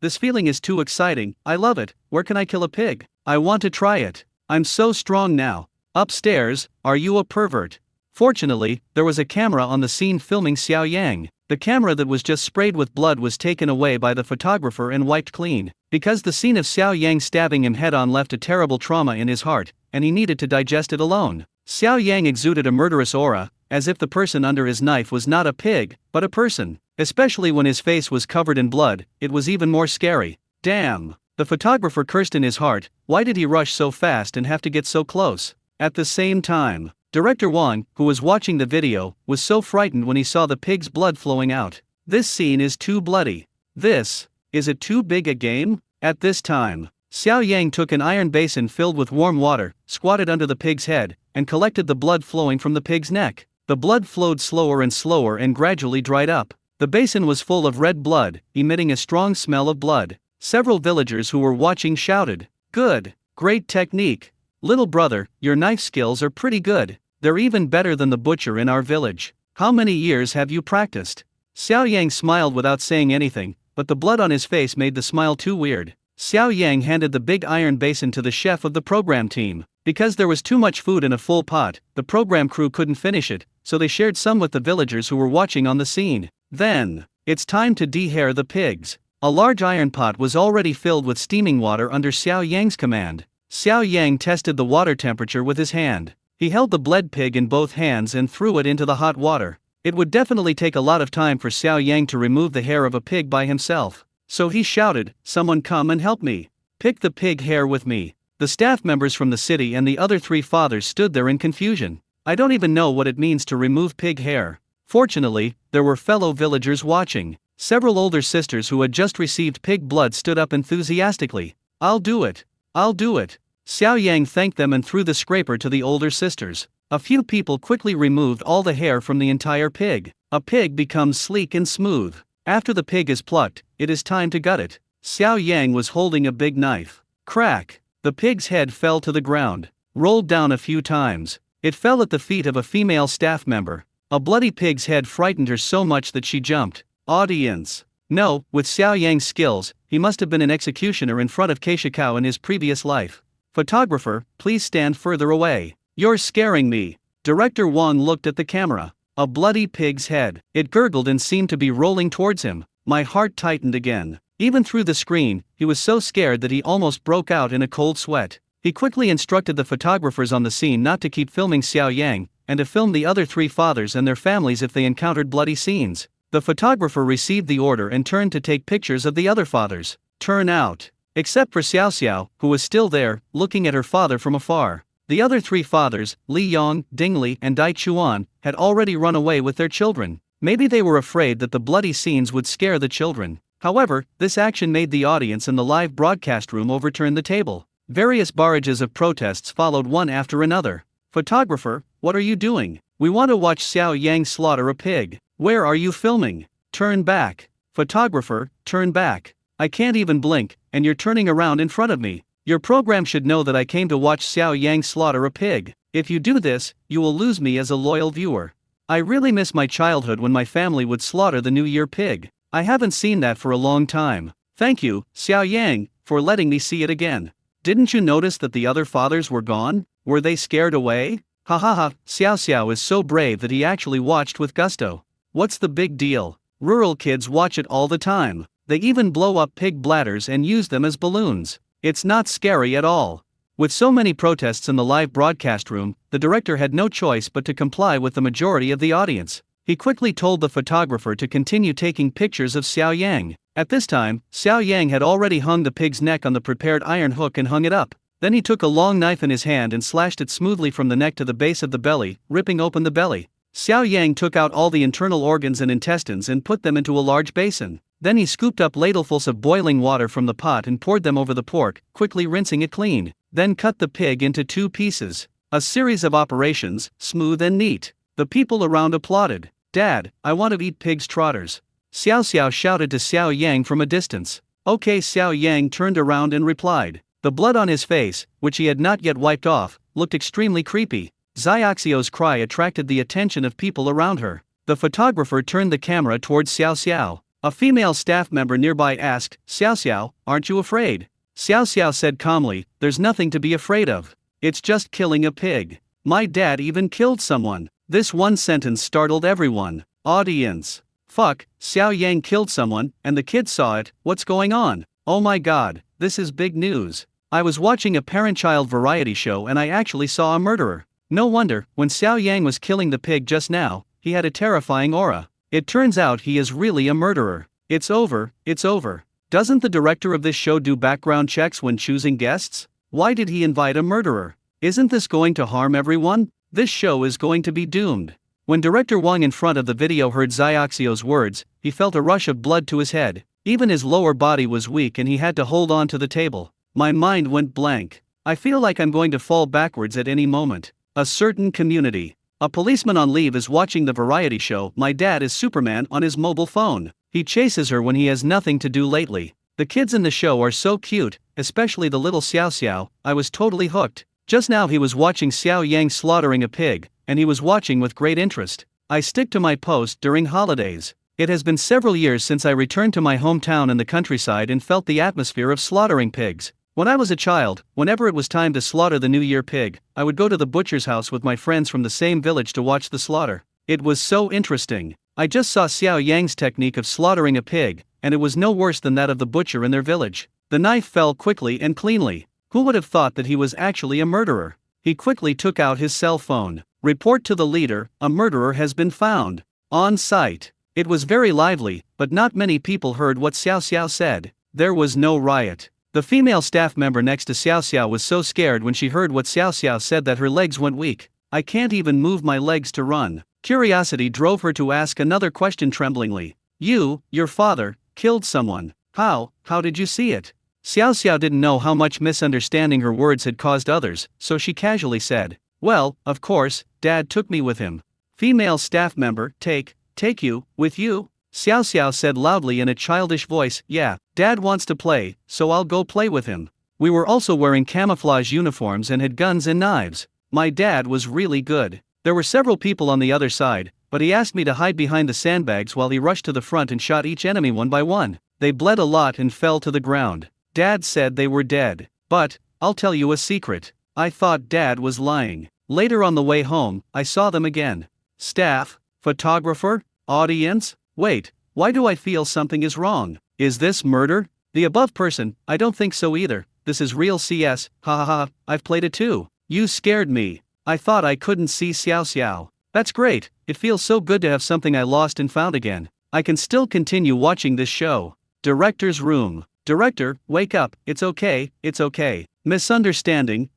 this feeling is too exciting, I love it. Where can I kill a pig? I want to try it. I'm so strong now. Upstairs, are you a pervert? Fortunately, there was a camera on the scene filming Xiao Yang. The camera that was just sprayed with blood was taken away by the photographer and wiped clean, because the scene of Xiao Yang stabbing him head-on left a terrible trauma in his heart, and he needed to digest it alone. Xiao Yang exuded a murderous aura, as if the person under his knife was not a pig, but a person. Especially when his face was covered in blood, it was even more scary. Damn. The photographer cursed in his heart, why did he rush so fast and have to get so close? At the same time, Director Wang, who was watching the video, was so frightened when he saw the pig's blood flowing out. This scene is too bloody. Is it too big a game? At this time, Xiao Yang took an iron basin filled with warm water, squatted under the pig's head, and collected the blood flowing from the pig's neck. The blood flowed slower and gradually dried up. The basin was full of red blood, emitting a strong smell of blood. Several villagers who were watching shouted, "Good! Great technique! Little brother, your knife skills are pretty good. They're even better than the butcher in our village. How many years have you practiced?" Xiao Yang smiled without saying anything, but the blood on his face made the smile too weird. Xiao Yang handed the big iron basin to the chef of the program team. Because there was too much food in a full pot, the program crew couldn't finish it, so they shared some with the villagers who were watching on the scene. Then, it's time to dehair the pigs. A large iron pot was already filled with steaming water under Xiao Yang's command. Xiao Yang tested the water temperature with his hand. He held the bled pig in both hands and threw it into the hot water. It would definitely take a lot of time for Xiao Yang to remove the hair of a pig by himself. So he shouted, "Someone come and help me. Pick the pig hair with me." The staff members from the city and the other three fathers stood there in confusion. I don't even know what it means to remove pig hair. Fortunately, there were fellow villagers watching. Several older sisters who had just received pig blood stood up enthusiastically. I'll do it. Xiao Yang thanked them and threw the scraper to the older sisters. A few people quickly removed all the hair from the entire pig. A pig becomes sleek and smooth. After the pig is plucked, it is time to gut it. Xiao Yang was holding a big knife. Crack! The pig's head fell to the ground, rolled down a few times. It fell at the feet of a female staff member. A bloody pig's head frightened her so much that she jumped. Audience. No, with Xiao Yang's skills, he must have been an executioner in front of Keishikao in his previous life. Photographer, please stand further away. You're scaring me. Director Wang looked at the camera. A bloody pig's head. It gurgled and seemed to be rolling towards him. My heart tightened again. Even through the screen, he was so scared that he almost broke out in a cold sweat. He quickly instructed the photographers on the scene not to keep filming Xiao Yang, and to film the other three fathers and their families if they encountered bloody scenes. The photographer received the order and turned to take pictures of the other fathers. Turn out. Except for Xiao Xiao, who was still there, looking at her father from afar. The other three fathers, Li Yong, Ding Li, and Dai Chuan, had already run away with their children. Maybe they were afraid that the bloody scenes would scare the children. However, this action made the audience in the live broadcast room overturn the table. Various barrages of protests followed one after another. Photographer, what are you doing? We want to watch Xiao Yang slaughter a pig. Where are you filming? Turn back. Photographer, turn back. I can't even blink, and you're turning around in front of me. Your program should know that I came to watch Xiao Yang slaughter a pig. If you do this, you will lose me as a loyal viewer. I really miss my childhood when my family would slaughter the New Year pig. I haven't seen that for a long time. Thank you, Xiao Yang, for letting me see it again. Didn't you notice that the other fathers were gone? Were they scared away? Ha ha ha, Xiao Xiao is so brave that he actually watched with gusto. What's the big deal? Rural kids watch it all the time. They even blow up pig bladders and use them as balloons. It's not scary at all. With so many protests in the live broadcast room, the director had no choice but to comply with the majority of the audience. He quickly told the photographer to continue taking pictures of Xiao Yang. At this time, Xiao Yang had already hung the pig's neck on the prepared iron hook and hung it up. Then he took a long knife in his hand and slashed it smoothly from the neck to the base of the belly, ripping open the belly. Xiao Yang took out all the internal organs and intestines and put them into a large basin. Then he scooped up ladlefuls of boiling water from the pot and poured them over the pork, quickly rinsing it clean. Then cut the pig into 2 pieces. A series of operations, smooth and neat. The people around applauded. "Dad, I want to eat pig's trotters." Xiao Xiao shouted to Xiao Yang from a distance. Okay, Xiao Yang turned around and replied. The blood on his face, which he had not yet wiped off, looked extremely creepy. Xiaoxiao's cry attracted the attention of people around her. The photographer turned the camera towards Xiao Xiao. A female staff member nearby asked, "Xiao Xiao, aren't you afraid?" Xiao Xiao said calmly, "There's nothing to be afraid of. It's just killing a pig. My dad even killed someone." This one sentence startled everyone. Audience. Fuck, Xiao Yang killed someone, and the kids saw it. What's going on? Oh my god, this is big news. I was watching a parent-child variety show and I actually saw a murderer. No wonder, when Xiao Yang was killing the pig just now, he had a terrifying aura. It turns out he is really a murderer. It's over, it's over. Doesn't the director of this show do background checks when choosing guests? Why did he invite a murderer? Isn't this going to harm everyone? This show is going to be doomed. When Director Wang in front of the video heard Xiaoxiao's words, he felt a rush of blood to his head. Even his lower body was weak and he had to hold on to the table. My mind went blank. I feel like I'm going to fall backwards at any moment. A certain community. A policeman on leave is watching the variety show My Dad is Superman on his mobile phone. He chases her when he has nothing to do lately. The kids in the show are so cute, especially the little Xiao Xiao. I was totally hooked. Just now he was watching Xiao Yang slaughtering a pig, and he was watching with great interest. I stick to my post during holidays. It has been several years since I returned to my hometown in the countryside and felt the atmosphere of slaughtering pigs. When I was a child, whenever it was time to slaughter the New Year pig, I would go to the butcher's house with my friends from the same village to watch the slaughter. It was so interesting. I just saw Xiao Yang's technique of slaughtering a pig, and it was no worse than that of the butcher in their village. The knife fell quickly and cleanly. Who would have thought that he was actually a murderer? He quickly took out his cell phone. Report to the leader, a murderer has been found. On site. It was very lively, but not many people heard what Xiao Xiao said. There was no riot. The female staff member next to Xiao Xiao was so scared when she heard what Xiao Xiao said that her legs went weak. I can't even move my legs to run. Curiosity drove her to ask another question tremblingly. Your father, killed someone. How did you see it? Xiao Xiao didn't know how much misunderstanding her words had caused others, so she casually said, "Well, of course, Dad took me with him." Female staff member, take you, with you? Xiao Xiao said loudly in a childish voice, "Yeah, Dad wants to play, so I'll go play with him." We were also wearing camouflage uniforms and had guns and knives. My dad was really good. There were several people on the other side, but he asked me to hide behind the sandbags while he rushed to the front and shot each enemy one by one. They bled a lot and fell to the ground. Dad said they were dead. But, I'll tell you a secret. I thought Dad was lying. Later on the way home, I saw them again. Staff, photographer, audience. Wait, why do I feel something is wrong? Is this murder? The above person, I don't think so either. This is real CS, ha ha ha, I've played it too. You scared me. I thought I couldn't see Xiao Xiao. That's great, it feels so good to have something I lost and found again. I can still continue watching this show. Director's room. Director, wake up, it's okay, it's okay. Misunderstanding.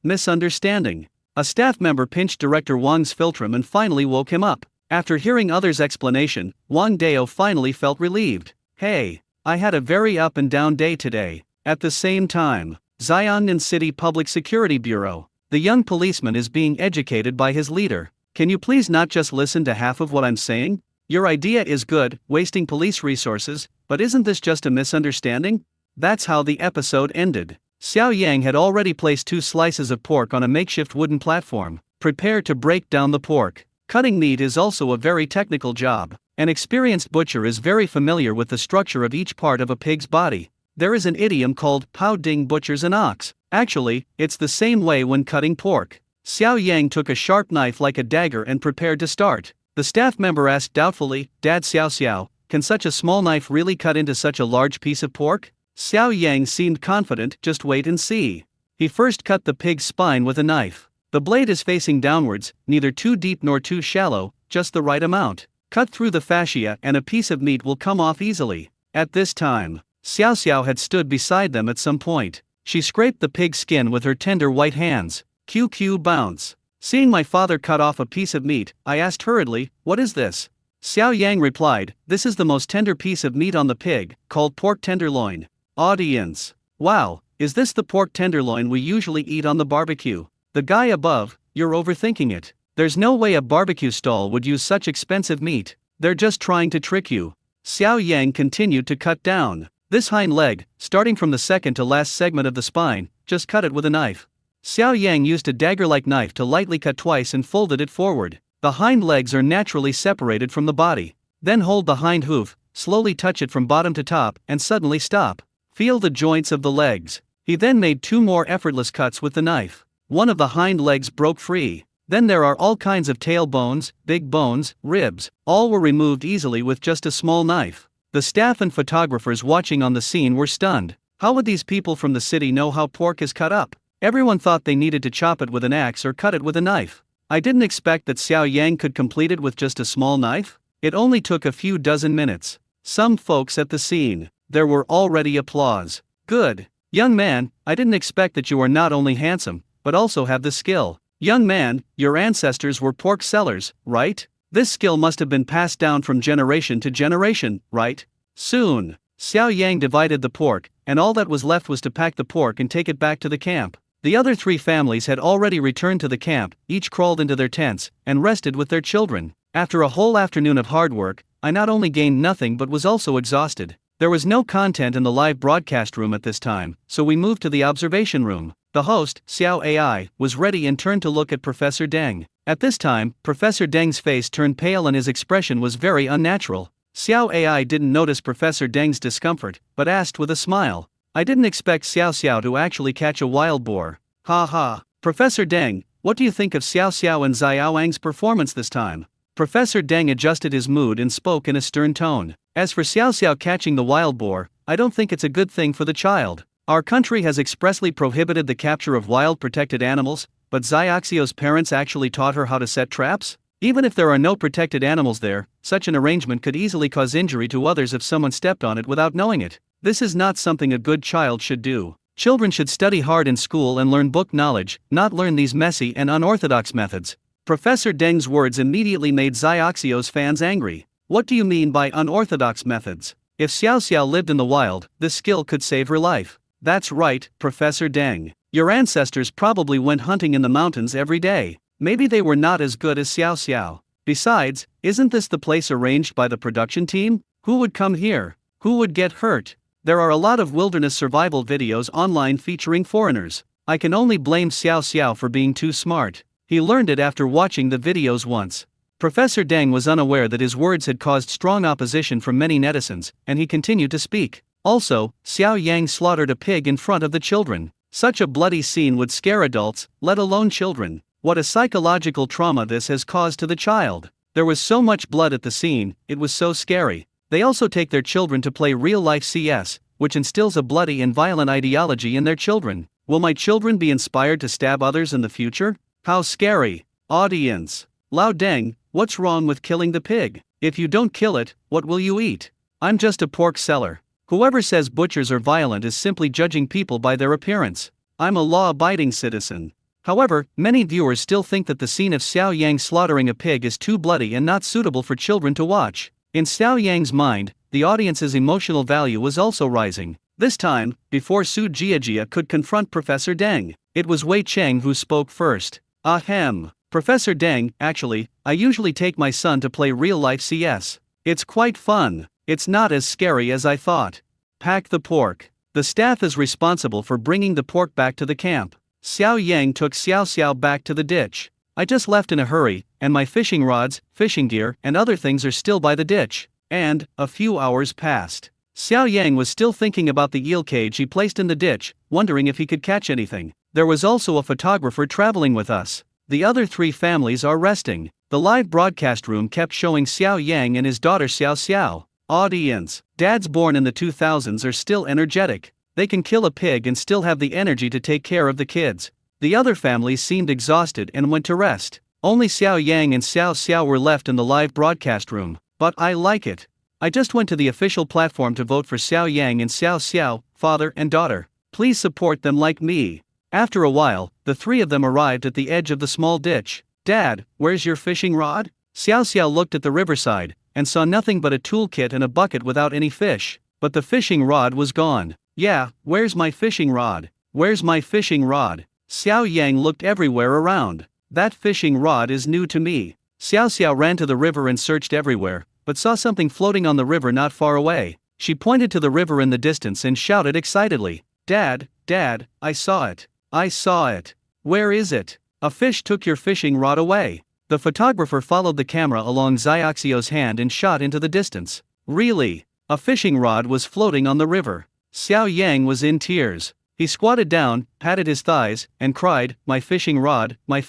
A staff member pinched Director Wang's philtrum and finally woke him up. After hearing others' explanation, Wang Dao finally felt relieved. Hey, I had a very up and down day today. At the same time, Xianan City Public Security Bureau. The young policeman is being educated by his leader. Can you please not just listen to half of what I'm saying? Your idea is good, wasting police resources, but isn't this just a misunderstanding? That's how the episode ended. Xiao Yang had already placed 2 slices of pork on a makeshift wooden platform. Prepare to break down the pork. Cutting meat is also a very technical job. An experienced butcher is very familiar with the structure of each part of a pig's body. There is an idiom called "Pao Ding butchers an ox." Actually, it's the same way when cutting pork. Xiao Yang took a sharp knife like a dagger and prepared to start. The staff member asked doubtfully, "Dad Xiao Xiao, can such a small knife really cut into such a large piece of pork?" Xiao Yang seemed confident, "Just wait and see." He first cut the pig's spine with a knife. The blade is facing downwards, neither too deep nor too shallow, just the right amount. Cut through the fascia and a piece of meat will come off easily. At this time, Xiao Xiao had stood beside them at some point. She scraped the pig's skin with her tender white hands. QQ bounce. Seeing my father cut off a piece of meat, I asked hurriedly, "What is this?" Xiao Yang replied, "This is the most tender piece of meat on the pig, called pork tenderloin." Audience. Wow, is this the pork tenderloin we usually eat on the barbecue? The guy above, "You're overthinking it. There's no way a barbecue stall would use such expensive meat. They're just trying to trick you." Xiao Yang continued to cut down. This hind leg, starting from the second to last segment of the spine, just cut it with a knife. Xiao Yang used a dagger-like knife to lightly cut twice and folded it forward. The hind legs are naturally separated from the body. Then hold the hind hoof, slowly touch it from bottom to top, and suddenly stop. Feel the joints of the legs. He then made 2 more effortless cuts with the knife. One of the hind legs broke free. Then there are all kinds of tail bones, big bones, ribs. All were removed easily with just a small knife. The staff and photographers watching on the scene were stunned. How would these people from the city know how pork is cut up? Everyone thought they needed to chop it with an axe or cut it with a knife. I didn't expect that Xiao Yang could complete it with just a small knife. It only took a few dozen minutes. Some folks at the scene, there were already applause. "Good. Young man, I didn't expect that you are not only handsome, but also have the skill. Young man, your ancestors were pork sellers, right? This skill must have been passed down from generation to generation, right?" Soon, Xiao Yang divided the pork, and all that was left was to pack the pork and take it back to the camp. The other 3 families had already returned to the camp, each crawled into their tents, and rested with their children. After a whole afternoon of hard work, I not only gained nothing but was also exhausted. There was no content in the live broadcast room at this time, so we moved to the observation room. The host, Xiao AI, was ready and turned to look at Professor Deng. At this time, Professor Deng's face turned pale and his expression was very unnatural. Xiao AI didn't notice Professor Deng's discomfort, but asked with a smile, "I didn't expect Xiao Xiao to actually catch a wild boar." "Ha ha. Professor Deng, what do you think of Xiao Xiao and Xiaoang's performance this time?" Professor Deng adjusted his mood and spoke in a stern tone. "As for Xiao Xiao catching the wild boar, I don't think it's a good thing for the child. Our country has expressly prohibited the capture of wild protected animals, but Xiaoxiao's parents actually taught her how to set traps? Even if there are no protected animals there, such an arrangement could easily cause injury to others if someone stepped on it without knowing it. This is not something a good child should do. Children should study hard in school and learn book knowledge, not learn these messy and unorthodox methods." Professor Deng's words immediately made Xiaoxiao's fans angry. "What do you mean by unorthodox methods? If Xiao Xiao lived in the wild, this skill could save her life." "That's right, Professor Deng. Your ancestors probably went hunting in the mountains every day. Maybe they were not as good as Xiao Xiao. Besides, isn't this the place arranged by the production team? Who would come here? Who would get hurt? There are a lot of wilderness survival videos online featuring foreigners. I can only blame Xiao Xiao for being too smart. He learned it after watching the videos once." Professor Deng was unaware that his words had caused strong opposition from many netizens, and he continued to speak. "Also, Xiao Yang slaughtered a pig in front of the children. Such a bloody scene would scare adults, let alone children. What a psychological trauma this has caused to the child. There was so much blood at the scene, it was so scary. They also take their children to play real-life CS, which instills a bloody and violent ideology in their children. Will my children be inspired to stab others in the future? How scary." Audience. "Lao Deng, what's wrong with killing the pig? If you don't kill it, what will you eat?" "I'm just a pork seller. Whoever says butchers are violent is simply judging people by their appearance. I'm a law-abiding citizen." However, many viewers still think that the scene of Xiao Yang slaughtering a pig is too bloody and not suitable for children to watch. In Xiao Yang's mind, the audience's emotional value was also rising. This time, before Su Jiajia could confront Professor Deng, it was Wei Cheng who spoke first. "Ahem. Professor Deng, actually, I usually take my son to play real-life CS. It's quite fun. It's not as scary as I thought. Pack the pork. The staff is responsible for bringing the pork back to the camp." Xiao Yang took Xiao Xiao back to the ditch. "I just left in a hurry, and my fishing rods, fishing gear, and other things are still by the ditch." And, a few hours passed. Xiao Yang was still thinking about the eel cage he placed in the ditch, wondering if he could catch anything. "There was also a photographer traveling with us. The other 3 families are resting. The live broadcast room kept showing Xiao Yang and his daughter Xiao Xiao. Audience. Dads born in the 2000s are still energetic. They can kill a pig and still have the energy to take care of the kids. The other families seemed exhausted and went to rest. Only Xiao Yang and Xiao Xiao were left in the live broadcast room. But I like it. I just went to the official platform to vote for Xiao Yang and Xiao Xiao, father and daughter. Please support them like me. After a while, the 3 of them arrived at the edge of the small ditch. Dad, where's your fishing rod? Xiao Xiao looked at the riverside and saw nothing but a toolkit and a bucket without any fish. But the fishing rod was gone. Yeah, where's my fishing rod? Where's my fishing rod? Xiao Yang looked everywhere around. That fishing rod is new to me. Xiao Xiao ran to the river and searched everywhere, but saw something floating on the river not far away. She pointed to the river in the distance and shouted excitedly, Dad, Dad, I saw it. I saw it. Where is it? A fish took your fishing rod away. The photographer followed the camera along Xiaoxio's hand and shot into the distance. Really? A fishing rod was floating on the river. Xiao Yang was in tears. He squatted down, patted his thighs, and cried, my fishing rod, my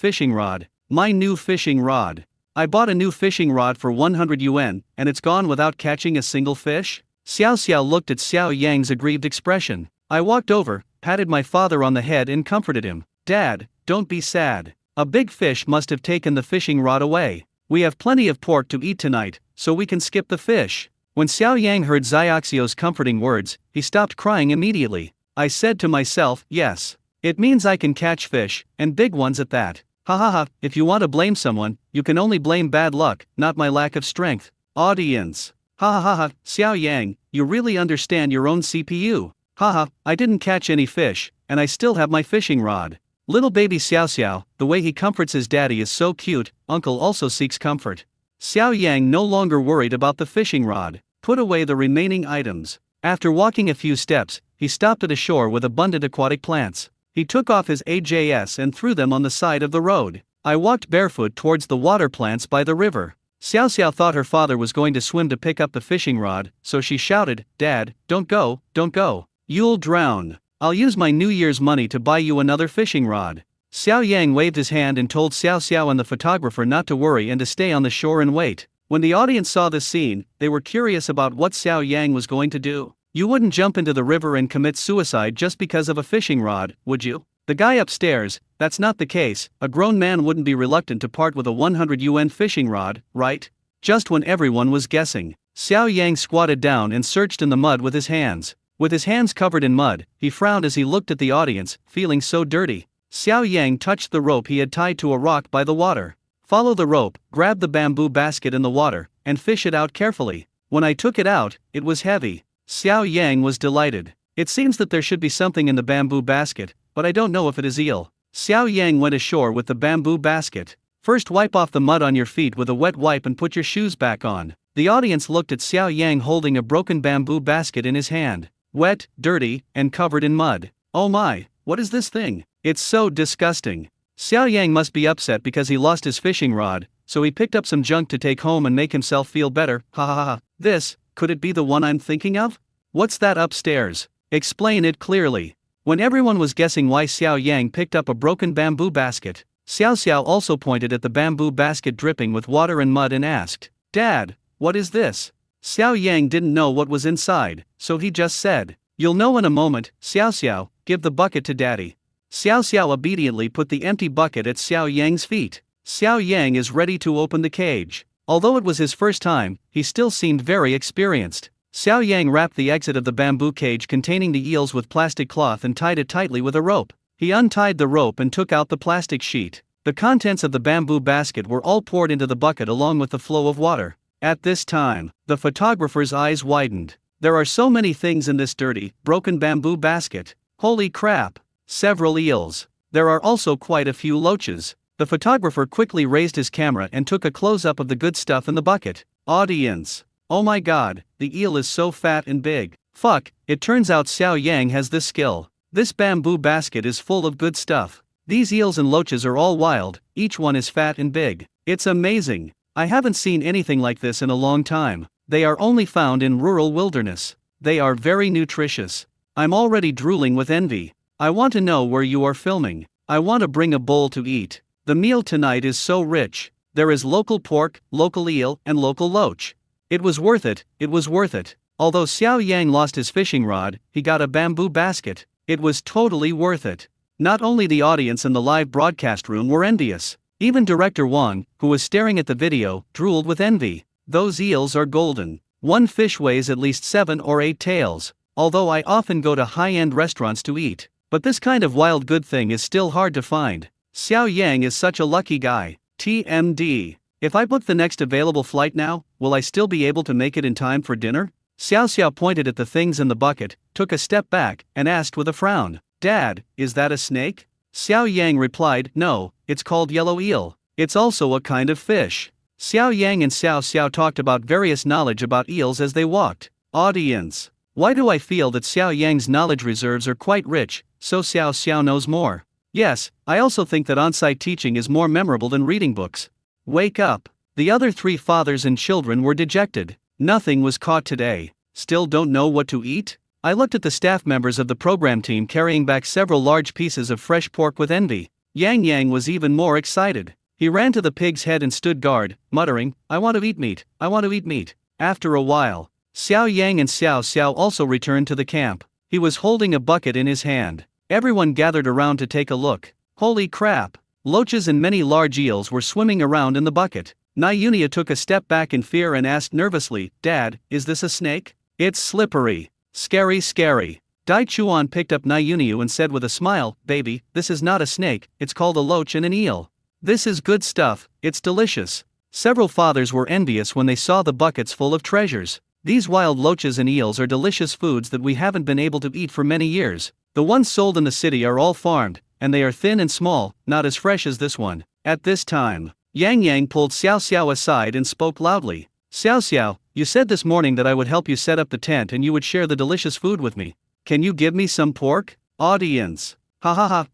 new fishing rod. I bought a new fishing rod for 100 yuan, and it's gone without catching a single fish? Xiao Xiao looked at Xiao Yang's aggrieved expression. I walked over, patted my father on the head and comforted him. Dad, don't be sad. A big fish must have taken the fishing rod away. We have plenty of pork to eat tonight, so we can skip the fish. When Xiao Yang heard Xiaoxio's comforting words, he stopped crying immediately. I said to myself, yes. It means I can catch fish, and big ones at that. Ha ha ha, if you want to blame someone, you can only blame bad luck, not my lack of strength. Audience. Ha ha ha ha, Xiao Yang, you really understand your own CPU. Haha, I didn't catch any fish, and I still have my fishing rod. Little baby Xiao Xiao, the way he comforts his daddy is so cute. Uncle also seeks comfort. Xiao Yang no longer worried about the fishing rod, put away the remaining items. After walking a few steps, he stopped at a shore with abundant aquatic plants. He took off his AJS and threw them on the side of the road. I walked barefoot towards the water plants by the river. Xiao Xiao thought her father was going to swim to pick up the fishing rod, so she shouted, Dad, don't go, don't go. You'll drown. I'll use my New Year's money to buy you another fishing rod. Xiao Yang waved his hand and told Xiao Xiao and the photographer not to worry and to stay on the shore and wait. When the audience saw this scene, they were curious about what Xiao Yang was going to do. You wouldn't jump into the river and commit suicide just because of a fishing rod, would you? The guy upstairs, that's not the case. A grown man wouldn't be reluctant to part with a 100 yuan fishing rod, right? Just when everyone was guessing, Xiao Yang squatted down and searched in the mud with his hands. With his hands covered in mud, he frowned as he looked at the audience, feeling so dirty. Xiao Yang touched the rope he had tied to a rock by the water. Follow the rope, grab the bamboo basket in the water, and fish it out carefully. When I took it out, it was heavy. Xiao Yang was delighted. It seems that there should be something in the bamboo basket, but I don't know if it is eel. Xiao Yang went ashore with the bamboo basket. First wipe off the mud on your feet with a wet wipe and put your shoes back on. The audience looked at Xiao Yang holding a broken bamboo basket in his hand. Wet, dirty, and covered in mud. Oh my, what is this thing? It's so disgusting. Xiao Yang must be upset because he lost his fishing rod, so he picked up some junk to take home and make himself feel better. Ha ha ha. This, could it be the one I'm thinking of? What's that upstairs? Explain it clearly. When everyone was guessing why Xiao Yang picked up a broken bamboo basket, Xiao Xiao also pointed at the bamboo basket dripping with water and mud and asked, Dad, what is this? Xiao Yang didn't know what was inside, so he just said, You'll know in a moment, Xiao Xiao, give the bucket to Daddy. Xiao Xiao obediently put the empty bucket at Xiao Yang's feet. Xiao Yang is ready to open the cage. Although it was his first time, he still seemed very experienced. Xiao Yang wrapped the exit of the bamboo cage containing the eels with plastic cloth and tied it tightly with a rope. He untied the rope and took out the plastic sheet. The contents of the bamboo basket were all poured into the bucket along with the flow of water. At this time, the photographer's eyes widened. There are so many things in this dirty, broken bamboo basket. Holy crap! Several eels. There are also quite a few loaches. The photographer quickly raised his camera and took a close-up of the good stuff in the bucket. Audience. Oh my god, the eel is so fat and big. Fuck, it turns out Xiao Yang has this skill. This bamboo basket is full of good stuff. These eels and loaches are all wild, each one is fat and big. It's amazing. I haven't seen anything like this in a long time. They are only found in rural wilderness. They are very nutritious. I'm already drooling with envy. I want to know where you are filming. I want to bring a bowl to eat. The meal tonight is so rich. There is local pork, local eel, and local loach. It was worth it, it was worth it. Although Xiao Yang lost his fishing rod, he got a bamboo basket. It was totally worth it. Not only the audience in the live broadcast room were envious. Even Director Wang, who was staring at the video, drooled with envy. Those eels are golden. One fish weighs at least 7 or 8 tails. Although I often go to high-end restaurants to eat, but this kind of wild good thing is still hard to find. Xiao Yang is such a lucky guy. TMD. If I book the next available flight now, will I still be able to make it in time for dinner? Xiao pointed at the things in the bucket, took a step back, and asked with a frown, Dad, is that a snake? Xiao Yang replied, no, it's called yellow eel. It's also a kind of fish. Xiao Yang and Xiao talked about various knowledge about eels as they walked. Audience. Why do I feel that Xiao Yang's knowledge reserves are quite rich, so Xiao knows more? Yes, I also think that on-site teaching is more memorable than reading books. Wake up. The other 3 fathers and children were dejected. Nothing was caught today. Still don't know what to eat? I looked at the staff members of the program team carrying back several large pieces of fresh pork with envy. Yang was even more excited. He ran to the pig's head and stood guard, muttering, I want to eat meat, I want to eat meat. After a while, Xiao Yang and Xiao also returned to the camp. He was holding a bucket in his hand. Everyone gathered around to take a look. Holy crap! Loaches and many large eels were swimming around in the bucket. Nyunia took a step back in fear and asked nervously, Dad, is this a snake? It's slippery. Scary. Dai Chuan picked up Nyuniu and said with a smile, Baby, this is not a snake, it's called a loach and an eel. This is good stuff, it's delicious. Several fathers were envious when they saw the buckets full of treasures. These wild loaches and eels are delicious foods that we haven't been able to eat for many years. The ones sold in the city are all farmed, and they are thin and small, not as fresh as this one. At this time, Yang pulled Xiao aside and spoke loudly. Xiao, you said this morning that I would help you set up the tent and you would share the delicious food with me. Can you give me some pork? Audience.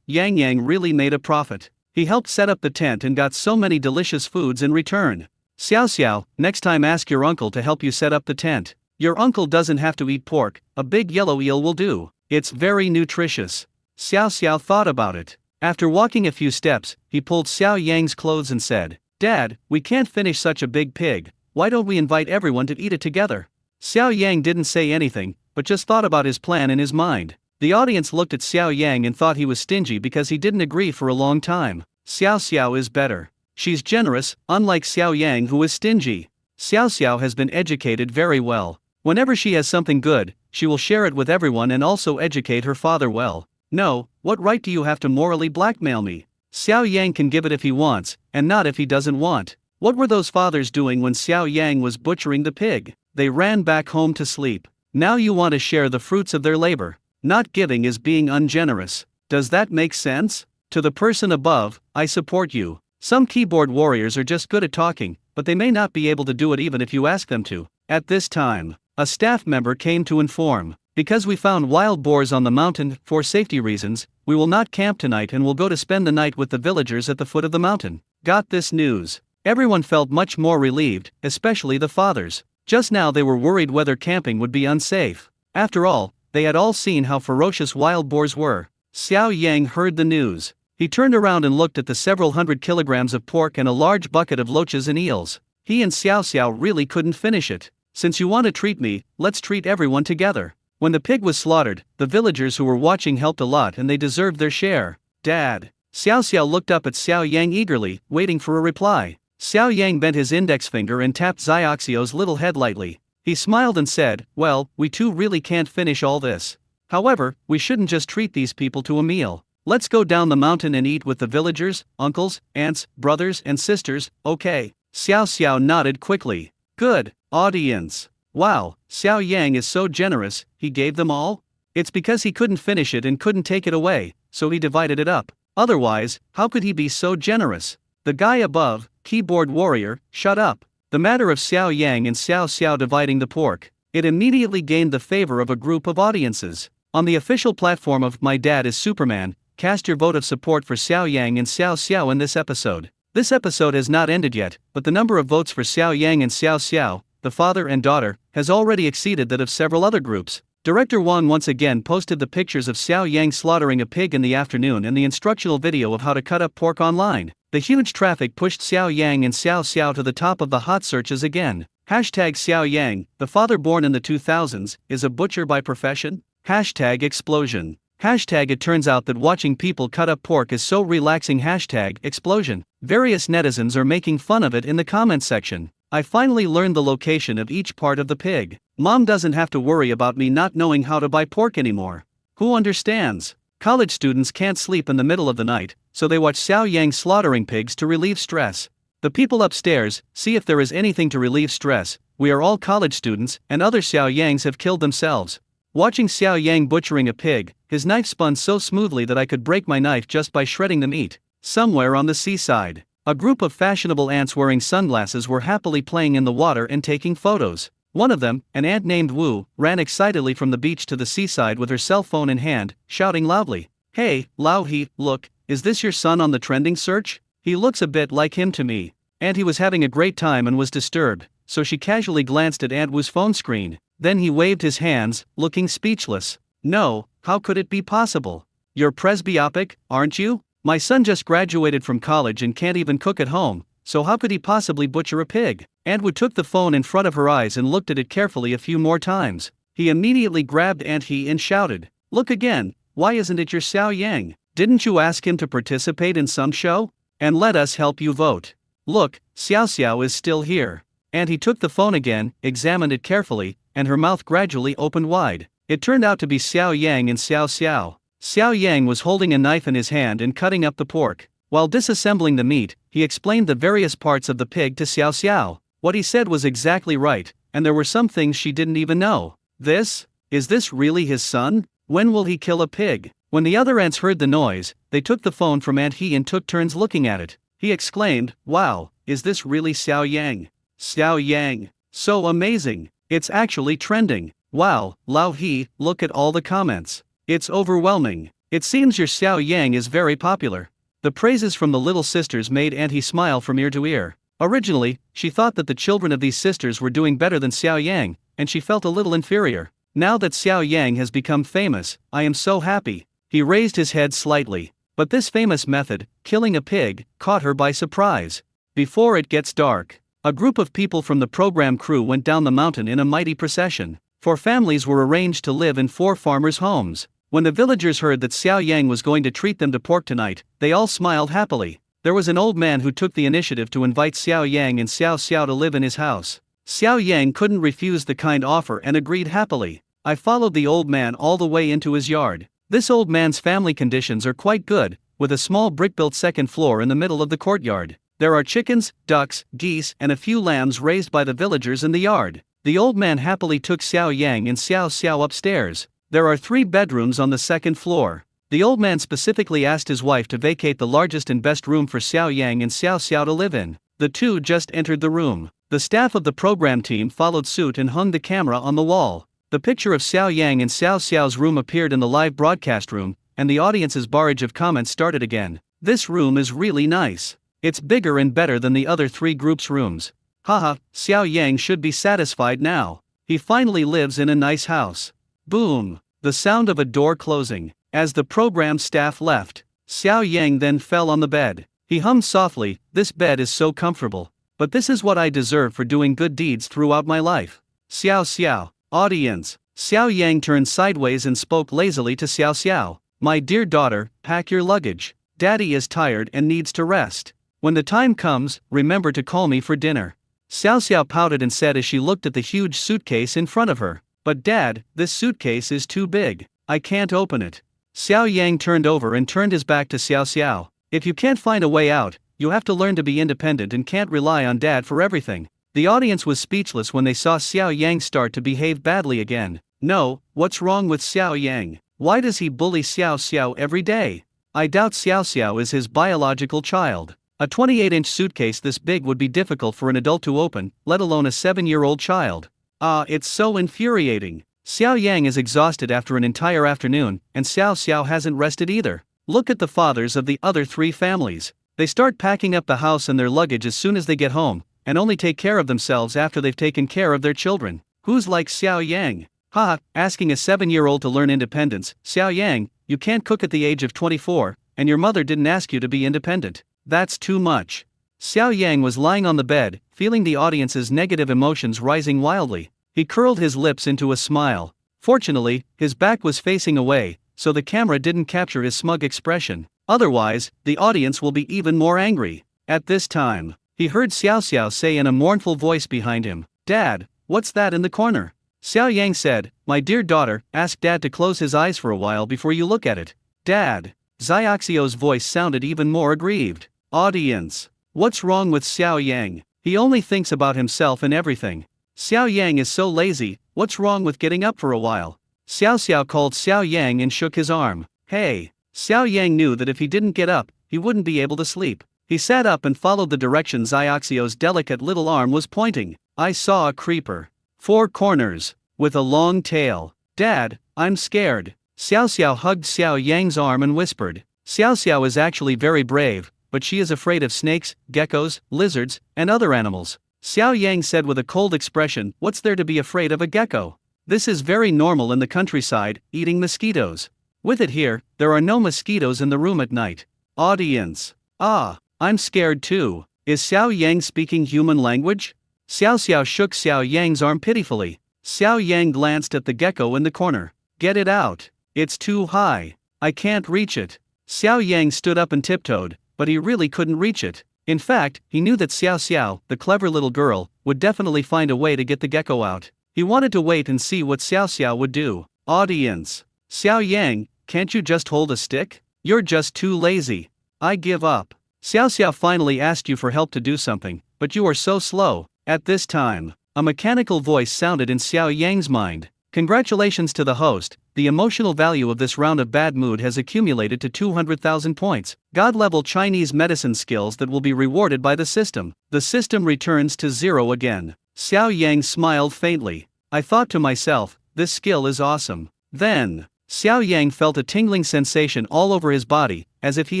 Yang really made a profit. He helped set up the tent and got so many delicious foods in return. Xiao, next time ask your uncle to help you set up the tent. Your uncle doesn't have to eat pork, a big yellow eel will do. It's very nutritious. Xiao thought about it. After walking a few steps, he pulled Xiao Yang's clothes and said, Dad, we can't finish such a big pig. Why don't we invite everyone to eat it together? Xiao Yang didn't say anything, but just thought about his plan in his mind. The audience looked at Xiao Yang and thought he was stingy because he didn't agree for a long time. Xiao is better. She's generous, unlike Xiao Yang who is stingy. Xiao has been educated very well. Whenever she has something good, she will share it with everyone and also educate her father well. No, what right do you have to morally blackmail me? Xiao Yang can give it if he wants, and not if he doesn't want. What were those fathers doing when Xiao Yang was butchering the pig? They ran back home to sleep. Now you want to share the fruits of their labor. Not giving is being ungenerous. Does that make sense? To the person above, I support you. Some keyboard warriors are just good at talking, but they may not be able to do it even if you ask them to. At this time, a staff member came to inform, because we found wild boars on the mountain, for safety reasons, we will not camp tonight and will go to spend the night with the villagers at the foot of the mountain. Got this news. Everyone felt much more relieved, especially the fathers. Just now they were worried whether camping would be unsafe. After all, they had all seen how ferocious wild boars were. Xiao Yang heard the news. He turned around and looked at the several hundred kilograms of pork and a large bucket of loaches and eels. He and Xiao really couldn't finish it. Since you want to treat me, let's treat everyone together. When the pig was slaughtered, the villagers who were watching helped a lot and they deserved their share. Dad. Xiao looked up at Xiao Yang eagerly, waiting for a reply. Xiao Yang bent his index finger and tapped Xiaoxio's little head lightly. He smiled and said, well, we too really can't finish all this. However, we shouldn't just treat these people to a meal. Let's go down the mountain and eat with the villagers, uncles, aunts, brothers and sisters, okay? Xiao nodded quickly. Good, audience. Wow, Xiao Yang is so generous, he gave them all? It's because he couldn't finish it and couldn't take it away, so he divided it up. Otherwise, how could he be so generous? The guy above, keyboard warrior, shut up. The matter of Xiao Yang and Xiao dividing the pork, it immediately gained the favor of a group of audiences. On the official platform of My Dad is Superman, cast your vote of support for Xiao Yang and Xiao in this episode. This episode has not ended yet, but the number of votes for Xiao Yang and Xiao, the father and daughter, has already exceeded that of several other groups. Director Wang once again posted the pictures of Xiao Yang slaughtering a pig in the afternoon and the instructional video of how to cut up pork online. The huge traffic pushed Xiao Yang and Xiao Xiao to the top of the hot searches again. Hashtag Xiao Yang, the father born in the 2000s, is a butcher by profession? Hashtag explosion. Hashtag it turns out that watching people cut up pork is so relaxing. Hashtag explosion. Various netizens are making fun of it in the comments section. I finally learned the location of each part of the pig. Mom doesn't have to worry about me not knowing how to buy pork anymore. Who understands? College students can't sleep in the middle of the night, so they watch Xiao Yang slaughtering pigs to relieve stress. The people upstairs see if there is anything to relieve stress. We are all college students, and other Xiao Yangs have killed themselves. Watching Xiao Yang butchering a pig, his knife spun so smoothly that I could break my knife just by shredding the meat. Somewhere on the seaside, a group of fashionable ants wearing sunglasses were happily playing in the water and taking photos. One of them, an ant named Wu, ran excitedly from the beach to the seaside with her cell phone in hand, shouting loudly, "Hey, Lao He, look, is this your son on the trending search? He looks a bit like him to me." And he was having a great time and was disturbed, so she casually glanced at Aunt Wu's phone screen. Then he waved his hands, looking speechless. "No, how could it be possible? You're presbyopic, aren't you? My son just graduated from college and can't even cook at home, so how could he possibly butcher a pig?" Aunt Wu took the phone in front of her eyes and looked at it carefully a few more times. He immediately grabbed Aunt He and shouted, "Look again, why isn't it your Xiao Yang? Didn't you ask him to participate in some show? And let us help you vote. Look, Xiao Xiao is still here." And he took the phone again, examined it carefully, and her mouth gradually opened wide. It turned out to be Xiao Yang and Xiao Xiao. Xiao Yang was holding a knife in his hand and cutting up the pork. While disassembling the meat, he explained the various parts of the pig to Xiao Xiao. What he said was exactly right, and there were some things she didn't even know. Is this really his son? When will he kill a pig? When the other ants heard the noise, they took the phone from Aunt He and took turns looking at it. He exclaimed, "Wow, is this really Xiao Yang? Xiao Yang, so amazing, it's actually trending. Wow, Lao He, look at all the comments. It's overwhelming. It seems your Xiao Yang is very popular." The praises from the little sisters made Aunt He smile from ear to ear. Originally, she thought that the children of these sisters were doing better than Xiao Yang, and she felt a little inferior. Now that Xiao Yang has become famous, I am so happy. He raised his head slightly. But this famous method, killing a pig, caught her by surprise. Before it gets dark, a group of people from the program crew went down the mountain in a mighty procession. 4 families were arranged to live in 4 farmers' homes. When the villagers heard that Xiao Yang was going to treat them to pork tonight, they all smiled happily. There was an old man who took the initiative to invite Xiao Yang and Xiao Xiao to live in his house. Xiao Yang couldn't refuse the kind offer and agreed happily. I followed the old man all the way into his yard. This old man's family conditions are quite good, with a small brick-built second floor in the middle of the courtyard. There are chickens, ducks, geese, and a few lambs raised by the villagers in the yard. The old man happily took Xiao Yang and Xiao Xiao upstairs. There are 3 bedrooms on the second floor. The old man specifically asked his wife to vacate the largest and best room for Xiao Yang and Xiao Xiao to live in. The two just entered the room. The staff of the program team followed suit and hung the camera on the wall. The picture of Xiao Yang and Xiao Xiao's room appeared in the live broadcast room, and the audience's barrage of comments started again. "This room is really nice. It's bigger and better than the other 3 groups' rooms. Haha, Xiao Yang should be satisfied now. He finally lives in a nice house." Boom! The sound of a door closing. As the program staff left, Xiao Yang then fell on the bed. He hummed softly, "This bed is so comfortable. But this is what I deserve for doing good deeds throughout my life." Xiao Xiao. Audience. Xiao Yang turned sideways and spoke lazily to Xiao Xiao. "My dear daughter, pack your luggage. Daddy is tired and needs to rest. When the time comes, remember to call me for dinner." Xiao Xiao pouted and said as she looked at the huge suitcase in front of her, "But Dad, this suitcase is too big. I can't open it." Xiao Yang turned over and turned his back to Xiao Xiao. "If you can't find a way out, you have to learn to be independent and can't rely on Dad for everything." The audience was speechless when they saw Xiao Yang start to behave badly again. No, what's wrong with Xiao Yang? Why does he bully Xiao Xiao every day? I doubt Xiao Xiao is his biological child. A 28-inch suitcase this big would be difficult for an adult to open, let alone a 7-year-old child. It's so infuriating. Xiao Yang is exhausted after an entire afternoon, and Xiao Xiao hasn't rested either. Look at the fathers of the other 3 families. They start packing up the house and their luggage as soon as they get home, and only take care of themselves after they've taken care of their children. Who's like Xiao Yang? Haha, asking a 7-year-old to learn independence. Xiao Yang, you can't cook at the age of 24, and your mother didn't ask you to be independent. That's too much. Xiao Yang was lying on the bed, feeling the audience's negative emotions rising wildly. He curled his lips into a smile. Fortunately, his back was facing away, so the camera didn't capture his smug expression. Otherwise, the audience will be even more angry. At this time, he heard Xiao Xiao say in a mournful voice behind him, "Dad, what's that in the corner?" Xiao Yang said, "My dear daughter, ask Dad to close his eyes for a while before you look at it." "Dad." Xiaoxiu's voice sounded even more aggrieved. Audience. What's wrong with Xiao Yang? He only thinks about himself and everything. Xiao Yang is so lazy, what's wrong with getting up for a while? Xiao Xiao called Xiao Yang and shook his arm. Hey! Xiao Yang knew that if he didn't get up, he wouldn't be able to sleep. He sat up and followed the direction Xiaoxiu's delicate little arm was pointing. I saw a creeper. 4 corners. With a long tail. Dad, I'm scared. Xiao Xiao hugged Xiao Yang's arm and whispered. Xiao Xiao is actually very brave, but she is afraid of snakes, geckos, lizards, and other animals. Xiao Yang said with a cold expression, "What's there to be afraid of a gecko? This is very normal in the countryside, eating mosquitoes. With it here, there are no mosquitoes in the room at night." Audience. Ah, I'm scared too. Is Xiao Yang speaking human language? Xiao Xiao shook Xiao Yang's arm pitifully. Xiao Yang glanced at the gecko in the corner. Get it out. It's too high. I can't reach it. Xiao Yang stood up and tiptoed, but he really couldn't reach it. In fact, he knew that Xiao Xiao, the clever little girl, would definitely find a way to get the gecko out. He wanted to wait and see what Xiao Xiao would do. Audience. Xiao Yang, can't you just hold a stick? You're just too lazy. I give up. Xiao Xiao finally asked you for help to do something, but you are so slow. At this time, a mechanical voice sounded in Xiao Yang's mind. Congratulations to the host, the emotional value of this round of bad mood has accumulated to 200,000 points. God-level Chinese medicine skills that will be rewarded by the system. The system returns to 0 again. Xiao Yang smiled faintly. I thought to myself, this skill is awesome. Then, Xiao Yang felt a tingling sensation all over his body, as if he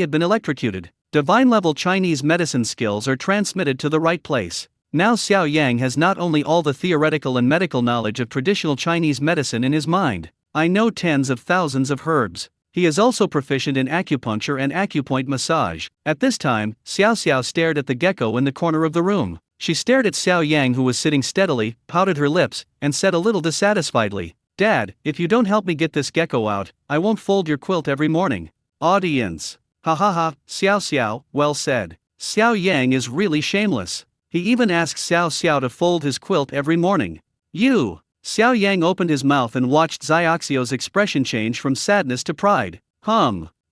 had been electrocuted. Divine-level Chinese medicine skills are transmitted to the right place. Now Xiao Yang has not only all the theoretical and medical knowledge of traditional Chinese medicine in his mind. I know tens of thousands of herbs. He is also proficient in acupuncture and acupoint massage. At this time, Xiao Xiao stared at the gecko in the corner of the room. She stared at Xiao Yang, who was sitting steadily, pouted her lips, and said a little dissatisfiedly, "Dad, if you don't help me get this gecko out, I won't fold your quilt every morning." Audience. Ha ha ha, Xiao Xiao, well said. Xiao Yang is really shameless. He even asks Xiao Xiao to fold his quilt every morning. You! Xiao Yang opened his mouth and watched Xiaoxiu's expression change from sadness to pride.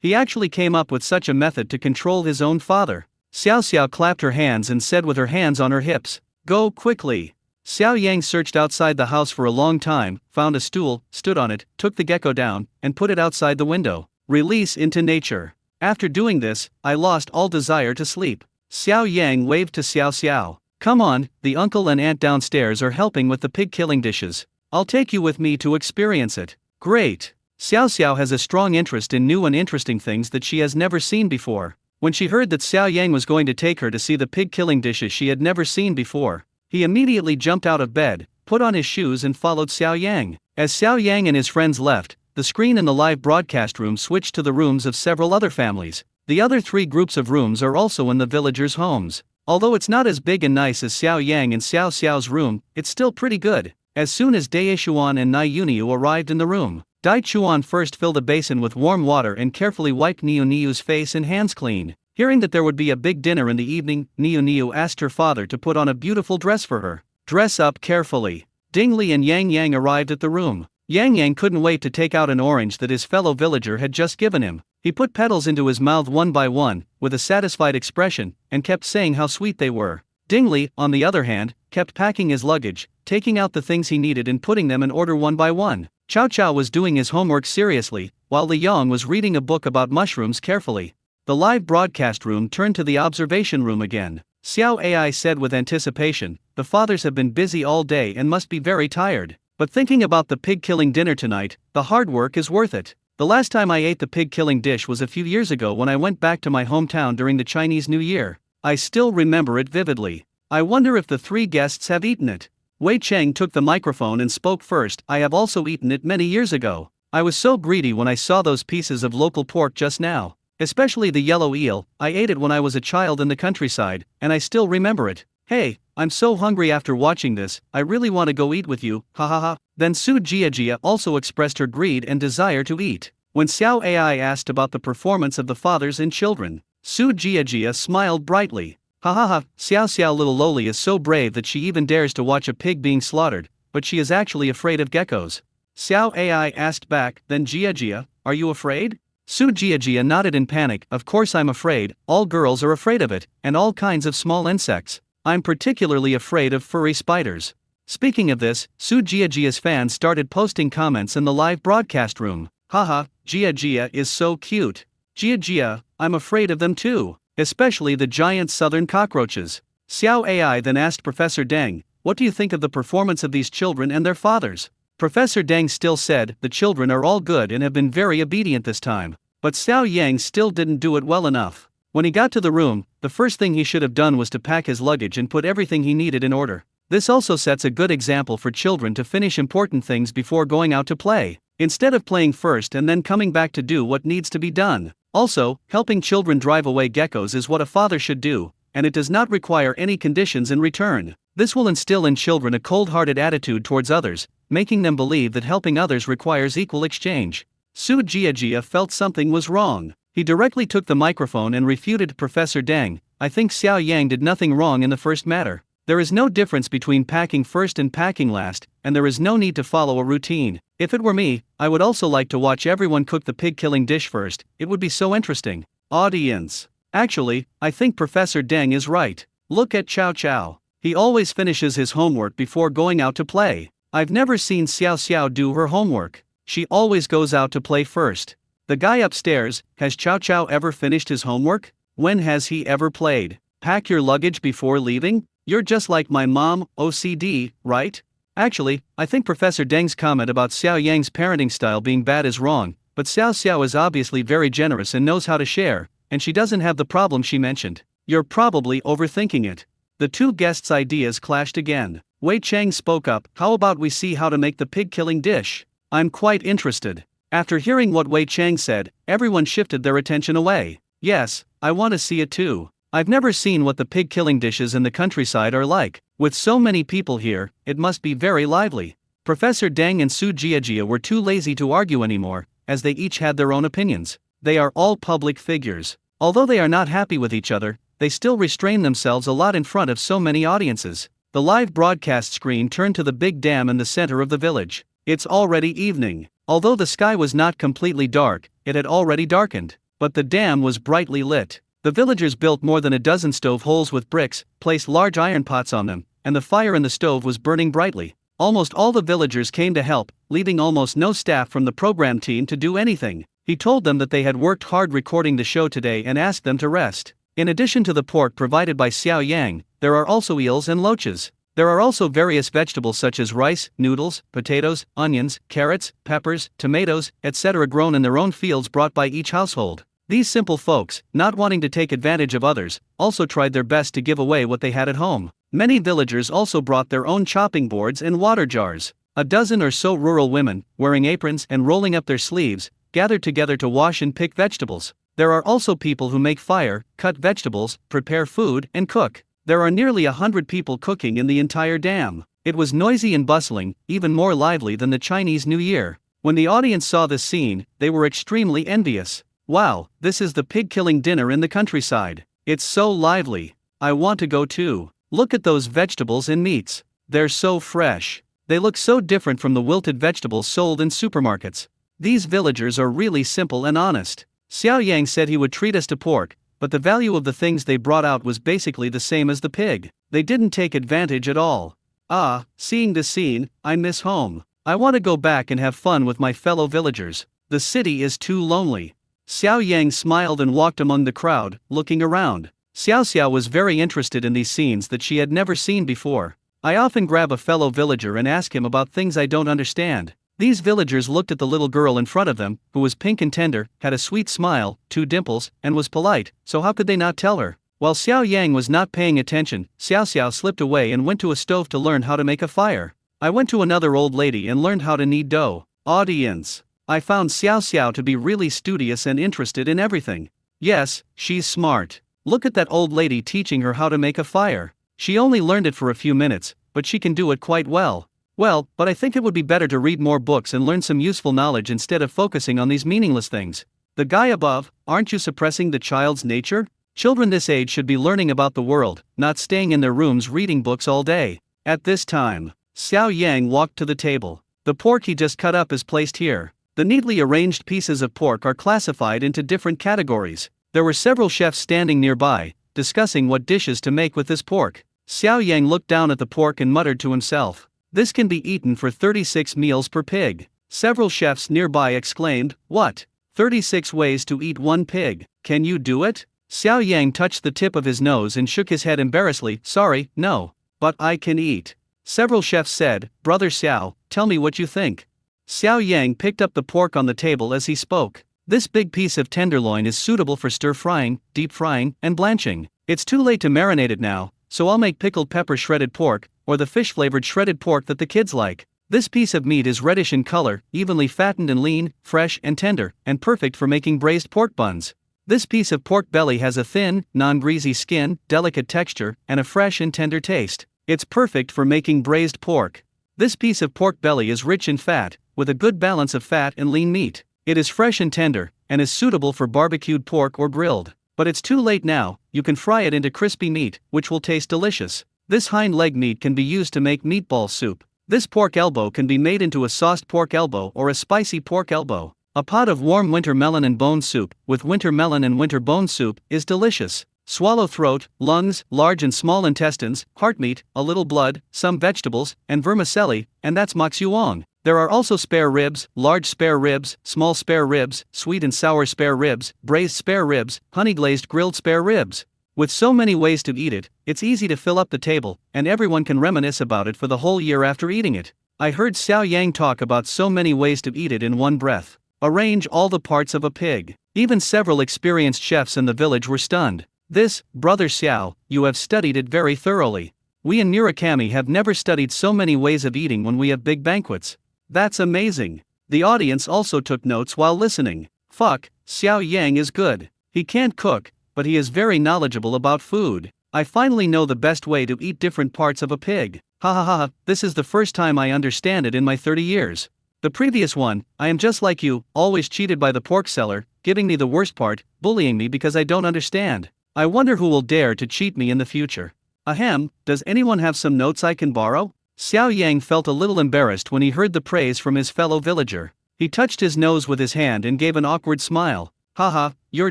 He actually came up with such a method to control his own father. Xiao Xiao clapped her hands and said with her hands on her hips, "Go quickly." Xiao Yang searched outside the house for a long time, found a stool, stood on it, took the gecko down, and put it outside the window. Release into nature. After doing this, I lost all desire to sleep. Xiao Yang waved to Xiao Xiao. Come on, the uncle and aunt downstairs are helping with the pig-killing dishes. I'll take you with me to experience it. Great. Xiao Xiao has a strong interest in new and interesting things that she has never seen before. When she heard that Xiao Yang was going to take her to see the pig-killing dishes she had never seen before, he immediately jumped out of bed, put on his shoes and followed Xiao Yang. As Xiao Yang and his friends left, the screen in the live broadcast room switched to the rooms of several other families. The other 3 groups of rooms are also in the villagers' homes. Although it's not as big and nice as Xiao Yang and Xiao Xiao's room, it's still pretty good. As soon as Dai Chuan and Nai Yuniu arrived in the room, Dai Chuan first filled a basin with warm water and carefully wiped Niu Niu's face and hands clean. Hearing that there would be a big dinner in the evening, Niu Niu asked her father to put on a beautiful dress for her. Dress up carefully. Ding Li and Yang Yang arrived at the room. Yang Yang couldn't wait to take out an orange that his fellow villager had just given him. He put petals into his mouth one by one, with a satisfied expression, and kept saying how sweet they were. Ding Li, on the other hand, kept packing his luggage, taking out the things he needed and putting them in order one by one. Chow Chow was doing his homework seriously, while Li Yong was reading a book about mushrooms carefully. The live broadcast room turned to the observation room again. Xiao Ai said with anticipation, "The fathers have been busy all day and must be very tired. But thinking about the pig-killing dinner tonight, the hard work is worth it. The last time I ate the pig-killing dish was a few years ago when I went back to my hometown during the Chinese New Year. I still remember it vividly. I wonder if the 3 guests have eaten it." Wei Cheng took the microphone and spoke first. "I have also eaten it many years ago. I was so greedy when I saw those pieces of local pork just now. Especially the yellow eel, I ate it when I was a child in the countryside, and I still remember it. Hey, I'm so hungry after watching this, I really want to go eat with you, ha ha ha. Then Su Jiajia also expressed her greed and desire to eat. When Xiao Ai asked about the performance of the fathers and children, Su Jiajia smiled brightly. Ha ha ha, Xiao Xiao little lowly is so brave that she even dares to watch a pig being slaughtered, but she is actually afraid of geckos. Xiao Ai asked back, then Jiajia, are you afraid? Su Jiajia nodded in panic, of course I'm afraid, all girls are afraid of it, and all kinds of small insects. I'm particularly afraid of furry spiders. Speaking of this, Su Jiajia's fans started posting comments in the live broadcast room. Haha, Jiajia is so cute. Jiajia, I'm afraid of them too, especially the giant southern cockroaches. Xiao Ai then asked Professor Deng, what do you think of the performance of these children and their fathers? Professor Deng still said, the children are all good and have been very obedient this time. But Xiao Yang still didn't do it well enough. When he got to the room, the first thing he should have done was to pack his luggage and put everything he needed in order. This also sets a good example for children to finish important things before going out to play, instead of playing first and then coming back to do what needs to be done. Also, helping children drive away geckos is what a father should do, and it does not require any conditions in return. This will instill in children a cold-hearted attitude towards others, making them believe that helping others requires equal exchange. Su Jiajia felt something was wrong. He directly took the microphone and refuted Professor Deng, I think Xiao Yang did nothing wrong in the first matter. There is no difference between packing first and packing last, and there is no need to follow a routine. If it were me, I would also like to watch everyone cook the pig-killing dish first, it would be so interesting. Audience. Actually, I think Professor Deng is right. Look at Chow Chow. He always finishes his homework before going out to play. I've never seen Xiao Xiao do her homework. She always goes out to play first. The guy upstairs, has Chow Chow ever finished his homework? When has he ever played? Pack your luggage before leaving? You're just like my mom, OCD, right? Actually, I think Professor Deng's comment about Xiao Yang's parenting style being bad is wrong, but Xiao Xiao is obviously very generous and knows how to share, and she doesn't have the problem she mentioned. You're probably overthinking it. The two guests' ideas clashed again. Wei Cheng spoke up, how about we see how to make the pig-killing dish? I'm quite interested. After hearing what Wei Cheng said, everyone shifted their attention away. Yes, I want to see it too. I've never seen what the pig-killing dishes in the countryside are like. With so many people here, it must be very lively. Professor Deng and Su Jiajia were too lazy to argue anymore, as they each had their own opinions. They are all public figures. Although they are not happy with each other, they still restrain themselves a lot in front of so many audiences. The live broadcast screen turned to the big dam in the center of the village. It's already evening. Although the sky was not completely dark, it had already darkened. But the dam was brightly lit. The villagers built more than a dozen stove holes with bricks, placed large iron pots on them, and the fire in the stove was burning brightly. Almost all the villagers came to help, leaving almost no staff from the program team to do anything. He told them that they had worked hard recording the show today and asked them to rest. In addition to the pork provided by Xiao Yang, there are also eels and loaches. There are also various vegetables such as rice, noodles, potatoes, onions, carrots, peppers, tomatoes, etc. grown in their own fields brought by each household. These simple folks, not wanting to take advantage of others, also tried their best to give away what they had at home. Many villagers also brought their own chopping boards and water jars. A dozen or so rural women, wearing aprons and rolling up their sleeves, gathered together to wash and pick vegetables. There are also people who make fire, cut vegetables, prepare food, and cook. There are nearly 100 people cooking in the entire dam. It was noisy and bustling, even more lively than the Chinese New Year. When the audience saw this scene, they were extremely envious. Wow, this is the pig-killing dinner in the countryside. It's so lively. I want to go too. Look at those vegetables and meats. They're so fresh. They look so different from the wilted vegetables sold in supermarkets. These villagers are really simple and honest. Xiao Yang said he would treat us to pork, but the value of the things they brought out was basically the same as the pig. They didn't take advantage at all. Ah, seeing this scene, I miss home. I want to go back and have fun with my fellow villagers. The city is too lonely. Xiao Yang smiled and walked among the crowd, looking around. Xiao Xiao was very interested in these scenes that she had never seen before. I often grab a fellow villager and ask him about things I don't understand. These villagers looked at the little girl in front of them, who was pink and tender, had a sweet smile, 2 dimples, and was polite, so how could they not tell her? While Xiao Yang was not paying attention, Xiao Xiao slipped away and went to a stove to learn how to make a fire. I went to another old lady and learned how to knead dough. Audience. I found Xiao Xiao to be really studious and interested in everything. Yes, she's smart. Look at that old lady teaching her how to make a fire. She only learned it for a few minutes, but she can do it quite well. Well, but I think it would be better to read more books and learn some useful knowledge instead of focusing on these meaningless things. The guy above, aren't you suppressing the child's nature? Children this age should be learning about the world, not staying in their rooms reading books all day. At this time, Xiao Yang walked to the table. The pork he just cut up is placed here. The neatly arranged pieces of pork are classified into different categories. There were several chefs standing nearby, discussing what dishes to make with this pork. Xiao Yang looked down at the pork and muttered to himself, "This can be eaten for 36 meals per pig." Several chefs nearby exclaimed, "What? 36 ways to eat one pig? Can you do it?" Xiao Yang touched the tip of his nose and shook his head embarrassedly, "Sorry, no. But I can eat." Several chefs said, "Brother Xiao, tell me what you think." Xiao Yang picked up the pork on the table as he spoke. "This big piece of tenderloin is suitable for stir-frying, deep-frying, and blanching. It's too late to marinate it now, so I'll make pickled pepper shredded pork, or the fish-flavored shredded pork that the kids like. This piece of meat is reddish in color, evenly fattened and lean, fresh and tender, and perfect for making braised pork buns. This piece of pork belly has a thin, non-greasy skin, delicate texture, and a fresh and tender taste. It's perfect for making braised pork. This piece of pork belly is rich in fat, with a good balance of fat and lean meat. It is fresh and tender, and is suitable for barbecued pork or grilled. But it's too late now, you can fry it into crispy meat, which will taste delicious. This hind leg meat can be used to make meatball soup. This pork elbow can be made into a sauced pork elbow or a spicy pork elbow. A pot of warm winter melon and bone soup, with winter melon and winter bone soup, is delicious. Swallow throat, lungs, large and small intestines, heart meat, a little blood, some vegetables, and vermicelli, and that's maksuong. There are also spare ribs, large spare ribs, small spare ribs, sweet and sour spare ribs, braised spare ribs, honey-glazed grilled spare ribs. With so many ways to eat it, it's easy to fill up the table, and everyone can reminisce about it for the whole year after eating it. I heard Xiao Yang talk about so many ways to eat it in one breath. Arrange all the parts of a pig. Even several experienced chefs in the village were stunned. This, Brother Xiao, you have studied it very thoroughly. We in Murakami have never studied so many ways of eating when we have big banquets. That's amazing. The audience also took notes while listening. Fuck, Xiao Yang is good. He can't cook, but he is very knowledgeable about food. I finally know the best way to eat different parts of a pig. Ha ha ha, this is the first time I understand it in my 30 years. The previous one, I am just like you, always cheated by the pork seller, giving me the worst part, bullying me because I don't understand. I wonder who will dare to cheat me in the future. Ahem, does anyone have some notes I can borrow? Xiao Yang felt a little embarrassed when he heard the praise from his fellow villager. He touched his nose with his hand and gave an awkward smile. Haha, you're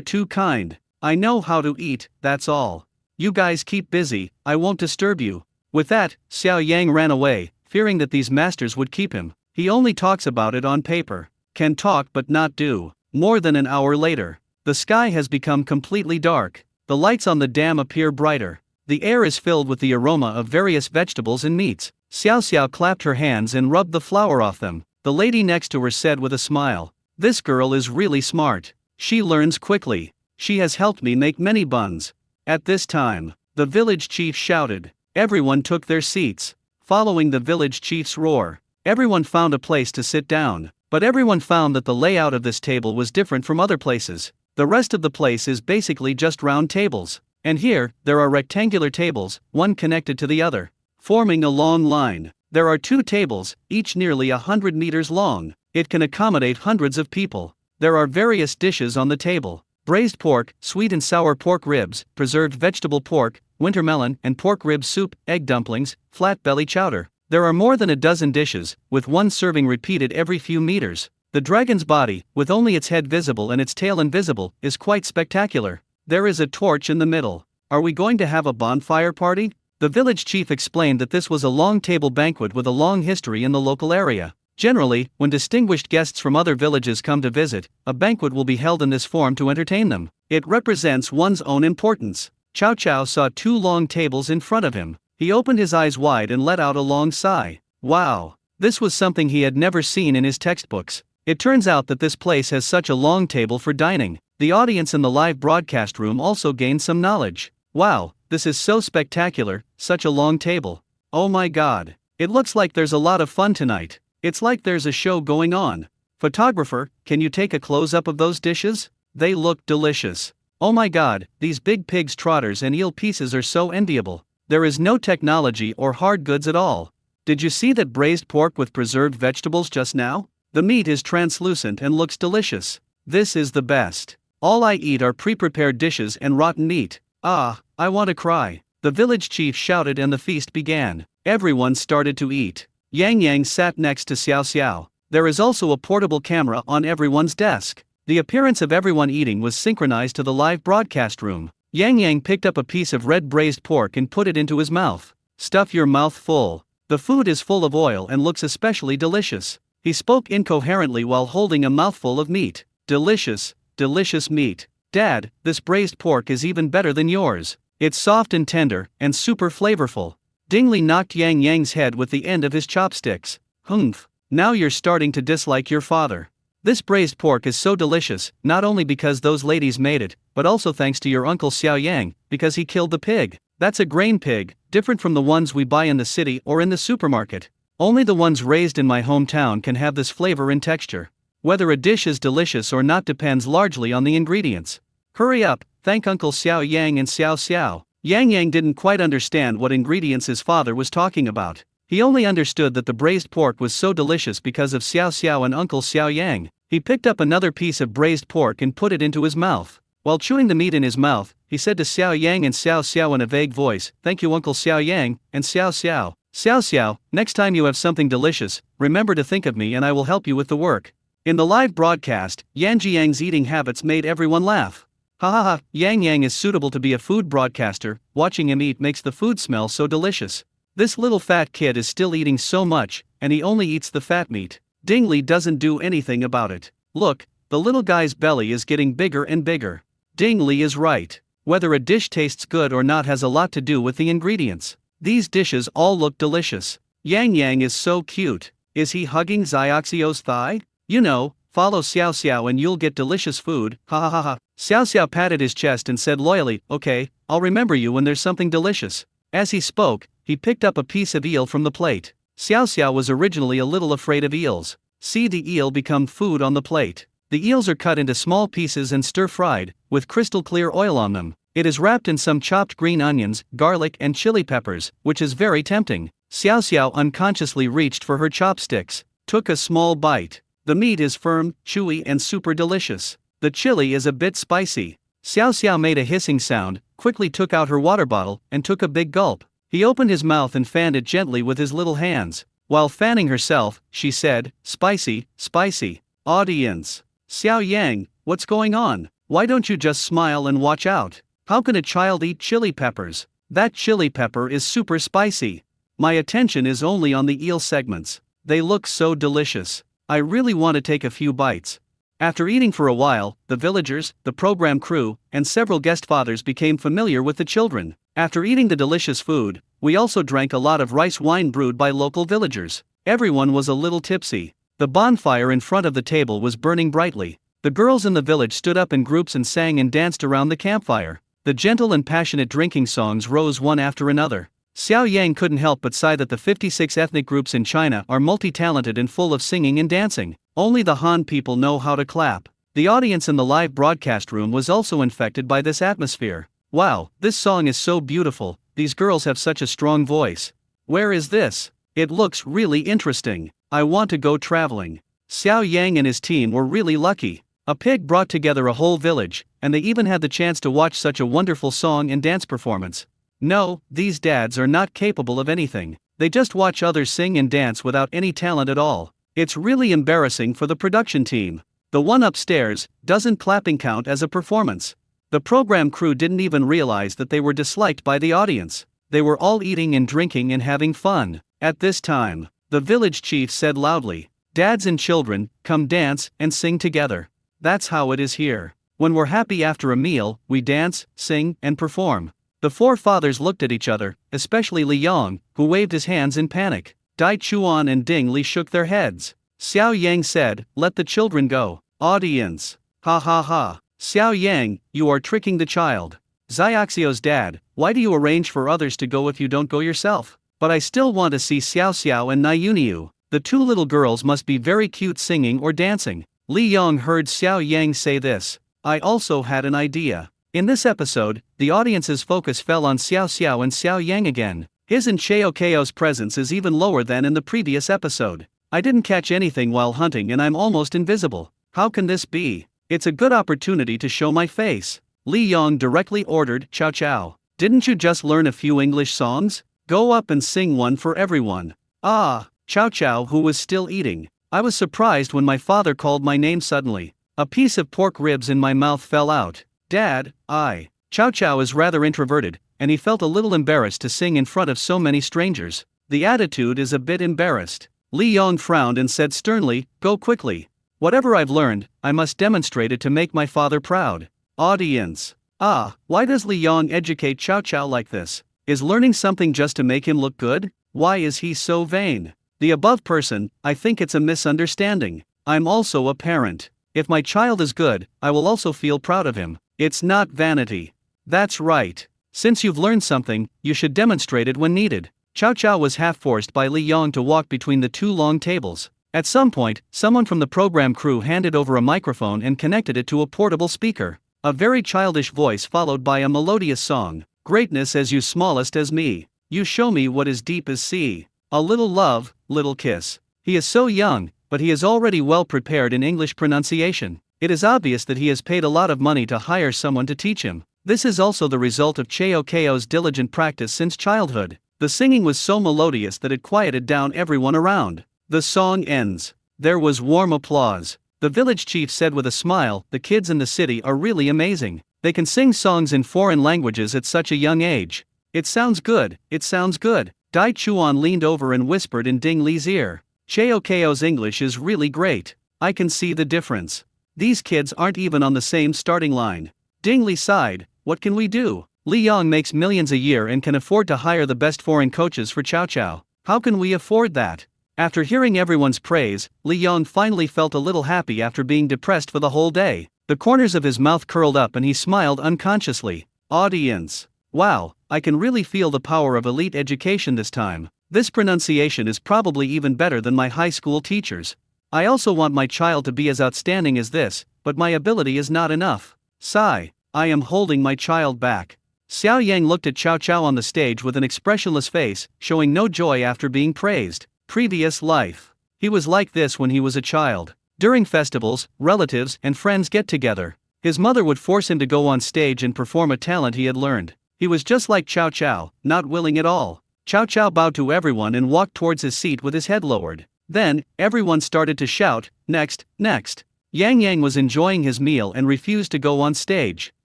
too kind. I know how to eat, that's all. You guys keep busy, I won't disturb you. With that, Xiao Yang ran away, fearing that these masters would keep him. He only talks about it on paper. Can talk but not do. More than an hour later, the sky has become completely dark. The lights on the dam appear brighter. The air is filled with the aroma of various vegetables and meats. Xiao Xiao clapped her hands and rubbed the flour off them. The lady next to her said with a smile, "This girl is really smart. She learns quickly. She has helped me make many buns." At this time, the village chief shouted. Everyone took their seats. Following the village chief's roar, everyone found a place to sit down, but everyone found that the layout of this table was different from other places. The rest of the place is basically just round tables. And here, there are rectangular tables, one connected to the other, forming a long line. There are 2 tables, each nearly 100 meters long. It can accommodate hundreds of people. There are various dishes on the table. Braised pork, sweet and sour pork ribs, preserved vegetable pork, winter melon and pork rib soup, egg dumplings, flat belly chowder. There are more than a dozen dishes, with one serving repeated every few meters. The dragon's body, with only its head visible and its tail invisible, is quite spectacular. There is a torch in the middle. Are we going to have a bonfire party? The village chief explained that this was a long table banquet with a long history in the local area. Generally, when distinguished guests from other villages come to visit, a banquet will be held in this form to entertain them. It represents one's own importance. Chow Chow saw 2 long tables in front of him. He opened his eyes wide and let out a long sigh. Wow! This was something he had never seen in his textbooks. It turns out that this place has such a long table for dining. The audience in the live broadcast room also gained some knowledge. Wow, this is so spectacular, such a long table. Oh my god. It looks like there's a lot of fun tonight. It's like there's a show going on. Photographer, can you take a close-up of those dishes? They look delicious. Oh my god, these big pigs trotters and eel pieces are so enviable. There is no technology or hard goods at all. Did you see that braised pork with preserved vegetables just now? The meat is translucent and looks delicious. This is the best. All I eat are pre-prepared dishes and rotten meat. Ah, I want to cry. The village chief shouted and the feast began. Everyone started to eat. Yang Yang sat next to Xiao Xiao. There is also a portable camera on everyone's desk. The appearance of everyone eating was synchronized to the live broadcast room. Yang Yang picked up a piece of red braised pork and put it into his mouth. Stuff your mouth full. The food is full of oil and looks especially delicious. He spoke incoherently while holding a mouthful of meat. Delicious, delicious meat. Dad, this braised pork is even better than yours. It's soft and tender, and super flavorful. Dingley knocked Yang Yang's head with the end of his chopsticks. Humph. Now you're starting to dislike your father. This braised pork is so delicious, not only because those ladies made it, but also thanks to your uncle Xiao Yang, because he killed the pig. That's a grain pig, different from the ones we buy in the city or in the supermarket. Only the ones raised in my hometown can have this flavor and texture. Whether a dish is delicious or not depends largely on the ingredients. Hurry up, thank Uncle Xiao Yang and Xiao Xiao. Yang Yang didn't quite understand what ingredients his father was talking about. He only understood that the braised pork was so delicious because of Xiao Xiao and Uncle Xiao Yang. He picked up another piece of braised pork and put it into his mouth. While chewing the meat in his mouth, he said to Xiao Yang and Xiao Xiao in a vague voice, "Thank you Uncle Xiao Yang, and Xiao Xiao. Xiao Xiao, next time you have something delicious, remember to think of me and I will help you with the work." In the live broadcast, Yang Jiang's eating habits made everyone laugh. Ha ha ha, Yang Yang is suitable to be a food broadcaster, watching him eat makes the food smell so delicious. This little fat kid is still eating so much, and he only eats the fat meat. Dingley doesn't do anything about it. Look, the little guy's belly is getting bigger and bigger. Dingley is right. Whether a dish tastes good or not has a lot to do with the ingredients. These dishes all look delicious. Yang Yang is so cute. Is he hugging Xiaoxiao's thigh? You know, follow Xiao Xiao and you'll get delicious food, ha ha ha ha. Xiao Xiao patted his chest and said loyally, "Okay, I'll remember you when there's something delicious." As he spoke, he picked up a piece of eel from the plate. Xiao Xiao was originally a little afraid of eels. See the eel become food on the plate. The eels are cut into small pieces and stir-fried, with crystal clear oil on them. It is wrapped in some chopped green onions, garlic and chili peppers, which is very tempting. Xiao Xiao unconsciously reached for her chopsticks, took a small bite. The meat is firm, chewy and super delicious. The chili is a bit spicy. Xiao Xiao made a hissing sound, quickly took out her water bottle, and took a big gulp. He opened his mouth and fanned it gently with his little hands. While fanning herself, she said, "Spicy, spicy." Audience. Xiao Yang, what's going on? Why don't you just smile and watch out? How can a child eat chili peppers? That chili pepper is super spicy. My attention is only on the eel segments. They look so delicious. I really want to take a few bites. After eating for a while, the villagers, the program crew, and several guest fathers became familiar with the children. After eating the delicious food, we also drank a lot of rice wine brewed by local villagers. Everyone was a little tipsy. The bonfire in front of the table was burning brightly. The girls in the village stood up in groups and sang and danced around the campfire. The gentle and passionate drinking songs rose one after another. Xiao Yang couldn't help but sigh that the 56 ethnic groups in China are multi-talented and full of singing and dancing. Only the Han people know how to clap. The audience in the live broadcast room was also infected by this atmosphere. Wow, this song is so beautiful, these girls have such a strong voice. Where is this? It looks really interesting. I want to go traveling. Xiao Yang and his team were really lucky. A pig brought together a whole village, and they even had the chance to watch such a wonderful song and dance performance. No, these dads are not capable of anything. They just watch others sing and dance without any talent at all. It's really embarrassing for the production team. The one upstairs, doesn't clapping count as a performance? The program crew didn't even realize that they were disliked by the audience. They were all eating and drinking and having fun. At this time, the village chief said loudly, "Dads and children, come dance and sing together." That's how it is here. When we're happy after a meal, we dance, sing, and perform. The four fathers looked at each other, especially Li Yong, who waved his hands in panic. Dai Chuan and Ding Li shook their heads. Xiao Yang said, "Let the children go." Audience. Ha ha ha. Xiao Yang, you are tricking the child. Xiaoxiao's dad, why do you arrange for others to go if you don't go yourself? But I still want to see Xiao Xiao and Niuniu. The two little girls must be very cute singing or dancing. Li Yong heard Xiao Yang say this. I also had an idea. In this episode, the audience's focus fell on Xiao Xiao and Xiao Yang again. His and Cheokeo's presence is even lower than in the previous episode. I didn't catch anything while hunting and I'm almost invisible. How can this be? It's a good opportunity to show my face. Li Yong directly ordered Chow Chow. Didn't you just learn a few English songs? Go up and sing one for everyone. Ah, Chow Chow, who was still eating. I was surprised when my father called my name suddenly. A piece of pork ribs in my mouth fell out. Dad, Chow Chow is rather introverted, and he felt a little embarrassed to sing in front of so many strangers. The attitude is a bit embarrassed. Li Yong frowned and said sternly, go quickly. Whatever I've learned, I must demonstrate it to make my father proud. Audience. Why does Li Yong educate Chow Chow like this? Is learning something just to make him look good? Why is he so vain? The above person, I think it's a misunderstanding. I'm also a parent. If my child is good, I will also feel proud of him. It's not vanity. That's right. Since you've learned something, you should demonstrate it when needed. Chow Chow was half forced by Li Yong to walk between the two long tables. At some point, someone from the program crew handed over a microphone and connected it to a portable speaker. A very childish voice followed by a melodious song. Greatness as you smallest as me. You show me what is deep as sea. A little love, little kiss. He is so young, but he is already well prepared in English pronunciation. It is obvious that he has paid a lot of money to hire someone to teach him. This is also the result of Cheokeo's diligent practice since childhood. The singing was so melodious that it quieted down everyone around. The song ends. There was warm applause. The village chief said with a smile, the kids in the city are really amazing. They can sing songs in foreign languages at such a young age. It sounds good, it sounds good. Dai Chuan leaned over and whispered in Ding Li's ear. Cheokeo's English is really great. I can see the difference. These kids aren't even on the same starting line. Ding Li sighed, what can we do? Li Yong makes millions a year and can afford to hire the best foreign coaches for Chow Chow. How can we afford that? After hearing everyone's praise, Li Yong finally felt a little happy after being depressed for the whole day. The corners of his mouth curled up and he smiled unconsciously. Audience. Wow, I can really feel the power of elite education this time. This pronunciation is probably even better than my high school teachers. I also want my child to be as outstanding as this, but my ability is not enough. Sigh, I am holding my child back. Xiao Yang looked at Chow Chow on the stage with an expressionless face, showing no joy after being praised. Previous life. He was like this when he was a child. During festivals, relatives and friends get together. His mother would force him to go on stage and perform a talent he had learned. He was just like Chow Chow, not willing at all. Chow Chow bowed to everyone and walked towards his seat with his head lowered. Then, everyone started to shout, next, next. Yang Yang was enjoying his meal and refused to go on stage.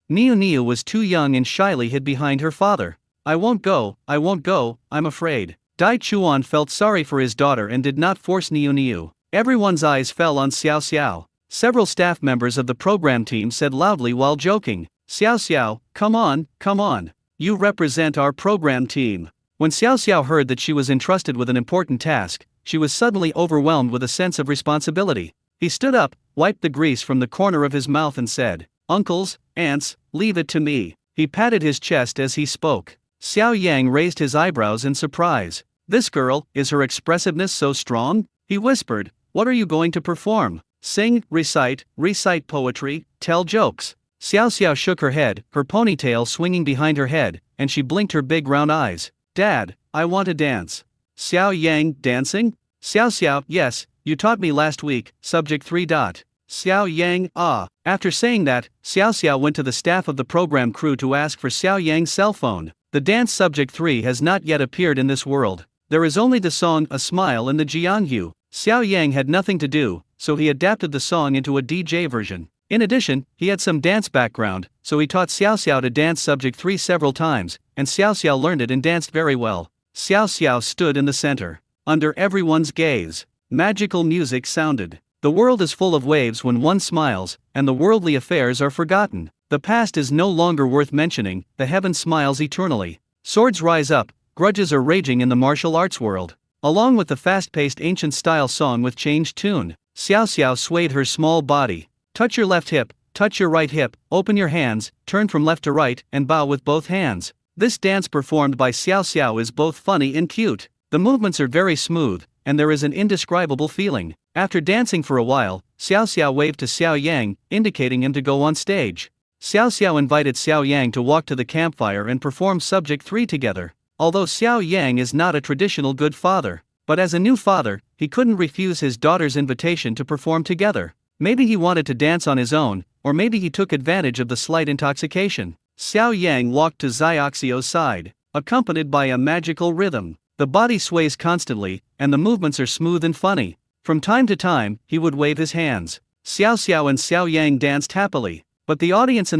Niu Niu was too young and shyly hid behind her father. I won't go, I'm afraid. Dai Chuan felt sorry for his daughter and did not force Niu Niu. Everyone's eyes fell on Xiao Xiao. Several staff members of the program team said loudly while joking, Xiao Xiao, come on. You represent our program team. When Xiao Xiao heard that she was entrusted with an important task, she was suddenly overwhelmed with a sense of responsibility. He stood up, wiped the grease from the corner of his mouth and said, uncles, aunts, leave it to me. He patted his chest as he spoke. Xiao Yang raised his eyebrows in surprise. This girl, is her expressiveness so strong? He whispered, what are you going to perform? Sing, recite poetry, tell jokes. Xiao Xiao shook her head, her ponytail swinging behind her head, and she blinked her big round eyes. Dad, I want to dance. Xiao Yang, dancing? Xiao Xiao, yes, you taught me last week, subject 3. Xiao Yang, After saying that, Xiao Xiao went to the staff of the program crew to ask for Xiao Yang's cell phone. The dance subject 3 has not yet appeared in this world. There is only the song A Smile in the Jianghu. Xiao Yang had nothing to do, so he adapted the song into a DJ version. In addition, he had some dance background, so he taught Xiao Xiao to dance subject 3 several times, and Xiao Xiao learned it and danced very well. Xiao Xiao stood in the center. Under everyone's gaze, magical music sounded. The world is full of waves when one smiles, and the worldly affairs are forgotten. The past is no longer worth mentioning, the heaven smiles eternally. Swords rise up, grudges are raging in the martial arts world. Along with the fast-paced ancient-style song with changed tune, Xiao Xiao swayed her small body. Touch your left hip, touch your right hip, open your hands, turn from left to right, and bow with both hands. This dance performed by Xiao Xiao is both funny and cute. The movements are very smooth, and there is an indescribable feeling. After dancing for a while, Xiao Xiao waved to Xiao Yang, indicating him to go on stage. Xiao Xiao invited Xiao Yang to walk to the campfire and perform subject 3 together. Although Xiao Yang is not a traditional good father, but as a new father, he couldn't refuse his daughter's invitation to perform together. Maybe he wanted to dance on his own, or maybe he took advantage of the slight intoxication. Xiao Yang walked to Xiaoxiao's side, accompanied by a magical rhythm. The body sways constantly, and the movements are smooth and funny. From time to time, he would wave his hands. Xiao Xiao and Xiao Yang danced happily, but the audience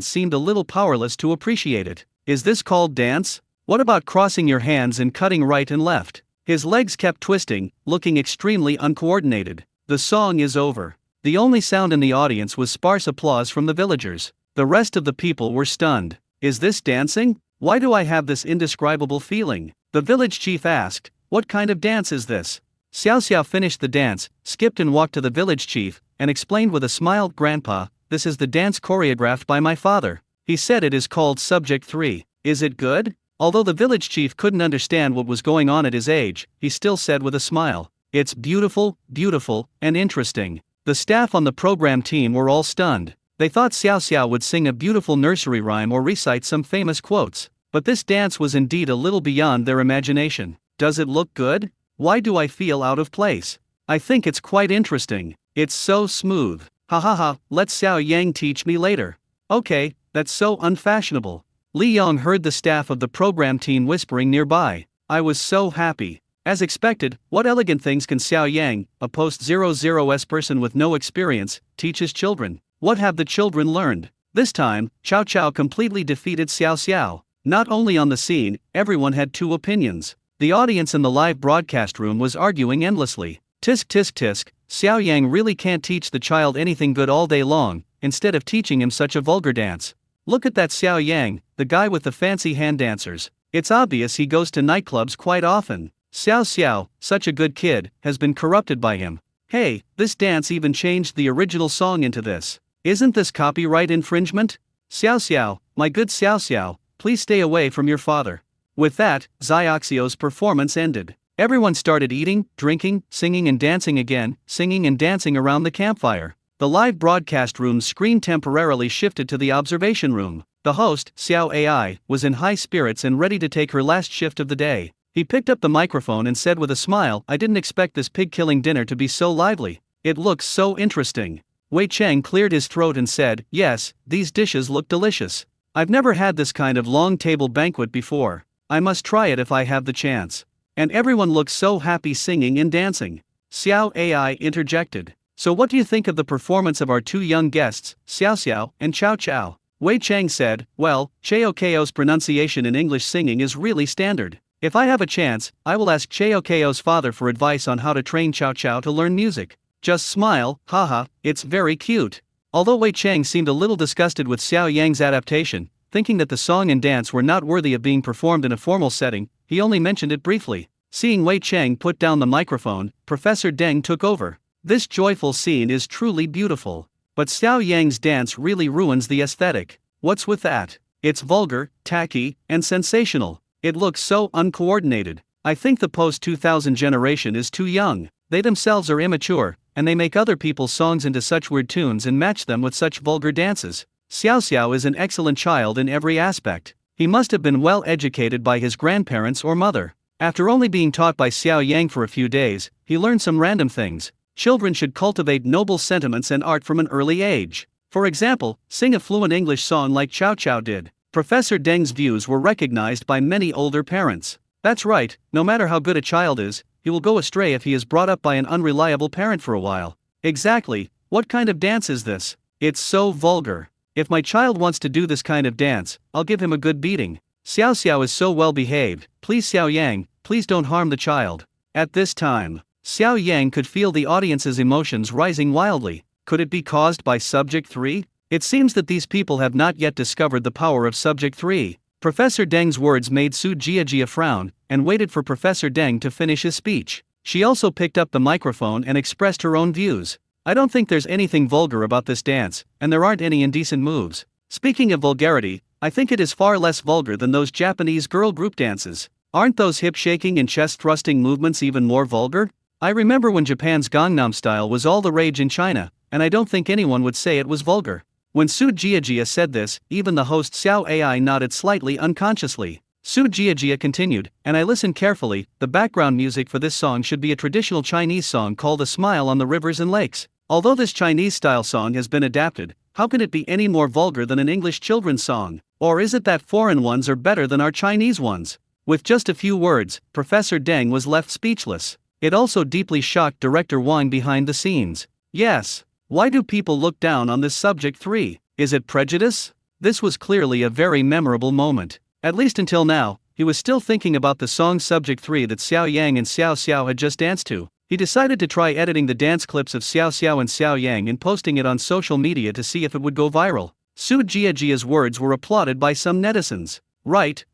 seemed a little powerless to appreciate it. Is this called dance? What about crossing your hands and cutting right and left? His legs kept twisting, looking extremely uncoordinated. The song is over. The only sound in the audience was sparse applause from the villagers. The rest of the people were stunned. Is this dancing? Why do I have this indescribable feeling? The village chief asked, what kind of dance is this? Xiao Xiao finished the dance, skipped and walked to the village chief, and explained with a smile, Grandpa, this is the dance choreographed by my father. He said it is called Subject 3. Is it good? Although the village chief couldn't understand what was going on at his age, he still said with a smile, it's beautiful, beautiful, and interesting. The staff on the program team were all stunned. They thought Xiao Xiao would sing a beautiful nursery rhyme or recite some famous quotes. But this dance was indeed a little beyond their imagination. Does it look good? Why do I feel out of place? I think it's quite interesting. It's so smooth. Ha ha ha, let Xiao Yang teach me later. Okay, that's so unfashionable. Li Yong heard the staff of the program team whispering nearby. I was so happy. As expected, what elegant things can Xiao Yang, a post-00s person with no experience, teach his children? What have the children learned? This time, Chao Chao completely defeated Xiao Xiao. Not only on the scene, everyone had 2 opinions. The audience in the live broadcast room was arguing endlessly. Tisk tisk tisk, Xiao Yang really can't teach the child anything good all day long, instead of teaching him such a vulgar dance. Look at that Xiao Yang, the guy with the fancy hand dancers. It's obvious he goes to nightclubs quite often. Xiao Xiao, such a good kid, has been corrupted by him. Hey, this dance even changed the original song into this. Isn't this copyright infringement? Xiao Xiao, my good Xiao Xiao, please stay away from your father. With that, Xiaoxiao's performance ended. Everyone started eating, drinking, singing and dancing again, singing and dancing around the campfire. The live broadcast room's screen temporarily shifted to the observation room. The host, Xiao AI, was in high spirits and ready to take her last shift of the day. He picked up the microphone and said with a smile, I didn't expect this pig-killing dinner to be so lively. It looks so interesting. Wei Cheng cleared his throat and said, yes, these dishes look delicious. I've never had this kind of long table banquet before. I must try it if I have the chance. And everyone looked so happy singing and dancing. Xiao AI interjected. So what do you think of the performance of our 2 young guests, Xiao Xiao and Chao Chao? Wei Cheng said, well, Chao Ko's pronunciation in English singing is really standard. If I have a chance, I will ask Chao Ko's father for advice on how to train Chao Chao to learn music. Just smile, haha, it's very cute. Although Wei Cheng seemed a little disgusted with Xiao Yang's adaptation, thinking that the song and dance were not worthy of being performed in a formal setting, he only mentioned it briefly. Seeing Wei Cheng put down the microphone, Professor Deng took over. This joyful scene is truly beautiful. But Xiao Yang's dance really ruins the aesthetic. What's with that? It's vulgar, tacky, and sensational. It looks so uncoordinated. I think the post-2000 generation is too young. They themselves are immature, and they make other people's songs into such weird tunes and match them with such vulgar dances. Xiao Xiao is an excellent child in every aspect. He must have been well educated by his grandparents or mother. After only being taught by Xiao Yang for a few days, he learned some random things. Children should cultivate noble sentiments and art from an early age. For example, sing a fluent English song like Chao Chao did. Professor Deng's views were recognized by many older parents. That's right, no matter how good a child is, he will go astray if he is brought up by an unreliable parent for a while. Exactly, what kind of dance is this? It's so vulgar. If my child wants to do this kind of dance, I'll give him a good beating. Xiao Xiao is so well behaved, please Xiao Yang, please don't harm the child. At this time, Xiao Yang could feel the audience's emotions rising wildly. Could it be caused by Subject 3? It seems that these people have not yet discovered the power of Subject 3. Professor Deng's words made Su Jiajia frown, and waited for Professor Deng to finish his speech. She also picked up the microphone and expressed her own views. I don't think there's anything vulgar about this dance, and there aren't any indecent moves. Speaking of vulgarity, I think it is far less vulgar than those Japanese girl group dances. Aren't those hip-shaking and chest-thrusting movements even more vulgar? I remember when Japan's Gangnam Style was all the rage in China, and I don't think anyone would say it was vulgar. When Su Jiajia said this, even the host Xiao AI nodded slightly unconsciously. Su Jiajia continued, and I listened carefully. The background music for this song should be a traditional Chinese song called A Smile on the Rivers and Lakes. Although this Chinese-style song has been adapted, how can it be any more vulgar than an English children's song? Or is it that foreign ones are better than our Chinese ones? With just a few words, Professor Deng was left speechless. It also deeply shocked director Wang behind the scenes. Yes. Why do people look down on this subject 3? Is it prejudice? This was clearly a very memorable moment. At least until now, he was still thinking about the song Subject 3 that Xiao Yang and Xiao Xiao had just danced to. He decided to try editing the dance clips of Xiao Xiao and Xiao Yang and posting it on social media to see if it would go viral. Su Jiajia's words were applauded by some netizens. Right.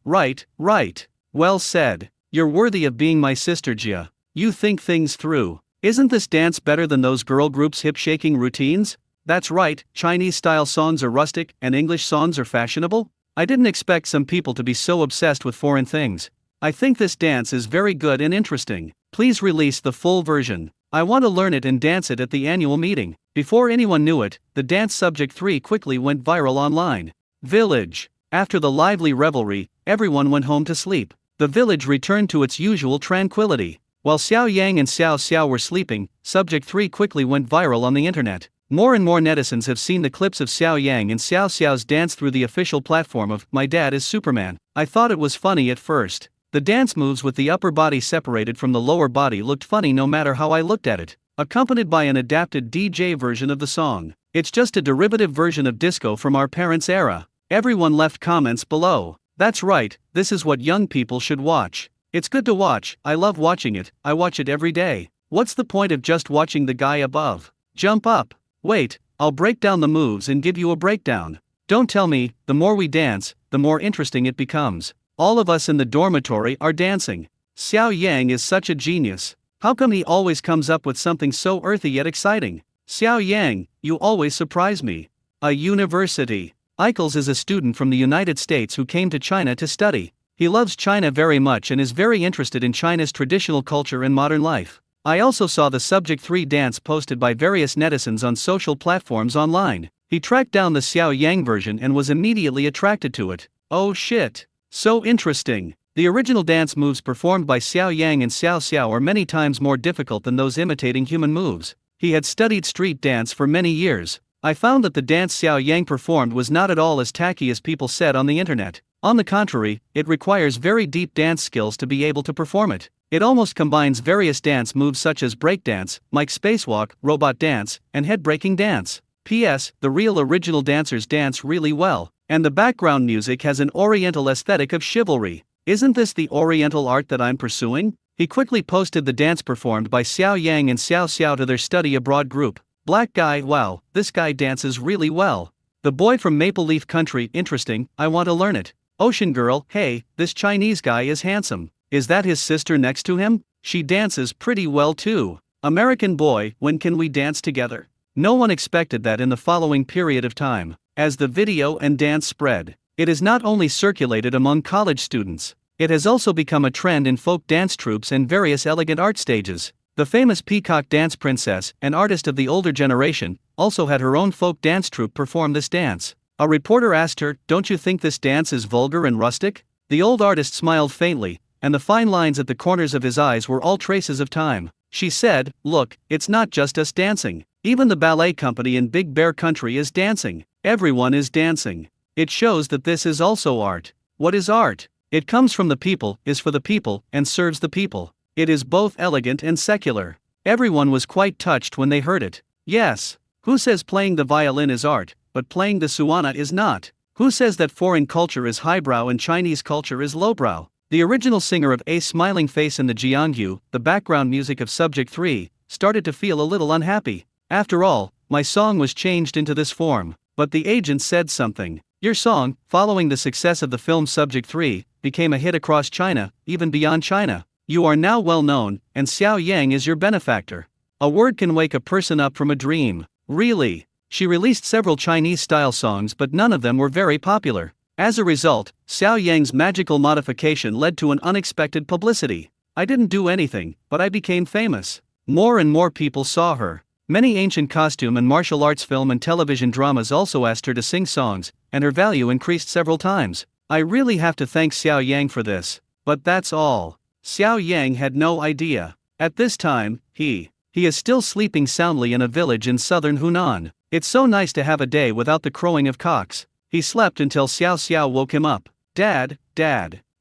Well said. You're worthy of being my sister Jia. You think things through. Isn't this dance better than those girl groups' hip-shaking routines? That's right, Chinese-style songs are rustic and English songs are fashionable? I didn't expect some people to be so obsessed with foreign things. I think this dance is very good and interesting. Please release the full version. I want to learn it and dance it at the annual meeting. Before anyone knew it, the dance Subject 3 quickly went viral online. Village. After the lively revelry, everyone went home to sleep. The village returned to its usual tranquility. While Xiao Yang and Xiao Xiao were sleeping, Subject 3 quickly went viral on the internet. More and more netizens have seen the clips of Xiao Yang and Xiao Xiao's dance through the official platform of My Dad is Superman. I thought it was funny at first. The dance moves with the upper body separated from the lower body looked funny no matter how I looked at it. Accompanied by an adapted DJ version of the song. It's just a derivative version of disco from our parents' era. Everyone left comments below. That's right, this is what young people should watch. It's good to watch, I love watching it, I watch it every day. What's the point of just watching the guy above? Jump up. Wait, I'll break down the moves and give you a breakdown. Don't tell me, the more we dance, the more interesting it becomes. All of us in the dormitory are dancing. Xiao Yang is such a genius. How come he always comes up with something so earthy yet exciting? Xiao Yang, you always surprise me. A university. Eichels is a student from the United States who came to China to study. He loves China very much and is very interested in China's traditional culture and modern life. I also saw the Subject 3 dance posted by various netizens on social platforms online. He tracked down the Xiao Yang version and was immediately attracted to it. Oh shit. So interesting. The original dance moves performed by Xiao Yang and Xiao Xiao are many times more difficult than those imitating human moves. He had studied street dance for many years. I found that the dance Xiao Yang performed was not at all as tacky as people said on the internet. On the contrary, it requires very deep dance skills to be able to perform it. It almost combines various dance moves such as breakdance, mic spacewalk, robot dance, and head-breaking dance. P.S. The real original dancers dance really well, and the background music has an oriental aesthetic of chivalry. Isn't this the oriental art that I'm pursuing? He quickly posted the dance performed by Xiao Yang and Xiao Xiao to their study abroad group. Black guy, wow, this guy dances really well. The boy from Maple Leaf Country, interesting, I want to learn it. Ocean girl, hey, this Chinese guy is handsome. Is that his sister next to him? She dances pretty well too. American boy, when can we dance together? No one expected that in the following period of time. As the video and dance spread, it is not only circulated among college students, it has also become a trend in folk dance troupes and various elegant art stages. The famous peacock dance princess, an artist of the older generation, also had her own folk dance troupe perform this dance. A reporter asked her, "Don't you think this dance is vulgar and rustic?" The old artist smiled faintly, and the fine lines at the corners of his eyes were all traces of time. She said, "Look, it's not just us dancing. Even the ballet company in Big Bear Country is dancing. Everyone is dancing. It shows that this is also art." What is art? It comes from the people, is for the people, and serves the people. It is both elegant and secular. Everyone was quite touched when they heard it. Yes. Who says playing the violin is art, but playing the suana is not? Who says that foreign culture is highbrow and Chinese culture is lowbrow? The original singer of A Smiling Face and the Jiangyu, the background music of Subject 3, started to feel a little unhappy. After all, my song was changed into this form. But the agent said something. Your song, following the success of the film Subject 3, became a hit across China, even beyond China. You are now well known, and Xiao Yang is your benefactor. A word can wake a person up from a dream. Really? She released several Chinese-style songs but none of them were very popular. As a result, Xiao Yang's magical modification led to an unexpected publicity. I didn't do anything, but I became famous. More and more people saw her. Many ancient costume and martial arts film and television dramas also asked her to sing songs, and her value increased several times. I really have to thank Xiao Yang for this. But that's all. Xiao Yang had no idea. At this time, he is still sleeping soundly in a village in southern Hunan. It's so nice to have a day without the crowing of cocks. He slept until Xiao Xiao woke him up. Dad,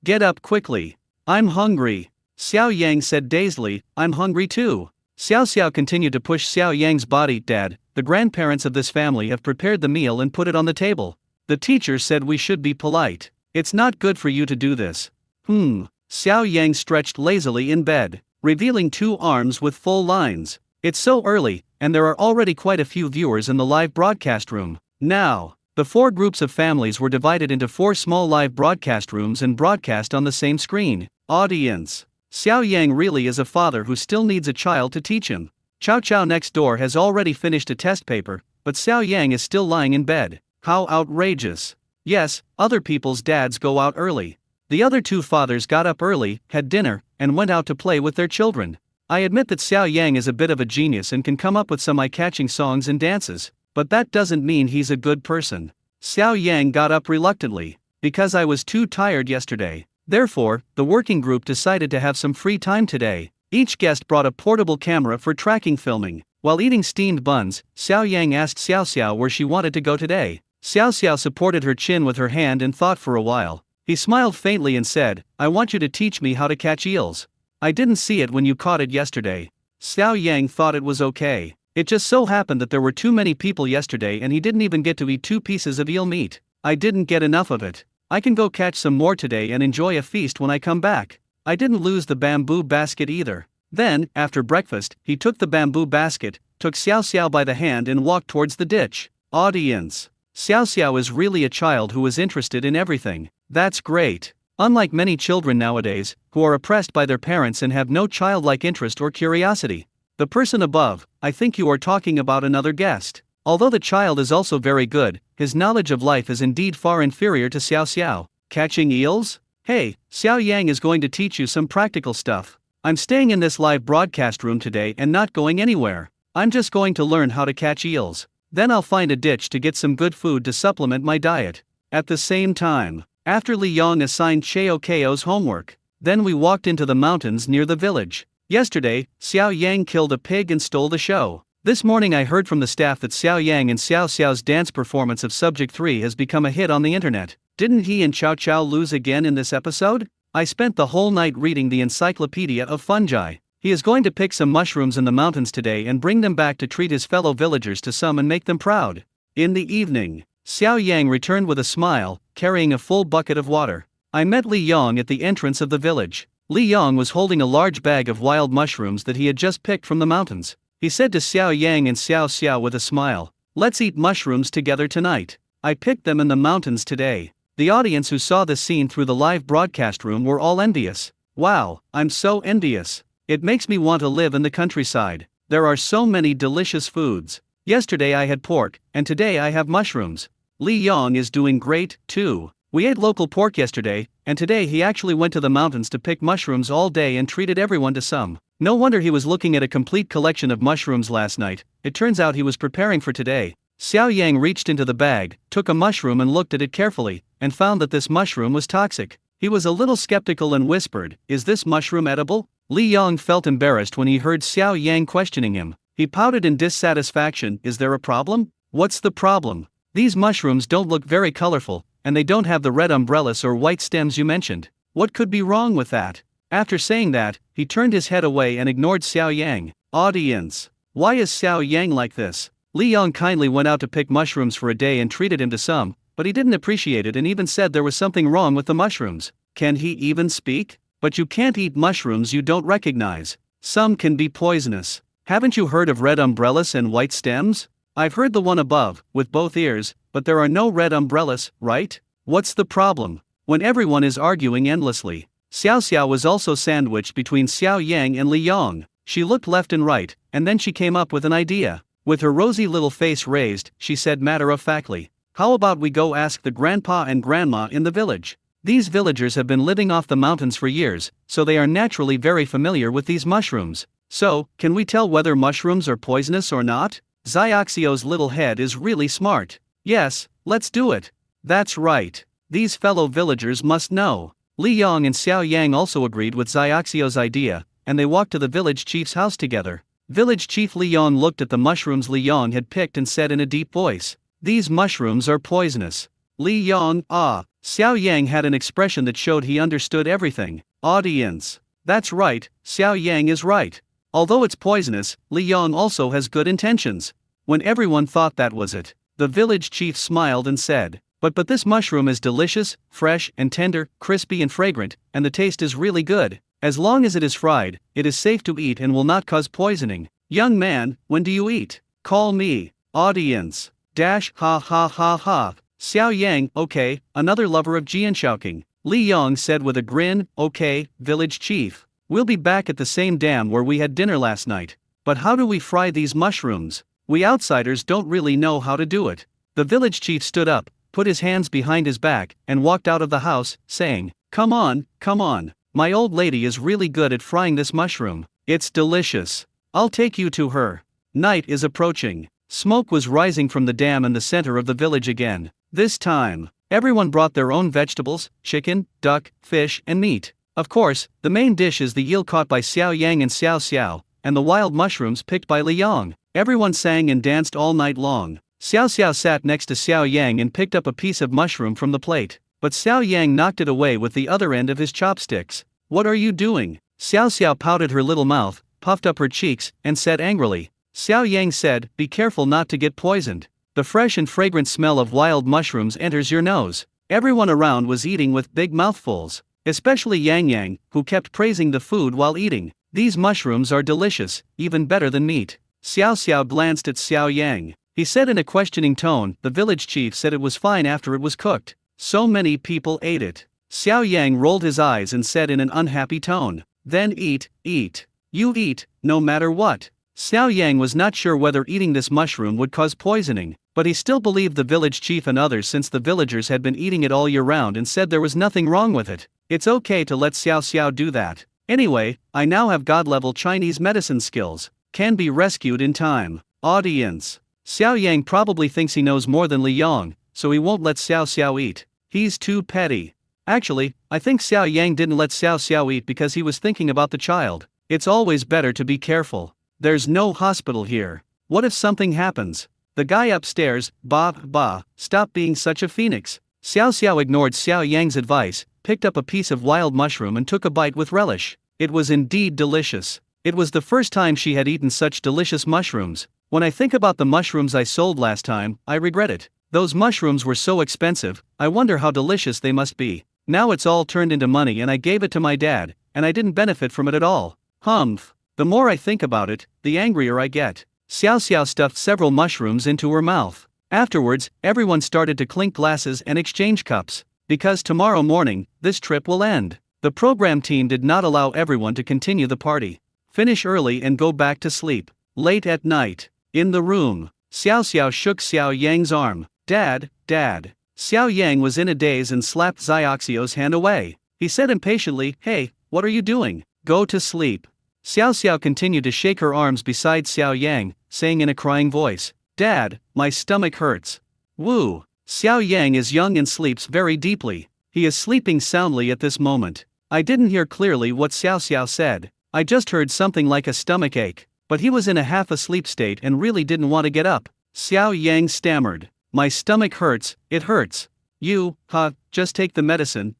get up quickly. I'm hungry. Xiao Yang said dazedly, I'm hungry too. Xiao Xiao continued to push Xiao Yang's body. Dad, the grandparents of this family have prepared the meal and put it on the table. The teacher said we should be polite. It's not good for you to do this. Xiao Yang stretched lazily in bed, revealing 2 arms with full lines. It's so early, and there are already quite a few viewers in the live broadcast room. Now, the 4 groups of families were divided into 4 small live broadcast rooms and broadcast on the same screen. Audience. Xiao Yang really is a father who still needs a child to teach him. Chow Chow next door has already finished a test paper, but Xiao Yang is still lying in bed. How outrageous. Yes, other people's dads go out early. The other 2 fathers got up early, had dinner, and went out to play with their children. I admit that Xiao Yang is a bit of a genius and can come up with some eye-catching songs and dances, but that doesn't mean he's a good person. Xiao Yang got up reluctantly, because I was too tired yesterday. Therefore, the working group decided to have some free time today. Each guest brought a portable camera for tracking filming. While eating steamed buns, Xiao Yang asked Xiao Xiao where she wanted to go today. Xiao Xiao supported her chin with her hand and thought for a while. He smiled faintly and said, I want you to teach me how to catch eels. I didn't see it when you caught it yesterday. Xiao Yang thought it was okay. It just so happened that there were too many people yesterday and he didn't even get to eat 2 pieces of eel meat. I didn't get enough of it. I can go catch some more today and enjoy a feast when I come back. I didn't lose the bamboo basket either. Then, after breakfast, he took the bamboo basket, took Xiao Xiao by the hand and walked towards the ditch. Audience. Xiao Xiao is really a child who is interested in everything. That's great. Unlike many children nowadays, who are oppressed by their parents and have no childlike interest or curiosity. The person above, I think you are talking about another guest. Although the child is also very good, his knowledge of life is indeed far inferior to Xiao Xiao. Catching eels? Hey, Xiao Yang is going to teach you some practical stuff. I'm staying in this live broadcast room today and not going anywhere. I'm just going to learn how to catch eels. Then I'll find a ditch to get some good food to supplement my diet. At the same time, after Li Yong assigned Cheo Ko's homework, then we walked into the mountains near the village. Yesterday, Xiao Yang killed a pig and stole the show. This morning I heard from the staff that Xiao Yang and Xiao Xiao's dance performance of Subject 3 has become a hit on the internet. Didn't he and Chow Chow lose again in this episode? I spent the whole night reading the Encyclopedia of Fungi. He is going to pick some mushrooms in the mountains today and bring them back to treat his fellow villagers to some and make them proud. In the evening, Xiao Yang returned with a smile, carrying a full bucket of water. I met Li Yong at the entrance of the village. Li Yong was holding a large bag of wild mushrooms that he had just picked from the mountains. He said to Xiao Yang and Xiao Xiao with a smile, "Let's eat mushrooms together tonight. I picked them in the mountains today." The audience who saw this scene through the live broadcast room were all envious. Wow, I'm so envious. It makes me want to live in the countryside. There are so many delicious foods. Yesterday I had pork, and today I have mushrooms. Li Yong is doing great, too. We ate local pork yesterday, and today he actually went to the mountains to pick mushrooms all day and treated everyone to some. No wonder he was looking at a complete collection of mushrooms last night. It turns out he was preparing for today. Xiao Yang reached into the bag, took a mushroom and looked at it carefully, and found that this mushroom was toxic. He was a little skeptical and whispered, "Is this mushroom edible?" Li Yong felt embarrassed when he heard Xiao Yang questioning him. He pouted in dissatisfaction. "Is there a problem?" "What's the problem? These mushrooms don't look very colorful, and they don't have the red umbrellas or white stems you mentioned. What could be wrong with that?" After saying that, he turned his head away and ignored Xiao Yang. Audience. Why is Xiao Yang like this? Li Yong kindly went out to pick mushrooms for a day and treated him to some, but he didn't appreciate it and even said there was something wrong with the mushrooms. Can he even speak? But you can't eat mushrooms you don't recognize. Some can be poisonous. Haven't you heard of red umbrellas and white stems? I've heard the one above, with both ears, but there are no red umbrellas, right? What's the problem? When everyone is arguing endlessly. Xiao Xiao was also sandwiched between Xiao Yang and Li Yong. She looked left and right, and then she came up with an idea. With her rosy little face raised, she said matter-of-factly, "How about we go ask the grandpa and grandma in the village?" These villagers have been living off the mountains for years, so they are naturally very familiar with these mushrooms. So, can we tell whether mushrooms are poisonous or not? Xiaoxiao's little head is really smart. Yes, let's do it. That's right. These fellow villagers must know. Li Yong and Xiao Yang also agreed with Xiaoxiao's idea, and they walked to the village chief's house together. Village chief Li Yong looked at the mushrooms Li Yong had picked and said in a deep voice, "These mushrooms are poisonous." Li Yong, ah. Xiao Yang had an expression that showed he understood everything. Audience. That's right, Xiao Yang is right. Although it's poisonous, Li Yong also has good intentions. When everyone thought that was it, the village chief smiled and said, But this mushroom is delicious, fresh and tender, crispy and fragrant, and the taste is really good. As long as it is fried, it is safe to eat and will not cause poisoning. Young man, when do you eat? Call me. Audience. Dash ha ha ha ha. Xiao Yang, okay, another lover of Jianshaoking. Li Yong said with a grin, okay, village chief. We'll be back at the same dam where we had dinner last night. But how do we fry these mushrooms? We outsiders don't really know how to do it. The village chief stood up, put his hands behind his back, and walked out of the house, saying, Come on, my old lady is really good at frying this mushroom. It's delicious. I'll take you to her. Night is approaching. Smoke was rising from the dam in the center of the village again. This time, everyone brought their own vegetables, chicken, duck, fish, and meat. Of course, the main dish is the eel caught by Xiao Yang and Xiao Xiao, and the wild mushrooms picked by Li Yong. Everyone sang and danced all night long. Xiao Xiao sat next to Xiao Yang and picked up a piece of mushroom from the plate, but Xiao Yang knocked it away with the other end of his chopsticks. What are you doing? Xiao Xiao pouted her little mouth, puffed up her cheeks, and said angrily. Xiao Yang said, Be careful not to get poisoned. The fresh and fragrant smell of wild mushrooms enters your nose. Everyone around was eating with big mouthfuls, especially Yang Yang, who kept praising the food while eating. These mushrooms are delicious, even better than meat. Xiao Xiao glanced at Xiao Yang. He said in a questioning tone, The village chief said it was fine after it was cooked. So many people ate it. Xiao Yang rolled his eyes and said in an unhappy tone, Then eat. You eat, no matter what. Xiao Yang was not sure whether eating this mushroom would cause poisoning, but he still believed the village chief and others since the villagers had been eating it all year round and said there was nothing wrong with it. It's okay to let Xiao Xiao do that. Anyway, I now have god-level Chinese medicine skills. Can be rescued in time. Audience. Xiao Yang probably thinks he knows more than Li Yong, so he won't let Xiao Xiao eat. He's too petty. Actually, I think Xiao Yang didn't let Xiao Xiao eat because he was thinking about the child. It's always better to be careful. There's no hospital here. What if something happens? The guy upstairs, stop being such a phoenix. Xiao Xiao ignored Xiao Yang's advice, picked up a piece of wild mushroom and took a bite with relish. It was indeed delicious. It was the first time she had eaten such delicious mushrooms. When I think about the mushrooms I sold last time, I regret it. Those mushrooms were so expensive, I wonder how delicious they must be. Now it's all turned into money and I gave it to my dad, and I didn't benefit from it at all. Humph. The more I think about it, the angrier I get. Xiao Xiao stuffed several mushrooms into her mouth. Afterwards, everyone started to clink glasses and exchange cups. Because tomorrow morning, this trip will end. The program team did not allow everyone to continue the party. Finish early and go back to sleep. Late at night. In the room, Xiao Xiao shook Xiao Yang's arm. Dad. Xiao Yang was in a daze and slapped Xiaoxiao's hand away. He said impatiently, Hey, what are you doing? Go to sleep. Xiao Xiao continued to shake her arms beside Xiao Yang, saying in a crying voice, Dad, my stomach hurts. Woo! Xiao Yang is young and sleeps very deeply. He is sleeping soundly at this moment. I didn't hear clearly what Xiao Xiao said. I just heard something like a stomach ache. But he was in a half-asleep state and really didn't want to get up. Xiao Yang stammered. My stomach hurts, it hurts. You, just take the medicine,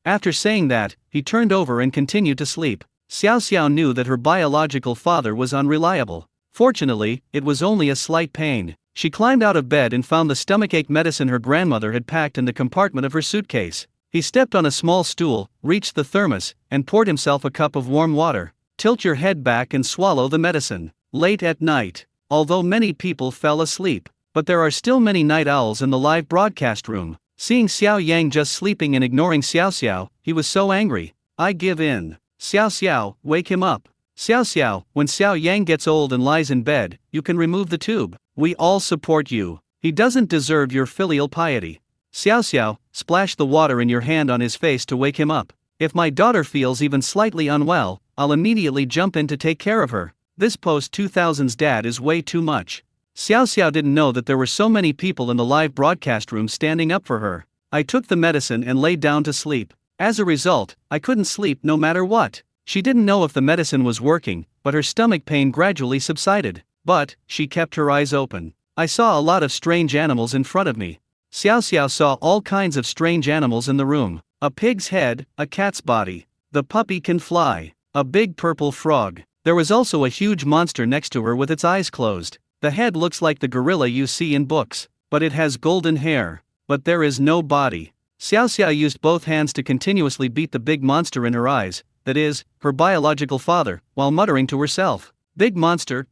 After saying that, he turned over and continued to sleep. Xiao Xiao knew that her biological father was unreliable. Fortunately, it was only a slight pain. She climbed out of bed and found the stomachache medicine her grandmother had packed in the compartment of her suitcase. He stepped on a small stool, reached the thermos, and poured himself a cup of warm water. Tilt your head back and swallow the medicine. Late at night. Although many people fell asleep, but there are still many night owls in the live broadcast room. Seeing Xiao Yang just sleeping and ignoring Xiao Xiao, he was so angry. I give in. Xiao Xiao, wake him up. Xiao Xiao, when Xiao Yang gets old and lies in bed, you can remove the tube. We all support you. He doesn't deserve your filial piety. Xiao Xiao, splash the water in your hand on his face to wake him up. If my daughter feels even slightly unwell, I'll immediately jump in to take care of her. This post-2000s dad is way too much. Xiao Xiao didn't know that there were so many people in the live broadcast room standing up for her. I took the medicine and laid down to sleep. As a result, I couldn't sleep no matter what. She didn't know if the medicine was working, but her stomach pain gradually subsided. But she kept her eyes open. I saw a lot of strange animals in front of me. Xiao Xiao saw all kinds of strange animals in the room. A pig's head, a cat's body. The puppy can fly. A big purple frog. There was also a huge monster next to her with its eyes closed. The head looks like the gorilla you see in books, but it has golden hair. But there is no body. Xiao Xiao used both hands to continuously beat the big monster in her eyes, that is, her biological father, while muttering to herself, big monster,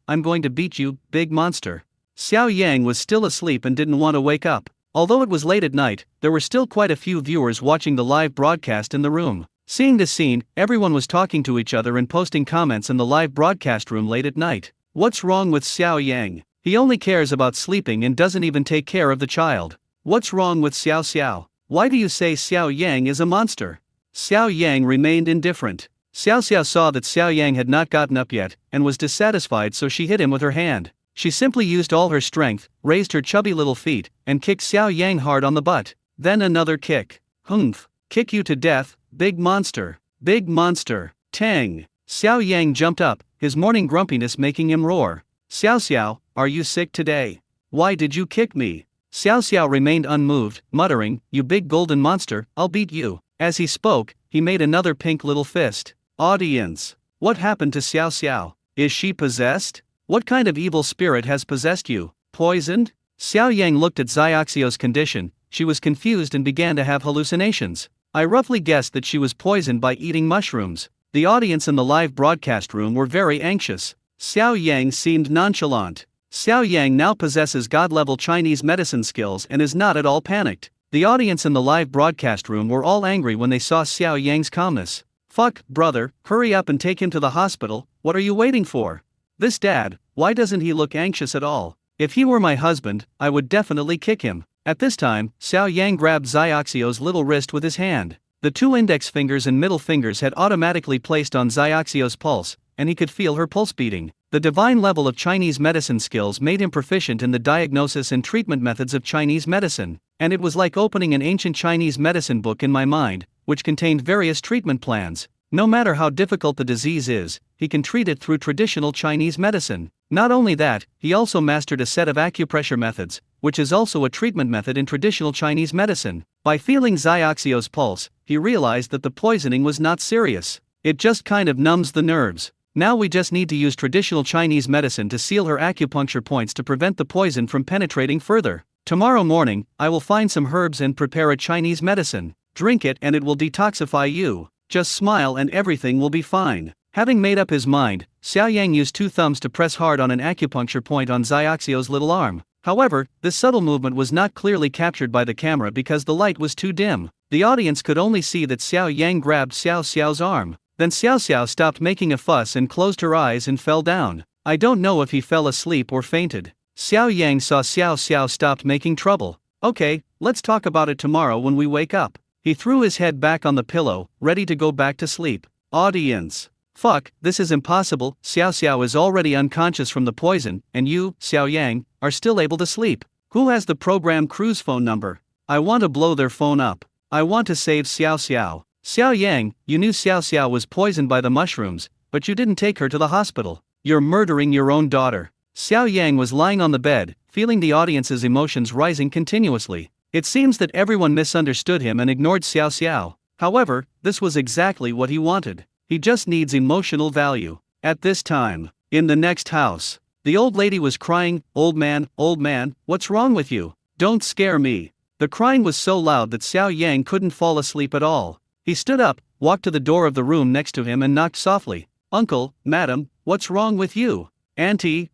I'm going to beat you, big monster." Xiao Yang was still asleep and didn't want to wake up. Although it was late at night, there were still quite a few viewers watching the live broadcast in the room. Seeing this scene, everyone was talking to each other and posting comments in the live broadcast room late at night. What's wrong with Xiao Yang? He only cares about sleeping and doesn't even take care of the child. What's wrong with Xiao Xiao? Why do you say Xiao Yang is a monster? Xiao Yang remained indifferent. Xiao Xiao saw that Xiao Yang had not gotten up yet, and was dissatisfied, so she hit him with her hand. She simply used all her strength, raised her chubby little feet, and kicked Xiao Yang hard on the butt. Then another kick. Humph. Kick you to death, big monster. Big monster. Tang. Xiao Yang jumped up, his morning grumpiness making him roar. Xiao Xiao, are you sick today? Why did you kick me? Xiao Xiao remained unmoved, muttering, "You big golden monster, I'll beat you." As he spoke, he made another pink little fist. Audience. What happened to Xiao Xiao? Is she possessed? What kind of evil spirit has possessed you? Poisoned? Xiao Yang looked at Xiaoxiao's condition. She was confused and began to have hallucinations. I roughly guessed that she was poisoned by eating mushrooms. The audience in the live broadcast room were very anxious. Xiao Yang seemed nonchalant. Xiao Yang now possesses god-level Chinese medicine skills and is not at all panicked. The audience in the live broadcast room were all angry when they saw Xiao Yang's calmness. Fuck, brother, hurry up and take him to the hospital, what are you waiting for? This dad, why doesn't he look anxious at all? If he were my husband, I would definitely kick him. At this time, Xiao Yang grabbed Xiaoxiao's little wrist with his hand. The two index fingers and middle fingers had automatically placed on Xiaoxiao's pulse, and he could feel her pulse beating. The divine level of Chinese medicine skills made him proficient in the diagnosis and treatment methods of Chinese medicine, and it was like opening an ancient Chinese medicine book in my mind, which contained various treatment plans. No matter how difficult the disease is, he can treat it through traditional Chinese medicine. Not only that, he also mastered a set of acupressure methods, which is also a treatment method in traditional Chinese medicine. By feeling Xiaoxiao's pulse, he realized that the poisoning was not serious. It just kind of numbs the nerves. Now we just need to use traditional Chinese medicine to seal her acupuncture points to prevent the poison from penetrating further. Tomorrow morning, I will find some herbs and prepare a Chinese medicine. Drink it and it will detoxify you. Just smile and everything will be fine. Having made up his mind, Xiao Yang used two thumbs to press hard on an acupuncture point on Xiaoxiao's little arm. However, this subtle movement was not clearly captured by the camera because the light was too dim. The audience could only see that Xiao Yang grabbed Xiao Xiao's arm. Then Xiao Xiao stopped making a fuss and closed her eyes and fell down. I don't know if he fell asleep or fainted. Xiao Yang saw Xiao Xiao stopped making trouble. Okay, let's talk about it tomorrow when we wake up. He threw his head back on the pillow, ready to go back to sleep. Audience. Fuck, this is impossible. Xiao Xiao is already unconscious from the poison, and you, Xiao Yang, are still able to sleep. Who has the program crew's phone number? I want to blow their phone up. I want to save Xiao Xiao. Xiao Yang, you knew Xiao Xiao was poisoned by the mushrooms, but you didn't take her to the hospital. You're murdering your own daughter. Xiao Yang was lying on the bed, feeling the audience's emotions rising continuously. It seems that everyone misunderstood him and ignored Xiao Xiao. However, this was exactly what he wanted. He just needs emotional value. At this time, in the next house, the old lady was crying, old man, what's wrong with you? Don't scare me." The crying was so loud that Xiao Yang couldn't fall asleep at all. He stood up, walked to the door of the room next to him and knocked softly. "Uncle, madam, what's wrong with you?" Auntie.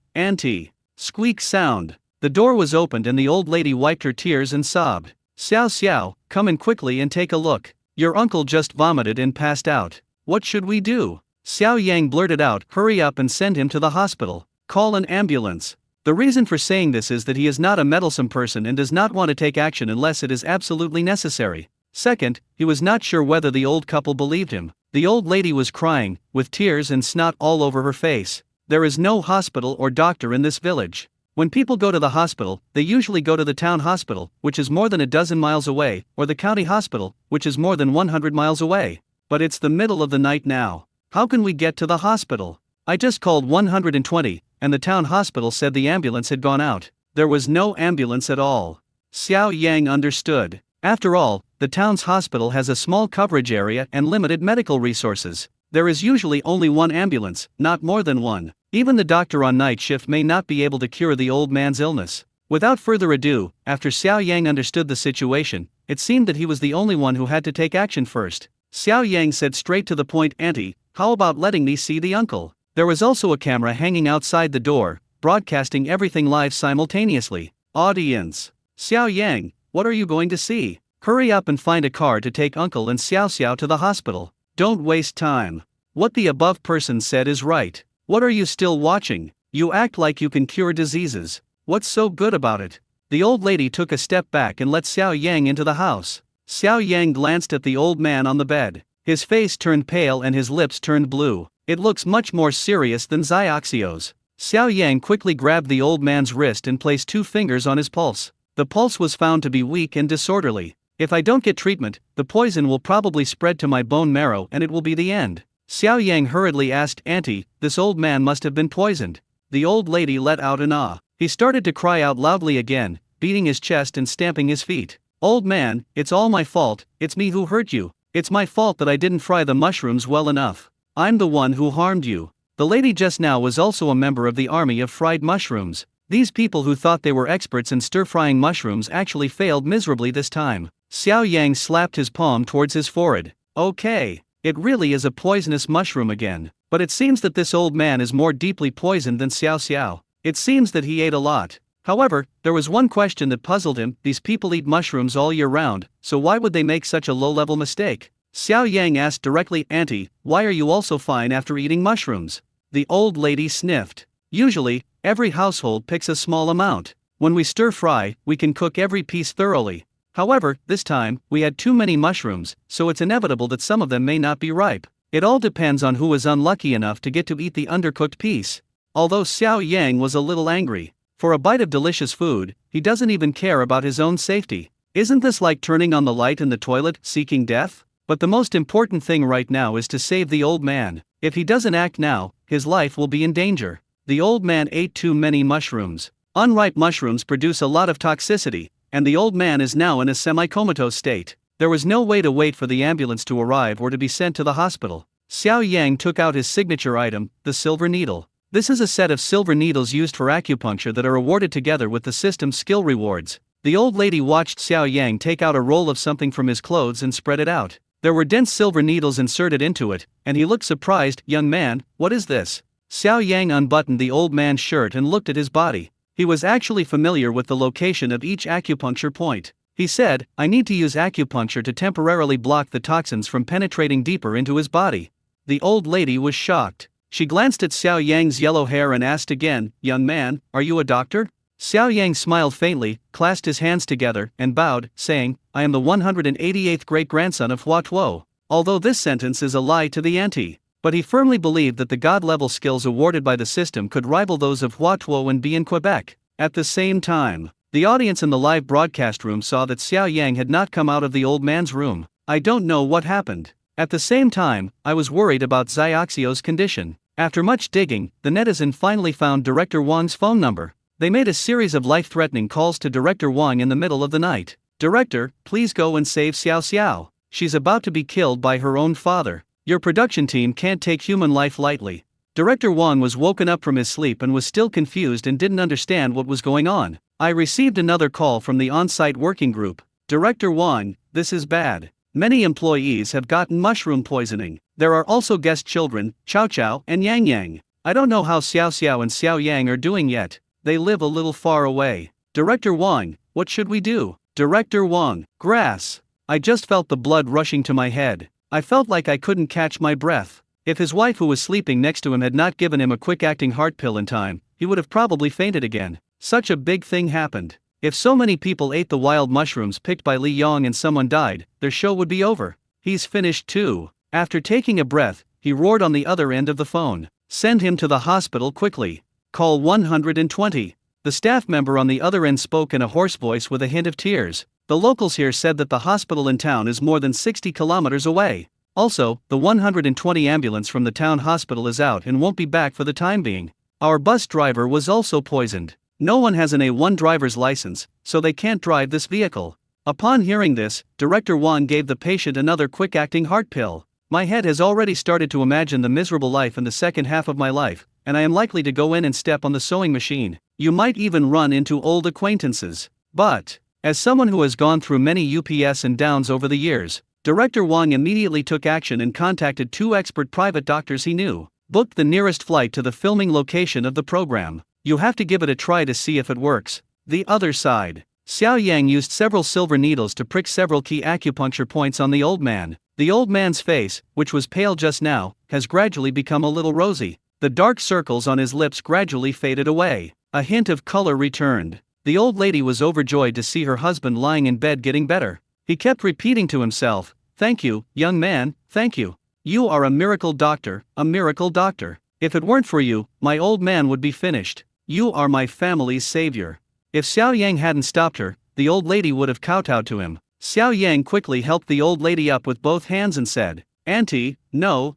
Squeak sound. The door was opened and the old lady wiped her tears and sobbed. "Xiao Xiao, come in quickly and take a look. Your uncle just vomited and passed out. What should we do?" Xiao Yang blurted out, "Hurry up and send him to the hospital. Call an ambulance." The reason for saying this is that he is not a meddlesome person and does not want to take action unless it is absolutely necessary. Second, he was not sure whether the old couple believed him. The old lady was crying, with tears and snot all over her face. There is no hospital or doctor in this village. When people go to the hospital, they usually go to the town hospital, which is more than a dozen miles away, or the county hospital, which is more than 100 miles away. But it's the middle of the night now. How can we get to the hospital? I just called 120, and the town hospital said the ambulance had gone out. There was no ambulance at all. Xiao Yang understood. After all, the town's hospital has a small coverage area and limited medical resources. There is usually only one ambulance, not more than one. Even the doctor on night shift may not be able to cure the old man's illness. Without further ado, after Xiao Yang understood the situation, it seemed that he was the only one who had to take action first. Xiao Yang said straight to the point, "Auntie, how about letting me see the uncle?" There was also a camera hanging outside the door, broadcasting everything live simultaneously. Audience. Xiao Yang, what are you going to see? Hurry up and find a car to take Uncle and Xiao Xiao to the hospital. Don't waste time. What the above person said is right. What are you still watching? You act like you can cure diseases. What's so good about it? The old lady took a step back and let Xiao Yang into the house. Xiao Yang glanced at the old man on the bed. His face turned pale and his lips turned blue. It looks much more serious than Xiaoxiu's. Xiao Yang quickly grabbed the old man's wrist and placed 2 fingers on his pulse. The pulse was found to be weak and disorderly. If I don't get treatment, the poison will probably spread to my bone marrow and it will be the end. Xiao Yang hurriedly asked, "Auntie, this old man must have been poisoned." The old lady let out an ah. He started to cry out loudly again, beating his chest and stamping his feet. "Old man, it's all my fault, it's me who hurt you. It's my fault that I didn't fry the mushrooms well enough. I'm the one who harmed you." The lady just now was also a member of the army of fried mushrooms. These people who thought they were experts in stir-frying mushrooms actually failed miserably this time. Xiao Yang slapped his palm towards his forehead. "Okay. It really is a poisonous mushroom again. But it seems that this old man is more deeply poisoned than Xiao Xiao. It seems that he ate a lot." However, there was one question that puzzled him. These people eat mushrooms all year round, so why would they make such a low-level mistake? Xiao Yang asked directly, "Auntie, why are you also fine after eating mushrooms?" The old lady sniffed. "Usually, every household picks a small amount. When we stir-fry, we can cook every piece thoroughly. However, this time, we had too many mushrooms, so it's inevitable that some of them may not be ripe. It all depends on who was unlucky enough to get to eat the undercooked piece." Although Xiao Yang was a little angry. For a bite of delicious food, he doesn't even care about his own safety. Isn't this like turning on the light in the toilet, seeking death? But the most important thing right now is to save the old man. If he doesn't act now, his life will be in danger. The old man ate too many mushrooms. Unripe mushrooms produce a lot of toxicity, and the old man is now in a semi-comatose state. There was no way to wait for the ambulance to arrive or to be sent to the hospital. Xiao Yang took out his signature item, the silver needle. This is a set of silver needles used for acupuncture that are awarded together with the system's skill rewards. The old lady watched Xiao Yang take out a roll of something from his clothes and spread it out. There were dense silver needles inserted into it, and he looked surprised. "Young man, what is this?" Xiao Yang unbuttoned the old man's shirt and looked at his body. He was actually familiar with the location of each acupuncture point. He said, "I need to use acupuncture to temporarily block the toxins from penetrating deeper into his body." The old lady was shocked. She glanced at Xiao Yang's yellow hair and asked again, "Young man, are you a doctor?" Xiao Yang smiled faintly, clasped his hands together, and bowed, saying, "I am the 188th great-grandson of Hua Tuo." Although this sentence is a lie to the auntie, but he firmly believed that the god-level skills awarded by the system could rival those of Hua Tuo and be in Quebec. At the same time, the audience in the live broadcast room saw that Xiao Yang had not come out of the old man's room. "I don't know what happened. At the same time, I was worried about Xiaoxiu's condition." After much digging, the netizen finally found Director Wang's phone number. They made a series of life-threatening calls to Director Wang in the middle of the night. "Director, please go and save Xiao Xiao. She's about to be killed by her own father. Your production team can't take human life lightly." Director Wang was woken up from his sleep and was still confused and didn't understand what was going on. "I received another call from the on-site working group. Director Wang, this is bad. Many employees have gotten mushroom poisoning. There are also guest children, Chow Chow and Yang Yang. I don't know how Xiao Xiao and Xiao Yang are doing yet. They live a little far away. Director Wang, what should we do?" Director Wang, grass. I just felt the blood rushing to my head. I felt like I couldn't catch my breath. If his wife who was sleeping next to him had not given him a quick-acting heart pill in time, he would have probably fainted again. Such a big thing happened. If so many people ate the wild mushrooms picked by Li Yong and someone died, their show would be over. He's finished too. After taking a breath, he roared on the other end of the phone. Send him to the hospital quickly. Call 120. The staff member on the other end spoke in a hoarse voice with a hint of tears. The locals here said that the hospital in town is more than 60 kilometers away. Also, the 120 ambulance from the town hospital is out and won't be back for the time being. Our bus driver was also poisoned. No one has an A1 driver's license, so they can't drive this vehicle. Upon hearing this, Director Wang gave the patient another quick-acting heart pill. My head has already started to imagine the miserable life in the second half of my life, and I am likely to go in and step on the sewing machine. You might even run into old acquaintances. But, as someone who has gone through many UPS and downs over the years, Director Wang immediately took action and contacted 2 expert private doctors he knew, booked the nearest flight to the filming location of the program. You have to give it a try to see if it works. The other side. Xiao Yang used several silver needles to prick several key acupuncture points on the old man. The old man's face, which was pale just now, has gradually become a little rosy. The dark circles on his lips gradually faded away. A hint of color returned. The old lady was overjoyed to see her husband lying in bed getting better. He kept repeating to himself, "Thank you, young man, thank you. You are a miracle doctor, a miracle doctor. If it weren't for you, my old man would be finished. You are my family's savior." If Xiao Yang hadn't stopped her, the old lady would have kowtowed to him. Xiao Yang quickly helped the old lady up with both hands and said, "Auntie, no.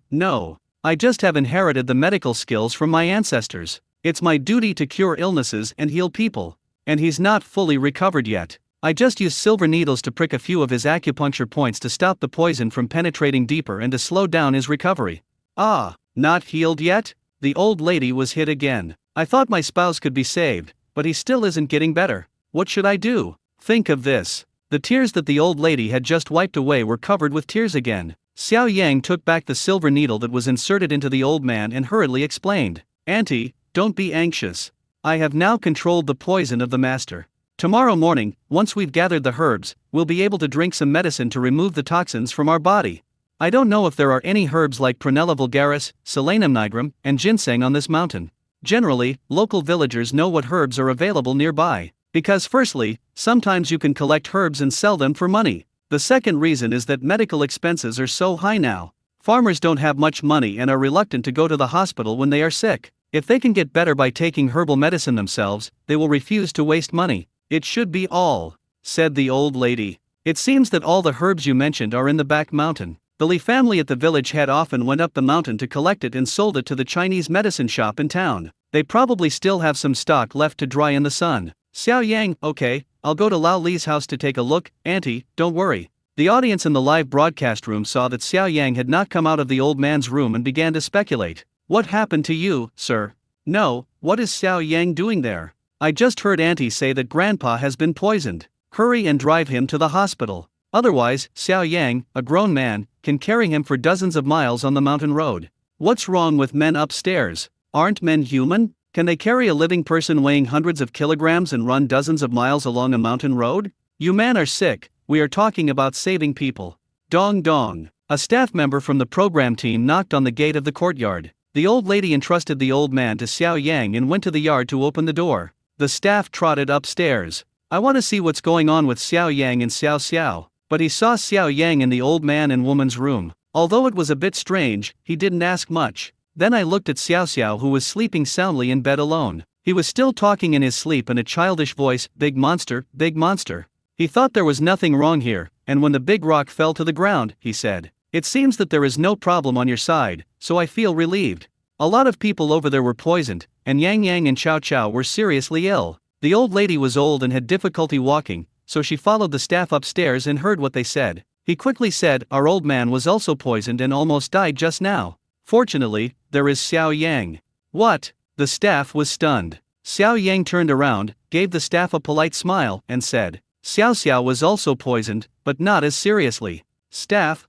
I just have inherited the medical skills from my ancestors. It's my duty to cure illnesses and heal people. And he's not fully recovered yet. I just used silver needles to prick a few of his acupuncture points to stop the poison from penetrating deeper and to slow down his recovery." "Ah, not healed yet?" The old lady was hit again. "I thought my spouse could be saved, but he still isn't getting better. What should I do?" Think of this. The tears that the old lady had just wiped away were covered with tears again. Xiao Yang took back the silver needle that was inserted into the old man and hurriedly explained, "Auntie, don't be anxious. I have now controlled the poison of the master. Tomorrow morning, once we've gathered the herbs, we'll be able to drink some medicine to remove the toxins from our body. I don't know if there are any herbs like Prunella vulgaris, Solanum nigrum, and ginseng on this mountain. Generally, local villagers know what herbs are available nearby. Because firstly, sometimes you can collect herbs and sell them for money. The second reason is that medical expenses are so high now. Farmers don't have much money and are reluctant to go to the hospital when they are sick. If they can get better by taking herbal medicine themselves, they will refuse to waste money." "It should be all," said the old lady. "It seems that all the herbs you mentioned are in the back mountain. The Li family at the village head often went up the mountain to collect it and sold it to the Chinese medicine shop in town. They probably still have some stock left to dry in the sun." Xiao Yang, "Okay, I'll go to Lao Li's house to take a look, Auntie, don't worry." The audience in the live broadcast room saw that Xiao Yang had not come out of the old man's room and began to speculate. "What happened to you, sir?" "No, what is Xiao Yang doing there?" "I just heard Auntie say that Grandpa has been poisoned. Hurry and drive him to the hospital. Otherwise, Xiao Yang, a grown man, can carry him for dozens of miles on the mountain road." "What's wrong with men upstairs? Aren't men human? Can they carry a living person weighing hundreds of kilograms and run dozens of miles along a mountain road? You men are sick, we are talking about saving people." Dong dong. A staff member from the program team knocked on the gate of the courtyard. The old lady entrusted the old man to Xiao Yang and went to the yard to open the door. The staff trotted upstairs. "I want to see what's going on with Xiao Yang and Xiao Xiao." But he saw Xiao Yang in the old man and woman's room. Although it was a bit strange, he didn't ask much. Then I looked at Xiao Xiao, who was sleeping soundly in bed alone. He was still talking in his sleep in a childish voice, "Big monster, big monster." He thought there was nothing wrong here, and when the big rock fell to the ground, he said, "It seems that there is no problem on your side, so I feel relieved. A lot of people over there were poisoned, and Yang Yang and Chow Chow were seriously ill." The old lady was old and had difficulty walking, so she followed the staff upstairs and heard what they said. He quickly said, "Our old man was also poisoned and almost died just now. Fortunately, there is Xiao Yang." "What?" The staff was stunned. Xiao Yang turned around, gave the staff a polite smile, and said, "Xiao Xiao was also poisoned, but not as seriously." Staff,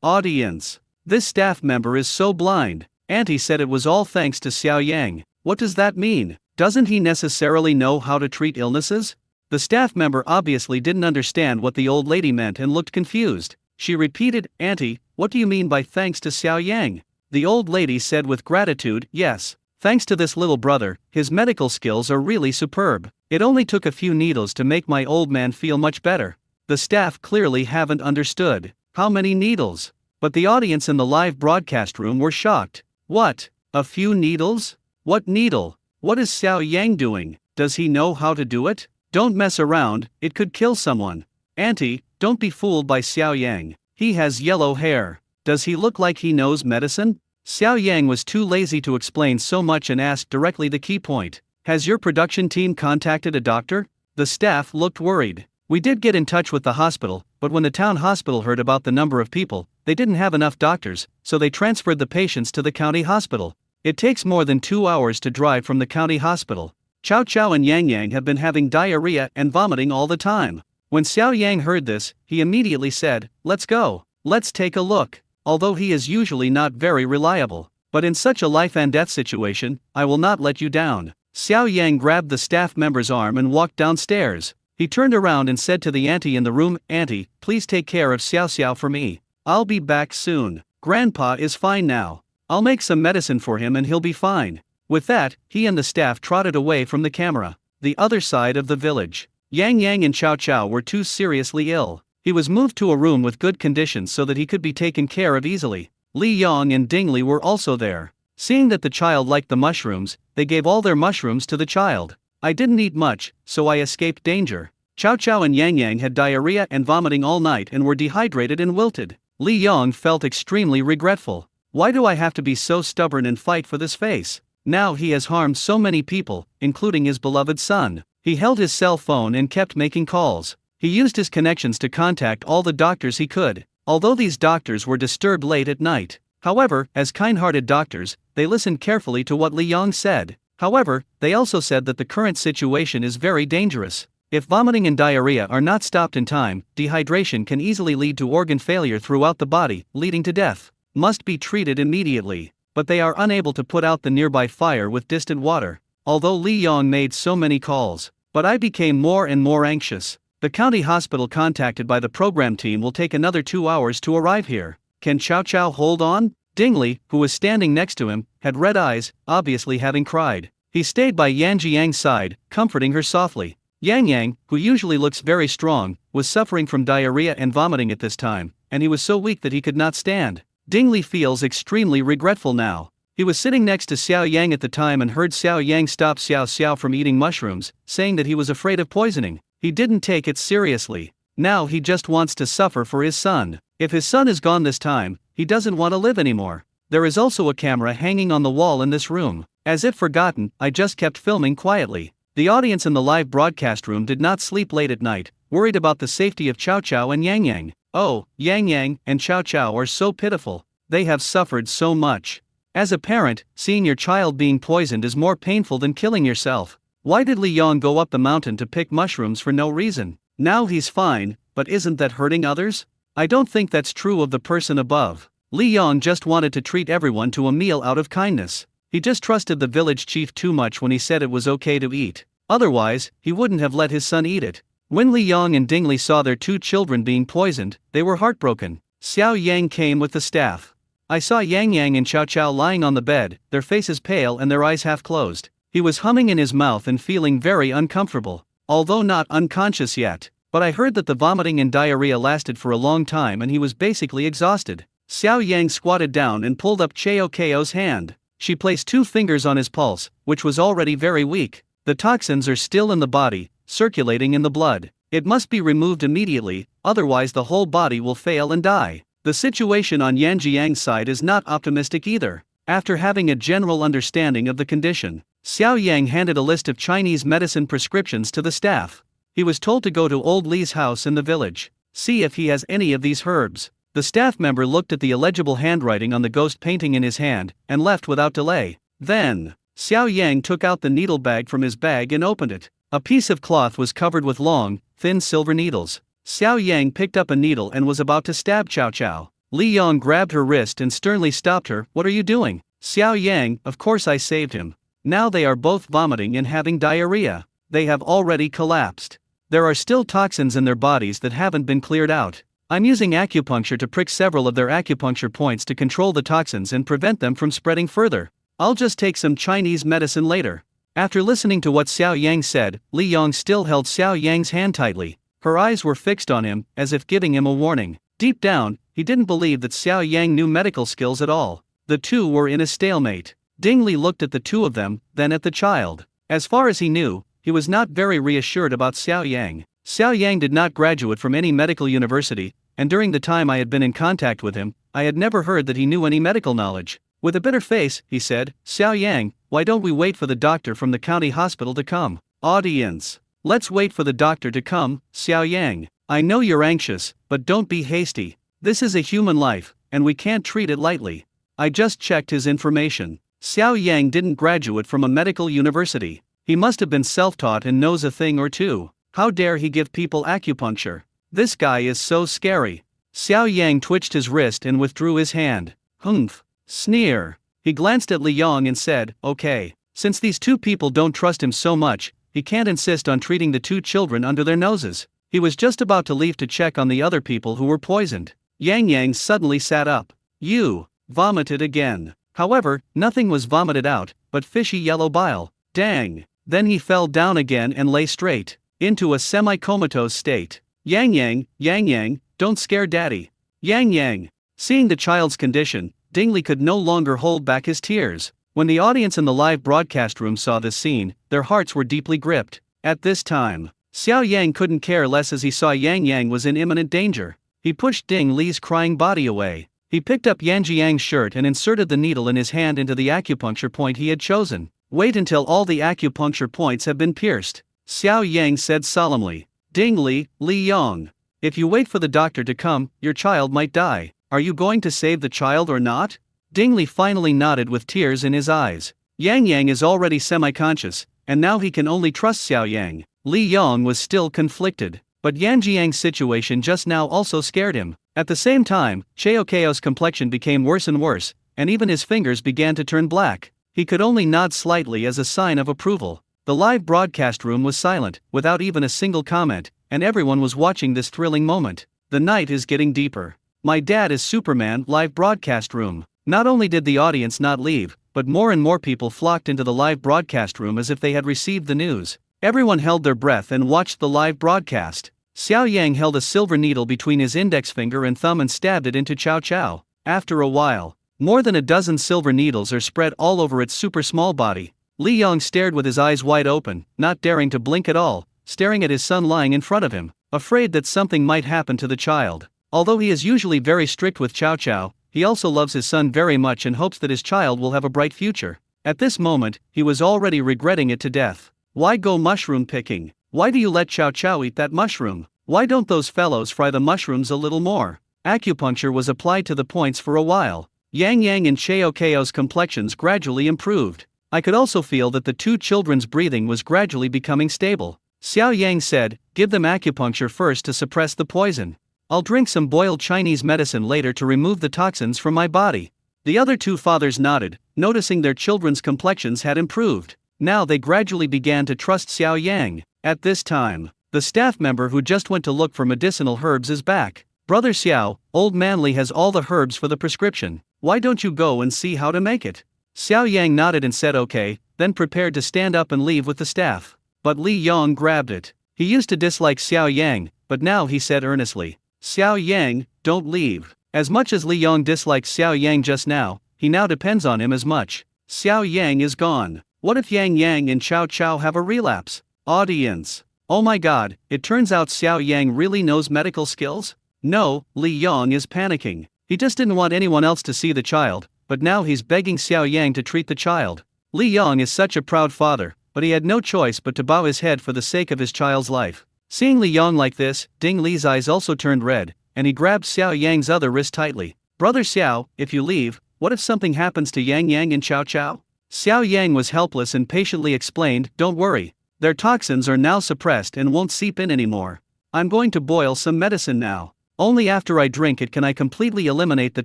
audience. This staff member is so blind. Auntie said it was all thanks to Xiao Yang. What does that mean? Doesn't he necessarily know how to treat illnesses? The staff member obviously didn't understand what the old lady meant and looked confused. She repeated, "Auntie, what do you mean by thanks to Xiao Yang?" The old lady said with gratitude, "Yes, Thanks to this little brother, his medical skills are really superb. It only took a few needles to make my old man feel much better. The staff clearly haven't understood. How many needles? But the audience in the live broadcast room were shocked. What? A few needles? What needle? What is Xiao Yang doing? Does he know how to do it? Don't mess around, it could kill someone. Auntie, don't be fooled by Xiao Yang. He has yellow hair. Does he look like he knows medicine? Xiao Yang was too lazy to explain so much and asked directly the key point. Has your production team contacted a doctor? The staff looked worried. We did get in touch with the hospital, but when the town hospital heard about the number of people, they didn't have enough doctors, so they transferred the patients to the county hospital. It takes more than 2 hours to drive from the county hospital. Chow Chow and Yang Yang have been having diarrhea and vomiting all the time. When Xiao Yang heard this, he immediately said, "Let's go. Let's take a look." Although he is usually not very reliable. But in such a life and death situation, I will not let you down. Xiao Yang grabbed the staff member's arm and walked downstairs. He turned around and said to the auntie in the room, "Auntie, please take care of Xiao Xiao for me. I'll be back soon. Grandpa is fine now. I'll make some medicine for him and he'll be fine." With that, he and the staff trotted away from the camera. The other side of the village. Yang Yang and Chow Chow were too seriously ill. He was moved to a room with good conditions so that he could be taken care of easily. Li Yong and Ding Li were also there. Seeing that the child liked the mushrooms, they gave all their mushrooms to the child. I didn't eat much, so I escaped danger. Chow Chow and Yang Yang had diarrhea and vomiting all night and were dehydrated and wilted. Li Yong felt extremely regretful. Why do I have to be so stubborn and fight for this face? Now he has harmed so many people, including his beloved son. He held his cell phone and kept making calls. He used his connections to contact all the doctors he could, although these doctors were disturbed late at night. However, as kind-hearted doctors, they listened carefully to what Li Yong said. However, they also said that the current situation is very dangerous. If vomiting and diarrhea are not stopped in time, dehydration can easily lead to organ failure throughout the body, leading to death. Must be treated immediately. But they are unable to put out the nearby fire with distant water. Although Li Yong made so many calls, but I became more and more anxious. The county hospital contacted by the program team will take another 2 hours to arrive here. Can Chow Chow hold on? Ding Li, who was standing next to him, had red eyes, obviously having cried. He stayed by Yang Jiang's side, comforting her softly. Yang Yang, who usually looks very strong, was suffering from diarrhea and vomiting at this time, and he was so weak that he could not stand. Ding Li feels extremely regretful now. He was sitting next to Xiao Yang at the time and heard Xiao Yang stop Xiao Xiao from eating mushrooms, saying that he was afraid of poisoning. He didn't take it seriously. Now he just wants to suffer for his son. If his son is gone this time, he doesn't want to live anymore. There is also a camera hanging on the wall in this room. As if forgotten, I just kept filming quietly. The audience in the live broadcast room did not sleep late at night, worried about the safety of Chow Chow and Yang Yang. Oh, Yang Yang and Chow Chow are so pitiful. They have suffered so much. As a parent, seeing your child being poisoned is more painful than killing yourself. Why did Li Yong go up the mountain to pick mushrooms for no reason? Now he's fine, but isn't that hurting others? I don't think that's true of the person above. Li Yong just wanted to treat everyone to a meal out of kindness. He just trusted the village chief too much when he said it was okay to eat. Otherwise, he wouldn't have let his son eat it. When Li Yong and Ding Li saw their 2 children being poisoned, they were heartbroken. Xiao Yang came with the staff. I saw Yang Yang and Chow Chow lying on the bed, their faces pale and their eyes half closed. He was humming in his mouth and feeling very uncomfortable, although not unconscious yet. But I heard that the vomiting and diarrhea lasted for a long time and he was basically exhausted. Xiao Yang squatted down and pulled up Cheo Ko's hand. She placed 2 fingers on his pulse, which was already very weak. The toxins are still in the body, circulating in the blood. It must be removed immediately, otherwise the whole body will fail and die. The situation on Yan Jiang's side is not optimistic either. After having a general understanding of the condition, Xiao Yang handed a list of Chinese medicine prescriptions to the staff. He was told to go to Old Li's house in the village, see if he has any of these herbs. The staff member looked at the illegible handwriting on the ghost painting in his hand, and left without delay. Then, Xiao Yang took out the needle bag from his bag and opened it. A piece of cloth was covered with long, thin silver needles. Xiao Yang picked up a needle and was about to stab Chow Chow. Li Yong grabbed her wrist and sternly stopped her. "What are you doing?" Xiao Yang, "Of course I saved him. Now they are both vomiting and having diarrhea. They have already collapsed. There are still toxins in their bodies that haven't been cleared out. I'm using acupuncture to prick several of their acupuncture points to control the toxins and prevent them from spreading further." I'll just take some Chinese medicine later. After listening to what Xiao Yang said, Li Yong still held Xiao Yang's hand tightly. Her eyes were fixed on him, as if giving him a warning. Deep down, he didn't believe that Xiao Yang knew medical skills at all. The two were in a stalemate. Ding Li looked at the two of them, then at the child. As far as he knew, he was not very reassured about Xiao Yang. Xiao Yang did not graduate from any medical university, and during the time I had been in contact with him, I had never heard that he knew any medical knowledge. With a bitter face, he said, "Xiao Yang, why don't we wait for the doctor from the county hospital to come?" Audience. Let's wait for the doctor to come, Xiao Yang. I know you're anxious, but don't be hasty. This is a human life, and we can't treat it lightly. I just checked his information. Xiao Yang didn't graduate from a medical university. He must have been self-taught and knows a thing or two. How dare he give people acupuncture? This guy is so scary. Xiao Yang twitched his wrist and withdrew his hand. Humph. Sneer. He glanced at Li Yong and said, "Okay. Since these two people don't trust him so much, he can't insist on treating the two children under their noses." He was just about to leave to check on the other people who were poisoned. Yang Yang suddenly sat up. "You." Vomited again. However, nothing was vomited out, but fishy yellow bile. Dang. Then he fell down again and lay straight, into a semi-comatose state. Yang Yang, don't scare daddy. Yang Yang. Seeing the child's condition, Ding Li could no longer hold back his tears. When the audience in the live broadcast room saw this scene, their hearts were deeply gripped. At this time, Xiao Yang couldn't care less as he saw Yang Yang was in imminent danger. He pushed Ding Li's crying body away. He picked up Yang Jiang's shirt and inserted the needle in his hand into the acupuncture point he had chosen. "Wait until all the acupuncture points have been pierced," Xiao Yang said solemnly. "Ding Li, Li Yong. If you wait for the doctor to come, your child might die. Are you going to save the child or not?" Ding Li finally nodded with tears in his eyes. Yang Yang is already semi-conscious, and now he can only trust Xiao Yang. Li Yong was still conflicted, but Yang Jiang's situation just now also scared him. At the same time, Cheokeo's complexion became worse and worse, and even his fingers began to turn black. He could only nod slightly as a sign of approval. The live broadcast room was silent, without even a single comment, and everyone was watching this thrilling moment. The night is getting deeper. "My dad is Superman" live broadcast room. Not only did the audience not leave, but more and more people flocked into the live broadcast room as if they had received the news. Everyone held their breath and watched the live broadcast. Xiao Yang held a silver needle between his index finger and thumb and stabbed it into Chow Chow. After a while, more than a dozen silver needles are spread all over its super small body. Li Yong stared with his eyes wide open, not daring to blink at all, staring at his son lying in front of him, afraid that something might happen to the child. Although he is usually very strict with Chow Chow, he also loves his son very much and hopes that his child will have a bright future. At this moment, he was already regretting it to death. Why go mushroom picking? Why do you let Chow Chow eat that mushroom? Why don't those fellows fry the mushrooms a little more? Acupuncture was applied to the points for a while. Yang Yang and Cheokeo's complexions gradually improved. I could also feel that the two children's breathing was gradually becoming stable. Xiao Yang said, "Give them acupuncture first to suppress the poison. I'll drink some boiled Chinese medicine later to remove the toxins from my body." The other two fathers nodded, noticing their children's complexions had improved. Now they gradually began to trust Xiao Yang. At this time, the staff member who just went to look for medicinal herbs is back. "Brother Xiao, old Manly has all the herbs for the prescription. Why don't you go and see how to make it?" Xiao Yang nodded and said okay, then prepared to stand up and leave with the staff. But Li Yong grabbed it. He used to dislike Xiao Yang, but now he said earnestly, "Xiao Yang, don't leave." As much as Li Yong disliked Xiao Yang just now, he now depends on him as much. Xiao Yang is gone. What if Yang Yang and Chow Chow have a relapse? Audience. Oh my god, it turns out Xiao Yang really knows medical skills? No, Li Yong is panicking. He just didn't want anyone else to see the child, but now he's begging Xiao Yang to treat the child. Li Yong is such a proud father, but he had no choice but to bow his head for the sake of his child's life. Seeing Li Yong like this, Ding Li's eyes also turned red, and he grabbed Xiao Yang's other wrist tightly. "Brother Xiao, if you leave, what if something happens to Yang Yang and Chow Chow?" Xiao Yang was helpless and patiently explained, "Don't worry. Their toxins are now suppressed and won't seep in anymore. I'm going to boil some medicine now. Only after I drink it can I completely eliminate the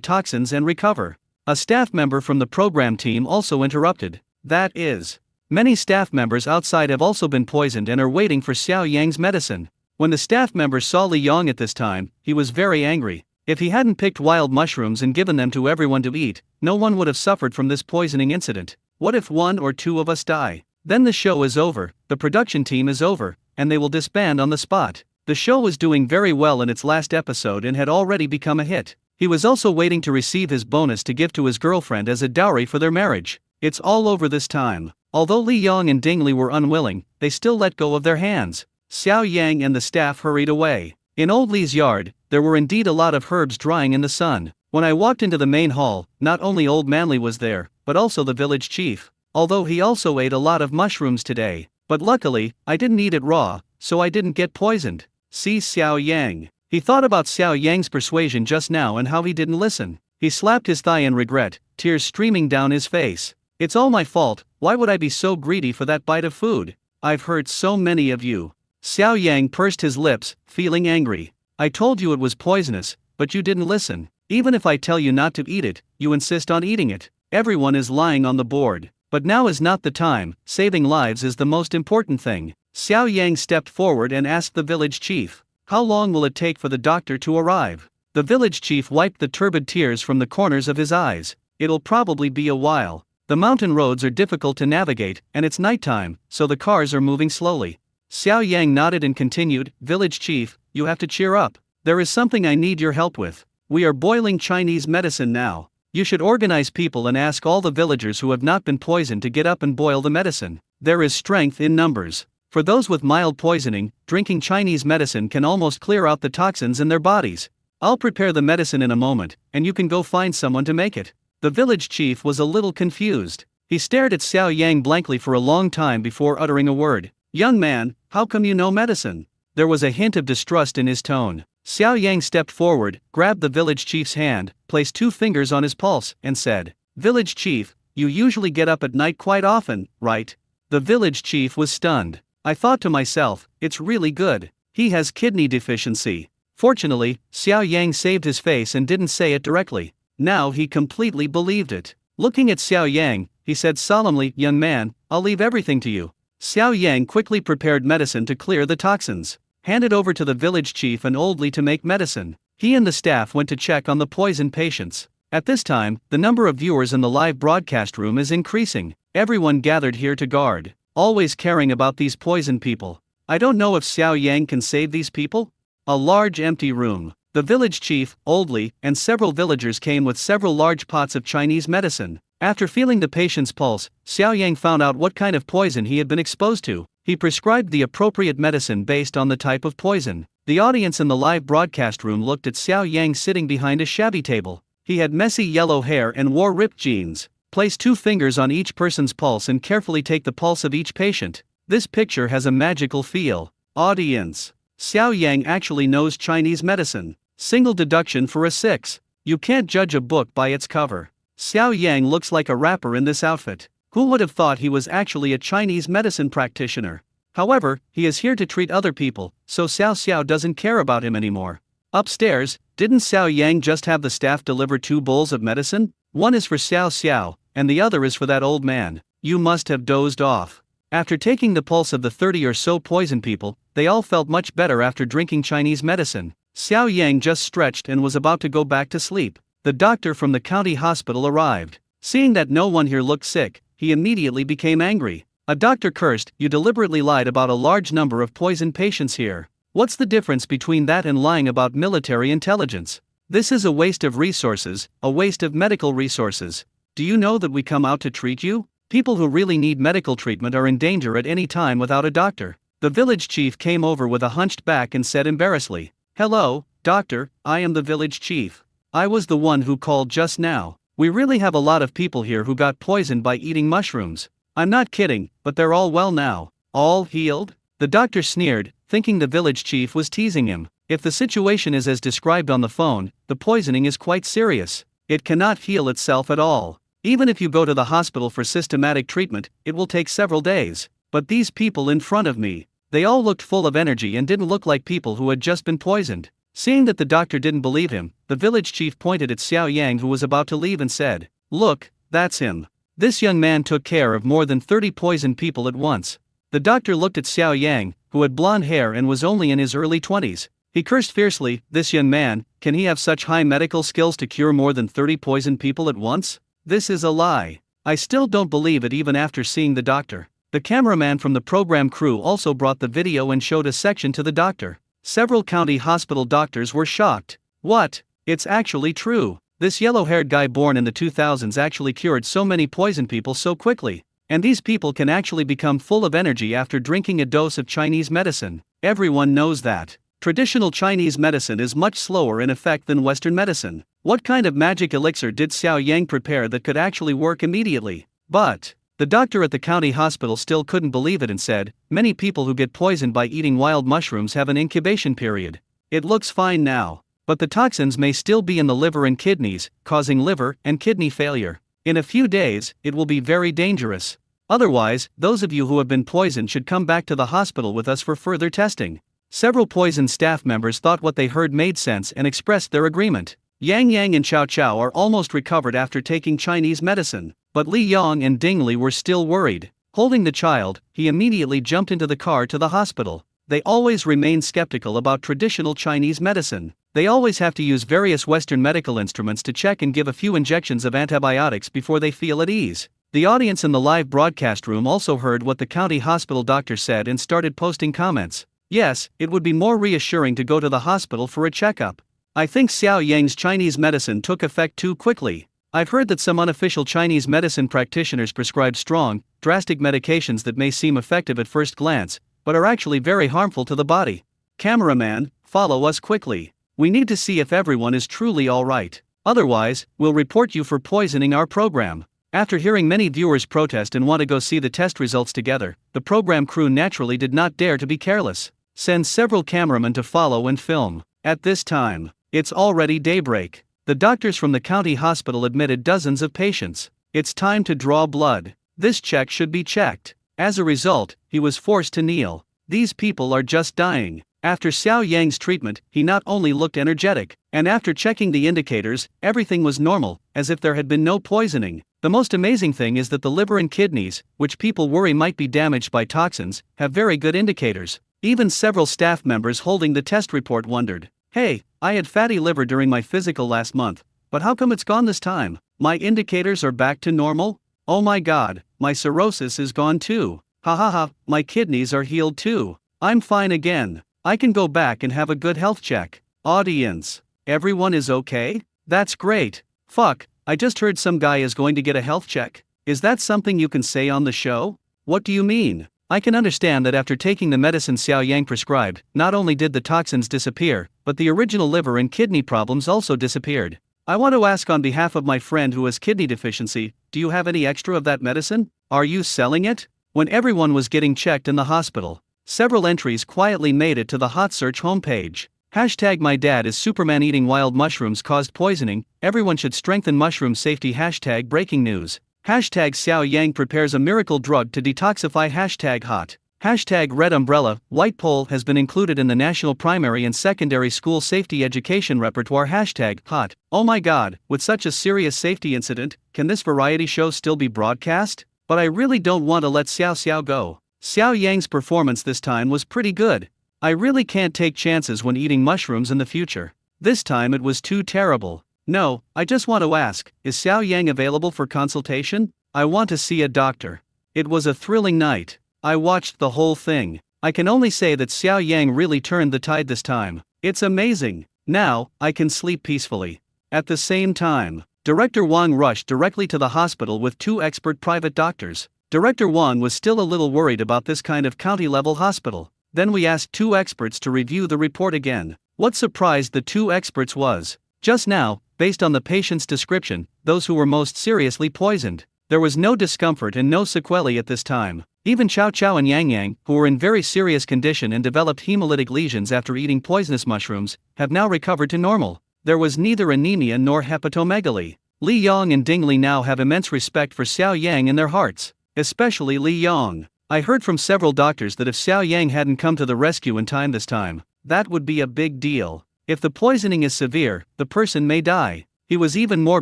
toxins and recover." A staff member from the program team also interrupted. "That is. Many staff members outside have also been poisoned and are waiting for Xiao Yang's medicine." When the staff member saw Li Yong at this time, he was very angry. If he hadn't picked wild mushrooms and given them to everyone to eat, no one would have suffered from this poisoning incident. What if one or two of us die? Then the show is over, the production team is over, and they will disband on the spot. The show was doing very well in its last episode and had already become a hit. He was also waiting to receive his bonus to give to his girlfriend as a dowry for their marriage. It's all over this time. Although Li Yong and Ding Li were unwilling, they still let go of their hands. Xiao Yang and the staff hurried away. In old Li's yard, there were indeed a lot of herbs drying in the sun. When I walked into the main hall, not only old Manly was there, but also the village chief. Although he also ate a lot of mushrooms today. But luckily, I didn't eat it raw, so I didn't get poisoned. See Xiao Yang. He thought about Xiao Yang's persuasion just now and how he didn't listen. He slapped his thigh in regret, tears streaming down his face. It's all my fault, why would I be so greedy for that bite of food? I've hurt so many of you. Xiao Yang pursed his lips, feeling angry. I told you it was poisonous, but you didn't listen. Even if I tell you not to eat it, you insist on eating it. Everyone is lying on the board. But now is not the time, saving lives is the most important thing. Xiao Yang stepped forward and asked the village chief, how long will it take for the doctor to arrive? The village chief wiped the turbid tears from the corners of his eyes. It'll probably be a while. The mountain roads are difficult to navigate, and it's nighttime, so the cars are moving slowly. Xiao Yang nodded and continued, village chief, you have to cheer up. There is something I need your help with. We are boiling Chinese medicine now. You should organize people and ask all the villagers who have not been poisoned to get up and boil the medicine. There is strength in numbers. For those with mild poisoning, drinking Chinese medicine can almost clear out the toxins in their bodies. I'll prepare the medicine in a moment, and you can go find someone to make it. The village chief was a little confused. He stared at Xiao Yang blankly for a long time before uttering a word. Young man, how come you know medicine? There was a hint of distrust in his tone. Xiao Yang stepped forward, grabbed the village chief's hand, placed 2 fingers on his pulse, and said, Village chief, you usually get up at night quite often, right? The village chief was stunned. I thought to myself, it's really good. He has kidney deficiency. Fortunately, Xiao Yang saved his face and didn't say it directly. Now he completely believed it. Looking at Xiao Yang, he said solemnly, young man, I'll leave everything to you. Xiao Yang quickly prepared medicine to clear the toxins. Handed over to the village chief and old Li to make medicine. He and the staff went to check on the poisoned patients. At this time, the number of viewers in the live broadcast room is increasing. Everyone gathered here to guard, always caring about these poisoned people. I don't know if Xiao Yang can save these people? A large empty room. The village chief, old Li, and several villagers came with several large pots of Chinese medicine. After feeling the patient's pulse, Xiao Yang found out what kind of poison he had been exposed to. He prescribed the appropriate medicine based on the type of poison. The audience in the live broadcast room looked at Xiao Yang sitting behind a shabby table. He had messy yellow hair and wore ripped jeans. Place 2 fingers on each person's pulse and carefully take the pulse of each patient. This picture has a magical feel. Audience. Xiao Yang actually knows Chinese medicine. Single deduction for a 6. You can't judge a book by its cover. Xiao Yang looks like a rapper in this outfit. Who would have thought he was actually a Chinese medicine practitioner? However, he is here to treat other people, so Xiao Xiao doesn't care about him anymore. Upstairs, didn't Xiao Yang just have the staff deliver 2 bowls of medicine? One is for Xiao Xiao, and the other is for that old man. You must have dozed off. After taking the pulse of the 30 or so poisoned people, they all felt much better after drinking Chinese medicine. Xiao Yang just stretched and was about to go back to sleep. The doctor from the county hospital arrived. Seeing that no one here looked sick, he immediately became angry. A doctor cursed, you deliberately lied about a large number of poisoned patients here. What's the difference between that and lying about military intelligence? This is a waste of resources, a waste of medical resources. Do you know that we come out to treat you? People who really need medical treatment are in danger at any time without a doctor. The village chief came over with a hunched back and said embarrassedly, hello, doctor, I am the village chief. I was the one who called just now. We really have a lot of people here who got poisoned by eating mushrooms. I'm not kidding, but they're all well now. All healed? The doctor sneered, thinking the village chief was teasing him. If the situation is as described on the phone, the poisoning is quite serious. It cannot heal itself at all. Even if you go to the hospital for systematic treatment, it will take several days. But these people in front of me, they all looked full of energy and didn't look like people who had just been poisoned. Seeing that the doctor didn't believe him, the village chief pointed at Xiao Yang who was about to leave and said, look, that's him. This young man took care of more than 30 poisoned people at once. The doctor looked at Xiao Yang, who had blonde hair and was only in his early 20s. He cursed fiercely, this young man, can he have such high medical skills to cure more than 30 poisoned people at once? This is a lie. I still don't believe it even after seeing the doctor. The cameraman from the program crew also brought the video and showed a section to the doctor. Several county hospital doctors were shocked. What? It's actually true. This yellow-haired guy born in the 2000s actually cured so many poison people so quickly. And these people can actually become full of energy after drinking a dose of Chinese medicine. Everyone knows that. Traditional Chinese medicine is much slower in effect than Western medicine. What kind of magic elixir did Xiao Yang prepare that could actually work immediately? But the doctor at the county hospital still couldn't believe it and said, many people who get poisoned by eating wild mushrooms have an incubation period. It looks fine now, but the toxins may still be in the liver and kidneys, causing liver and kidney failure. In a few days, it will be very dangerous. Otherwise, those of you who have been poisoned should come back to the hospital with us for further testing. Several poisoned staff members thought what they heard made sense and expressed their agreement. Yang Yang and Chow Chow are almost recovered after taking Chinese medicine, but Li Yong and Ding Li were still worried. Holding the child, he immediately jumped into the car to the hospital. They always remain skeptical about traditional Chinese medicine. They always have to use various Western medical instruments to check and give a few injections of antibiotics before they feel at ease. The audience in the live broadcast room also heard what the county hospital doctor said and started posting comments. Yes, it would be more reassuring to go to the hospital for a checkup. I think Xiao Yang's Chinese medicine took effect too quickly. I've heard that some unofficial Chinese medicine practitioners prescribe strong, drastic medications that may seem effective at first glance, but are actually very harmful to the body. Cameraman, follow us quickly. We need to see if everyone is truly alright. Otherwise, we'll report you for poisoning our program. After hearing many viewers protest and want to go see the test results together, the program crew naturally did not dare to be careless. Send several cameramen to follow and film. At this time, it's already daybreak. The doctors from the county hospital admitted dozens of patients. It's time to draw blood. This check should be checked. As a result, he was forced to kneel. These people are just dying. After Xiao Yang's treatment, he not only looked energetic, and after checking the indicators, everything was normal, as if there had been no poisoning. The most amazing thing is that the liver and kidneys, which people worry might be damaged by toxins, have very good indicators. Even several staff members holding the test report wondered, hey, I had fatty liver during my physical last month, but how come it's gone this time? My indicators are back to normal? Oh my god, my cirrhosis is gone too. Ha ha ha, my kidneys are healed too. I'm fine again. I can go back and have a good health check. Audience, everyone is okay? That's great. Fuck, I just heard some guy is going to get a health check. Is that something you can say on the show? What do you mean? I can understand that after taking the medicine Xiao Yang prescribed, not only did the toxins disappear, but the original liver and kidney problems also disappeared. I want to ask on behalf of my friend who has kidney deficiency, do you have any extra of that medicine? Are you selling it? When everyone was getting checked in the hospital, several entries quietly made it to the hot search homepage. Hashtag my dad is Superman eating wild mushrooms caused poisoning, everyone should strengthen mushroom safety. Hashtag breaking news. Hashtag Xiao Yang prepares a miracle drug to detoxify. Hashtag hot. Hashtag red umbrella, white pole has been included in the national primary and secondary school safety education repertoire. Hashtag hot. Oh my god, with such a serious safety incident, can this variety show still be broadcast? But I really don't want to let Xiao go. Xiao Yang's performance this time was pretty good. I really can't take chances when eating mushrooms in the future. This time it was too terrible. No, I just want to ask, is Xiao Yang available for consultation? I want to see a doctor. It was a thrilling night. I watched the whole thing. I can only say that Xiao Yang really turned the tide this time. It's amazing. Now, I can sleep peacefully. At the same time, Director Wang rushed directly to the hospital with 2 expert private doctors. Director Wang was still a little worried about this kind of county-level hospital. Then we asked 2 experts to review the report again. What surprised the 2 experts was, just now, based on the patient's description, those who were most seriously poisoned. There was no discomfort and no sequelae at this time. Even Chow Chow and Yang Yang, who were in very serious condition and developed hemolytic lesions after eating poisonous mushrooms, have now recovered to normal. There was neither anemia nor hepatomegaly. Li Yong and Ding Li now have immense respect for Xiao Yang in their hearts, especially Li Yong. I heard from several doctors that if Xiao Yang hadn't come to the rescue in time this time, that would be a big deal. If the poisoning is severe, the person may die. He was even more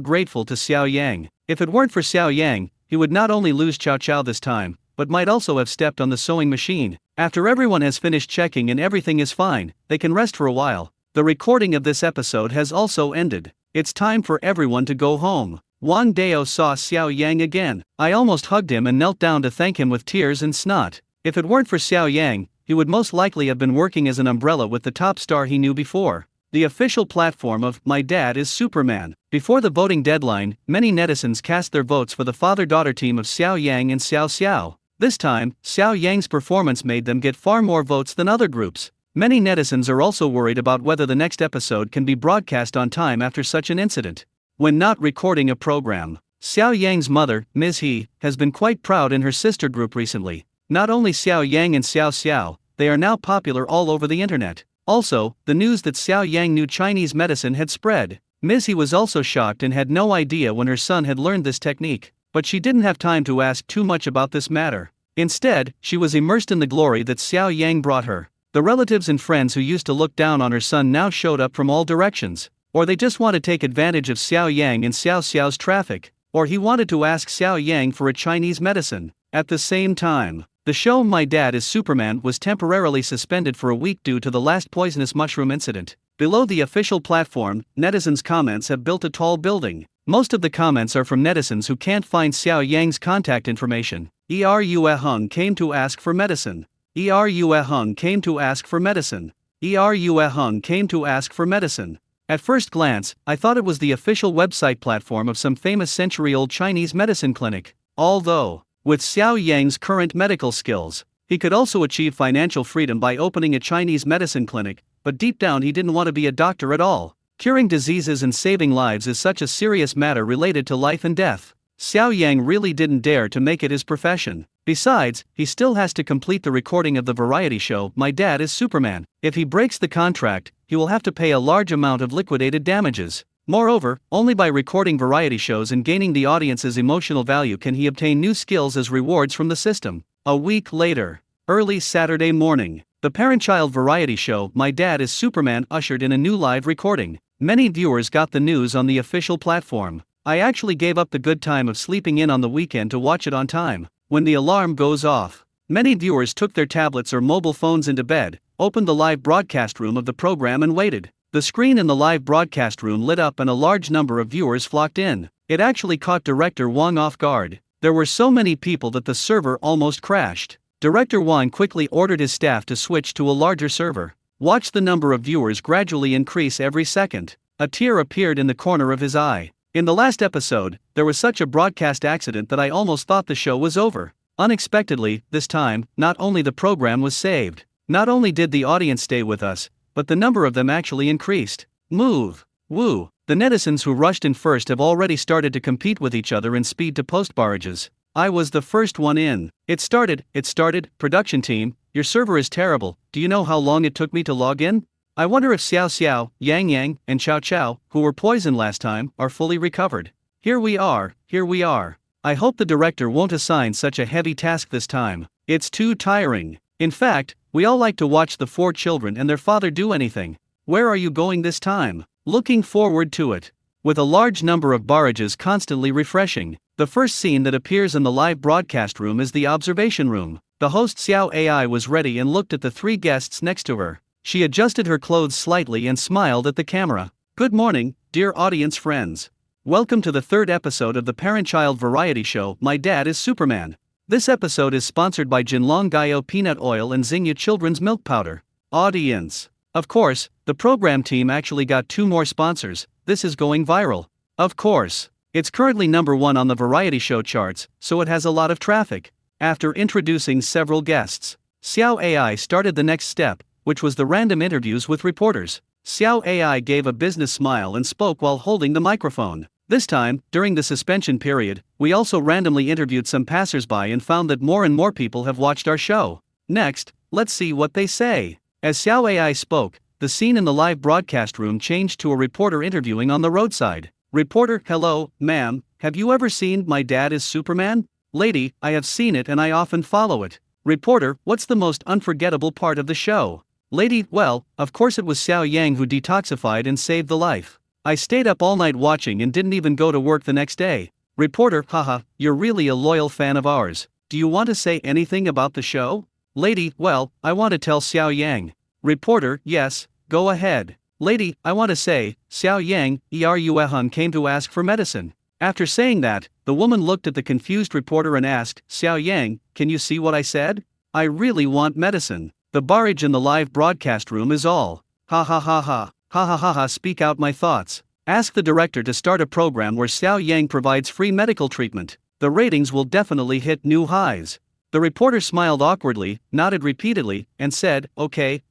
grateful to Xiao Yang. If it weren't for Xiao Yang, he would not only lose Chow Chow this time, but might also have stepped on the sewing machine. After everyone has finished checking and everything is fine, they can rest for a while. The recording of this episode has also ended. It's time for everyone to go home. Wang Dao saw Xiao Yang again. I almost hugged him and knelt down to thank him with tears and snot. If it weren't for Xiao Yang, he would most likely have been working as an umbrella with the top star he knew before. The official platform of My Dad is Superman. Before the voting deadline, many netizens cast their votes for the father-daughter team of Xiao Yang and Xiao Xiao. This time, Xiao Yang's performance made them get far more votes than other groups. Many netizens are also worried about whether the next episode can be broadcast on time after such an incident. When not recording a program, Xiao Yang's mother, Ms. He, has been quite proud in her sister group recently. Not only Xiao Yang and Xiao Xiao, they are now popular all over the internet. Also, the news that Xiao Yang knew Chinese medicine had spread. Ms. He was also shocked and had no idea when her son had learned this technique, but she didn't have time to ask too much about this matter. Instead, she was immersed in the glory that Xiao Yang brought her. The relatives and friends who used to look down on her son now showed up from all directions. Or they just want to take advantage of Xiao Yang and Xiao Xiao's traffic, or he wanted to ask Xiao Yang for a Chinese medicine. At the same time, the show My Dad is Superman was temporarily suspended for a week due to the last poisonous mushroom incident. Below the official platform, netizens' comments have built a tall building. Most of the comments are from netizens who can't find Xiao Yang's contact information. Eru Hung came to ask for medicine. Eru Hung came to ask for medicine. Eru Hung came to ask for medicine. At first glance, I thought it was the official website platform of some famous century-old Chinese medicine clinic. Although, with Xiao Yang's current medical skills, he could also achieve financial freedom by opening a Chinese medicine clinic, but deep down he didn't want to be a doctor at all. Curing diseases and saving lives is such a serious matter related to life and death. Xiao Yang really didn't dare to make it his profession. Besides, he still has to complete the recording of the variety show My Dad is Superman. If he breaks the contract, he will have to pay a large amount of liquidated damages. Moreover, only by recording variety shows and gaining the audience's emotional value can he obtain new skills as rewards from the system. A week later, early Saturday morning, the parent-child variety show My Dad is Superman ushered in a new live recording. Many viewers got the news on the official platform. I actually gave up the good time of sleeping in on the weekend to watch it on time. When the alarm goes off, many viewers took their tablets or mobile phones into bed, opened the live broadcast room of the program and waited. The screen in the live broadcast room lit up and a large number of viewers flocked in. It actually caught director Wang off guard. There were so many people that the server almost crashed. Director Wang quickly ordered his staff to switch to a larger server. Watch the number of viewers gradually increase every second. A tear appeared in the corner of his eye. In the last episode, there was such a broadcast accident that I almost thought the show was over. Unexpectedly, this time, not only the program was saved, not only did the audience stay with us, but the number of them actually increased. Move! Woo! The netizens who rushed in first have already started to compete with each other in speed to post barrages. I was the first one in. It started, production team, your server is terrible. Do you know how long it took me to log in? I wonder if Xiao Xiao, Yang Yang, and Chao Chao, who were poisoned last time, are fully recovered. Here we are. I hope the director won't assign such a heavy task this time. It's too tiring. In fact, we all like to watch the 4 children and their father do anything. Where are you going this time? Looking forward to it. With a large number of barrages constantly refreshing, the first scene that appears in the live broadcast room is the observation room. The host Xiao AI was ready and looked at the 3 guests next to her. She adjusted her clothes slightly and smiled at the camera. Good morning, dear audience friends. Welcome to the 3rd episode of the parent-child variety show My Dad is Superman. This episode is sponsored by Jinlong Gaio Peanut Oil and Xingya Children's Milk Powder. Audience. Of course, the program team actually got 2 more sponsors. This is going viral. Of course. It's currently number 1 on the variety show charts, so it has a lot of traffic. After introducing several guests, Xiao AI started the next step, which was the random interviews with reporters. Xiao AI gave a business smile and spoke while holding the microphone. This time, during the suspension period, we also randomly interviewed some passersby and found that more and more people have watched our show. Next, let's see what they say. As Xiao AI spoke, the scene in the live broadcast room changed to a reporter interviewing on the roadside. Reporter: hello, ma'am, have you ever seen My Dad is Superman? Lady: I have seen it and I often follow it. Reporter: what's the most unforgettable part of the show? Lady: well, of course it was Xiao Yang who detoxified and saved the life. I stayed up all night watching and didn't even go to work the next day. Reporter: haha, you're really a loyal fan of ours. Do you want to say anything about the show? Lady: well, I want to tell Xiao Yang. Reporter: yes, go ahead. Lady: I want to say, Xiao Yang, Eruehun came to ask for medicine. After saying that, the woman looked at the confused reporter and asked, Xiao Yang, can you see what I said? I really want medicine. The barrage in the live broadcast room is all. Ha ha ha ha. Ha ha ha ha, speak out my thoughts. Ask the director to start a program where Xiao Yang provides free medical treatment. The ratings will definitely hit new highs. The reporter smiled awkwardly, nodded repeatedly, and said, okay,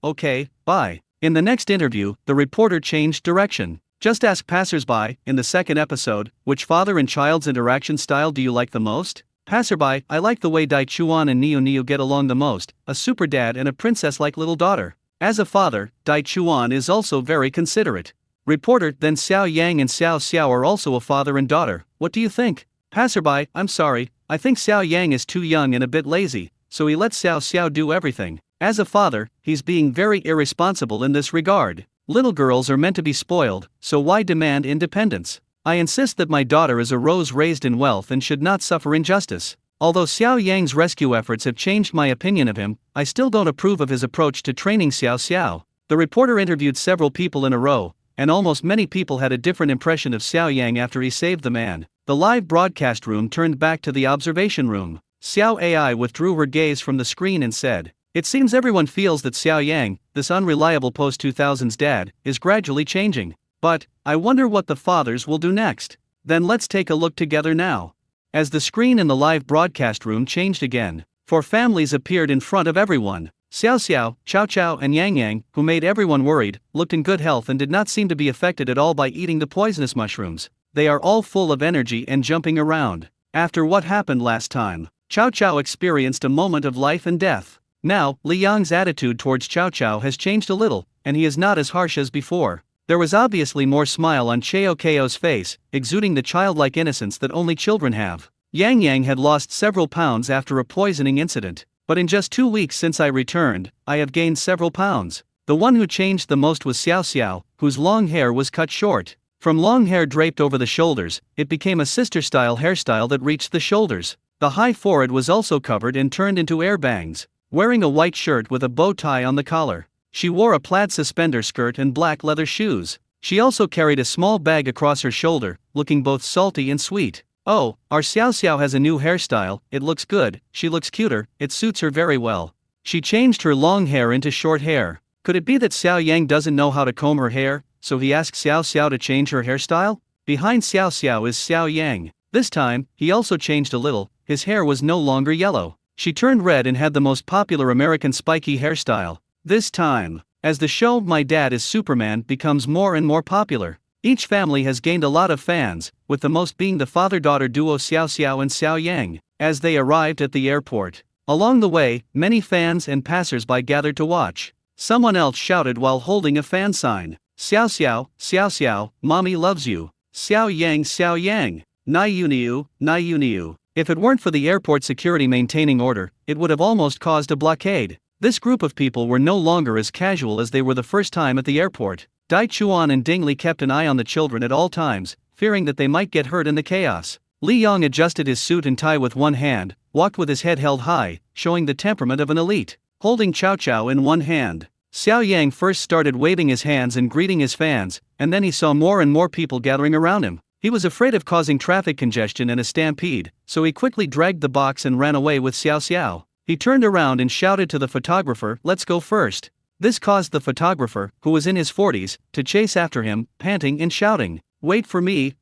bye. In the next interview, the reporter changed direction. Just ask passersby, in the second episode, which father and child's interaction style do you like the most? Passerby, I like the way Dai Chuan and Neo Neo get along the most, a super dad and a princess-like little daughter. As a father, Dai Chuan is also very considerate. Reporter, then Xiao Yang and Xiao Xiao are also a father and daughter, what do you think? Passerby, I'm sorry, I think Xiao Yang is too young and a bit lazy, so he lets Xiao Xiao do everything. As a father, he's being very irresponsible in this regard. Little girls are meant to be spoiled, so why demand independence? I insist that my daughter is a rose raised in wealth and should not suffer injustice. Although Xiao Yang's rescue efforts have changed my opinion of him, I still don't approve of his approach to training Xiao Xiao. The reporter interviewed several people in a row, and almost many people had a different impression of Xiao Yang after he saved the man. The live broadcast room turned back to the observation room. Xiao AI withdrew her gaze from the screen and said, it seems everyone feels that Xiao Yang, this unreliable post-2000s dad, is gradually changing. But, I wonder what the fathers will do next. Then let's take a look together now. As the screen in the live broadcast room changed again, 4 families appeared in front of everyone. Xiao Xiao, Chao Chao and Yang Yang, who made everyone worried, looked in good health and did not seem to be affected at all by eating the poisonous mushrooms. They are all full of energy and jumping around. After what happened last time, Chao Chao experienced a moment of life and death. Now, Li Yang's attitude towards Chao Chao has changed a little, and he is not as harsh as before. There was obviously more smile on Chao Ko's face, exuding the childlike innocence that only children have. Yang Yang had lost several pounds after a poisoning incident, but in just 2 weeks since I returned, I have gained several pounds. The one who changed the most was Xiao Xiao, whose long hair was cut short. From long hair draped over the shoulders, it became a sister-style hairstyle that reached the shoulders. The high forehead was also covered and turned into air bangs. Wearing a white shirt with a bow tie on the collar, she wore a plaid suspender skirt and black leather shoes. She also carried a small bag across her shoulder, looking both salty and sweet. Oh, our Xiao Xiao has a new hairstyle, it looks good, she looks cuter, it suits her very well. She changed her long hair into short hair. Could it be that Xiao Yang doesn't know how to comb her hair, so he asked Xiao Xiao to change her hairstyle? Behind Xiao Xiao is Xiao Yang. This time, he also changed a little, his hair was no longer yellow. She turned red and had the most popular American spiky hairstyle. This time, as the show My Dad is Superman becomes more and more popular, each family has gained a lot of fans, with the most being the father-daughter duo Xiao Xiao and Xiao Yang. As they arrived at the airport, along the way, many fans and passers-by gathered to watch. Someone else shouted while holding a fan sign, Xiao Xiao, Xiao Xiao, Mommy loves you. Xiao Yang, Nai Yuniu. If it weren't for the airport security maintaining order, it would have almost caused a blockade. This group of people were no longer as casual as they were the first time at the airport. Dai Chuan and Ding Li kept an eye on the children at all times, fearing that they might get hurt in the chaos. Li Yang adjusted his suit and tie with one hand, walked with his head held high, showing the temperament of an elite. Holding Chao Chao in one hand, Xiao Yang first started waving his hands and greeting his fans, and then he saw more and more people gathering around him. He was afraid of causing traffic congestion and a stampede, so he quickly dragged the box and ran away with Xiao Xiao. He turned around and shouted to the photographer, let's go first. This caused the photographer, who was in his 40s, to chase after him, panting and shouting, wait for me,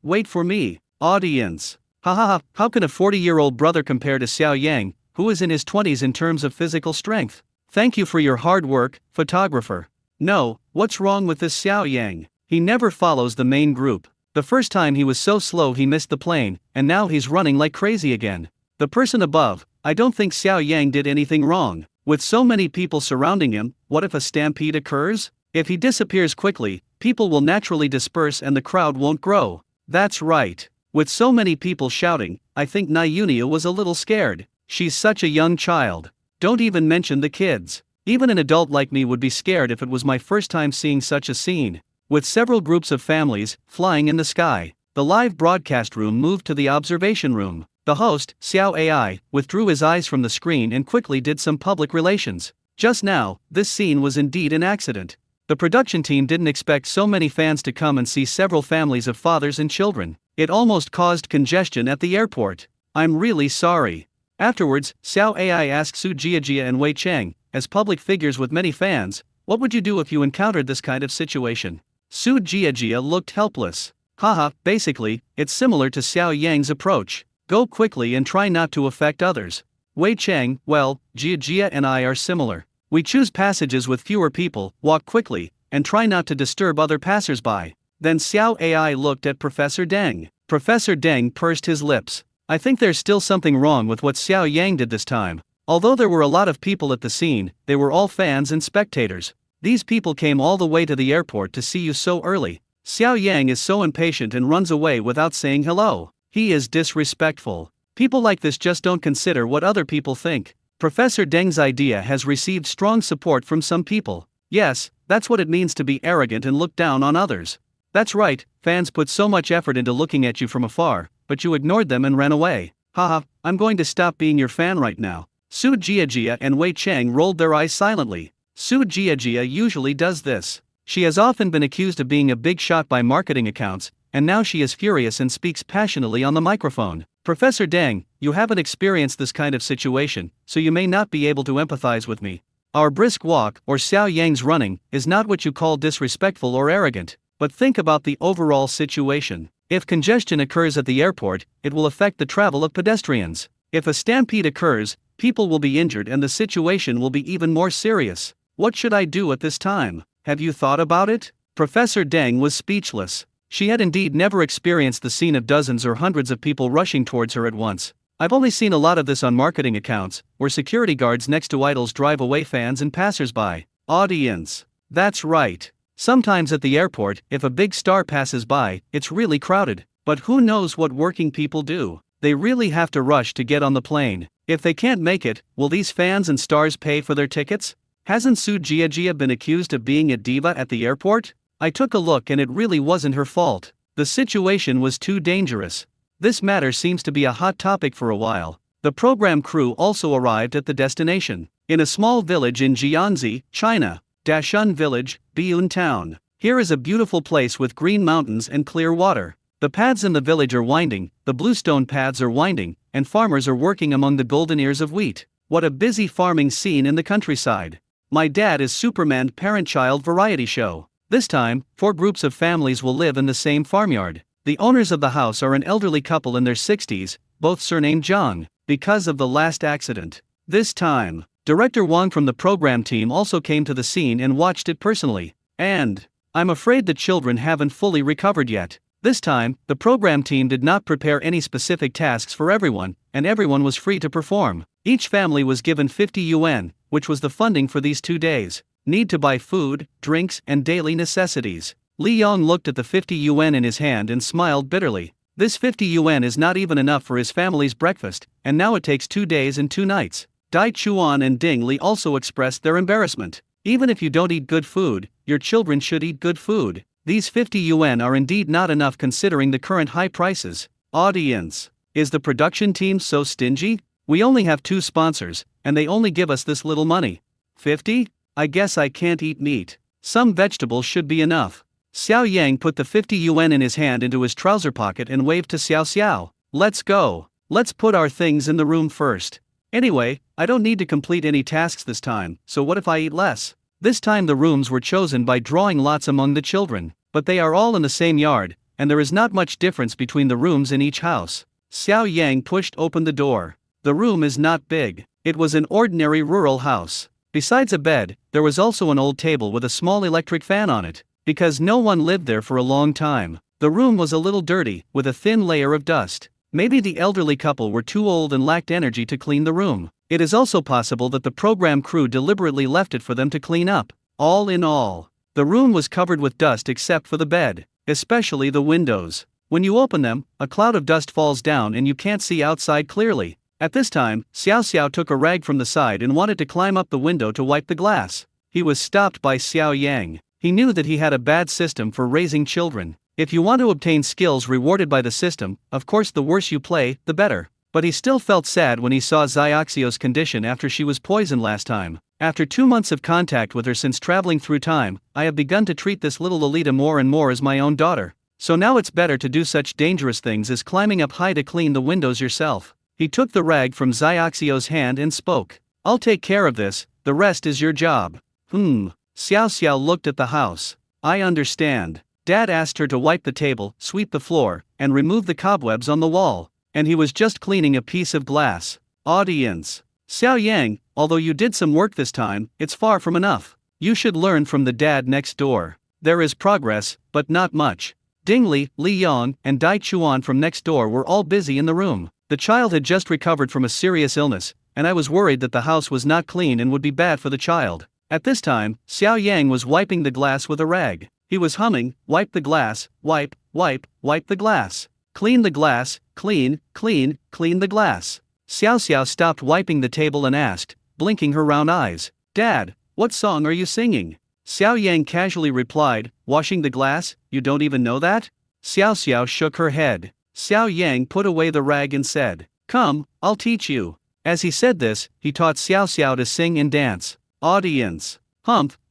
audience. Ha ha ha, how can a 40-year-old brother compare to Xiao Yang, who is in his 20s in terms of physical strength? Thank you for your hard work, photographer. No, what's wrong with this Xiao Yang? He never follows the main group. The first time he was so slow he missed the plane, and now he's running like crazy again. The person above, I don't think Xiao Yang did anything wrong. With so many people surrounding him, what if a stampede occurs? If he disappears quickly, people will naturally disperse and the crowd won't grow. That's right. With so many people shouting, I think Nayunia was a little scared. She's such a young child. Don't even mention the kids. Even an adult like me would be scared if it was my first time seeing such a scene. With several groups of families flying in the sky, the live broadcast room moved to the observation room. The host, Xiao AI, withdrew his eyes from the screen and quickly did some public relations. Just now, this scene was indeed an accident. The production team didn't expect so many fans to come and see several families of fathers and children. It almost caused congestion at the airport. I'm really sorry. Afterwards, Xiao Ai asked Su Jiajia and Wei Cheng, as public figures with many fans, what would you do if you encountered this kind of situation? Su Jiajia looked helpless. Haha, basically, it's similar to Xiao Yang's approach. Go quickly and try not to affect others. Wei Cheng, well, Jiajia and I are similar. We choose passages with fewer people, walk quickly, and try not to disturb other passersby. Then Xiao Ai looked at Professor Deng. Professor Deng pursed his lips. I think there's still something wrong with what Xiao Yang did this time. Although there were a lot of people at the scene, they were all fans and spectators. These people came all the way to the airport to see you so early. Xiao Yang is so impatient and runs away without saying hello. He is disrespectful. People like this just don't consider what other people think. Professor Deng's idea has received strong support from some people. Yes, that's what it means to be arrogant and look down on others. That's right, fans put so much effort into looking at you from afar, but you ignored them and ran away. Haha, I'm going to stop being your fan right now. Su Jiajia and Wei Cheng rolled their eyes silently. Su Jiajia usually does this. She has often been accused of being a big shot by marketing accounts, and now she is furious and speaks passionately on the microphone. Professor Deng, you haven't experienced this kind of situation, so you may not be able to empathize with me. Our brisk walk, or Xiao Yang's running, is not what you call disrespectful or arrogant. But think about the overall situation. If congestion occurs at the airport, it will affect the travel of pedestrians. If a stampede occurs, people will be injured and the situation will be even more serious. What should I do at this time? Have you thought about it? Professor Deng was speechless. She had indeed never experienced the scene of dozens or hundreds of people rushing towards her at once. I've only seen a lot of this on marketing accounts, where security guards next to idols drive away fans and passersby. Audience. That's right. Sometimes at the airport, if a big star passes by, it's really crowded. But who knows what working people do? They really have to rush to get on the plane. If they can't make it, will these fans and stars pay for their tickets? Hasn't Su Jiajia been accused of being a diva at the airport? I took a look and it really wasn't her fault. The situation was too dangerous. This matter seems to be a hot topic for a while. The program crew also arrived at the destination, in a small village in Jianzi, China. Dashun Village, Biyun Town. Here is a beautiful place with green mountains and clear water. The paths in the village are winding, the bluestone paths are winding, and farmers are working among the golden ears of wheat. What a busy farming scene in the countryside. My Dad is Superman parent-child variety show. This time, 4 groups of families will live in the same farmyard. The owners of the house are an elderly couple in their 60s, both surnamed Zhang, because of the last accident. This time, Director Wang from the program team also came to the scene and watched it personally. And I'm afraid the children haven't fully recovered yet. This time, the program team did not prepare any specific tasks for everyone, and everyone was free to perform. Each family was given 50 yuan, which was the funding for these 2 days. Need to buy food, drinks, and daily necessities. Li Yong looked at the 50 yuan in his hand and smiled bitterly. This 50 yuan is not even enough for his family's breakfast, and now it takes 2 days and 2 nights. Dai Chuan and Ding Li also expressed their embarrassment. Even if you don't eat good food, your children should eat good food. These 50 yuan are indeed not enough considering the current high prices. Audience. Is the production team so stingy? We only have 2 sponsors, and they only give us this little money. 50? I guess I can't eat meat. Some vegetables should be enough. Xiao Yang put the 50 yuan in his hand into his trouser pocket and waved to Xiao Xiao. Let's go. Let's put our things in the room first. Anyway, I don't need to complete any tasks this time, so what if I eat less? This time the rooms were chosen by drawing lots among the children, but they are all in the same yard, and there is not much difference between the rooms in each house. Xiao Yang pushed open the door. The room is not big. It was an ordinary rural house. Besides a bed, there was also an old table with a small electric fan on it, because no one lived there for a long time. The room was a little dirty, with a thin layer of dust. Maybe the elderly couple were too old and lacked energy to clean the room. It is also possible that the program crew deliberately left it for them to clean up. All in all, the room was covered with dust except for the bed, especially the windows. When you open them, a cloud of dust falls down and you can't see outside clearly. At this time, Xiao Xiao took a rag from the side and wanted to climb up the window to wipe the glass. He was stopped by Xiao Yang. He knew that he had a bad system for raising children. If you want to obtain skills rewarded by the system, of course the worse you play, the better. But he still felt sad when he saw Xiaoxio's condition after she was poisoned last time. After 2 months of contact with her since traveling through time, I have begun to treat this little Lolita more and more as my own daughter. So now it's better to do such dangerous things as climbing up high to clean the windows yourself. He took the rag from Xiaoxiao's hand and spoke. I'll take care of this, the rest is your job. Xiao Xiao looked at the house. I understand. Dad asked her to wipe the table, sweep the floor, and remove the cobwebs on the wall. And he was just cleaning a piece of glass. Audience. Xiao Yang, although you did some work this time, it's far from enough. You should learn from the dad next door. There is progress, but not much. Ding Li, Li Yong, and Dai Chuan from next door were all busy in the room. The child had just recovered from a serious illness, and I was worried that the house was not clean and would be bad for the child. At this time, Xiao Yang was wiping the glass with a rag. He was humming, wipe the glass, wipe, wipe, wipe the glass. Clean the glass, clean, clean, clean the glass. Xiao Xiao stopped wiping the table and asked, blinking her round eyes, Dad, what song are you singing? Xiao Yang casually replied, washing the glass, you don't even know that? Xiao Xiao shook her head. Xiao Yang put away the rag and said, come, I'll teach you. As he said this, he taught Xiao Xiao to sing and dance. Audience.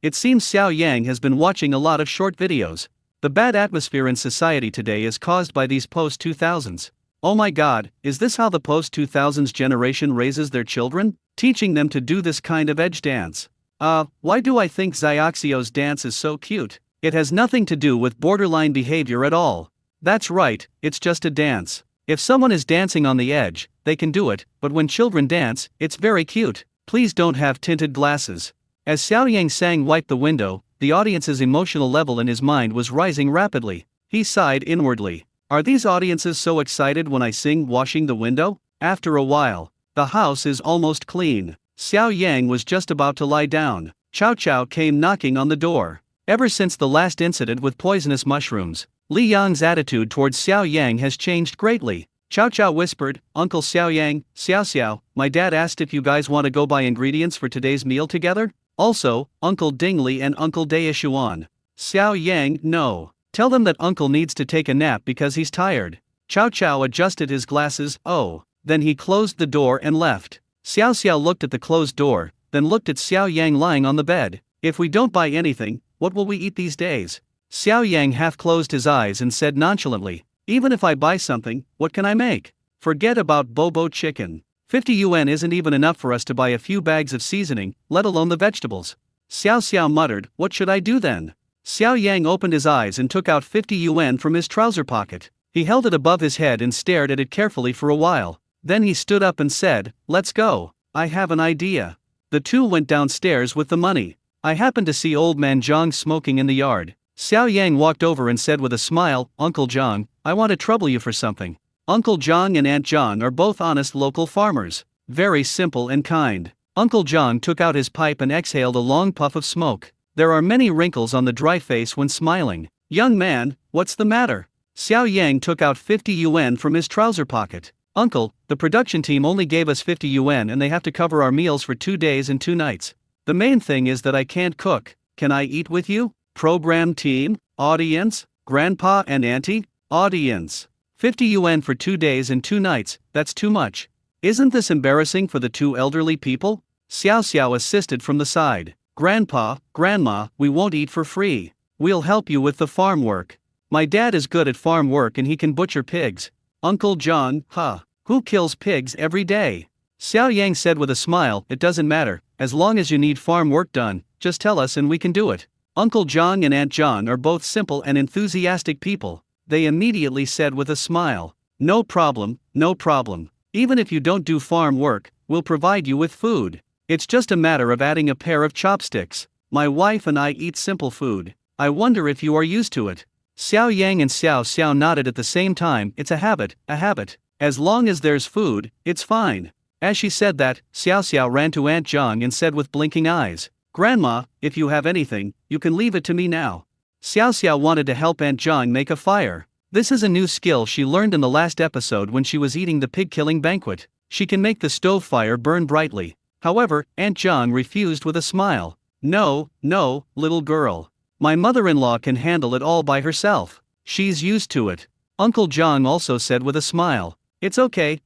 It seems Xiao Yang has been watching a lot of short videos. The bad atmosphere in society today is caused by these post-2000s. Oh my god, is this how the post-2000s generation raises their children? Teaching them to do this kind of edge dance. Why do I think Xiaoxiao's dance is so cute? It has nothing to do with borderline behavior at all. That's right, it's just a dance. If someone is dancing on the edge, they can do it, but when children dance, it's very cute. Please don't have tinted glasses. As Xiao Yang sang Wipe the Window, the audience's emotional level in his mind was rising rapidly. He sighed inwardly. Are these audiences so excited when I sing Washing the Window? After a while, the house is almost clean. Xiao Yang was just about to lie down. Chow Chow came knocking on the door. Ever since the last incident with poisonous mushrooms, Li Yang's attitude towards Xiao Yang has changed greatly. Chow Chow whispered, Uncle Xiao Yang, Xiao Xiao, my dad asked if you guys want to go buy ingredients for today's meal together? Also, Uncle Ding Li and Uncle Daishuan. Xiao Yang, no. Tell them that Uncle needs to take a nap because he's tired. Chow Chow adjusted his glasses, then he closed the door and left. Xiao Xiao looked at the closed door, then looked at Xiao Yang lying on the bed. If we don't buy anything, what will we eat these days? Xiao Yang half closed his eyes and said nonchalantly, even if I buy something, what can I make? Forget about Bobo chicken. 50 yuan isn't even enough for us to buy a few bags of seasoning, let alone the vegetables. Xiao Xiao muttered, what should I do then? Xiao Yang opened his eyes and took out 50 yuan from his trouser pocket. He held it above his head and stared at it carefully for a while. Then he stood up and said, let's go. I have an idea. The two went downstairs with the money. I happened to see old man Zhang smoking in the yard. Xiao Yang walked over and said with a smile, Uncle Zhang, I want to trouble you for something. Uncle Zhang and Aunt Zhang are both honest local farmers. Very simple and kind. Uncle Zhang took out his pipe and exhaled a long puff of smoke. There are many wrinkles on the dry face when smiling. Young man, what's the matter? Xiao Yang took out 50 yuan from his trouser pocket. Uncle, the production team only gave us 50 yuan and they have to cover our meals for 2 days and 2 nights. The main thing is that I can't cook. Can I eat with you? Program team, audience, grandpa and auntie, audience. 50 yuan for 2 days and 2 nights, that's too much. Isn't this embarrassing for the two elderly people? Xiao Xiao assisted from the side. Grandpa, Grandma, we won't eat for free. We'll help you with the farm work. My dad is good at farm work and he can butcher pigs. Uncle John, who kills pigs every day? Xiao Yang said with a smile, it doesn't matter, as long as you need farm work done, just tell us and we can do it. Uncle Zhang and Aunt Zhang are both simple and enthusiastic people. They immediately said with a smile, no problem, no problem. Even if you don't do farm work, we'll provide you with food. It's just a matter of adding a pair of chopsticks. My wife and I eat simple food. I wonder if you are used to it. Xiao Yang and Xiao Xiao nodded at the same time. It's a habit, a habit. As long as there's food, it's fine. As she said that, Xiao Xiao ran to Aunt Zhang and said with blinking eyes, Grandma, if you have anything, you can leave it to me now. Xiao Xiao wanted to help Aunt Zhang make a fire. This is a new skill she learned in the last episode when she was eating the pig-killing banquet. She can make the stove fire burn brightly. However, Aunt Zhang refused with a smile. No, no, little girl. My mother-in-law can handle it all by herself. She's used to it. Uncle Zhang also said with a smile. It's okay,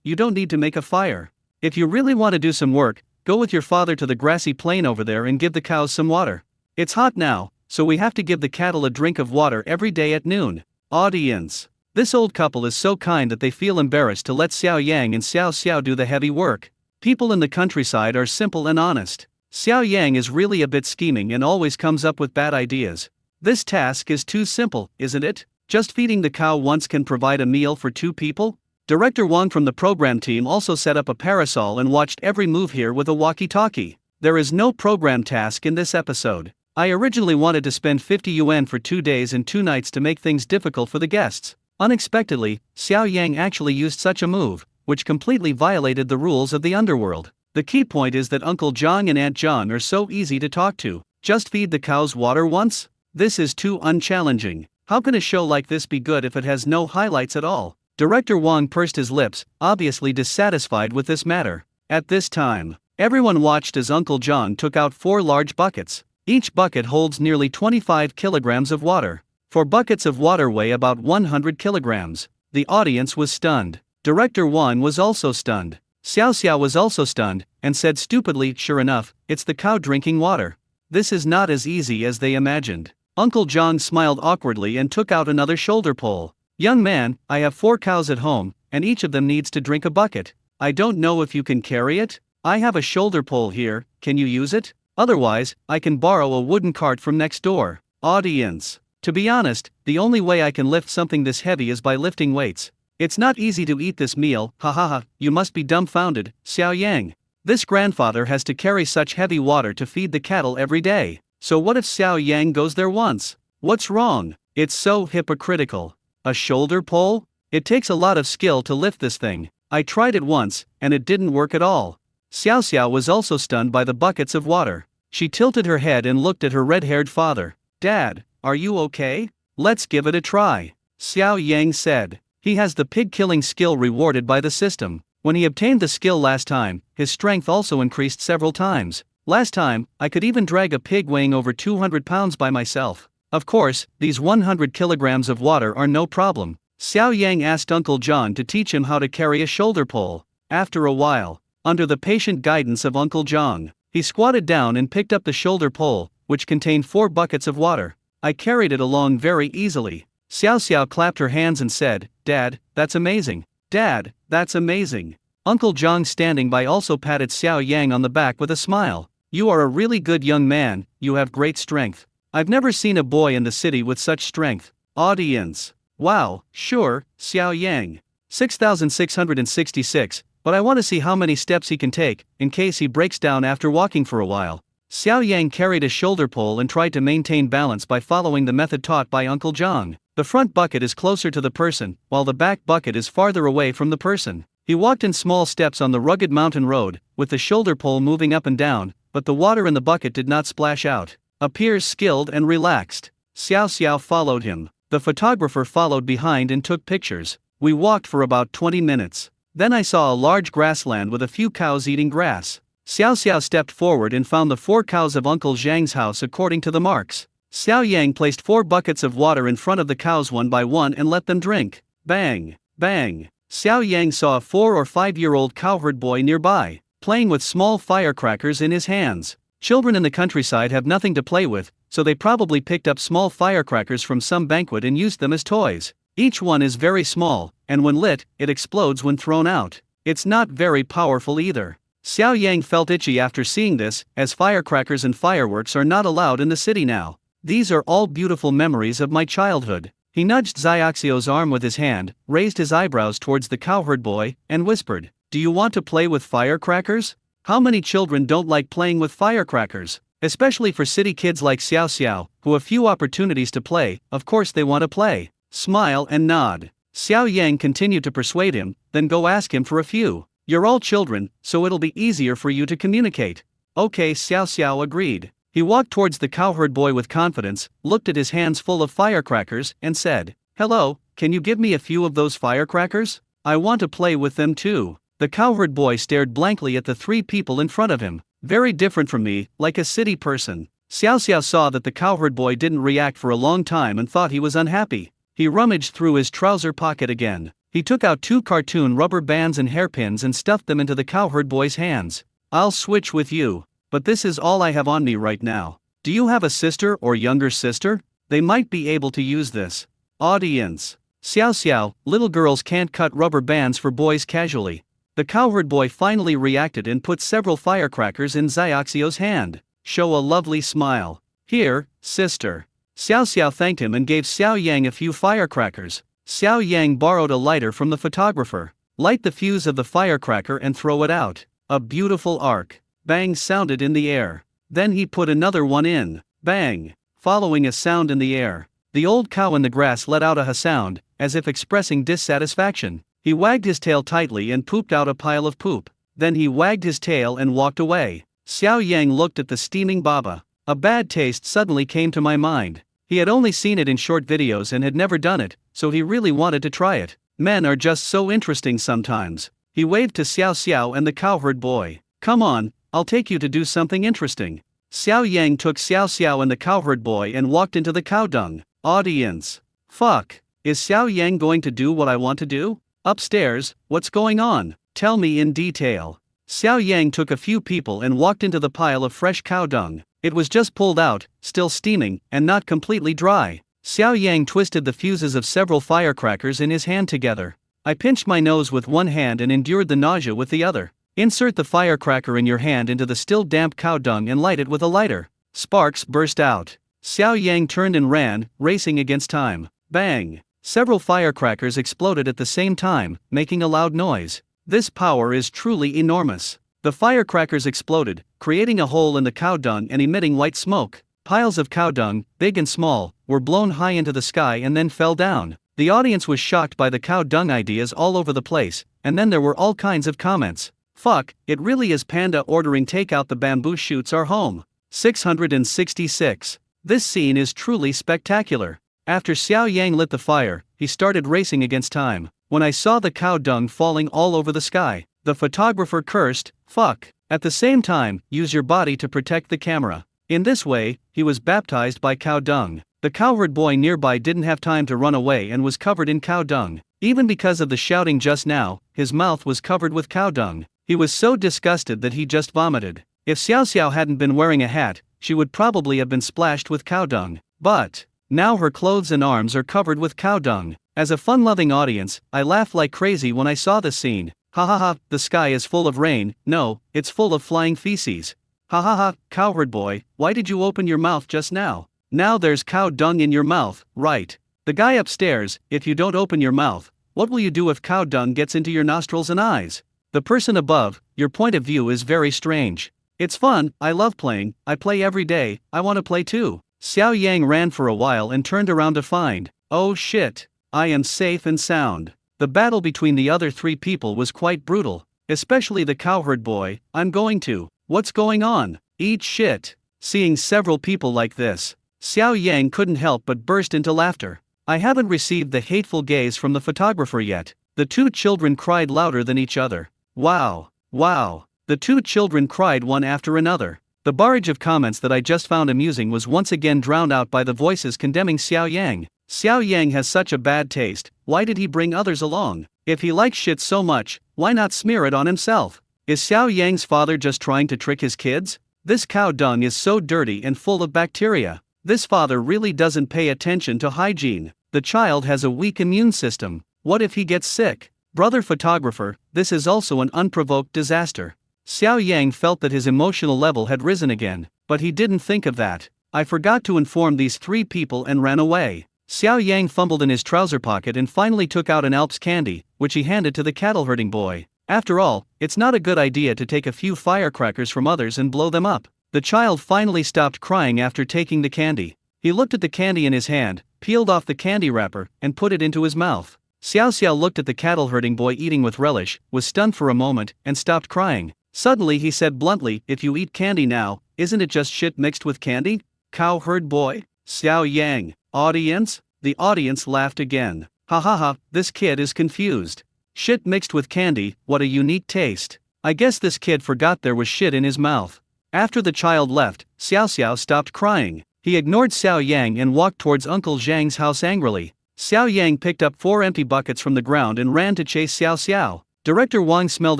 you don't need to make a fire. If you really want to do some work, go with your father to the grassy plain over there and give the cows some water. It's hot now, so we have to give the cattle a drink of water every day at noon. Audience. This old couple is so kind that they feel embarrassed to let Xiao Yang and Xiao Xiao do the heavy work. People in the countryside are simple and honest. Xiao Yang is really a bit scheming and always comes up with bad ideas. This task is too simple, isn't it? Just feeding the cow once can provide a meal for 2 people? Director Wang from the program team also set up a parasol and watched every move here with a walkie-talkie. There is no program task in this episode. I originally wanted to spend 50 yuan for 2 days and 2 nights to make things difficult for the guests. Unexpectedly, Xiao Yang actually used such a move, which completely violated the rules of the underworld. The key point is that Uncle Zhang and Aunt John are so easy to talk to. Just feed the cows water once? This is too unchallenging. How can a show like this be good if it has no highlights at all? Director Wang pursed his lips, obviously dissatisfied with this matter. At this time, everyone watched as Uncle Zhang took out 4 large buckets. Each bucket holds nearly 25 kilograms of water. 4 buckets of water weigh about 100 kilograms. The audience was stunned. Director Wang was also stunned. Xiao Xiao was also stunned, and said stupidly, "Sure enough, it's the cow drinking water. This is not as easy as they imagined." Uncle Zhang smiled awkwardly and took out another shoulder pole. "Young man, I have 4 cows at home, and each of them needs to drink a bucket. I don't know if you can carry it? I have a shoulder pole here, can you use it? Otherwise, I can borrow a wooden cart from next door." Audience. To be honest, the only way I can lift something this heavy is by lifting weights. It's not easy to eat this meal, ha, you must be dumbfounded, Xiao Yang. This grandfather has to carry such heavy water to feed the cattle every day. So what if Xiao Yang goes there once? What's wrong? It's so hypocritical. A shoulder pole? It takes a lot of skill to lift this thing. I tried it once, and it didn't work at all. Xiao Xiao was also stunned by the buckets of water. She tilted her head and looked at her red-haired father. "Dad, are you okay? Let's give it a try," Xiao Yang said. He has the pig-killing skill rewarded by the system. When he obtained the skill last time, his strength also increased several times. Last time, I could even drag a pig weighing over 200 pounds by myself. Of course, these 100 kilograms of water are no problem. Xiao Yang asked Uncle John to teach him how to carry a shoulder pole. After a while, under the patient guidance of Uncle Zhang, he squatted down and picked up the shoulder pole, which contained 4 buckets of water. I carried it along very easily. Xiao Xiao clapped her hands and said, "Dad, that's amazing. Dad, that's amazing." Uncle Zhang standing by also patted Xiao Yang on the back with a smile. "You are a really good young man, you have great strength. I've never seen a boy in the city with such strength." Audience. "Wow, sure, Xiao Yang. 6,666, but I want to see how many steps he can take, in case he breaks down after walking for a while." Xiao Yang carried a shoulder pole and tried to maintain balance by following the method taught by Uncle Zhang. The front bucket is closer to the person, while the back bucket is farther away from the person. He walked in small steps on the rugged mountain road, with the shoulder pole moving up and down, but the water in the bucket did not splash out. Appears skilled and relaxed. Xiao Xiao followed him. The photographer followed behind and took pictures. We walked for about 20 minutes. Then I saw a large grassland with a few cows eating grass. Xiao Xiao stepped forward and found the 4 cows of Uncle Zhang's house according to the marks. Xiao Yang placed 4 buckets of water in front of the cows one by one and let them drink. Bang, bang. Xiao Yang saw a 4 or 5-year-old cowherd boy nearby, playing with small firecrackers in his hands. Children in the countryside have nothing to play with, so they probably picked up small firecrackers from some banquet and used them as toys. Each one is very small, and when lit, it explodes when thrown out. It's not very powerful either. Xiao Yang felt itchy after seeing this, as firecrackers and fireworks are not allowed in the city now. These are all beautiful memories of my childhood. He nudged Xiaoxiao's arm with his hand, raised his eyebrows towards the cowherd boy, and whispered, "Do you want to play with firecrackers? How many children don't like playing with firecrackers? Especially for city kids like Xiao Xiao, who have few opportunities to play, of course they want to play." Smile and nod. Xiao Yang continued to persuade him, "Then go ask him for a few. You're all children, so it'll be easier for you to communicate." Okay, Xiao Xiao agreed. He walked towards the cowherd boy with confidence, looked at his hands full of firecrackers, and said, "Hello, can you give me a few of those firecrackers? I want to play with them too." The cowherd boy stared blankly at the 3 people in front of him. "Very different from me, like a city person." Xiao Xiao saw that the cowherd boy didn't react for a long time and thought he was unhappy. He rummaged through his trouser pocket again. He took out 2 cartoon rubber bands and hairpins and stuffed them into the cowherd boy's hands. "I'll switch with you. But this is all I have on me right now." Do you have a sister or younger sister? They might be able to use this. Audience. Xiao Xiao, little girls can't cut rubber bands for boys casually. The cowherd boy finally reacted and put several firecrackers in Xiaoxiao's hand. Show a lovely smile. Here, sister. Xiao Xiao thanked him and gave Xiao Yang a few firecrackers. Xiao Yang borrowed a lighter from the photographer. Light the fuse of the firecracker and throw it out. A beautiful arc. Bang sounded in the air. Then he put another one in. Bang. Following a sound in the air. The old cow in the grass let out a sound, as if expressing dissatisfaction. He wagged his tail tightly and pooped out a pile of poop. Then he wagged his tail and walked away. Xiao Yang looked at the steaming baba. A bad taste suddenly came to my mind. He had only seen it in short videos and had never done it, so he really wanted to try it. Men are just so interesting sometimes. He waved to Xiao Xiao and the cowherd boy. Come on, I'll take you to do something interesting. Xiao Yang took Xiao Xiao and the cowherd boy and walked into the cow dung. Audience. Fuck. Is Xiao Yang going to do what I want to do? Upstairs, what's going on? Tell me in detail. Xiao Yang took a few people and walked into the pile of fresh cow dung. It was just pulled out, still steaming, and not completely dry. Xiao Yang twisted the fuses of several firecrackers in his hand together. I pinched my nose with one hand and endured the nausea with the other. Insert the firecracker in your hand into the still damp cow dung and light it with a lighter. Sparks burst out. Xiao Yang turned and ran, racing against time. Bang! Several firecrackers exploded at the same time, making a loud noise. This power is truly enormous. The firecrackers exploded, creating a hole in the cow dung and emitting white smoke. Piles of cow dung, big and small, were blown high into the sky and then fell down. The audience was shocked by the cow dung ideas all over the place, and then there were all kinds of comments. Fuck, it really is Panda ordering takeout, the bamboo shoots are home. 666. This scene is truly spectacular. After Xiao Yang lit the fire, he started racing against time. When I saw the cow dung falling all over the sky, the photographer cursed, fuck. At the same time, use your body to protect the camera. In this way, he was baptized by cow dung. The cowherd boy nearby didn't have time to run away and was covered in cow dung. Even because of the shouting just now, his mouth was covered with cow dung. He was so disgusted that he just vomited. If Xiao Xiao hadn't been wearing a hat, she would probably have been splashed with cow dung. But now her clothes and arms are covered with cow dung. As a fun-loving audience, I laughed like crazy when I saw this scene. Ha ha ha, the sky is full of rain. No, it's full of flying feces. Ha ha ha, cowherd boy, why did you open your mouth just now? Now there's cow dung in your mouth, right? The guy upstairs, if you don't open your mouth, what will you do if cow dung gets into your nostrils and eyes? The person above, your point of view is very strange. It's fun, I love playing, I play every day, I want to play too. Xiao Yang ran for a while and turned around to find, oh shit, I am safe and sound. The battle between the other three people was quite brutal, especially the cowherd boy. I'm going to. What's going on? Eat shit. Seeing several people like this, Xiao Yang couldn't help but burst into laughter. I haven't received the hateful gaze from the photographer yet. The two children cried louder than each other. Wow. Wow. The two children cried one after another. The barrage of comments that I just found amusing was once again drowned out by the voices condemning Xiao Yang. Xiao Yang has such a bad taste, why did he bring others along? If he likes shit so much, why not smear it on himself? Is Xiao Yang's father just trying to trick his kids? This cow dung is so dirty and full of bacteria. This father really doesn't pay attention to hygiene. The child has a weak immune system. What if he gets sick? Brother photographer, this is also an unprovoked disaster. Xiao Yang felt that his emotional level had risen again, but he didn't think of that. I forgot to inform these three people and ran away. Xiao Yang fumbled in his trouser pocket and finally took out an Alps candy, which he handed to the cattle herding boy. After all, it's not a good idea to take a few firecrackers from others and blow them up. The child finally stopped crying after taking the candy. He looked at the candy in his hand, peeled off the candy wrapper, and put it into his mouth. Xiao Xiao looked at the cattle herding boy eating with relish, was stunned for a moment, and stopped crying. Suddenly he said bluntly, if you eat candy now, isn't it just shit mixed with candy? Cow herd boy? Xiao Yang. Audience? The audience laughed again. Ha ha ha, this kid is confused. Shit mixed with candy, what a unique taste. I guess this kid forgot there was shit in his mouth. After the child left, Xiao Xiao stopped crying. He ignored Xiao Yang and walked towards Uncle Zhang's house angrily. Xiao Yang picked up 4 empty buckets from the ground and ran to chase Xiao Xiao. Director Wang smelled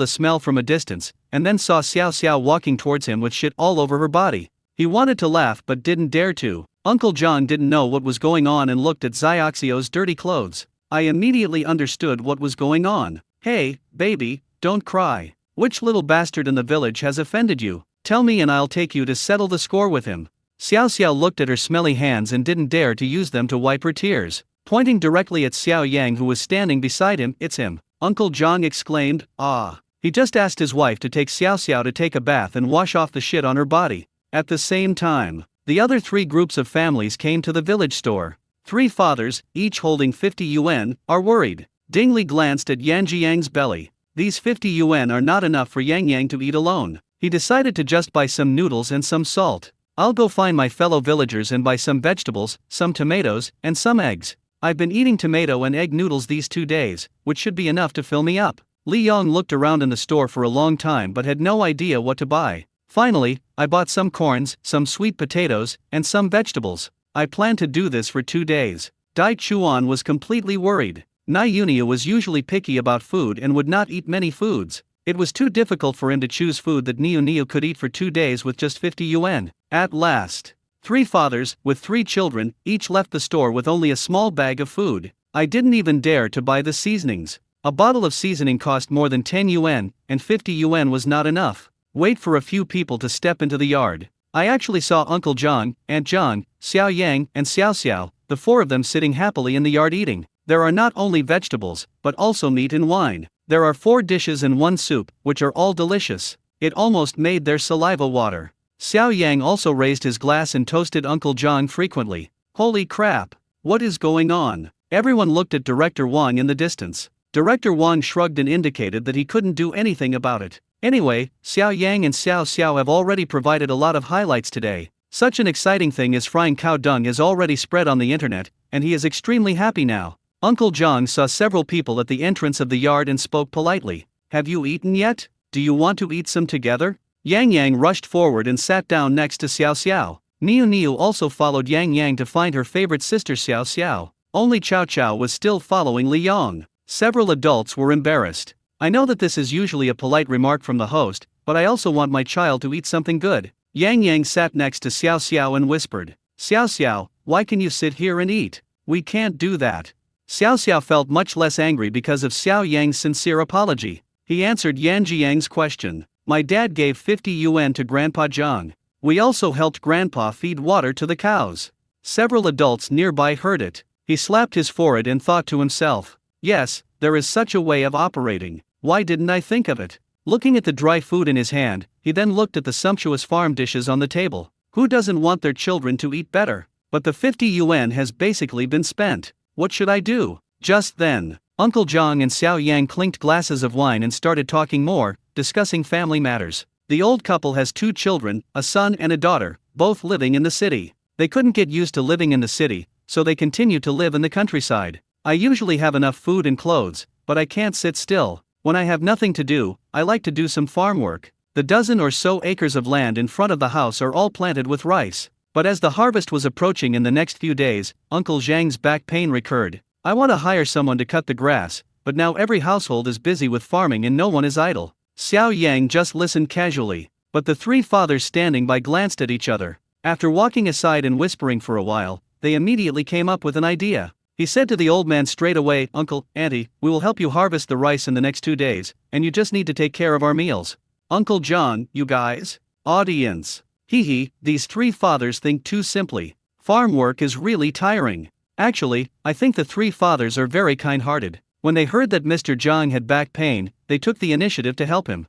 a smell from a distance, and then saw Xiao Xiao walking towards him with shit all over her body. He wanted to laugh but didn't dare to. Uncle John didn't know what was going on and looked at Xiaoxiao's dirty clothes. I immediately understood what was going on. Hey, baby, don't cry. Which little bastard in the village has offended you? Tell me and I'll take you to settle the score with him. Xiao Xiao looked at her smelly hands and didn't dare to use them to wipe her tears. Pointing directly at Xiao Yang who was standing beside him, "It's him!" Uncle John exclaimed. "Ah." He just asked his wife to take Xiao Xiao to take a bath and wash off the shit on her body. At the same time, the other 3 groups of families came to the village store. 3 fathers, each holding 50 yuan, are worried. Dingley glanced at Yang Jiang's belly. These 50 yuan are not enough for Yang Yang to eat alone. He decided to just buy some noodles and some salt. "I'll go find my fellow villagers and buy some vegetables, some tomatoes, and some eggs. I've been eating tomato and egg noodles these 2 days, which should be enough to fill me up." Li Yong looked around in the store for a long time but had no idea what to buy. "Finally, I bought some corns, some sweet potatoes, and some vegetables. I plan to do this for 2 days. Dai Chuan was completely worried. Nai Yunia was usually picky about food and would not eat many foods. It was too difficult for him to choose food that Niu Niu could eat for 2 days with just 50 yuan. At last, 3 fathers, with 3 children, each left the store with only a small bag of food. I didn't even dare to buy the seasonings. A bottle of seasoning cost more than 10 yuan, and 50 yuan was not enough. Wait for a few people to step into the yard. I actually saw Uncle John, Aunt John, Xiao Yang, and Xiao Xiao, the 4 of them sitting happily in the yard eating. There are not only vegetables, but also meat and wine. There are 4 dishes and 1 soup, which are all delicious. It almost made their saliva water. Xiao Yang also raised his glass and toasted Uncle John frequently. Holy crap! What is going on? Everyone looked at Director Wang in the distance. Director Wang shrugged and indicated that he couldn't do anything about it. Anyway, Xiao Yang and Xiao Xiao have already provided a lot of highlights today. Such an exciting thing as frying cow dung is already spread on the internet, and he is extremely happy now. Uncle John saw several people at the entrance of the yard and spoke politely. "Have you eaten yet? Do you want to eat some together?" Yang Yang rushed forward and sat down next to Xiao Xiao. Niu Niu also followed Yang Yang to find her favorite sister Xiao Xiao. Only Chao Chao was still following Li Yong. Several adults were embarrassed. I know that this is usually a polite remark from the host, but I also want my child to eat something good. Yang Yang sat next to Xiao Xiao and whispered, "Xiao Xiao, why can you sit here and eat? We can't do that." Xiao Xiao felt much less angry because of Xiao Yang's sincere apology. He answered Yan Jiang's question. "My dad gave 50 yuan to Grandpa Zhang. We also helped Grandpa feed water to the cows." Several adults nearby heard it. He slapped his forehead and thought to himself, "Yes, there is such a way of operating. Why didn't I think of it?" Looking at the dry food in his hand, he then looked at the sumptuous farm dishes on the table. Who doesn't want their children to eat better? But the 50 yuan has basically been spent. What should I do? Just then, Uncle Zhang and Xiao Yang clinked glasses of wine and started talking more, discussing family matters. The old couple has 2 children, a son and a daughter, both living in the city. They couldn't get used to living in the city, so they continue to live in the countryside. "I usually have enough food and clothes, but I can't sit still. When I have nothing to do, I like to do some farm work." The dozen or so acres of land in front of the house are all planted with rice. But as the harvest was approaching in the next few days, Uncle Zhang's back pain recurred. "I want to hire someone to cut the grass, but now every household is busy with farming and no one is idle." Xiao Yang just listened casually, but the 3 fathers standing by glanced at each other. After walking aside and whispering for a while, they immediately came up with an idea. He said to the old man straight away, "Uncle, Auntie, we will help you harvest the rice in the next 2 days, and you just need to take care of our meals." Uncle John, you guys? Audience. Hee, these 3 fathers think too simply. Farm work is really tiring. Actually, I think the 3 fathers are very kind-hearted. When they heard that Mr. Zhang had back pain, they took the initiative to help him.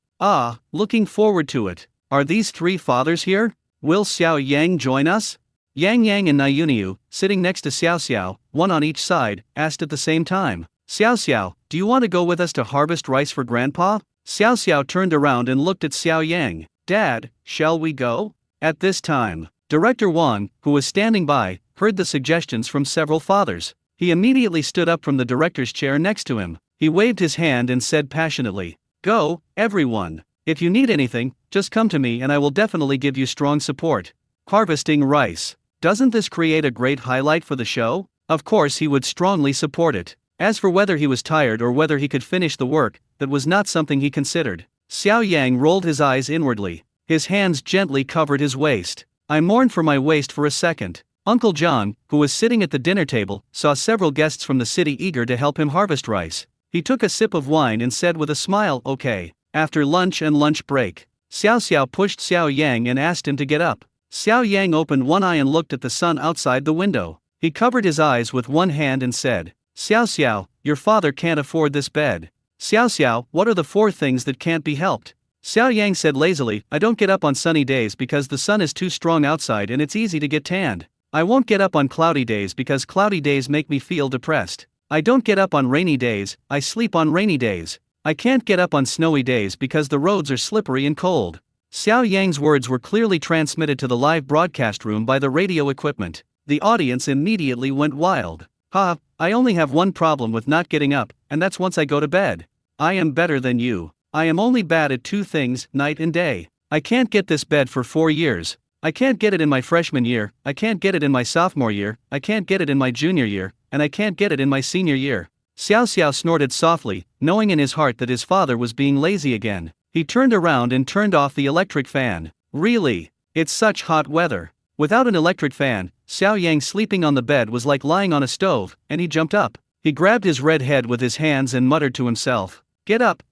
Looking forward to it. Are these 3 fathers here? Will Xiao Yang join us? Yang Yang and Niu, sitting next to Xiao Xiao, one on each side, asked at the same time. "Xiao Xiao, do you want to go with us to harvest rice for Grandpa?" Xiao Xiao turned around and looked at Xiao Yang. "Dad, shall we go?" At this time, Director Wang, who was standing by, heard the suggestions from several fathers. He immediately stood up from the director's chair next to him. He waved his hand and said passionately, "Go, everyone. If you need anything, just come to me and I will definitely give you strong support." Harvesting rice. Doesn't this create a great highlight for the show? Of course he would strongly support it. As for whether he was tired or whether he could finish the work, that was not something he considered. Xiao Yang rolled his eyes inwardly. His hands gently covered his waist. I mourned for my waist for a second. Uncle John, who was sitting at the dinner table, saw several guests from the city eager to help him harvest rice. He took a sip of wine and said with a smile, "Okay." After lunch and lunch break, Xiao Xiao pushed Xiao Yang and asked him to get up. Xiao Yang opened one eye and looked at the sun outside the window. He covered his eyes with one hand and said, "Xiao Xiao, your father can't afford this bed." "Xiao Xiao, what are the 4 things that can't be helped?" Xiao Yang said lazily, "I don't get up on sunny days because the sun is too strong outside and it's easy to get tanned. I won't get up on cloudy days because cloudy days make me feel depressed. I don't get up on rainy days, I sleep on rainy days. I can't get up on snowy days because the roads are slippery and cold." Xiao Yang's words were clearly transmitted to the live broadcast room by the radio equipment. The audience immediately went wild. "Ha, I only have one problem with not getting up, and that's once I go to bed. I am better than you. I am only bad at 2 things, night and day. I can't get this bed for 4 years. I can't get it in my freshman year, I can't get it in my sophomore year, I can't get it in my junior year, and I can't get it in my senior year." Xiao Xiao snorted softly, knowing in his heart that his father was being lazy again. He turned around and turned off the electric fan. "Really? It's such hot weather." Without an electric fan, Xiao Yang sleeping on the bed was like lying on a stove, and he jumped up. He grabbed his red head with his hands and muttered to himself, get up,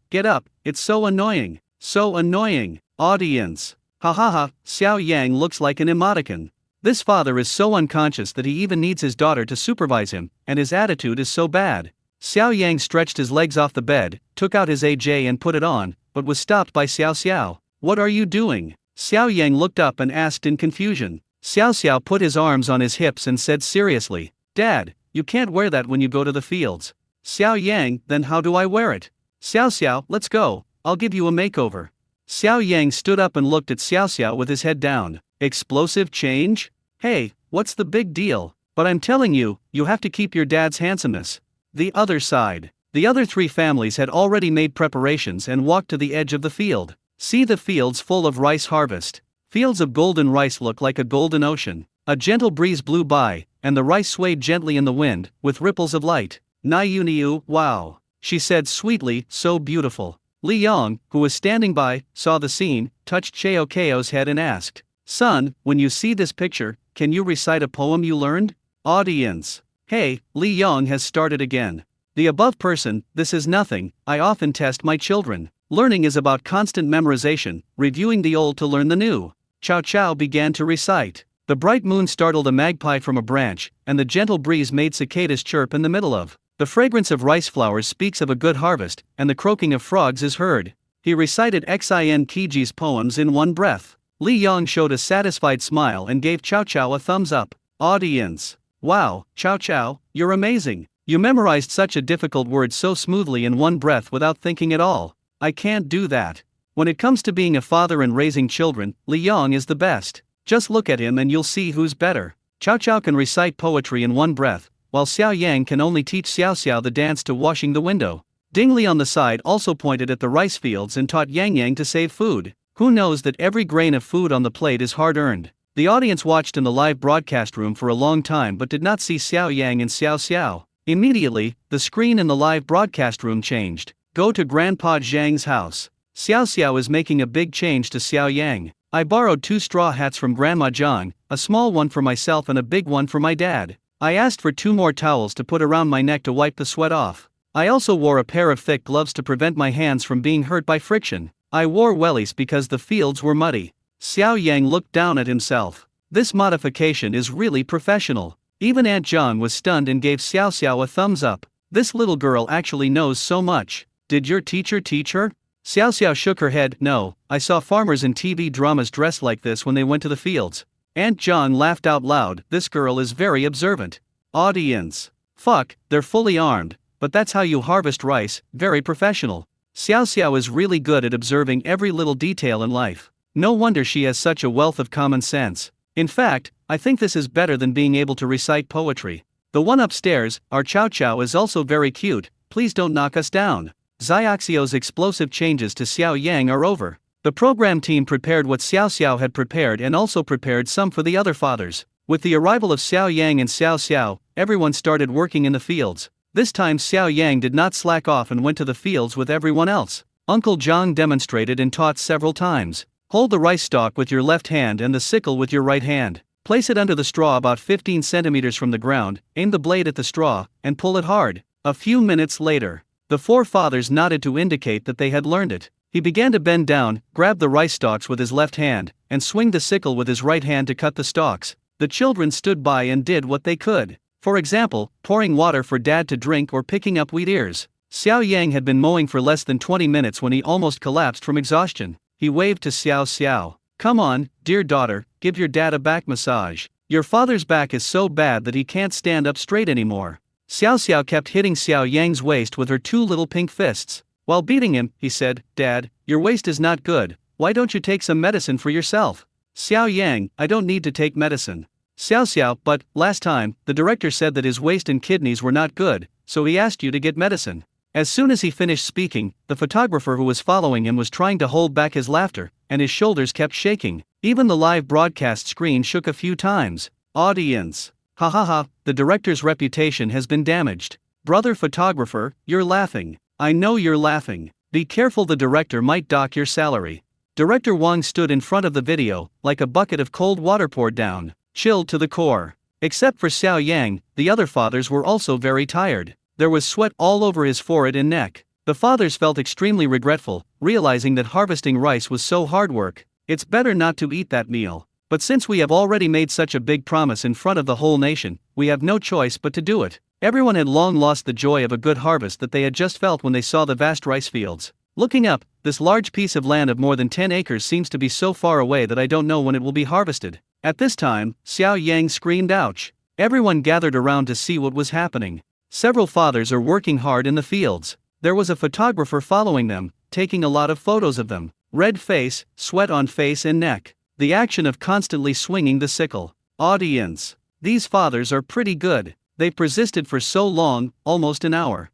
it's so annoying, so annoying." Audience. "Ha ha ha, Xiao Yang looks like an emoticon. This father is so unconscious that he even needs his daughter to supervise him, and his attitude is so bad." Xiao Yang stretched his legs off the bed, took out his AJ and put it on, but was stopped by Xiao Xiao. "What are you doing?" Xiao Yang looked up and asked in confusion. Xiao Xiao put his arms on his hips and said seriously, "Dad, you can't wear that when you go to the fields." "Xiao Yang, then how do I wear it?" "Xiao Xiao, let's go, I'll give you a makeover." Xiao Yang stood up and looked at Xiao Xiao with his head down. "Explosive change? Hey, what's the big deal? But I'm telling you, you have to keep your dad's handsomeness." The other side. The other 3 families had already made preparations and walked to the edge of the field. See the fields full of rice harvest. Fields of golden rice look like a golden ocean. A gentle breeze blew by, and the rice swayed gently in the wind, with ripples of light. "Niu, wow," she said sweetly, "so beautiful." Li Yong, who was standing by, saw the scene, touched Cheo Keo's head and asked, "Son, when you see this picture, can you recite a poem you learned?" Audience. "Hey, Li Yong has started again. The above person, this is nothing, I often test my children. Learning is about constant memorization, reviewing the old to learn the new." Chow Chow began to recite. The bright moon startled a magpie from a branch, and the gentle breeze made cicadas chirp in the middle of. The fragrance of rice flowers speaks of a good harvest, and the croaking of frogs is heard. He recited Xin Kiji's poems in one breath. Li Yong showed a satisfied smile and gave Chow Chow a thumbs up. Audience. "Wow, Chow Chow, you're amazing. You memorized such a difficult word so smoothly in one breath without thinking at all. I can't do that." When it comes to being a father and raising children, Li Yong is the best. Just look at him and you'll see who's better. Chow Chow can recite poetry in one breath, while Xiao Yang can only teach Xiao Xiao the dance to washing the window. Ding Li on the side also pointed at the rice fields and taught Yang Yang to save food. Who knows that every grain of food on the plate is hard-earned? The audience watched in the live broadcast room for a long time but did not see Xiao Yang and Xiao Xiao. Immediately, the screen in the live broadcast room changed. Go to Grandpa Zhang's house. Xiao Xiao is making a big change to Xiao Yang. "I borrowed 2 straw hats from Grandma Zhang, a small one for myself and a big one for my dad. I asked for 2 more towels to put around my neck to wipe the sweat off. I also wore a pair of thick gloves to prevent my hands from being hurt by friction. I wore wellies because the fields were muddy." Xiao Yang looked down at himself. This modification is really professional. Even Aunt Zhang was stunned and gave Xiao Xiao a thumbs up. This little girl actually knows so much. "Did your teacher teach her?" Xiao Xiao shook her head. "No, I saw farmers in TV dramas dressed like this when they went to the fields." Aunt Zhang laughed out loud. "This girl is very observant." Audience. "Fuck, they're fully armed, but that's how you harvest rice, very professional." Xiao Xiao is really good at observing every little detail in life. No wonder she has such a wealth of common sense. In fact, I think this is better than being able to recite poetry. The one upstairs, our Chow Chow, is also very cute. Please don't knock us down. Xiaoxio's explosive changes to Xiao Yang are over. The program team prepared what Xiao Xiao had prepared and also prepared some for the other fathers. With the arrival of Xiao Yang and Xiao Xiao, everyone started working in the fields. This time Xiao Yang did not slack off and went to the fields with everyone else. Uncle Zhang demonstrated and taught several times. Hold the rice stalk with your left hand and the sickle with your right hand. Place it under the straw about 15 centimeters from the ground, aim the blade at the straw, and pull it hard. A few minutes later, the four fathers nodded to indicate that they had learned it. He began to bend down, grab the rice stalks with his left hand, and swing the sickle with his right hand to cut the stalks. The children stood by and did what they could. For example, pouring water for dad to drink or picking up wheat ears. Xiao Yang had been mowing for less than 20 minutes when he almost collapsed from exhaustion. He waved to Xiao Xiao. Come on, dear daughter, give your dad a back massage. Your father's back is so bad that he can't stand up straight anymore. Xiao Xiao kept hitting Xiao Yang's waist with her two little pink fists. While beating him, he said, Dad, your waist is not good, why don't you take some medicine for yourself? Xiao Yang, I don't need to take medicine. Xiao Xiao, but, last time, the director said that his waist and kidneys were not good, so he asked you to get medicine. As soon as he finished speaking, the photographer who was following him was trying to hold back his laughter, and his shoulders kept shaking. Even the live broadcast screen shook a few times. Audience. Ha ha ha, the director's reputation has been damaged. Brother photographer, you're laughing. I know you're laughing. Be careful, the director might dock your salary. Director Wang stood in front of the video, like a bucket of cold water poured down, chilled to the core. Except for Xiao Yang, the other fathers were also very tired. There was sweat all over his forehead and neck. The fathers felt extremely regretful, realizing that harvesting rice was so hard work. It's better not to eat that meal. But since we have already made such a big promise in front of the whole nation, we have no choice but to do it. Everyone had long lost the joy of a good harvest that they had just felt when they saw the vast rice fields. Looking up, this large piece of land of more than 10 acres seems to be so far away that I don't know when it will be harvested. At this time, Xiao Yang screamed ouch. Everyone gathered around to see what was happening. Several fathers are working hard in the fields. There was a photographer following them, taking a lot of photos of them. Red face, sweat on face and neck. The action of constantly swinging the sickle. Audience. These fathers are pretty good. They've persisted for so long, almost an hour.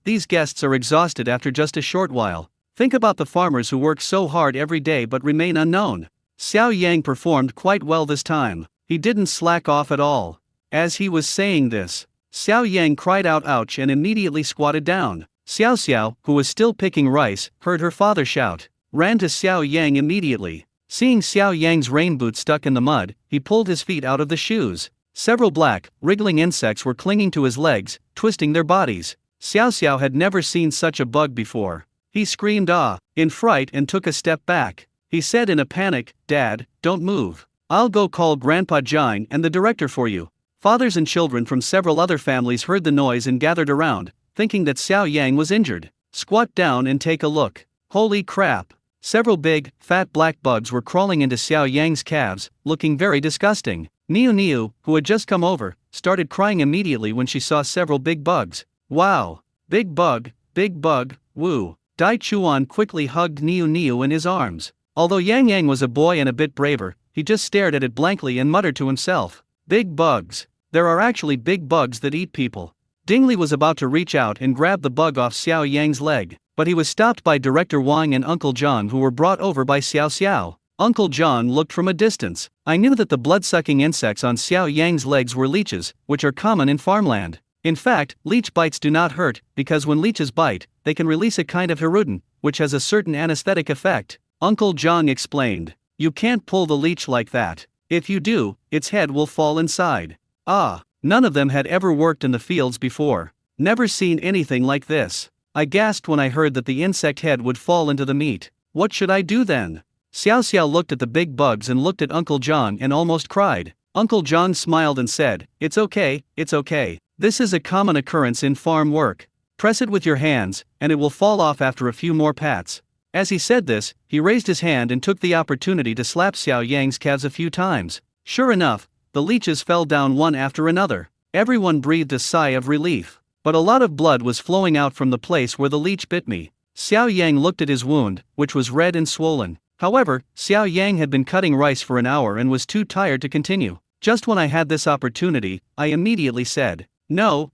These guests are exhausted after just a short while. Think about the farmers who work so hard every day but remain unknown. Xiao Yang performed quite well this time. He didn't slack off at all. As he was saying this, Xiao Yang cried out ouch and immediately squatted down. Xiao Xiao, who was still picking rice, heard her father shout, ran to Xiao Yang immediately. Seeing Xiao Yang's rain boots stuck in the mud, he pulled his feet out of the shoes. Several black, wriggling insects were clinging to his legs, twisting their bodies. Xiao Xiao had never seen such a bug before. He screamed in fright and took a step back. He said in a panic, Dad, don't move. I'll go call Grandpa Jiang and the director for you. Fathers and children from several other families heard the noise and gathered around, thinking that Xiao Yang was injured. Squat down and take a look. Holy crap! Several big, fat black bugs were crawling into Xiao Yang's calves, looking very disgusting. Niu Niu, who had just come over, started crying immediately when she saw several big bugs. Wow! Big bug, woo! Dai Chuan quickly hugged Niu Niu in his arms. Although Yang Yang was a boy and a bit braver, he just stared at it blankly and muttered to himself, big bugs. There are actually big bugs that eat people. Dingli was about to reach out and grab the bug off Xiao Yang's leg, but he was stopped by Director Wang and Uncle John, who were brought over by Xiao Xiao. Uncle John looked from a distance. I knew that the blood-sucking insects on Xiao Yang's legs were leeches, which are common in farmland. In fact, leech bites do not hurt, because when leeches bite, they can release a kind of hirudin, which has a certain anesthetic effect. Uncle John explained. You can't pull the leech like that. If you do, its head will fall inside. None of them had ever worked in the fields before. Never seen anything like this. I gasped when I heard that the insect head would fall into the meat. What should I do then? Xiao Xiao looked at the big bugs and looked at Uncle John and almost cried. Uncle John smiled and said, It's okay. This is a common occurrence in farm work. Press it with your hands, and it will fall off after a few more pats. As he said this, he raised his hand and took the opportunity to slap Xiao Yang's calves a few times. Sure enough, the leeches fell down one after another. Everyone breathed a sigh of relief. But a lot of blood was flowing out from the place where the leech bit me. Xiao Yang looked at his wound, which was red and swollen. However, Xiao Yang had been cutting rice for an hour and was too tired to continue. Just when I had this opportunity, I immediately said, No,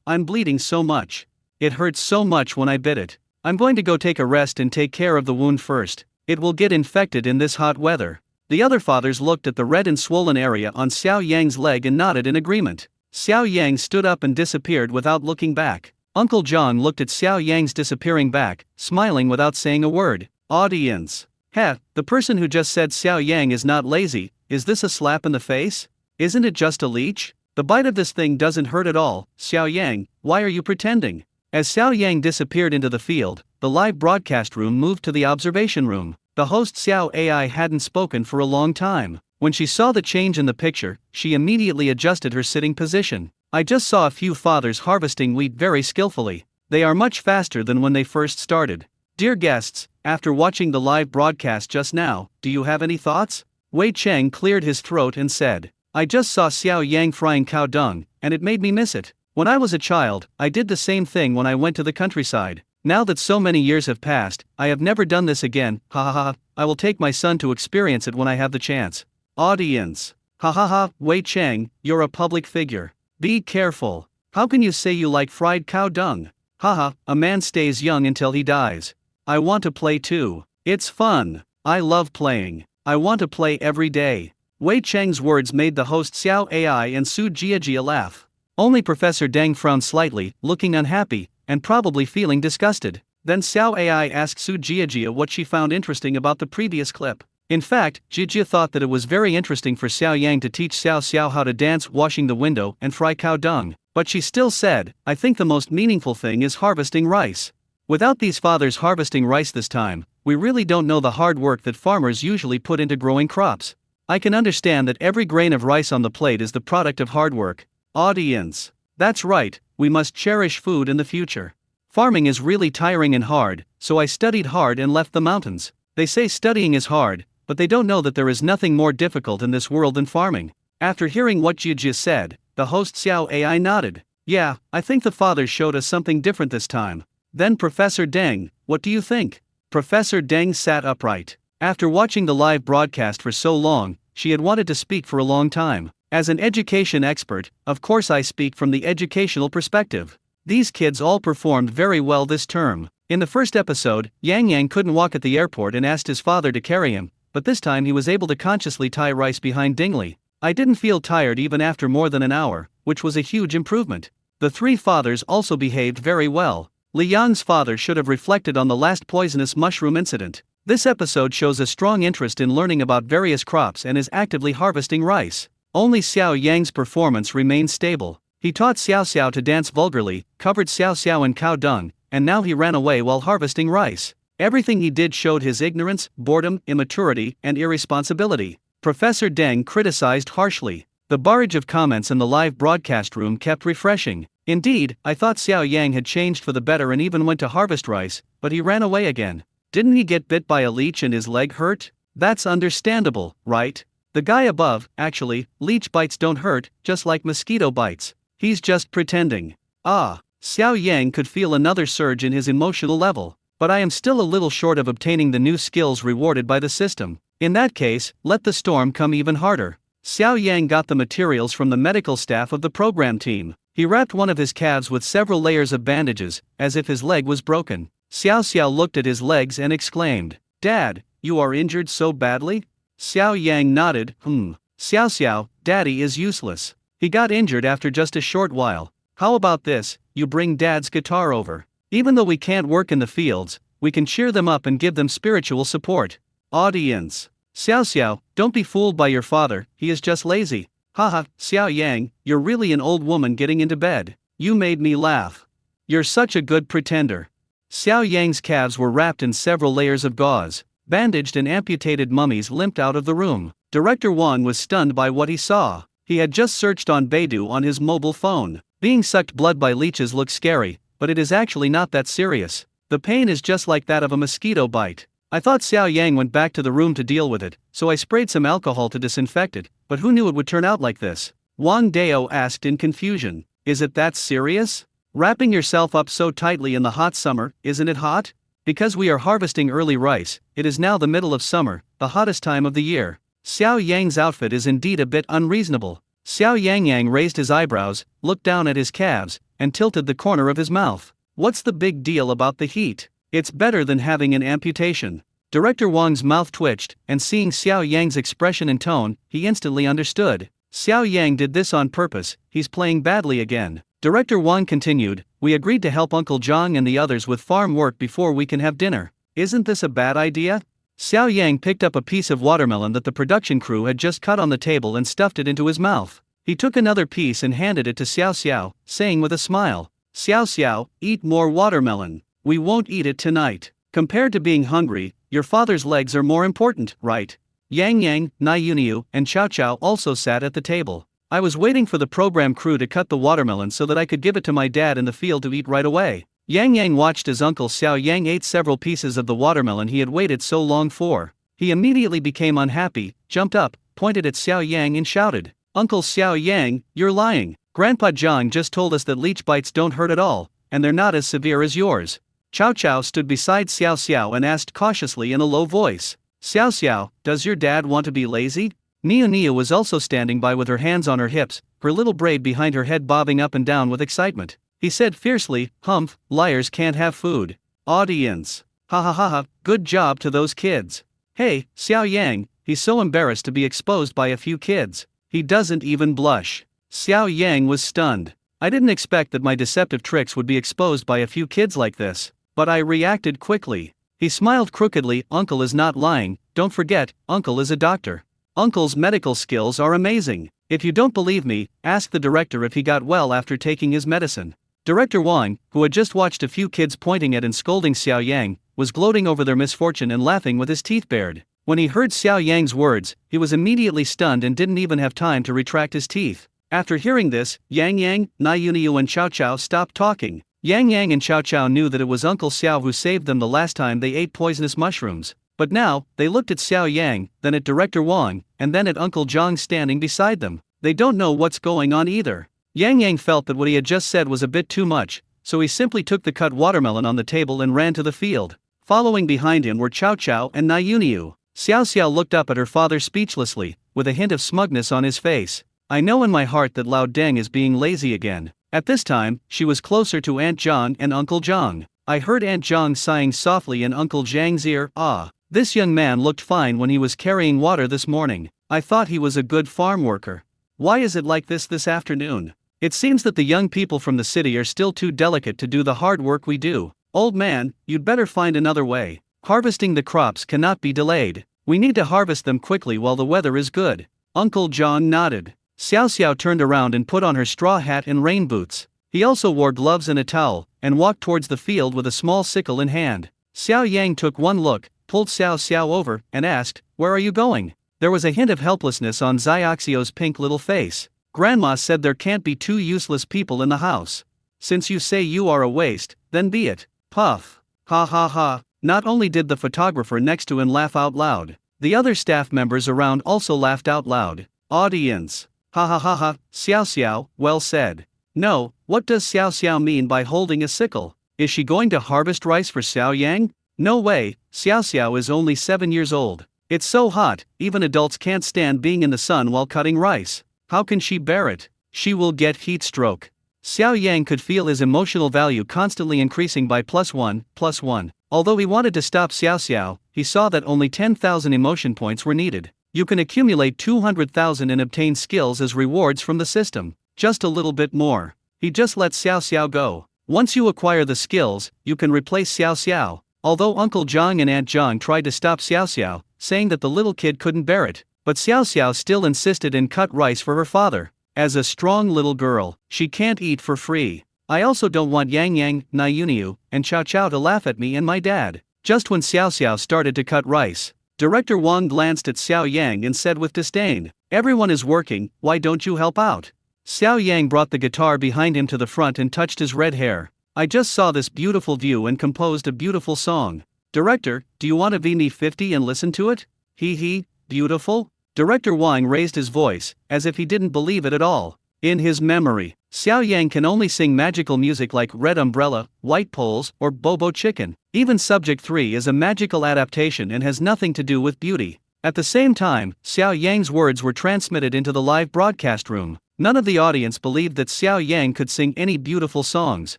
I'm bleeding so much. It hurts so much when I bit it. I'm going to go take a rest and take care of the wound first. It will get infected in this hot weather. The other fathers looked at the red and swollen area on Xiao Yang's leg and nodded in agreement. Xiao Yang stood up and disappeared without looking back. Uncle John looked at Xiao Yang's disappearing back, smiling without saying a word. Audience. Heh, the person who just said Xiao Yang is not lazy, is this a slap in the face? Isn't it just a leech? The bite of this thing doesn't hurt at all. Xiao Yang, why are you pretending? As Xiao Yang disappeared into the field, the live broadcast room moved to the observation room. The host Xiao AI hadn't spoken for a long time. When she saw the change in the picture, she immediately adjusted her sitting position. I just saw a few fathers harvesting wheat very skillfully. They are much faster than when they first started. Dear guests, after watching the live broadcast just now, do you have any thoughts? Wei Cheng cleared his throat and said, I just saw Xiao Yang frying cow dung, and it made me miss it. When I was a child, I did the same thing when I went to the countryside. Now that so many years have passed, I have never done this again. Ha ha ha, I will take my son to experience it when I have the chance. Audience. Ha ha ha, Wei Cheng, you're a public figure. Be careful. How can you say you like fried cow dung? Haha, a man stays young until he dies. I want to play too. It's fun. I love playing. I want to play every day. Wei Cheng's words made the host Xiao AI and Su Jiajia laugh. Only Professor Deng frowned slightly, looking unhappy, and probably feeling disgusted. Then Xiao AI asked Su Jiajia what she found interesting about the previous clip. In fact, Jiajia thought that it was very interesting for Xiao Yang to teach Xiao Xiao how to dance washing the window and fry cow dung, but she still said, I think the most meaningful thing is harvesting rice. Without these fathers harvesting rice this time, we really don't know the hard work that farmers usually put into growing crops. I can understand that every grain of rice on the plate is the product of hard work. Audience. That's right, we must cherish food in the future. Farming is really tiring and hard, so I studied hard and left the mountains. They say studying is hard, but they don't know that there is nothing more difficult in this world than farming. After hearing what Jiajia said, the host Xiao AI nodded. Yeah, I think the fathers showed us something different this time. Then Professor Deng, what do you think? Professor Deng sat upright. After watching the live broadcast for so long, she had wanted to speak for a long time. As an education expert, of course I speak from the educational perspective. These kids all performed very well this term. In the first episode, Yang Yang couldn't walk at the airport and asked his father to carry him, but this time he was able to consciously tie rice behind Dingley. I didn't feel tired even after more than an hour, which was a huge improvement. The three fathers also behaved very well. Li Yang's father should have reflected on the last poisonous mushroom incident. This episode shows a strong interest in learning about various crops and is actively harvesting rice. Only Xiao Yang's performance remained stable. He taught Xiao Xiao to dance vulgarly, covered Xiao Xiao in cow dung, and now he ran away while harvesting rice. Everything he did showed his ignorance, boredom, immaturity, and irresponsibility. Professor Deng criticized harshly. The barrage of comments in the live broadcast room kept refreshing. Indeed, I thought Xiao Yang had changed for the better and even went to harvest rice, but he ran away again. Didn't he get bit by a leech and his leg hurt? That's understandable, right? The guy above, actually, leech bites don't hurt, just like mosquito bites. He's just pretending. Ah, Xiao Yang could feel another surge in his emotional level. But I am still a little short of obtaining the new skills rewarded by the system. In that case, let the storm come even harder. Xiao Yang got the materials from the medical staff of the program team. He wrapped one of his calves with several layers of bandages, as if his leg was broken. Xiao Xiao looked at his legs and exclaimed, Dad, you are injured so badly? Xiao Yang nodded, Xiao Xiao, Daddy is useless. He got injured after just a short while. How about this, you bring Dad's guitar over. Even though we can't work in the fields, we can cheer them up and give them spiritual support. Audience. Xiao Xiao, don't be fooled by your father, he is just lazy. Haha, Xiao Yang, you're really an old woman getting into bed. You made me laugh. You're such a good pretender. Xiao Yang's calves were wrapped in several layers of gauze. Bandaged and amputated mummies limped out of the room. Director Wang was stunned by what he saw. He had just searched on Baidu on his mobile phone. Being sucked blood by leeches looks scary, but it is actually not that serious. The pain is just like that of a mosquito bite. I thought Xiao Yang went back to the room to deal with it, so I sprayed some alcohol to disinfect it, but who knew it would turn out like this? Wang Dao asked in confusion. Is it that serious? Wrapping yourself up so tightly in the hot summer, isn't it hot? Because we are harvesting early rice, it is now the middle of summer, the hottest time of the year. Xiao Yang's outfit is indeed a bit unreasonable. Xiao Yang raised his eyebrows, looked down at his calves, and tilted the corner of his mouth. What's the big deal about the heat? It's better than having an amputation. Director Wang's mouth twitched, and seeing Xiao Yang's expression and tone, he instantly understood. Xiao Yang did this on purpose, he's playing badly again. Director Wang continued, we agreed to help Uncle Zhang and the others with farm work before we can have dinner. Isn't this a bad idea? Xiao Yang picked up a piece of watermelon that the production crew had just cut on the table and stuffed it into his mouth. He took another piece and handed it to Xiao Xiao, saying with a smile, "Xiao Xiao, eat more watermelon. We won't eat it tonight. Compared to being hungry, your father's legs are more important, right?" Yang Yang, Nai Yuniu, and Chow Chow also sat at the table. I was waiting for the program crew to cut the watermelon so that I could give it to my dad in the field to eat right away. Yang Yang watched as Uncle Xiao Yang ate several pieces of the watermelon he had waited so long for. He immediately became unhappy, jumped up, pointed at Xiao Yang and shouted, "Uncle Xiao Yang, you're lying. Grandpa Zhang just told us that leech bites don't hurt at all, and they're not as severe as yours." Chow Chow stood beside Xiao Xiao and asked cautiously in a low voice, "Xiao Xiao, does your dad want to be lazy?" Nia Nia was also standing by with her hands on her hips, her little braid behind her head bobbing up and down with excitement. He said fiercely, "Humph, liars can't have food." Audience. Ha ha ha ha, good job to those kids. Hey, Xiao Yang, he's so embarrassed to be exposed by a few kids. He doesn't even blush. Xiao Yang was stunned. I didn't expect that my deceptive tricks would be exposed by a few kids like this, but I reacted quickly. He smiled crookedly. "Uncle is not lying, don't forget, Uncle is a doctor. Uncle's medical skills are amazing. If you don't believe me, ask the director if he got well after taking his medicine." Director Wang, who had just watched a few kids pointing at and scolding Xiao Yang, was gloating over their misfortune and laughing with his teeth bared. When he heard Xiao Yang's words, he was immediately stunned and didn't even have time to retract his teeth. After hearing this, Yang Yang, Nai Yuniu and Chow Chow stopped talking. Yang Yang and Chow Chow knew that it was Uncle Xiao who saved them the last time they ate poisonous mushrooms. But now, they looked at Xiao Yang, then at Director Wang, and then at Uncle Zhang standing beside them. They don't know what's going on either. Yang Yang felt that what he had just said was a bit too much, so he simply took the cut watermelon on the table and ran to the field. Following behind him were Chow Chow and Nai Yuniu. Xiao Xiao looked up at her father speechlessly, with a hint of smugness on his face. I know in my heart that Lao Deng is being lazy again. At this time, she was closer to Aunt Zhang and Uncle Zhang. I heard Aunt Zhang sighing softly in Uncle Zhang's ear. "Ah, this young man looked fine when he was carrying water this morning. I thought he was a good farm worker. Why is it like this afternoon? It seems that the young people from the city are still too delicate to do the hard work we do. Old man, you'd better find another way. Harvesting the crops cannot be delayed. We need to harvest them quickly while the weather is good." Uncle John nodded. Xiao Xiao turned around and put on her straw hat and rain boots. He also wore gloves and a towel, and walked towards the field with a small sickle in hand. Xiao Yang took one look, pulled Xiao Xiao over, and asked, "Where are you going?" There was a hint of helplessness on Xiaoxio's pink little face. Grandma said there can't be two useless people in the house. Since you say you are a waste, then be it. Puff. Ha ha ha. Not only did the photographer next to him laugh out loud, the other staff members around also laughed out loud. Audience. Ha ha ha ha, Xiao Xiao, well said. No, what does Xiao Xiao mean by holding a sickle? Is she going to harvest rice for Xiao Yang? No way, Xiao Xiao is only 7 years old. It's so hot, even adults can't stand being in the sun while cutting rice. How can she bear it? She will get heat stroke. Xiao Yang could feel his emotional value constantly increasing by +1. Although he wanted to stop Xiao Xiao, he saw that only 10,000 emotion points were needed. You can accumulate 200,000 and obtain skills as rewards from the system. Just a little bit more. He just let Xiao Xiao go. Once you acquire the skills, you can replace Xiao Xiao. Although Uncle Zhang and Aunt Zhang tried to stop Xiao Xiao, saying that the little kid couldn't bear it, but Xiao Xiao still insisted and cut rice for her father. As a strong little girl, she can't eat for free. I also don't want Yang Yang, Nai Yuniu, and Chow Chow to laugh at me and my dad. Just when Xiao Xiao started to cut rice, Director Wang glanced at Xiao Yang and said with disdain, "Everyone is working, why don't you help out?" Xiao Yang brought the guitar behind him to the front and touched his red hair. "I just saw this beautiful view and composed a beautiful song. Director, do you want to be me 50 and listen to it?" He, beautiful? Director Wang raised his voice, as if he didn't believe it at all. In his memory, Xiao Yang can only sing magical music like Red Umbrella, White Poles, or Bobo Chicken. Even Subject 3 is a magical adaptation and has nothing to do with beauty. At the same time, Xiao Yang's words were transmitted into the live broadcast room. None of the audience believed that Xiao Yang could sing any beautiful songs,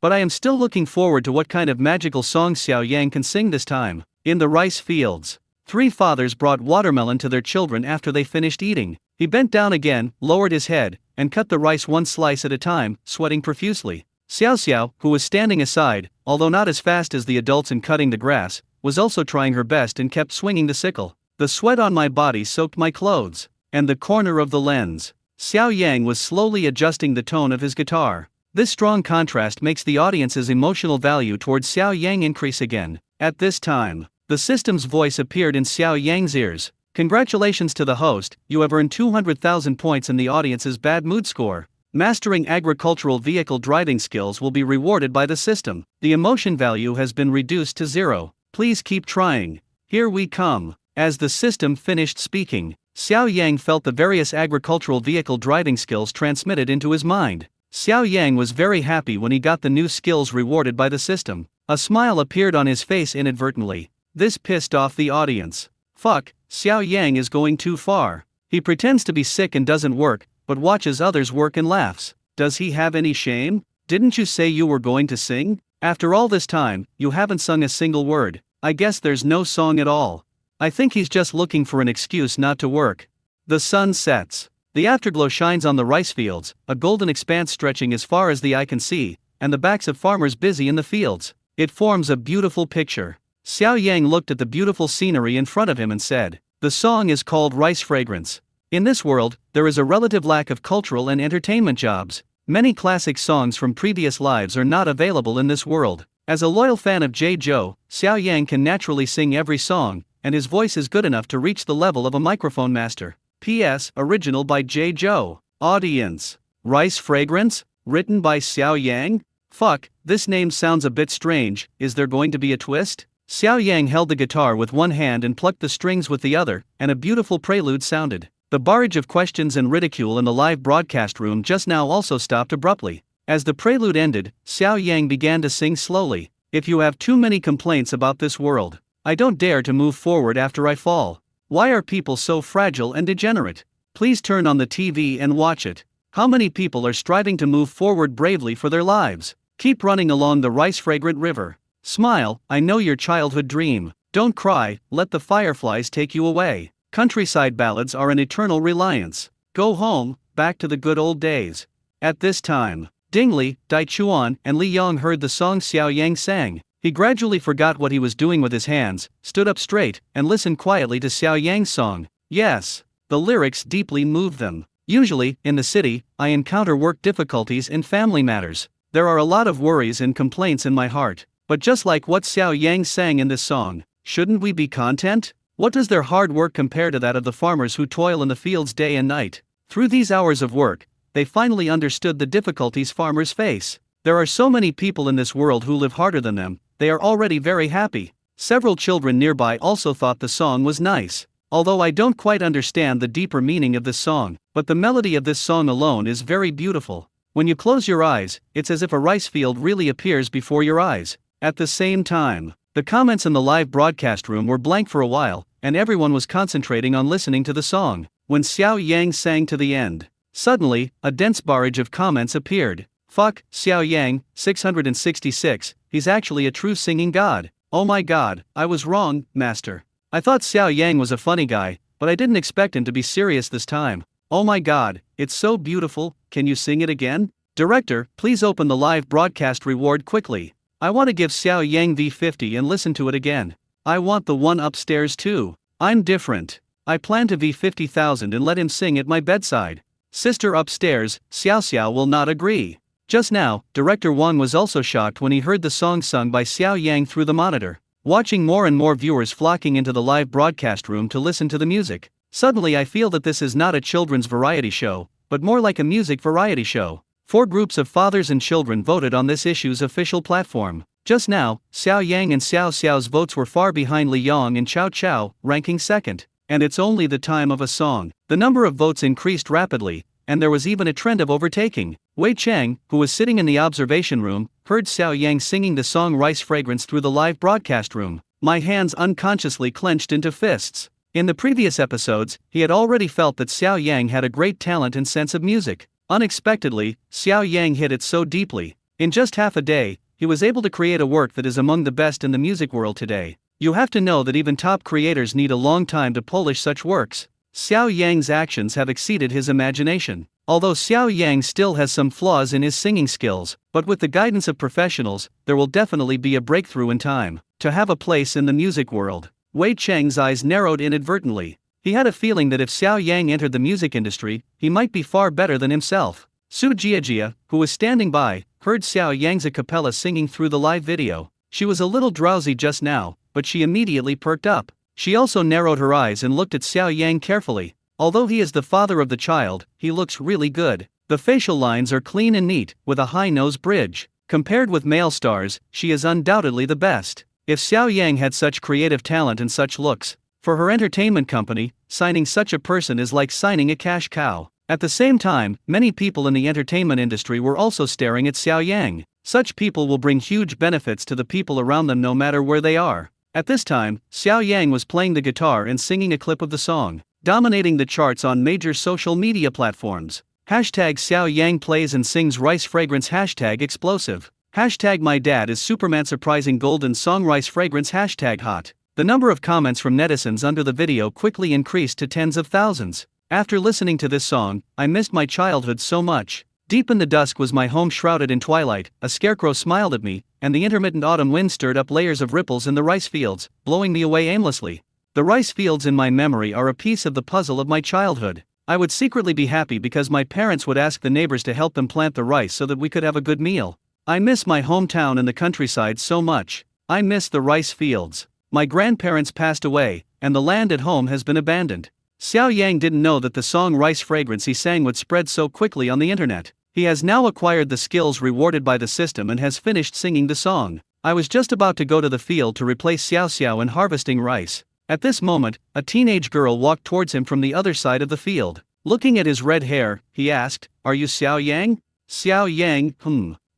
but I am still looking forward to what kind of magical songs Xiao Yang can sing this time. In the rice fields, 3 fathers brought watermelon to their children after they finished eating. He bent down again, lowered his head, and cut the rice one slice at a time, sweating profusely. Xiao Xiao, who was standing aside, although not as fast as the adults in cutting the grass, was also trying her best and kept swinging the sickle. The sweat on my body soaked my clothes. And the corner of the lens. Xiao Yang was slowly adjusting the tone of his guitar. This strong contrast makes the audience's emotional value towards Xiao Yang increase again. At this time, the system's voice appeared in Xiao Yang's ears. Congratulations to the host, you have earned 200,000 points in the audience's bad mood score. Mastering agricultural vehicle driving skills will be rewarded by the system. The emotion value has been reduced to 0. Please keep trying. Here we come. As the system finished speaking, Xiao Yang felt the various agricultural vehicle driving skills transmitted into his mind. Xiao Yang was very happy when he got the new skills rewarded by the system. A smile appeared on his face inadvertently. This pissed off the audience. Fuck, Xiao Yang is going too far. He pretends to be sick and doesn't work, but watches others work and laughs. Does he have any shame? Didn't you say you were going to sing? After all this time, you haven't sung a single word. I guess there's no song at all. I think he's just looking for an excuse not to work. The sun sets. The afterglow shines on the rice fields, a golden expanse stretching as far as the eye can see, and the backs of farmers busy in the fields. It forms a beautiful picture. Xiao Yang looked at the beautiful scenery in front of him and said, "The song is called Rice Fragrance. In this world, there is a relative lack of cultural and entertainment jobs. Many classic songs from previous lives are not available in this world. As a loyal fan of J. Joe, Xiao Yang can naturally sing every song, and his voice is good enough to reach the level of a microphone master." P.S. Original by J. Joe. Audience. Rice Fragrance? Written by Xiao Yang? Fuck, this name sounds a bit strange. Is there going to be a twist? Xiao Yang held the guitar with one hand and plucked the strings with the other, and a beautiful prelude sounded. The barrage of questions and ridicule in the live broadcast room just now also stopped abruptly. As the prelude ended, Xiao Yang began to sing slowly. If you have too many complaints about this world, I don't dare to move forward after I fall. Why are people so fragile and degenerate? Please turn on the TV and watch it. How many people are striving to move forward bravely for their lives? Keep running along the rice-fragrant river. Smile, I know your childhood dream. Don't cry, let the fireflies take you away. Countryside ballads are an eternal reliance. Go home, back to the good old days. At this time, Ding Li, Dai Chuan, and Li Yong heard the song Xiao Yang sang. He gradually forgot what he was doing with his hands, stood up straight, and listened quietly to Xiao Yang's song. Yes, the lyrics deeply moved them. Usually, in the city, I encounter work difficulties and family matters. There are a lot of worries and complaints in my heart. But just like what Xiao Yang sang in this song, shouldn't we be content? What does their hard work compare to that of the farmers who toil in the fields day and night? Through these hours of work, they finally understood the difficulties farmers face. There are so many people in this world who live harder than them. They are already very happy. Several children nearby also thought the song was nice. Although I don't quite understand the deeper meaning of this song, but the melody of this song alone is very beautiful. When you close your eyes, it's as if a rice field really appears before your eyes. At the same time, the comments in the live broadcast room were blank for a while, and everyone was concentrating on listening to the song. When Xiao Yang sang to the end, suddenly, a dense barrage of comments appeared. Fuck, Xiao Yang, 666, he's actually a true singing god. Oh my god, I was wrong, master. I thought Xiao Yang was a funny guy, but I didn't expect him to be serious this time. Oh my god, it's so beautiful, can you sing it again? Director, please open the live broadcast reward quickly. I want to give Xiao Yang V50 and listen to it again. I want the one upstairs too. I'm different. I plan to V50,000 and let him sing at my bedside. Sister upstairs, Xiao Xiao will not agree. Just now, Director Wang was also shocked when he heard the song sung by Xiao Yang through the monitor. Watching more and more viewers flocking into the live broadcast room to listen to the music. Suddenly I feel that this is not a children's variety show, but more like a music variety show. 4 groups of fathers and children voted on this issue's official platform. Just now, Xiao Yang and Xiao Xiao's votes were far behind Li Yong and Chao Chao, ranking second. And it's only the time of a song. The number of votes increased rapidly, and there was even a trend of overtaking. Wei Cheng, who was sitting in the observation room, heard Xiao Yang singing the song Rice Fragrance through the live broadcast room. My hands unconsciously clenched into fists. In the previous episodes, he had already felt that Xiao Yang had a great talent and sense of music. Unexpectedly, Xiao Yang hit it so deeply. In just half a day, he was able to create a work that is among the best in the music world today. You have to know that even top creators need a long time to polish such works. Xiao Yang's actions have exceeded his imagination. Although Xiao Yang still has some flaws in his singing skills, but with the guidance of professionals, there will definitely be a breakthrough in time to have a place in the music world. Wei Cheng's eyes narrowed inadvertently. He had a feeling that if Xiao Yang entered the music industry, he might be far better than himself. Su Jiajia, who was standing by, heard Xiao Yang's a cappella singing through the live video. She was a little drowsy just now, but she immediately perked up. She also narrowed her eyes and looked at Xiao Yang carefully. Although he is the father of the child, he looks really good. The facial lines are clean and neat, with a high nose bridge. Compared with male stars, she is undoubtedly the best. If Xiao Yang had such creative talent and such looks, for her entertainment company, signing such a person is like signing a cash cow. At the same time, many people in the entertainment industry were also staring at Xiao Yang. Such people will bring huge benefits to the people around them no matter where they are. At this time, Xiao Yang was playing the guitar and singing a clip of the song, dominating the charts on major social media platforms. Hashtag Xiao Yang plays and sings rice fragrance. Hashtag explosive. Hashtag my dad is Superman surprising golden song rice fragrance. Hashtag hot. The number of comments from netizens under the video quickly increased to tens of thousands. After listening to this song, I missed my childhood so much. Deep in the dusk was my home shrouded in twilight, a scarecrow smiled at me, and the intermittent autumn wind stirred up layers of ripples in the rice fields, blowing me away aimlessly. The rice fields in my memory are a piece of the puzzle of my childhood. I would secretly be happy because my parents would ask the neighbors to help them plant the rice so that we could have a good meal. I miss my hometown and the countryside so much. I miss the rice fields. My grandparents passed away, and the land at home has been abandoned. Xiao Yang didn't know that the song Rice Fragrance he sang would spread so quickly on the internet. He has now acquired the skills rewarded by the system and has finished singing the song. I was just about to go to the field to replace Xiao Xiao in harvesting rice. At this moment, a teenage girl walked towards him from the other side of the field. Looking at his red hair, he asked, "Are you Xiao Yang?" Xiao Yang,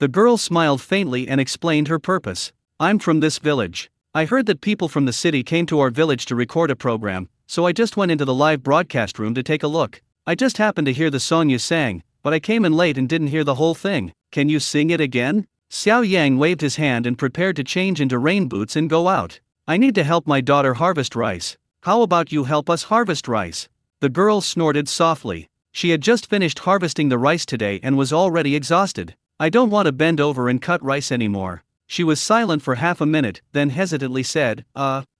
The girl smiled faintly and explained her purpose. "I'm from this village. I heard that people from the city came to our village to record a program, so I just went into the live broadcast room to take a look. I just happened to hear the song you sang, but I came in late and didn't hear the whole thing. Can you sing it again?" Xiao Yang waved his hand and prepared to change into rain boots and go out. "I need to help my daughter harvest rice. How about you help us harvest rice?" The girl snorted softly. She had just finished harvesting the rice today and was already exhausted. "I don't want to bend over and cut rice anymore." She was silent for half a minute, then hesitantly said,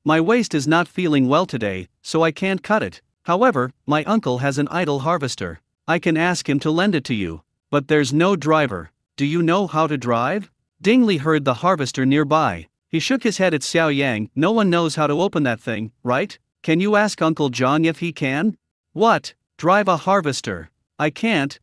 My waist is not feeling well today, so I can't cut it. However, my uncle has an idle harvester. I can ask him to lend it to you. But there's no driver. Do you know how to drive?" Ding Li heard the harvester nearby. He shook his head at Xiao Yang. "No one knows how to open that thing, right? Can you ask Uncle John if he can?" "What? Drive a harvester? I can't.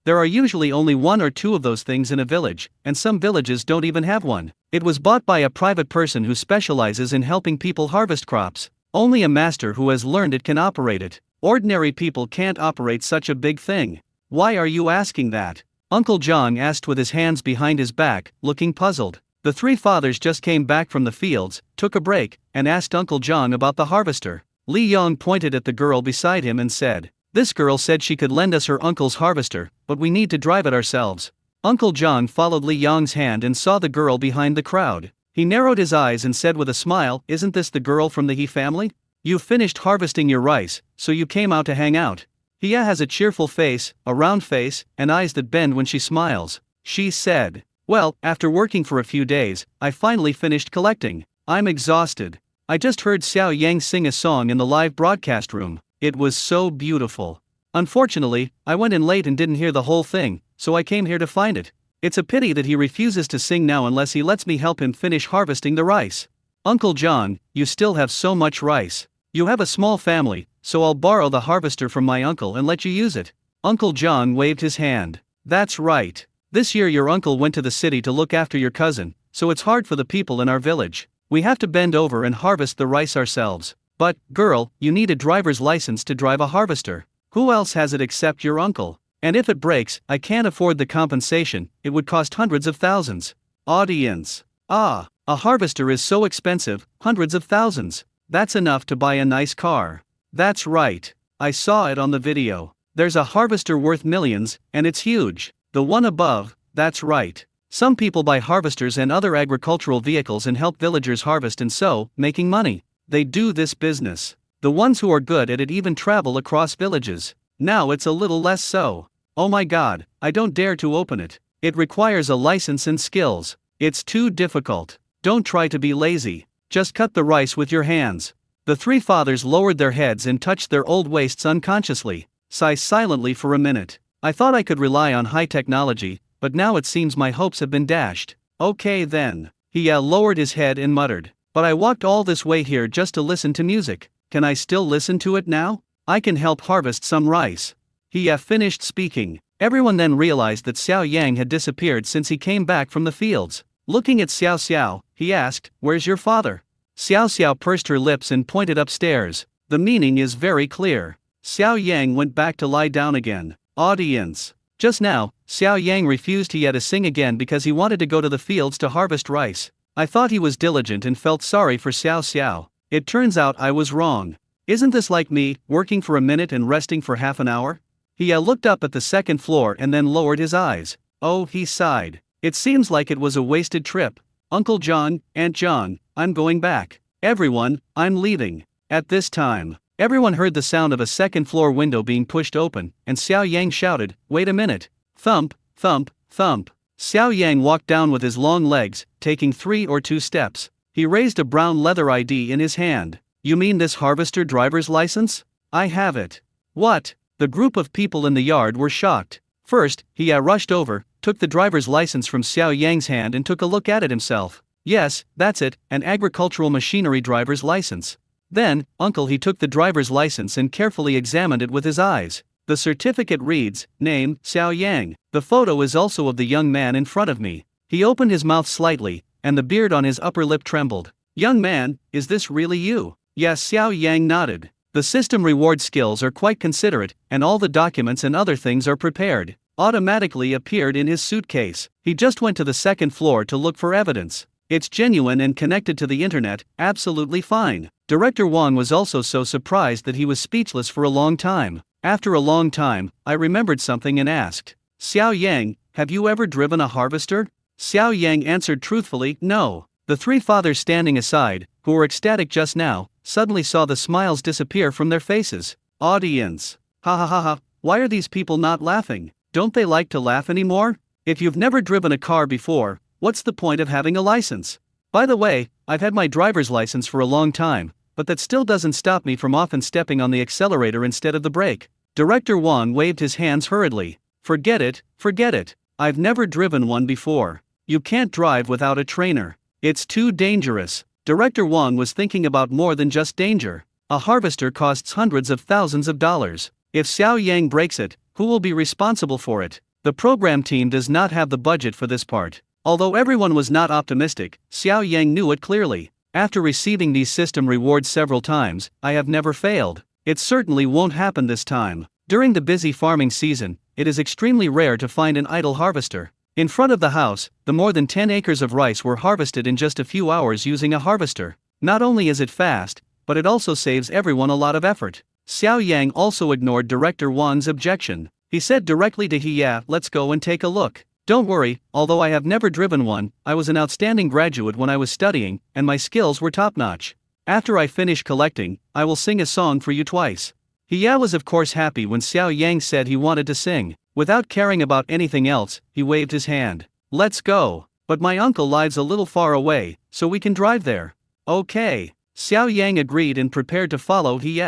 There are usually only one or two of those things in a village, and some villages don't even have one. It was bought by a private person who specializes in helping people harvest crops. Only a master who has learned it can operate it. Ordinary people can't operate such a big thing." "Why are you asking that?" Uncle John asked with his hands behind his back, looking puzzled. The three fathers just came back from the fields, took a break, and asked Uncle John about the harvester. Li Yong pointed at the girl beside him and said, "This girl said she could lend us her uncle's harvester, but we need to drive it ourselves." Uncle John followed Li Yong's hand and saw the girl behind the crowd. He narrowed his eyes and said with a smile, "Isn't this the girl from the He family? You've finished harvesting your rice, so you came out to hang out." Hia has a cheerful face, a round face, and eyes that bend when she smiles. She said, "Well, after working for a few days, I finally finished collecting. I'm exhausted. I just heard Xiao Yang sing a song in the live broadcast room. It was so beautiful. Unfortunately, I went in late and didn't hear the whole thing, so I came here to find it. It's a pity that he refuses to sing now unless he lets me help him finish harvesting the rice." "Uncle John, you still have so much rice. You have a small family, so I'll borrow the harvester from my uncle and let you use it." Uncle John waved his hand. "That's right. This year your uncle went to the city to look after your cousin, so it's hard for the people in our village. We have to bend over and harvest the rice ourselves. But, girl, you need a driver's license to drive a harvester. Who else has it except your uncle? And if it breaks, I can't afford the compensation, it would cost hundreds of thousands." Audience. "Ah, a harvester is so expensive, hundreds of thousands. That's enough to buy a nice car." "That's right. I saw it on the video. There's a harvester worth millions, and it's huge. The one above, that's right. Some people buy harvesters and other agricultural vehicles and help villagers harvest and sow, making money. They do this business. The ones who are good at it even travel across villages. Now it's a little less so. Oh my god, I don't dare to open it. It requires a license and skills. It's too difficult. Don't try to be lazy. Just cut the rice with your hands. The three fathers lowered their heads and touched their old waists unconsciously, sighed silently for a minute. I thought I could rely on high technology, but now it seems my hopes have been dashed. Okay then. He lowered his head and muttered. But I walked all this way here just to listen to music. Can I still listen to it now? I can help harvest some rice. He finished speaking. Everyone then realized that Xiao Yang had disappeared since he came back from the fields. Looking at Xiao Xiao, he asked, "Where's your father?" Xiao Xiao pursed her lips and pointed upstairs. The meaning is very clear. Xiao Yang went back to lie down again. Audience. Just now, Xiao Yang refused to sing again because he wanted to go to the fields to harvest rice. I thought he was diligent and felt sorry for Xiao Xiao. It turns out I was wrong. Isn't this like me, working for a minute and resting for half an hour? He looked up at the second floor and then lowered his eyes. Oh, he sighed. It seems like it was a wasted trip. Uncle John, Aunt John, I'm going back. Everyone, I'm leaving. At this time, everyone heard the sound of a second-floor window being pushed open, and Xiao Yang shouted, "Wait a minute." Thump, thump, thump. Xiao Yang walked down with his long legs, taking 3 or 2 steps. He raised a brown leather ID in his hand. "You mean this harvester driver's license? I have it." "What?" The group of people in the yard were shocked. First, he rushed over, took the driver's license from Xiao Yang's hand and took a look at it himself. "Yes, that's it, an agricultural machinery driver's license." Then, he took the driver's license and carefully examined it with his eyes. The certificate reads, "Name, Xiao Yang." The photo is also of the young man in front of me. He opened his mouth slightly, and the beard on his upper lip trembled. "Young man, is this really you?" Yes, Xiao Yang nodded. The system reward skills are quite considerate, and all the documents and other things are prepared. Automatically appeared in his suitcase. He just went to the second floor to look for evidence. It's genuine and connected to the internet, absolutely fine. Director Wang was also so surprised that he was speechless for a long time. After a long time, I remembered something and asked, "Xiao Yang, have you ever driven a harvester?" Xiao Yang answered truthfully, "No." The three fathers standing aside, who were ecstatic just now, suddenly saw the smiles disappear from their faces. Audience. Ha ha ha ha, why are these people not laughing? Don't they like to laugh anymore? If you've never driven a car before, what's the point of having a license? By the way, I've had my driver's license for a long time, but that still doesn't stop me from often stepping on the accelerator instead of the brake. Director Wang waved his hands hurriedly. Forget it, forget it. I've never driven one before. You can't drive without a trainer. It's too dangerous. Director Wang was thinking about more than just danger. A harvester costs hundreds of thousands of dollars. If Xiao Yang breaks it, who will be responsible for it? The program team does not have the budget for this part. Although everyone was not optimistic, Xiao Yang knew it clearly. After receiving these system rewards several times, I have never failed. It certainly won't happen this time. During the busy farming season, it is extremely rare to find an idle harvester. In front of the house, the more than 10 acres of rice were harvested in just a few hours using a harvester. Not only is it fast, but it also saves everyone a lot of effort. Xiao Yang also ignored Director Wang's objection. He said directly to "Yeah, let's go and take a look. Don't worry, although I have never driven one, I was an outstanding graduate when I was studying, and my skills were top-notch. After I finish collecting, I will sing a song for you twice." He was of course happy when Xiao Yang said he wanted to sing. Without caring about anything else, he waved his hand. "Let's go. But my uncle lives a little far away, so we can drive there." "Okay." Xiao Yang agreed and prepared to follow He.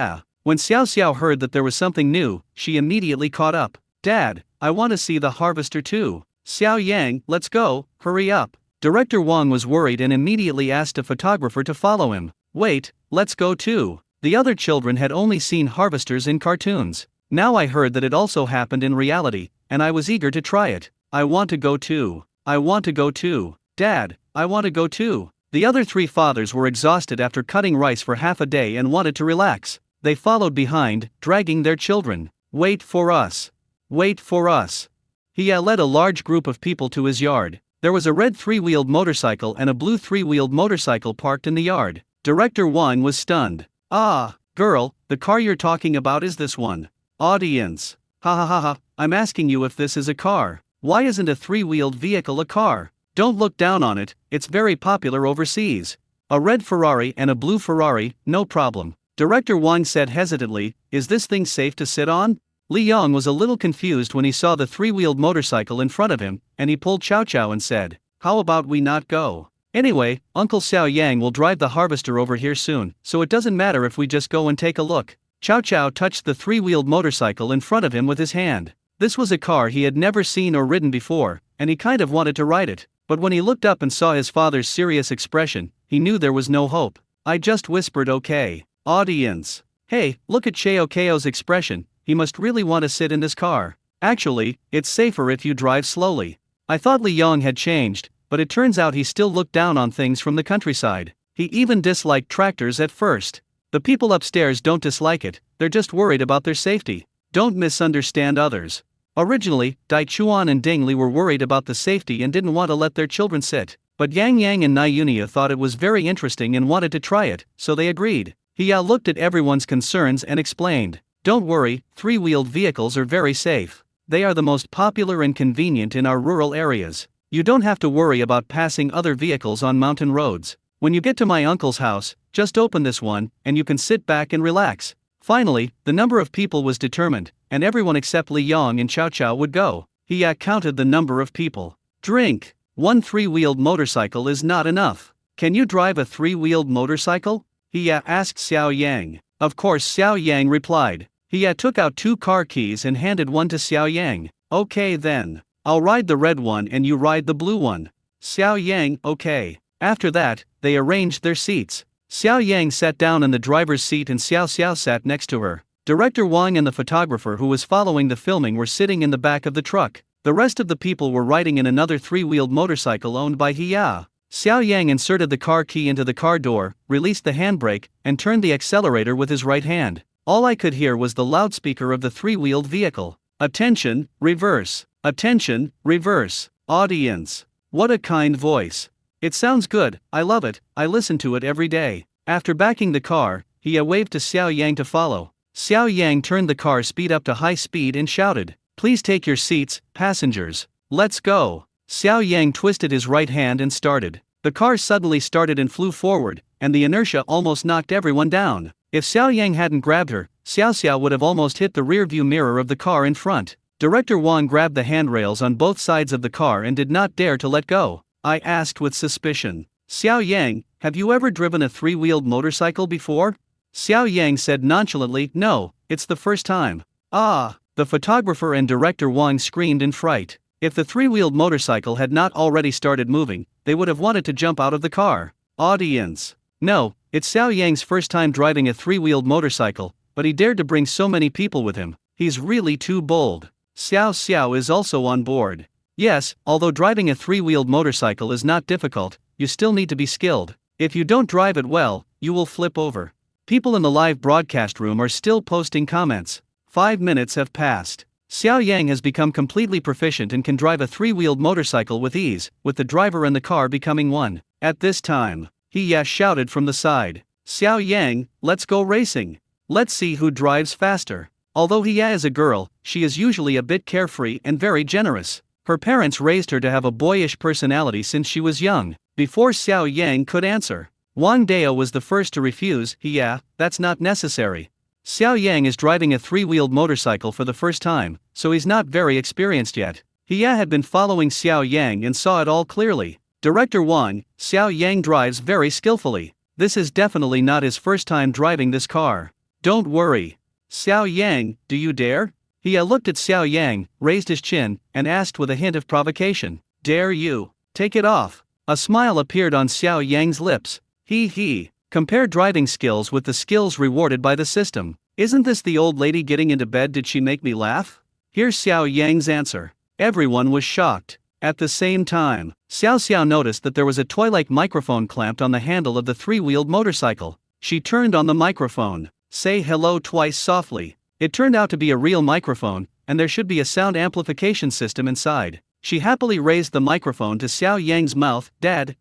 When Xiao Xiao heard that there was something new, she immediately caught up. "Dad, I want to see the harvester too." "Xiao Yang, let's go, hurry up." Director Wang was worried and immediately asked a photographer to follow him. "Wait, let's go too." The other children had only seen harvesters in cartoons. Now I heard that it also happened in reality, and I was eager to try it. "I want to go too. I want to go too. Dad, I want to go too." The other three fathers were exhausted after cutting rice for half a day and wanted to relax. They followed behind, dragging their children. "Wait for us. Wait for us." He led a large group of people to his yard. There was a red 3-wheeled motorcycle and a blue 3-wheeled motorcycle parked in the yard. Director Wang was stunned. "Ah, girl, the car you're talking about is this one." Audience. Ha ha ha ha, I'm asking you if this is a car. Why isn't a 3-wheeled vehicle a car? Don't look down on it, it's very popular overseas. A red Ferrari and a blue Ferrari, no problem. Director Wang said hesitantly, "Is this thing safe to sit on?" Li Yong was a little confused when he saw the three-wheeled motorcycle in front of him, and he pulled Chow Chow and said, "How about we not go? Anyway, Uncle Xiao Yang will drive the harvester over here soon, so it doesn't matter if we just go and take a look." Chow Chow touched the three-wheeled motorcycle in front of him with his hand. This was a car he had never seen or ridden before, and he kind of wanted to ride it, but when he looked up and saw his father's serious expression, he knew there was no hope. I just whispered okay. Audience. Hey, look at Cheokeo's expression, he must really want to sit in this car. Actually, it's safer if you drive slowly. I thought Li Yong had changed, but it turns out he still looked down on things from the countryside. He even disliked tractors at first. The people upstairs don't dislike it, they're just worried about their safety. Don't misunderstand others. Originally, Dai Chuan and Ding Li were worried about the safety and didn't want to let their children sit, but Yang Yang and Nyunia thought it was very interesting and wanted to try it, so they agreed. He looked at everyone's concerns and explained, "Don't worry, three-wheeled vehicles are very safe. They are the most popular and convenient in our rural areas. You don't have to worry about passing other vehicles on mountain roads. When you get to my uncle's house, just open this one, and you can sit back and relax." Finally, the number of people was determined, and everyone except Li Yong and Chow Chow would go. He counted the number of people. "Drink. One three-wheeled motorcycle is not enough. Can you drive a three-wheeled motorcycle?" he asked Xiao Yang. Of course, Xiao Yang replied. He took out 2 car keys and handed one to Xiao Yang. "Okay then. I'll ride the red one and you ride the blue one." Xiao Yang, okay. After that, they arranged their seats. Xiao Yang sat down in the driver's seat and Xiao Xiao sat next to her. Director Wang and the photographer who was following the filming were sitting in the back of the truck. The rest of the people were riding in another three-wheeled motorcycle owned by Hiya. Xiao Yang inserted the car key into the car door, released the handbrake, and turned the accelerator with his right hand. All I could hear was the loudspeaker of the three-wheeled vehicle. "Attention, reverse. Attention, reverse. Audience." What a kind voice. It sounds good, I love it, I listen to it every day. After backing the car, he waved to Xiao Yang to follow. Xiao Yang turned the car speed up to high speed and shouted, "Please take your seats, passengers. Let's go." Xiao Yang twisted his right hand and started. The car suddenly started and flew forward, and the inertia almost knocked everyone down. If Xiao Yang hadn't grabbed her, Xiao Xiao would have almost hit the rear-view mirror of the car in front. Director Wang grabbed the handrails on both sides of the car and did not dare to let go. I asked with suspicion, "Xiao Yang, have you ever driven a three-wheeled motorcycle before?" Xiao Yang said nonchalantly, "No, it's the first time." "Ah!" The photographer and Director Wang screamed in fright. If the three-wheeled motorcycle had not already started moving, they would have wanted to jump out of the car. Audience. No, it's Xiao Yang's first time driving a three-wheeled motorcycle, but he dared to bring so many people with him. He's really too bold. Xiao Xiao is also on board. Yes, although driving a three-wheeled motorcycle is not difficult, you still need to be skilled. If you don't drive it well, you will flip over. People in the live broadcast room are still posting comments. 5 minutes have passed. Xiao Yang has become completely proficient and can drive a three-wheeled motorcycle with ease, with the driver and the car becoming one. At this time, he shouted from the side, "Xiao Yang, let's go racing. Let's see who drives faster." Although Hiya is a girl, she is usually a bit carefree and very generous. Her parents raised her to have a boyish personality since she was young. Before Xiao Yang could answer, Wang Dao was the first to refuse. "Hiya, that's not necessary." Xiao Yang is driving a three-wheeled motorcycle for the first time, so he's not very experienced yet. Hiya had been following Xiao Yang and saw it all clearly. Director Wang, Xiao Yang drives very skillfully. This is definitely not his first time driving this car. Don't worry. Xiao Yang, do you dare? Hiya looked at Xiao Yang, raised his chin, and asked with a hint of provocation, "Dare you? Take it off." A smile appeared on Xiao Yang's lips. He. Compare driving skills with the skills rewarded by the system. Isn't this the old lady getting into bed? Did she make me laugh? Here's Xiao Yang's answer. Everyone was shocked. At the same time, Xiao Xiao noticed that there was a toy-like microphone clamped on the handle of the three-wheeled motorcycle. She turned on the microphone. "Say hello" twice softly. It turned out to be a real microphone, and there should be a sound amplification system inside. She happily raised the microphone to Xiao Yang's mouth. Dad,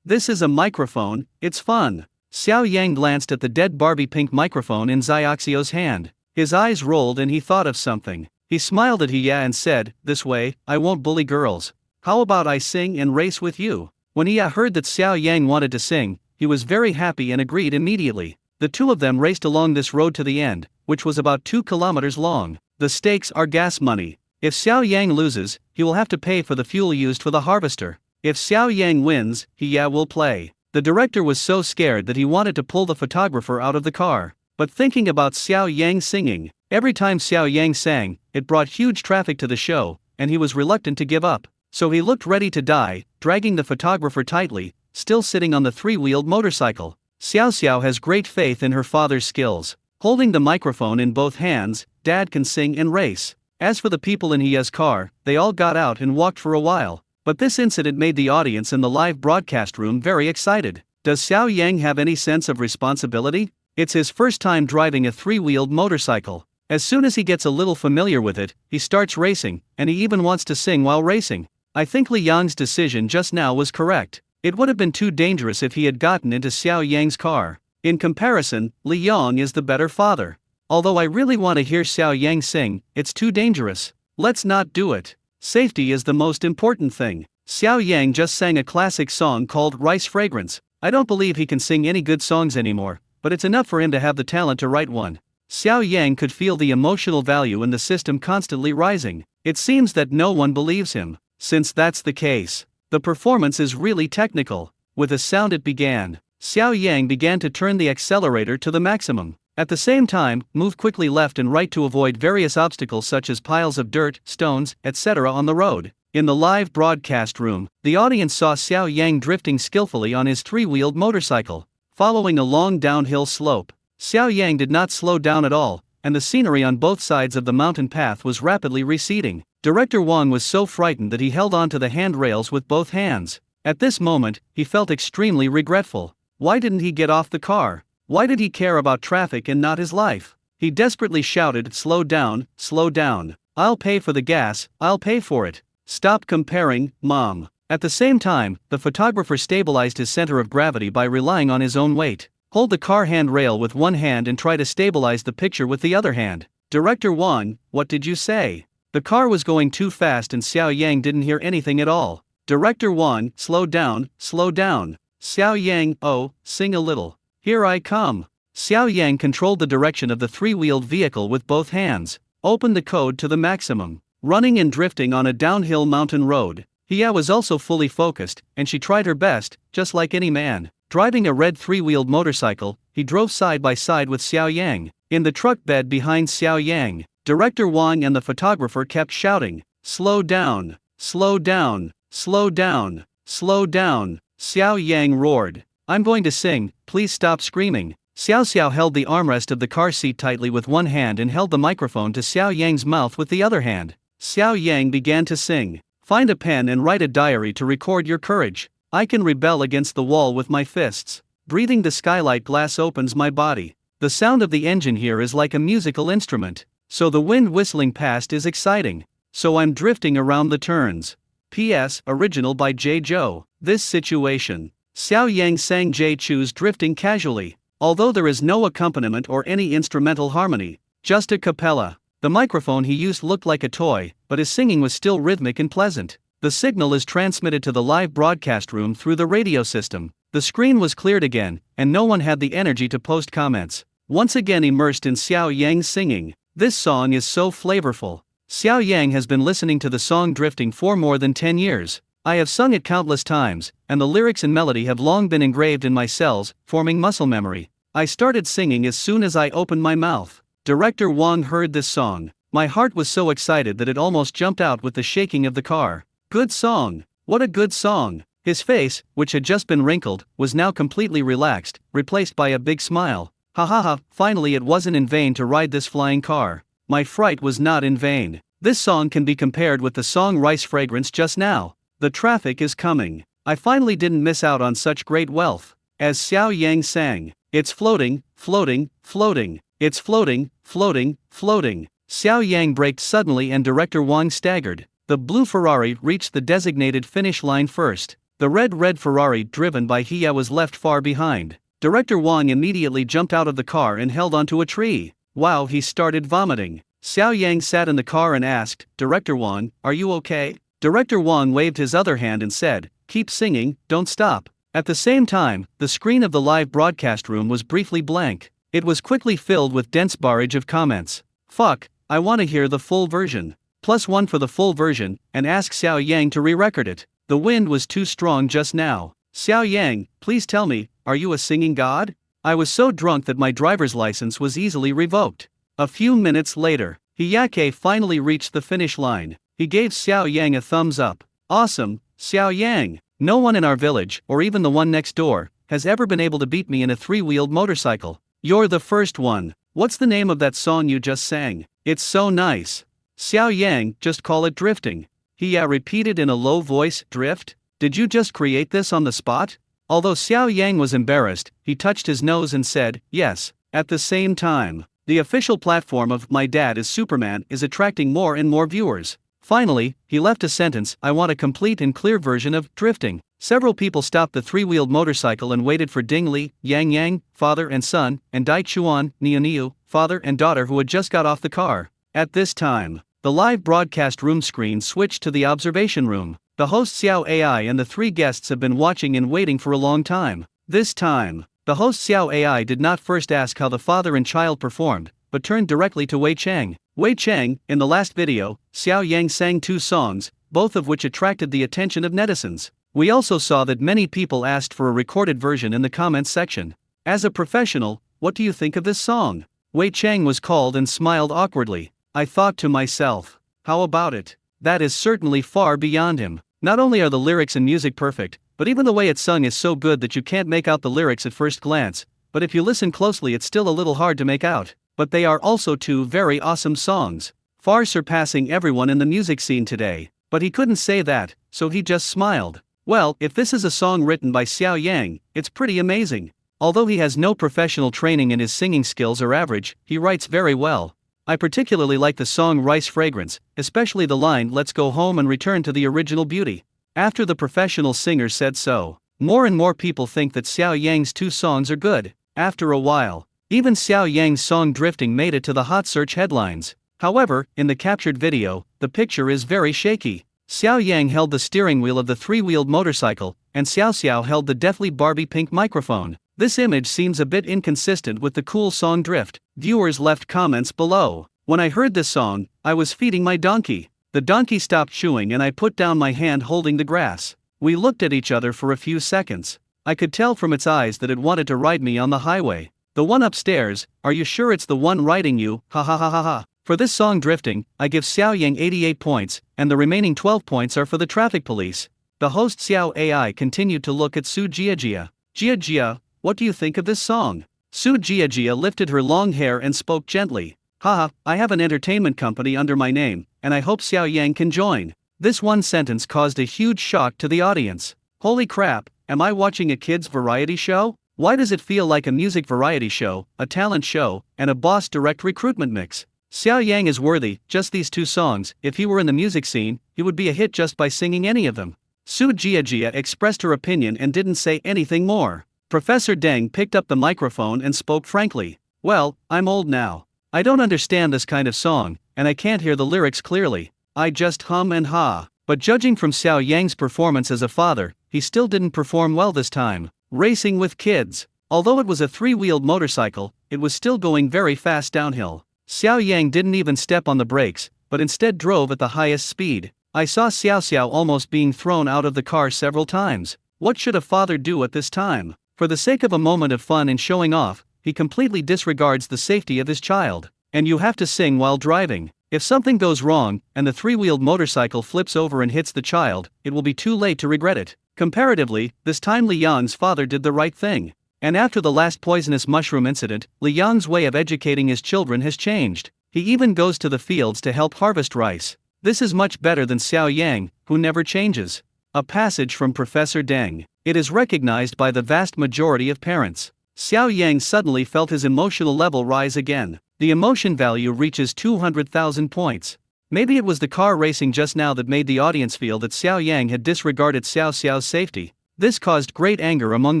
this is a microphone, it's fun." Xiao Yang glanced at the dead Barbie pink microphone in Xiaoxio's hand. His eyes rolled and he thought of something. He smiled at Hiya and said, "This way, I won't bully girls. How about I sing and race with you?" When Hiya heard that Xiao Yang wanted to sing, he was very happy and agreed immediately. The two of them raced along this road to the end, which was about 2 kilometers long. The stakes are gas money. If Xiao Yang loses, he will have to pay for the fuel used for the harvester. If Xiao Yang wins, he will play. The director was so scared that he wanted to pull the photographer out of the car. But thinking about Xiao Yang singing, every time Xiao Yang sang, it brought huge traffic to the show, and he was reluctant to give up. So he looked ready to die, dragging the photographer tightly, still sitting on the three-wheeled motorcycle. Xiao Xiao has great faith in her father's skills. Holding the microphone in both hands, Dad can sing and race. As for the people in Hia's car, they all got out and walked for a while. But this incident made the audience in the live broadcast room very excited. Does Xiao Yang have any sense of responsibility? It's his first time driving a three-wheeled motorcycle. As soon as he gets a little familiar with it, he starts racing, and he even wants to sing while racing. I think Li Yang's decision just now was correct. It would have been too dangerous if he had gotten into Xiao Yang's car. In comparison, Li Yang is the better father. Although I really want to hear Xiao Yang sing, it's too dangerous. Let's not do it. Safety is the most important thing. Xiao Yang just sang a classic song called Rice Fragrance. I don't believe he can sing any good songs anymore, but it's enough for him to have the talent to write one. Xiao Yang could feel the emotional value in the system constantly rising. It seems that no one believes him. Since that's the case, the performance is really technical. With a sound it began. Xiao Yang began to turn the accelerator to the maximum. At the same time, move quickly left and right to avoid various obstacles such as piles of dirt, stones, etc. on the road. In the live broadcast room, the audience saw Xiao Yang drifting skillfully on his three-wheeled motorcycle, following a long downhill slope. Xiao Yang did not slow down at all, and the scenery on both sides of the mountain path was rapidly receding. Director Wang was so frightened that he held onto the handrails with both hands. At this moment, he felt extremely regretful. Why didn't he get off the car? Why did he care about traffic and not his life? He desperately shouted, "Slow down, slow down. I'll pay for the gas, I'll pay for it. Stop comparing, Mom." At the same time, the photographer stabilized his center of gravity by relying on his own weight. Hold the car handrail with one hand and try to stabilize the picture with the other hand. Director Wang, what did you say? The car was going too fast and Xiao Yang didn't hear anything at all. Director Wang, slow down, slow down. Xiao Yang, oh, sing a little. Here I come. Xiao Yang controlled the direction of the three-wheeled vehicle with both hands, opened the code to the maximum, running and drifting on a downhill mountain road. Hia was also fully focused, and she tried her best, just like any man. Driving a red three-wheeled motorcycle, he drove side by side with Xiao Yang. In the truck bed behind Xiao Yang, Director Wang and the photographer kept shouting, "Slow down, slow down, slow down, slow down." Xiao Yang roared, "I'm going to sing, please stop screaming." Xiao Xiao held the armrest of the car seat tightly with one hand and held the microphone to Xiao Yang's mouth with the other hand. Xiao Yang began to sing. "Find a pen and write a diary to record your courage. I can rebel against the wall with my fists. Breathing the skylight glass opens my body. The sound of the engine here is like a musical instrument. So the wind whistling past is exciting. So I'm drifting around the turns." P.S. Original by J. Joe. This situation. Xiao Yang sang J. Chu's Drifting casually, although there is no accompaniment or any instrumental harmony, just a cappella. The microphone he used looked like a toy, but his singing was still rhythmic and pleasant. The signal is transmitted to the live broadcast room through the radio system. The screen was cleared again, and no one had the energy to post comments. Once again immersed in Xiao Yang's singing. This song is so flavorful. Xiao Yang has been listening to the song Drifting for more than 10 years. I have sung it countless times, and the lyrics and melody have long been engraved in my cells, forming muscle memory. I started singing as soon as I opened my mouth. Director Wang heard this song. My heart was so excited that it almost jumped out with the shaking of the car. Good song. What a good song. His face, which had just been wrinkled, was now completely relaxed, replaced by a big smile. Ha ha ha, finally it wasn't in vain to ride this flying car. My fright was not in vain. This song can be compared with the song Rice Fragrance just now. The traffic is coming. I finally didn't miss out on such great wealth. As Xiao Yang sang, "It's floating, floating, floating. It's floating, floating, floating." Xiao Yang braked suddenly and Director Wang staggered. The blue Ferrari reached the designated finish line first. The red Ferrari driven by Hia was left far behind. Director Wang immediately jumped out of the car and held onto a tree. Wow, he started vomiting. Xiao Yang sat in the car and asked, "Director Wang, are you okay?" Director Wang waved his other hand and said, "Keep singing, don't stop." At the same time, the screen of the live broadcast room was briefly blank. It was quickly filled with dense barrage of comments. "Fuck, I want to hear the full version. +1 for the full version, and ask Xiao Yang to re-record it. The wind was too strong just now. Xiao Yang, please tell me, are you a singing god? I was so drunk that my driver's license was easily revoked. A few minutes later, Hiyake finally reached the finish line. He gave Xiao Yang a thumbs up. Awesome, Xiao Yang. No one in our village, or even the one next door, has ever been able to beat me in a three-wheeled motorcycle. You're the first one. What's the name of that song you just sang? It's so nice. Xiao Yang, just call it drifting. Hiya repeated in a low voice, drift? Did you just create this on the spot? Although Xiao Yang was embarrassed, he touched his nose and said, yes. At the same time, the official platform of My Dad is Superman is attracting more and more viewers. Finally, he left a sentence, I want a complete and clear version of drifting. Several people stopped the three-wheeled motorcycle and waited for Ding Li, Yang Yang, father and son, and Dai Chuan, Niu Niu, father and daughter who had just got off the car. At this time, the live broadcast room screen switched to the observation room. The host Xiao AI and the three guests have been watching and waiting for a long time. This time, the host Xiao AI did not first ask how the father and child performed, but turned directly to Wei Cheng. Wei Cheng, in the last video, Xiao Yang sang 2 songs, both of which attracted the attention of netizens. We also saw that many people asked for a recorded version in the comments section. As a professional, what do you think of this song? Wei Cheng was called and smiled awkwardly. I thought to myself, how about it? That is certainly far beyond him. Not only are the lyrics and music perfect, but even the way it's sung is so good that you can't make out the lyrics at first glance, but if you listen closely it's still a little hard to make out. But they are also 2 very awesome songs, far surpassing everyone in the music scene today. But he couldn't say that, so he just smiled. Well, if this is a song written by Xiao Yang, it's pretty amazing. Although he has no professional training and his singing skills are average, he writes very well. I particularly like the song Rice Fragrance, especially the line let's go home and return to the original beauty. After the professional singer said so, more and more people think that Xiao Yang's 2 songs are good. After a while, even Xiao Yang's song Drifting made it to the hot search headlines. However, in the captured video, the picture is very shaky. Xiao Yang held the steering wheel of the three-wheeled motorcycle, and Xiao Xiao held the deathly Barbie pink microphone. This image seems a bit inconsistent with the cool song Drift. Viewers left comments below. When I heard this song, I was feeding my donkey. The donkey stopped chewing and I put down my hand holding the grass. We looked at each other for a few seconds. I could tell from its eyes that it wanted to ride me on the highway. The one upstairs, are you sure it's the one riding you? Ha ha ha ha ha. For this song Drifting, I give Xiao Yang 88 points, and the remaining 12 points are for the traffic police. The host Xiao AI continued to look at Su Jiajia. Jiajia, what do you think of this song? Su Jiajia lifted her long hair and spoke gently. Haha, I have an entertainment company under my name, and I hope Xiao Yang can join. This one sentence caused a huge shock to the audience. Holy crap, am I watching a kids' variety show? Why does it feel like a music variety show, a talent show, and a boss direct recruitment mix? Xiao Yang is worthy, just these 2 songs. If he were in the music scene, he would be a hit just by singing any of them. Su Jiajia expressed her opinion and didn't say anything more. Professor Deng picked up the microphone and spoke frankly. Well, I'm old now. I don't understand this kind of song, and I can't hear the lyrics clearly. I just hum and ha. But judging from Xiao Yang's performance as a father, he still didn't perform well this time. Racing with kids. Although it was a 3-wheeled motorcycle, it was still going very fast downhill. Xiao Yang didn't even step on the brakes, but instead drove at the highest speed. I saw Xiao Xiao almost being thrown out of the car several times. What should a father do at this time? For the sake of a moment of fun and showing off, he completely disregards the safety of his child. And you have to sing while driving. If something goes wrong, and the 3-wheeled motorcycle flips over and hits the child, it will be too late to regret it. Comparatively, this time Li Yang's father did the right thing. And after the last poisonous mushroom incident, Li Yang's way of educating his children has changed. He even goes to the fields to help harvest rice. This is much better than Xiao Yang, who never changes. A passage from Professor Deng. It is recognized by the vast majority of parents. Xiao Yang suddenly felt his emotional level rise again. The emotion value reaches 200,000 points. Maybe it was the car racing just now that made the audience feel that Xiao Yang had disregarded Xiao Xiao's safety. This caused great anger among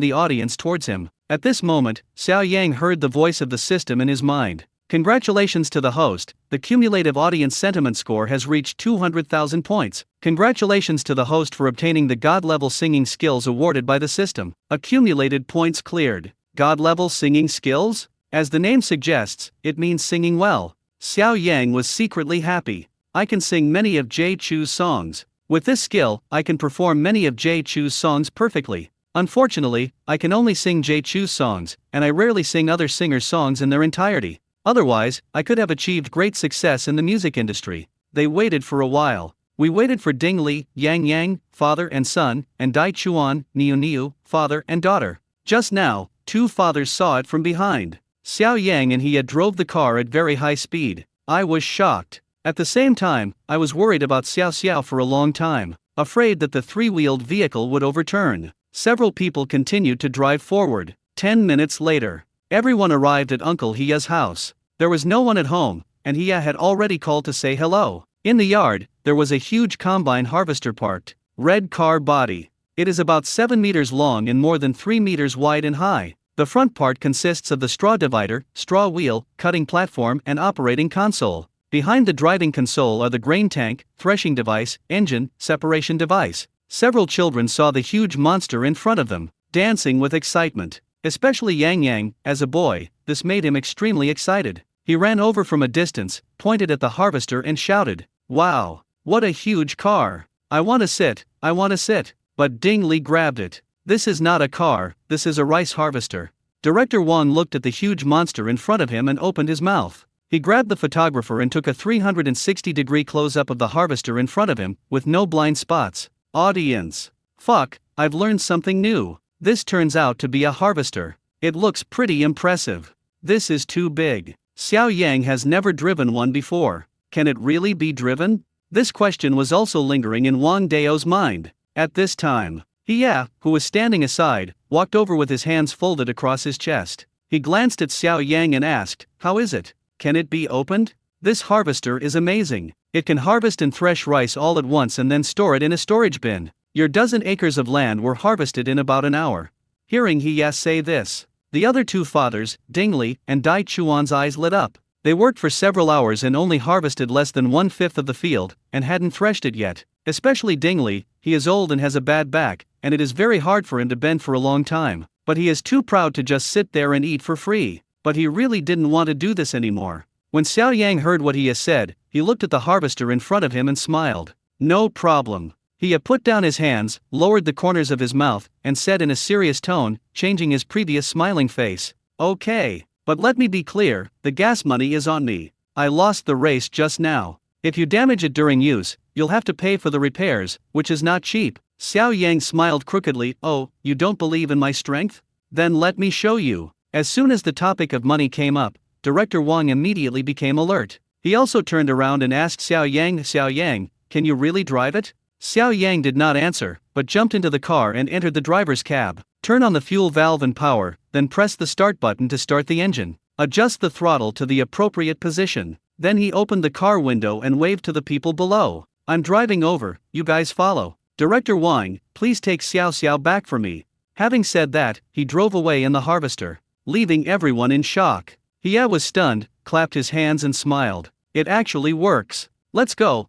the audience towards him. At this moment, Xiao Yang heard the voice of the system in his mind. Congratulations to the host, the cumulative audience sentiment score has reached 200,000 points. Congratulations to the host for obtaining the God-level singing skills awarded by the system. Accumulated points cleared. God-level singing skills? As the name suggests, it means singing well. Xiao Yang was secretly happy. I can sing many of Jay Chu's songs. With this skill, I can perform many of Jay Chu's songs perfectly. Unfortunately, I can only sing Jay Chu's songs, and I rarely sing other singers' songs in their entirety. Otherwise, I could have achieved great success in the music industry. They waited for a while. We waited for Ding Li, Yang Yang, father and son, and Dai Chuan, Niu Niu, father and daughter. Just now, two fathers saw it from behind. Xiao Yang and he had drove the car at very high speed. I was shocked. At the same time, I was worried about Xiao Xiao for a long time, afraid that the three-wheeled vehicle would overturn. Several people continued to drive forward. 10 minutes later, everyone arrived at Uncle Hia's house. There was no one at home, and Hia had already called to say hello. In the yard, there was a huge combine harvester parked. Red car body. It is about 7 meters long and more than 3 meters wide and high. The front part consists of the straw divider, straw wheel, cutting platform and operating console. Behind the driving console are the grain tank, threshing device, engine, separation device. Several children saw the huge monster in front of them, dancing with excitement. Especially Yang Yang, as a boy, this made him extremely excited. He ran over from a distance, pointed at the harvester and shouted, "Wow! What a huge car! I want to sit, I want to sit." But Ding Li grabbed it. "This is not a car, this is a rice harvester." Director Wang looked at the huge monster in front of him and opened his mouth. He grabbed the photographer and took a 360-degree close-up of the harvester in front of him, with no blind spots. Audience. Fuck, I've learned something new. This turns out to be a harvester. It looks pretty impressive. This is too big. Xiao Yang has never driven one before. Can it really be driven? This question was also lingering in Wang Dao's mind. At this time, Hia, who was standing aside, walked over with his hands folded across his chest. He glanced at Xiao Yang and asked, "How is it? Can it be opened?" "This harvester is amazing. It can harvest and thresh rice all at once and then store it in a storage bin. Your dozen acres of land were harvested in about an hour." Hearing Hia say this, the other two fathers, Ding Li and Dai Chuan's eyes lit up. They worked for several hours and only harvested less than 1/5 of the field, and hadn't threshed it yet. Especially Ding Li, he is old and has a bad back, and it is very hard for him to bend for a long time. But he is too proud to just sit there and eat for free. But he really didn't want to do this anymore. When Xiao Yang heard what he had said, he looked at the harvester in front of him and smiled. "No problem." He had put down his hands, lowered the corners of his mouth, and said in a serious tone, changing his previous smiling face, "Okay, but let me be clear, the gas money is on me. I lost the race just now. If you damage it during use, you'll have to pay for the repairs, which is not cheap." Xiao Yang smiled crookedly. "Oh, you don't believe in my strength? Then let me show you." As soon as the topic of money came up, Director Wang immediately became alert. He also turned around and asked Xiao Yang, "Can you really drive it?" Xiao Yang did not answer, but jumped into the car and entered the driver's cab. Turn on the fuel valve and power, then press the start button to start the engine. Adjust the throttle to the appropriate position. Then he opened the car window and waved to the people below. "I'm driving over, you guys follow. Director Wang, please take Xiao Xiao back for me." Having said that, he drove away in the harvester, leaving everyone in shock. Hia was stunned, clapped his hands and smiled. "It actually works. Let's go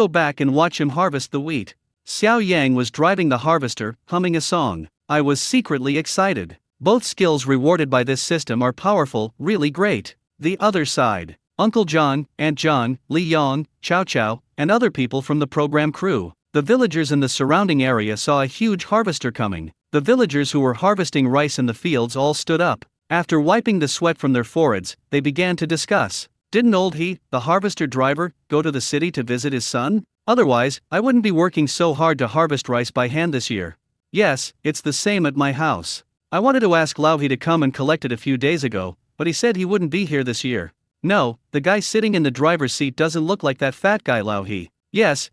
back and watch him harvest the wheat." Xiao Yang was driving the harvester, humming a song. I was secretly excited. Both skills rewarded by this system are powerful, really great. The other side. Uncle John, Aunt John, Li Yong, Chow Chow, and other people from the program crew. The villagers in the surrounding area saw a huge harvester coming. The villagers who were harvesting rice in the fields all stood up. After wiping the sweat from their foreheads, they began to discuss. "Didn't old he, the harvester driver, go to the city to visit his son? Otherwise, I wouldn't be working so hard to harvest rice by hand this year." "Yes, it's the same at my house. I wanted to ask Lao He to come and collect it a few days ago, but he said he wouldn't be here this year." "No, the guy sitting in the driver's seat doesn't look like that fat guy Lao He." Yes,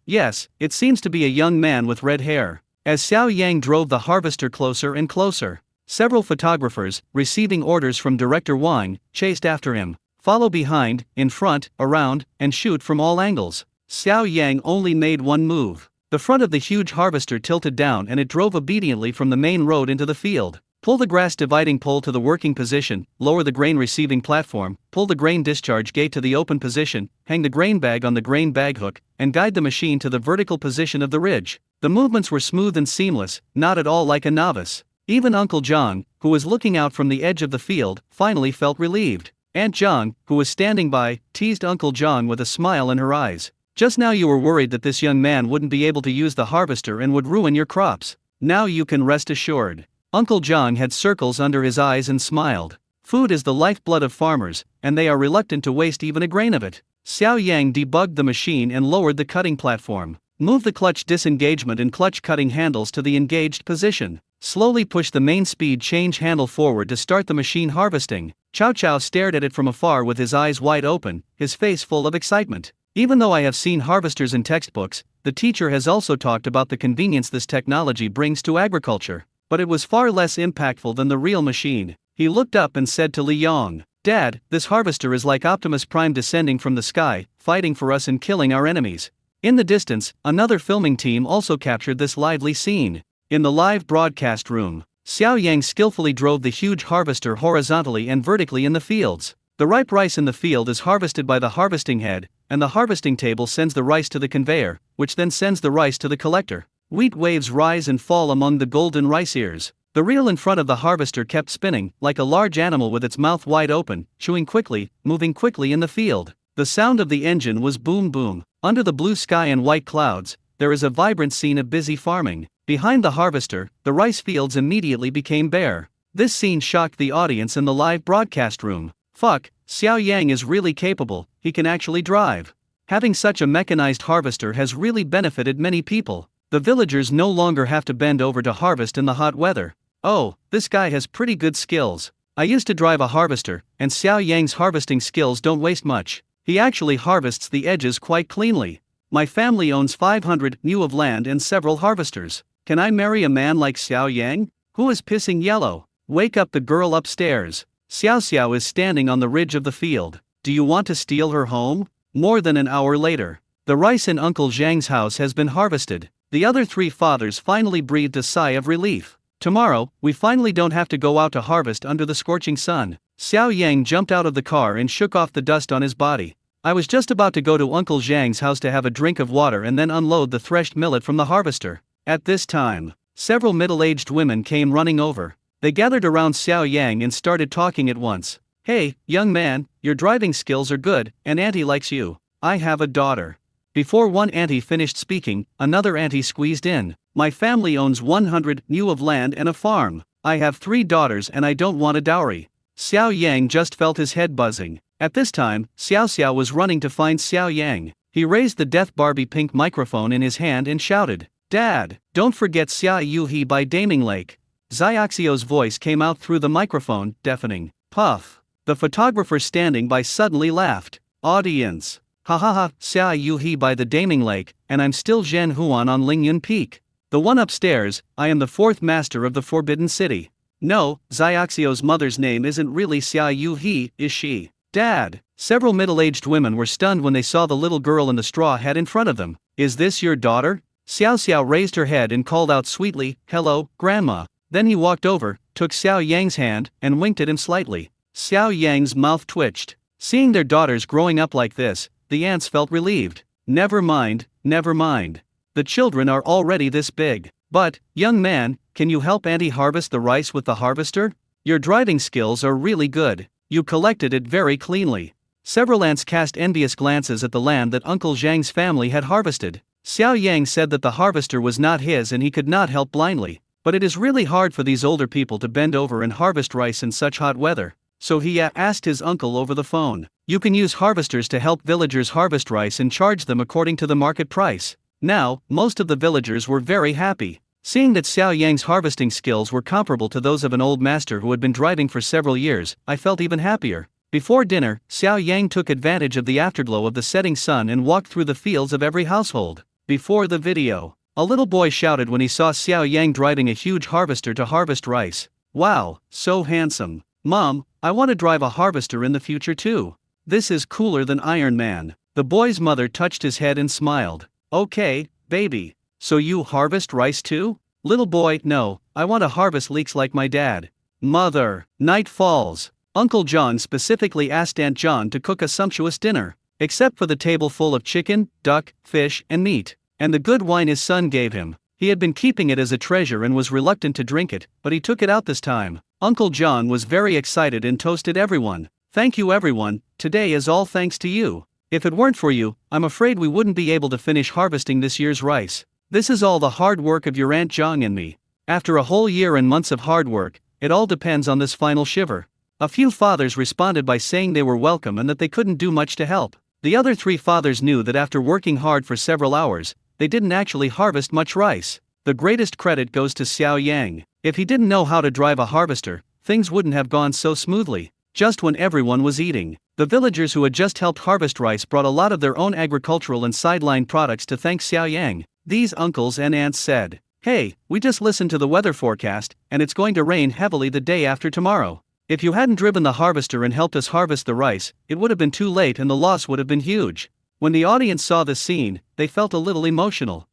it seems to be a young man with red hair." As Xiao Yang drove the harvester closer and closer, several photographers, receiving orders from Director Wang, chased after him. Follow behind, in front, around, and shoot from all angles. Xiao Yang only made one move. The front of the huge harvester tilted down and it drove obediently from the main road into the field. Pull the grass dividing pole to the working position, lower the grain receiving platform, pull the grain discharge gate to the open position, hang the grain bag on the grain bag hook, and guide the machine to the vertical position of the ridge. The movements were smooth and seamless, not at all like a novice. Even Uncle John, who was looking out from the edge of the field, finally felt relieved. Aunt Zhang, who was standing by, teased Uncle John with a smile in her eyes. Just now you were worried that this young man wouldn't be able to use the harvester and would ruin your crops. Now you can rest assured. Uncle John had circles under his eyes and smiled. Food is the lifeblood of farmers, and they are reluctant to waste even a grain of it. Xiao Yang debugged the machine and lowered the cutting platform. Move the clutch disengagement and clutch cutting handles to the engaged position. Slowly push the main speed change handle forward to start the machine harvesting. Chow Chow stared at it from afar with his eyes wide open, his face full of excitement. Even though I have seen harvesters in textbooks, the teacher has also talked about the convenience this technology brings to agriculture. But it was far less impactful than the real machine. He looked up and said to Li Yong, "Dad, this harvester is like Optimus Prime descending from the sky, fighting for us and killing our enemies." In the distance, another filming team also captured this lively scene. In the live broadcast room, Xiao Yang skillfully drove the huge harvester horizontally and vertically in the fields. The ripe rice in the field is harvested by the harvesting head, and the harvesting table sends the rice to the conveyor, which then sends the rice to the collector. Wheat waves rise and fall among the golden rice ears. The reel in front of the harvester kept spinning, like a large animal with its mouth wide open, chewing quickly, moving quickly in the field. The sound of the engine was boom boom. Under the blue sky and white clouds, there is a vibrant scene of busy farming. Behind the harvester, the rice fields immediately became bare. This scene shocked the audience in the live broadcast room. Fuck, Xiao Yang is really capable, he can actually drive. Having such a mechanized harvester has really benefited many people. The villagers no longer have to bend over to harvest in the hot weather. Oh, this guy has pretty good skills. I used to drive a harvester, and Xiao Yang's harvesting skills don't waste much. He actually harvests the edges quite cleanly. My family owns 500 mu of land and several harvesters. Can I marry a man like Xiao Yang? Who is pissing yellow? Wake up the girl upstairs. Xiao Xiao is standing on the ridge of the field. Do you want to steal her home? More than an hour later, the rice in Uncle Zhang's house has been harvested. The other three fathers finally breathed a sigh of relief. Tomorrow, we finally don't have to go out to harvest under the scorching sun. Xiao Yang jumped out of the car and shook off the dust on his body. I was just about to go to Uncle Zhang's house to have a drink of water and then unload the threshed millet from the harvester. At this time, several middle-aged women came running over. They gathered around Xiao Yang and started talking at once. Hey, young man, your driving skills are good, and Auntie likes you. I have a daughter. Before one auntie finished speaking, another auntie squeezed in. My family owns 100 mu of land and a farm. I have 3 daughters and I don't want a dowry. Xiao Yang just felt his head buzzing. At this time, Xiao Xiao was running to find Xiao Yang. He raised the Death Barbie pink microphone in his hand and shouted, "Dad, don't forget Xia Yuhi by Daming Lake." Xiaoxio's voice came out through the microphone, deafening. Puff. The photographer standing by suddenly laughed. Audience. Ha ha ha, Xia Yuhi by the Daming Lake, and I'm still Zhen Huan on Lingyun Peak. The one upstairs, I am the 4th master of the Forbidden City. No, Xiaoxio's mother's name isn't really Xia Yuhi, is she? Dad. Several middle-aged women were stunned when they saw the little girl in the straw hat in front of them. Is this your daughter? Xiao Xiao raised her head and called out sweetly, "Hello, Grandma." Then he walked over, took Xiao Yang's hand, and winked at him slightly. Xiao Yang's mouth twitched. Seeing their daughters growing up like this, the aunts felt relieved. Never mind, never mind. The children are already this big. But, young man, can you help Auntie harvest the rice with the harvester? Your driving skills are really good. You collected it very cleanly. Several aunts cast envious glances at the land that Uncle Zhang's family had harvested. Xiao Yang said that the harvester was not his and he could not help blindly. But it is really hard for these older people to bend over and harvest rice in such hot weather. So he asked his uncle over the phone. You can use harvesters to help villagers harvest rice and charge them according to the market price. Now, most of the villagers were very happy. Seeing that Xiao Yang's harvesting skills were comparable to those of an old master who had been driving for several years, I felt even happier. Before dinner, Xiao Yang took advantage of the afterglow of the setting sun and walked through the fields of every household. Before the video, a little boy shouted when he saw Xiao Yang driving a huge harvester to harvest rice. Wow, so handsome. Mom, I want to drive a harvester in the future too. This is cooler than Iron Man. The boy's mother touched his head and smiled. Okay, baby. So you harvest rice too? Little boy, no, I want to harvest leeks like my dad. Mother, night falls. Uncle John specifically asked Aunt John to cook a sumptuous dinner, except for the table full of chicken, duck, fish, and meat, and the good wine his son gave him. He had been keeping it as a treasure and was reluctant to drink it, but he took it out this time. Uncle John was very excited and toasted everyone. Thank you everyone, today is all thanks to you. If it weren't for you, I'm afraid we wouldn't be able to finish harvesting this year's rice. This is all the hard work of your Aunt Zhang and me. After a whole year and months of hard work, it all depends on this final shiver. A few fathers responded by saying they were welcome and that they couldn't do much to help. The other 3 fathers knew that after working hard for several hours, they didn't actually harvest much rice. The greatest credit goes to Xiao Yang. If he didn't know how to drive a harvester, things wouldn't have gone so smoothly. Just when everyone was eating, the villagers who had just helped harvest rice brought a lot of their own agricultural and sideline products to thank Xiao Yang. These uncles and aunts said, "Hey, we just listened to the weather forecast, and it's going to rain heavily the day after tomorrow. If you hadn't driven the harvester and helped us harvest the rice, it would have been too late and the loss would have been huge." When the audience saw this scene, they felt a little emotional.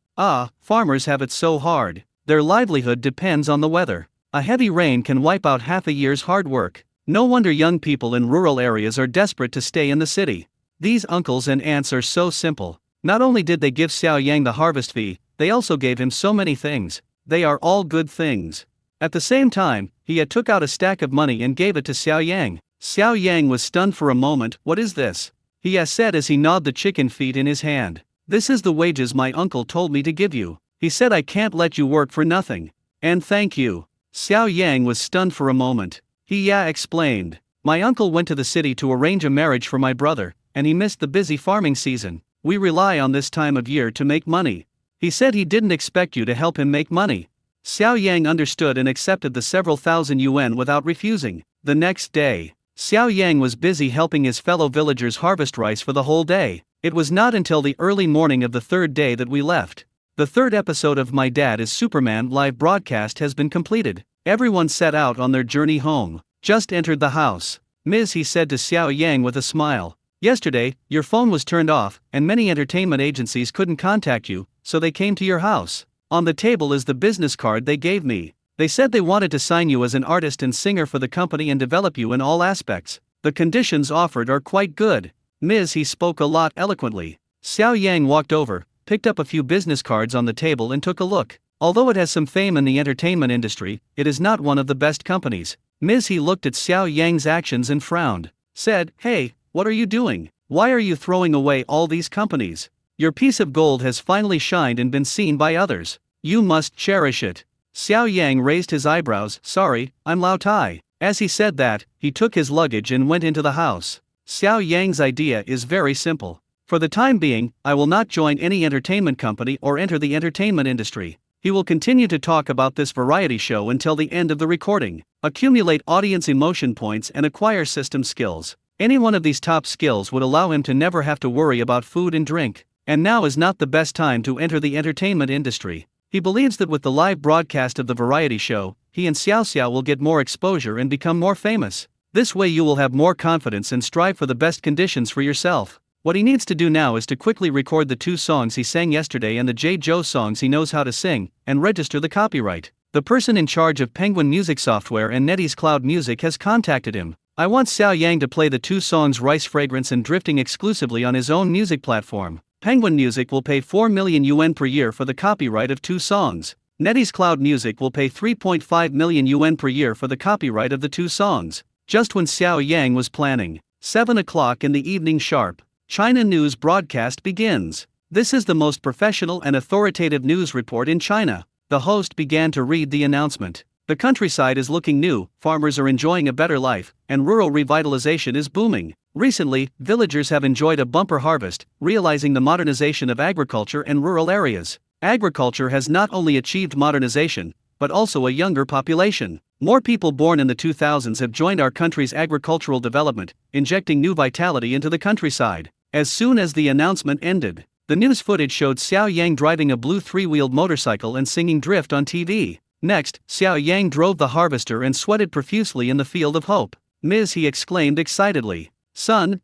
Farmers have it so hard. Their livelihood depends on the weather. A heavy rain can wipe out half a year's hard work. No wonder young people in rural areas are desperate to stay in the city. These uncles and aunts are so simple. Not only did they give Xiao Yang the harvest fee, they also gave him so many things. They are all good things. At the same time, he had took out a stack of money and gave it to Xiao Yang. Xiao Yang was stunned for a moment. "What is this?" he has said as he gnawed the chicken feet in his hand. "This is the wages my uncle told me to give you. He said I can't let you work for nothing. And thank you." Xiao Yang was stunned for a moment. He explained, "My uncle went to the city to arrange a marriage for my brother, and he missed the busy farming season. We rely on this time of year to make money. He said he didn't expect you to help him make money." Xiao Yang understood and accepted the several thousand yuan without refusing. The next day, Xiao Yang was busy helping his fellow villagers harvest rice for the whole day. It was not until the early morning of the 3rd day that we left. The 3rd episode of My Dad is Superman live broadcast has been completed. Everyone set out on their journey home. Just entered the house. "Ms." he said to Xiao Yang with a smile. "Yesterday, your phone was turned off, and many entertainment agencies couldn't contact you, so they came to your house. On the table is the business card they gave me. They said they wanted to sign you as an artist and singer for the company and develop you in all aspects. The conditions offered are quite good." Ms. he spoke a lot eloquently. Xiao Yang walked over, picked up a few business cards on the table and took a look. Although it has some fame in the entertainment industry, it is not one of the best companies. Ms. he looked at Xiao Yang's actions and frowned. Said, "Hey, what are you doing? Why are you throwing away all these companies? Your piece of gold has finally shined and been seen by others. You must cherish it." Xiao Yang raised his eyebrows. "Sorry, I'm Lao Tai." As he said that, he took his luggage and went into the house. Xiao Yang's idea is very simple. "For the time being, I will not join any entertainment company or enter the entertainment industry." He will continue to talk about this variety show until the end of the recording, accumulate audience emotion points and acquire system skills. Any one of these top skills would allow him to never have to worry about food and drink. And now is not the best time to enter the entertainment industry. He believes that with the live broadcast of the variety show, he and Xiao Xiao will get more exposure and become more famous. This way you will have more confidence and strive for the best conditions for yourself. What he needs to do now is to quickly record the 2 songs he sang yesterday and the J. Joe songs he knows how to sing, and register the copyright. The person in charge of Penguin Music Software and NetEase Cloud Music has contacted him. "I want Xiao Yang to play the 2 songs Rice Fragrance and Drifting exclusively on his own music platform. Penguin Music will pay 4 million yuan per year for the copyright of 2 songs. NetEase Cloud Music will pay 3.5 million yuan per year for the copyright of the 2 songs. Just when Xiao Yang was planning, 7 o'clock in the evening sharp, China news broadcast begins. This is the most professional and authoritative news report in China. The host began to read the announcement. The countryside is looking new, farmers are enjoying a better life, and rural revitalization is booming. Recently, villagers have enjoyed a bumper harvest, realizing the modernization of agriculture in rural areas. Agriculture has not only achieved modernization, but also a younger population. More people born in the 2000s have joined our country's agricultural development, injecting new vitality into the countryside. As soon as the announcement ended, the news footage showed Xiao Yang driving a blue 3-wheeled motorcycle and singing Drift on TV. Next, Xiao Yang drove the harvester and sweated profusely in the field of hope. "Ms." he exclaimed excitedly. Son,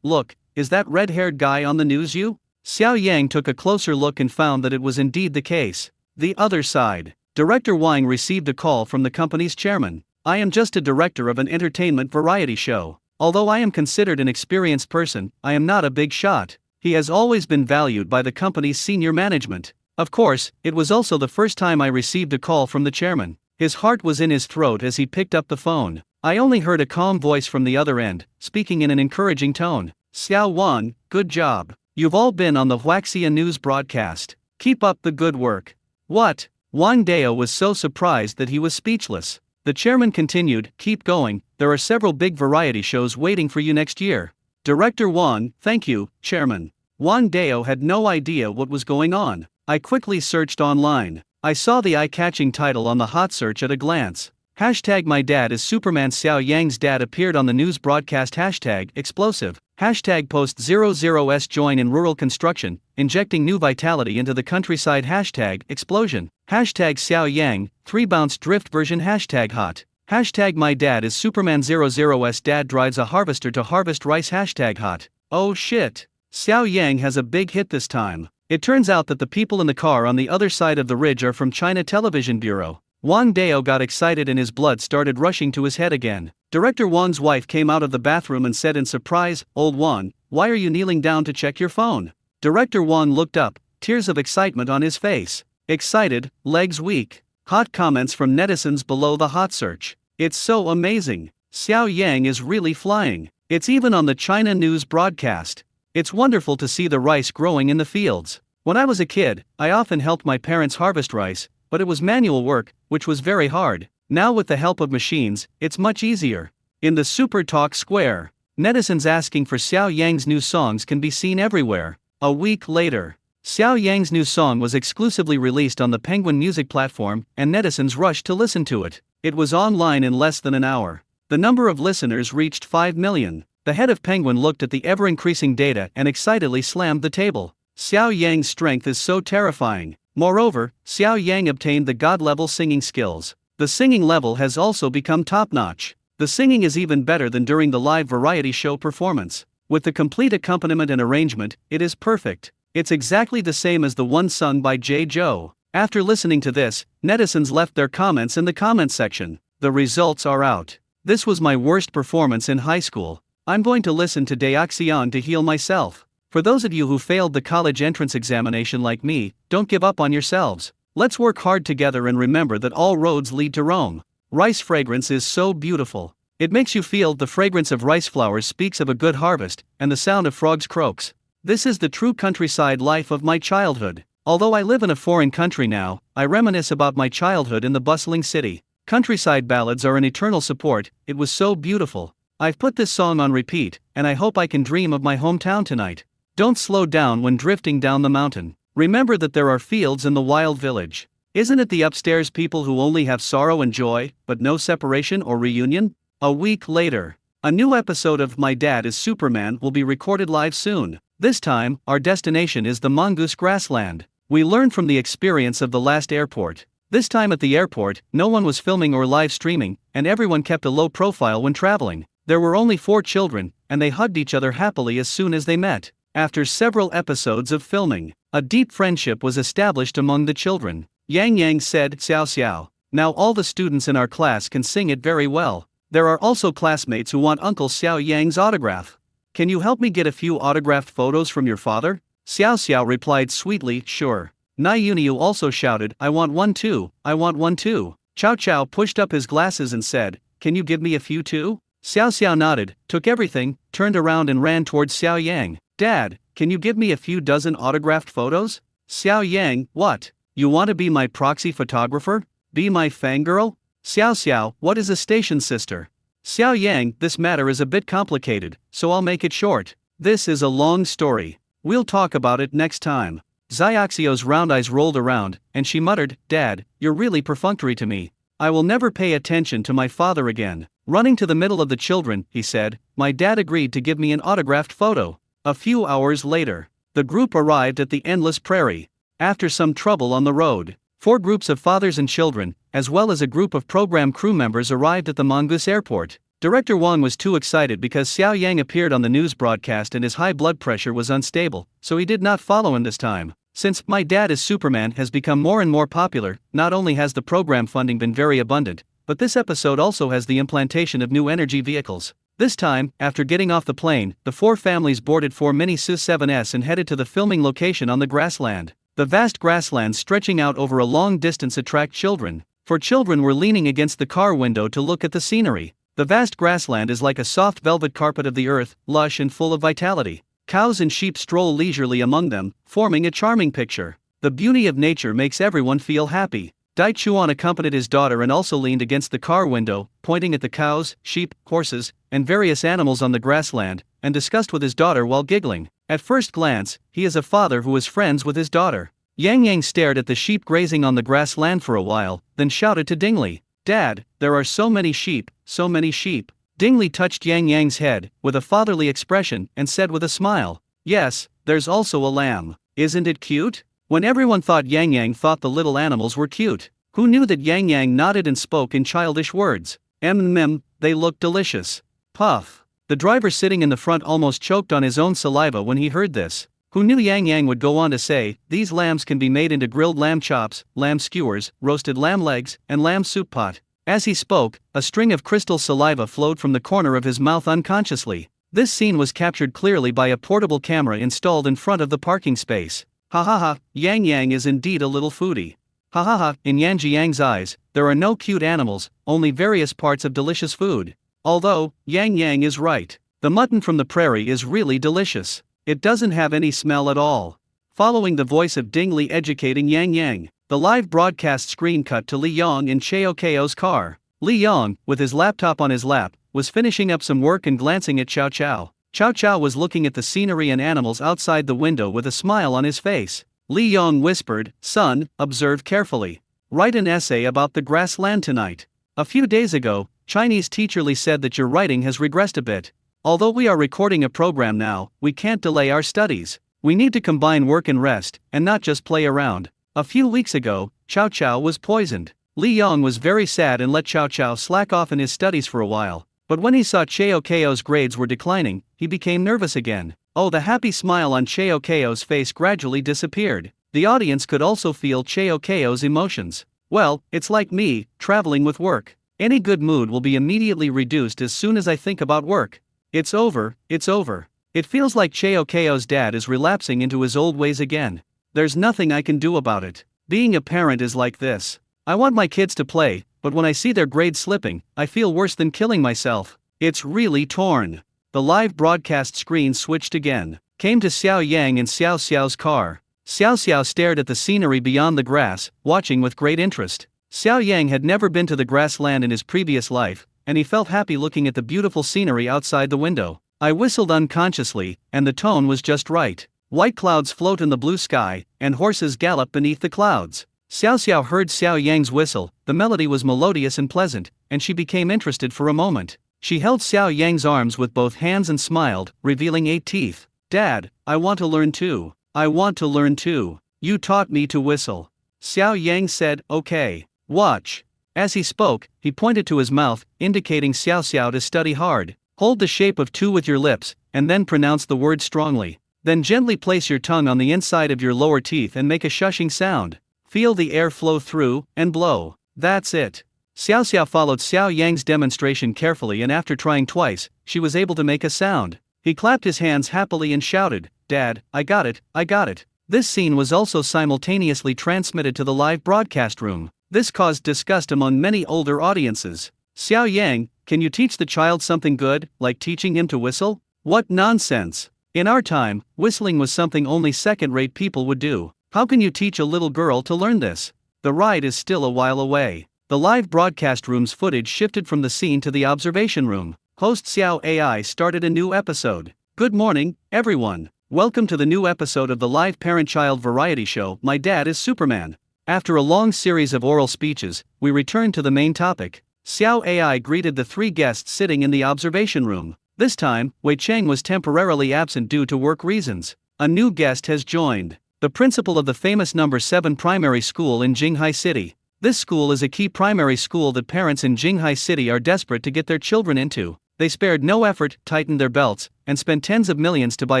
look, is that red-haired guy on the news you?" Xiao Yang took a closer look and found that it was indeed the case. The other side. Director Wang received a call from the company's chairman. "I am just a director of an entertainment variety show. Although I am considered an experienced person, I am not a big shot." He has always been valued by the company's senior management. Of course, it was also the first time I received a call from the chairman. His heart was in his throat as he picked up the phone. I only heard a calm voice from the other end, speaking in an encouraging tone. Xiao Wan, good job. You've all been on the Huaxia news broadcast. Keep up the good work. What? Wang Dao was so surprised that he was speechless. The chairman continued, keep going, there are several big variety shows waiting for you next year. Director Wang, thank you, chairman. Wang Dao had no idea what was going on. I quickly searched online. I saw the eye-catching title on the hot search at a glance. Hashtag my dad is Superman. Xiao Yang's dad appeared on the news broadcast. Hashtag explosive. Hashtag post 00s join in rural construction, injecting new vitality into the countryside. Hashtag explosion. Hashtag Xiao Yang, 3 bounce drift version. Hashtag hot. Hashtag my dad is Superman. 00s dad drives a harvester to harvest rice. Hashtag hot. Oh shit. Xiao Yang has a big hit this time. It turns out that the people in the car on the other side of the ridge are from China Television Bureau. Wang Dao got excited and his blood started rushing to his head again. Director Wang's wife came out of the bathroom and said in surprise, Old Wang, why are you kneeling down to check your phone? Director Wang looked up, tears of excitement on his face. Excited, legs weak. Hot comments from netizens below the hot search. It's so amazing. Xiao Yang is really flying. It's even on the China news broadcast. It's wonderful to see the rice growing in the fields. When I was a kid, I often helped my parents harvest rice, but it was manual work, which was very hard. Now with the help of machines, it's much easier. In the Super Talk Square, netizens asking for Xiao Yang's new songs can be seen everywhere. A week later, Xiao Yang's new song was exclusively released on the Penguin Music platform, and netizens rushed to listen to it. It was online in less than an hour. The number of listeners reached 5 million. The head of Penguin looked at the ever-increasing data and excitedly slammed the table. Xiao Yang's strength is so terrifying. Moreover, Xiao Yang obtained the god-level singing skills. The singing level has also become top-notch. The singing is even better than during the live variety show performance. With the complete accompaniment and arrangement, it is perfect. It's exactly the same as the one sung by Jay Zhou. After listening to this, netizens left their comments in the comment section. The results are out. This was my worst performance in high school. I'm going to listen to Daoxian to heal myself. For those of you who failed the college entrance examination like me, don't give up on yourselves. Let's work hard together and remember that all roads lead to Rome. Rice fragrance is so beautiful. It makes you feel the fragrance of rice flowers speaks of a good harvest, and the sound of frogs croaks. This is the true countryside life of my childhood. Although I live in a foreign country now, I reminisce about my childhood in the bustling city. Countryside ballads are an eternal support. It was so beautiful. I've put this song on repeat, and I hope I can dream of my hometown tonight. Don't slow down when drifting down the mountain. Remember that there are fields in the wild village. Isn't it the upstairs people who only have sorrow and joy, but no separation or reunion? A week later, a new episode of My Dad is Superman will be recorded live soon. This time, our destination is the mongoose grassland. We learned from the experience of the last airport. This time at the airport, no one was filming or live streaming, and everyone kept a low profile when traveling. There were only 4 children, and they hugged each other happily as soon as they met. After several episodes of filming, a deep friendship was established among the children. Yang said, Xiao Xiao. Now all the students in our class can sing it very well. There are also classmates who want Uncle Xiao Yang's autograph. Can you help me get a few autographed photos from your father? Xiao Xiao replied sweetly, sure. Nai Yuniu also shouted, I want one too, I want one too. Chow Chow pushed up his glasses and said, can you give me a few too? Xiao Xiao nodded, took everything, turned around and ran towards Xiao Yang. Dad, can you give me a few dozen autographed photos? Xiao Yang, what? You want to be my proxy photographer? Be my fangirl? Xiao Xiao, what is a station sister? Xiao Yang, this matter is a bit complicated, so I'll make it short. This is a long story. We'll talk about it next time. Xiaoxio's round eyes rolled around, and she muttered, Dad, you're really perfunctory to me. I will never pay attention to my father again. Running to the middle of the children, he said, my dad agreed to give me an autographed photo. A few hours later, the group arrived at the endless prairie. After some trouble on the road, 4 groups of fathers and children, as well as a group of program crew members arrived at the mongoose airport. Director Wang was too excited because Xiao Yang appeared on the news broadcast and his high blood pressure was unstable, so he did not follow him this time. Since My Dad is Superman has become more and more popular, not only has the program funding been very abundant, but this episode also has the implantation of new energy vehicles. This time, after getting off the plane, the 4 families boarded 4 mini Su-7s and headed to the filming location on the grassland. The vast grasslands stretching out over a long distance attract children, for children were leaning against the car window to look at the scenery. The vast grassland is like a soft velvet carpet of the earth, lush and full of vitality. Cows and sheep stroll leisurely among them, forming a charming picture. The beauty of nature makes everyone feel happy. Chuan accompanied his daughter and also leaned against the car window, pointing at the cows, sheep, horses, and various animals on the grassland, and discussed with his daughter while giggling. At first glance, he is a father who is friends with his daughter. Yang stared at the sheep grazing on the grassland for a while, then shouted to Dingley, "Dad, there are so many sheep, so many sheep." Dingley touched Yang's head, with a fatherly expression, and said with a smile, "Yes, there's also a lamb. Isn't it cute?" When everyone thought Yang thought the little animals were cute. Who knew that Yang nodded and spoke in childish words? They look delicious. Puff. The driver sitting in the front almost choked on his own saliva when he heard this. Who knew Yang would go on to say, "These lambs can be made into grilled lamb chops, lamb skewers, roasted lamb legs, and lamb soup pot." As he spoke, a string of crystal saliva flowed from the corner of his mouth unconsciously. This scene was captured clearly by a portable camera installed in front of the parking space. Ha ha ha, Yang is indeed a little foodie. Ha ha ha, in Yang's eyes, there are no cute animals, only various parts of delicious food. Although, Yang is right. The mutton from the prairie is really delicious. It doesn't have any smell at all. Following the voice of Dingley educating Yang, the live broadcast screen cut to Li Yong in Ko's car. Li Yong, with his laptop on his lap, was finishing up some work and glancing at Chow Chow. Chow Chow was looking at the scenery and animals outside the window with a smile on his face. Li Yong whispered, "Son, observe carefully. Write an essay about the grassland tonight. A few days ago, Chinese teacher Li said that your writing has regressed a bit. Although we are recording a program now, we can't delay our studies. We need to combine work and rest, and not just play around." A few weeks ago, Chow Chow was poisoned. Li Yong was very sad and let Chow Chow slack off in his studies for a while. But when he saw Ko's grades were declining, he became nervous again. Oh, the happy smile on Ko's face gradually disappeared. The audience could also feel Ko's emotions. Well, it's like me, traveling with work. Any good mood will be immediately reduced as soon as I think about work. It's over, it's over. It feels like Ko's dad is relapsing into his old ways again. There's nothing I can do about it. Being a parent is like this. I want my kids to play, but when I see their grades slipping, I feel worse than killing myself. It's really torn. The live broadcast screen switched again. Came to Xiao Yang and Xiao Xiao's car. Xiao Xiao stared at the scenery beyond the grass, watching with great interest. Xiao Yang had never been to the grassland in his previous life, and he felt happy looking at the beautiful scenery outside the window. I whistled unconsciously, and the tone was just right. White clouds float in the blue sky, and horses gallop beneath the clouds. Xiao Xiao heard Xiao Yang's whistle. The melody was melodious and pleasant, and she became interested for a moment. She held Xiao Yang's arms with both hands and smiled, revealing 8 teeth. "Dad, I want to learn too. I want to learn too. You taught me to whistle." Xiao Yang said, "Okay. Watch." As he spoke, he pointed to his mouth, indicating Xiao Xiao to study hard. Hold the shape of 2 with your lips, and then pronounce the word strongly. Then gently place your tongue on the inside of your lower teeth and make a shushing sound. Feel the air flow through, and blow. That's it. Xiao Xiao followed Xiao Yang's demonstration carefully, and after trying twice, she was able to make a sound. He clapped his hands happily and shouted, "Dad, I got it, I got it." This scene was also simultaneously transmitted to the live broadcast room. This caused disgust among many older audiences. "Xiao Yang, can you teach the child something good, like teaching him to whistle? What nonsense. In our time, whistling was something only second-rate people would do. How can you teach a little girl to learn this? The ride is still a while away." The live broadcast room's footage shifted from the scene to the observation room. Host Xiao AI started a new episode. "Good morning, everyone. Welcome to the new episode of the live parent-child variety show, My Dad is Superman." After a long series of oral speeches, we returned to the main topic. Xiao AI greeted the 3 guests sitting in the observation room. This time, Wei Cheng was temporarily absent due to work reasons. A new guest has joined. The principal of the famous No. 7 primary school in Jinghai City. This school is a key primary school that parents in Jinghai City are desperate to get their children into. They spared no effort, tightened their belts, and spent tens of millions to buy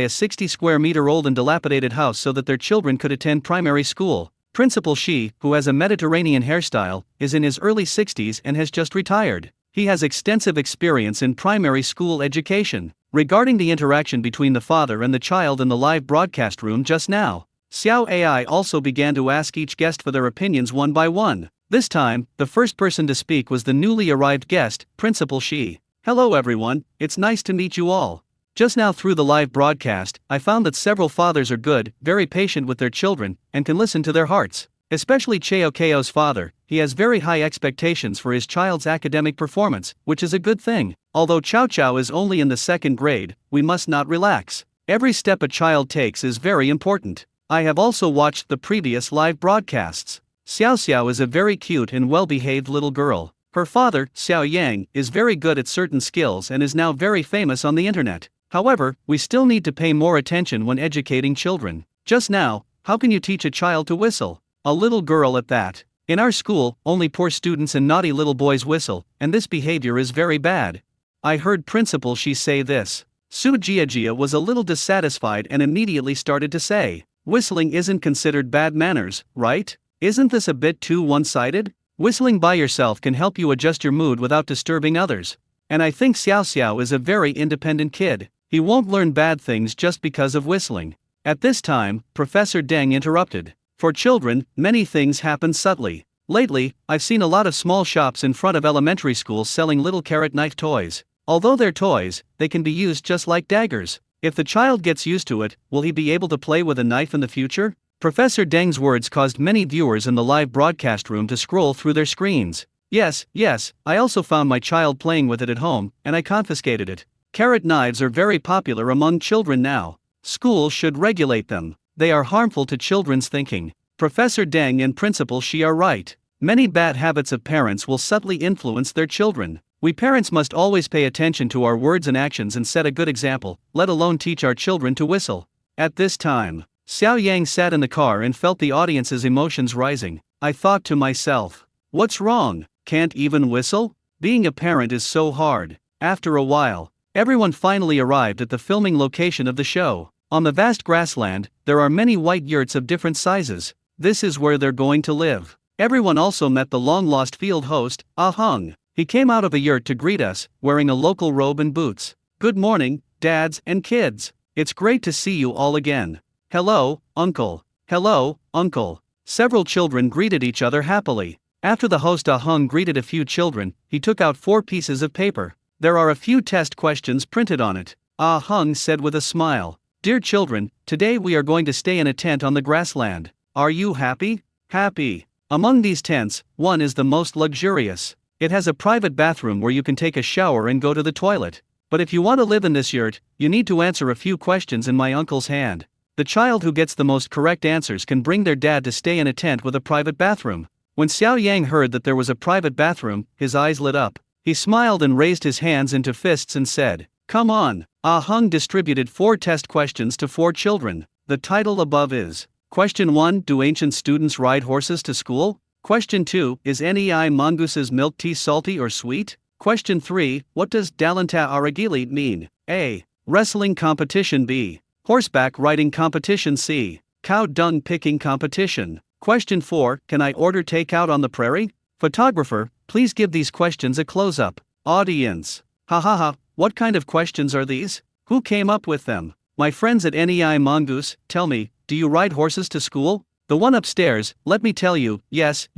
a 60-square-meter-old and dilapidated house so that their children could attend primary school. Principal Shi, who has a Mediterranean hairstyle, is in his early 60s and has just retired. He has extensive experience in primary school education. Regarding the interaction between the father and the child in the live broadcast room just now, Xiao AI also began to ask each guest for their opinions one by one. This time, the first person to speak was the newly arrived guest, Principal Shi. Hello everyone, it's nice to meet you all. Just now through the live broadcast, I found that several fathers are good, very patient with their children, and can listen to their hearts. Especially Cheo Keo's father, he has very high expectations for his child's academic performance, which is a good thing. Although Chow Chow is only in the second grade, we must not relax. Every step a child takes is very important. I have also watched the previous live broadcasts. Xiao Xiao is a very cute and well-behaved little girl. Her father, Xiao Yang, is very good at certain skills and is now very famous on the internet. However, we still need to pay more attention when educating children. Just now, how can you teach a child to whistle? A little girl at that. In our school, only poor students and naughty little boys whistle, and this behavior is very bad. I heard Principal Shi say this. Su Jiajia was a little dissatisfied and immediately started to say, whistling isn't considered bad manners, right? Isn't this a bit too one-sided? Whistling by yourself can help you adjust your mood without disturbing others. And I think Xiao Xiao is a very independent kid. He won't learn bad things just because of whistling. At this time, Professor Deng interrupted. For children, many things happen subtly. Lately, I've seen a lot of small shops in front of elementary schools selling little carrot knife toys. Although they're toys, they can be used just like daggers. If the child gets used to it, will he be able to play with a knife in the future? Professor Deng's words caused many viewers in the live broadcast room to scroll through their screens. Yes, I also found my child playing with it at home, and I confiscated it. Carrot knives are very popular among children now. Schools should regulate them. They are harmful to children's thinking. Professor Deng and Principal Shi are right. Many bad habits of parents will subtly influence their children. We parents must always pay attention to our words and actions and set a good example, let alone teach our children to whistle. At this time, Xiao Yang sat in the car and felt the audience's emotions rising. I thought to myself, what's wrong? Can't even whistle? Being a parent is so hard. After a while, everyone finally arrived at the filming location of the show. On the vast grassland, there are many white yurts of different sizes. This is where they're going to live. Everyone also met the long-lost field host, Ah Hung. He came out of a yurt to greet us, wearing a local robe and boots. Good morning, dads and kids. It's great to see you all again. Hello, uncle. Hello, uncle. Several children greeted each other happily. After the host Ah Hung greeted a few children, he took out 4 pieces of paper. There are a few test questions printed on it. Ah Hung said with a smile. Dear children, today we are going to stay in a tent on the grassland. Are you happy? Happy. Among these tents, one is the most luxurious. It has a private bathroom where you can take a shower and go to the toilet. But if you want to live in this yurt, you need to answer a few questions in my uncle's hand. The child who gets the most correct answers can bring their dad to stay in a tent with a private bathroom. When Xiao Yang heard that there was a private bathroom, his eyes lit up. He smiled and raised his hands into fists and said, come on. Ah Hung distributed 4 test questions to 4 children. The title above is, Question 1, do ancient students ride horses to school? Question 2, is Nei Mongoose's milk tea salty or sweet? Question 3, what does Dalanta Aragili mean? A. Wrestling competition. B. Horseback riding competition. C. Cow dung picking competition. Question 4, can I order takeout on the prairie? Photographer, please give these questions a close-up. Audience. Ha, what kind of questions are these? Who came up with them? My friends at Nei Mongoose, tell me, do you ride horses to school? The one upstairs, let me tell you, yes,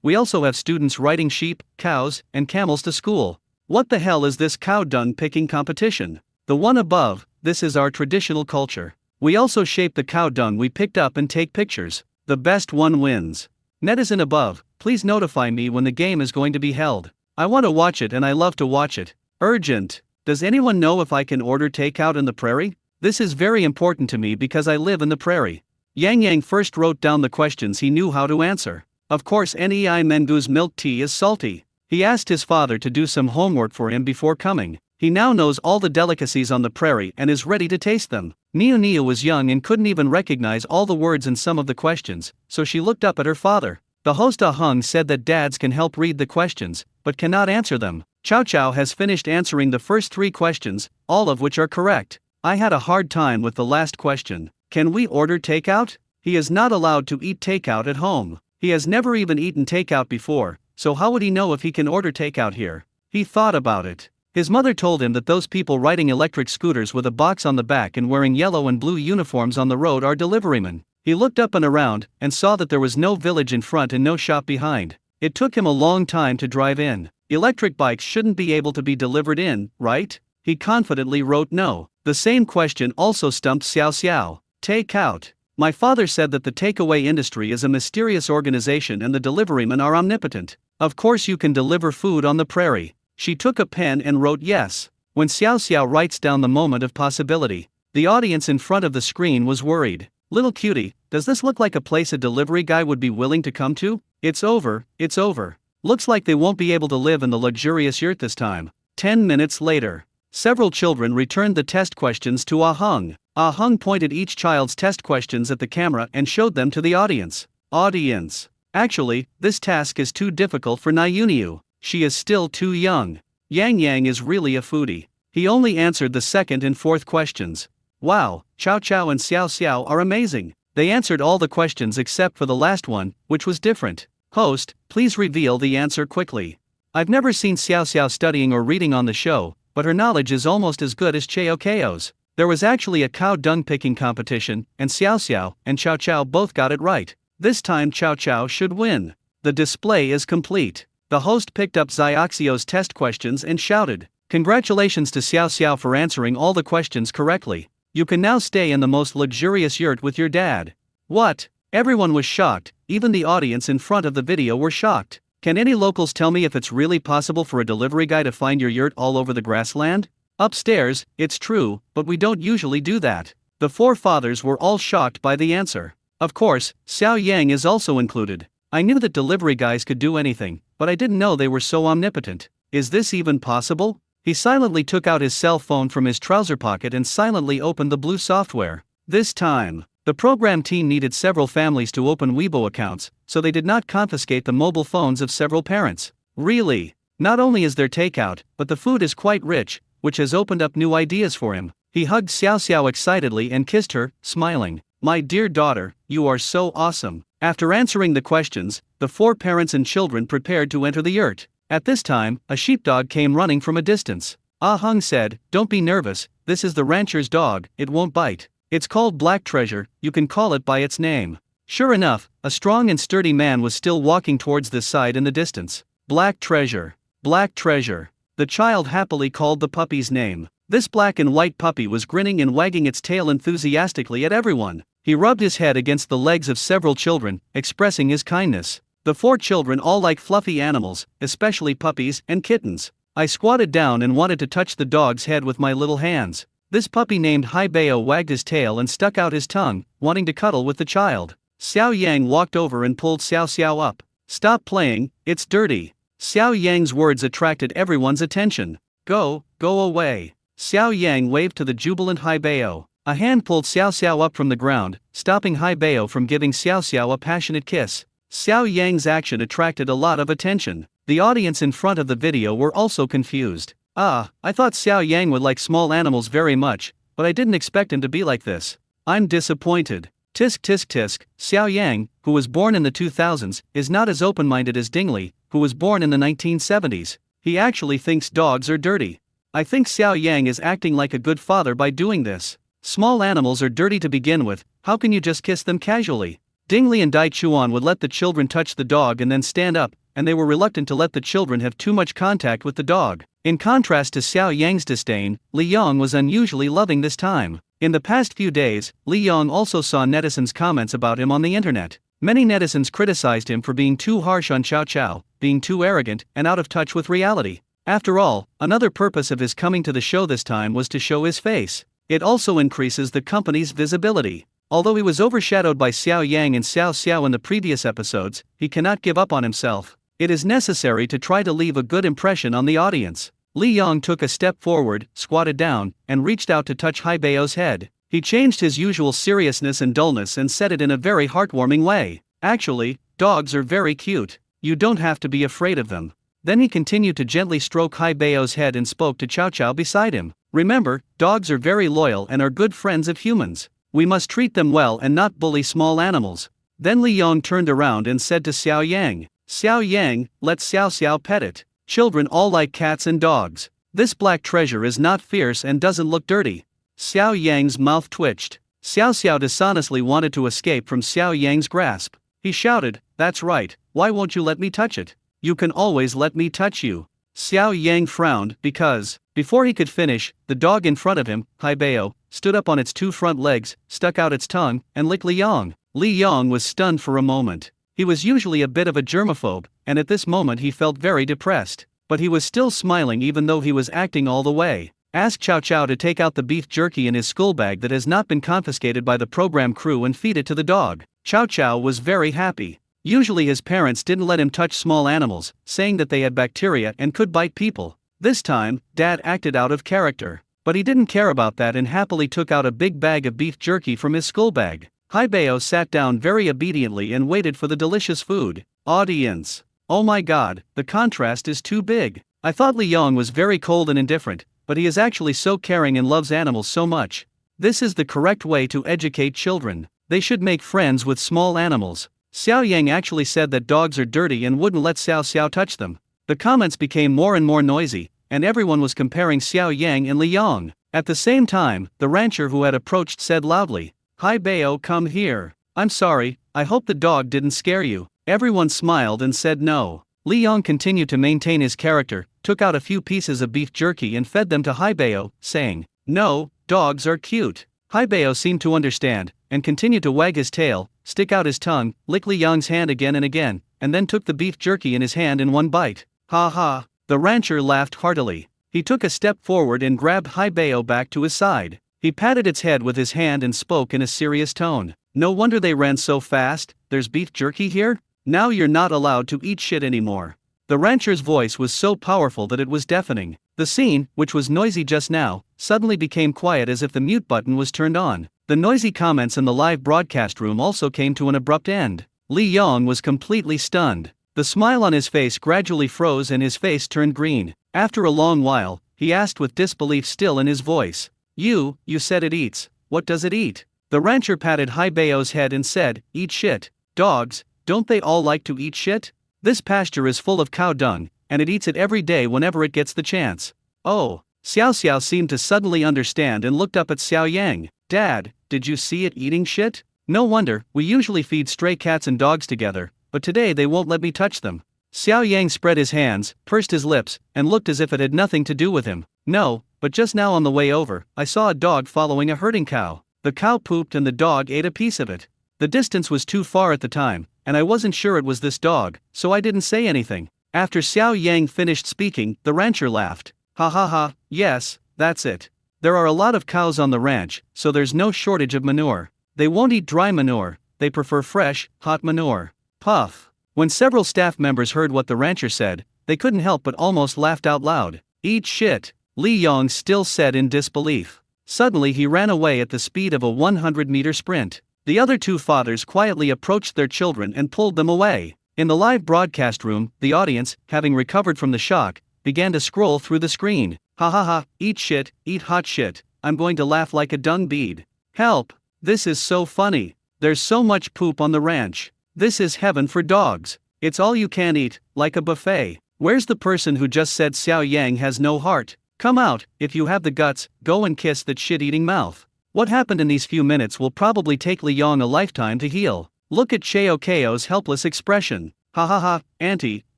we also have students riding sheep, cows, and camels to school. What the hell is this cow dung picking competition? The one above, this is our traditional culture. We also shape the cow dung we picked up and take pictures. The best one wins. Netizen above, please notify me when the game is going to be held. I want to watch it and I love to watch it. Urgent. Does anyone know if I can order takeout in the prairie? This is very important to me because I live in the prairie. Yang Yang first wrote down the questions he knew how to answer. Of course, Nei Mongoose's milk tea is salty. He asked his father to do some homework for him before coming. He now knows all the delicacies on the prairie and is ready to taste them. Niu was young and couldn't even recognize all the words in some of the questions, so she looked up at her father. The host Ah Hung said that dads can help read the questions, but cannot answer them. Chow Chow has finished answering the first 3 questions, all of which are correct. I had a hard time with the last question. Can we order takeout? He is not allowed to eat takeout at home. He has never even eaten takeout before, so how would he know if he can order takeout here? He thought about it. His mother told him that those people riding electric scooters with a box on the back and wearing yellow and blue uniforms on the road are deliverymen. He looked up and around, and saw that there was no village in front and no shop behind. It took him a long time to drive in. Electric bikes shouldn't be able to be delivered in, right? He confidently wrote no. The same question also stumped Xiao Xiao. Take out. My father said that the takeaway industry is a mysterious organization and the deliverymen are omnipotent. Of course you can deliver food on the prairie. She took a pen and wrote yes. When Xiao Xiao writes down the moment of possibility, the audience in front of the screen was worried. Little cutie, does this look like a place a delivery guy would be willing to come to? It's over, it's over. Looks like they won't be able to live in the luxurious yurt this time. 10 minutes later, several children returned the test questions to Ah Hung. Ah Hung pointed each child's test questions at the camera and showed them to the audience. Audience. Actually, this task is too difficult for Nyuniu. She is still too young. Yang Yang is really a foodie. He only answered the second and fourth questions. Wow, Chow Chow and Xiao Xiao are amazing. They answered all the questions except for the last one, which was different. Host, please reveal the answer quickly. I've never seen Xiao Xiao studying or reading on the show, but her knowledge is almost as good as Cheo Keo's. There was actually a cow dung picking competition, and Xiao Xiao and Chow Chow both got it right. This time Chow Chow should win. The display is complete. The host picked up Xiaoxio's test questions and shouted, "Congratulations to Xiao Xiao for answering all the questions correctly. You can now stay in the most luxurious yurt with your dad." What? Everyone was shocked, even the audience in front of the video were shocked. Can any locals tell me if it's really possible for a delivery guy to find your yurt all over the grassland? Upstairs, it's true, but we don't usually do that. The four fathers were all shocked by the answer. Of course, Xiao Yang is also included. I knew that delivery guys could do anything, but I didn't know they were so omnipotent. Is this even possible? He silently took out his cell phone from his trouser pocket and silently opened the blue software. This time, the program team needed several families to open Weibo accounts, so they did not confiscate the mobile phones of several parents. Really? Not only is there takeout, but the food is quite rich, which has opened up new ideas for him. He hugged Xiao Xiao excitedly and kissed her, smiling. My dear daughter, you are so awesome. After answering the questions, the four parents and children prepared to enter the yurt. At this time, a sheepdog came running from a distance. Ah Hung said, "Don't be nervous, this is the rancher's dog, it won't bite. It's called Black Treasure, you can call it by its name." Sure enough, a strong and sturdy man was still walking towards this side in the distance. Black Treasure. Black Treasure. The child happily called the puppy's name. This black and white puppy was grinning and wagging its tail enthusiastically at everyone. He rubbed his head against the legs of several children, expressing his kindness. The four children all like fluffy animals, especially puppies and kittens. I squatted down and wanted to touch the dog's head with my little hands. This puppy named Haibeo wagged his tail and stuck out his tongue, wanting to cuddle with the child. Xiao Yang walked over and pulled Xiao Xiao up. "Stop playing, it's dirty." Xiao Yang's words attracted everyone's attention. Go away." Xiao Yang waved to the jubilant Haibeo. A hand pulled Xiao Xiao up from the ground, stopping Haibeo from giving Xiao Xiao a passionate kiss. Xiao Yang's action attracted a lot of attention. The audience in front of the video were also confused. I thought Xiao Yang would like small animals very much, but I didn't expect him to be like this. I'm disappointed. Tisk tisk tisk, Xiao Yang, who was born in the 2000s, is not as open-minded as Dingley, who was born in the 1970s. He actually thinks dogs are dirty. I think Xiao Yang is acting like a good father by doing this. Small animals are dirty to begin with, how can you just kiss them casually? Dingley and Dai Chuan would let the children touch the dog and then stand up, and they were reluctant to let the children have too much contact with the dog. In contrast to Xiao Yang's disdain, Li Yong was unusually loving this time. In the past few days, Li Yong also saw netizens' comments about him on the internet. Many netizens criticized him for being too harsh on Chow Chow, being too arrogant and out of touch with reality. After all, another purpose of his coming to the show this time was to show his face. It also increases the company's visibility. Although he was overshadowed by Xiao Yang and Xiao Xiao in the previous episodes, he cannot give up on himself. It is necessary to try to leave a good impression on the audience. Li Yong took a step forward, squatted down, and reached out to touch Haibeo's head. He changed his usual seriousness and dullness and said it in a very heartwarming way. Actually, dogs are very cute. You don't have to be afraid of them. Then he continued to gently stroke Haibeo's head and spoke to Chow Chow beside him. Remember, dogs are very loyal and are good friends of humans. We must treat them well and not bully small animals. Then Li Yong turned around and said to Xiao Yang, "Xiao Yang, let Xiao Xiao pet it. Children all like cats and dogs. This black treasure is not fierce and doesn't look dirty." Xiao Yang's mouth twitched. Xiao Xiao dishonestly wanted to escape from Xiao Yang's grasp. He shouted, "That's right, why won't you let me touch it? You can always let me touch you." Xiao Yang frowned because, before he could finish, the dog in front of him, Haibao, stood up on its two front legs, stuck out its tongue, and licked Li Yong. Li Yong was stunned for a moment. He was usually a bit of a germaphobe, and at this moment he felt very depressed. But he was still smiling even though he was acting all the way. Ask Chow Chow to take out the beef jerky in his school bag that has not been confiscated by the program crew and feed it to the dog. Chow Chow was very happy. Usually his parents didn't let him touch small animals, saying that they had bacteria and could bite people. This time, Dad acted out of character. But he didn't care about that and happily took out a big bag of beef jerky from his school bag. Haibao sat down very obediently and waited for the delicious food. Audience. Oh my god, the contrast is too big. I thought Li Yong was very cold and indifferent, but he is actually so caring and loves animals so much. This is the correct way to educate children. They should make friends with small animals. Xiao Yang actually said that dogs are dirty and wouldn't let Xiao Xiao touch them. The comments became more and more noisy, and everyone was comparing Xiao Yang and Li Yong. At the same time, the rancher who had approached said loudly, "Haibao, come here. I'm sorry, I hope the dog didn't scare you." Everyone smiled and said no. Li Yong continued to maintain his character, took out a few pieces of beef jerky and fed them to Haibao, saying, "No, dogs are cute." Haibao seemed to understand, and continued to wag his tail, stick out his tongue, lick Li Yong's hand again and then took the beef jerky in his hand in one bite. Ha ha. The rancher laughed heartily. He took a step forward and grabbed Haibao back to his side. He patted its head with his hand and spoke in a serious tone. "No wonder they ran so fast. There's beef jerky here? Now you're not allowed to eat shit anymore." The rancher's voice was so powerful that it was deafening. The scene, which was noisy just now, suddenly became quiet as if the mute button was turned on. The noisy comments in the live broadcast room also came to an abrupt end. Li Yong was completely stunned. The smile on his face gradually froze and his face turned green. After a long while, he asked with disbelief still in his voice, You said it eats. What does it eat?" The rancher patted Haibao's head and said, "Eat shit. Dogs, don't they all like to eat shit? This pasture is full of cow dung, and it eats it every day whenever it gets the chance." Oh, Xiao Xiao seemed to suddenly understand and looked up at Xiao Yang. "Dad, did you see it eating shit? No wonder, we usually feed stray cats and dogs together, but today they won't let me touch them." Xiao Yang spread his hands, pursed his lips, and looked as if it had nothing to do with him. "No, but just now on the way over, I saw a dog following a herding cow. The cow pooped and the dog ate a piece of it. The distance was too far at the time, and I wasn't sure it was this dog, so I didn't say anything." After Xiao Yang finished speaking, the rancher laughed. "Ha ha ha, yes, that's it. There are a lot of cows on the ranch, so there's no shortage of manure. They won't eat dry manure, they prefer fresh, hot manure." Puff. When several staff members heard what the rancher said, they couldn't help but almost laughed out loud. "Eat shit," Li Yong still said in disbelief. Suddenly he ran away at the speed of a 100-meter sprint. The other two fathers quietly approached their children and pulled them away. In the live broadcast room, the audience, having recovered from the shock, began to scroll through the screen. "Ha ha ha, eat shit, eat hot shit, I'm going to laugh like a dung bead. Help, this is so funny. There's so much poop on the ranch. This is heaven for dogs. It's all you can eat, like a buffet. Where's the person who just said Xiao Yang has no heart? Come out, if you have the guts, go and kiss that shit-eating mouth." What happened in these few minutes will probably take Li Yong a lifetime to heal. Look at Cheo Ko's helpless expression. "Ha ha ha, auntie,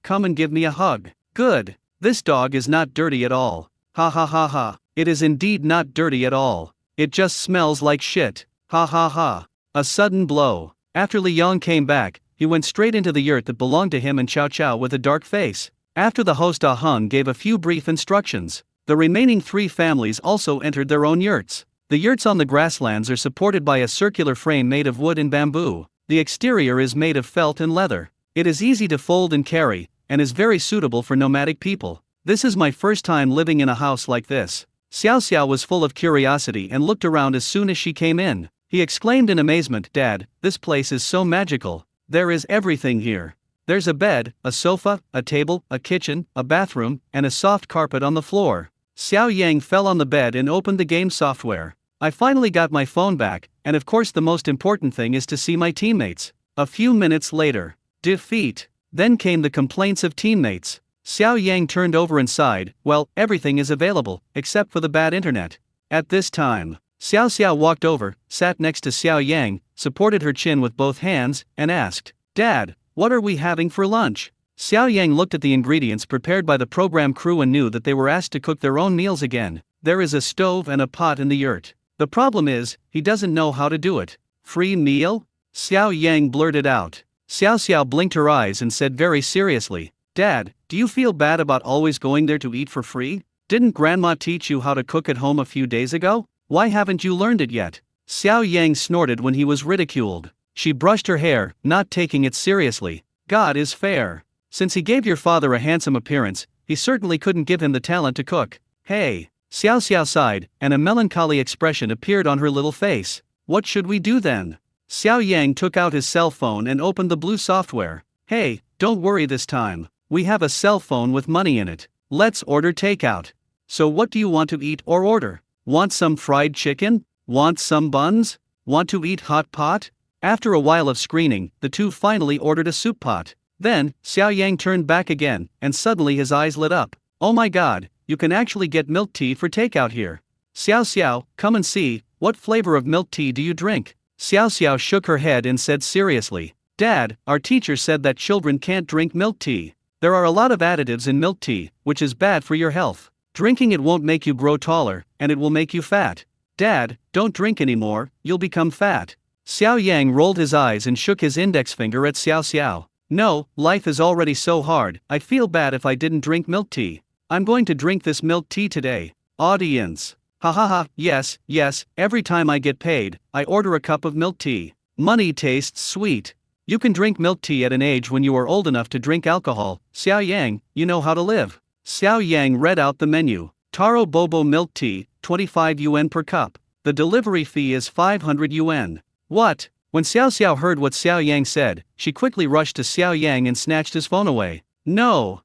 come and give me a hug." "Good. This dog is not dirty at all." "Ha ha ha ha, it is indeed not dirty at all. It just smells like shit." Ha ha ha. A sudden blow. After Li Yong came back, he went straight into the yurt that belonged to him and Chow Chow with a dark face. After the host Ah Hung gave a few brief instructions, the remaining three families also entered their own yurts. The yurts on the grasslands are supported by a circular frame made of wood and bamboo. The exterior is made of felt and leather. It is easy to fold and carry, and is very suitable for nomadic people. "This is my first time living in a house like this." Xiao Xiao was full of curiosity and looked around as soon as she came in. He exclaimed in amazement, "Dad, this place is so magical. There is everything here. There's a bed, a sofa, a table, a kitchen, a bathroom, and a soft carpet on the floor." Xiao Yang fell on the bed and opened the game software. "I finally got my phone back, and of course the most important thing is to see my teammates." A few minutes later, defeat. Then came the complaints of teammates. Xiao Yang turned over and sighed. "Well, everything is available, except for the bad internet." At this time, Xiao Xiao walked over, sat next to Xiao Yang, supported her chin with both hands, and asked, "Dad, what are we having for lunch?" Xiao Yang looked at the ingredients prepared by the program crew and knew that they were asked to cook their own meals again. There is a stove and a pot in the yurt. The problem is, he doesn't know how to do it. Free meal? Xiao Yang blurted out. Xiao Xiao blinked her eyes and said very seriously, Dad, do you feel bad about always going there to eat for free? Didn't Grandma teach you how to cook at home a few days ago? Why haven't you learned it yet? Xiao Yang snorted when he was ridiculed. She brushed her hair, not taking it seriously. God is fair. Since he gave your father a handsome appearance, he certainly couldn't give him the talent to cook. Hey! Xiao Xiao sighed, and a melancholy expression appeared on her little face. What should we do then? Xiao Yang took out his cell phone and opened the blue software. Hey, don't worry this time. We have a cell phone with money in it. Let's order takeout. So what do you want to eat or order? Want some fried chicken? Want some buns? Want to eat hot pot? After a while of screening, the two finally ordered a soup pot. Then, Xiao Yang turned back again, and suddenly his eyes lit up. Oh my god, you can actually get milk tea for takeout here. Xiao Xiao, come and see, what flavor of milk tea do you drink? Xiao Xiao shook her head and said seriously, Dad, our teacher said that children can't drink milk tea. There are a lot of additives in milk tea, which is bad for your health. Drinking it won't make you grow taller, and it will make you fat. Dad, don't drink anymore, you'll become fat. Xiao Yang rolled his eyes and shook his index finger at Xiao Xiao. No, life is already so hard, I feel bad if I didn't drink milk tea. I'm going to drink this milk tea today. Audience. Ha ha ha, yes, every time I get paid, I order a cup of milk tea. Money tastes sweet. You can drink milk tea at an age when you are old enough to drink alcohol. Xiao Yang, you know how to live. Xiao Yang read out the menu. Taro Bobo milk tea, 25 yuan per cup. The delivery fee is 500 yuan. What? When Xiao Xiao heard what Xiao Yang said, she quickly rushed to Xiao Yang and snatched his phone away. No,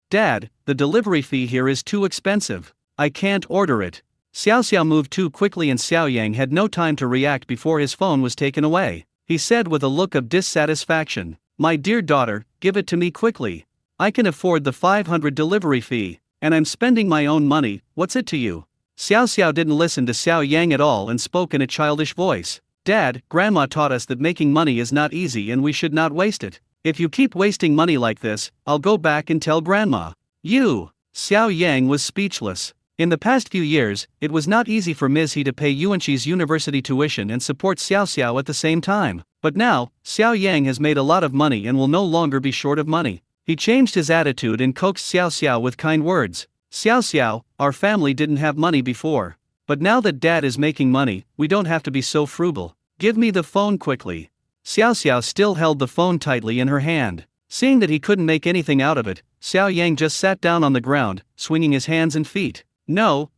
Dad, the delivery fee here is too expensive. I can't order it. Xiao Xiao moved too quickly and Xiao Yang had no time to react before his phone was taken away. He said with a look of dissatisfaction, My dear daughter, give it to me quickly. I can afford the 500 delivery fee, and I'm spending my own money, what's it to you? Xiao Xiao didn't listen to Xiao Yang at all and spoke in a childish voice. Dad, Grandma taught us that making money is not easy and we should not waste it. If you keep wasting money like this, I'll go back and tell Grandma. You! Xiao Yang was speechless. In the past few years, it was not easy for Ms. He to pay Yuanqi's university tuition and support Xiao Xiao at the same time. But now, Xiao Yang has made a lot of money and will no longer be short of money. He changed his attitude and coaxed Xiao Xiao with kind words. Xiao Xiao, our family didn't have money before. But now that Dad is making money, we don't have to be so frugal. Give me the phone quickly. Xiao Xiao still held the phone tightly in her hand. Seeing that he couldn't make anything out of it, Xiao Yang just sat down on the ground, swinging his hands and feet. No,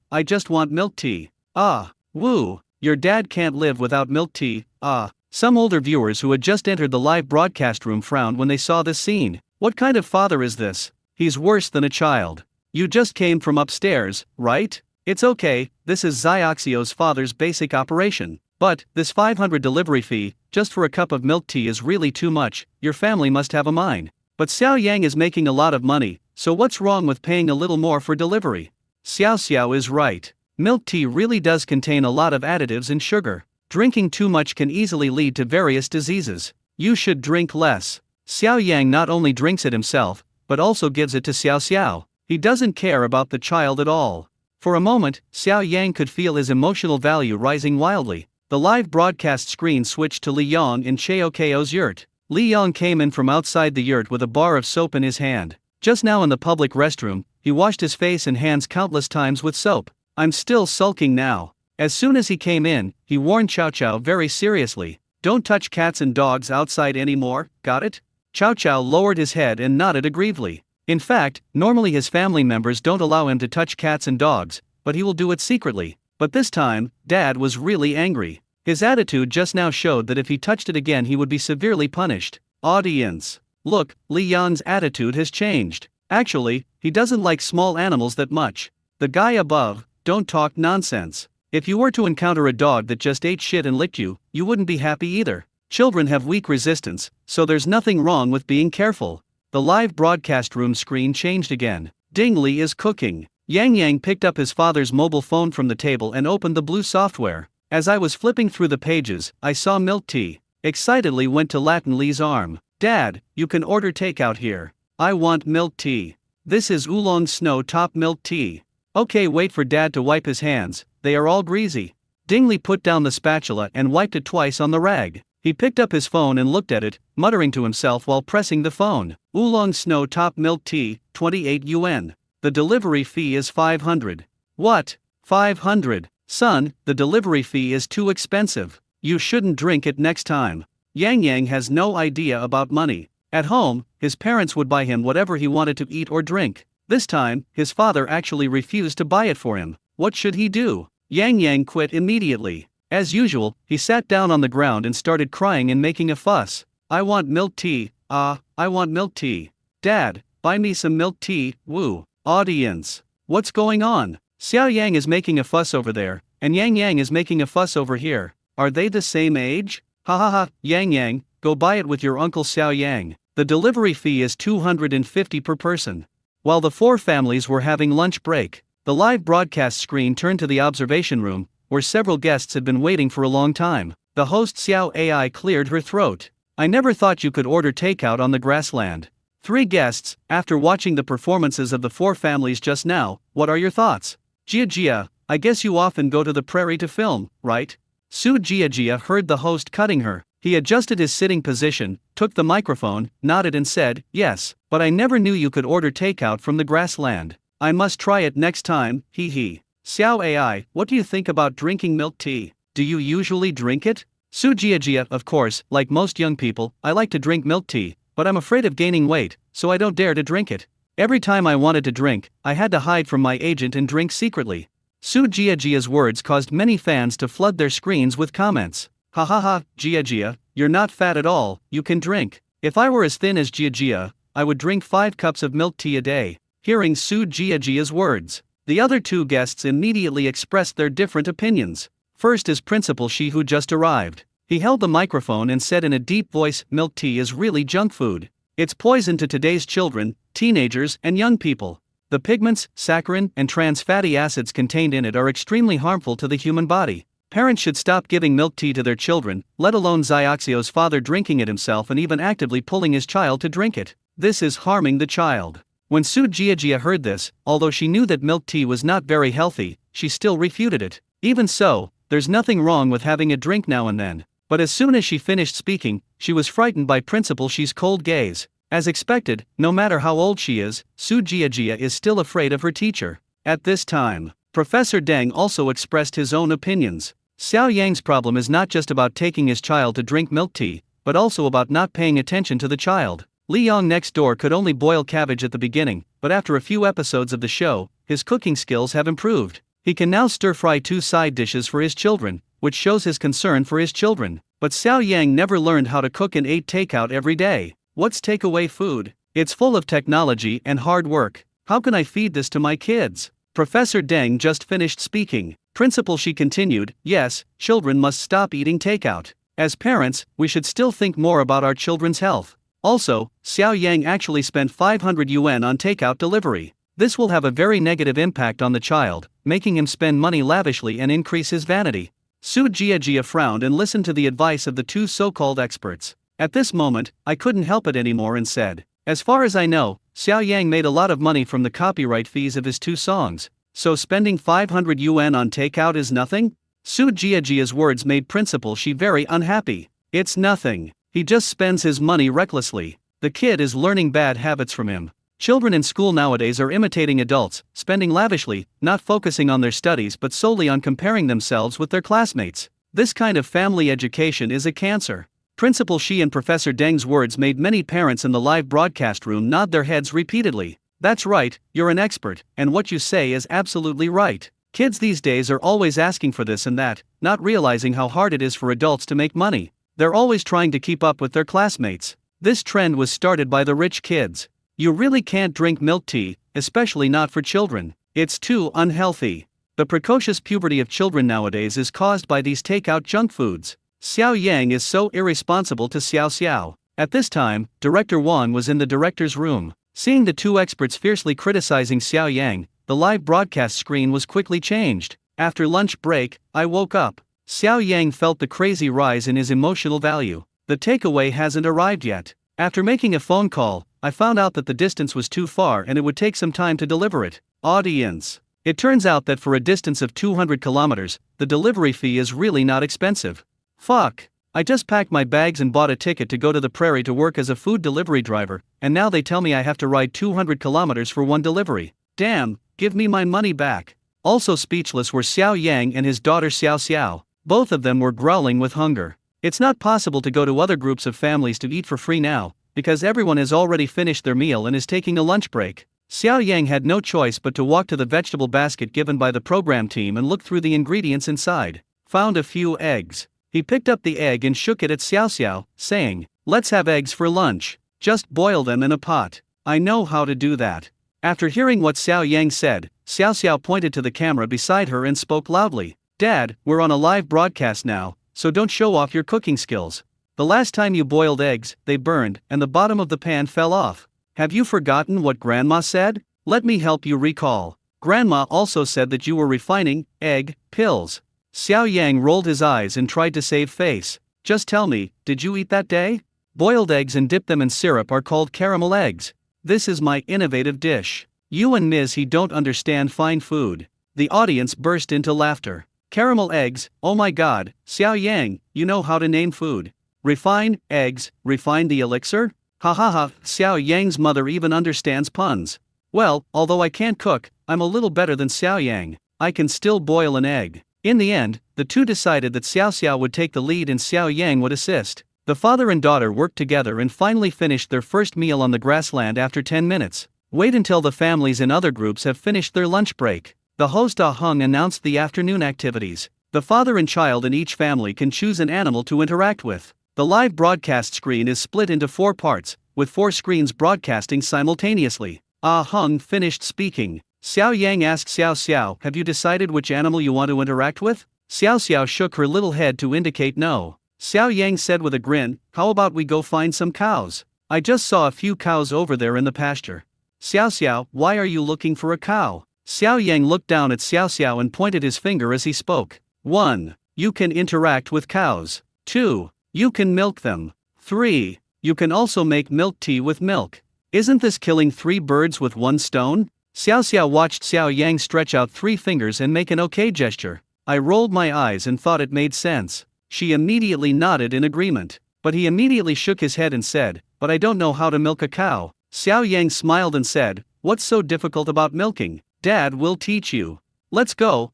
I just want milk tea. Ah, woo, your dad can't live without milk tea, ah. Some older viewers who had just entered the live broadcast room frowned when they saw this scene. What kind of father is this? He's worse than a child. You just came from upstairs, right? It's okay, this is Xiaoxio's father's basic operation. But, this 500 delivery fee, just for a cup of milk tea is really too much, your family must have a mind. But Xiao Yang is making a lot of money, so what's wrong with paying a little more for delivery? Xiao Xiao is right. Milk tea really does contain a lot of additives and sugar. Drinking too much can easily lead to various diseases. You should drink less. Xiao Yang not only drinks it himself, but also gives it to Xiao Xiao. He doesn't care about the child at all. For a moment, Xiao Yang could feel his emotional value rising wildly. The live broadcast screen switched to Li Yang in Cheokeo's yurt. Li Yang came in from outside the yurt with a bar of soap in his hand. Just now in the public restroom, he washed his face and hands countless times with soap. I'm still sulking now. As soon as he came in, he warned Chow Chow very seriously. Don't touch cats and dogs outside anymore, got it? Chow Chow lowered his head and nodded aggrievedly. In fact, normally his family members don't allow him to touch cats and dogs, but he will do it secretly. But this time, Dad was really angry. His attitude just now showed that if he touched it again he would be severely punished. Audience. Look, Li Yan's attitude has changed. Actually, he doesn't like small animals that much. The guy above, don't talk nonsense. If you were to encounter a dog that just ate shit and licked you, you wouldn't be happy either. Children have weak resistance, so there's nothing wrong with being careful. The live broadcast room screen changed again. Ding Li is cooking. Yang Yang picked up his father's mobile phone from the table and opened the blue software. As I was flipping through the pages, I saw milk tea. Excitedly went to Latin Li's arm. Dad, you can order takeout here. I want milk tea. This is oolong snow top milk tea. Okay, wait for Dad to wipe his hands, they are all greasy. Dingley put down the spatula and wiped it twice on the rag. He picked up his phone and looked at it, muttering to himself while pressing the phone. Oolong snow top milk tea, 28 yuan. The delivery fee is 500. What? 500? Son, the delivery fee is too expensive. You shouldn't drink it next time. Yang Yang has no idea about money. At home, his parents would buy him whatever he wanted to eat or drink. This time, his father actually refused to buy it for him. What should he do? Yang Yang quit immediately. As usual, he sat down on the ground and started crying and making a fuss. I want milk tea, I want milk tea. Dad, buy me some milk tea, woo. Audience. What's going on? Xiao Yang is making a fuss over there, and Yang Yang is making a fuss over here. Are they the same age? Ha ha ha, Yang Yang, go buy it with your uncle Xiao Yang. The delivery fee is 250 per person. While the four families were having lunch break, the live broadcast screen turned to the observation room, where several guests had been waiting for a long time. The host Xiao AI cleared her throat. I never thought you could order takeout on the grassland. 3 guests, after watching the performances of the 4 families just now, what are your thoughts? Jia Jia, I guess you often go to the prairie to film, right? Su Jia Jia heard the host cutting her. He adjusted his sitting position, took the microphone, nodded and said, yes, but I never knew you could order takeout from the grassland. I must try it next time, hee hee. Xiao AI, what do you think about drinking milk tea? Do you usually drink it? Su Jia Jia, of course, like most young people, I like to drink milk tea, but I'm afraid of gaining weight, so I don't dare to drink it. Every time I wanted to drink, I had to hide from my agent and drink secretly. Su Jia Jia's words caused many fans to flood their screens with comments. Ha ha ha, Jia Jia, you're not fat at all, you can drink. If I were as thin as Jia Jia, I would drink 5 cups of milk tea a day. Hearing Su Jia Jia's words, the other 2 guests immediately expressed their different opinions. First is Principal Shi, who just arrived. He held the microphone and said in a deep voice, milk tea is really junk food. It's poison to today's children, teenagers, and young people. The pigments, saccharin, and trans fatty acids contained in it are extremely harmful to the human body. Parents should stop giving milk tea to their children, let alone Xiaoxio's father drinking it himself and even actively pulling his child to drink it. This is harming the child. When Su Jia Jia heard this, although she knew that milk tea was not very healthy, she still refuted it. Even so, there's nothing wrong with having a drink now and then. But as soon as she finished speaking, she was frightened by Principal Shi's cold gaze. As expected, no matter how old she is, Su Jia Jia is still afraid of her teacher. At this time, Professor Deng also expressed his own opinions. Xiao Yang's problem is not just about taking his child to drink milk tea, but also about not paying attention to the child. Li Yong next door could only boil cabbage at the beginning, but after a few episodes of the show, his cooking skills have improved. He can now stir-fry 2 side dishes for his children, which shows his concern for his children. But Xiao Yang never learned how to cook and ate takeout every day. What's takeaway food? It's full of technology and hard work. How can I feed this to my kids? Professor Deng just finished speaking. Principal Shi continued, yes, children must stop eating takeout. As parents, we should still think more about our children's health. Also, Xiao Yang actually spent 500 yuan on takeout delivery. This will have a very negative impact on the child, making him spend money lavishly and increase his vanity. Su Jia Jia frowned and listened to the advice of the 2 so-called experts. At this moment, I couldn't help it anymore and said, as far as I know, Xiao Yang made a lot of money from the copyright fees of his 2 songs. So spending 500 yuan on takeout is nothing? Su Jia Jia's words made Principal Shi very unhappy. It's nothing. He just spends his money recklessly. The kid is learning bad habits from him. Children in school nowadays are imitating adults, spending lavishly, not focusing on their studies but solely on comparing themselves with their classmates. This kind of family education is a cancer. Principal Shi and Professor Deng's words made many parents in the live broadcast room nod their heads repeatedly. That's right, you're an expert, and what you say is absolutely right. Kids these days are always asking for this and that, not realizing how hard it is for adults to make money. They're always trying to keep up with their classmates. This trend was started by the rich kids. You really can't drink milk tea, especially not for children. It's too unhealthy. The precocious puberty of children nowadays is caused by these takeout junk foods. Xiao Yang is so irresponsible to Xiao Xiao. At this time, Director Wan was in the director's room. Seeing the 2 experts fiercely criticizing Xiao Yang, the live broadcast screen was quickly changed. After lunch break, I woke up. Xiao Yang felt the crazy rise in his emotional value. The takeaway hasn't arrived yet. After making a phone call, I found out that the distance was too far and it would take some time to deliver it. Audience. It turns out that for a distance of 200 kilometers, the delivery fee is really not expensive. Fuck. I just packed my bags and bought a ticket to go to the prairie to work as a food delivery driver, and now they tell me I have to ride 200 kilometers for one delivery. Damn, give me my money back. Also speechless were Xiao Yang and his daughter Xiao Xiao. Both of them were growling with hunger. It's not possible to go to other groups of families to eat for free now, because everyone has already finished their meal and is taking a lunch break. Xiao Yang had no choice but to walk to the vegetable basket given by the program team and look through the ingredients inside. Found a few eggs. He picked up the egg and shook it at Xiao Xiao, saying, "Let's have eggs for lunch. Just boil them in a pot. I know how to do that." After hearing what Xiao Yang said, Xiao Xiao pointed to the camera beside her and spoke loudly. "Dad, we're on a live broadcast now, so don't show off your cooking skills. The last time you boiled eggs, they burned and the bottom of the pan fell off. Have you forgotten what Grandma said? Let me help you recall. Grandma also said that you were refining egg pills." Xiao Yang rolled his eyes and tried to save face. "Just tell me, did you eat that day? Boiled eggs and dip them in syrup are called caramel eggs. This is my innovative dish. You and Ms. He don't understand fine food." The audience burst into laughter. "Caramel eggs, oh my god, Xiao Yang, you know how to name food. Refine eggs, refine the elixir? Ha ha ha, Xiao Yang's mother even understands puns. Well, although I can't cook, I'm a little better than Xiao Yang. I can still boil an egg." In the end, the two decided that Xiao Xiao would take the lead and Xiao Yang would assist. The father and daughter worked together and finally finished their first meal on the grassland after 10 minutes. Wait until the families in other groups have finished their lunch break. The host Ah Hung announced the afternoon activities. The father and child in each family can choose an animal to interact with. The live broadcast screen is split into 4 parts, with 4 screens broadcasting simultaneously. Ah Hung finished speaking. Xiao Yang asked Xiao Xiao, "Have you decided which animal you want to interact with?" Xiao Xiao shook her little head to indicate no. Xiao Yang said with a grin, "How about we go find some cows? I just saw a few cows over there in the pasture." "Xiao Xiao, why are you looking for a cow?" Xiao Yang looked down at Xiao Xiao and pointed his finger as he spoke. 1. You can interact with cows. 2. You can milk them. 3. You can also make milk tea with milk. Isn't this killing 3 birds with 1 stone? Xiao Xiao watched Xiao Yang stretch out 3 fingers and make an okay gesture. I rolled my eyes and thought it made sense. She immediately nodded in agreement. But he immediately shook his head and said, "But I don't know how to milk a cow." Xiao Yang smiled and said, "What's so difficult about milking? Dad will teach you. Let's go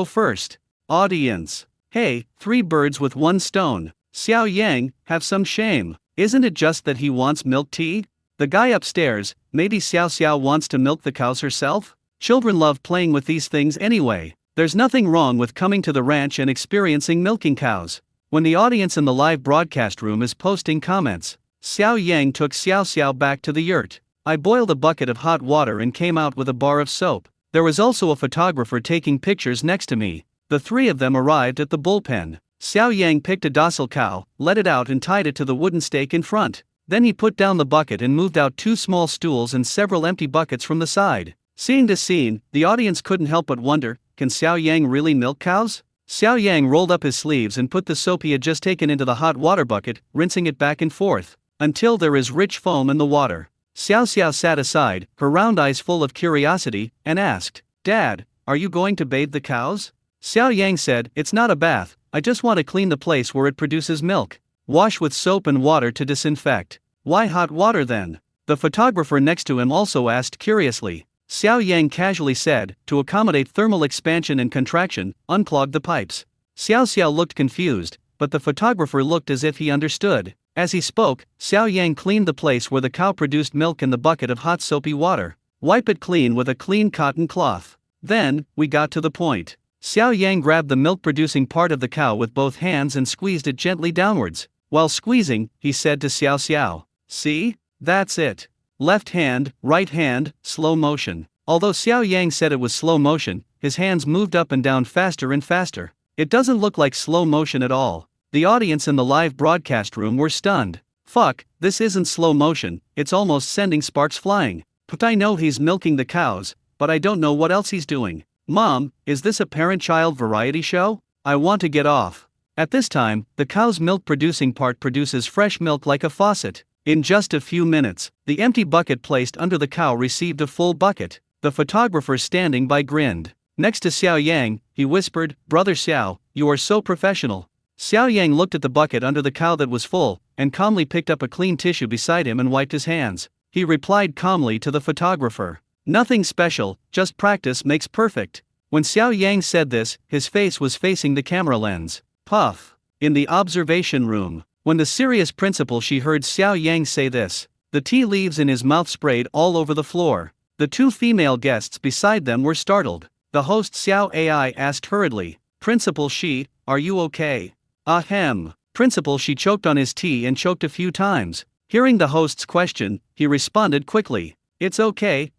first." Audience. Hey, 3 birds with 1 stone. Xiao Yang, have some shame. Isn't it just that he wants milk tea? The guy upstairs, maybe Xiao Xiao wants to milk the cows herself? Children love playing with these things anyway. There's nothing wrong with coming to the ranch and experiencing milking cows. When the audience in the live broadcast room is posting comments, Xiao Yang took Xiao Xiao back to the yurt. I boiled a bucket of hot water and came out with a bar of soap. There was also a photographer taking pictures next to me. The 3 of them arrived at the bullpen. Xiao Yang picked a docile cow, let it out and tied it to the wooden stake in front. Then he put down the bucket and moved out 2 small stools and several empty buckets from the side. Seeing this scene, the audience couldn't help but wonder, can Xiao Yang really milk cows? Xiao Yang rolled up his sleeves and put the soap he had just taken into the hot water bucket, rinsing it back and forth, until there is rich foam in the water. Xiao Xiao sat aside, her round eyes full of curiosity, and asked, "Dad, are you going to bathe the cows?" Xiao Yang said, "It's not a bath, I just want to clean the place where it produces milk. Wash with soap and water to disinfect." "Why hot water then?" The photographer next to him also asked curiously. Xiao Yang casually said, "To accommodate thermal expansion and contraction, unclog the pipes." Xiao Xiao looked confused, but the photographer looked as if he understood. As he spoke, Xiao Yang cleaned the place where the cow produced milk in the bucket of hot soapy water. "Wipe it clean with a clean cotton cloth." Then, we got to the point. Xiao Yang grabbed the milk-producing part of the cow with both hands and squeezed it gently downwards. While squeezing, he said to Xiao Xiao, "See? That's it. Left hand, right hand, slow motion." Although Xiao Yang said it was slow motion, his hands moved up and down faster and faster. It doesn't look like slow motion at all. The audience in the live broadcast room were stunned. Fuck, this isn't slow motion, it's almost sending sparks flying. But I know he's milking the cows, but I don't know what else he's doing. Mom, is this a parent-child variety show? I want to get off. At this time, the cow's milk-producing part produces fresh milk like a faucet. In just a few minutes, the empty bucket placed under the cow received a full bucket. The photographer standing by grinned. Next to Xiao Yang, he whispered, "Brother Xiao, you are so professional." Xiao Yang looked at the bucket under the cow that was full, and calmly picked up a clean tissue beside him and wiped his hands. He replied calmly to the photographer, "Nothing special, just practice makes perfect." When Xiao Yang said this, his face was facing the camera lens. Puff. In the observation room, when the serious principal she heard Xiao Yang say this, the tea leaves in his mouth sprayed all over the floor. The two female guests beside them were startled. The host Xiao Ai asked hurriedly, "Principal Shi, are you okay?" "Ahem." Principal Shi choked on his tea and choked a few times. Hearing the host's question, he responded quickly, it's okay.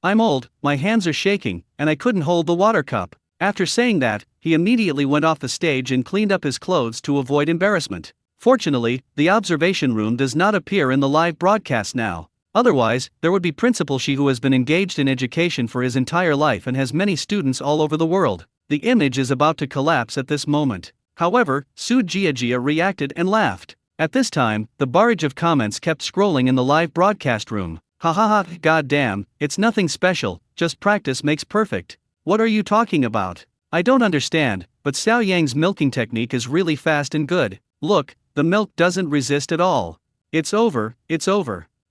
I'm old, my hands are shaking, and I couldn't hold the water cup." After saying that, he immediately went off the stage and cleaned up his clothes to avoid embarrassment. Fortunately, the observation room does not appear in the live broadcast now. Otherwise, there would be Principal Shi, who has been engaged in education for his entire life and has many students all over the world. The image is about to collapse at this moment. However, Su Jiajia reacted and laughed. At this time, the barrage of comments kept scrolling in the live broadcast room. "Ha ha ha, god damn, it's nothing special, just practice makes perfect. What are you talking about? I don't understand, but Xiao Yang's milking technique is really fast and good. Look, the milk doesn't resist at all. It's over.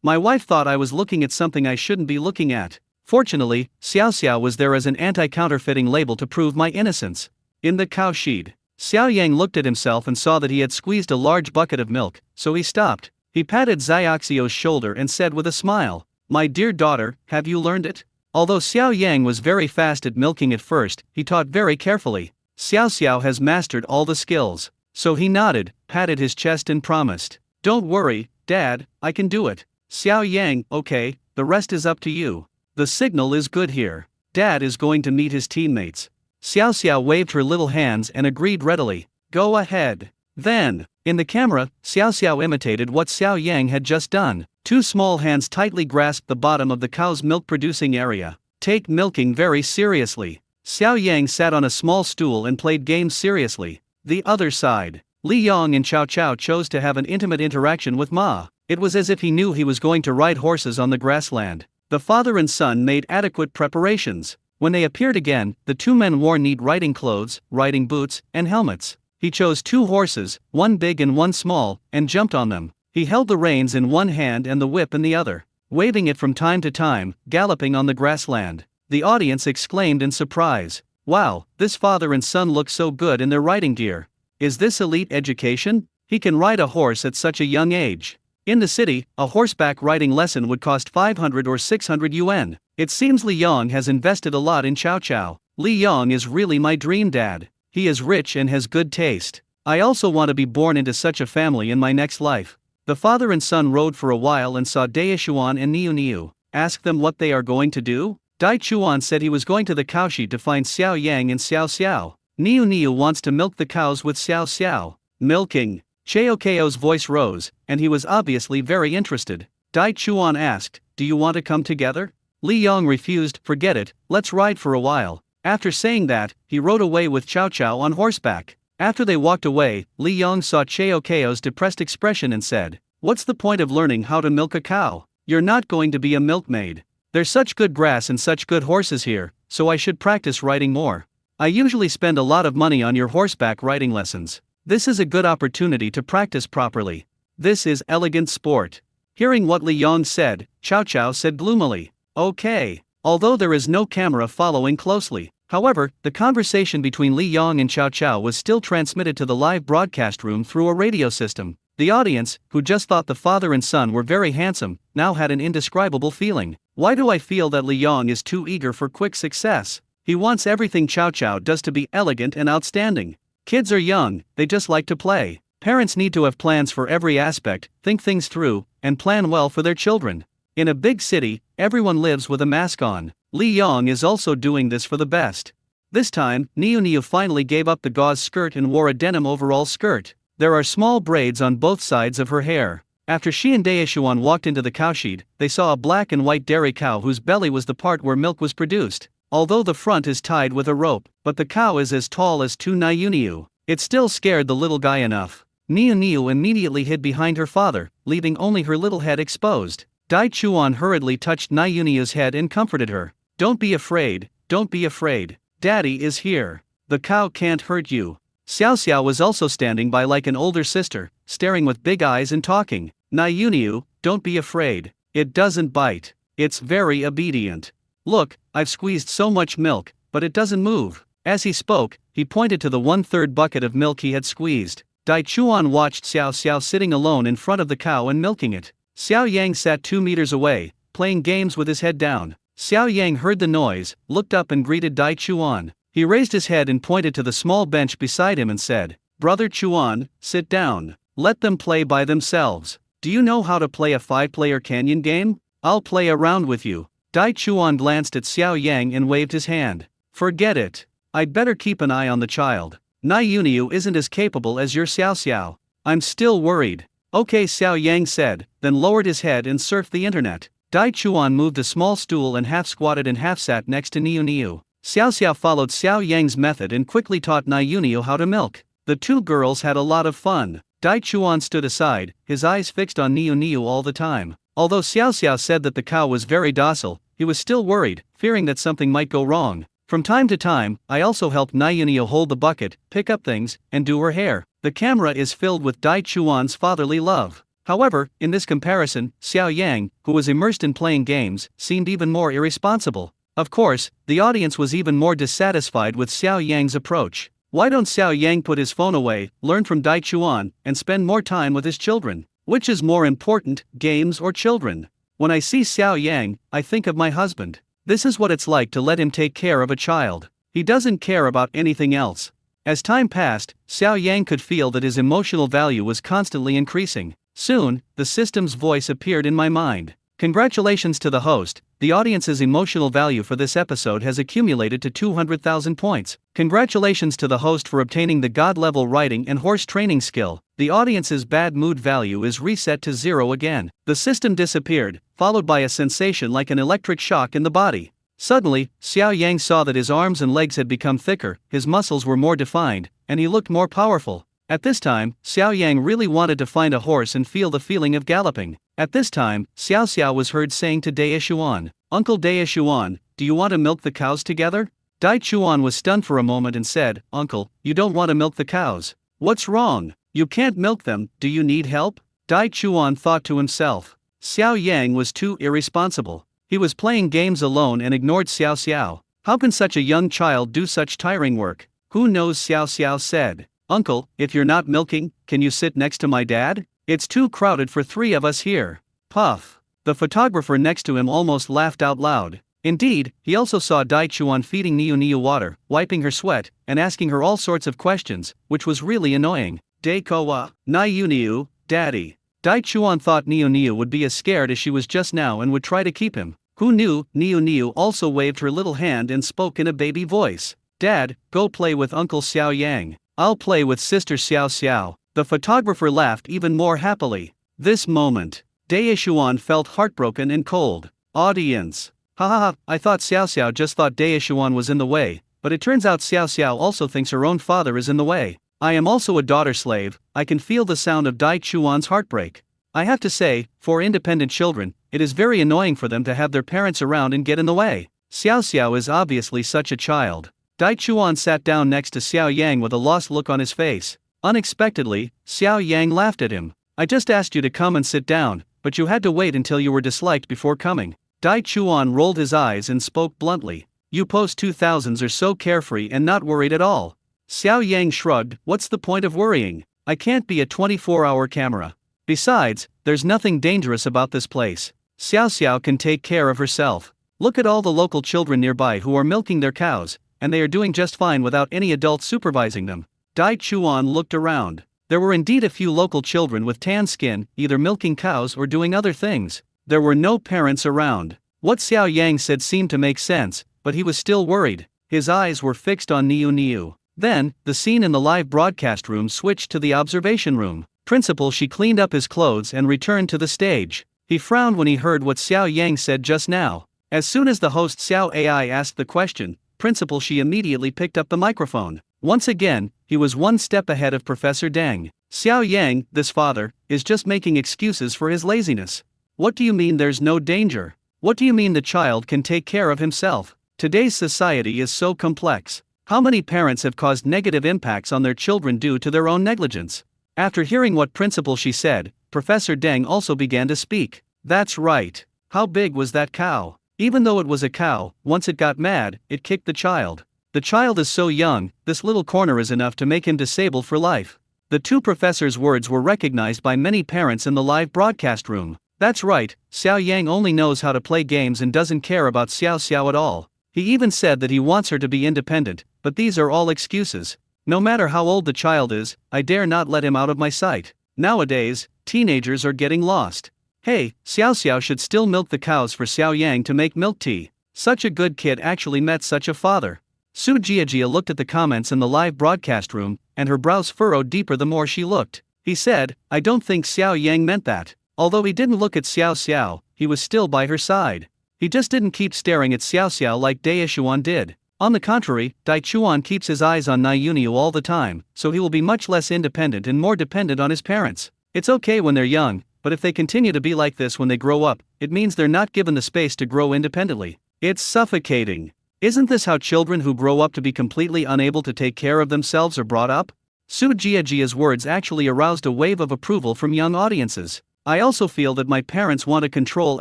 My wife thought I was looking at something I shouldn't be looking at." Fortunately, Xiao Xiao was there as an anti-counterfeiting label to prove my innocence. In the cow shed, Xiao Yang looked at himself and saw that he had squeezed a large bucket of milk, so he stopped. He patted Xiaoxio's shoulder and said with a smile, "My dear daughter, have you learned it?" Although Xiao Yang was very fast at milking at first, he taught very carefully. Xiao Xiao has mastered all the skills. So he nodded, patted his chest and promised, "Don't worry, Dad, I can do it." Xiao Yang, "Okay, the rest is up to you. The signal is good here. Dad is going to meet his teammates." Xiao Xiao waved her little hands and agreed readily, "Go ahead." Then, in the camera, Xiao Xiao imitated what Xiao Yang had just done. Two small hands tightly grasped the bottom of the cow's milk-producing area. Take milking very seriously. Xiao Yang sat on a small stool and played games seriously. The other side, Li Yong and Chao Chao chose to have an intimate interaction with Ma. It was as if he knew he was going to ride horses on the grassland. The father and son made adequate preparations. When they appeared again, the two men wore neat riding clothes, riding boots, and helmets. He chose two horses, one big and one small, and jumped on them. He held the reins in one hand and the whip in the other, waving it from time to time, galloping on the grassland. The audience exclaimed in surprise, "Wow, this father and son look so good in their riding gear. Is this elite education? He can ride a horse at such a young age." In the city, a horseback riding lesson would cost 500 or 600 yuan. It seems Li Yong has invested a lot in Chao Chao. Li Yong is really my dream dad. He is rich and has good taste. I also want to be born into such a family in my next life. The father and son rode for a while and saw Daishuan and Niu Niu. Ask them what they are going to do? Dai Chuan said he was going to the cowshed to find Xiao Yang and Xiao Xiao. Niu Niu wants to milk the cows with Xiao Xiao. Milking. Cheokeo's voice rose, and he was obviously very interested. Dai Chuan asked, "Do you want to come together?" Li Yong refused, "Forget it, let's ride for a while." After saying that, he rode away with Chao Chao on horseback. After they walked away, Li Yong saw Cheokeo's depressed expression and said, "What's the point of learning how to milk a cow? You're not going to be a milkmaid. There's such good grass and such good horses here, so I should practice riding more. I usually spend a lot of money on your horseback riding lessons. This is a good opportunity to practice properly. This is elegant sport." Hearing what Li Yong said, Chao Chao said gloomily, "Okay." Although there is no camera following closely. However, the conversation between Li Yong and Chao Chao was still transmitted to the live broadcast room through a radio system. The audience, who just thought the father and son were very handsome, now had an indescribable feeling. Why do I feel that Li Yong is too eager for quick success? He wants everything Chao Chao does to be elegant and outstanding. Kids are young, they just like to play. Parents need to have plans for every aspect, think things through, and plan well for their children. In a big city, everyone lives with a mask on. Li Yong is also doing this for the best. This time, Niu Niu finally gave up the gauze skirt and wore a denim overall skirt. There are small braids on both sides of her hair. After she and Daishuan walked into the cowshed, they saw a black and white dairy cow whose belly was the part where milk was produced. Although the front is tied with a rope, but the cow is as tall as two Niu Niu. It still scared the little guy enough. Niu Niu immediately hid behind her father, leaving only her little head exposed. Dai Chuan hurriedly touched Niu Niu's head and comforted her. Don't be afraid, don't be afraid. Daddy is here. The cow can't hurt you. Xiao Xiao was also standing by like an older sister, staring with big eyes and talking. Niu Niu, don't be afraid. It doesn't bite. It's very obedient. Look, I've squeezed so much milk, but it doesn't move. As he spoke, he pointed to the 1/3 bucket of milk he had squeezed. Dai Chuan watched Xiao Xiao sitting alone in front of the cow and milking it. Xiao Yang sat 2 meters away, playing games with his head down. Xiao Yang heard the noise, looked up and greeted Dai Chuan. He raised his head and pointed to the small bench beside him and said, Brother Chuan, sit down. Let them play by themselves. Do you know how to play a 5-player canyon game? I'll play a round with you. Dai Chuan glanced at Xiao Yang and waved his hand. Forget it. I'd better keep an eye on the child. Niu Niu isn't as capable as your Xiao Xiao. I'm still worried. Okay, Xiao Yang said, then lowered his head and surfed the internet. Dai Chuan moved a small stool and half squatted and half sat next to Niu Niu. Xiao Xiao followed Xiao Yang's method and quickly taught Niu Niu how to milk. The two girls had a lot of fun. Dai Chuan stood aside, his eyes fixed on Niu Niu all the time. Although Xiao Xiao said that the cow was very docile, he was still worried, fearing that something might go wrong. From time to time, I also helped Niu Niu hold the bucket, pick up things, and do her hair. The camera is filled with Dai Chuan's fatherly love. However, in this comparison, Xiao Yang, who was immersed in playing games, seemed even more irresponsible. Of course, the audience was even more dissatisfied with Xiao Yang's approach. Why don't Xiao Yang put his phone away, learn from Dai Chuan, and spend more time with his children? Which is more important, games or children? When I see Xiao Yang, I think of my husband. This is what it's like to let him take care of a child. He doesn't care about anything else. As time passed, Xiao Yang could feel that his emotional value was constantly increasing. Soon, the system's voice appeared in my mind. Congratulations to the host, the audience's emotional value for this episode has accumulated to 200,000 points. Congratulations to the host for obtaining the God-level riding and horse training skill. The audience's bad mood value is reset to 0 again. The system disappeared, followed by a sensation like an electric shock in the body. Suddenly, Xiao Yang saw that his arms and legs had become thicker, his muscles were more defined, and he looked more powerful. At this time, Xiao Yang really wanted to find a horse and feel the feeling of galloping. At this time, Xiao Xiao was heard saying to Dai Chuan, Uncle Dai Chuan, do you want to milk the cows together? Dai Chuan was stunned for a moment and said, Uncle, you don't want to milk the cows. What's wrong? You can't milk them, do you need help? Dai Chuan thought to himself. Xiao Yang was too irresponsible. He was playing games alone and ignored Xiao Xiao. How can such a young child do such tiring work? Who knows? Xiao Xiao said. Uncle, if you're not milking, can you sit next to my dad? It's too crowded for 3 of us here. Puff. The photographer next to him almost laughed out loud. Indeed, he also saw Dai Chuan feeding Niu Niu water, wiping her sweat, and asking her all sorts of questions, which was really annoying. Dai Kowa, Niu Niu, Daddy. Dai Chuan thought Niu Niu would be as scared as she was just now and would try to keep him. Who knew? Niu Niu also waved her little hand and spoke in a baby voice. Dad, go play with Uncle Xiao Yang. I'll play with Sister Xiao Xiao. The photographer laughed even more happily. This moment, Dai Chuan felt heartbroken and cold. Audience. Ha ha ha, I thought Xiao Xiao just thought Dai Chuan was in the way, but it turns out Xiao Xiao also thinks her own father is in the way. I am also a daughter slave, I can feel the sound of Dai Chuan's heartbreak. I have to say, for independent children, it is very annoying for them to have their parents around and get in the way. Xiao Xiao is obviously such a child. Dai Chuan sat down next to Xiao Yang with a lost look on his face. Unexpectedly, Xiao Yang laughed at him. I just asked you to come and sit down, but you had to wait until you were disliked before coming. Dai Chuan rolled his eyes and spoke bluntly. You post-2000s are so carefree and not worried at all. Xiao Yang shrugged, what's the point of worrying? I can't be a 24-hour camera. Besides, there's nothing dangerous about this place. Xiao Xiao can take care of herself. Look at all the local children nearby who are milking their cows, and they are doing just fine without any adults supervising them. Dai Chuan looked around. There were indeed a few local children with tan skin, either milking cows or doing other things. There were no parents around. What Xiao Yang said seemed to make sense, but he was still worried. His eyes were fixed on Niu Niu. Then, the scene in the live broadcast room switched to the observation room. Principal Shi cleaned up his clothes and returned to the stage. He frowned when he heard what Xiao Yang said just now. As soon as the host Xiao AI asked the question, Principal Shi immediately picked up the microphone. Once again, he was one step ahead of Professor Deng. Xiao Yang, this father, is just making excuses for his laziness. What do you mean there's no danger? What do you mean the child can take care of himself? Today's society is so complex. How many parents have caused negative impacts on their children due to their own negligence? After hearing what Principal Shi said, Professor Deng also began to speak. That's right. How big was that cow? Even though it was a cow, once it got mad, it kicked the child. The child is so young, this little corner is enough to make him disabled for life. The two professors' words were recognized by many parents in the live broadcast room. That's right, Xiao Yang only knows how to play games and doesn't care about Xiao Xiao at all. He even said that he wants her to be independent, but these are all excuses. No matter how old the child is, I dare not let him out of my sight. Nowadays, teenagers are getting lost. Hey, Xiao Xiao should still milk the cows for Xiao Yang to make milk tea. Such a good kid actually met such a father. Su Jiajia looked at the comments in the live broadcast room, and her brows furrowed deeper the more she looked. He said, I don't think Xiao Yang meant that. Although he didn't look at Xiao Xiao, he was still by her side. He just didn't keep staring at Xiao Xiao like Daishuan did. On the contrary, Dai Chuan keeps his eyes on Nai Yuniu all the time, so he will be much less independent and more dependent on his parents. It's okay when they're young, but if they continue to be like this when they grow up, it means they're not given the space to grow independently. It's suffocating. Isn't this how children who grow up to be completely unable to take care of themselves are brought up? Su Jiajia's words actually aroused a wave of approval from young audiences. I also feel that my parents want to control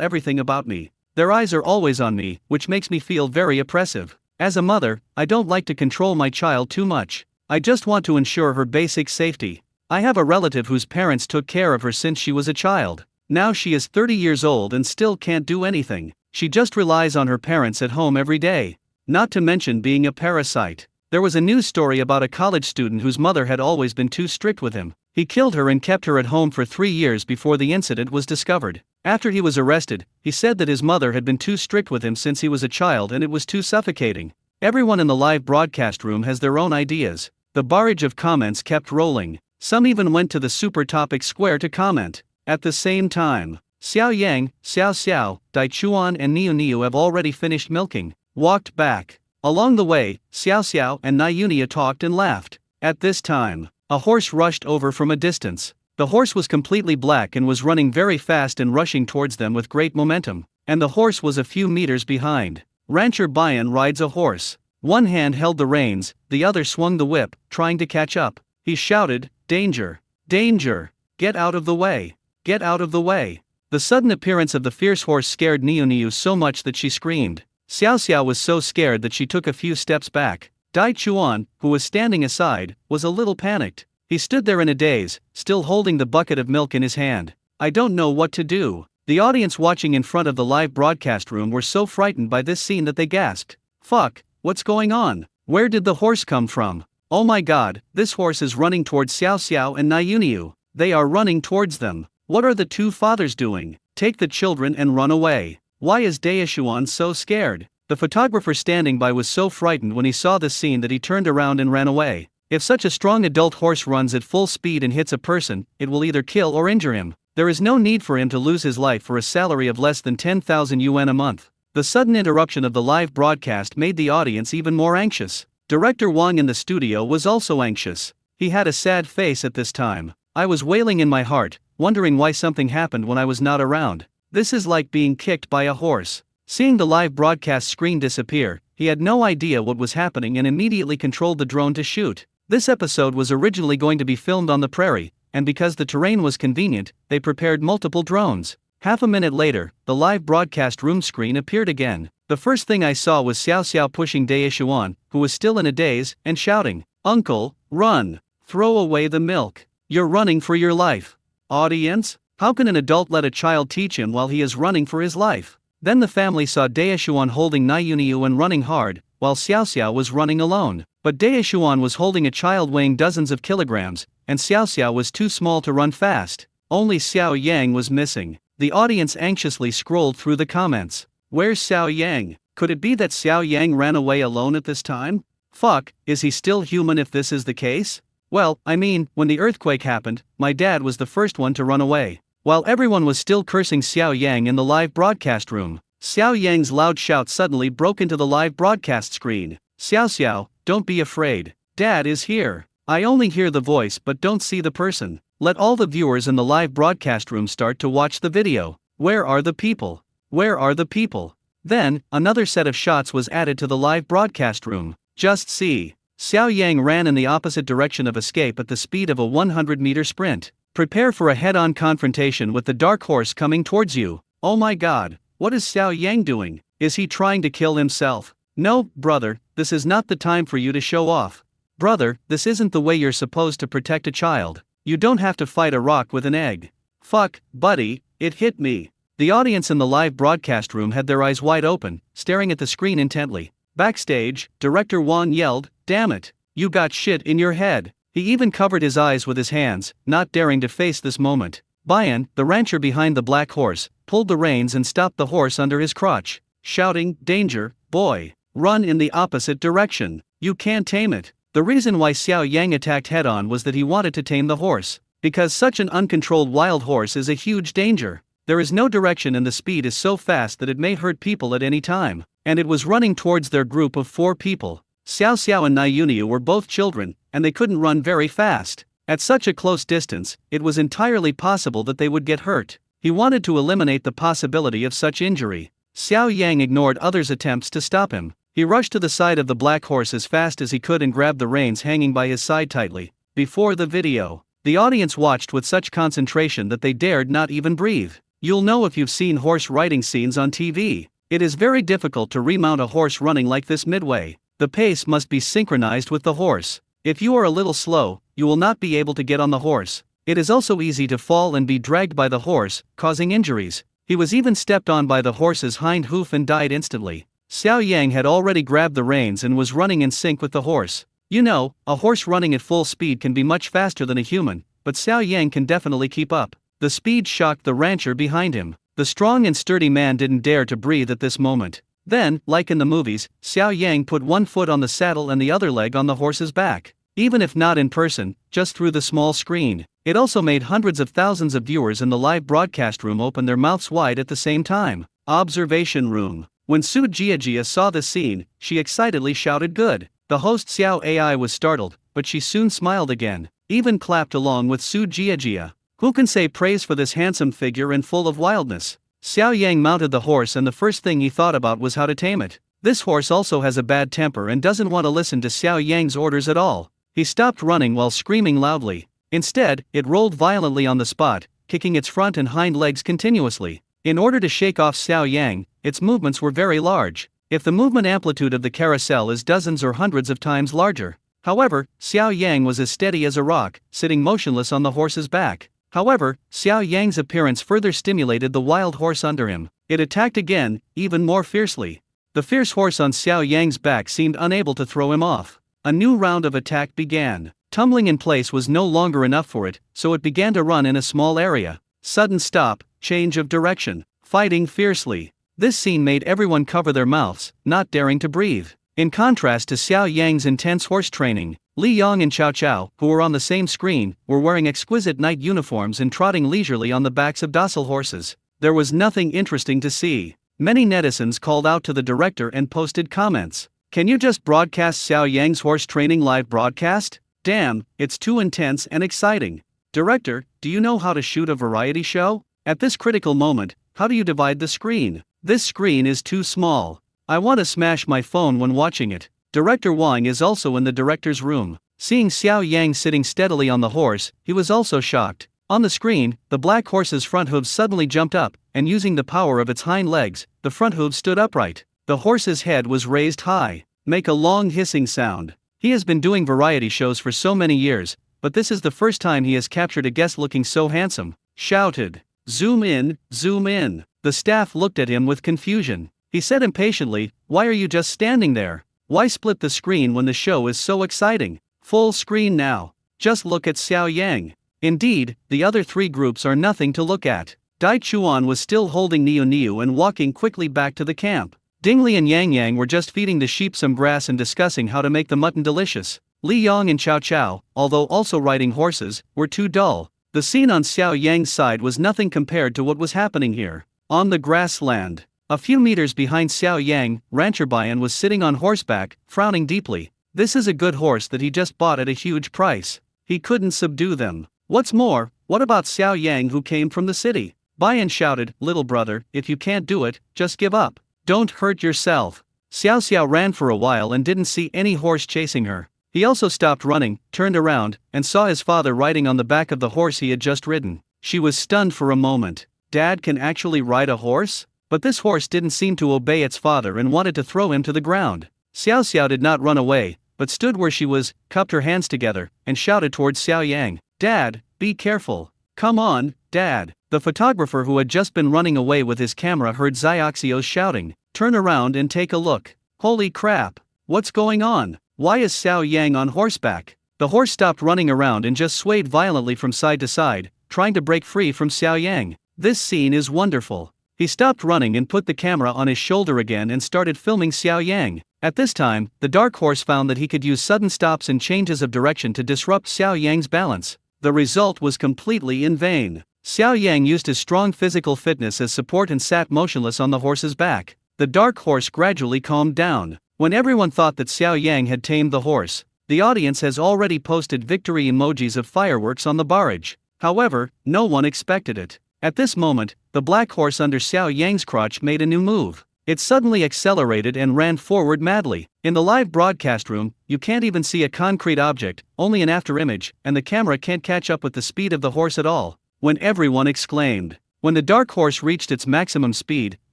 everything about me. Their eyes are always on me, which makes me feel very oppressive. As a mother, I don't like to control my child too much. I just want to ensure her basic safety. I have a relative whose parents took care of her since she was a child. Now she is 30 years old and still can't do anything. She just relies on her parents at home every day. Not to mention being a parasite. There was a news story about a college student whose mother had always been too strict with him. He killed her and kept her at home for 3 years before the incident was discovered. After he was arrested, he said that his mother had been too strict with him since he was a child and it was too suffocating. Everyone in the live broadcast room has their own ideas. The barrage of comments kept rolling. Some even went to the super topic square to comment. At the same time, Xiao Yang, Xiao Xiao, Dai Chuan and Niu Niu have already finished milking, walked back. Along the way, Xiao Xiao and Nai Yunia talked and laughed. At this time, a horse rushed over from a distance. The horse was completely black and was running very fast and rushing towards them with great momentum. And the horse was a few meters behind. Rancher Bayan rides a horse. One hand held the reins, the other swung the whip, trying to catch up. He shouted, Danger! Danger! Get out of the way! Get out of the way! The sudden appearance of the fierce horse scared Niu Niu so much that she screamed. Xiao Xiao was so scared that she took a few steps back. Dai Chuan, who was standing aside, was a little panicked. He stood there in a daze, still holding the bucket of milk in his hand. I don't know what to do. The audience watching in front of the live broadcast room were so frightened by this scene that they gasped. Fuck, what's going on? Where did the horse come from? Oh my god, this horse is running towards Xiao Xiao and Nai Yuniu. They are running towards them. What are the two fathers doing? Take the children and run away. Why is Daishuan so scared? The photographer standing by was so frightened when he saw this scene that he turned around and ran away. If such a strong adult horse runs at full speed and hits a person, it will either kill or injure him. There is no need for him to lose his life for a salary of less than 10,000 yuan a month. The sudden interruption of the live broadcast made the audience even more anxious. Director Wang in the studio was also anxious. He had a sad face at this time. I was wailing in my heart, wondering why something happened when I was not around. This is like being kicked by a horse. Seeing the live broadcast screen disappear, he had no idea what was happening and immediately controlled the drone to shoot. This episode was originally going to be filmed on the prairie, and because the terrain was convenient, they prepared multiple drones. Half a minute later, the live broadcast room screen appeared again. The first thing I saw was Xiao Xiao pushing Daishuan, who was still in a daze, and shouting, Uncle, run! Throw away the milk! You're running for your life! Audience? How can an adult let a child teach him while he is running for his life? Then the family saw Daishuan holding Nai Yuniu and running hard, while Xiao Xiao was running alone. But Daishuan was holding a child weighing dozens of kilograms, and Xiao Xiao was too small to run fast. Only Xiao Yang was missing. The audience anxiously scrolled through the comments. Where's Xiao Yang? Could it be that Xiao Yang ran away alone at this time? Fuck, is he still human if this is the case? Well, I mean, when the earthquake happened, my dad was the first one to run away. While everyone was still cursing Xiao Yang in the live broadcast room, Xiao Yang's loud shout suddenly broke into the live broadcast screen. Xiao Xiao, don't be afraid. Dad is here. I only hear the voice but don't see the person. Let all the viewers in the live broadcast room start to watch the video. Where are the people? Where are the people? Then, another set of shots was added to the live broadcast room. Just see. Xiao Yang ran in the opposite direction of escape at the speed of a 100-meter sprint. Prepare for a head-on confrontation with the dark horse coming towards you. Oh my god, what is Xiao Yang doing? Is he trying to kill himself? No, brother, this is not the time for you to show off. Brother, this isn't the way you're supposed to protect a child. You don't have to fight a rock with an egg. Fuck, buddy, it hit me. The audience in the live broadcast room had their eyes wide open, staring at the screen intently. Backstage, director Wang yelled, "Damn it, you got shit in your head." He even covered his eyes with his hands, not daring to face this moment. Bayan, the rancher behind the black horse, pulled the reins and stopped the horse under his crotch, shouting, "Danger, boy, run in the opposite direction. You can't tame it." The reason why Xiao Yang attacked head-on was that he wanted to tame the horse. Because such an uncontrolled wild horse is a huge danger. There is no direction and the speed is so fast that it may hurt people at any time. And it was running towards their group of 4 people. Xiao Xiao and Niuniu were both children, and they couldn't run very fast. At such a close distance, it was entirely possible that they would get hurt. He wanted to eliminate the possibility of such injury. Xiao Yang ignored others' attempts to stop him. He rushed to the side of the black horse as fast as he could and grabbed the reins hanging by his side tightly. Before the video, the audience watched with such concentration that they dared not even breathe. You'll know if you've seen horse riding scenes on TV. It is very difficult to remount a horse running like this midway. The pace must be synchronized with the horse. If you are a little slow, you will not be able to get on the horse. It is also easy to fall and be dragged by the horse, causing injuries. He was even stepped on by the horse's hind hoof and died instantly. Xiao Yang had already grabbed the reins and was running in sync with the horse. You know, a horse running at full speed can be much faster than a human, but Xiao Yang can definitely keep up. The speed shocked the rancher behind him. The strong and sturdy man didn't dare to breathe at this moment. Then, like in the movies, Xiao Yang put one foot on the saddle and the other leg on the horse's back. Even if not in person, just through the small screen. It also made hundreds of thousands of viewers in the live broadcast room open their mouths wide at the same time. Observation room. When Su Jiajia saw the scene, she excitedly shouted good. The host Xiao AI was startled, but she soon smiled again, even clapped along with Su Jiajia. Who can say praise for this handsome figure and full of wildness? Xiao Yang mounted the horse and the first thing he thought about was how to tame it. This horse also has a bad temper and doesn't want to listen to Xiao Yang's orders at all. He stopped running while screaming loudly. Instead, it rolled violently on the spot, kicking its front and hind legs continuously. In order to shake off Xiao Yang, its movements were very large. If the movement amplitude of the carousel is dozens or hundreds of times larger. However, Xiao Yang was as steady as a rock, sitting motionless on the horse's back. However, Xiao Yang's appearance further stimulated the wild horse under him. It attacked again, even more fiercely. The fierce horse on Xiao Yang's back seemed unable to throw him off. A new round of attack began. Tumbling in place was no longer enough for it, so it began to run in a small area. Sudden stop, change of direction, fighting fiercely. This scene made everyone cover their mouths, not daring to breathe. In contrast to Xiao Yang's intense horse training, Li Yong and Chao Chao, who were on the same screen, were wearing exquisite night uniforms and trotting leisurely on the backs of docile horses. There was nothing interesting to see. Many netizens called out to the director and posted comments. Can you just broadcast Xiao Yang's horse training live broadcast? Damn, it's too intense and exciting. Director, do you know how to shoot a variety show? At this critical moment, how do you divide the screen? This screen is too small. I want to smash my phone when watching it. Director Wang is also in the director's room. Seeing Xiao Yang sitting steadily on the horse, he was also shocked. On the screen, the black horse's front hooves suddenly jumped up, and using the power of its hind legs, the front hooves stood upright. The horse's head was raised high. Make a long hissing sound. He has been doing variety shows for so many years, but this is the first time he has captured a guest looking so handsome. Shouted. Zoom in, zoom in. The staff looked at him with confusion. He said impatiently, why are you just standing there? Why split the screen when the show is so exciting? Full screen now. Just look at Xiao Yang. Indeed, the other 3 groups are nothing to look at. Dai Chuan was still holding Niu Niu and walking quickly back to the camp. Dingli and Yang Yang were just feeding the sheep some grass and discussing how to make the mutton delicious. Li Yong and Chao Chao, although also riding horses, were too dull. The scene on Xiao Yang's side was nothing compared to what was happening here. On the grassland, a few meters behind Xiao Yang, Rancher Bayan was sitting on horseback, frowning deeply. This is a good horse that he just bought at a huge price. He couldn't subdue them. What's more, what about Xiao Yang who came from the city? Bayan shouted, little brother, if you can't do it, just give up. Don't hurt yourself. Xiao Xiao ran for a while and didn't see any horse chasing her. He also stopped running, turned around, and saw his father riding on the back of the horse he had just ridden. She was stunned for a moment. Dad can actually ride a horse? But this horse didn't seem to obey its father and wanted to throw him to the ground. Xiao Xiao did not run away, but stood where she was, cupped her hands together, and shouted towards Xiao Yang, Dad, be careful. Come on, Dad. The photographer who had just been running away with his camera heard Xiaoxiu's shouting, turn around and take a look. Holy crap. What's going on? Why is Xiao Yang on horseback? The horse stopped running around and just swayed violently from side to side, trying to break free from Xiao Yang. This scene is wonderful. He stopped running and put the camera on his shoulder again and started filming Xiao Yang. At this time, the dark horse found that he could use sudden stops and changes of direction to disrupt Xiao Yang's balance. The result was completely in vain. Xiao Yang used his strong physical fitness as support and sat motionless on the horse's back. The dark horse gradually calmed down. When everyone thought that Xiao Yang had tamed the horse, the audience has already posted victory emojis of fireworks on the barrage. However, no one expected it. At this moment, the black horse under Xiao Yang's crotch made a new move. It suddenly accelerated and ran forward madly. In the live broadcast room, you can't even see a concrete object, only an afterimage, and the camera can't catch up with the speed of the horse at all. When everyone exclaimed. When the dark horse reached its maximum speed,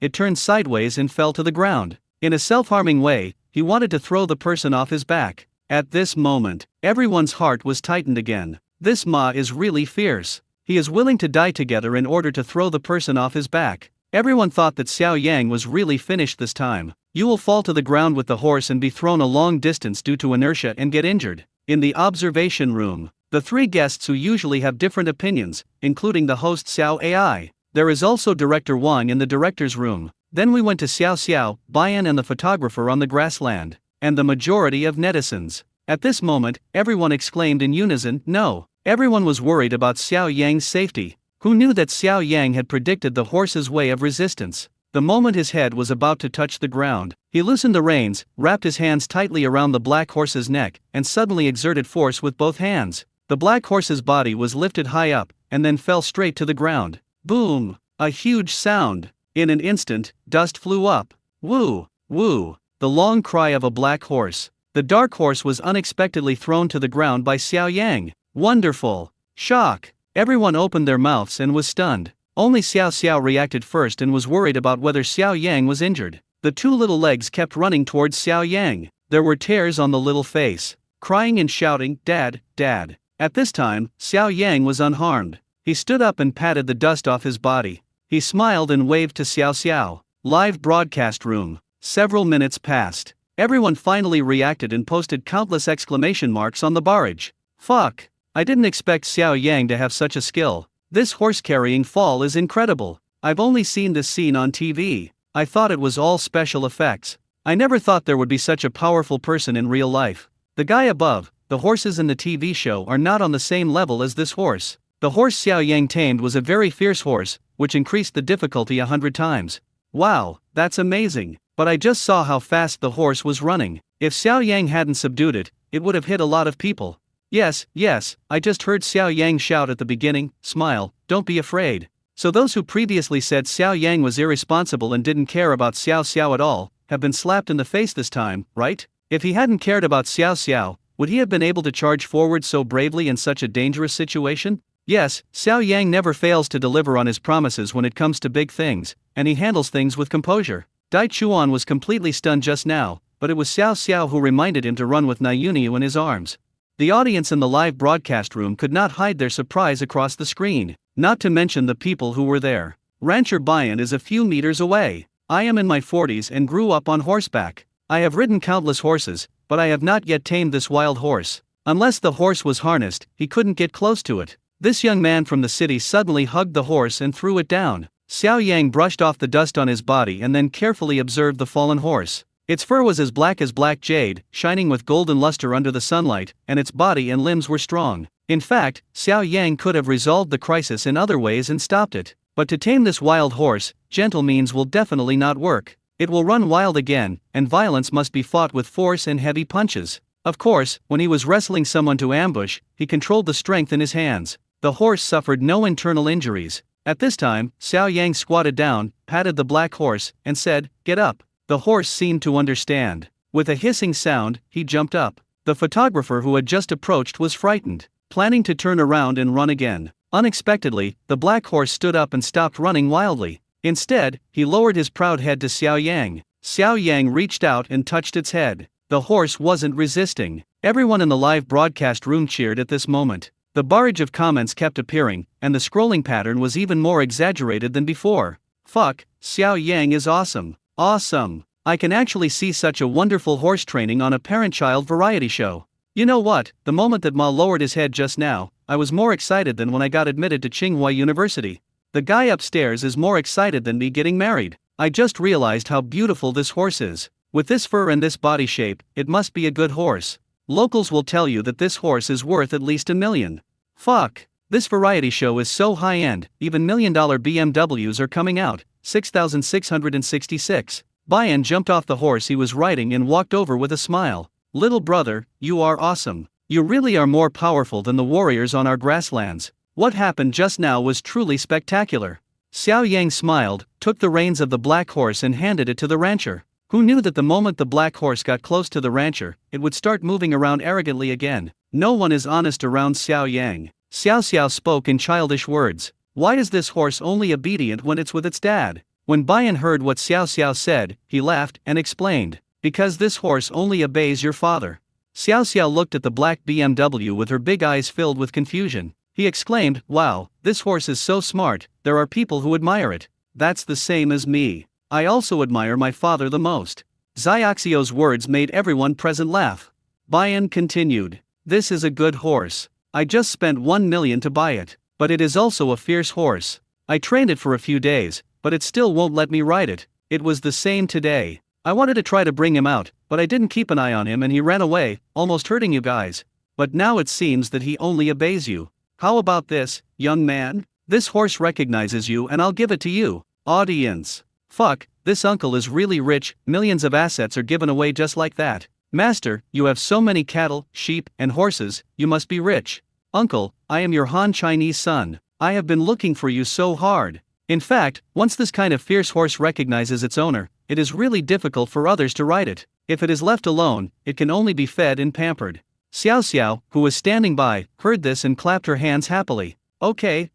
it turned sideways and fell to the ground. In a self-harming way, he wanted to throw the person off his back. At this moment, everyone's heart was tightened again. This Ma is really fierce. He is willing to die together in order to throw the person off his back. Everyone thought that Xiao Yang was really finished this time. You will fall to the ground with the horse and be thrown a long distance due to inertia and get injured. In the observation room, the three guests who usually have different opinions, including the host Xiao AI. There is also Director Wang in the director's room. Then we went to Xiao Xiao, Bayan and the photographer on the grassland, and the majority of netizens. At this moment, everyone exclaimed in unison, no. Everyone was worried about Xiao Yang's safety. Who knew that Xiao Yang had predicted the horse's way of resistance? The moment his head was about to touch the ground, he loosened the reins, wrapped his hands tightly around the black horse's neck, and suddenly exerted force with both hands. The black horse's body was lifted high up, and then fell straight to the ground. Boom! A huge sound. In an instant, dust flew up. Woo! Woo! The long cry of a black horse. The dark horse was unexpectedly thrown to the ground by Xiao Yang. Wonderful! Shock! Everyone opened their mouths and was stunned. Only Xiao Xiao reacted first and was worried about whether Xiao Yang was injured. The two little legs kept running towards Xiao Yang. There were tears on the little face. Crying and shouting, Dad, Dad. At this time, Xiao Yang was unharmed. He stood up and patted the dust off his body. He smiled and waved to Xiao Xiao. Live broadcast room. Several minutes passed. Everyone finally reacted and posted countless exclamation marks on the barrage. Fuck! I didn't expect Xiao Yang to have such a skill. This horse-carrying fall is incredible. I've only seen this scene on TV. I thought it was all special effects. I never thought there would be such a powerful person in real life. The guy above, the horses in the TV show are not on the same level as this horse. The horse Xiao Yang tamed was a very fierce horse, which increased the difficulty 100 times. Wow, that's amazing. But I just saw how fast the horse was running. If Xiao Yang hadn't subdued it, it would have hit a lot of people. Yes, I just heard Xiao Yang shout at the beginning, smile, don't be afraid. So those who previously said Xiao Yang was irresponsible and didn't care about Xiao Xiao at all, have been slapped in the face this time, right? If he hadn't cared about Xiao Xiao, would he have been able to charge forward so bravely in such a dangerous situation? Yes, Xiao Yang never fails to deliver on his promises when it comes to big things, and he handles things with composure. Dai Chuan was completely stunned just now, but it was Xiao Xiao who reminded him to run with Niuniu in his arms. The audience in the live broadcast room could not hide their surprise across the screen, not to mention the people who were there. Rancher Bayan is a few meters away. I am in my 40s and grew up on horseback. I have ridden countless horses, but I have not yet tamed this wild horse. Unless the horse was harnessed, he couldn't get close to it. This young man from the city suddenly hugged the horse and threw it down. Xiao Yang brushed off the dust on his body and then carefully observed the fallen horse. Its fur was as black jade, shining with golden luster under the sunlight, and its body and limbs were strong. In fact, Xiao Yang could have resolved the crisis in other ways and stopped it. But to tame this wild horse, gentle means will definitely not work. It will run wild again, and violence must be fought with force and heavy punches. Of course, when he was wrestling someone to ambush, he controlled the strength in his hands. The horse suffered no internal injuries. At this time, Xiao Yang squatted down, patted the black horse, and said, "Get up." The horse seemed to understand. With a hissing sound, he jumped up. The photographer who had just approached was frightened, planning to turn around and run again. Unexpectedly, the black horse stood up and stopped running wildly. Instead, he lowered his proud head to Xiao Yang. Xiao Yang reached out and touched its head. The horse wasn't resisting. Everyone in the live broadcast room cheered at this moment. The barrage of comments kept appearing, and the scrolling pattern was even more exaggerated than before. "Fuck, Xiao Yang is awesome. Awesome. I can actually see such a wonderful horse training on a parent-child variety show." You know what, the moment that Ma lowered his head just now, I was more excited than when I got admitted to Tsinghua University. The guy upstairs is more excited than me getting married. I just realized how beautiful this horse is. With this fur and this body shape, it must be a good horse. Locals will tell you that this horse is worth at least $1 million. Fuck. This variety show is so high-end, even $1 million BMWs are coming out. 6,666. Bayan jumped off the horse he was riding and walked over with a smile. "Little brother, you are awesome. You really are more powerful than the warriors on our grasslands. What happened just now was truly spectacular." Xiao Yang smiled, took the reins of the black horse and handed it to the rancher. Who knew that the moment the black horse got close to the rancher, it would start moving around arrogantly again? No one is honest around Xiao Yang. Xiao Xiao spoke in childish words. "Why is this horse only obedient when it's with its dad?" When Bayan heard what Xiao Xiao said, he laughed and explained, "Because this horse only obeys your father." Xiao Xiao looked at the black BMW with her big eyes filled with confusion. He exclaimed, "Wow, this horse is so smart, there are people who admire it. That's the same as me. I also admire my father the most." Xiaoxio's words made everyone present laugh. Bayan continued, "This is a good horse. I just spent 1 million to buy it, but it is also a fierce horse. I trained it for a few days, but it still won't let me ride it. It was the same today. I wanted to try to bring him out, but I didn't keep an eye on him and he ran away, almost hurting you guys. But now it seems that he only obeys you. How about this, young man? This horse recognizes you and I'll give it to you." Audience. "Fuck, this uncle is really rich, millions of assets are given away just like that. Master, you have so many cattle, sheep, and horses, you must be rich. Uncle, I am your Han Chinese son. I have been looking for you so hard." In fact, once this kind of fierce horse recognizes its owner, it is really difficult for others to ride it. If it is left alone, it can only be fed and pampered. Xiao Xiao, who was standing by, heard this and clapped her hands happily. Okay,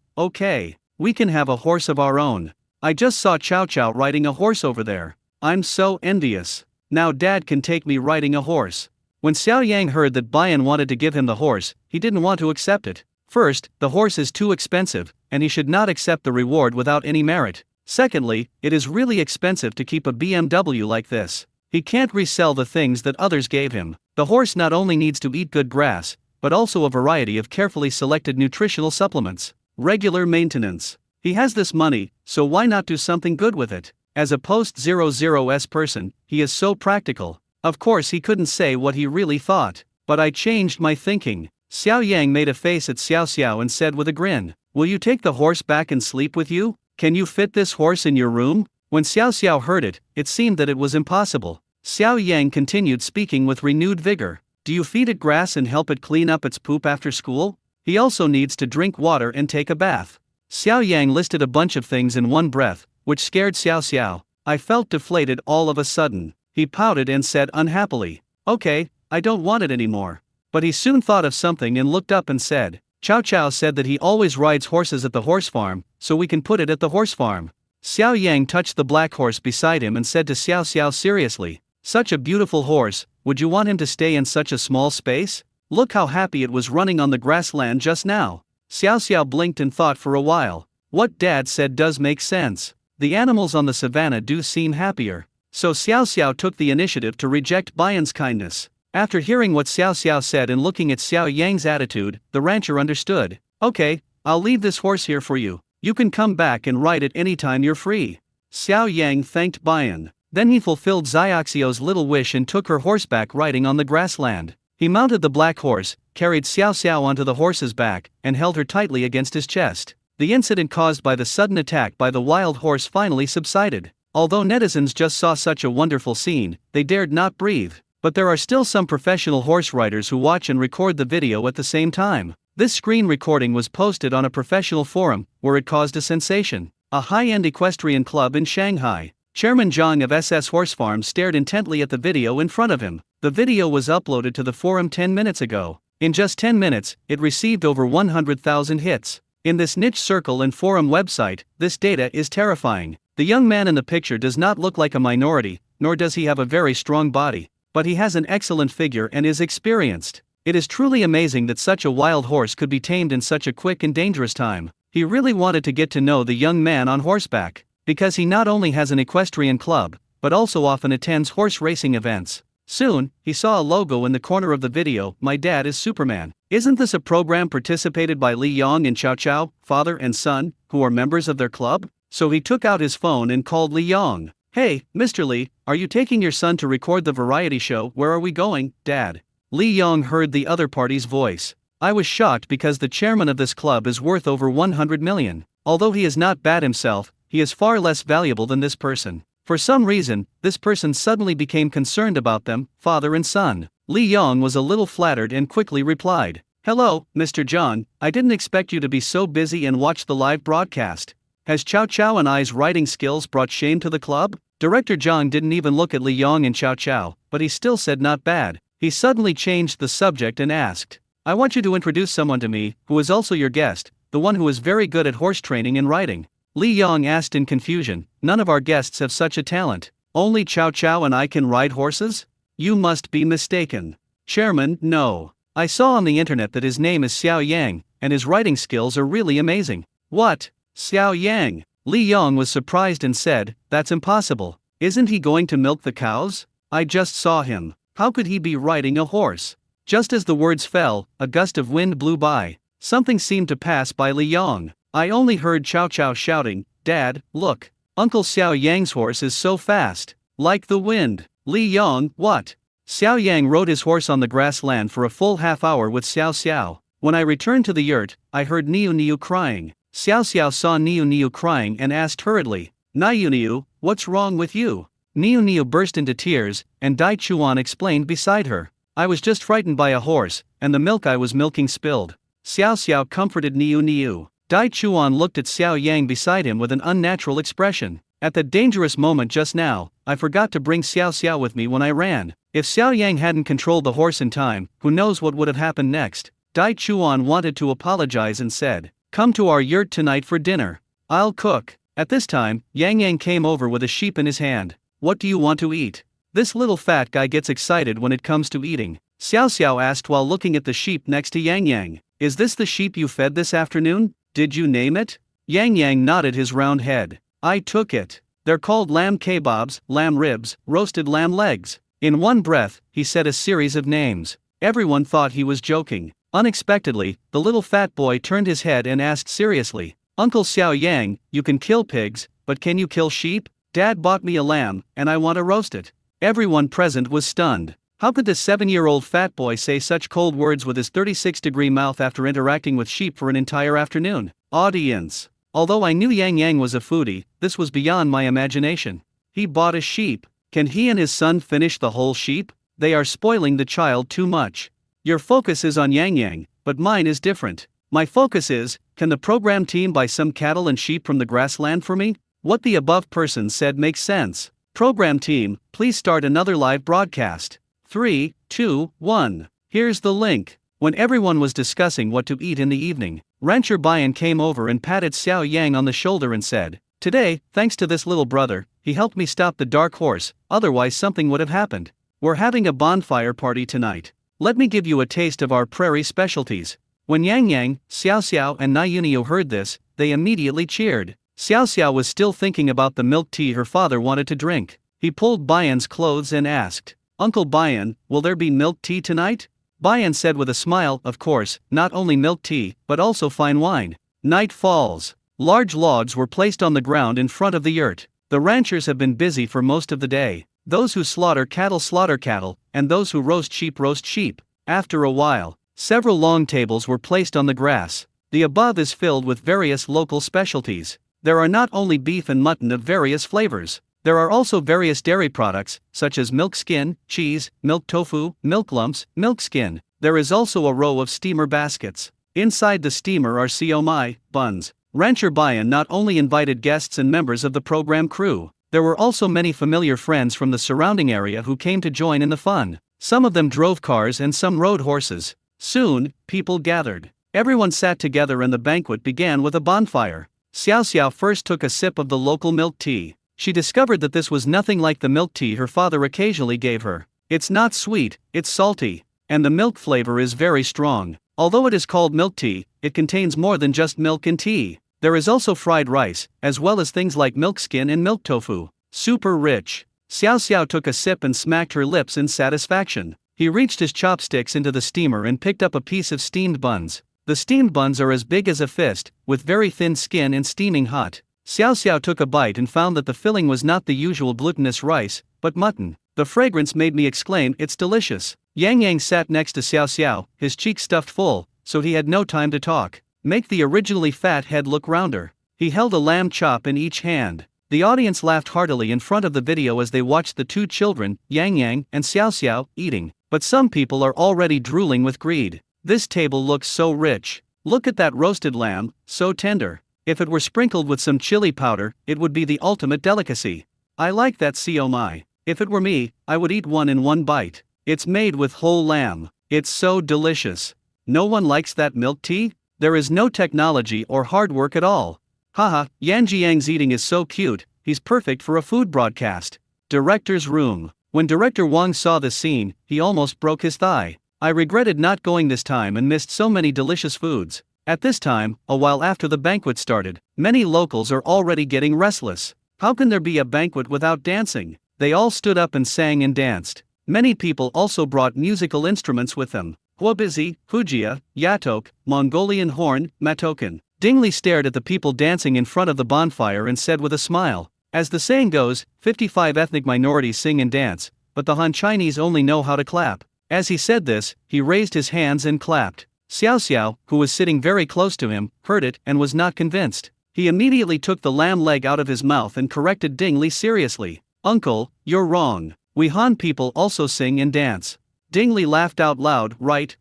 we can have a horse of our own. I just saw Chow Chow riding a horse over there. I'm so envious. Now Dad can take me riding a horse." When Xiao Yang heard that Bayan wanted to give him the horse, he didn't want to accept it. First, the horse is too expensive, and he should not accept the reward without any merit. Secondly, it is really expensive to keep a BMW like this. He can't resell the things that others gave him. The horse not only needs to eat good grass, but also a variety of carefully selected nutritional supplements. Regular maintenance. He has this money, so why not do something good with it? As a post-00s person, he is so practical. Of course he couldn't say what he really thought. But I changed my thinking. Xiao Yang made a face at Xiao Xiao and said with a grin, "Will you take the horse back and sleep with you? Can you fit this horse in your room?" When Xiao Xiao heard it, it seemed that it was impossible. Xiao Yang continued speaking with renewed vigor. "Do you feed it grass and help it clean up its poop after school? He also needs to drink water and take a bath." Xiao Yang listed a bunch of things in one breath, which scared Xiao Xiao. I felt deflated all of a sudden. He pouted and said unhappily, "Okay, I don't want it anymore." But he soon thought of something and looked up and said, "Chow Chow said that he always rides horses at the horse farm, so we can put it at the horse farm." Xiao Yang touched the black horse beside him and said to Xiao Xiao seriously, "Such a beautiful horse, would you want him to stay in such a small space? Look how happy it was running on the grassland just now." Xiao Xiao blinked and thought for a while. What Dad said does make sense. The animals on the savannah do seem happier. So Xiao Xiao took the initiative to reject Bayan's kindness. After hearing what Xiao Xiao said and looking at Xiao Yang's attitude, the rancher understood. "Okay, I'll leave this horse here for you. You can come back and ride it anytime you're free." Xiao Yang thanked Bayan. Then he fulfilled Xiaoxio's little wish and took her horseback riding on the grassland. He mounted the black horse, carried Xiao Xiao onto the horse's back, and held her tightly against his chest. The incident caused by the sudden attack by the wild horse finally subsided. Although netizens just saw such a wonderful scene, they dared not breathe. but there are still some professional horse riders who watch and record the video at the same time. This screen recording was posted on a professional forum, where it caused a sensation. A high-end equestrian club in Shanghai. Chairman Zhang of SS Horse Farm stared intently at the video in front of him. The video was uploaded to the forum 10 minutes ago. In just 10 minutes, it received over 100,000 hits. In this niche circle and forum website, this data is terrifying. The young man in the picture does not look like a minority, nor does he have a very strong body, but he has an excellent figure and is experienced. It is truly amazing that such a wild horse could be tamed in such a quick and dangerous time. He really wanted to get to know the young man on horseback, because he not only has an equestrian club, but also often attends horse racing events. Soon, he saw a logo in the corner of the video, "My Dad is Superman." Isn't this a program participated by Li Yong and Chow Chow, father and son, who are members of their club? So he took out his phone and called Li Yong. "Hey, Mr. Li, are you taking your son to record the variety show? Where are we going, Dad?" Li Yong heard the other party's voice. "I was shocked because the chairman of this club is worth over 100 million. Although he is not bad himself, he is far less valuable than this person. For some reason, this person suddenly became concerned about them, father and son." Li Yong was a little flattered and quickly replied, "Hello, Mr. John, I didn't expect you to be so busy and watch the live broadcast. Has Chow Chow and I's writing skills brought shame to the club?" Director Zhang didn't even look at Li Yong and Chow Chow, but he still said not bad. He suddenly changed the subject and asked, "I want you to introduce someone to me, who is also your guest, the one who is very good at horse training and riding." Li Yong asked in confusion, "None of our guests have such a talent. Only Chow Chow and I can ride horses? You must be mistaken." "Chairman, no. I saw on the internet that his name is Xiao Yang, and his riding skills are really amazing." "What? Xiao Yang?" Li Yong was surprised and said, "That's impossible. Isn't he going to milk the cows? I just saw him. How could he be riding a horse?" Just as the words fell, a gust of wind blew by. Something seemed to pass by Li Yong. I only heard Chow Chow shouting, "Dad, look. Uncle Xiao Yang's horse is so fast. Like the wind." Li Yong, what? Xiao Yang rode his horse on the grassland for a full half hour with Xiao Xiao. When I returned to the yurt, I heard Niu Niu crying. Xiao Xiao saw Niu Niu crying and asked hurriedly, "Niu Niu, what's wrong with you?" Niu Niu burst into tears, and Dai Chuan explained beside her, "I was just frightened by a horse, and the milk I was milking spilled." Xiao Xiao comforted Niu Niu. Dai Chuan looked at Xiao Yang beside him with an unnatural expression. "At that dangerous moment just now, I forgot to bring Xiao Xiao with me when I ran. If Xiao Yang hadn't controlled the horse in time, who knows what would have happened next." Dai Chuan wanted to apologize and said, "Come to our yurt tonight for dinner. I'll cook." At this time, Yang Yang came over with a sheep in his hand. "What do you want to eat?" This little fat guy gets excited when it comes to eating. Xiao Xiao asked while looking at the sheep next to Yang Yang, "Is this the sheep you fed this afternoon? Did you name it?" Yang Yang nodded his round head. "I took it. They're called lamb kebabs, lamb ribs, roasted lamb legs." In one breath, he said a series of names. Everyone thought he was joking. Unexpectedly, the little fat boy turned his head and asked seriously, "Uncle Xiao Yang, you can kill pigs, but can you kill sheep? Dad bought me a lamb, and I want to roast it." Everyone present was stunned. How could this 7-year-old fat boy say such cold words with his 36-degree mouth after interacting with sheep for an entire afternoon? Audience. Although I knew Yang Yang was a foodie, this was beyond my imagination. He bought a sheep. Can he and his son finish the whole sheep? They are spoiling the child too much. Your focus is on Yang Yang, but mine is different. My focus is, can the program team buy some cattle and sheep from the grassland for me? What the above person said makes sense. Program team, please start another live broadcast. 3, 2, 1. Here's the link. When everyone was discussing what to eat in the evening, Rancher Bayan came over and patted Xiao Yang on the shoulder and said, "Today, thanks to this little brother, he helped me stop the dark horse, otherwise something would have happened. We're having a bonfire party tonight. Let me give you a taste of our prairie specialties." When Yang Yang, Xiao Xiao and Niu Niu heard this, they immediately cheered. Xiao Xiao was still thinking about the milk tea her father wanted to drink. He pulled Bayan's clothes and asked, "Uncle Bayan, will there be milk tea tonight?" Bayan said with a smile, "Of course, not only milk tea, but also fine wine." Night falls. Large logs were placed on the ground in front of the yurt. The ranchers have been busy for most of the day. Those who slaughter cattle, and those who roast sheep. After a while, several long tables were placed on the grass. The above is filled with various local specialties. There are not only beef and mutton of various flavors, There are also various dairy products, such as milk skin, cheese, milk tofu, milk lumps, milk skin. There is also a row of steamer baskets. Inside the steamer are siomai, buns. Rancher Bayan not only invited guests and members of the program crew, there were also many familiar friends from the surrounding area who came to join in the fun. Some of them drove cars and some rode horses. Soon, people gathered. Everyone sat together and the banquet began with a bonfire. Xiao Xiao first took a sip of the local milk tea. She discovered that this was nothing like the milk tea her father occasionally gave her. It's not sweet, it's salty, and the milk flavor is very strong. Although it is called milk tea, it contains more than just milk and tea. There is also fried rice, as well as things like milk skin and milk tofu. Super rich. Xiao Xiao took a sip and smacked her lips in satisfaction. He reached his chopsticks into the steamer and picked up a piece of steamed buns. The steamed buns are as big as a fist, with very thin skin and steaming hot. Xiao Xiao took a bite and found that the filling was not the usual glutinous rice, but mutton. The fragrance made me exclaim, "It's delicious." Yang Yang sat next to Xiao Xiao, his cheeks stuffed full, so he had no time to talk. Make the originally fat head look rounder. He held a lamb chop in each hand. The audience laughed heartily in front of the video as they watched the two children, Yang Yang and Xiao Xiao, eating. But some people are already drooling with greed. This table looks so rich. Look at that roasted lamb, so tender. If it were sprinkled with some chili powder, it would be the ultimate delicacy. I like that siomai. If it were me, I would eat one in one bite. It's made with whole lamb. It's so delicious. No one likes that milk tea? There is no technology or hard work at all. Haha, Yan Jiang's eating is so cute, he's perfect for a food broadcast. Director's room. When Director Wang saw the scene, he almost broke his thigh. I regretted not going this time and missed so many delicious foods. At this time, a while after the banquet started, many locals are already getting restless. How can there be a banquet without dancing? They all stood up and sang and danced. Many people also brought musical instruments with them. Huabizi, Fujia, Yatok, Mongolian horn, Matokan. Dingley stared at the people dancing in front of the bonfire and said with a smile, "As the saying goes, 55 ethnic minorities sing and dance, but the Han Chinese only know how to clap." As he said this, he raised his hands and clapped. Xiao Xiao, who was sitting very close to him, heard it and was not convinced. He immediately took the lamb leg out of his mouth and corrected Dingley seriously. "Uncle, you're wrong. We Han people also sing and dance." Dingley laughed out loud. Right.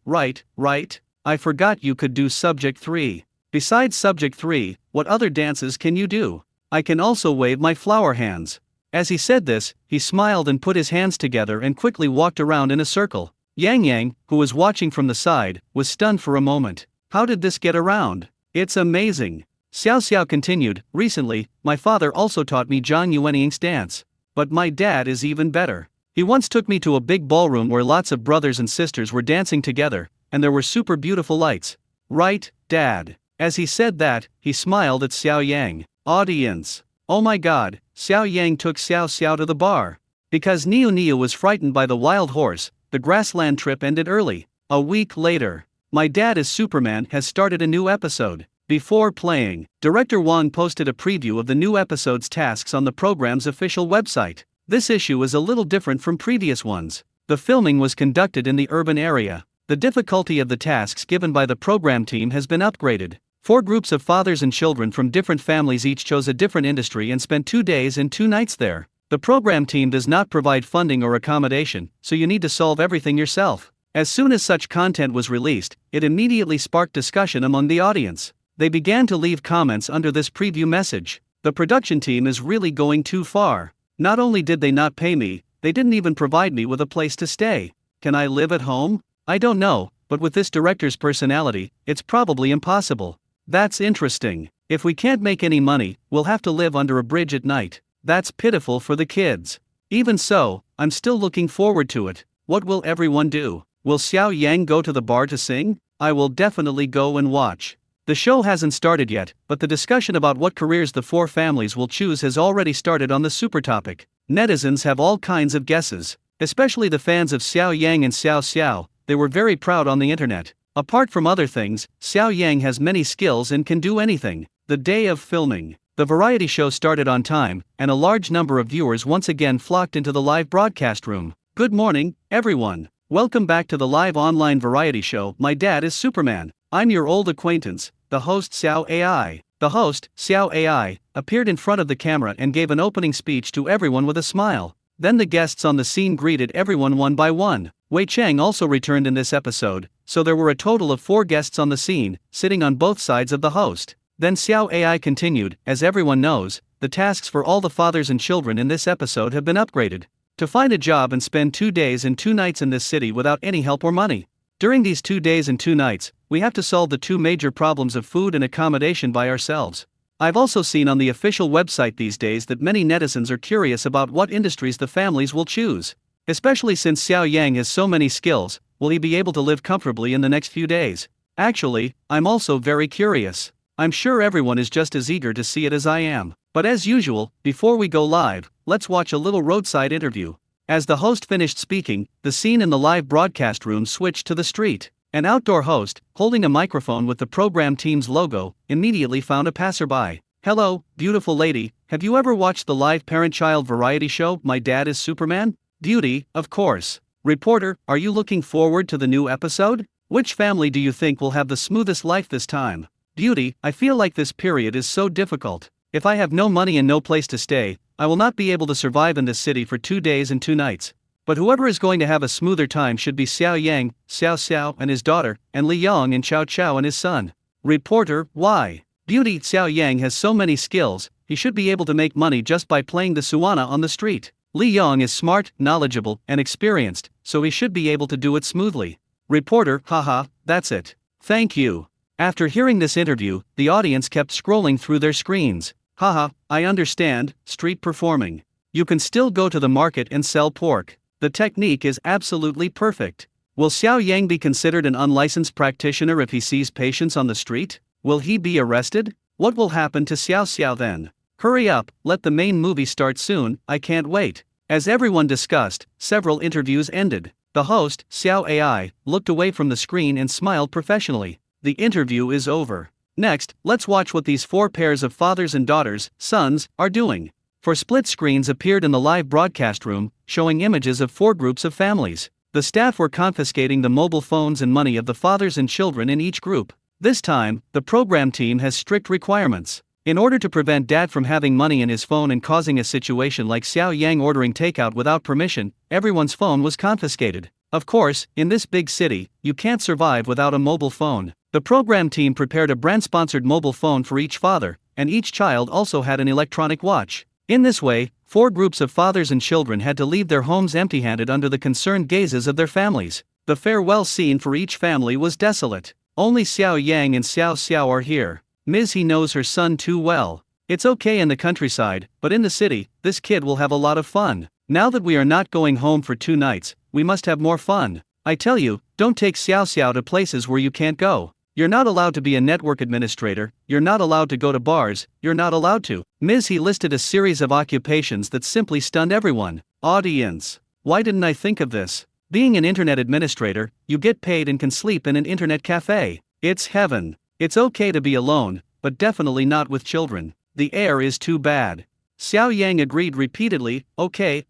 I forgot you could do subject 3. Besides subject 3, what other dances can you do? I can also wave my flower hands. As he said this, he smiled and put his hands together and quickly walked around in a circle. Yang Yang, who was watching from the side, was stunned for a moment. How did this get around? It's amazing. Xiao Xiao continued, "Recently, my father also taught me Zhang Yuanying's dance. But my dad is even better. He once took me to a big ballroom where lots of brothers and sisters were dancing together, and there were super beautiful lights." Right, Dad. As he said that, he smiled at Xiao Yang. Audience. Oh my god, Xiao Yang took Xiao Xiao to the bar. Because Niu Niu was frightened by the wild horse, the grassland trip ended early. A week later, My Dad is Superman has started a new episode. Before playing, Director Wang posted a preview of the new episode's tasks on the program's official website. This issue is a little different from previous ones. The filming was conducted in the urban area. The difficulty of the tasks given by the program team has been upgraded. 4 groups of fathers and children from different families each chose a different industry and spent 2 days and 2 nights there. The program team does not provide funding or accommodation, so you need to solve everything yourself. As soon as such content was released, it immediately sparked discussion among the audience. They began to leave comments under this preview message. The production team is really going too far. Not only did they not pay me, they didn't even provide me with a place to stay. Can I live at home? I don't know, but with this director's personality, it's probably impossible. That's interesting. If we can't make any money, we'll have to live under a bridge at night. That's pitiful for the kids. Even so, I'm still looking forward to it. What will everyone do? Will Xiao Yang go to the bar to sing? I will definitely go and watch. The show hasn't started yet, but the discussion about what careers the 4 families will choose has already started on the super topic. Netizens have all kinds of guesses, especially the fans of Xiao Yang and Xiao Xiao. They were very proud on the internet. Apart from other things, Xiao Yang has many skills and can do anything. The day of filming, the variety show started on time, and a large number of viewers once again flocked into the live broadcast room. Good morning, everyone. Welcome back to the live online variety show, My Dad is Superman. I'm your old acquaintance, the host Xiao AI. The host, Xiao AI, appeared in front of the camera and gave an opening speech to everyone with a smile. Then the guests on the scene greeted everyone one by one. Wei Cheng also returned in this episode, so there were a total of 4 guests on the scene, sitting on both sides of the host. Then Xiao AI continued, as everyone knows, the tasks for all the fathers and children in this episode have been upgraded. To find a job and spend 2 days and 2 nights in this city without any help or money. During these 2 days and 2 nights, we have to solve the 2 major problems of food and accommodation by ourselves. I've also seen on the official website these days that many netizens are curious about what industries the families will choose. Especially since Xiao Yang has so many skills, will he be able to live comfortably in the next few days? Actually, I'm also very curious. I'm sure everyone is just as eager to see it as I am. But as usual, before we go live, let's watch a little roadside interview. As the host finished speaking, the scene in the live broadcast room switched to the street. An outdoor host, holding a microphone with the program team's logo, immediately found a passerby. "Hello, beautiful lady, have you ever watched the live parent-child variety show, My Dad is Superman?" "Beauty, of course." "Reporter, are you looking forward to the new episode? Which family do you think will have the smoothest life this time?" "Beauty, I feel like this period is so difficult. If I have no money and no place to stay, I will not be able to survive in this city for 2 days and 2 nights. But whoever is going to have a smoother time should be Xiao Yang, Xiao Xiao and his daughter, and Li Yong and Chao Chao and his son." "Reporter, why?" "Beauty, Xiao Yang has so many skills, he should be able to make money just by playing the suana on the street. Li Yong is smart, knowledgeable, and experienced, so he should be able to do it smoothly." "Reporter, haha, that's it. Thank you." After hearing this interview, the audience kept scrolling through their screens. "Haha, I understand, street performing. You can still go to the market and sell pork. The technique is absolutely perfect. Will Xiao Yang be considered an unlicensed practitioner if he sees patients on the street? Will he be arrested? What will happen to Xiao Xiao then? Hurry up, let the main movie start soon, I can't wait." As everyone discussed, several interviews ended. The host, Xiao AI, looked away from the screen and smiled professionally. The interview is over. Next, let's watch what these 4 pairs of fathers and daughters, sons, are doing. 4 split screens appeared in the live broadcast room, showing images of 4 groups of families. The staff were confiscating the mobile phones and money of the fathers and children in each group. This time, the program team has strict requirements. In order to prevent dad from having money in his phone and causing a situation like Xiao Yang ordering takeout without permission, everyone's phone was confiscated. Of course, in this big city, you can't survive without a mobile phone. The program team prepared a brand-sponsored mobile phone for each father, and each child also had an electronic watch. In this way, 4 groups of fathers and children had to leave their homes empty-handed under the concerned gazes of their families. The farewell scene for each family was desolate. Only Xiao Yang and Xiao Xiao are here. Ms. He knows her son too well. It's okay in the countryside, but in the city, this kid will have a lot of fun. Now that we are not going home for 2 nights, we must have more fun. I tell you, don't take Xiao Xiao to places where you can't go. You're not allowed to be a network administrator, you're not allowed to go to bars, you're not allowed to. Ms. He listed a series of occupations that simply stunned everyone. Audience. Why didn't I think of this? Being an internet administrator, you get paid and can sleep in an internet cafe. It's heaven. It's okay to be alone, but definitely not with children. The air is too bad. Xiao Yang agreed repeatedly, okay.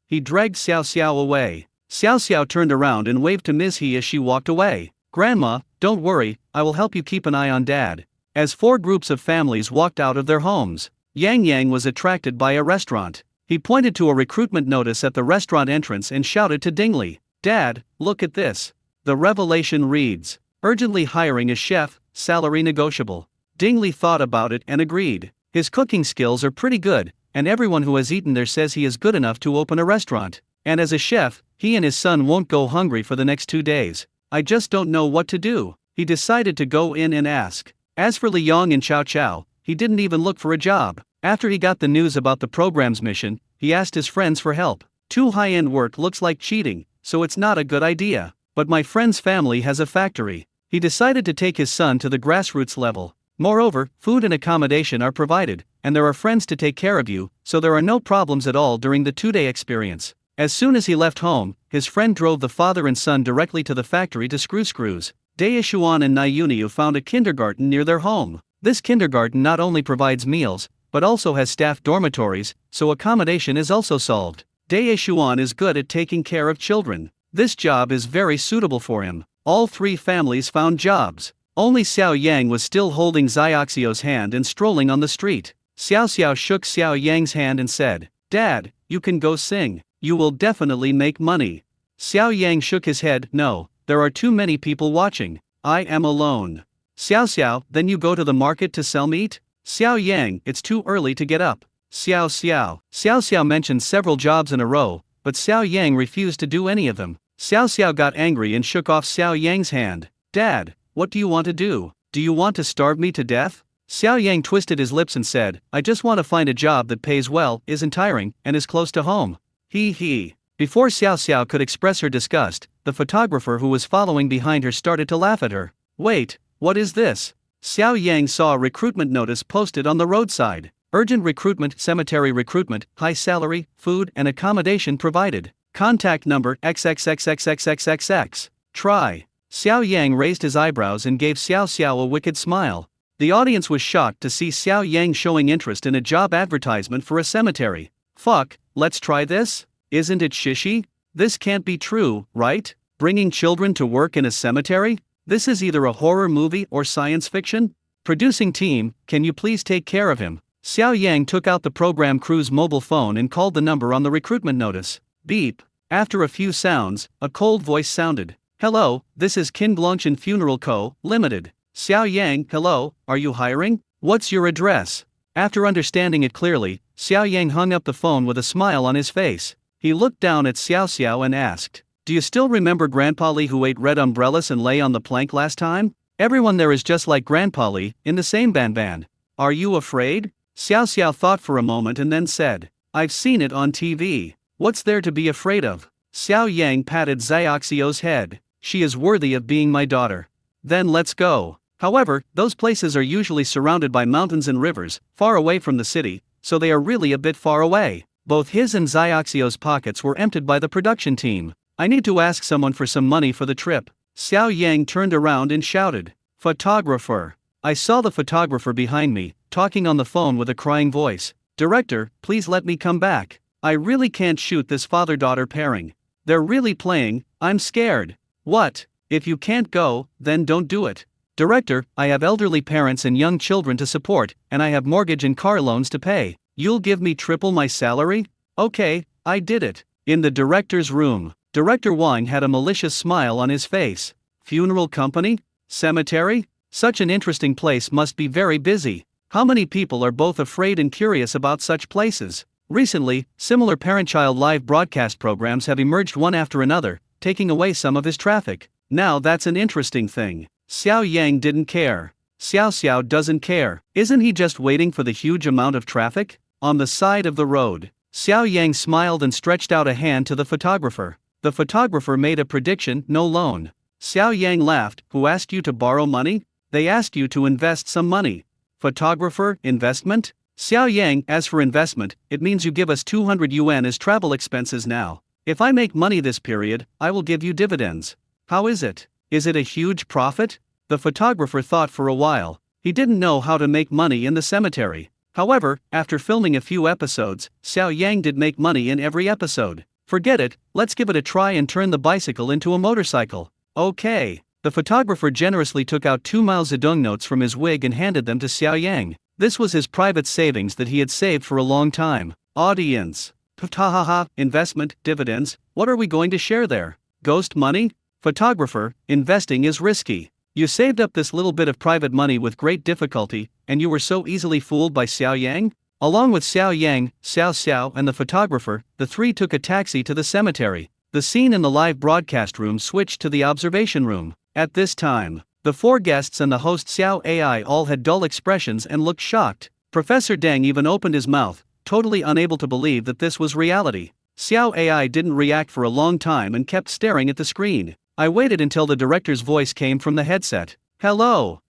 He dragged Xiao Xiao away. Xiao Xiao turned around and waved to Ms. He as she walked away. "Grandma, don't worry, I will help you keep an eye on Dad." As 4 groups of families walked out of their homes, Yang Yang was attracted by a restaurant. He pointed to a recruitment notice at the restaurant entrance and shouted to Dingley, "Dad, look at this." The revelation reads, "Urgently hiring a chef, salary negotiable." Dingley thought about it and agreed. His cooking skills are pretty good, and everyone who has eaten there says he is good enough to open a restaurant. And as a chef, he and his son won't go hungry for the next 2 days. "I just don't know what to do." He decided to go in and ask. As for Li Yong and Chao Chao, he didn't even look for a job. After he got the news about the program's mission, he asked his friends for help. "Too high-end work looks like cheating, so it's not a good idea. But my friend's family has a factory." He decided to take his son to the grassroots level. Moreover, food and accommodation are provided, and there are friends to take care of you, so there are no problems at all during the 2-day experience. As soon as he left home, his friend drove the father and son directly to the factory to screw screws. Daishuan and Nayuniu found a kindergarten near their home. This kindergarten not only provides meals, but also has staff dormitories, so accommodation is also solved. Daishuan is good at taking care of children. This job is very suitable for him. All 3 families found jobs. Only Xiao Yang was still holding Xiaoxio's hand and strolling on the street. Xiao Xiao shook Xiao Yang's hand and said, "Dad, you can go sing. You will definitely make money." Xiao Yang shook his head, "No, there are too many people watching. I am alone." Xiao Xiao, "Then you go to the market to sell meat?" Xiao Yang, "It's too early to get up." Xiao Xiao. Xiao Xiao mentioned several jobs in a row, but Xiao Yang refused to do any of them. Xiao Xiao got angry and shook off Xiao Yang's hand. "Dad, what do you want to do? Do you want to starve me to death?" Xiao Yang twisted his lips and said, "I just want to find a job that pays well, isn't tiring, and is close to home." He. Before Xiao Xiao could express her disgust, the photographer who was following behind her started to laugh at her. "Wait, what is this?" Xiao Yang saw a recruitment notice posted on the roadside. Urgent recruitment, cemetery recruitment, high salary, food and accommodation provided. Contact number XXXXXXXX. Try. Xiao Yang raised his eyebrows and gave Xiao Xiao a wicked smile. The audience was shocked to see Xiao Yang showing interest in a job advertisement for a cemetery. Fuck, let's try this? Isn't it shishy? This can't be true, right? Bringing children to work in a cemetery? This is either a horror movie or science fiction? Producing team, can you please take care of him? Xiao Yang took out the program crew's mobile phone and called the number on the recruitment notice. Beep. After a few sounds, a cold voice sounded. "Hello, this is Kinglongchen Funeral Co., Limited. Xiao Yang, hello, are you hiring? What's your address?" After understanding it clearly, Xiao Yang hung up the phone with a smile on his face. He looked down at Xiao Xiao and asked, "Do you still remember Grandpa Li who ate red umbrellas and lay on the plank last time? Everyone there is just like Grandpa Li, in the same ban. Are you afraid?" Xiao Xiao thought for a moment and then said, "I've seen it on TV. What's there to be afraid of?" Xiao Yang patted Xiaoxio's head. "She is worthy of being my daughter. Then let's go." However, those places are usually surrounded by mountains and rivers, far away from the city, so they are really a bit far away. Both his and Xiaoxio's pockets were emptied by the production team. "I need to ask someone for some money for the trip." Xiao Yang turned around and shouted, "Photographer!" I saw the photographer behind me, talking on the phone with a crying voice. "Director, please let me come back. I really can't shoot this father-daughter pairing. They're really playing, I'm scared." "What? If you can't go, then don't do it." "Director, I have elderly parents and young children to support, and I have mortgage and car loans to pay. You'll give me triple my salary?" "Okay, I did it." In the director's room, Director Wang had a malicious smile on his face. Funeral company? Cemetery? Such an interesting place must be very busy. How many people are both afraid and curious about such places? Recently, similar parent-child live broadcast programs have emerged one after another, taking away some of his traffic. Now that's an interesting thing. Xiao Yang didn't care. Xiao Xiao doesn't care. Isn't he just waiting for the huge amount of traffic? On the side of the road, Xiao Yang smiled and stretched out a hand to the photographer. The photographer made a prediction, no loan. Xiao Yang laughed. "Who asked you to borrow money?" "They asked you to invest some money." "Photographer, investment?" Xiao Yang, "As for investment, it means you give us 200 yuan as travel expenses now. If I make money this period, I will give you dividends." "How is it? Is it a huge profit?" The photographer thought for a while. He didn't know how to make money in the cemetery. However, after filming a few episodes, Xiao Yang did make money in every episode. "Forget it, let's give it a try and turn the bicycle into a motorcycle." "Okay." The photographer generously took out 2 Mao Zedong notes from his wig and handed them to Xiao Yang. This was his private savings that he had saved for a long time. Audience. "Ptahaha, investment, dividends, what are we going to share there? Ghost money?" Photographer, "Investing is risky. You saved up this little bit of private money with great difficulty, and you were so easily fooled by Xiao Yang?" Along with Xiao Yang, Xiao Xiao and the photographer, the three took a taxi to the cemetery. The scene in the live broadcast room switched to the observation room. At this time, the four guests and the host Xiao AI all had dull expressions and looked shocked. Professor Deng even opened his mouth, totally unable to believe that this was reality. Xiao AI didn't react for a long time and kept staring at the screen. I waited until the director's voice came from the headset. Hello,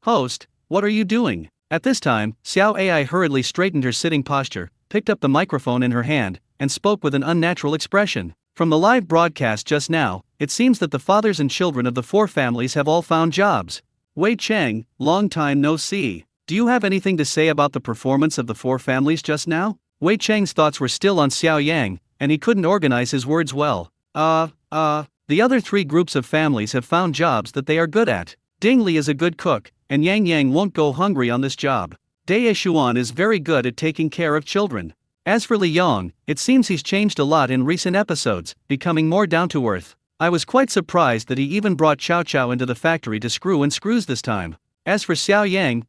host, what are you doing?" At this time, Xiao AI hurriedly straightened her sitting posture, picked up the microphone in her hand, and spoke with an unnatural expression. "From the live broadcast just now, it seems that the fathers and children of the four families have all found jobs. Wei Cheng, long time no see. Do you have anything to say about the performance of the four families just now?" Wei Cheng's thoughts were still on Xiao Yang, and he couldn't organize his words well. The other three groups of families have found jobs that they are good at. Dingley is a good cook, and Yang Yang won't go hungry on this job. Dae Shuan is very good at taking care of children. As for Li Yong, it seems he's changed a lot in recent episodes, becoming more down to earth. I was quite surprised that he even brought Chow Chow into the factory to screw in screws this time. As for Xiao Yang,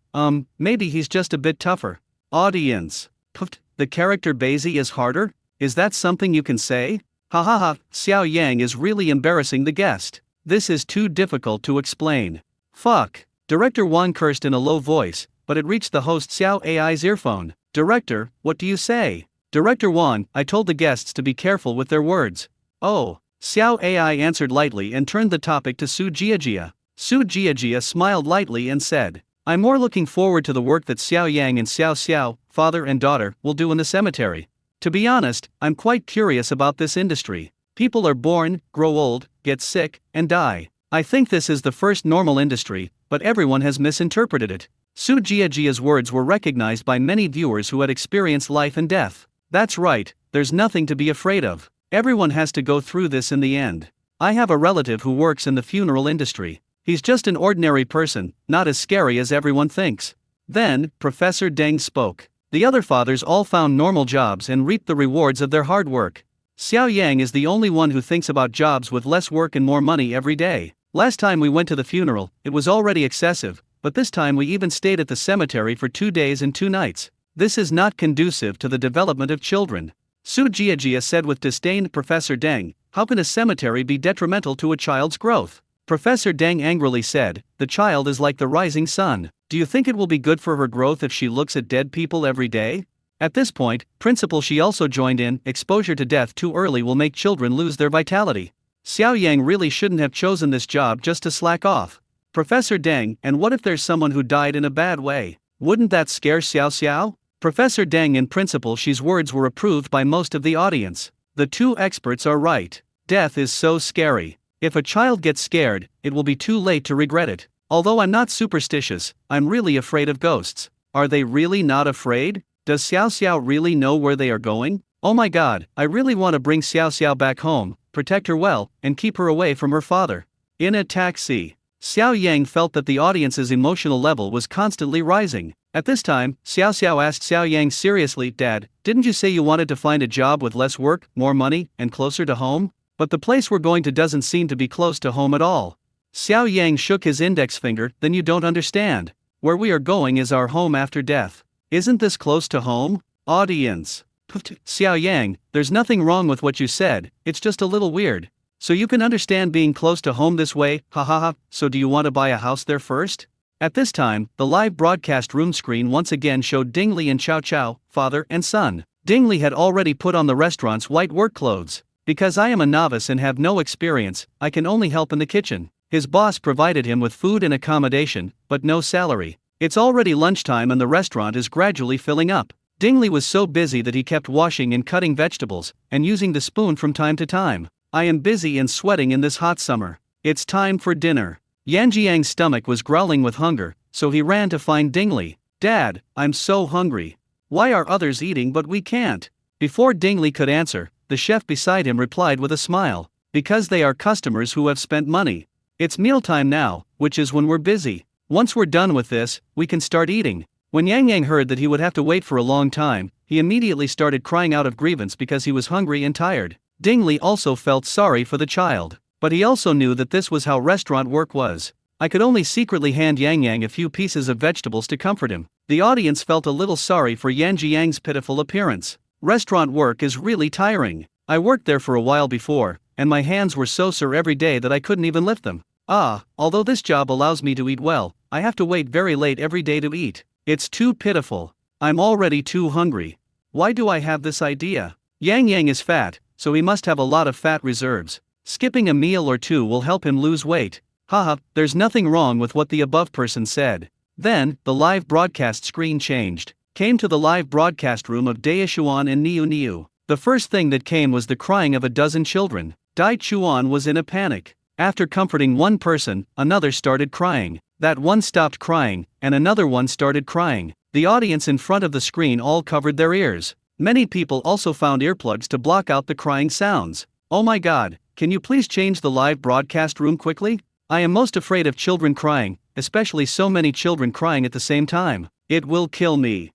maybe he's just a bit tougher. Audience. Pfft, the character Basie is harder? Is that something you can say? Ha ha ha, Xiao Yang is really embarrassing the guest. This is too difficult to explain. Fuck. Director Wan cursed in a low voice, but it reached the host Xiao AI's earphone. Director, what do you say? Director Wan, I told the guests to be careful with their words. Oh. Xiao AI answered lightly and turned the topic to Su Jiajia. Su Jiajia smiled lightly and said, I'm more looking forward to the work that Xiao Yang and Xiao Xiao, father and daughter, will do in the cemetery. To be honest, I'm quite curious about this industry. People are born, grow old, get sick, and die. I think this is the first normal industry, but everyone has misinterpreted it. Su Jiajia's words were recognized by many viewers who had experienced life and death. That's right, there's nothing to be afraid of. Everyone has to go through this in the end. I have a relative who works in the funeral industry. He's just an ordinary person, not as scary as everyone thinks. Then, Professor Deng spoke. The other fathers all found normal jobs and reaped the rewards of their hard work. Xiao Yang is the only one who thinks about jobs with less work and more money every day. Last time we went to the funeral, it was already excessive, but this time we even stayed at the cemetery for 2 days and 2 nights. This is not conducive to the development of children. Su Jiajia said with disdain. Professor Deng, how can a cemetery be detrimental to a child's growth? Professor Deng angrily said, the child is like the rising sun. Do you think it will be good for her growth if she looks at dead people every day? At this point, Principal Shi also joined in. Exposure to death too early will make children lose their vitality. Xiao Yang really shouldn't have chosen this job just to slack off. Professor Deng, and what if there's someone who died in a bad way? Wouldn't that scare Xiao Xiao? Professor Deng and Principal Shi's words were approved by most of the audience. The two experts are right. Death is so scary. If a child gets scared, it will be too late to regret it. Although I'm not superstitious, I'm really afraid of ghosts. Are they really not afraid? Does Xiao Xiao really know where they are going? Oh my god, I really want to bring Xiao Xiao back home, protect her well, and keep her away from her father. In a taxi. Xiao Yang felt that the audience's emotional level was constantly rising. At this time, Xiao Xiao asked Xiao Yang seriously, Dad, didn't you say you wanted to find a job with less work, more money, and closer to home? But the place we're going to doesn't seem to be close to home at all. Xiao Yang shook his index finger. Then you don't understand. Where we are going is our home after death. Isn't this close to home? Audience. Xiao Yang, there's nothing wrong with what you said, it's just a little weird. So you can understand being close to home this way, ha ha ha, so do you want to buy a house there first? At this time, the live broadcast room screen once again showed Dingley and Chow Chow, father and son. Dingley had already put on the restaurant's white work clothes. Because I am a novice and have no experience, I can only help in the kitchen. His boss provided him with food and accommodation, but no salary. It's already lunchtime and the restaurant is gradually filling up. Dingley was so busy that he kept washing and cutting vegetables, and using the spoon from time to time. I am busy and sweating in this hot summer. It's time for dinner. Yan Jiang's stomach was growling with hunger, so he ran to find Dingley. Dad, I'm so hungry. Why are others eating but we can't? Before Dingley could answer, the chef beside him replied with a smile. Because they are customers who have spent money. It's mealtime now, which is when we're busy. Once we're done with this, we can start eating. When Yang Yang heard that he would have to wait for a long time, he immediately started crying out of grievance because he was hungry and tired. Dingley also felt sorry for the child. But he also knew that this was how restaurant work was. I could only secretly hand Yang Yang a few pieces of vegetables to comfort him. The audience felt a little sorry for Yan Jiang's pitiful appearance. Restaurant work is really tiring. I worked there for a while before, and my hands were so sore every day that I couldn't even lift them. Although this job allows me to eat well, I have to wait very late every day to eat. It's too pitiful. I'm already too hungry. Why do I have this idea? Yang Yang is fat, so he must have a lot of fat reserves. Skipping a meal or two will help him lose weight. Haha, there's nothing wrong with what the above person said. Then, the live broadcast screen changed. Came to the live broadcast room of Dai Chuan and Niu Niu. The first thing that came was the crying of a dozen children. Dai Chuan was in a panic. After comforting one person, another started crying. That one stopped crying, and another one started crying. The audience in front of the screen all covered their ears. Many people also found earplugs to block out the crying sounds. Oh my god, can you please change the live broadcast room quickly? I am most afraid of children crying, especially so many children crying at the same time. It will kill me.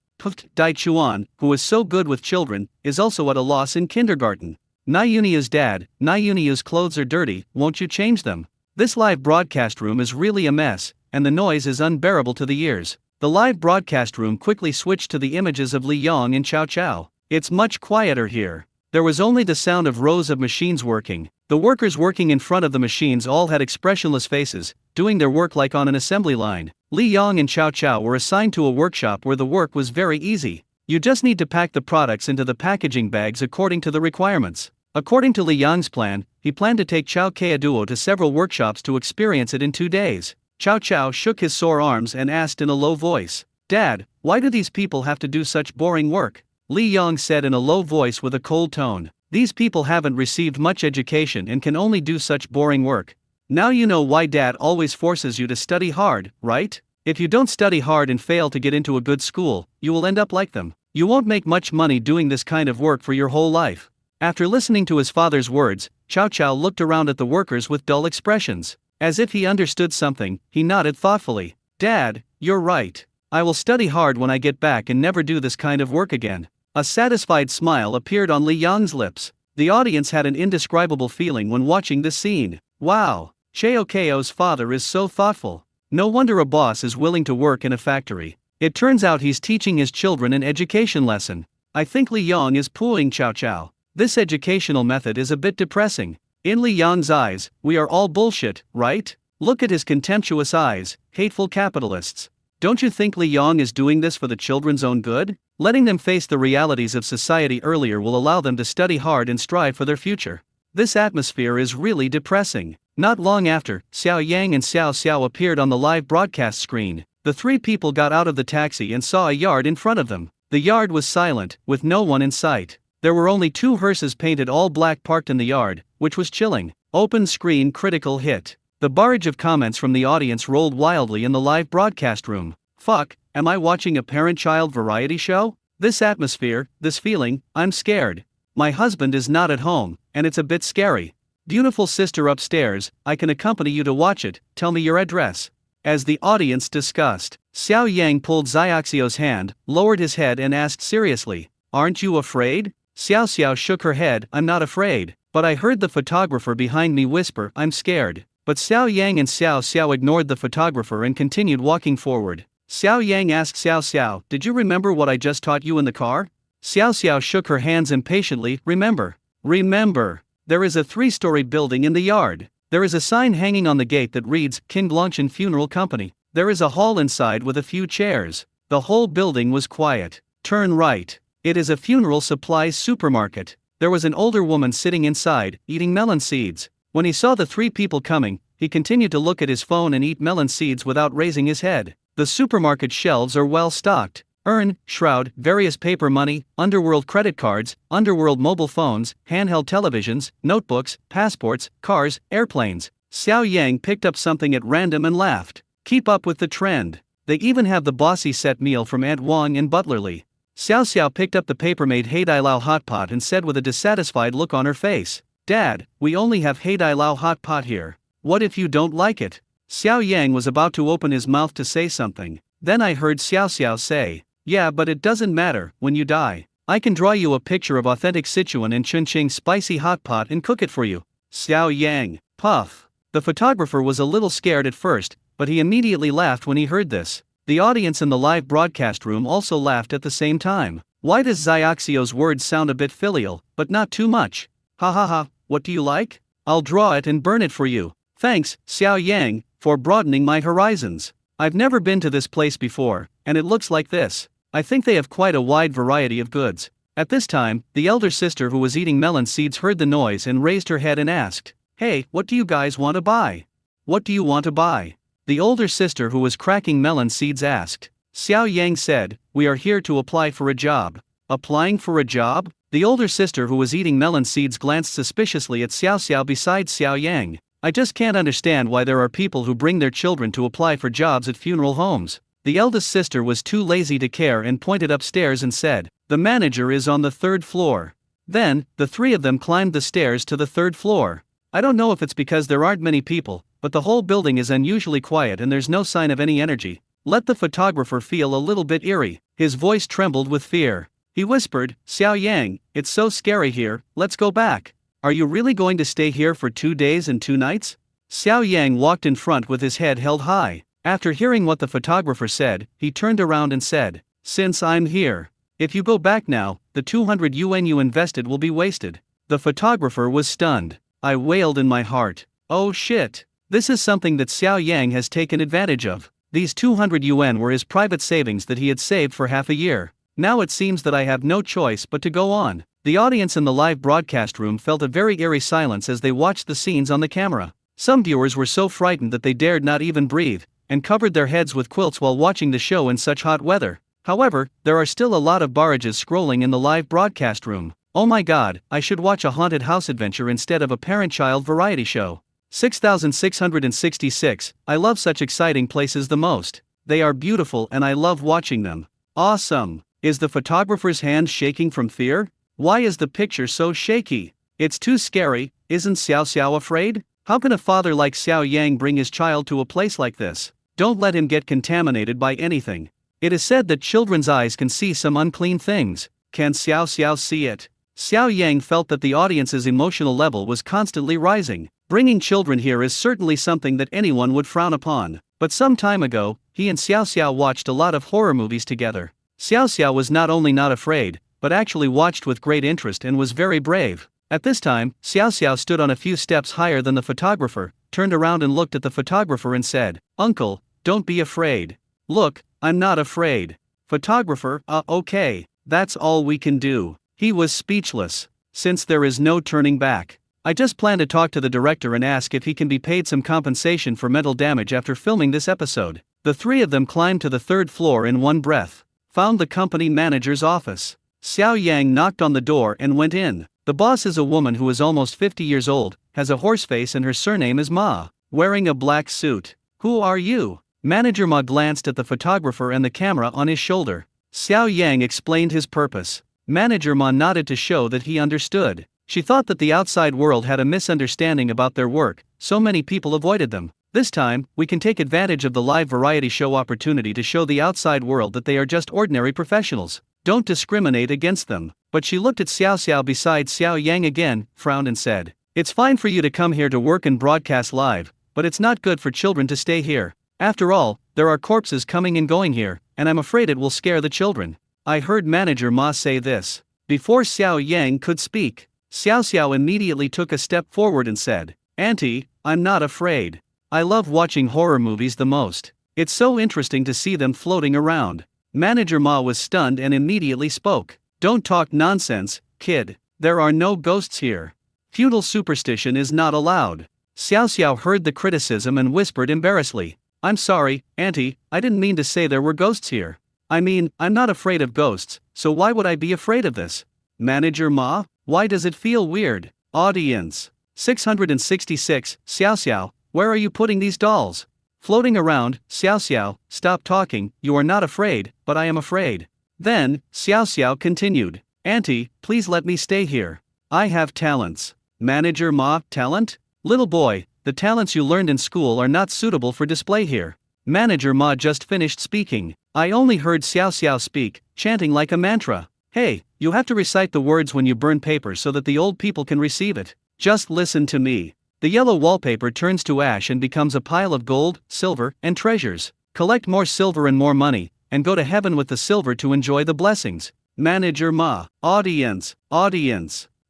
Dai Chuan, who is so good with children, is also at a loss in kindergarten. Nayunia's dad, Nayunia's clothes are dirty, won't you change them? This live broadcast room is really a mess, and the noise is unbearable to the ears. The live broadcast room quickly switched to the images of Li Yong and Chow Chow. It's much quieter here. There was only the sound of rows of machines working. The workers working in front of the machines all had expressionless faces, doing their work like on an assembly line. Li Yong and Chow Chow were assigned to a workshop where the work was very easy. You just need to pack the products into the packaging bags according to the requirements. According to Li Yong's plan, he planned to take Chow Kea Duo to several workshops to experience it in 2 days. Chow Chow shook his sore arms and asked in a low voice, "Dad, why do these people have to do such boring work?" Li Yong said in a low voice with a cold tone, "These people haven't received much education and can only do such boring work. Now you know why Dad always forces you to study hard, right? If you don't study hard and fail to get into a good school, you will end up like them. You won't make much money doing this kind of work for your whole life." After listening to his father's words, Chow Chow looked around at the workers with dull expressions. As if he understood something, he nodded thoughtfully. "Dad, you're right. I will study hard when I get back and never do this kind of work again." A satisfied smile appeared on Li Yong's lips. The audience had an indescribable feeling when watching this scene. Wow, Cheo Keo's father is so thoughtful. No wonder a boss is willing to work in a factory. It turns out he's teaching his children an education lesson. I think Li Yong is pooing Chow Chow. This educational method is a bit depressing. In Li Yong's eyes, we are all bullshit, right? Look at his contemptuous eyes, hateful capitalists. Don't you think Li Yong is doing this for the children's own good? Letting them face the realities of society earlier will allow them to study hard and strive for their future. This atmosphere is really depressing. Not long after, Xiao Yang and Xiao Xiao appeared on the live broadcast screen. The 3 people got out of the taxi and saw a yard in front of them. The yard was silent, with no one in sight. There were only 2 hearses painted all black parked in the yard, which was chilling. Open screen critical hit. The barrage of comments from the audience rolled wildly in the live broadcast room. Fuck, am I watching a parent-child variety show? This atmosphere, this feeling, I'm scared. My husband is not at home, and it's a bit scary. Beautiful sister upstairs, I can accompany you to watch it, tell me your address. As the audience discussed, Xiao Yang pulled Xiaoxio's hand, lowered his head and asked seriously, "Aren't you afraid?" Xiao Xiao shook her head, "I'm not afraid, but I heard the photographer behind me whisper, I'm scared." But Xiao Yang and Xiao Xiao ignored the photographer and continued walking forward. Xiao Yang asked Xiao Xiao, "Did you remember what I just taught you in the car?" Xiao Xiao shook her hands impatiently, "Remember. Remember. There is a 3-story building in the yard. There is a sign hanging on the gate that reads, King Blanchin Funeral Company. There is a hall inside with a few chairs. The whole building was quiet. Turn right. It is a funeral supplies supermarket. There was an older woman sitting inside, eating melon seeds. When he saw the 3 people coming, he continued to look at his phone and eat melon seeds without raising his head. The supermarket shelves are well stocked. Urn, shroud, various paper money, underworld credit cards, underworld mobile phones, handheld televisions, notebooks, passports, cars, airplanes. Xiao Yang picked up something at random and laughed. Keep up with the trend. They even have the bossy set meal from Aunt Wong and Butlerly. Xiao Xiao picked up the paper-made Heidai Lao hot pot and said with a dissatisfied look on her face, "Dad, we only have Heidai Lao hot pot here. What if you don't like it?" Xiao Yang was about to open his mouth to say something. Then I heard Xiao Xiao say, "Yeah, but it doesn't matter, when you die, I can draw you a picture of authentic Sichuan and Chunqing spicy hot pot and cook it for you." Xiao Yang, puff. The photographer was a little scared at first, but he immediately laughed when he heard this. The audience in the live broadcast room also laughed at the same time. Why does Xiaoxio's words sound a bit filial, but not too much? Ha ha ha, what do you like? I'll draw it and burn it for you. Thanks, Xiao Yang, for broadening my horizons. I've never been to this place before, and it looks like this. I think they have quite a wide variety of goods. At this time, the elder sister who was eating melon seeds heard the noise and raised her head and asked, "Hey, what do you guys want to buy? What do you want to buy?" The older sister who was cracking melon seeds asked. Xiao Yang said, "We are here to apply for a job." Applying for a job? The older sister who was eating melon seeds glanced suspiciously at Xiao Xiao beside Xiao Yang. I just can't understand why there are people who bring their children to apply for jobs at funeral homes. The eldest sister was too lazy to care and pointed upstairs and said, "The manager is on the 3rd floor." Then, the 3 of them climbed the stairs to the 3rd floor. I don't know if it's because there aren't many people, but the whole building is unusually quiet and there's no sign of any energy. Let the photographer feel a little bit eerie. His voice trembled with fear. He whispered, Xiao Yang, it's so scary here, let's go back. Are you really going to stay here for 2 days and 2 nights? Xiao Yang walked in front with his head held high. After hearing what the photographer said, he turned around and said, Since I'm here, if you go back now, the 200 yuan you invested will be wasted. The photographer was stunned. I wailed in my heart. Oh shit. This is something that Xiao Yang has taken advantage of. These 200 yuan were his private savings that he had saved for half a year. Now it seems that I have no choice but to go on. The audience in the live broadcast room felt a very eerie silence as they watched the scenes on the camera. Some viewers were so frightened that they dared not even breathe, and covered their heads with quilts while watching the show in such hot weather. However, there are still a lot of barrages scrolling in the live broadcast room. Oh my god, I should watch a haunted house adventure instead of a parent-child variety show. 6666, I love such exciting places the most. They are beautiful and I love watching them. Awesome. Is the photographer's hand shaking from fear? Why is the picture so shaky? It's too scary. Isn't Xiao Xiao afraid? How can a father like Xiao Yang bring his child to a place like this? Don't let him get contaminated by anything. It is said that children's eyes can see some unclean things. Can Xiao Xiao see it? Xiao Yang felt that the audience's emotional level was constantly rising. Bringing children here is certainly something that anyone would frown upon. But some time ago, he and Xiao Xiao watched a lot of horror movies together. Xiao Xiao was not only not afraid, but actually watched with great interest and was very brave. At this time, Xiao Xiao stood on a few steps higher than the photographer, turned around and looked at the photographer and said, Uncle, don't be afraid. Look, I'm not afraid. Photographer, okay, that's all we can do. He was speechless. Since there is no turning back, I just plan to talk to the director and ask if he can be paid some compensation for mental damage after filming this episode. The three of them climbed to the 3rd floor in one breath. Found the company manager's office. Xiao Yang knocked on the door and went in. The boss is a woman who is almost 50 years old, has a horse face and her surname is Ma. Wearing a black suit. Who are you? Manager Ma glanced at the photographer and the camera on his shoulder. Xiao Yang explained his purpose. Manager Ma nodded to show that he understood. She thought that the outside world had a misunderstanding about their work, so many people avoided them. This time, we can take advantage of the live variety show opportunity to show the outside world that they are just ordinary professionals. Don't discriminate against them. But she looked at Xiao Xiao beside Xiao Yang again, frowned and said, It's fine for you to come here to work and broadcast live, but it's not good for children to stay here. After all, there are corpses coming and going here, and I'm afraid it will scare the children. I heard Manager Ma say this. Before Xiao Yang could speak, Xiao Xiao immediately took a step forward and said, Auntie, I'm not afraid. I love watching horror movies the most. It's so interesting to see them floating around. Manager Ma was stunned and immediately spoke. Don't talk nonsense, kid. There are no ghosts here. Feudal superstition is not allowed. Xiao Xiao heard the criticism and whispered embarrassedly, I'm sorry, Auntie, I didn't mean to say there were ghosts here. I mean, I'm not afraid of ghosts, so why would I be afraid of this? Manager Ma, why does it feel weird? Audience. 666, Xiao Xiao, where are you putting these dolls? Floating around, Xiao Xiao, stop talking, you are not afraid, but I am afraid. Then, Xiao Xiao continued, Auntie, please let me stay here. I have talents. Manager Ma, talent? Little boy, the talents you learned in school are not suitable for display here. Manager Ma just finished speaking. I only heard Xiao Xiao speak, chanting like a mantra. Hey, you have to recite the words when you burn paper so that the old people can receive it. Just listen to me. The yellow wallpaper turns to ash and becomes a pile of gold, silver, and treasures. Collect more silver and more money, and go to heaven with the silver to enjoy the blessings. Manager Ma. Audience.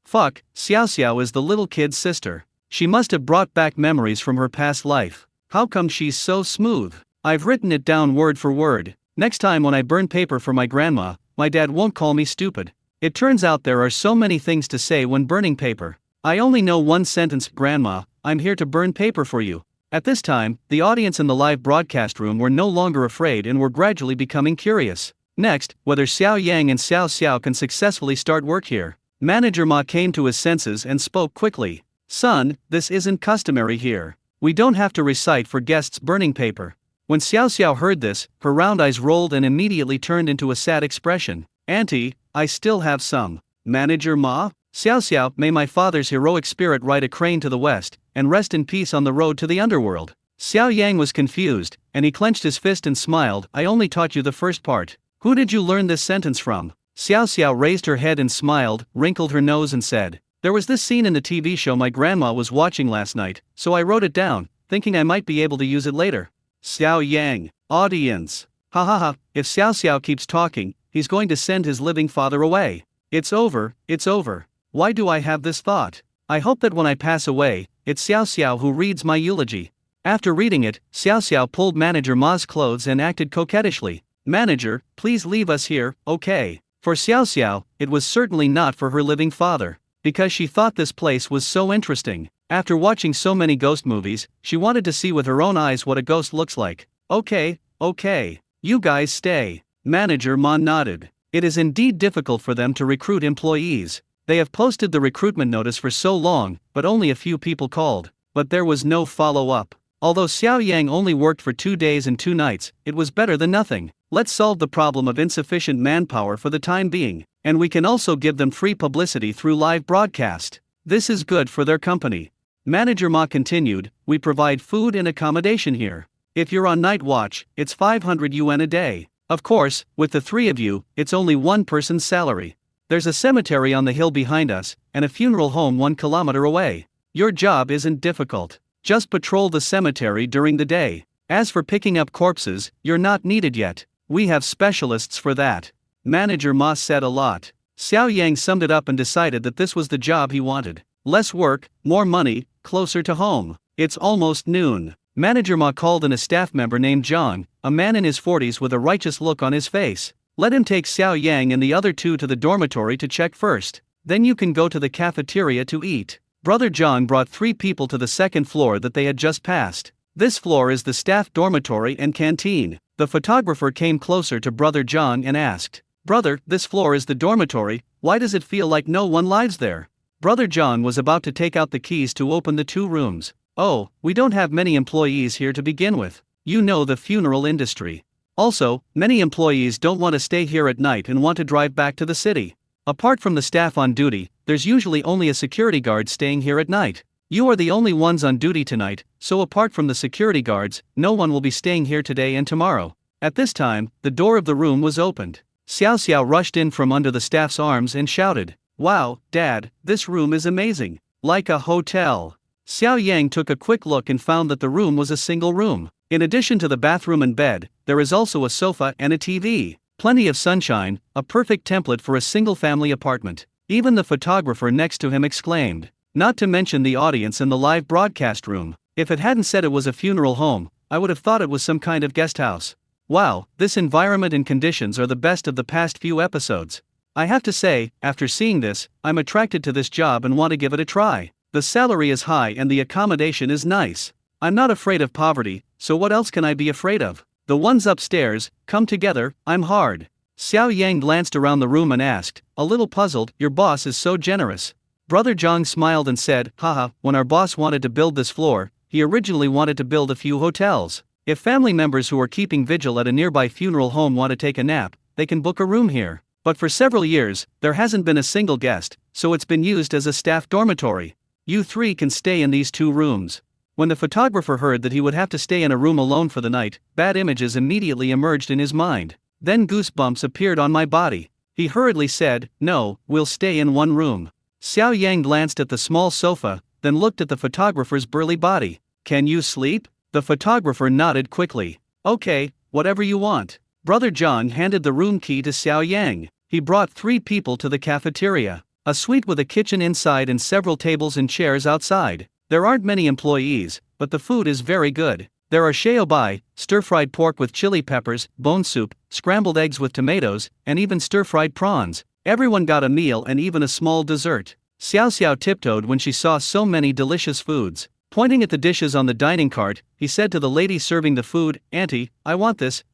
Fuck, Xiao Xiao is the little kid's sister. She must have brought back memories from her past life. How come she's so smooth? I've written it down word for word. Next time when I burn paper for my grandma, my dad won't call me stupid. It turns out there are so many things to say when burning paper. I only know one sentence, Grandma, I'm here to burn paper for you. At this time, the audience in the live broadcast room were no longer afraid and were gradually becoming curious. Next, whether Xiao Yang and Xiao Xiao can successfully start work here. Manager Ma came to his senses and spoke quickly. Son, this isn't customary here. We don't have to recite for guests burning paper. When Xiao Xiao heard this, her round eyes rolled and immediately turned into a sad expression. Auntie, I still have some. Manager Ma? Xiao Xiao, may my father's heroic spirit ride a crane to the west, and rest in peace on the road to the underworld. Xiao Yang was confused, and he clenched his fist and smiled. I only taught you the first part. Who did you learn this sentence from? Xiao Xiao raised her head and smiled, wrinkled her nose and said, there was this scene in the TV show my grandma was watching last night, so I wrote it down, thinking I might be able to use it later. Xiao Yang, audience. Ha ha ha, if Xiao Xiao keeps talking, he's going to send his living father away. It's over, it's over. Why do I have this thought? I hope that when I pass away, it's Xiao Xiao who reads my eulogy. After reading it, Xiao Xiao pulled Manager Ma's clothes and acted coquettishly. Manager, please leave us here, okay? For Xiao Xiao, it was certainly not for her living father, because she thought this place was so interesting. After watching so many ghost movies, she wanted to see with her own eyes what a ghost looks like. Okay, you guys stay. Manager Ma nodded. It is indeed difficult for them to recruit employees. They have posted the recruitment notice for so long, but only a few people called. But there was no follow-up. Although Xiao Yang only worked for 2 days and 2 nights, it was better than nothing. Let's solve the problem of insufficient manpower for the time being, and we can also give them free publicity through live broadcast. This is good for their company. Manager Ma continued, we provide food and accommodation here. If you're on night watch, it's 500 yuan a day. Of course, with the 3 of you, it's only one person's salary. There's a cemetery on the hill behind us, and a funeral home 1 kilometer away. Your job isn't difficult. Just patrol the cemetery during the day. As for picking up corpses, you're not needed yet. We have specialists for that. Manager Ma said a lot. Xiao Yang summed it up and decided that this was the job he wanted. Less work, more money, closer to home. It's almost noon. Manager Ma called in a staff member named Zhang, a man in his 40s with a righteous look on his face. Let him take Xiao Yang and the other 2 to the dormitory to check first. Then you can go to the cafeteria to eat. Brother Zhang brought 3 people to the second floor that they had just passed. This floor is the staff dormitory and canteen. The photographer came closer to Brother Zhang and asked, Brother, this floor is the dormitory, why does it feel like no one lives there? Brother Zhang was about to take out the keys to open the 2 rooms. Oh, we don't have many employees here to begin with. You know the funeral industry. Also, many employees don't want to stay here at night and want to drive back to the city. Apart from the staff on duty, there's usually only a security guard staying here at night. You are the only ones on duty tonight, so apart from the security guards, no one will be staying here today and tomorrow. At this time, the door of the room was opened. Xiao Xiao rushed in from under the staff's arms and shouted, Wow, Dad, this room is amazing. Like a hotel. Xiao Yang took a quick look and found that the room was a single room. In addition to the bathroom and bed, there is also a sofa and a TV. Plenty of sunshine, a perfect template for a single-family apartment. Even the photographer next to him exclaimed. Not to mention the audience in the live broadcast room. If it hadn't said it was a funeral home, I would have thought it was some kind of guest house. Wow, this environment and conditions are the best of the past few episodes. I have to say, after seeing this, I'm attracted to this job and want to give it a try. The salary is high and the accommodation is nice. I'm not afraid of poverty, so what else can I be afraid of? The ones upstairs, come together, I'm hard. Xiao Yang glanced around the room and asked, a little puzzled, your boss is so generous. Brother Zhang smiled and said, haha, when our boss wanted to build this floor, he originally wanted to build a few hotels. If family members who are keeping vigil at a nearby funeral home want to take a nap, they can book a room here. But for several years, there hasn't been a single guest, so it's been used as a staff dormitory. You 3 can stay in these 2 rooms. When the photographer heard that he would have to stay in a room alone for the night, bad images immediately emerged in his mind. Then goosebumps appeared on my body. He hurriedly said, no, we'll stay in 1 room. Xiao Yang glanced at the small sofa, then looked at the photographer's burly body. Can you sleep? The photographer nodded quickly. Okay, whatever you want. Brother Zhang handed the room key to Xiao Yang. He brought 3 people to the cafeteria. A suite with a kitchen inside and several tables and chairs outside. There aren't many employees, but the food is very good. There are shaobai, stir-fried pork with chili peppers, bone soup, scrambled eggs with tomatoes, and even stir-fried prawns. Everyone got a meal and even a small dessert. Xiao Xiao tiptoed when she saw so many delicious foods. Pointing at the dishes on the dining cart, he said to the lady serving the food, Auntie, I want this.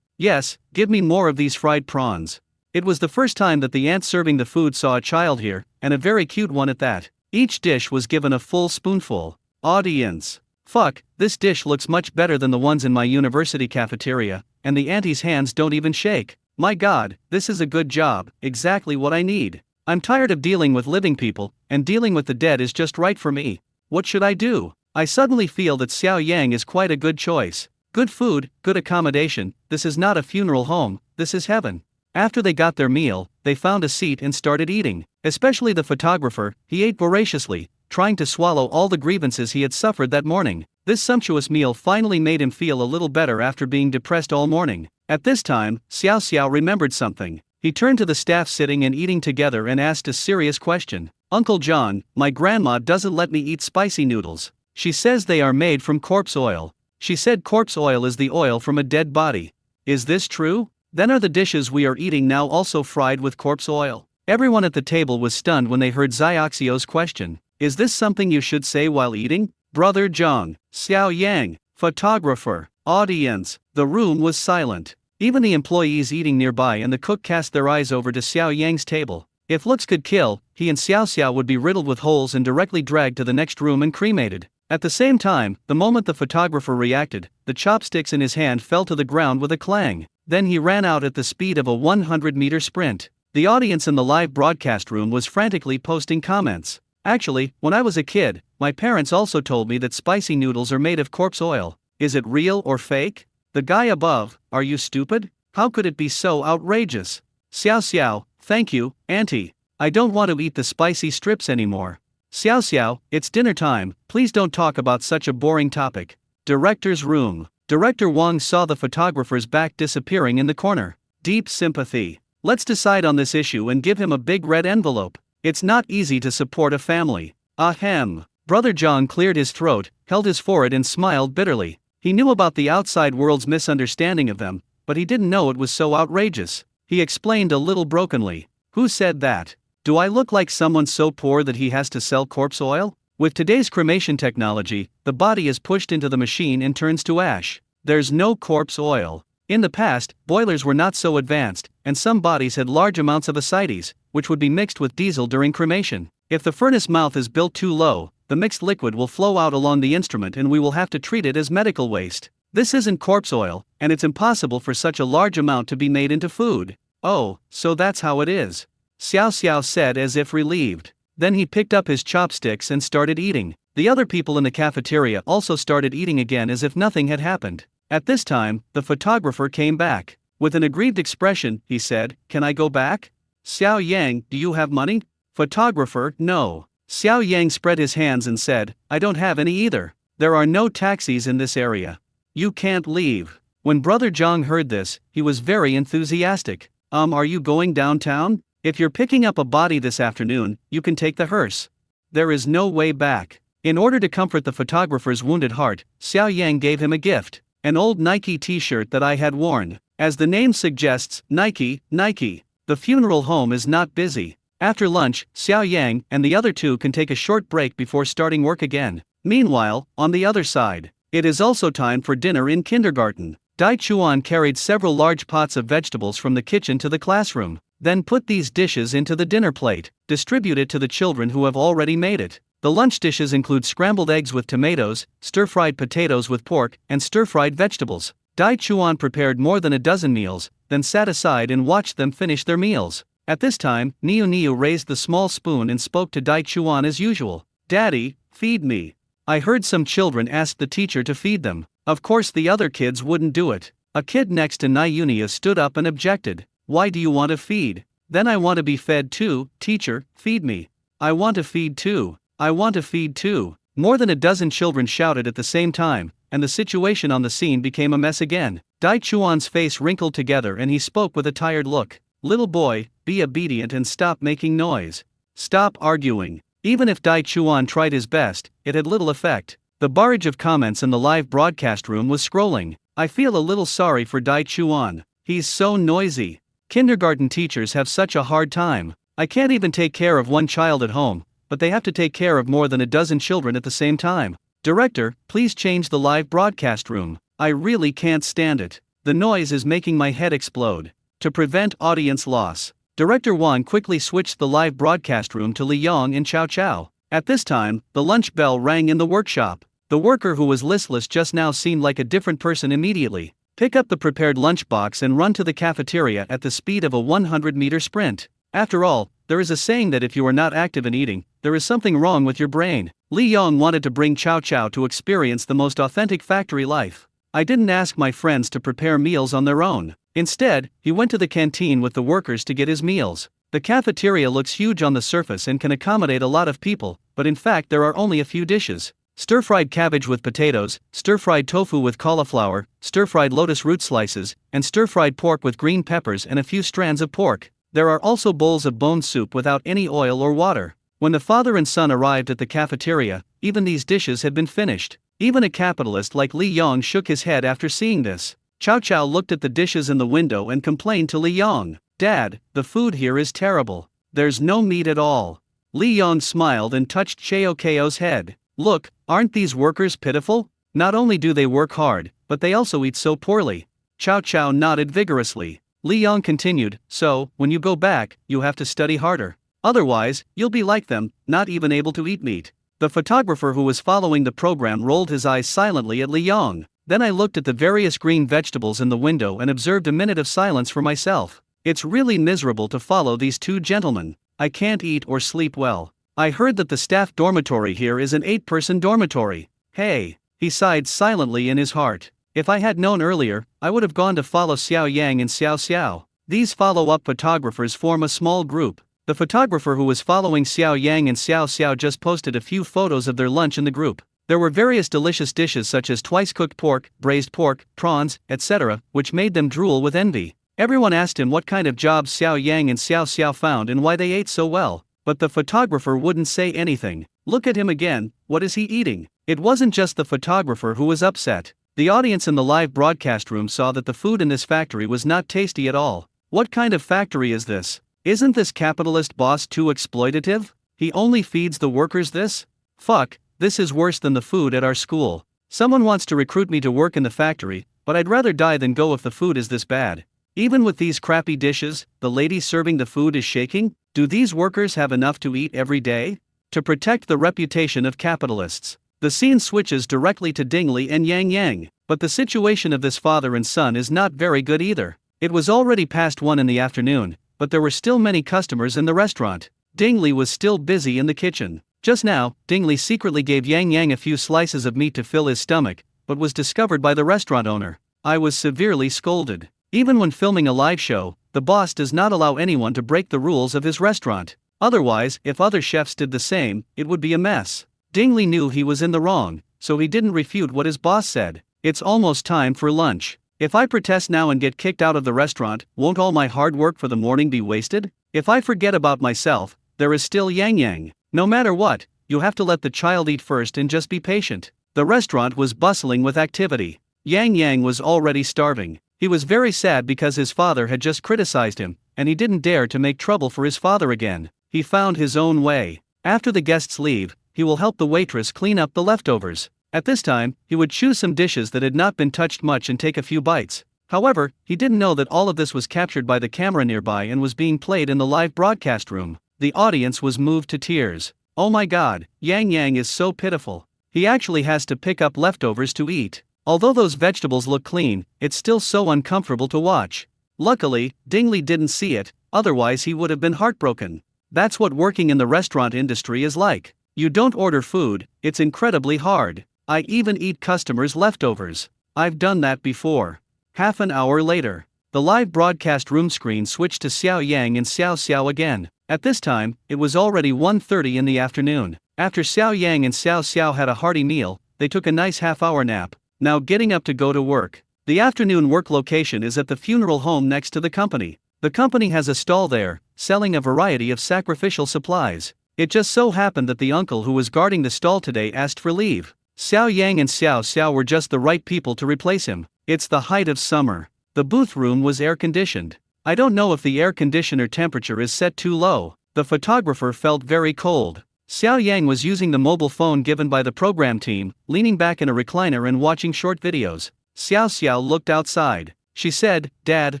Yes, give me more of these fried prawns. It was the first time that the aunt serving the food saw a child here, and a very cute one at that. Each dish was given a full spoonful. Audience. Fuck, this dish looks much better than the ones in my university cafeteria, and the auntie's hands don't even shake. My god, this is a good job, exactly what I need. I'm tired of dealing with living people, and dealing with the dead is just right for me. What should I do? I suddenly feel that Xiao Yang is quite a good choice. Good food, good accommodation, this is not a funeral home, this is heaven. After they got their meal, they found a seat and started eating. Especially the photographer, he ate voraciously, trying to swallow all the grievances he had suffered that morning. This sumptuous meal finally made him feel a little better after being depressed all morning. At this time, Xiao Xiao remembered something. He turned to the staff sitting and eating together and asked a serious question. Uncle John, my grandma doesn't let me eat spicy noodles. She says they are made from corpse oil. She said corpse oil is the oil from a dead body. Is this true? Then are the dishes we are eating now also fried with corpse oil? Everyone at the table was stunned when they heard Xiaoxiu's question. Is this something you should say while eating? Brother Zhang, Xiao Yang, photographer, audience. The room was silent. Even the employees eating nearby and the cook cast their eyes over to Xiao Yang's table. If looks could kill, he and Xiao Xiao would be riddled with holes and directly dragged to the next room and cremated. At the same time, the moment the photographer reacted, the chopsticks in his hand fell to the ground with a clang. Then he ran out at the speed of a 100-meter sprint. The audience in the live broadcast room was frantically posting comments. Actually, when I was a kid, my parents also told me that spicy noodles are made of corpse oil. Is it real or fake? The guy above, are you stupid? How could it be so outrageous? Xiao Xiao, thank you, auntie. I don't want to eat the spicy strips anymore. Xiao Xiao, it's dinner time, please don't talk about such a boring topic. Director's room. Director Wang saw the photographer's back disappearing in the corner. Deep sympathy. Let's decide on this issue and give him a big red envelope. It's not easy to support a family. Ahem. Brother Zhang cleared his throat, held his forehead and smiled bitterly. He knew about the outside world's misunderstanding of them, but he didn't know it was so outrageous. He explained a little brokenly. Who said that? Do I look like someone so poor that he has to sell corpse oil? With today's cremation technology, the body is pushed into the machine and turns to ash. There's no corpse oil. In the past, boilers were not so advanced, and some bodies had large amounts of ascites, which would be mixed with diesel during cremation. If the furnace mouth is built too low, the mixed liquid will flow out along the instrument and we will have to treat it as medical waste. This isn't corpse oil, and it's impossible for such a large amount to be made into food. Oh, so that's how it is. Xiao Xiao said as if relieved. Then he picked up his chopsticks and started eating. The other people in the cafeteria also started eating again as if nothing had happened. At this time, the photographer came back. With an aggrieved expression, he said, "Can I go back?" Xiao Yang, do you have money? Photographer, no. Xiao Yang spread his hands and said, I don't have any either. There are no taxis in this area. You can't leave. When Brother Zhang heard this, he was very enthusiastic. Are you going downtown? If you're picking up a body this afternoon, you can take the hearse. There is no way back. In order to comfort the photographer's wounded heart, Xiao Yang gave him a gift. An old Nike t-shirt that I had worn. As the name suggests, Nike, Nike. The funeral home is not busy. After lunch, Xiao Yang and the other two can take a short break before starting work again. Meanwhile, on the other side, it is also time for dinner in kindergarten. Dai Chuan carried several large pots of vegetables from the kitchen to the classroom. Then put these dishes into the dinner plate. Distribute it to the children who have already made it. The lunch dishes include scrambled eggs with tomatoes, stir-fried potatoes with pork, and stir-fried vegetables. Dai Chuan prepared more than a dozen meals, then sat aside and watched them finish their meals. At this time, Niu Niu raised the small spoon and spoke to Dai Chuan as usual. Daddy, feed me. I heard some children ask the teacher to feed them. Of course the other kids wouldn't do it. A kid next to Niu Niu stood up and objected. Why do you want to feed? Then I want to be fed too, teacher, feed me. I want to feed too. I want to feed too. More than a dozen children shouted at the same time, and the situation on the scene became a mess again. Dai Chuan's face wrinkled together and he spoke with a tired look. Little boy, be obedient and stop making noise. Stop arguing. Even if Dai Chuan tried his best, it had little effect. The barrage of comments in the live broadcast room was scrolling. I feel a little sorry for Dai Chuan. He's so noisy. Kindergarten teachers have such a hard time. I can't even take care of one child at home, but they have to take care of more than a dozen children at the same time. Director, please change the live broadcast room. I really can't stand it. The noise is making my head explode. To prevent audience loss, Director Wang quickly switched the live broadcast room to Li Yong and Chow Chow. At this time, the lunch bell rang in the workshop. The worker who was listless just now seemed like a different person immediately. Pick up the prepared lunchbox and run to the cafeteria at the speed of a 100-meter sprint. After all, there is a saying that if you are not active in eating, there is something wrong with your brain. Li Yong wanted to bring Chow Chow to experience the most authentic factory life. I didn't ask my friends to prepare meals on their own. Instead, he went to the canteen with the workers to get his meals. The cafeteria looks huge on the surface and can accommodate a lot of people, but in fact there are only a few dishes. Stir-fried cabbage with potatoes, stir-fried tofu with cauliflower, stir-fried lotus root slices, and stir-fried pork with green peppers and a few strands of pork. There are also bowls of bone soup without any oil or water. When the father and son arrived at the cafeteria, even these dishes had been finished. Even a capitalist like Li Yong shook his head after seeing this. Chow Chow looked at the dishes in the window and complained to Li Yong, "Dad, the food here is terrible. There's no meat at all." Li Yong smiled and touched Cheo Ko's head. "Look, aren't these workers pitiful? Not only do they work hard, but they also eat so poorly." Chow Chow nodded vigorously. Li Yong continued, "So, when you go back, you have to study harder. Otherwise, you'll be like them, not even able to eat meat." The photographer who was following the program rolled his eyes silently at Li Yong. Then I looked at the various green vegetables in the window and observed a minute of silence for myself. It's really miserable to follow these two gentlemen. I can't eat or sleep well. I heard that the staff dormitory here is an 8-person dormitory. Hey, he sighed silently in his heart. If I had known earlier, I would have gone to follow Xiao Yang and Xiao Xiao. These follow-up photographers form a small group. The photographer who was following Xiao Yang and Xiao Xiao just posted a few photos of their lunch in the group. There were various delicious dishes such as twice-cooked pork, braised pork, prawns, etc., which made them drool with envy. Everyone asked him what kind of jobs Xiao Yang and Xiao Xiao found and why they ate so well. But the photographer wouldn't say anything. Look at him again, what is he eating? It wasn't just the photographer who was upset. The audience in the live broadcast room saw that the food in this factory was not tasty at all. What kind of factory is this? Isn't this capitalist boss too exploitative? He only feeds the workers this? Fuck, this is worse than the food at our school. Someone wants to recruit me to work in the factory, but I'd rather die than go if the food is this bad. Even with these crappy dishes, the lady serving the food is shaking? Do these workers have enough to eat every day? To protect the reputation of capitalists. The scene switches directly to Ding Li and Yang Yang, but the situation of this father and son is not very good either. It was already past 1 in the afternoon, but there were still many customers in the restaurant. Ding Li was still busy in the kitchen. Just now, Ding Li secretly gave Yang Yang a few slices of meat to fill his stomach, but was discovered by the restaurant owner. I was severely scolded. Even when filming a live show, the boss does not allow anyone to break the rules of his restaurant. Otherwise, if other chefs did the same, it would be a mess. Ding Li knew he was in the wrong, so he didn't refute what his boss said. It's almost time for lunch. If I protest now and get kicked out of the restaurant, won't all my hard work for the morning be wasted? If I forget about myself, there is still Yang Yang. No matter what, you have to let the child eat first and just be patient. The restaurant was bustling with activity. Yang Yang was already starving. He was very sad because his father had just criticized him, and he didn't dare to make trouble for his father again. He found his own way. After the guests leave, he will help the waitress clean up the leftovers. At this time, he would choose some dishes that had not been touched much and take a few bites. However, he didn't know that all of this was captured by the camera nearby and was being played in the live broadcast room. The audience was moved to tears. Oh my god, Yang Yang is so pitiful. He actually has to pick up leftovers to eat. Although those vegetables look clean, it's still so uncomfortable to watch. Luckily, Ding Li didn't see it, otherwise he would have been heartbroken. That's what working in the restaurant industry is like. You don't order food, it's incredibly hard. I even eat customers' leftovers. I've done that before. Half an hour later, the live broadcast room screen switched to Xiao Yang and Xiao Xiao again. At this time, it was already 1:30 in the afternoon. After Xiao Yang and Xiao Xiao had a hearty meal, they took a nice half-hour nap. Now getting up to go to work. The afternoon work location is at the funeral home next to the company. The company has a stall there, selling a variety of sacrificial supplies. It just so happened that the uncle who was guarding the stall today asked for leave. Xiao Yang and Xiao Xiao were just the right people to replace him. It's the height of summer. The booth room was air-conditioned. I don't know if the air conditioner temperature is set too low. The photographer felt very cold. Xiao Yang was using the mobile phone given by the program team, leaning back in a recliner and watching short videos. Xiao Xiao looked outside. She said, "Dad,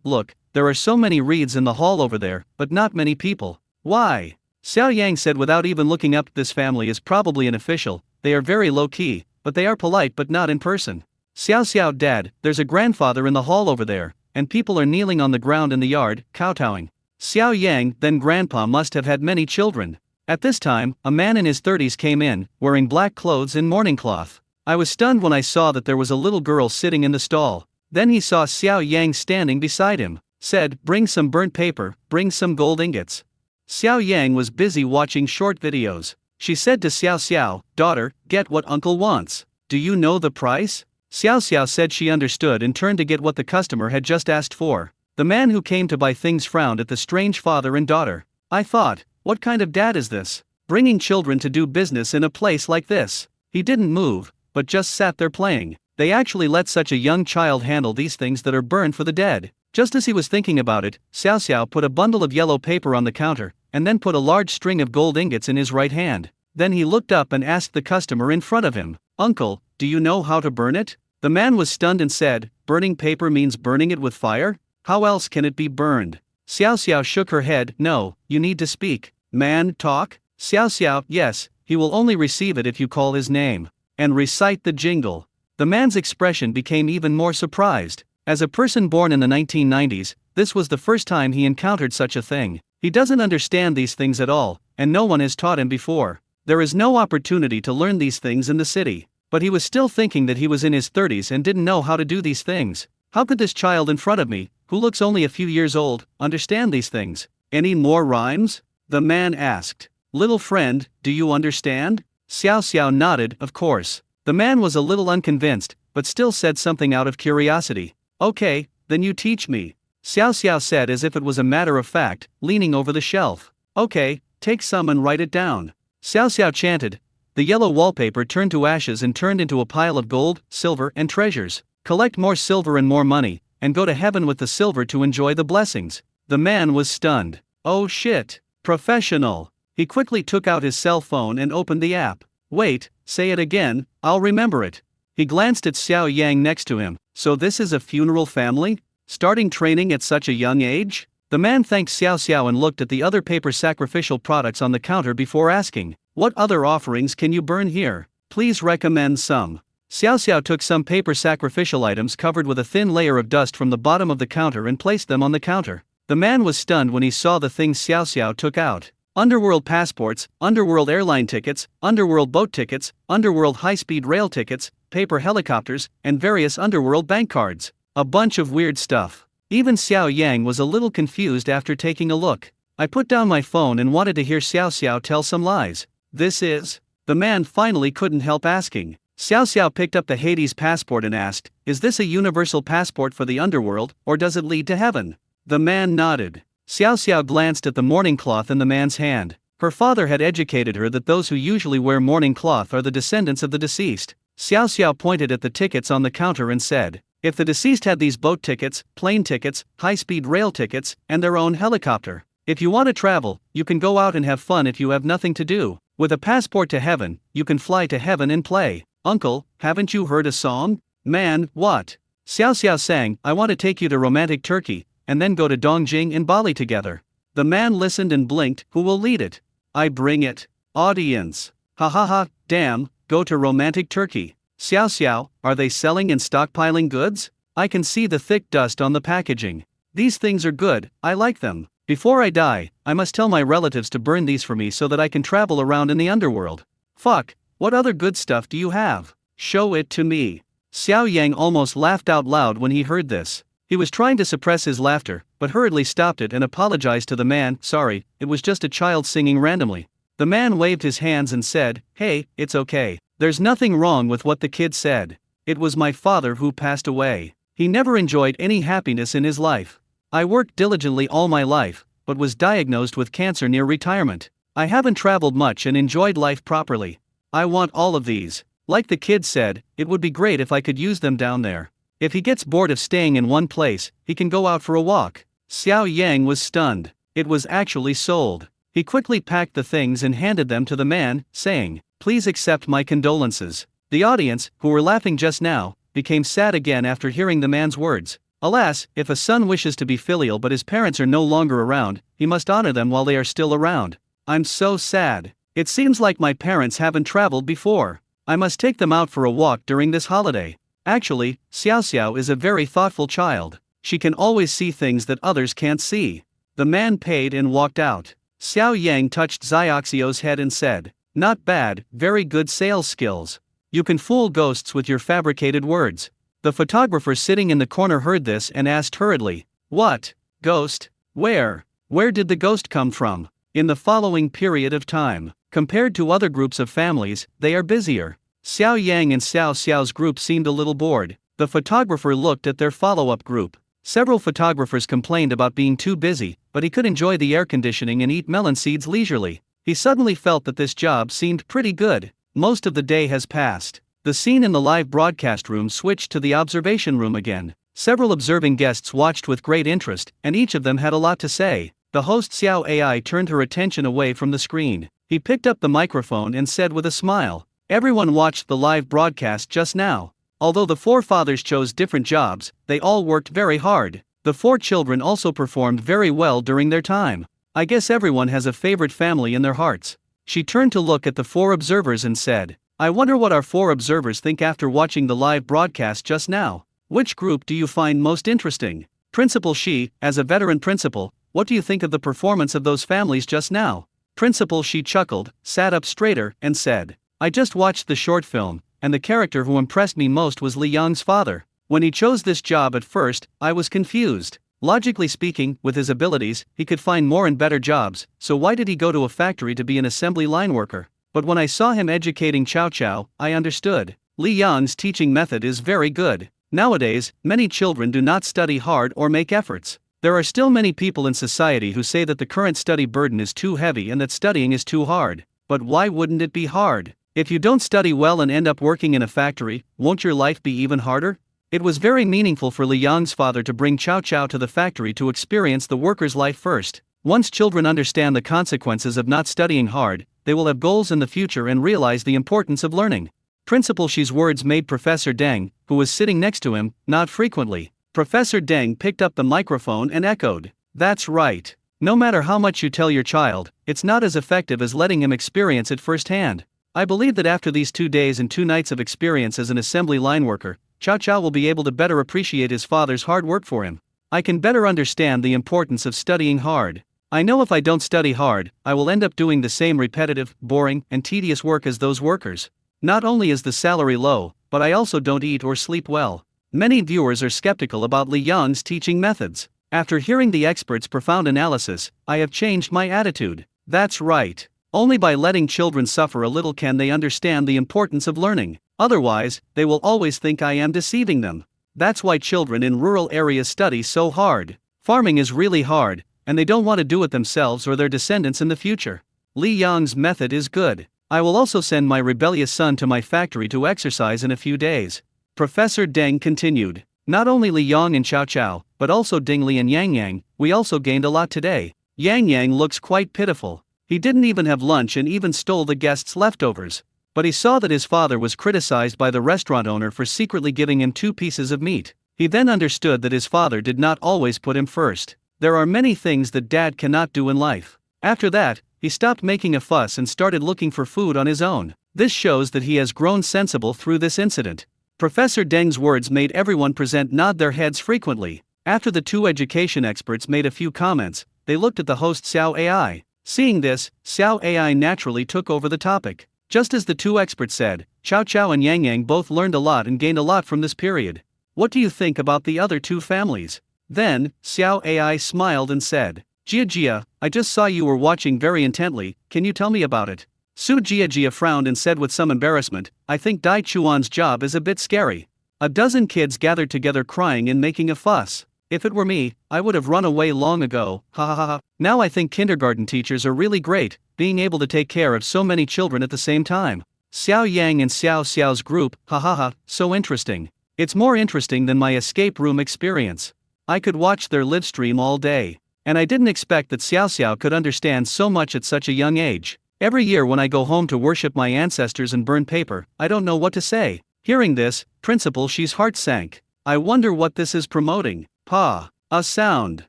look, there are so many reeds in the hall over there, but not many people." "Why?" Xiao Yang said without even looking up. This family is probably an official. They are very low-key, but they are polite but not in person. Xiao Xiao, "Dad, there's a grandfather in the hall over there, and people are kneeling on the ground in the yard, kowtowing." Xiao Yang, "Then grandpa must have had many children." At this time, a man in his 30s came in, wearing black clothes and mourning cloth. I was stunned when I saw that there was a little girl sitting in the stall. Then he saw Xiao Yang standing beside him, said, "Bring some burnt paper, bring some gold ingots." Xiao Yang was busy watching short videos. She said to Xiao Xiao, "Daughter, get what uncle wants. Do you know the price?" Xiao Xiao said she understood and turned to get what the customer had just asked for. The man who came to buy things frowned at the strange father and daughter. I thought, what kind of dad is this? Bringing children to do business in a place like this. He didn't move, but just sat there playing. They actually let such a young child handle these things that are burned for the dead. Just as he was thinking about it, Xiao Xiao put a bundle of yellow paper on the counter, and then put a large string of gold ingots in his right hand. Then he looked up and asked the customer in front of him, "Uncle, do you know how to burn it?" The man was stunned and said, "Burning paper means burning it with fire? How else can it be burned?" Xiao Xiao shook her head. "No, you need to speak. Man, talk?" Xiao Xiao, "Yes, he will only receive it if you call his name and recite the jingle." The man's expression became even more surprised. As a person born in the 1990s, this was the first time he encountered such a thing. He doesn't understand these things at all, and no one has taught him before. There is no opportunity to learn these things in the city. But he was still thinking that he was in his 30s and didn't know how to do these things. How could this child in front of me, who looks only a few years old, understand these things? "Any more rhymes?" the man asked. "Little friend, do you understand?" Xiao Xiao nodded, of course. The man was a little unconvinced, but still said something out of curiosity. "Okay, then you teach me," Xiao Xiao said as if it was a matter of fact, leaning over the shelf. "Okay, take some and write it down." Xiao Xiao chanted. The yellow wallpaper turned to ashes and turned into a pile of gold, silver, and treasures. Collect more silver and more money, and go to heaven with the silver to enjoy the blessings. The man was stunned. Oh shit. Professional. He quickly took out his cell phone and opened the app. "Wait, say it again, I'll remember it." He glanced at Xiao Yang next to him. "So this is a funeral family? Starting training at such a young age?" The man thanked Xiao Xiao and looked at the other paper sacrificial products on the counter before asking, "What other offerings can you burn here? Please recommend some." Xiao Xiao took some paper sacrificial items covered with a thin layer of dust from the bottom of the counter and placed them on the counter. The man was stunned when he saw the things Xiao Xiao took out. Underworld passports, underworld airline tickets, underworld boat tickets, underworld high-speed rail tickets, paper helicopters, and various underworld bank cards. A bunch of weird stuff. Even Xiao Yang was a little confused after taking a look. I put down my phone and wanted to hear Xiao Xiao tell some lies. "This is?" The man finally couldn't help asking. Xiao Xiao picked up the Hades passport and asked, "Is this a universal passport for the underworld, or does it lead to heaven?" The man nodded. Xiao Xiao glanced at the mourning cloth in the man's hand. Her father had educated her that those who usually wear mourning cloth are the descendants of the deceased. Xiao Xiao pointed at the tickets on the counter and said, "If the deceased had these boat tickets, plane tickets, high-speed rail tickets, and their own helicopter. If you want to travel, you can go out and have fun if you have nothing to do. With a passport to heaven, you can fly to heaven and play. Uncle, haven't you heard a song?" "Man, what?" Xiao Xiao sang, "I want to take you to romantic Turkey, and then go to Dongjing in Bali together." The man listened and blinked. "Who will lead it?" "I bring it." Audience. "Ha ha ha, damn, go to romantic Turkey. Xiao Xiao, are they selling and stockpiling goods? I can see the thick dust on the packaging. These things are good, I like them. Before I die, I must tell my relatives to burn these for me so that I can travel around in the underworld. Fuck, what other good stuff do you have? Show it to me." Xiao Yang almost laughed out loud when he heard this. He was trying to suppress his laughter, but hurriedly stopped it and apologized to the man. "Sorry, it was just a child singing randomly." The man waved his hands and said, "Hey, it's okay. There's nothing wrong with what the kid said. It was my father who passed away. He never enjoyed any happiness in his life. I worked diligently all my life, but was diagnosed with cancer near retirement. I haven't traveled much and enjoyed life properly. I want all of these. Like the kid said, it would be great if I could use them down there. If he gets bored of staying in one place, he can go out for a walk." Xiao Yang was stunned. It was actually sold. He quickly packed the things and handed them to the man, saying, "Please accept my condolences." The audience, who were laughing just now, became sad again after hearing the man's words. Alas, if a son wishes to be filial but his parents are no longer around, he must honor them while they are still around. "I'm so sad. It seems like my parents haven't traveled before. I must take them out for a walk during this holiday." Actually, Xiao Xiao is a very thoughtful child. She can always see things that others can't see. The man paid and walked out. Xiao Yang touched Xiaoxio's head and said, "Not bad, very good sales skills. You can fool ghosts with your fabricated words." The photographer sitting in the corner heard this and asked hurriedly, "What? Ghost? Where? Where did the ghost come from?" In the following period of time, compared to other groups of families, they are busier. Xiao Yang and Xiao Xiao's group seemed a little bored. The photographer looked at their follow-up group. Several photographers complained about being too busy, but he could enjoy the air conditioning and eat melon seeds leisurely. He suddenly felt that this job seemed pretty good. Most of the day has passed. The scene in the live broadcast room switched to the observation room again. Several observing guests watched with great interest, and each of them had a lot to say. The host Xiao AI turned her attention away from the screen. He picked up the microphone and said with a smile, "Everyone watched the live broadcast just now. Although the four fathers chose different jobs, they all worked very hard. The four children also performed very well during their time. I guess everyone has a favorite family in their hearts." She turned to look at the four observers and said, "I wonder what our four observers think after watching the live broadcast just now. Which group do you find most interesting? Principal Shi, as a veteran principal, what do you think of the performance of those families just now?" Principal Shi chuckled, sat up straighter, and said, "I just watched the short film, and the character who impressed me most was Li Yang's father. When he chose this job at first, I was confused. Logically speaking, with his abilities, he could find more and better jobs, so why did he go to a factory to be an assembly line worker? But when I saw him educating Chow Chow, I understood. Li Yang's teaching method is very good. Nowadays, many children do not study hard or make efforts. There are still many people in society who say that the current study burden is too heavy and that studying is too hard. But why wouldn't it be hard? If you don't study well and end up working in a factory, won't your life be even harder?" It was very meaningful for Li Yang's father to bring Chow Chow to the factory to experience the worker's life first. Once children understand the consequences of not studying hard, they will have goals in the future and realize the importance of learning. Principal Shi's words made Professor Deng, who was sitting next to him, nod frequently. Professor Deng picked up the microphone and echoed, "That's right. No matter how much you tell your child, it's not as effective as letting him experience it firsthand. I believe that after these 2 days and 2 nights of experience as an assembly line worker, Chow Chow will be able to better appreciate his father's hard work for him. I can better understand the importance of studying hard. I know if I don't study hard, I will end up doing the same repetitive, boring, and tedious work as those workers. Not only is the salary low, but I also don't eat or sleep well." Many viewers are skeptical about Li Yang's teaching methods. After hearing the expert's profound analysis, I have changed my attitude. That's right. Only by letting children suffer a little can they understand the importance of learning. Otherwise, they will always think I am deceiving them. That's why children in rural areas study so hard. Farming is really hard, and they don't want to do it themselves or their descendants in the future. Li Yang's method is good. I will also send my rebellious son to my factory to exercise in a few days." Professor Deng continued, "Not only Li Yang and Chow Chow, but also Ding Li and Yang Yang, we also gained a lot today. Yang Yang looks quite pitiful. He didn't even have lunch and even stole the guests' leftovers. But he saw that his father was criticized by the restaurant owner for secretly giving him 2 pieces of meat. He then understood that his father did not always put him first. There are many things that dad cannot do in life. After that, he stopped making a fuss and started looking for food on his own. This shows that he has grown sensible through this incident." Professor Deng's words made everyone present nod their heads frequently. After the 2 education experts made a few comments, they looked at the host Xiao AI. Seeing this, Xiao AI naturally took over the topic. Just as the 2 experts said, Chow Chow and Yang Yang both learned a lot and gained a lot from this period. What do you think about the other 2 families? Then, Xiao AI smiled and said, "Jia Jia, I just saw you were watching very intently, can you tell me about it?" Su Jia Jia frowned and said with some embarrassment, "I think Dai Chuan's job is a bit scary. A dozen kids gathered together crying and making a fuss. If it were me, I would have run away long ago, ha ha ha ha. Now I think kindergarten teachers are really great, being able to take care of so many children at the same time. Xiao Yang and Xiao Xiao's group, ha ha ha, so interesting. It's more interesting than my escape room experience. I could watch their live stream all day. And I didn't expect that Xiao Xiao could understand so much at such a young age. Every year when I go home to worship my ancestors and burn paper, I don't know what to say." Hearing this, Principal Shi's heart sank. I wonder what this is promoting. Pa. A sound.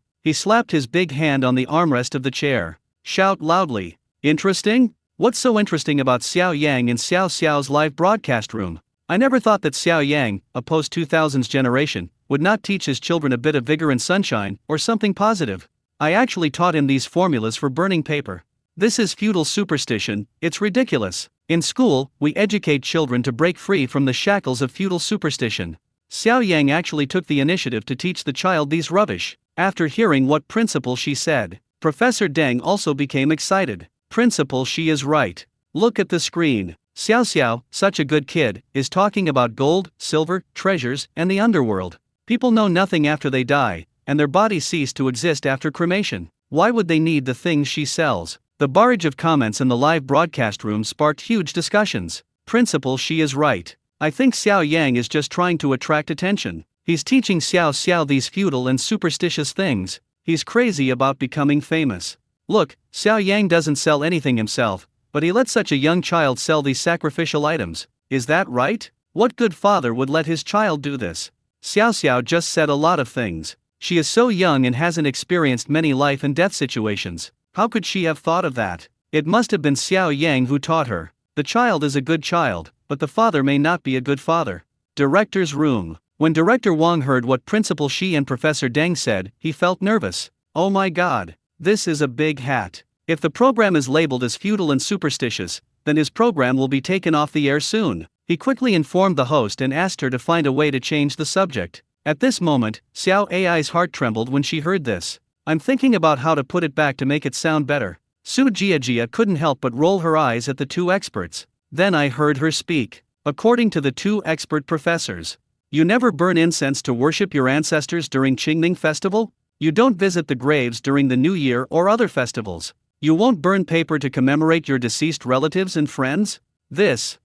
He slapped his big hand on the armrest of the chair. Shout loudly. Interesting? What's so interesting about Xiao Yang and Xiao Xiao's live broadcast room? I never thought that Xiao Yang, a post-2000s generation, would not teach his children a bit of vigor and sunshine, or something positive. I actually taught him these formulas for burning paper. This is feudal superstition, it's ridiculous. In school, we educate children to break free from the shackles of feudal superstition. Xiao Yang actually took the initiative to teach the child these rubbish. After hearing what Principal Shi said, Professor Deng also became excited. Principal Shi is right. Look at the screen. Xiao Xiao, such a good kid, is talking about gold, silver, treasures, and the underworld. People know nothing after they die, and their bodies cease to exist after cremation. Why would they need the things she sells? The barrage of comments in the live broadcast room sparked huge discussions. Principal Shi is right. I think Xiao Yang is just trying to attract attention. He's teaching Xiao Xiao these feudal and superstitious things. He's crazy about becoming famous. Look, Xiao Yang doesn't sell anything himself, but he lets such a young child sell these sacrificial items. Is that right? What good father would let his child do this? Xiao Xiao just said a lot of things. She is so young and hasn't experienced many life and death situations. How could she have thought of that? It must have been Xiao Yang who taught her. The child is a good child, but the father may not be a good father. Director's room. When Director Wang heard what Principal Shi and Professor Deng said, he felt nervous. Oh my god, this is a big hat. If the program is labeled as feudal and superstitious, then his program will be taken off the air soon. He quickly informed the host and asked her to find a way to change the subject. At this moment, Xiao Ai's heart trembled when she heard this. I'm thinking about how to put it back to make it sound better. Su Jiajia couldn't help but roll her eyes at the two experts. Then I heard her speak. According to the two expert professors, you never burn incense to worship your ancestors during Qingming festival? You don't visit the graves during the New Year or other festivals. You won't burn paper to commemorate your deceased relatives and friends? This.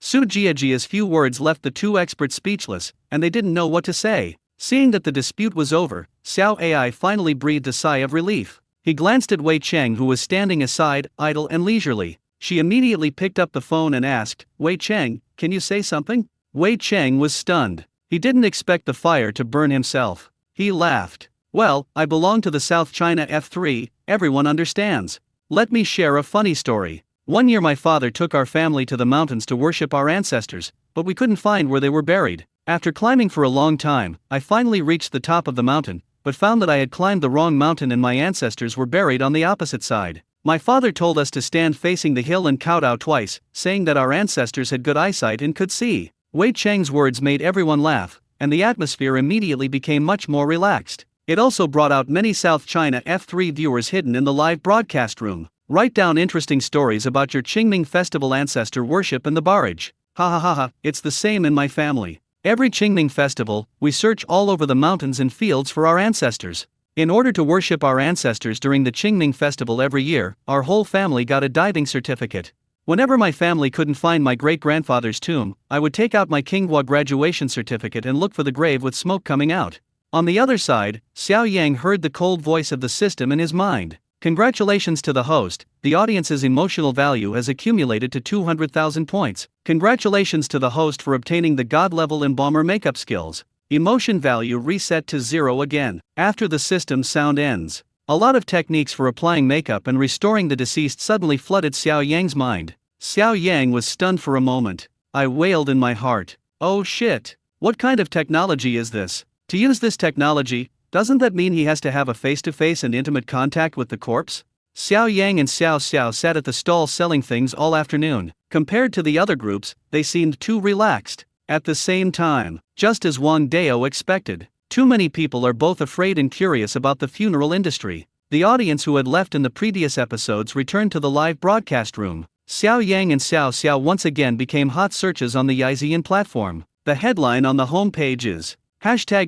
Su Jiajia's few words left the two experts speechless, and they didn't know what to say. Seeing that the dispute was over, Xiao Ai finally breathed a sigh of relief. He glanced at Wei Cheng, who was standing aside, idle and leisurely. She immediately picked up the phone and asked, Wei Cheng, can you say something? Wei Cheng was stunned. He didn't expect the fire to burn himself. He laughed. Well, I belong to the South China F3, everyone understands. Let me share a funny story. One year my father took our family to the mountains to worship our ancestors, but we couldn't find where they were buried. After climbing for a long time, I finally reached the top of the mountain, but found that I had climbed the wrong mountain and my ancestors were buried on the opposite side. My father told us to stand facing the hill and kowtow twice, saying that our ancestors had good eyesight and could see. Wei Cheng's words made everyone laugh, and the atmosphere immediately became much more relaxed. It also brought out many South China F3 viewers hidden in the live broadcast room. Write down interesting stories about your Qingming festival ancestor worship in the barrage. Ha ha ha ha, it's the same in my family. Every Qingming festival, we search all over the mountains and fields for our ancestors. In order to worship our ancestors during the Qingming festival every year, our whole family got a diving certificate. Whenever my family couldn't find my great-grandfather's tomb, I would take out my Qinghua graduation certificate and look for the grave with smoke coming out. On the other side, Xiao Yang heard the cold voice of the system in his mind. Congratulations to the host, the audience's emotional value has accumulated to 200,000 points. Congratulations to the host for obtaining the God-level embalmer makeup skills. Emotion value reset to 0 again. After the system sound ends, a lot of techniques for applying makeup and restoring the deceased suddenly flooded Xiao Yang's mind. Xiao Yang was stunned for a moment. I wailed in my heart. Oh shit! What kind of technology is this? To use this technology, doesn't that mean he has to have a face-to-face and intimate contact with the corpse? Xiao Yang and Xiao Xiao sat at the stall selling things all afternoon. Compared to the other groups, they seemed too relaxed. At the same time, just as Wang Dao expected, too many people are both afraid and curious about the funeral industry. The audience who had left in the previous episodes returned to the live broadcast room. Xiao Yang and Xiao Xiao once again became hot searches on the Yixian platform. The headline on the homepage is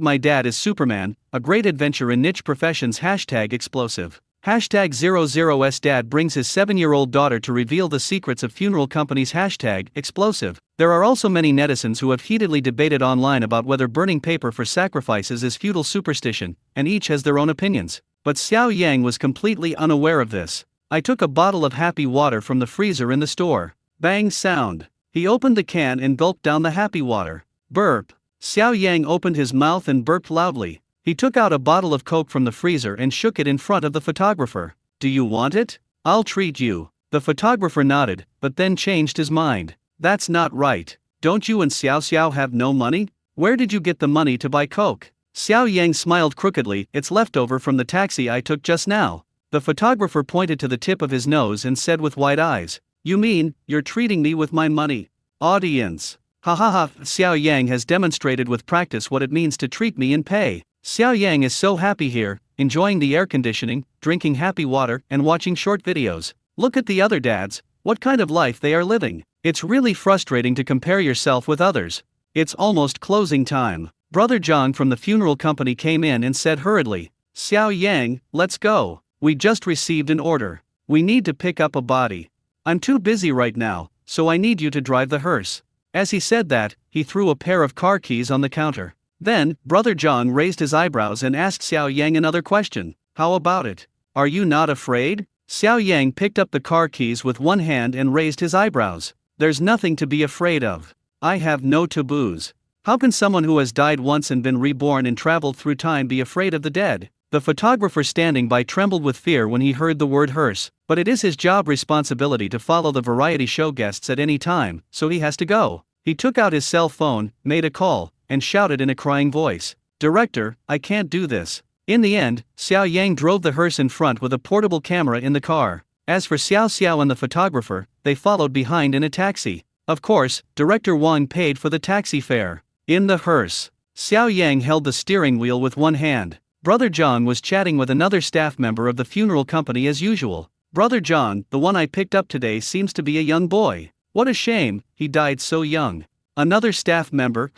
#My Dad is Superman, a great adventure in niche professions #explosive. #00s Dad brings his 7-year-old daughter to reveal the secrets of funeral companies #explosive. There are also many netizens who have heatedly debated online about whether burning paper for sacrifices is feudal superstition, and each has their own opinions. But Xiao Yang was completely unaware of this. I took a bottle of happy water from the freezer in the store. Bang sound. He opened the can and gulped down the happy water. Burp. Xiao Yang opened his mouth and burped loudly. He took out a bottle of Coke from the freezer and shook it in front of the photographer. Do you want it? I'll treat you. The photographer nodded, but then changed his mind. That's not right. Don't you and Xiao Xiao have no money? Where did you get the money to buy Coke? Xiao Yang smiled crookedly. It's leftover from the taxi I took just now. The photographer pointed to the tip of his nose and said with wide eyes, "You mean, you're treating me with my money?" Audience. Ha ha ha, Xiao Yang has demonstrated with practice what it means to treat me and pay. Xiao Yang is so happy here, enjoying the air conditioning, drinking happy water, and watching short videos. Look at the other dads, what kind of life they are living. It's really frustrating to compare yourself with others. It's almost closing time. Brother Zhang from the funeral company came in and said hurriedly, "Xiao Yang, let's go. We just received an order. We need to pick up a body. I'm too busy right now, so I need you to drive the hearse." As he said that, he threw a pair of car keys on the counter. Then, Brother Zhang raised his eyebrows and asked Xiao Yang another question. "How about it? Are you not afraid?" Xiao Yang picked up the car keys with one hand and raised his eyebrows. "There's nothing to be afraid of. I have no taboos. How can someone who has died once and been reborn and traveled through time be afraid of the dead?" The photographer standing by trembled with fear when he heard the word hearse, but it is his job responsibility to follow the variety show guests at any time, so he has to go. He took out his cell phone, made a call, and shouted in a crying voice, "Director, I can't do this." In the end, Xiao Yang drove the hearse in front with a portable camera in the car. As for Xiao Xiao and the photographer, they followed behind in a taxi. Of course, Director Wang paid for the taxi fare. In the hearse, Xiao Yang held the steering wheel with one hand. Brother Zhang was chatting with another staff member of the funeral company as usual. "Brother Zhang, the one I picked up today seems to be a young boy. What a shame, he died so young." Another staff member,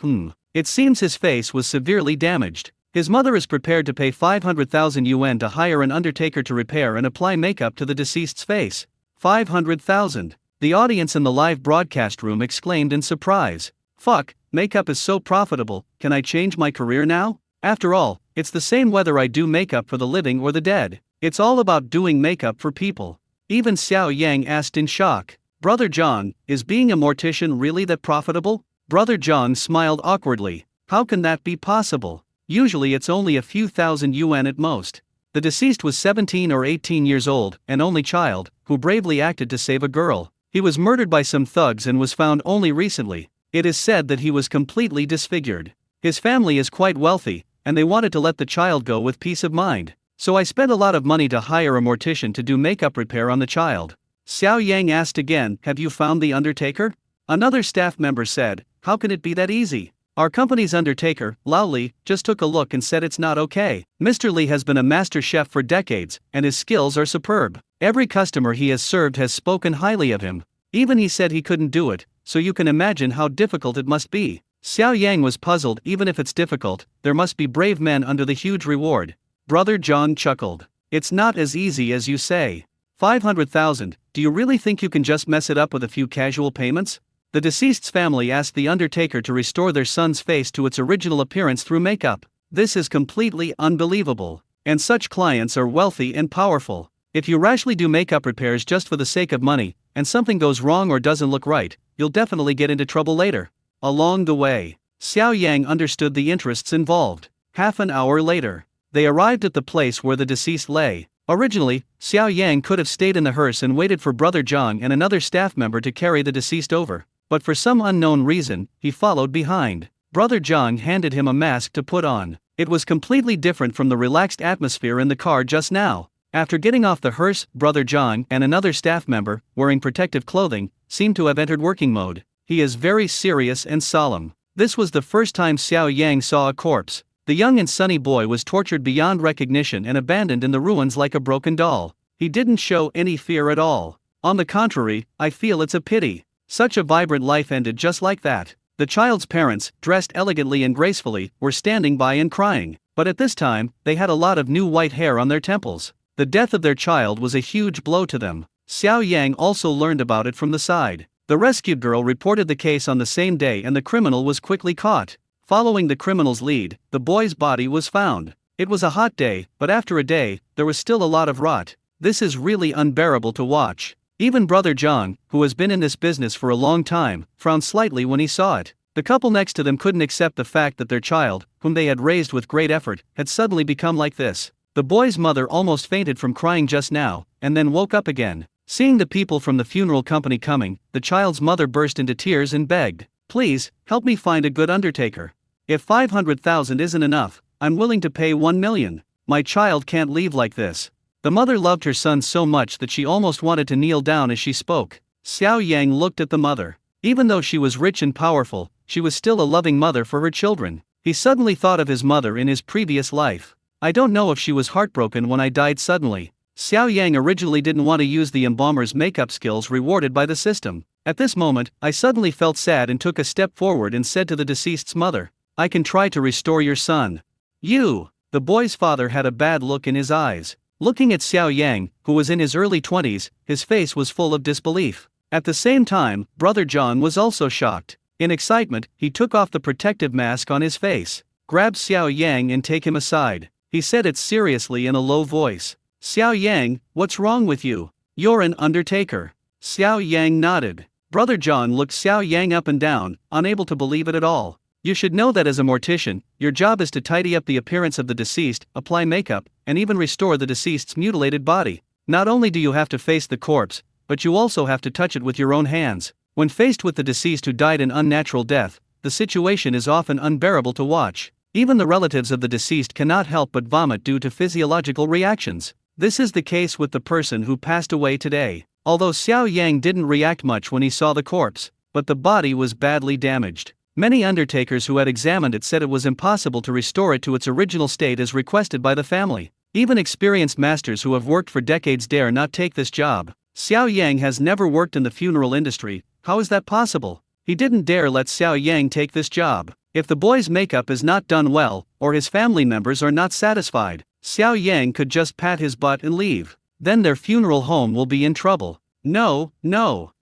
It seems his face was severely damaged. His mother is prepared to pay 500,000 yuan to hire an undertaker to repair and apply makeup to the deceased's face. 500,000. The audience in the live broadcast room exclaimed in surprise. "Fuck, makeup is so profitable, can I change my career now? After all, it's the same whether I do makeup for the living or the dead. It's all about doing makeup for people." Even Xiao Yang asked in shock, "Brother Zhang, is being a mortician really that profitable?" Brother Zhang smiled awkwardly. "How can that be possible? Usually it's only a few thousand yuan at most." The deceased was 17 or 18 years old, an only child, who bravely acted to save a girl. He was murdered by some thugs and was found only recently. It is said that he was completely disfigured. His family is quite wealthy, and they wanted to let the child go with peace of mind. So I spent a lot of money to hire a mortician to do makeup repair on the child. Xiao Yang asked again, "Have you found the undertaker?" Another staff member said, "How can it be that easy? Our company's undertaker, Lao Li, just took a look and said it's not okay. Mr. Li has been a master chef for decades, and his skills are superb. Every customer he has served has spoken highly of him. Even he said he couldn't do it, so you can imagine how difficult it must be." Xiao Yang was puzzled. Even if it's difficult, there must be brave men under the huge reward. Brother Zhang chuckled. "It's not as easy as you say. 500,000, do you really think you can just mess it up with a few casual payments?" The deceased's family asked the undertaker to restore their son's face to its original appearance through makeup. This is completely unbelievable. And such clients are wealthy and powerful. If you rashly do makeup repairs just for the sake of money, and something goes wrong or doesn't look right, you'll definitely get into trouble later. Along the way, Xiao Yang understood the interests involved. Half an hour later, they arrived at the place where the deceased lay. Originally, Xiao Yang could have stayed in the hearse and waited for Brother Zhang and another staff member to carry the deceased over, but for some unknown reason, he followed behind. Brother Zhang handed him a mask to put on. It was completely different from the relaxed atmosphere in the car just now. After getting off the hearse, Brother Zhang and another staff member, wearing protective clothing, seemed to have entered working mode. He is very serious and solemn. This was the first time Xiao Yang saw a corpse. The young and sunny boy was tortured beyond recognition and abandoned in the ruins like a broken doll. He didn't show any fear at all. On the contrary, I feel it's a pity. Such a vibrant life ended just like that. The child's parents, dressed elegantly and gracefully, were standing by and crying, but at this time, they had a lot of new white hair on their temples. The death of their child was a huge blow to them. Xiao Yang also learned about it from the side. The rescued girl reported the case on the same day and the criminal was quickly caught. Following the criminal's lead, the boy's body was found. It was a hot day, but after a day, there was still a lot of rot. This is really unbearable to watch. Even Brother Zhang, who has been in this business for a long time, frowned slightly when he saw it. The couple next to them couldn't accept the fact that their child, whom they had raised with great effort, had suddenly become like this. The boy's mother almost fainted from crying just now, and then woke up again. Seeing the people from the funeral company coming, the child's mother burst into tears and begged, "Please, help me find a good undertaker. If 500,000 isn't enough, I'm willing to pay 1 million. My child can't leave like this. The mother loved her son so much that she almost wanted to kneel down as she spoke. Xiao Yang looked at the mother. Even though she was rich and powerful, she was still a loving mother for her children. He suddenly thought of his mother in his previous life. I don't know if she was heartbroken when I died suddenly. Xiao Yang originally didn't want to use the embalmer's makeup skills rewarded by the system. At this moment, I suddenly felt sad and took a step forward and said to the deceased's mother, I can try to restore your son. You! The boy's father had a bad look in his eyes. Looking at Xiao Yang, who was in his early 20s, his face was full of disbelief. At the same time, Brother John was also shocked. In excitement, he took off the protective mask on his face, grabbed Xiao Yang and take him aside. He said it seriously in a low voice. Xiao Yang, what's wrong with you? You're an undertaker. Xiao Yang nodded. Brother John looked Xiao Yang up and down, unable to believe it at all. You should know that as a mortician, your job is to tidy up the appearance of the deceased, apply makeup, and even restore the deceased's mutilated body. Not only do you have to face the corpse, but you also have to touch it with your own hands. When faced with the deceased who died an unnatural death, the situation is often unbearable to watch. Even the relatives of the deceased cannot help but vomit due to physiological reactions. This is the case with the person who passed away today. Although Xiao Yang didn't react much when he saw the corpse, but the body was badly damaged. Many undertakers who had examined it said it was impossible to restore it to its original state as requested by the family. Even experienced masters who have worked for decades dare not take this job. Xiao Yang has never worked in the funeral industry. How is that possible? He didn't dare let Xiao Yang take this job. If the boy's makeup is not done well, or his family members are not satisfied, Xiao Yang could just pat his butt and leave. Then their funeral home will be in trouble. No.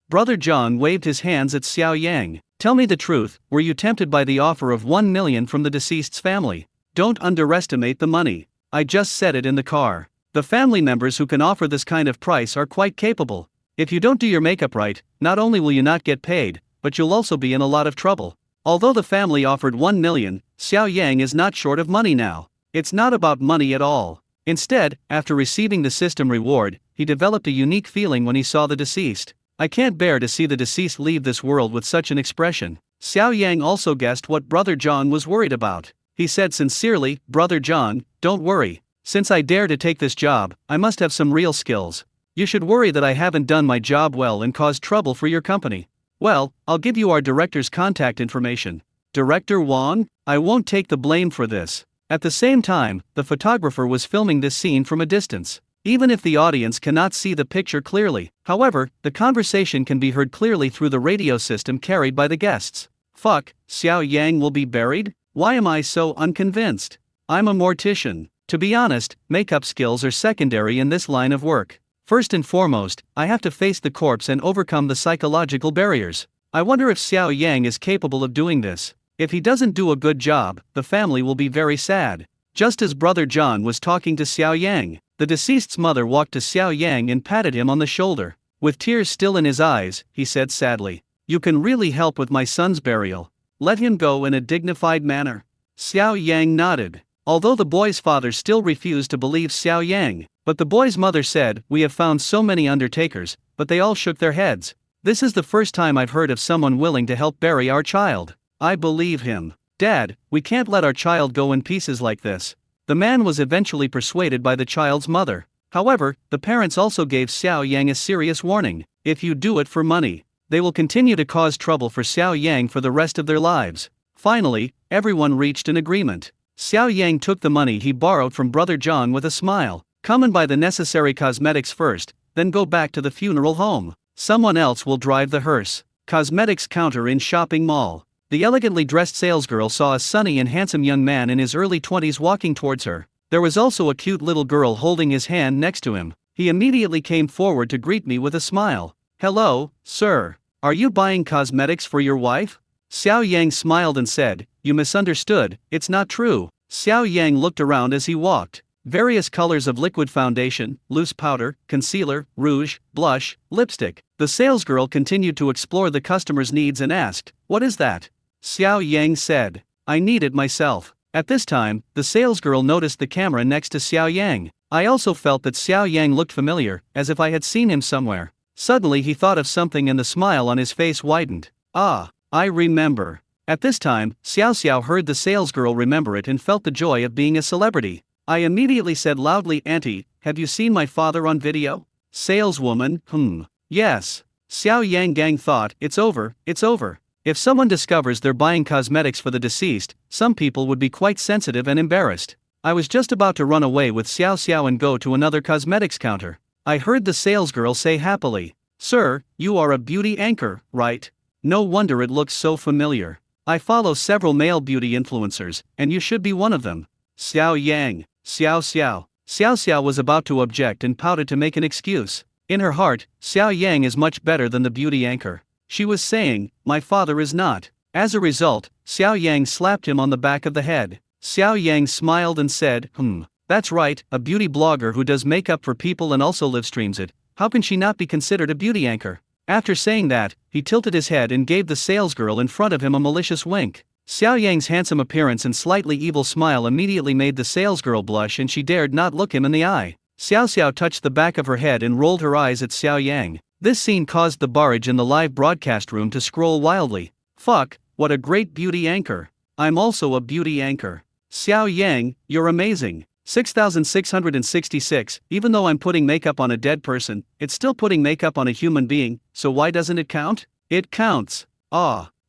Brother John waved his hands at Xiao Yang. Tell me the truth, were you tempted by the offer of 1 million from the deceased's family? Don't underestimate the money. I just said it in the car. The family members who can offer this kind of price are quite capable. If you don't do your makeup right, not only will you not get paid, but you'll also be in a lot of trouble. Although the family offered 1 million, Xiao Yang is not short of money now. It's not about money at all. Instead, after receiving the system reward, he developed a unique feeling when he saw the deceased. I can't bear to see the deceased leave this world with such an expression. Xiao Yang also guessed what Brother John was worried about. He said sincerely, Brother John, don't worry. Since I dare to take this job, I must have some real skills. You should worry that I haven't done my job well and caused trouble for your company. Well, I'll give you our director's contact information. Director Wang? I won't take the blame for this. At the same time, the photographer was filming this scene from a distance. Even if the audience cannot see the picture clearly, however, the conversation can be heard clearly through the radio system carried by the guests. Fuck, Xiao Yang will be buried? Why am I so unconvinced? I'm a mortician. To be honest, makeup skills are secondary in this line of work. First and foremost, I have to face the corpse and overcome the psychological barriers. I wonder if Xiao Yang is capable of doing this. If he doesn't do a good job, the family will be very sad. Just as Brother John was talking to Xiao Yang, the deceased's mother walked to Xiao Yang and patted him on the shoulder. With tears still in his eyes, he said sadly, You can really help with my son's burial. Let him go in a dignified manner. Xiao Yang nodded. Although the boy's father still refused to believe Xiao Yang, but the boy's mother said, We have found so many undertakers, but they all shook their heads. This is the first time I've heard of someone willing to help bury our child. I believe him. Dad, we can't let our child go in pieces like this. The man was eventually persuaded by the child's mother. However, the parents also gave Xiao Yang a serious warning. If you do it for money, they will continue to cause trouble for Xiao Yang for the rest of their lives. Finally, everyone reached an agreement. Xiao Yang took the money he borrowed from Brother John with a smile. Come and buy the necessary cosmetics first, then go back to the funeral home. Someone else will drive the hearse. Cosmetics counter in shopping mall. The elegantly dressed salesgirl saw a sunny and handsome young man in his early 20s walking towards her. There was also a cute little girl holding his hand next to him. He immediately came forward to greet me with a smile. Hello, sir. Are you buying cosmetics for your wife? Xiao Yang smiled and said, You misunderstood, it's not true. Xiao Yang looked around as he walked. Various colors of liquid foundation, loose powder, concealer, rouge, blush, lipstick. The salesgirl continued to explore the customer's needs and asked, What is that? Xiao Yang said, I need it myself. At this time, the salesgirl noticed the camera next to Xiao Yang. I also felt that Xiao Yang looked familiar, as if I had seen him somewhere. Suddenly he thought of something and the smile on his face widened. Ah, I remember. At this time, Xiao Xiao heard the salesgirl remember it and felt the joy of being a celebrity. I immediately said loudly, "Auntie, have you seen my father on video?" Saleswoman, yes. Xiao Yang Gang thought, it's over. If someone discovers they're buying cosmetics for the deceased, some people would be quite sensitive and embarrassed. I was just about to run away with Xiao Xiao and go to another cosmetics counter. I heard the salesgirl say happily, "Sir, you are a beauty anchor, right? No wonder it looks so familiar. I follow several male beauty influencers, and you should be one of them." Xiao Yang, Xiao Xiao. Xiao Xiao was about to object and pouted to make an excuse. In her heart, Xiao Yang is much better than the beauty anchor. She was saying, "My father is not." As a result, Xiao Yang slapped him on the back of the head. Xiao Yang smiled and said, "That's right, a beauty blogger who does makeup for people and also livestreams it. How can she not be considered a beauty anchor?" After saying that, he tilted his head and gave the salesgirl in front of him a malicious wink. Xiao Yang's handsome appearance and slightly evil smile immediately made the salesgirl blush and she dared not look him in the eye. Xiao Xiao touched the back of her head and rolled her eyes at Xiao Yang. This scene caused the barrage in the live broadcast room to scroll wildly. "Fuck, what a great beauty anchor. I'm also a beauty anchor. Xiao Yang, you're amazing." 6666, even though I'm putting makeup on a dead person, it's still putting makeup on a human being, so why doesn't it count? It counts.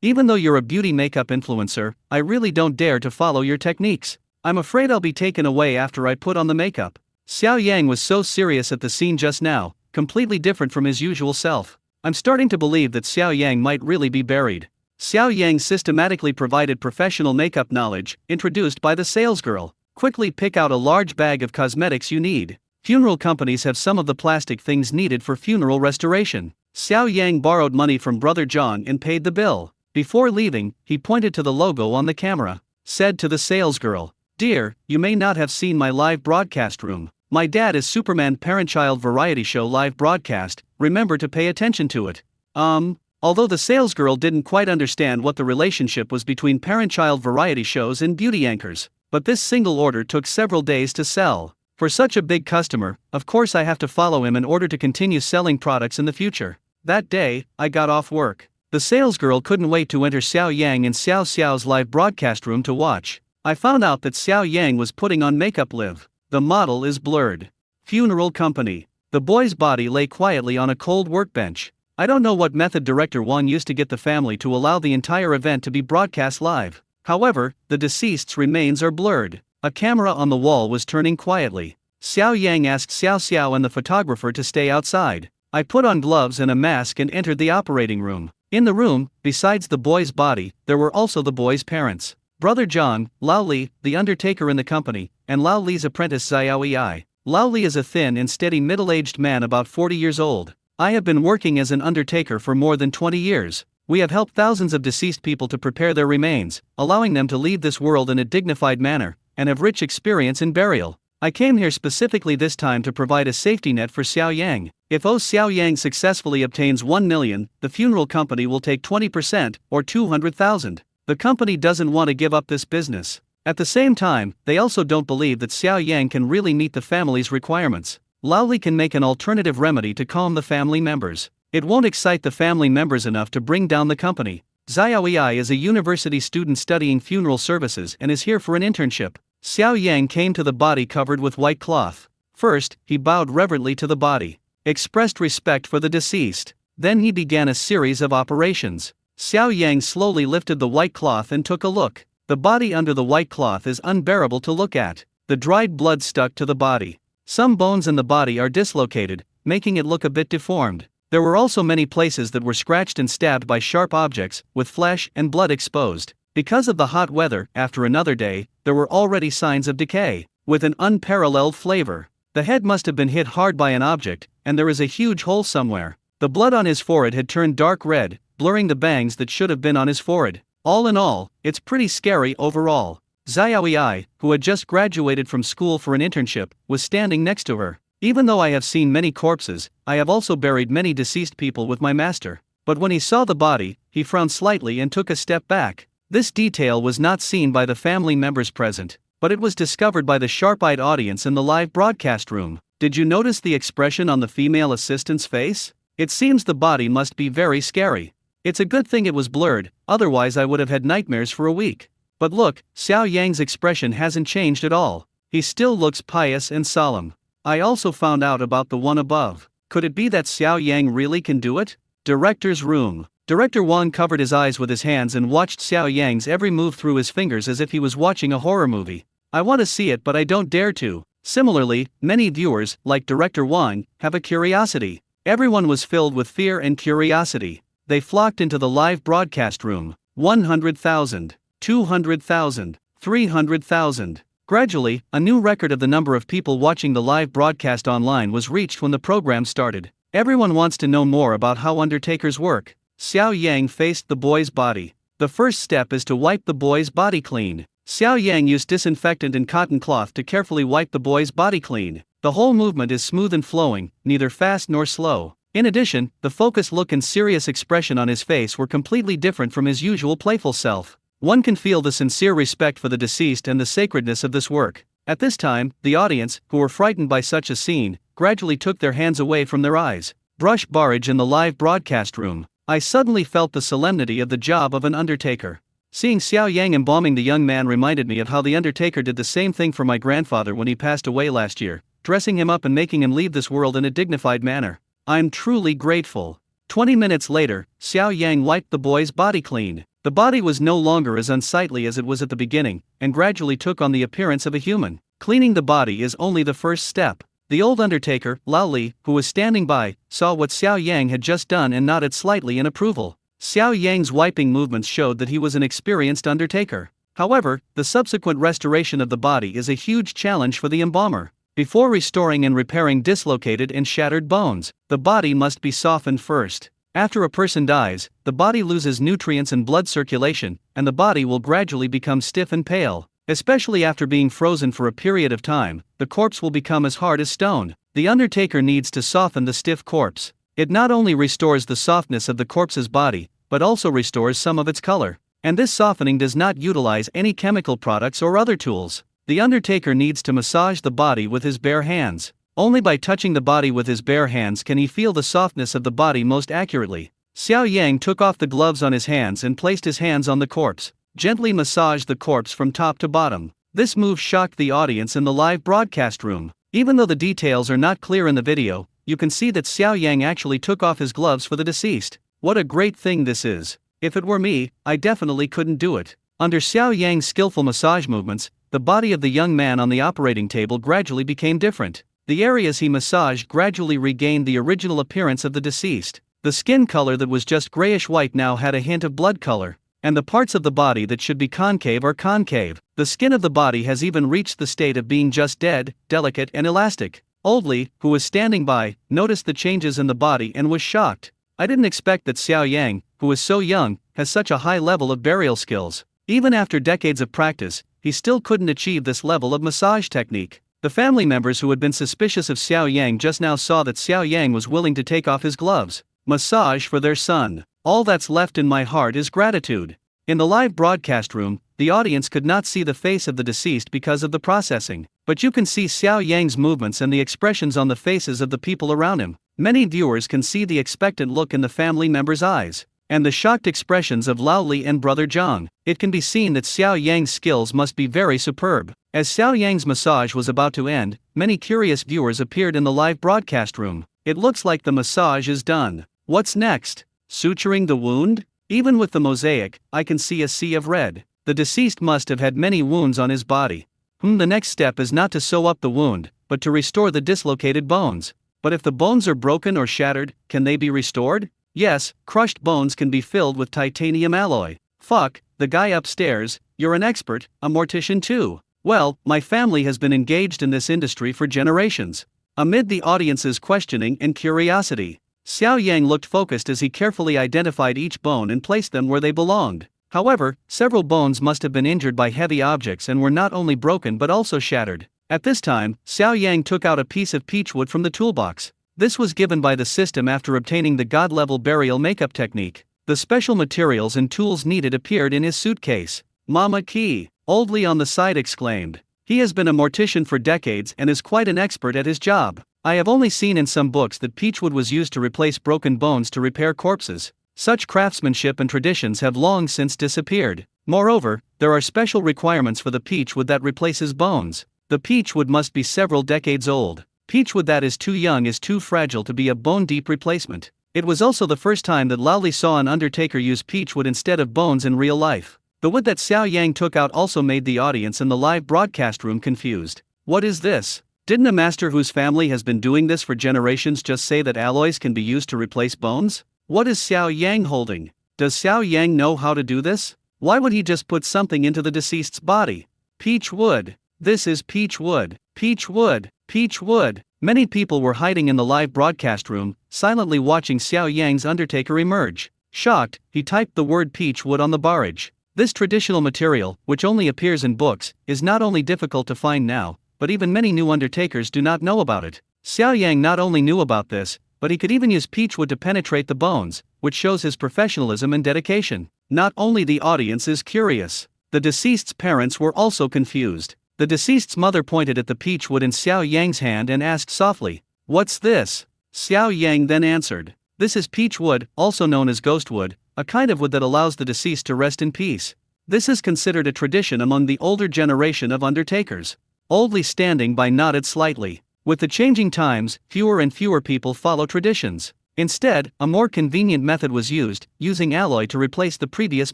Even though you're a beauty makeup influencer, I really don't dare to follow your techniques. I'm afraid I'll be taken away after I put on the makeup. Xiao Yang was so serious at the scene just now, completely different from his usual self. I'm starting to believe that Xiao Yang might really be buried. Xiao Yang systematically provided professional makeup knowledge, introduced by the salesgirl. Quickly pick out a large bag of cosmetics you need. Funeral companies have some of the plastic things needed for funeral restoration. Xiao Yang borrowed money from Brother John and paid the bill. Before leaving, he pointed to the logo on the camera. Said to the salesgirl, "Dear, you may not have seen my live broadcast room. My dad is Superman Parent-Child variety show live broadcast, remember to pay attention to it." Although the salesgirl didn't quite understand what the relationship was between parent-child variety shows and beauty anchors, but this single order took several days to sell. For such a big customer, of course I have to follow him in order to continue selling products in the future. That day, I got off work. The salesgirl couldn't wait to enter Xiao Yang and Xiao Xiao's live broadcast room to watch. I found out that Xiao Yang was putting on makeup live. The model is blurred. Funeral company. The boy's body lay quietly on a cold workbench. I don't know what method director Wang used to get the family to allow the entire event to be broadcast live. However, the deceased's remains are blurred. A camera on the wall was turning quietly. Xiao Yang asked Xiao Xiao and the photographer to stay outside. I put on gloves and a mask and entered the operating room. In the room, besides the boy's body, there were also the boy's parents. Brother John, Lao Li, the undertaker in the company, and Lao Li's apprentice Xiao Yi. Lao Li is a thin and steady middle-aged man about 40 years old. I have been working as an undertaker for more than 20 years. We have helped thousands of deceased people to prepare their remains, allowing them to leave this world in a dignified manner, and have rich experience in burial. I came here specifically this time to provide a safety net for Xiao Yang. If Xiao Yang successfully obtains 1 million, the funeral company will take 20%, or 200,000. The company doesn't want to give up this business. At the same time, they also don't believe that Xiao Yang can really meet the family's requirements. Lao Li can make an alternative remedy to calm the family members. It won't excite the family members enough to bring down the company. Xiao Yi is a university student studying funeral services and is here for an internship. Xiao Yang came to the body covered with white cloth. First, he bowed reverently to the body, expressed respect for the deceased. Then he began a series of operations. Xiao Yang slowly lifted the white cloth and took a look. The body under the white cloth is unbearable to look at. The dried blood stuck to the body. Some bones in the body are dislocated, making it look a bit deformed. There were also many places that were scratched and stabbed by sharp objects, with flesh and blood exposed. Because of the hot weather, after another day, there were already signs of decay, with an unparalleled flavor. The head must have been hit hard by an object, and there is a huge hole somewhere. The blood on his forehead had turned dark red, blurring the bangs that should have been on his forehead. All in all, it's pretty scary overall. Xiao Yi, who had just graduated from school for an internship, was standing next to her. Even though I have seen many corpses, I have also buried many deceased people with my master. But when he saw the body, he frowned slightly and took a step back. This detail was not seen by the family members present, but it was discovered by the sharp-eyed audience in the live broadcast room. Did you notice the expression on the female assistant's face? It seems the body must be very scary. It's a good thing it was blurred, otherwise I would have had nightmares for a week. But look, Xiao Yang's expression hasn't changed at all. He still looks pious and solemn. I also found out about the one above. Could it be that Xiao Yang really can do it? Director's room. Director Wang covered his eyes with his hands and watched Xiao Yang's every move through his fingers as if he was watching a horror movie. I want to see it but I don't dare to. Similarly, many viewers, like Director Wang, have a curiosity. Everyone was filled with fear and curiosity. They flocked into the live broadcast room. 100,000, 200,000, 300,000. Gradually, a new record of the number of people watching the live broadcast online was reached when the program started. Everyone wants to know more about how undertakers work. Xiao Yang faced the boy's body. The first step is to wipe the boy's body clean. Xiao Yang used disinfectant and cotton cloth to carefully wipe the boy's body clean. The whole movement is smooth and flowing, neither fast nor slow. In addition, the focused look and serious expression on his face were completely different from his usual playful self. One can feel the sincere respect for the deceased and the sacredness of this work. At this time, the audience, who were frightened by such a scene, gradually took their hands away from their eyes. Brush barrage in the live broadcast room. I suddenly felt the solemnity of the job of an undertaker. Seeing Xiao Yang embalming the young man reminded me of how the undertaker did the same thing for my grandfather when he passed away last year, dressing him up and making him leave this world in a dignified manner. I'm truly grateful. 20 minutes later, Xiao Yang wiped the boy's body clean. The body was no longer as unsightly as it was at the beginning, and gradually took on the appearance of a human. Cleaning the body is only the first step. The old undertaker, Lao Li, who was standing by, saw what Xiao Yang had just done and nodded slightly in approval. Xiao Yang's wiping movements showed that he was an experienced undertaker. However, the subsequent restoration of the body is a huge challenge for the embalmer. Before restoring and repairing dislocated and shattered bones, the body must be softened first. After a person dies, the body loses nutrients and blood circulation, and the body will gradually become stiff and pale. Especially after being frozen for a period of time, the corpse will become as hard as stone. The undertaker needs to soften the stiff corpse. It not only restores the softness of the corpse's body, but also restores some of its color. And this softening does not utilize any chemical products or other tools. The undertaker needs to massage the body with his bare hands. Only by touching the body with his bare hands can he feel the softness of the body most accurately. Xiao Yang took off the gloves on his hands and placed his hands on the corpse, gently massaged the corpse from top to bottom. This move shocked the audience in the live broadcast room. Even though the details are not clear in the video, you can see that Xiao Yang actually took off his gloves for the deceased. What a great thing this is. If it were me, I definitely couldn't do it. Under Xiao Yang's skillful massage movements, the body of the young man on the operating table gradually became different. The areas he massaged gradually regained the original appearance of the deceased. The skin color that was just grayish-white now had a hint of blood color, and the parts of the body that should be concave are concave. The skin of the body has even reached the state of being just dead, delicate and elastic. Old Li, who was standing by, noticed the changes in the body and was shocked. I didn't expect that Xiao Yang, who is so young, has such a high level of burial skills. Even after decades of practice, he still couldn't achieve this level of massage technique. The family members who had been suspicious of Xiao Yang just now saw that Xiao Yang was willing to take off his gloves. Massage for their son. All that's left in my heart is gratitude. In the live broadcast room, the audience could not see the face of the deceased because of the processing, but you can see Xiao Yang's movements and the expressions on the faces of the people around him. Many viewers can see the expectant look in the family members' eyes, and the shocked expressions of Lao Li and Brother Zhang. It can be seen that Xiao Yang's skills must be very superb. As Xiao Yang's massage was about to end, many curious viewers appeared in the live broadcast room. It looks like the massage is done. What's next? Suturing the wound? Even with the mosaic, I can see a sea of red. The deceased must have had many wounds on his body. The next step is not to sew up the wound, but to restore the dislocated bones. But if the bones are broken or shattered, can they be restored? Yes, crushed bones can be filled with titanium alloy. Fuck, the guy upstairs, you're an expert, a mortician too. Well, my family has been engaged in this industry for generations. Amid the audience's questioning and curiosity, Xiao Yang looked focused as he carefully identified each bone and placed them where they belonged. However, several bones must have been injured by heavy objects and were not only broken but also shattered. At this time, Xiao Yang took out a piece of peachwood from the toolbox. This was given by the system after obtaining the god-level burial makeup technique. The special materials and tools needed appeared in his suitcase. Mama Ki, Old Li on the side exclaimed. He has been a mortician for decades and is quite an expert at his job. I have only seen in some books that peachwood was used to replace broken bones to repair corpses. Such craftsmanship and traditions have long since disappeared. Moreover, there are special requirements for the peach wood that replaces bones. The peach wood must be several decades old. Peach wood that is too young is too fragile to be a bone-deep replacement. It was also the first time that Lao Li saw an undertaker use peach wood instead of bones in real life. The wood that Xiao Yang took out also made the audience in the live broadcast room confused. What is this? Didn't a master whose family has been doing this for generations just say that alloys can be used to replace bones? What is Xiao Yang holding? Does Xiao Yang know how to do this? Why would he just put something into the deceased's body? Peach wood. This is peach wood. Peach wood. Peach wood. Many people were hiding in the live broadcast room, silently watching Xiao Yang's undertaker emerge. Shocked, he typed the word peach wood on the barrage. This traditional material, which only appears in books, is not only difficult to find now, but even many new undertakers do not know about it. Xiao Yang not only knew about this, but he could even use peach wood to penetrate the bones, which shows his professionalism and dedication. Not only the audience is curious, the deceased's parents were also confused. The deceased's mother pointed at the peach wood in Xiao Yang's hand and asked softly, "What's this?" Xiao Yang then answered, "This is peach wood, also known as ghost wood, a kind of wood that allows the deceased to rest in peace. This is considered a tradition among the older generation of undertakers." Oldly standing by nodded slightly. With the changing times, fewer and fewer people follow traditions. Instead, a more convenient method was used, using alloy to replace the previous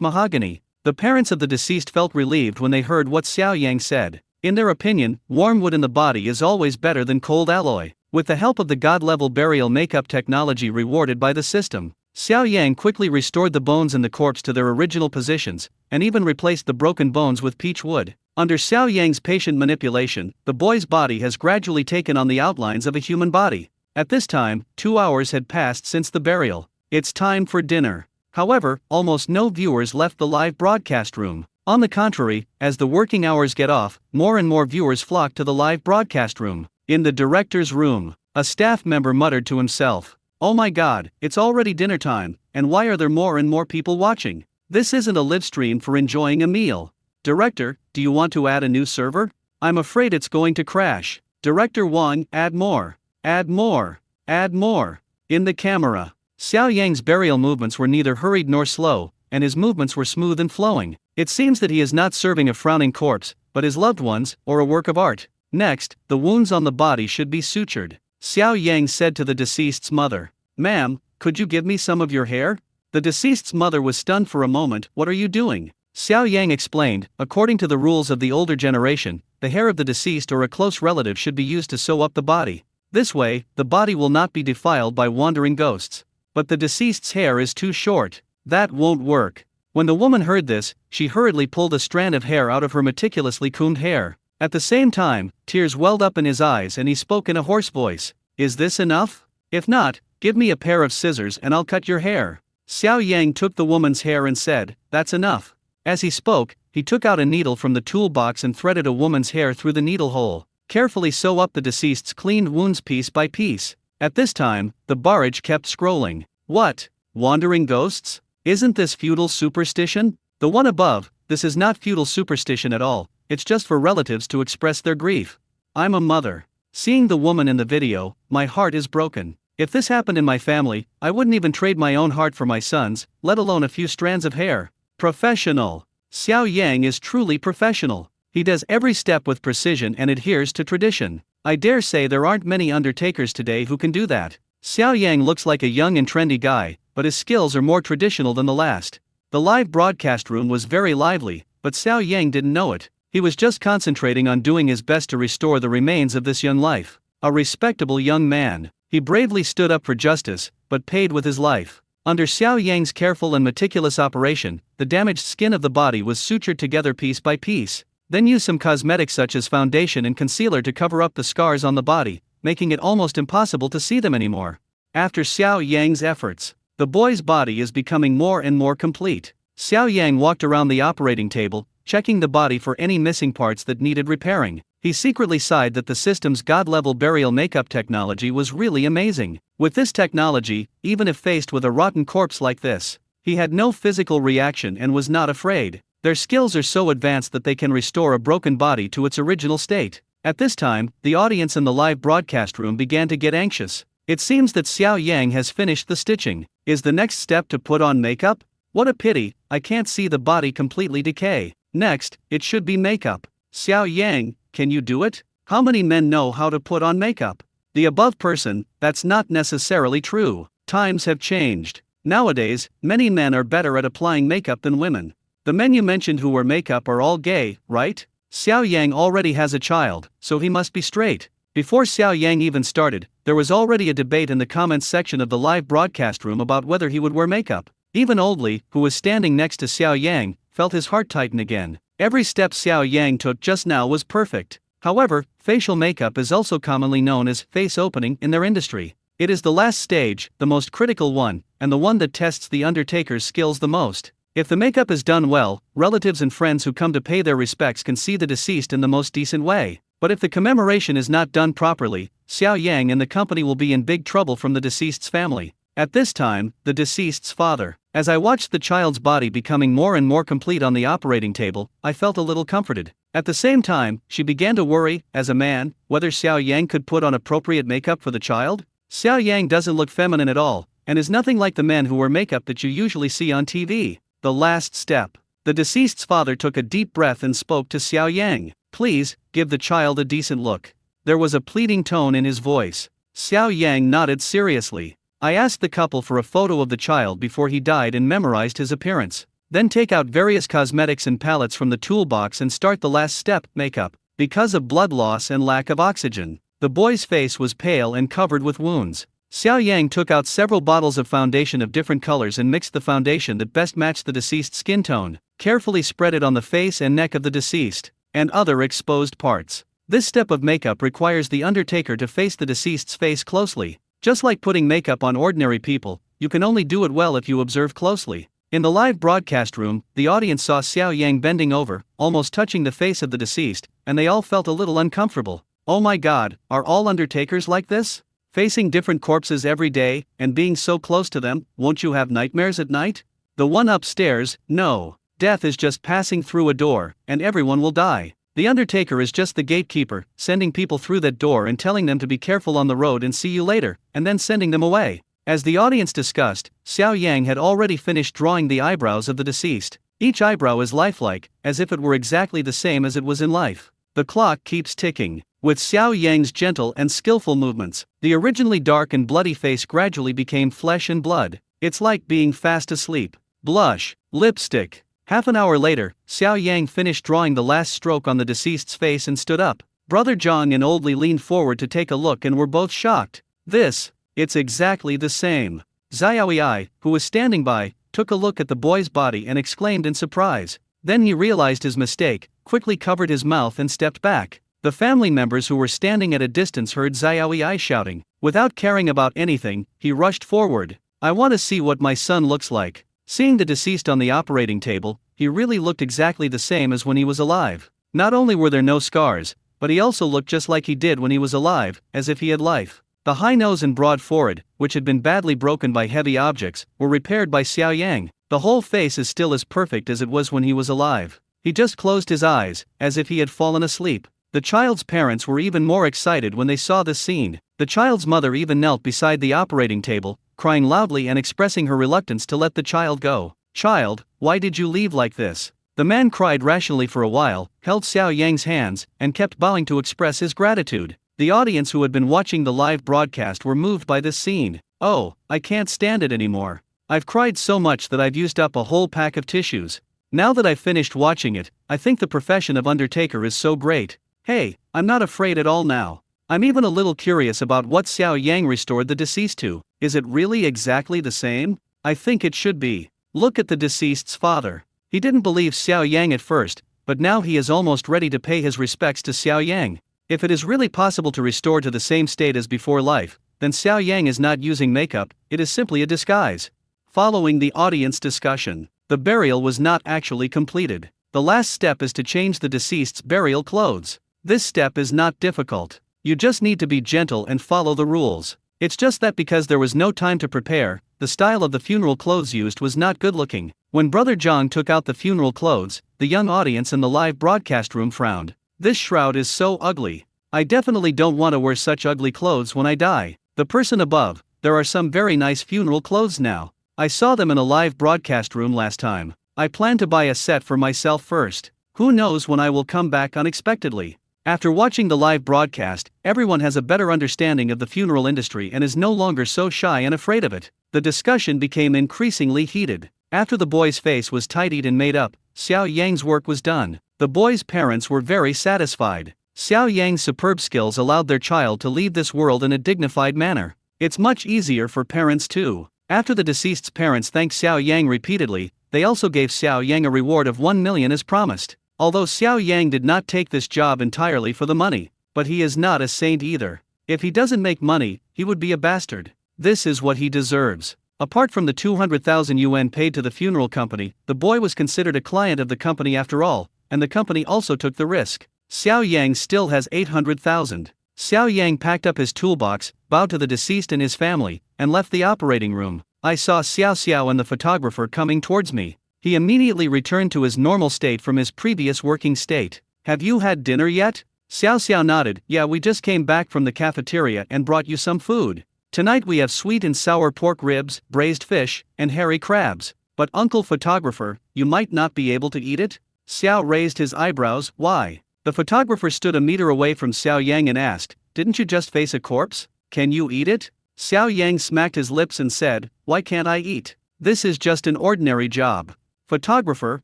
mahogany. The parents of the deceased felt relieved when they heard what Xiao Yang said. In their opinion, warm wood in the body is always better than cold alloy. With the help of the god-level burial makeup technology rewarded by the system, Xiao Yang quickly restored the bones in the corpse to their original positions, and even replaced the broken bones with peach wood. Under Xiao Yang's patient manipulation, the boy's body has gradually taken on the outlines of a human body. At this time, 2 hours had passed since the burial. It's time for dinner. However, almost no viewers left the live broadcast room. On the contrary, as the working hours get off, more and more viewers flock to the live broadcast room. In the director's room, a staff member muttered to himself, "Oh my god, it's already dinner time, and why are there more and more people watching? This isn't a live stream for enjoying a meal. Director, do you want to add a new server? I'm afraid it's going to crash." Director Wang, add more. Add more. Add more. In the camera, Xiao Yang's burial movements were neither hurried nor slow, and his movements were smooth and flowing. It seems that he is not serving a frowning corpse, but his loved ones, or a work of art. Next, the wounds on the body should be sutured. Xiao Yang said to the deceased's mother, "Ma'am, could you give me some of your hair?" The deceased's mother was stunned for a moment. "What are you doing?" Xiao Yang explained, according to the rules of the older generation, the hair of the deceased or a close relative should be used to sew up the body. This way, the body will not be defiled by wandering ghosts. But the deceased's hair is too short. That won't work. When the woman heard this, she hurriedly pulled a strand of hair out of her meticulously combed hair. At the same time, tears welled up in his eyes and he spoke in a hoarse voice. "Is this enough? If not, give me a pair of scissors and I'll cut your hair." Xiao Yang took the woman's hair and said, "That's enough." As he spoke, he took out a needle from the toolbox and threaded a woman's hair through the needle hole. Carefully sew up the deceased's cleaned wounds piece by piece. At this time, the barrage kept scrolling. What? Wandering ghosts? Isn't this feudal superstition? The one above, this is not feudal superstition at all, it's just for relatives to express their grief. I'm a mother. Seeing the woman in the video, my heart is broken. If this happened in my family, I wouldn't even trade my own heart for my son's, let alone a few strands of hair. Professional. Xiao Yang is truly professional. He does every step with precision and adheres to tradition. I dare say there aren't many undertakers today who can do that. Xiao Yang looks like a young and trendy guy, but his skills are more traditional than the last. The live broadcast room was very lively, but Xiao Yang didn't know it. He was just concentrating on doing his best to restore the remains of this young life. A respectable young man. He bravely stood up for justice, but paid with his life. Under Xiao Yang's careful and meticulous operation, the damaged skin of the body was sutured together piece by piece. Then use some cosmetics such as foundation and concealer to cover up the scars on the body, making it almost impossible to see them anymore. After Xiao Yang's efforts, the boy's body is becoming more and more complete. Xiao Yang walked around the operating table, checking the body for any missing parts that needed repairing. He secretly sighed that the system's god-level burial makeup technology was really amazing. With this technology, even if faced with a rotten corpse like this, he had no physical reaction and was not afraid. Their skills are so advanced that they can restore a broken body to its original state. At this time, the audience in the live broadcast room began to get anxious. It seems that Xiao Yang has finished the stitching. Is the next step to put on makeup? What a pity, I can't see the body completely decay. Next, it should be makeup. Xiao Yang, can you do it? How many men know how to put on makeup? The above person, that's not necessarily true. Times have changed. Nowadays, many men are better at applying makeup than women. The men you mentioned who wear makeup are all gay, right? Xiao Yang already has a child, so he must be straight. Before Xiao Yang even started, there was already a debate in the comments section of the live broadcast room about whether he would wear makeup. Even Old Li, who was standing next to Xiao Yang, felt his heart tighten again. Every step Xiao Yang took just now was perfect. However, facial makeup is also commonly known as face opening in their industry. It is the last stage, the most critical one, and the one that tests the undertaker's skills the most. If the makeup is done well, relatives and friends who come to pay their respects can see the deceased in the most decent way. But if the commemoration is not done properly, Xiao Yang and the company will be in big trouble from the deceased's family. At this time, the deceased's father. As I watched the child's body becoming more and more complete on the operating table, I felt a little comforted. At the same time, she began to worry, as a man, whether Xiao Yang could put on appropriate makeup for the child. Xiao Yang doesn't look feminine at all, and is nothing like the men who wear makeup that you usually see on TV. The last step. The deceased's father took a deep breath and spoke to Xiao Yang. Please, give the child a decent look. There was a pleading tone in his voice. Xiao Yang nodded seriously. I asked the couple for a photo of the child before he died and memorized his appearance. Then take out various cosmetics and palettes from the toolbox and start the last step, makeup. Because of blood loss and lack of oxygen, the boy's face was pale and covered with wounds. Xiao Yang took out several bottles of foundation of different colors and mixed the foundation that best matched the deceased's skin tone, carefully spread it on the face and neck of the deceased, and other exposed parts. This step of makeup requires the undertaker to face the deceased's face closely. Just like putting makeup on ordinary people, you can only do it well if you observe closely. In the live broadcast room, the audience saw Xiao Yang bending over, almost touching the face of the deceased, and they all felt a little uncomfortable. Oh my god, are all undertakers like this? Facing different corpses every day, and being so close to them, won't you have nightmares at night? The one upstairs, no. Death is just passing through a door, and everyone will die. The undertaker is just the gatekeeper, sending people through that door and telling them to be careful on the road and see you later, and then sending them away. As the audience discussed, Xiao Yang had already finished drawing the eyebrows of the deceased. Each eyebrow is lifelike, as if it were exactly the same as it was in life. The clock keeps ticking. With Xiao Yang's gentle and skillful movements, the originally dark and bloody face gradually became flesh and blood. It's like being fast asleep. Blush, lipstick. Half an hour later, Xiao Yang finished drawing the last stroke on the deceased's face and stood up. Brother Zhang and Old Li leaned forward to take a look and were both shocked. It's exactly the same. Xiaoyi, who was standing by, took a look at the boy's body and exclaimed in surprise. Then he realized his mistake, quickly covered his mouth and stepped back. The family members who were standing at a distance heard Xiaoyi shouting. Without caring about anything, he rushed forward. I want to see what my son looks like. Seeing the deceased on the operating table, he really looked exactly the same as when he was alive. Not only were there no scars, but he also looked just like he did when he was alive, as if he had life. The high nose and broad forehead, which had been badly broken by heavy objects, were repaired by Xiao Yang. The whole face is still as perfect as it was when he was alive. He just closed his eyes, as if he had fallen asleep. The child's parents were even more excited when they saw this scene. The child's mother even knelt beside the operating table, crying loudly and expressing her reluctance to let the child go. Child, why did you leave like this? The man cried rationally for a while, held Xiao Yang's hands, and kept bowing to express his gratitude. The audience who had been watching the live broadcast were moved by this scene. Oh, I can't stand it anymore. I've cried so much that I've used up a whole pack of tissues. Now that I've finished watching it, I think the profession of undertaker is so great. Hey, I'm not afraid at all now. I'm even a little curious about what Xiao Yang restored the deceased to. Is it really exactly the same? I think it should be. Look at the deceased's father. He didn't believe Xiao Yang at first, but now he is almost ready to pay his respects to Xiao Yang. If it is really possible to restore to the same state as before life, then Xiao Yang is not using makeup, it is simply a disguise. Following the audience discussion, the burial was not actually completed. The last step is to change the deceased's burial clothes. This step is not difficult. You just need to be gentle and follow the rules. It's just that because there was no time to prepare, the style of the funeral clothes used was not good looking. When Brother Zhang took out the funeral clothes, the young audience in the live broadcast room frowned. This shroud is so ugly. I definitely don't want to wear such ugly clothes when I die. The person above, there are some very nice funeral clothes now. I saw them in a live broadcast room last time. I plan to buy a set for myself first. Who knows when I will come back unexpectedly. After watching the live broadcast, everyone has a better understanding of the funeral industry and is no longer so shy and afraid of it. The discussion became increasingly heated. After the boy's face was tidied and made up, Xiao Yang's work was done. The boy's parents were very satisfied. Xiao Yang's superb skills allowed their child to leave this world in a dignified manner. It's much easier for parents too. After the deceased's parents thanked Xiao Yang repeatedly, they also gave Xiao Yang a reward of 1 million as promised. Although Xiao Yang did not take this job entirely for the money, but he is not a saint either. If he doesn't make money, he would be a bastard. This is what he deserves. Apart from the 200,000 yuan paid to the funeral company, the boy was considered a client of the company after all, and the company also took the risk. Xiao Yang still has 800,000. Xiao Yang packed up his toolbox, bowed to the deceased and his family, and left the operating room. I saw Xiao Xiao and the photographer coming towards me. He immediately returned to his normal state from his previous working state. Have you had dinner yet? Xiao Xiao nodded. Yeah, we just came back from the cafeteria and brought you some food. Tonight we have sweet and sour pork ribs, braised fish, and hairy crabs. But uncle photographer, you might not be able to eat it? Xiao raised his eyebrows. Why? The photographer stood a meter away from Xiao Yang and asked, didn't you just face a corpse? Can you eat it? Xiao Yang smacked his lips and said, why can't I eat? This is just an ordinary job. Photographer,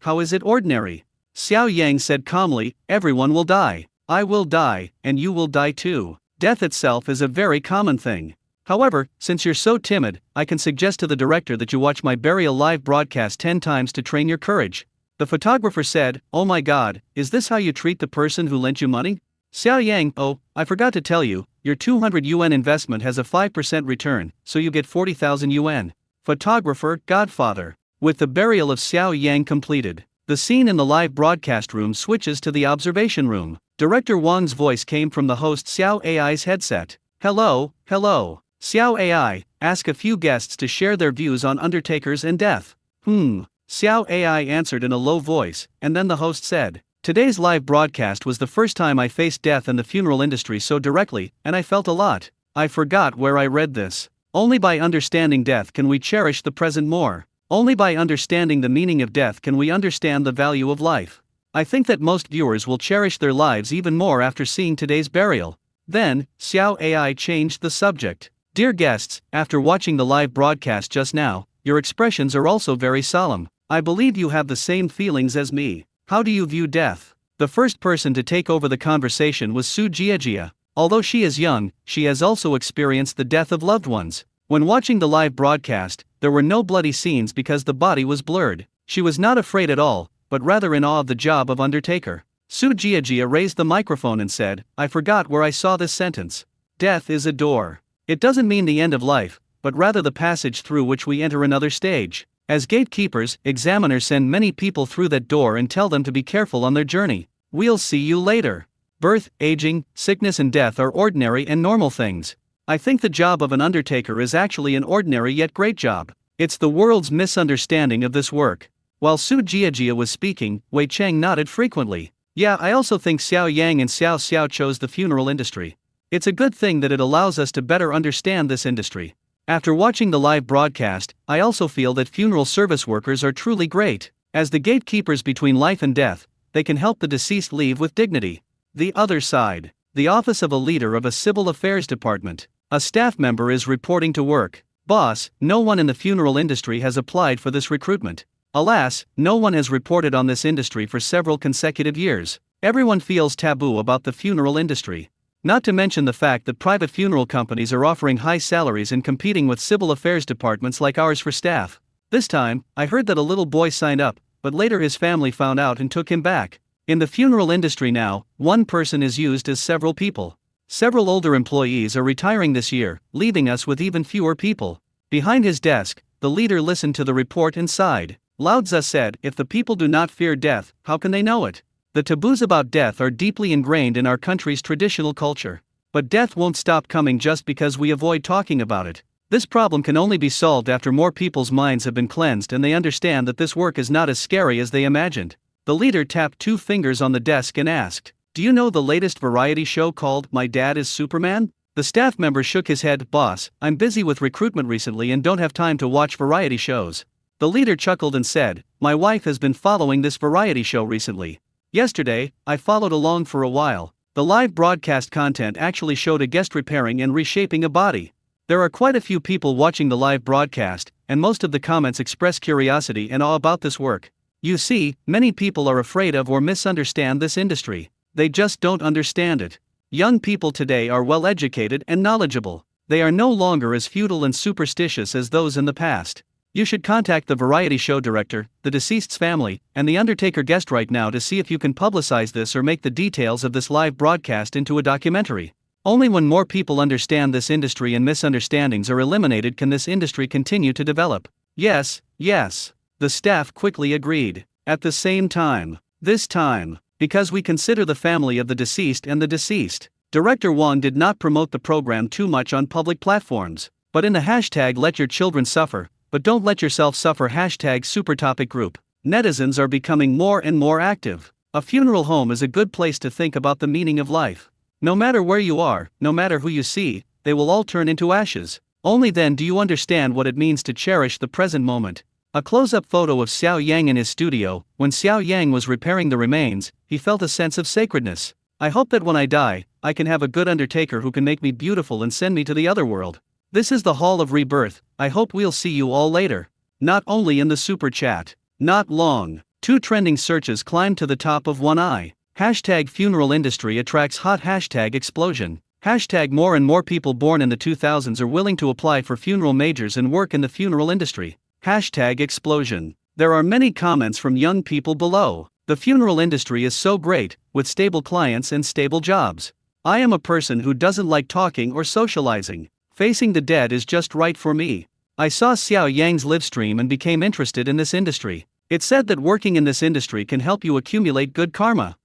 how is it ordinary? Xiao Yang said calmly, everyone will die. I will die, and you will die too. Death itself is a very common thing. However, since you're so timid, I can suggest to the director that you watch my burial live broadcast 10 times to train your courage. The photographer said, oh my god, is this how you treat the person who lent you money? Xiao Yang, oh, I forgot to tell you, your 200 yuan investment has a 5% return, so you get 40,000 yuan. Photographer, godfather. With the burial of Xiao Yang completed, the scene in the live broadcast room switches to the observation room. Director Wang's voice came from the host Xiao AI's headset. Hello, hello. Xiao AI, ask a few guests to share their views on undertakers and death. Xiao AI answered in a low voice, and then the host said, today's live broadcast was the first time I faced death in the funeral industry so directly, and I felt a lot. I forgot where I read this. Only by understanding death can we cherish the present more. Only by understanding the meaning of death can we understand the value of life. I think that most viewers will cherish their lives even more after seeing today's burial. Then, Xiao AI changed the subject. Dear guests, after watching the live broadcast just now, your expressions are also very solemn. I believe you have the same feelings as me. How do you view death? The first person to take over the conversation was Su Jiajia. Although she is young, she has also experienced the death of loved ones. When watching the live broadcast, there were no bloody scenes because the body was blurred. She was not afraid at all, but rather in awe of the job of undertaker. Su Jiajia raised the microphone and said, I forgot where I saw this sentence. Death is a door. It doesn't mean the end of life, but rather the passage through which we enter another stage. As gatekeepers, examiners send many people through that door and tell them to be careful on their journey. We'll see you later. Birth, aging, sickness and death are ordinary and normal things. I think the job of an undertaker is actually an ordinary yet great job. It's the world's misunderstanding of this work. While Su Jiajia was speaking, Wei Cheng nodded frequently. Yeah, I also think Xiao Yang and Xiao Xiao chose the funeral industry. It's a good thing that it allows us to better understand this industry. After watching the live broadcast, I also feel that funeral service workers are truly great. As the gatekeepers between life and death, they can help the deceased leave with dignity. The other side. The office of a leader of a civil affairs department. A staff member is reporting to work. Boss, no one in the funeral industry has applied for this recruitment. Alas, no one has reported on this industry for several consecutive years. Everyone feels taboo about the funeral industry. Not to mention the fact that private funeral companies are offering high salaries and competing with civil affairs departments like ours for staff. This time, I heard that a little boy signed up, but later his family found out and took him back. In the funeral industry now, one person is used as several people. Several older employees are retiring this year, leaving us with even fewer people. Behind his desk, the leader listened to the report and sighed. Laozi said, if the people do not fear death, how can they know it? The taboos about death are deeply ingrained in our country's traditional culture. But death won't stop coming just because we avoid talking about it. This problem can only be solved after more people's minds have been cleansed and they understand that this work is not as scary as they imagined. The leader tapped 2 fingers on the desk and asked, do you know the latest variety show called My Dad is Superman? The staff member shook his head. Boss, I'm busy with recruitment recently and don't have time to watch variety shows. The leader chuckled and said, my wife has been following this variety show recently. Yesterday, I followed along for a while. The live broadcast content actually showed a guest repairing and reshaping a body. There are quite a few people watching the live broadcast, and most of the comments express curiosity and awe about this work. You see, many people are afraid of or misunderstand this industry. They just don't understand it. Young people today are well educated and knowledgeable. They are no longer as feudal and superstitious as those in the past. You should contact the variety show director, the deceased's family, and the Undertaker guest right now to see if you can publicize this or make the details of this live broadcast into a documentary. Only when more people understand this industry and misunderstandings are eliminated can this industry continue to develop. Yes, yes. The staff quickly agreed. At the same time, this time, because we consider the family of the deceased and the deceased, Director Wong did not promote the program too much on public platforms, but in the hashtag Let Your Children Suffer, but Don't Let Yourself Suffer hashtag supertopic group, netizens are becoming more and more active. A funeral home is a good place to think about the meaning of life. No matter where you are, no matter who you see, they will all turn into ashes. Only then do you understand what it means to cherish the present moment. A close-up photo of Xiao Yang in his studio. When Xiao Yang was repairing the remains, he felt a sense of sacredness. I hope that when I die, I can have a good undertaker who can make me beautiful and send me to the other world. This is the Hall of Rebirth. I hope we'll see you all later. Not only in the super chat. Not long. 2 trending searches climbed to the top of one eye. Hashtag funeral industry attracts hot hashtag explosion. Hashtag more and more people born in the 2000s are willing to apply for funeral majors and work in the funeral industry. Hashtag explosion. There are many comments from young people below. The funeral industry is so great, with stable clients and stable jobs. I am a person who doesn't like talking or socializing. Facing the dead is just right for me. I saw Xiao Yang's livestream and became interested in this industry. It said that working in this industry can help you accumulate good karma.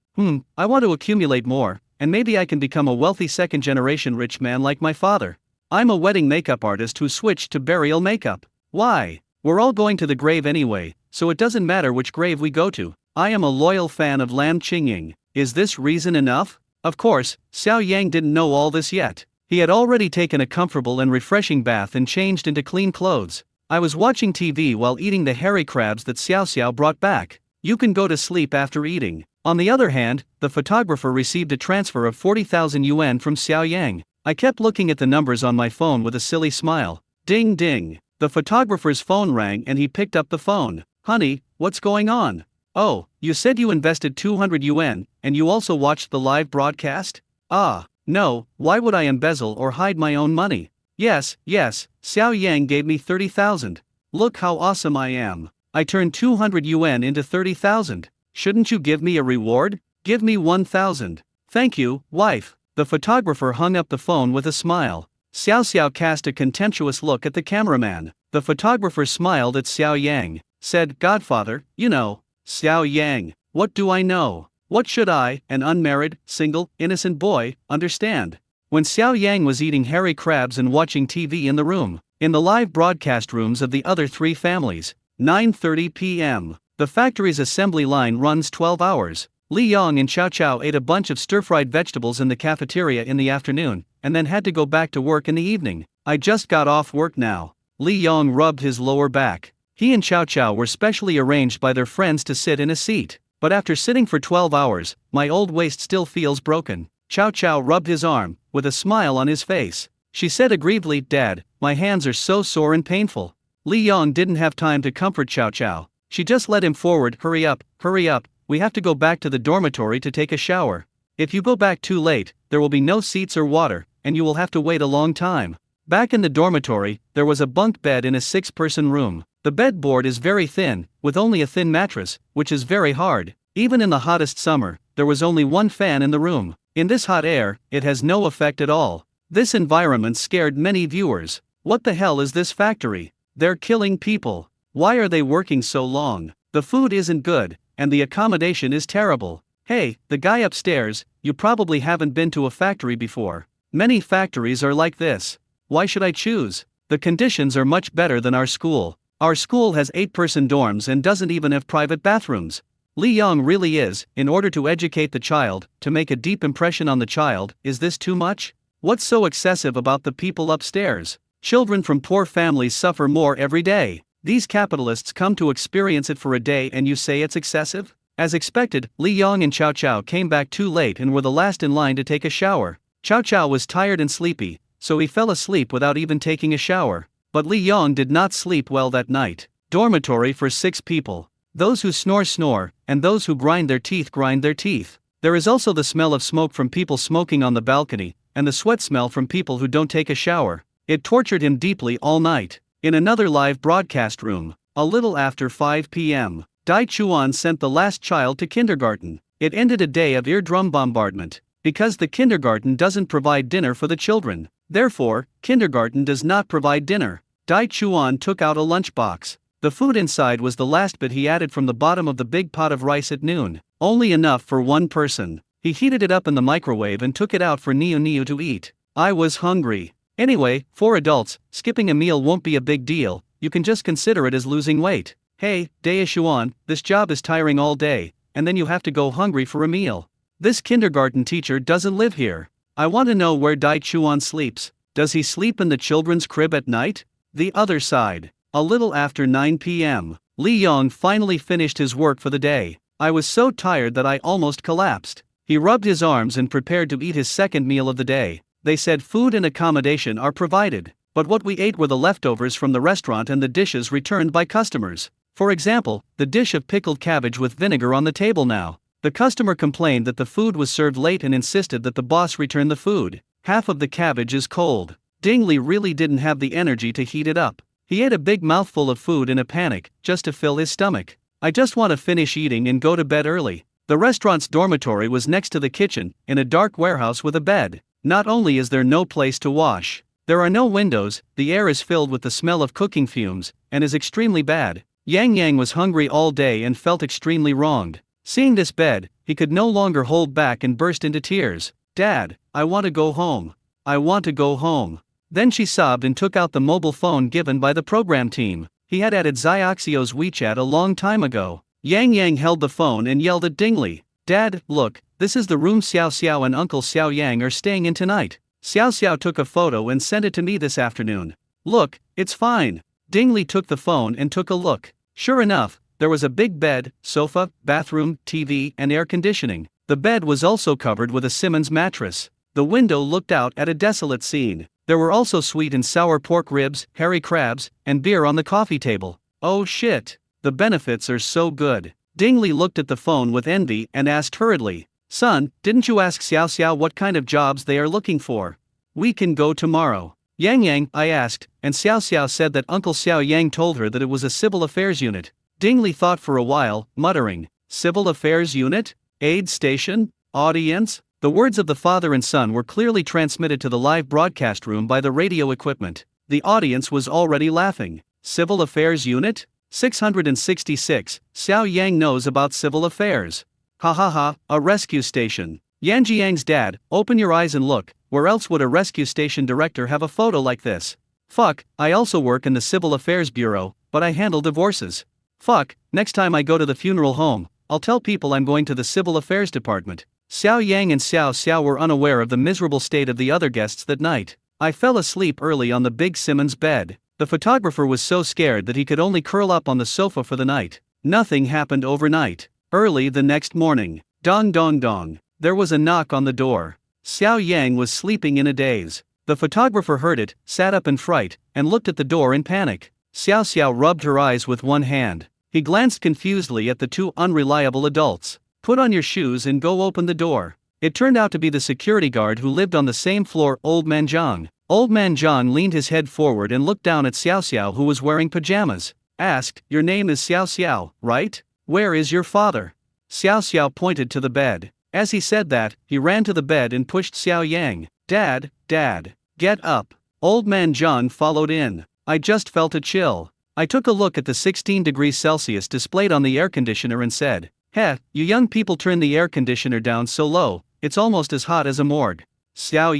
I want to accumulate more, and maybe I can become a wealthy second-generation rich man like my father. I'm a wedding makeup artist who switched to burial makeup. Why? We're all going to the grave anyway, so it doesn't matter which grave we go to. I am a loyal fan of Lam Qingying. Is this reason enough? Of course, Xiao Yang didn't know all this yet. He had already taken a comfortable and refreshing bath and changed into clean clothes. I was watching TV while eating the hairy crabs that Xiao Xiao brought back. You can go to sleep after eating. On the other hand, the photographer received a transfer of 40,000 yuan from Xiao Yang. I kept looking at the numbers on my phone with a silly smile. Ding ding. The photographer's phone rang and he picked up the phone. Honey, what's going on? Oh, you said you invested 200 yuan, and you also watched the live broadcast? Ah, no, why would I embezzle or hide my own money? Yes, Xiao Yang gave me 30,000. Look how awesome I am. I turned 200 yuan into 30,000. Shouldn't you give me a reward? Give me 1,000. Thank you, wife. The photographer hung up the phone with a smile. Xiao Xiao cast a contemptuous look at the cameraman. The photographer smiled at Xiao Yang, said, Godfather, you know. Xiao Yang, what do I know? What should I, an unmarried, single, innocent boy, understand? When Xiao Yang was eating hairy crabs and watching TV in the room, in the live broadcast rooms of the other 3 families, 9:30 p.m. The factory's assembly line runs 12 hours. Li Yong and Chow Chow ate a bunch of stir-fried vegetables in the cafeteria in the afternoon, and then had to go back to work in the evening. I just got off work now. Li Yong rubbed his lower back. He and Chow Chow were specially arranged by their friends to sit in a seat. But after sitting for 12 hours, my old waist still feels broken. Chow Chow rubbed his arm, with a smile on his face. She said aggrievedly, Dad, my hands are so sore and painful. Li Yong didn't have time to comfort Chow Chow. She just led him forward. Hurry up, we have to go back to the dormitory to take a shower. If you go back too late, there will be no seats or water, and you will have to wait a long time. Back in the dormitory, there was a bunk bed in a 6-person room. The bedboard is very thin, with only a thin mattress, which is very hard. Even in the hottest summer, there was only one fan in the room. In this hot air, it has no effect at all. This environment scared many viewers. What the hell is this factory? They're killing people. Why are they working so long? The food isn't good, and the accommodation is terrible. Hey, the guy upstairs, you probably haven't been to a factory before. Many factories are like this. Why should I choose? The conditions are much better than our school. Our school has 8-person dorms and doesn't even have private bathrooms. Li Yong really is, in order to educate the child, to make a deep impression on the child. Is this too much? What's so excessive about the people upstairs? Children from poor families suffer more every day. These capitalists come to experience it for a day and you say it's excessive? As expected, Li Yong and Chow Chow came back too late and were the last in line to take a shower. Chow Chow was tired and sleepy, so he fell asleep without even taking a shower. But Li Yong did not sleep well that night. Dormitory for 6 people. Those who snore, and those who grind their teeth. There is also the smell of smoke from people smoking on the balcony, and the sweat smell from people who don't take a shower. It tortured him deeply all night. In another live broadcast room, a little after 5 p.m., Dai Chuan sent the last child to kindergarten. It ended a day of eardrum bombardment. Because the kindergarten doesn't provide dinner for the children. Therefore, kindergarten does not provide dinner. Dai Chuan took out a lunchbox. The food inside was the last bit he added from the bottom of the big pot of rice at noon. Only enough for one person. He heated it up in the microwave and took it out for Niu to eat. I was hungry. Anyway, for adults, skipping a meal won't be a big deal, you can just consider it as losing weight. Hey, Dai Chuan, this job is tiring all day, and then you have to go hungry for a meal. This kindergarten teacher doesn't live here. I want to know where Dai Chuan sleeps. Does he sleep in the children's crib at night? The other side. A little after 9 p.m., Li Yong finally finished his work for the day. I was so tired that I almost collapsed. He rubbed his arms and prepared to eat his second meal of the day. They said food and accommodation are provided, but what we ate were the leftovers from the restaurant and the dishes returned by customers. For example, the dish of pickled cabbage with vinegar on the table now. The customer complained that the food was served late and insisted that the boss return the food. Half of the cabbage is cold. Dingley really didn't have the energy to heat it up. He ate a big mouthful of food in a panic, just to fill his stomach. I just want to finish eating and go to bed early. The restaurant's dormitory was next to the kitchen, in a dark warehouse with a bed. Not only is there no place to wash, there are no windows, the air is filled with the smell of cooking fumes, and is extremely bad. Yang Yang was hungry all day and felt extremely wronged. Seeing this bed, he could no longer hold back and burst into tears. Dad, I want to go home. I want to go home. Then she sobbed and took out the mobile phone given by the program team. He had added Xiaoxio's WeChat a long time ago. Yang Yang held the phone and yelled at Dingley. Dad, look, this is the room Xiao Xiao and Uncle Xiao Yang are staying in tonight. Xiao Xiao took a photo and sent it to me this afternoon. Look, it's fine. Dingley took the phone and took a look. Sure enough, there was a big bed, sofa, bathroom, TV, and air conditioning. The bed was also covered with a Simmons mattress. The window looked out at a desolate scene. There were also sweet and sour pork ribs, hairy crabs, and beer on the coffee table. Oh shit. The benefits are so good. Dingley looked at the phone with envy and asked hurriedly, Son, didn't you ask Xiao Xiao what kind of jobs they are looking for? We can go tomorrow. Yang Yang, I asked, and Xiao Xiao said that Uncle Xiao Yang told her that it was a civil affairs unit. Dingley thought for a while, muttering, Civil affairs unit? Aid station? Audience? The words of the father and son were clearly transmitted to the live broadcast room by the radio equipment. The audience was already laughing. Civil affairs unit? 666, Xiao Yang knows about civil affairs. Ha ha ha, a rescue station. Yanjiang's dad, open your eyes and look, where else would a rescue station director have a photo like this? Fuck, I also work in the Civil Affairs Bureau, but I handle divorces. Fuck, next time I go to the funeral home, I'll tell people I'm going to the Civil Affairs Department. Xiao Yang and Xiao Xiao were unaware of the miserable state of the other guests that night. I fell asleep early on the big Simmons bed. The photographer was so scared that he could only curl up on the sofa for the night. Nothing happened overnight. Early the next morning. Dong dong dong. There was a knock on the door. Xiao Yang was sleeping in a daze. The photographer heard it, sat up in fright, and looked at the door in panic. Xiao Xiao rubbed her eyes with one hand. He glanced confusedly at the two unreliable adults. Put on your shoes and go open the door. It turned out to be the security guard who lived on the same floor, Old Man Zhang. Old Man Zhang leaned his head forward and looked down at Xiao Xiao, who was wearing pajamas. Asked, Your name is Xiao Xiao, right? Where is your father? Xiao Xiao pointed to the bed. As he said that, he ran to the bed and pushed Xiao Yang. Dad, get up. Old Man Zhang followed in. I just felt a chill. I took a look at the 16 degrees Celsius displayed on the air conditioner and said, Heh, you young people turn the air conditioner down so low, it's almost as hot as a morgue. Xiao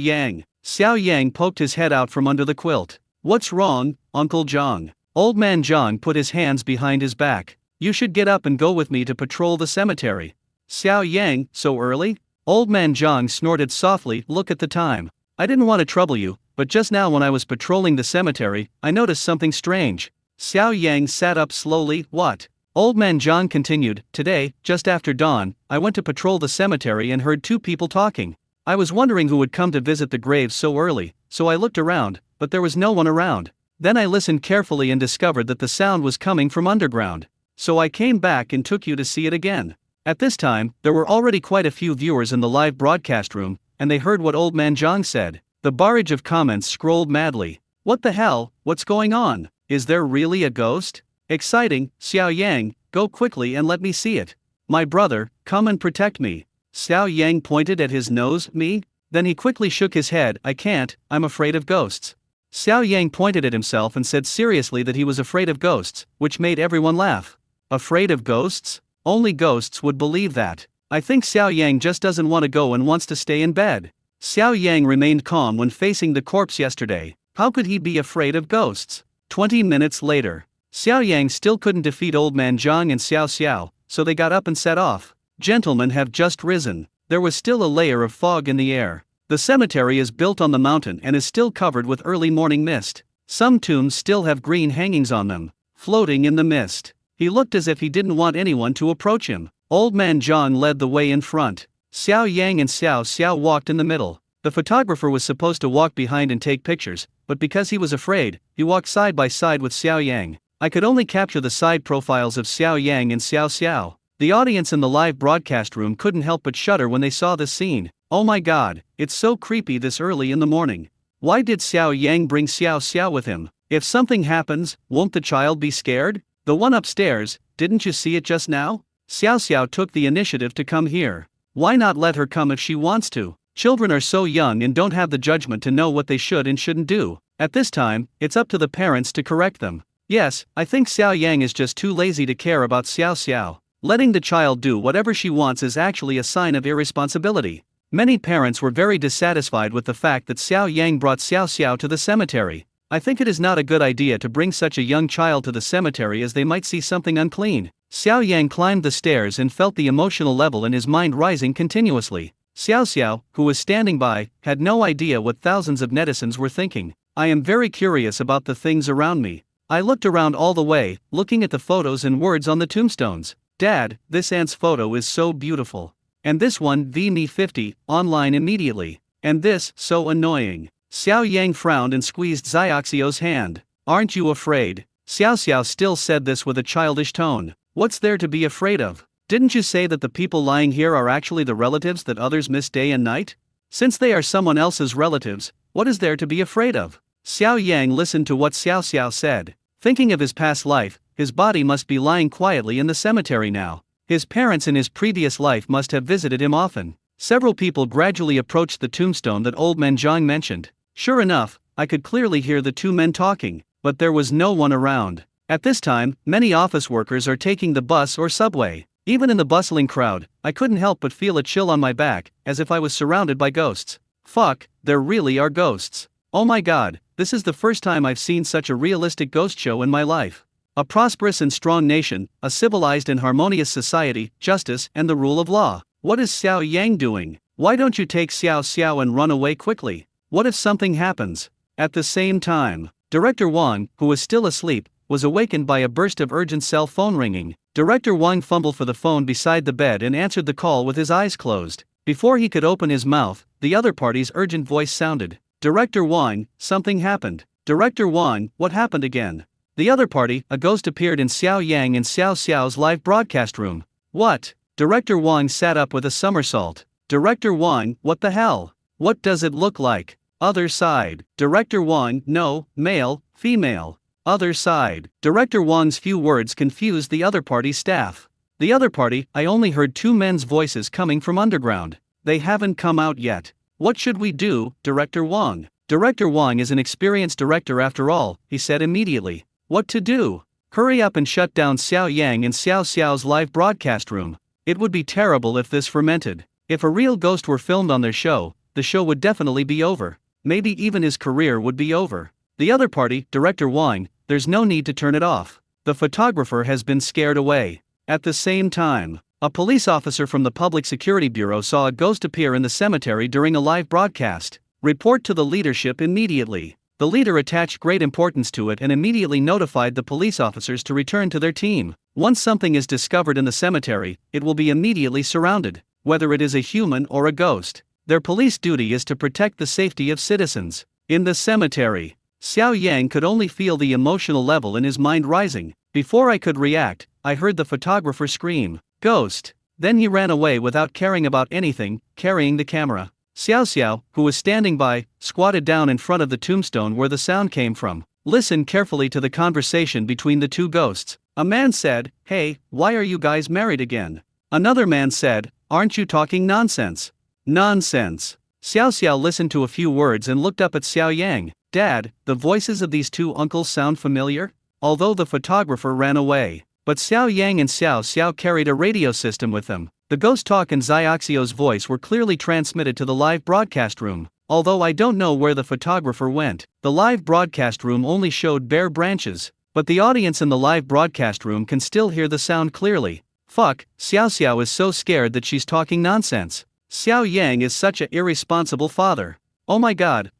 Yang poked his head out from under the quilt. What's wrong, Uncle Zhang? Old Man Zhang put his hands behind his back. You should get up and go with me to patrol the cemetery. Xiao Yang, so early? Old Man Zhang snorted softly, look at the time. I didn't want to trouble you, but just now when I was patrolling the cemetery, I noticed something strange. Xiao Yang sat up slowly. What? Old Man Zhang continued. Today, just after dawn, I went to patrol the cemetery and heard two people talking. I was wondering who would come to visit the graves so early, so I looked around, but there was no one around. Then I listened carefully and discovered that the sound was coming from underground. So I came back and took you to see it again. At this time, there were already quite a few viewers in the live broadcast room, and they heard what Old Man Zhang said. The barrage of comments scrolled madly. What the hell? What's going on? Is there really a ghost? Exciting. Xiao Yang, go quickly and let me see it. My brother, come and protect me. Xiao Yang pointed at his nose. Me? Then he quickly shook his head. I can't, I'm afraid of ghosts. Xiao Yang pointed at himself and said seriously that he was afraid of ghosts, which made everyone laugh. Afraid of ghosts? Only ghosts would believe that. I think Xiao Yang just doesn't want to go and wants to stay in bed. Xiao Yang remained calm when facing the corpse yesterday. How could he be afraid of ghosts? 20 minutes later. Xiao Yang still couldn't defeat Old Man Zhang and Xiao Xiao, so they got up and set off. Gentlemen have just risen. There was still a layer of fog in the air. The cemetery is built on the mountain and is still covered with early morning mist. Some tombs still have green hangings on them, floating in the mist. He looked as if he didn't want anyone to approach him. Old Man Zhang led the way in front. Xiao Yang and Xiao Xiao walked in the middle. The photographer was supposed to walk behind and take pictures, but because he was afraid, he walked side by side with Xiao Yang. I could only capture the side profiles of Xiao Yang and Xiao Xiao. The audience in the live broadcast room couldn't help but shudder when they saw this scene. Oh my god, it's so creepy this early in the morning. Why did Xiao Yang bring Xiao Xiao with him? If something happens, won't the child be scared? The one upstairs, didn't you see it just now? Xiao Xiao took the initiative to come here. Why not let her come if she wants to? Children are so young and don't have the judgment to know what they should and shouldn't do. At this time, it's up to the parents to correct them. Yes, I think Xiao Yang is just too lazy to care about Xiao Xiao. Letting the child do whatever she wants is actually a sign of irresponsibility. Many parents were very dissatisfied with the fact that Xiao Yang brought Xiao Xiao to the cemetery. I think it is not a good idea to bring such a young child to the cemetery as they might see something unclean. Xiao Yang climbed the stairs and felt the emotional level in his mind rising continuously. Xiao Xiao, who was standing by, had no idea what thousands of netizens were thinking. I am very curious about the things around me. I looked around all the way, looking at the photos and words on the tombstones. Dad, this aunt's photo is so beautiful. And this one, me 50, online immediately. And this, so annoying. Xiao Yang frowned and squeezed Xiaoxiao's hand. Aren't you afraid? Xiao Xiao still said this with a childish tone. What's there to be afraid of? Didn't you say that the people lying here are actually the relatives that others miss day and night? Since they are someone else's relatives, what is there to be afraid of? Xiao Yang listened to what Xiao Xiao said. Thinking of his past life, his body must be lying quietly in the cemetery now. His parents in his previous life must have visited him often. Several people gradually approached the tombstone that Old Man Zhang mentioned. Sure enough, I could clearly hear the two men talking, but there was no one around. At this time, many office workers are taking the bus or subway. Even in the bustling crowd, I couldn't help but feel a chill on my back, as if I was surrounded by ghosts. Fuck, there really are ghosts. Oh my god, this is the first time I've seen such a realistic ghost show in my life. A prosperous and strong nation, a civilized and harmonious society, justice, and the rule of law. What is Xiao Yang doing? Why don't you take Xiao Xiao and run away quickly? What if something happens? At the same time, Director Wang, who was still asleep, was awakened by a burst of urgent cell phone ringing. Director Wang fumbled for the phone beside the bed and answered the call with his eyes closed. Before he could open his mouth, the other party's urgent voice sounded. Director Wang, something happened. Director Wang, what happened again? The other party, a ghost appeared in Xiao Yang and Xiao Xiao's live broadcast room. What? Director Wang sat up with a somersault. Director Wang, what the hell? What does it look like? Other side. Director Wang, no, male, female. Other side. Director Wang's few words confused the other party's staff. The other party, I only heard two men's voices coming from underground. They haven't come out yet. What should we do, Director Wang? Director Wang is an experienced director after all, he said immediately. What to do? Hurry up and shut down Xiao Yang and Xiao Xiao's live broadcast room. It would be terrible if this fermented. If a real ghost were filmed on their show, the show would definitely be over. Maybe even his career would be over. The other party, Director Wang, there's no need to turn it off. The photographer has been scared away. At the same time, a police officer from the Public Security Bureau saw a ghost appear in the cemetery during a live broadcast. Report to the leadership immediately. The leader attached great importance to it and immediately notified the police officers to return to their team. Once something is discovered in the cemetery, it will be immediately surrounded, whether it is a human or a ghost. Their police duty is to protect the safety of citizens. In the cemetery, Xiao Yang could only feel the emotional level in his mind rising. Before I could react, I heard the photographer scream, "Ghost!" Then he ran away without caring about anything, carrying the camera. Xiao Xiao, who was standing by, squatted down in front of the tombstone where the sound came from. Listen carefully to the conversation between the two ghosts. A man said, "Hey, why are you guys married again?" Another man said, "Aren't you talking nonsense?" Nonsense. Xiao Xiao listened to a few words and looked up at Xiao Yang. "Dad, the voices of these two uncles sound familiar?" Although the photographer ran away, but Xiao Yang and Xiao Xiao carried a radio system with them. The ghost talk and Xiaoxio's voice were clearly transmitted to the live broadcast room. Although I don't know where the photographer went, the live broadcast room only showed bare branches, but the audience in the live broadcast room can still hear the sound clearly. Fuck, Xiao Xiao is so scared that she's talking nonsense. Xiao Yang is such a irresponsible father. Oh my god,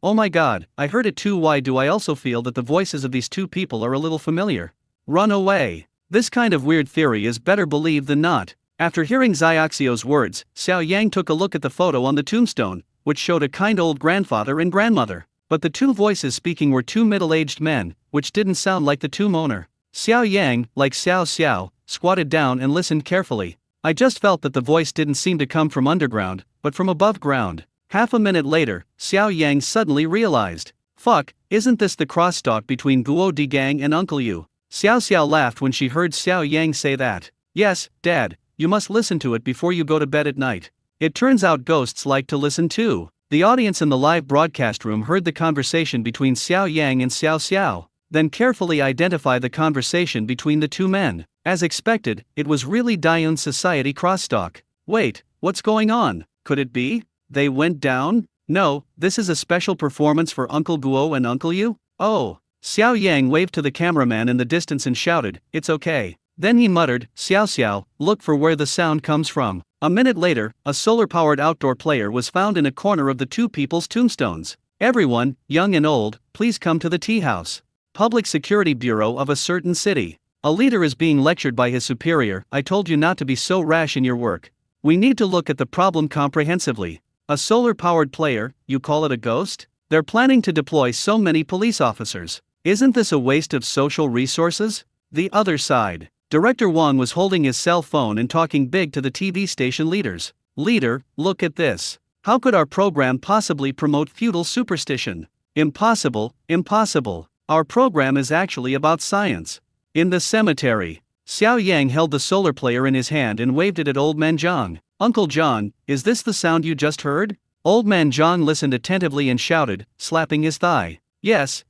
I heard it too. Why do I also feel that the voices of these two people are a little familiar? Run away. This kind of weird theory is better believed than not. After hearing Xiaoxio's words, Xiao Yang took a look at the photo on the tombstone, which showed a kind old grandfather and grandmother. But the two voices speaking were two middle-aged men, which didn't sound like the tomb owner. Xiao Yang, like Xiao Xiao, squatted down and listened carefully. I just felt that the voice didn't seem to come from underground, but from above ground. Half a minute later, Xiao Yang suddenly realized, "Fuck, isn't this the crosstalk between Guo Digang and Uncle Yu?" Xiao Xiao laughed when she heard Xiao Yang say that. "Yes, Dad, you must listen to it before you go to bed at night. It turns out ghosts like to listen too." The audience in the live broadcast room heard the conversation between Xiao Yang and Xiao Xiao, then carefully identified the conversation between the two men. As expected, it was really Dayun Society crosstalk. Wait, what's going on? Could it be? They went down? No, this is a special performance for Uncle Guo and Uncle Yu? Oh. Xiao Yang waved to the cameraman in the distance and shouted, "It's okay." Then he muttered, "Xiao Xiao, look for where the sound comes from." A minute later, a solar-powered outdoor player was found in a corner of the two people's tombstones. "Everyone, young and old, please come to the tea house. Public Security Bureau of a certain city. A leader is being lectured by his superior. I told you not to be so rash in your work. We need to look at the problem comprehensively." A solar-powered player, you call it a ghost? They're planning to deploy so many police officers. Isn't this a waste of social resources? The other side. Director Wang was holding his cell phone and talking big to the TV station leaders. "Leader, look at this. How could our program possibly promote feudal superstition? Impossible, impossible. Our program is actually about science." In the cemetery, Xiao Yang held the solar player in his hand and waved it at Old Man Zhang. "Uncle John, is this the sound you just heard?" Old Man Zhang listened attentively and shouted, slapping his thigh. Yes,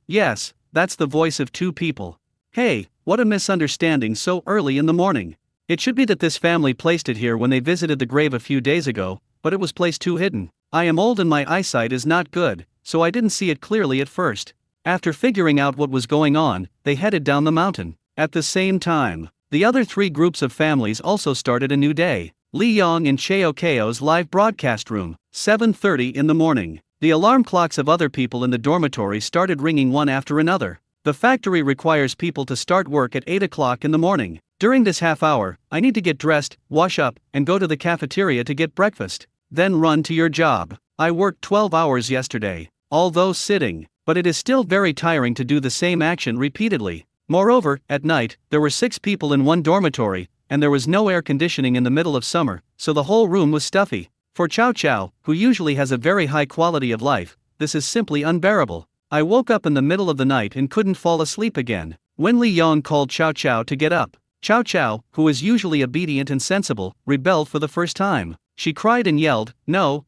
that's the voice of two people." "Hey, what a misunderstanding so early in the morning. It should be that this family placed it here when they visited the grave a few days ago, but it was placed too hidden. I am old and my eyesight is not good, so I didn't see it clearly at first." After figuring out what was going on, they headed down the mountain. At the same time, the other three groups of families also started a new day. Li Yong in Cheo Keo's live broadcast room, 7:30 in the morning. The alarm clocks of other people in the dormitory started ringing one after another. The factory requires people to start work at 8 o'clock in the morning. During this half hour, I need to get dressed, wash up, and go to the cafeteria to get breakfast. Then run to your job. I worked 12 hours yesterday, although sitting, but it is still very tiring to do the same action repeatedly. Moreover, at night, there were 6 people in one dormitory, and there was no air conditioning in the middle of summer, so the whole room was stuffy. For Chow Chow, who usually has a very high quality of life, this is simply unbearable. I woke up in the middle of the night and couldn't fall asleep again. When Li Yong called Chow Chow to get up, Chow Chow, who is usually obedient and sensible, rebelled for the first time. She cried and yelled, No,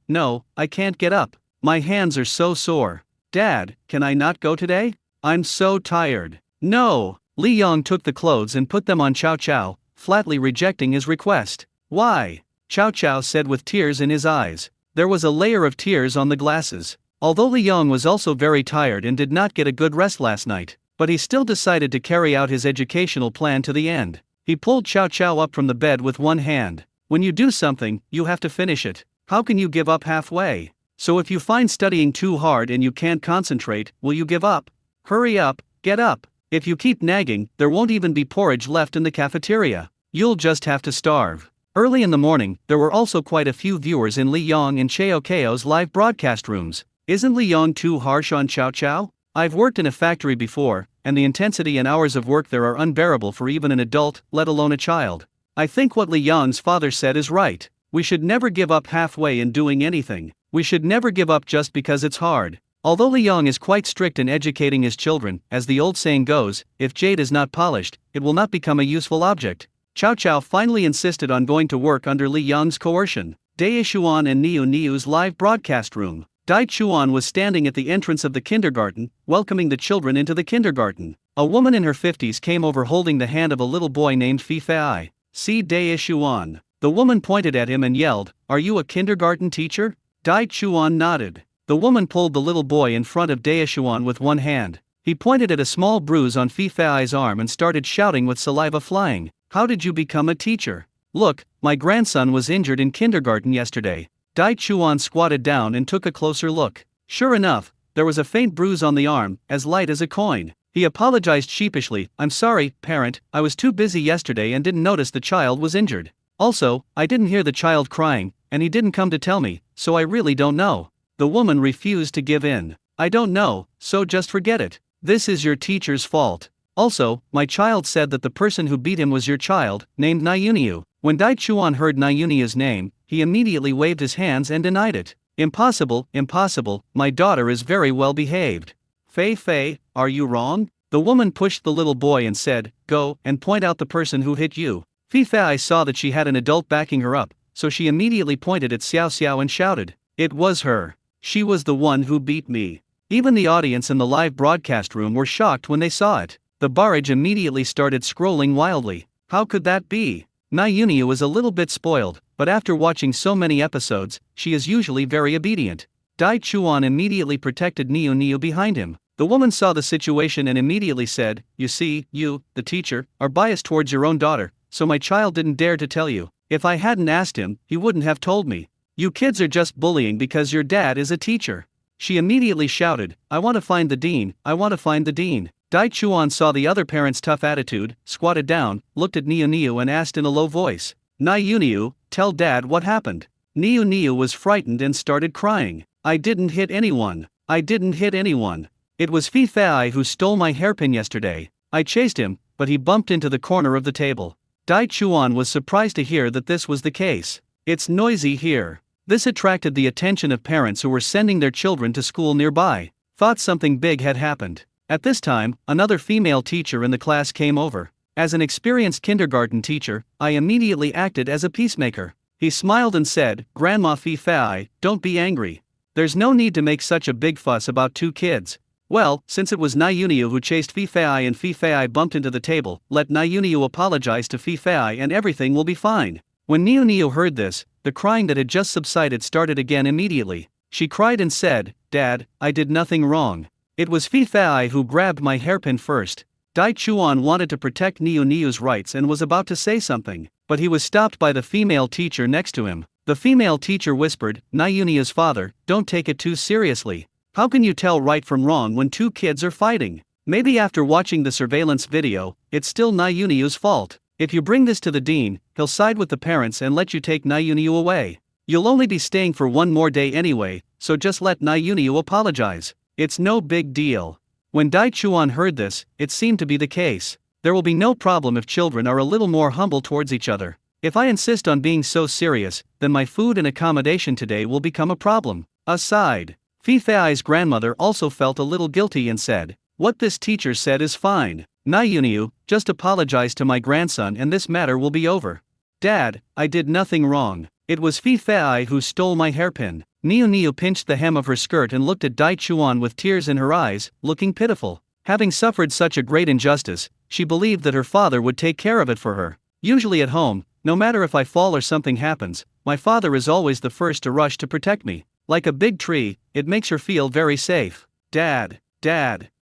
I can't get up. My hands are so sore. Dad, can I not go today? I'm so tired. No. Li Yong took the clothes and put them on Chow Chow, flatly rejecting his request. Why? Chow Chow said with tears in his eyes. There was a layer of tears on the glasses. Although Li Yong was also very tired and did not get a good rest last night, but he still decided to carry out his educational plan to the end. He pulled Chow Chow up from the bed with one hand. When you do something, you have to finish it. How can you give up halfway? So if you find studying too hard and you can't concentrate, will you give up? Hurry up, get up. If you keep nagging, there won't even be porridge left in the cafeteria. You'll just have to starve. Early in the morning, there were also quite a few viewers in Li Yong and Cheo Keo's live broadcast rooms. Isn't Li Yong too harsh on Chow Chow? I've worked in a factory before, and the intensity and hours of work there are unbearable for even an adult, let alone a child. I think what Li Yong's father said is right. We should never give up halfway in doing anything. We should never give up just because it's hard. Although Li Yong is quite strict in educating his children, as the old saying goes, if jade is not polished, it will not become a useful object. Chow Chow finally insisted on going to work under Li Yong's coercion. Dai Xuan and Niu Niu's live broadcast room. Dai Chuan was standing at the entrance of the kindergarten, welcoming the children into the kindergarten. A woman in her 50s came over holding the hand of a little boy named Fi Fei. See Dai Xuan. The woman pointed at him and yelled, "Are you a kindergarten teacher?" Dai Chuan nodded. The woman pulled the little boy in front of Dai Xuan with one hand. He pointed at a small bruise on Fi Fei's arm and started shouting with saliva flying, "How did you become a teacher? Look, my grandson was injured in kindergarten yesterday." Dai Chuan squatted down and took a closer look. Sure enough, there was a faint bruise on the arm, as light as a coin. He apologized sheepishly, "I'm sorry, parent, I was too busy yesterday and didn't notice the child was injured. Also, I didn't hear the child crying, and he didn't come to tell me, so I really don't know." The woman refused to give in. "I don't know, so just forget it. This is your teacher's fault. Also, my child said that the person who beat him was your child, named Niuniu." When Dai Chuan heard Niuniu's name, he immediately waved his hands and denied it. "Impossible, impossible, my daughter is very well behaved." "Fei Fei, are you wrong?" The woman pushed the little boy and said, "Go and point out the person who hit you." Fi Fei saw that she had an adult backing her up, so she immediately pointed at Xiao Xiao and shouted, "It was her. She was the one who beat me." Even the audience in the live broadcast room were shocked when they saw it. The barrage immediately started scrolling wildly. How could that be? Niuniu was a little bit spoiled, but after watching so many episodes, she is usually very obedient. Dai Chuan immediately protected Niuniu behind him. The woman saw the situation and immediately said, "You see, you, the teacher, are biased towards your own daughter, so my child didn't dare to tell you. If I hadn't asked him, he wouldn't have told me. You kids are just bullying because your dad is a teacher." She immediately shouted, "I want to find the dean, I want to find the dean." Dai Chuan saw the other parent's tough attitude, squatted down, looked at Niuniu and asked in a low voice, "Niuniu, tell dad what happened." Niuniu was frightened and started crying. "I didn't hit anyone. I didn't hit anyone. It was Fi Fei who stole my hairpin yesterday. I chased him, but he bumped into the corner of the table." Dai Chuan was surprised to hear that this was the case. "It's noisy here." This attracted the attention of parents who were sending their children to school nearby. Thought something big had happened. At this time, another female teacher in the class came over. As an experienced kindergarten teacher, I immediately acted as a peacemaker. He smiled and said, "Grandma Fi Fei, don't be angry. There's no need to make such a big fuss about two kids. Well, since it was Niuniu who chased Fi Fei and Fi Fei bumped into the table, let Niuniu apologize to Fi Fei and everything will be fine." When Niuniu heard this, the crying that had just subsided started again immediately. She cried and said, "Dad, I did nothing wrong. It was Fi Fei who grabbed my hairpin first." Dai Chuan wanted to protect Niuniu's rights and was about to say something, but he was stopped by the female teacher next to him. The female teacher whispered, "Niuniu's father, don't take it too seriously. How can you tell right from wrong when two kids are fighting? Maybe after watching the surveillance video, it's still Niuniu's fault. If you bring this to the dean, he'll side with the parents and let you take Niuniu away. You'll only be staying for one more day anyway, so just let Niuniu apologize. It's no big deal." When Dai Chuan heard this, it seemed to be the case. There will be no problem if children are a little more humble towards each other. If I insist on being so serious, then my food and accommodation today will become a problem. Aside, Fi Fei's grandmother also felt a little guilty and said, "What this teacher said is fine. Niuniu, just apologize to my grandson and this matter will be over." "Dad, I did nothing wrong. It was Fi Fei who stole my hairpin." Niuniu pinched the hem of her skirt and looked at Dai Chuan with tears in her eyes, looking pitiful. Having suffered such a great injustice, she believed that her father would take care of it for her. "Usually at home, no matter if I fall or something happens, my father is always the first to rush to protect me. Like a big tree, it makes her feel very safe." "Dad,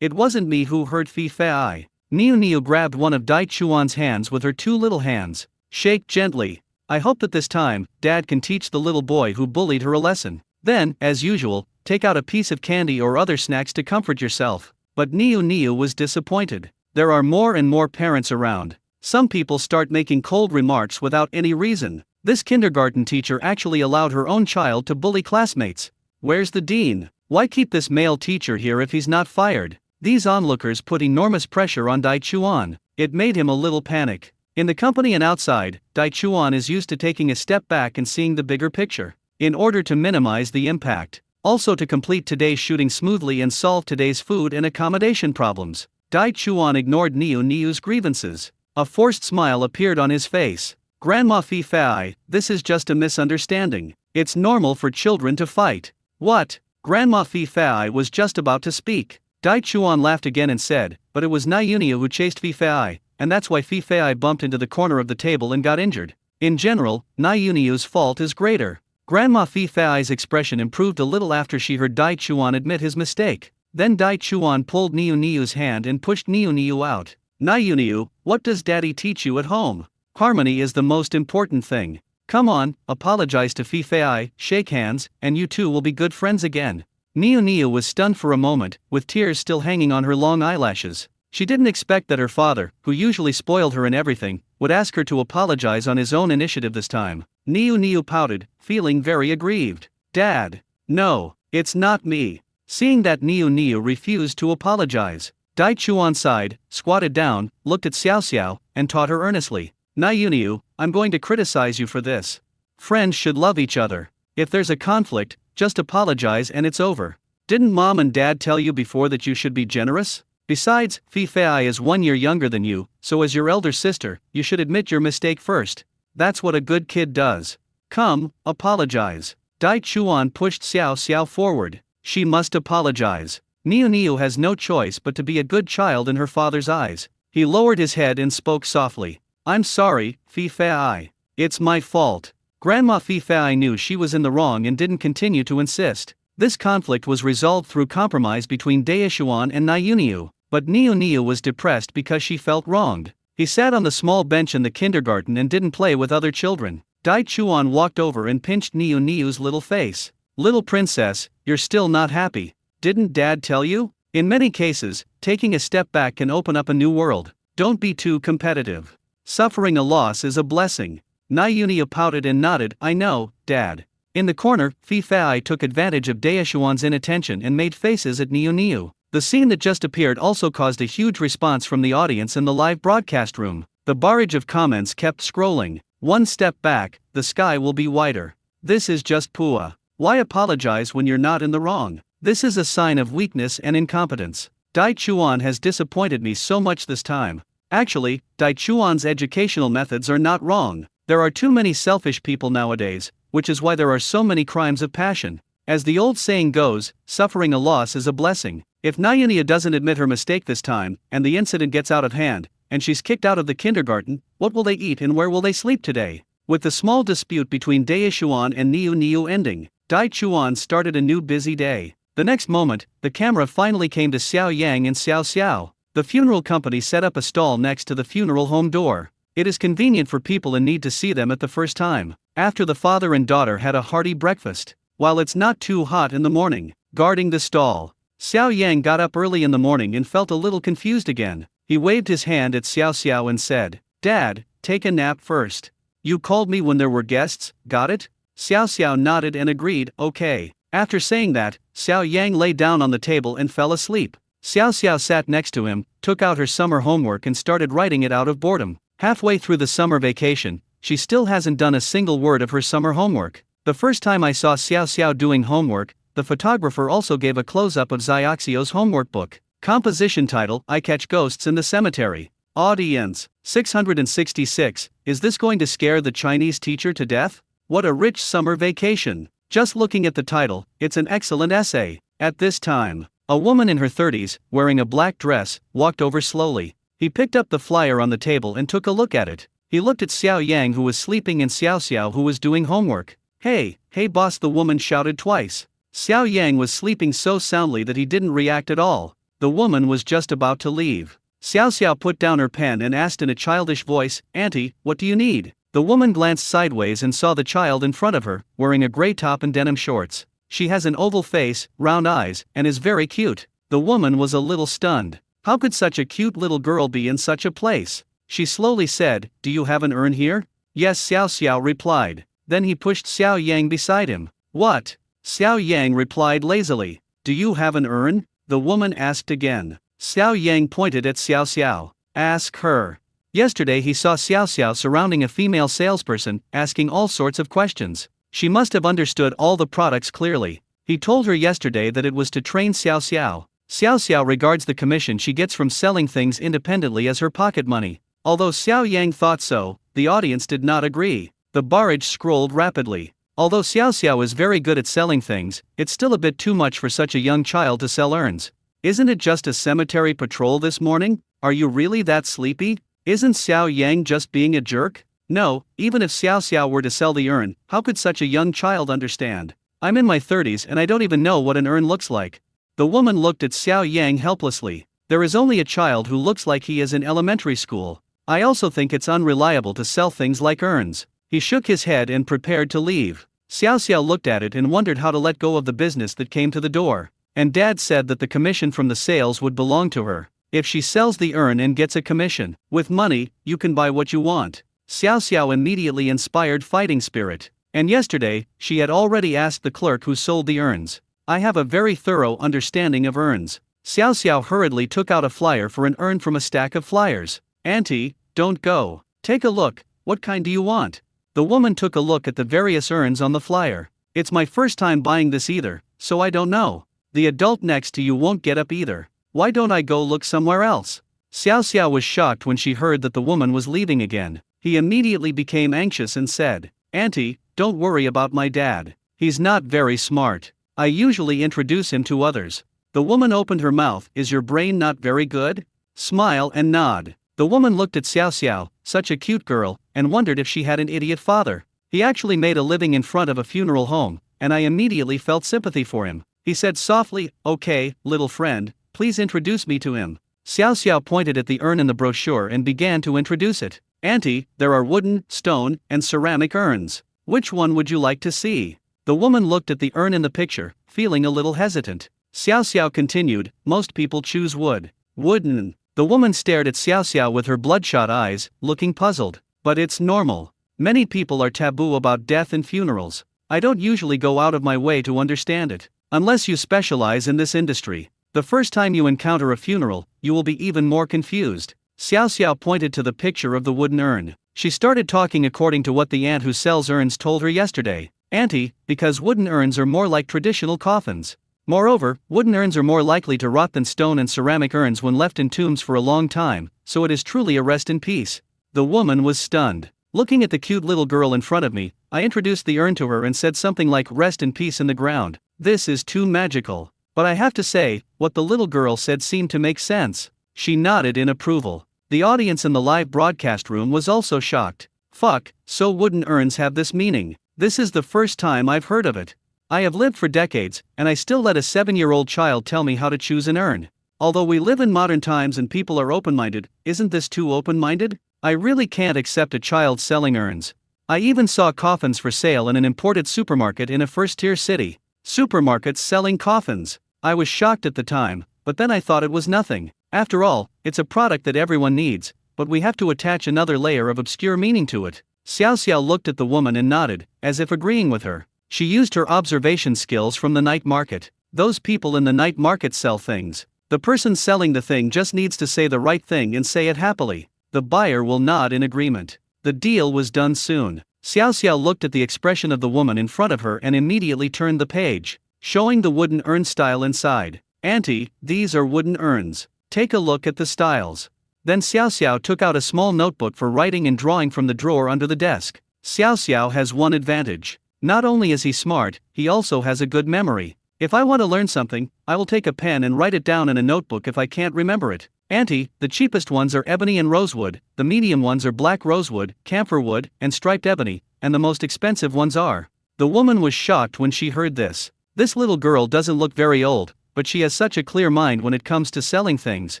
it wasn't me who hurt Fi Fei." Niuniu grabbed one of Dai Chuan's hands with her two little hands. "Shake gently. I hope that this time, Dad can teach the little boy who bullied her a lesson." Then, as usual, take out a piece of candy or other snacks to comfort yourself. But Niu was disappointed. There are more and more parents around. Some people start making cold remarks without any reason. This kindergarten teacher actually allowed her own child to bully classmates. Where's the dean? Why keep this male teacher here if he's not fired? These onlookers put enormous pressure on Dai Chuan. It made him a little panic. In the company and outside, Dai Chuan is used to taking a step back and seeing the bigger picture, in order to minimize the impact. Also to complete today's shooting smoothly and solve today's food and accommodation problems. Dai Chuan ignored Niu's grievances. A forced smile appeared on his face. Grandma Fi Fai, this is just a misunderstanding. It's normal for children to fight. What? Grandma Fi Fai was just about to speak. Dai Chuan laughed again and said, but it was Niu who chased Fi Fai, and that's why Fi Fai bumped into the corner of the table and got injured. In general, Niu's fault is greater. Grandma Fi Fai's expression improved a little after she heard Dai Chuan admit his mistake. Then Dai Chuan pulled Niu's hand and pushed Niu out. Niu, what does daddy teach you at home? Harmony is the most important thing. Come on, apologize to Fi Fai, shake hands, and you two will be good friends again. Niu was stunned for a moment, with tears still hanging on her long eyelashes. She didn't expect that her father, who usually spoiled her in everything, would ask her to apologize on his own initiative this time. Niu pouted, feeling very aggrieved. Dad. No, it's not me. Seeing that Niu refused to apologize, Dai Chuan sighed, squatted down, looked at Xiao, and taught her earnestly. Niu, I'm going to criticize you for this. Friends should love each other. If there's a conflict, just apologize and it's over. Didn't mom and dad tell you before that you should be generous? Besides, Fi Fai is 1 year younger than you, so as your elder sister, you should admit your mistake first. That's what a good kid does. Come, apologize. Dai Chuan pushed Xiao forward. She must apologize. Niu has no choice but to be a good child in her father's eyes. He lowered his head and spoke softly. I'm sorry, Fi Fai. It's my fault. Grandma Fi Fai knew she was in the wrong and didn't continue to insist. This conflict was resolved through compromise between Dai Chuan and Niu, but Niu was depressed because she felt wronged. He sat on the small bench in the kindergarten and didn't play with other children. Dai Chuan walked over and pinched Niu's little face. Little princess, you're still not happy. Didn't dad tell you? In many cases, taking a step back can open up a new world. Don't be too competitive. Suffering a loss is a blessing. Niu pouted and nodded, I know, dad. In the corner, Fi Fai took advantage of Dai Chuan's inattention and made faces at Niu. The scene that just appeared also caused a huge response from the audience in the live broadcast room. The barrage of comments kept scrolling. One step back, the sky will be whiter. This is just Pua. Why apologize when you're not in the wrong? This is a sign of weakness and incompetence. Dai Chuan has disappointed me so much this time. Actually, Dai Chuan's educational methods are not wrong. There are too many selfish people nowadays, which is why there are so many crimes of passion. As the old saying goes, suffering a loss is a blessing. If Niu doesn't admit her mistake this time, and the incident gets out of hand, and she's kicked out of the kindergarten, what will they eat and where will they sleep today? With the small dispute between Dai Chuan and Niu ending, Dai Chuan started a new busy day. The next moment, the camera finally came to Xiao Yang and Xiao. The funeral company set up a stall next to the funeral home door. It is convenient for people in need to see them at the first time. After the father and daughter had a hearty breakfast, while it's not too hot in the morning, guarding the stall, Xiao Yang got up early in the morning and felt a little confused again. He waved his hand at Xiao and said, Dad, take a nap first. You called me when there were guests, got it? Xiao nodded and agreed, okay. After saying that, Xiao Yang lay down on the table and fell asleep. Xiao sat next to him, took out her summer homework and started writing it out of boredom. Halfway through the summer vacation, she still hasn't done a single word of her summer homework. The first time I saw Xiao doing homework, the photographer also gave a close-up of Xiaoxio's homework book. Composition title, I Catch Ghosts in the Cemetery. Audience, 666, is this going to scare the Chinese teacher to death? What a rich summer vacation. Just looking at the title, it's an excellent essay. At this time, a woman in her 30s, wearing a black dress, walked over slowly. He picked up the flyer on the table and took a look at it. He looked at Xiao Yang who was sleeping and Xiao who was doing homework. Hey boss, the woman shouted twice. Xiao Yang was sleeping so soundly that he didn't react at all. The woman was just about to leave. Xiao put down her pen and asked in a childish voice, Auntie, what do you need? The woman glanced sideways and saw the child in front of her, wearing a gray top and denim shorts. She has an oval face, round eyes, and is very cute. The woman was a little stunned. How could such a cute little girl be in such a place? She slowly said, "Do you have an urn here?" "Yes," Xiao Xiao replied. Then he pushed Xiao Yang beside him. "What?" Xiao Yang replied lazily. "Do you have an urn?" the woman asked again. Xiao Yang pointed at Xiao Xiao. "Ask her." Yesterday he saw Xiao Xiao surrounding a female salesperson, asking all sorts of questions. She must have understood all the products clearly. He told her yesterday that it was to train Xiao Xiao. Xiao Xiao regards the commission she gets from selling things independently as her pocket money. Although Xiao Yang thought so, the audience did not agree. The barrage scrolled rapidly. Although Xiao Xiao is very good at selling things, it's still a bit too much for such a young child to sell urns. Isn't it just a cemetery patrol this morning? Are you really that sleepy? Isn't Xiao Yang just being a jerk? No, even if Xiao Xiao were to sell the urn, how could such a young child understand? I'm in my 30s and I don't even know what an urn looks like. The woman looked at Xiao Yang helplessly. There is only a child who looks like he is in elementary school. I also think it's unreliable to sell things like urns. He shook his head and prepared to leave. Xiao Xiao looked at it and wondered how to let go of the business that came to the door. And Dad said that the commission from the sales would belong to her. If she sells the urn and gets a commission, with money, you can buy what you want. Xiao Xiao immediately inspired fighting spirit. And yesterday, she had already asked the clerk who sold the urns. I have a very thorough understanding of urns. Xiao Xiao hurriedly took out a flyer for an urn from a stack of flyers. Auntie, don't go. Take a look, what kind do you want? The woman took a look at the various urns on the flyer. It's my first time buying this either, so I don't know. The adult next to you won't get up either. Why don't I go look somewhere else? Xiao Xiao was shocked when she heard that the woman was leaving again. He immediately became anxious and said, "Auntie, don't worry about my dad. He's not very smart. I usually introduce him to others." The woman opened her mouth. "Is your brain not very good?" Smile and nod. The woman looked at Xiao Xiao, such a cute girl, and wondered if she had an idiot father. He actually made a living in front of a funeral home, and I immediately felt sympathy for him. He said softly, "Okay, little friend, please introduce me to him." Xiao Xiao pointed at the urn in the brochure and began to introduce it. "Auntie, there are wooden, stone, and ceramic urns. Which one would you like to see?" The woman looked at the urn in the picture, feeling a little hesitant. Xiao Xiao continued, "Most people choose wood." "Wooden." The woman stared at Xiao Xiao with her bloodshot eyes, looking puzzled. "But it's normal. Many people are taboo about death and funerals. I don't usually go out of my way to understand it. Unless you specialize in this industry. The first time you encounter a funeral, you will be even more confused." Xiao Xiao pointed to the picture of the wooden urn. She started talking according to what the aunt who sells urns told her yesterday. "Auntie, because wooden urns are more like traditional coffins. Moreover, wooden urns are more likely to rot than stone and ceramic urns when left in tombs for a long time, so it is truly a rest in peace." The woman was stunned. Looking at the cute little girl in front of me, I introduced the urn to her and said something like "rest in peace" in the ground. This is too magical. But I have to say, what the little girl said seemed to make sense. She nodded in approval. The audience in the live broadcast room was also shocked. Fuck, so wooden urns have this meaning. This is the first time I've heard of it. I have lived for decades, and I still let a 7-year-old child tell me how to choose an urn. Although we live in modern times and people are open-minded, isn't this too open-minded? I really can't accept a child selling urns. I even saw coffins for sale in an imported supermarket in a first-tier city. Supermarkets selling coffins. I was shocked at the time, but then I thought it was nothing. After all, it's a product that everyone needs, but we have to attach another layer of obscure meaning to it. Xiao Xiao looked at the woman and nodded, as if agreeing with her. She used her observation skills from the night market. Those people in the night market sell things. The person selling the thing just needs to say the right thing and say it happily. The buyer will nod in agreement. The deal was done soon. Xiao Xiao looked at the expression of the woman in front of her and immediately turned the page, showing the wooden urn style inside. "Auntie, these are wooden urns. Take a look at the styles." Then Xiao Xiao took out a small notebook for writing and drawing from the drawer under the desk. Xiao Xiao has one advantage. Not only is he smart, he also has a good memory. If I want to learn something, I will take a pen and write it down in a notebook if I can't remember it. "Auntie, the cheapest ones are ebony and rosewood, the medium ones are black rosewood, camphor wood, and striped ebony, and the most expensive ones are." The woman was shocked when she heard this. This little girl doesn't look very old, but she has such a clear mind when it comes to selling things.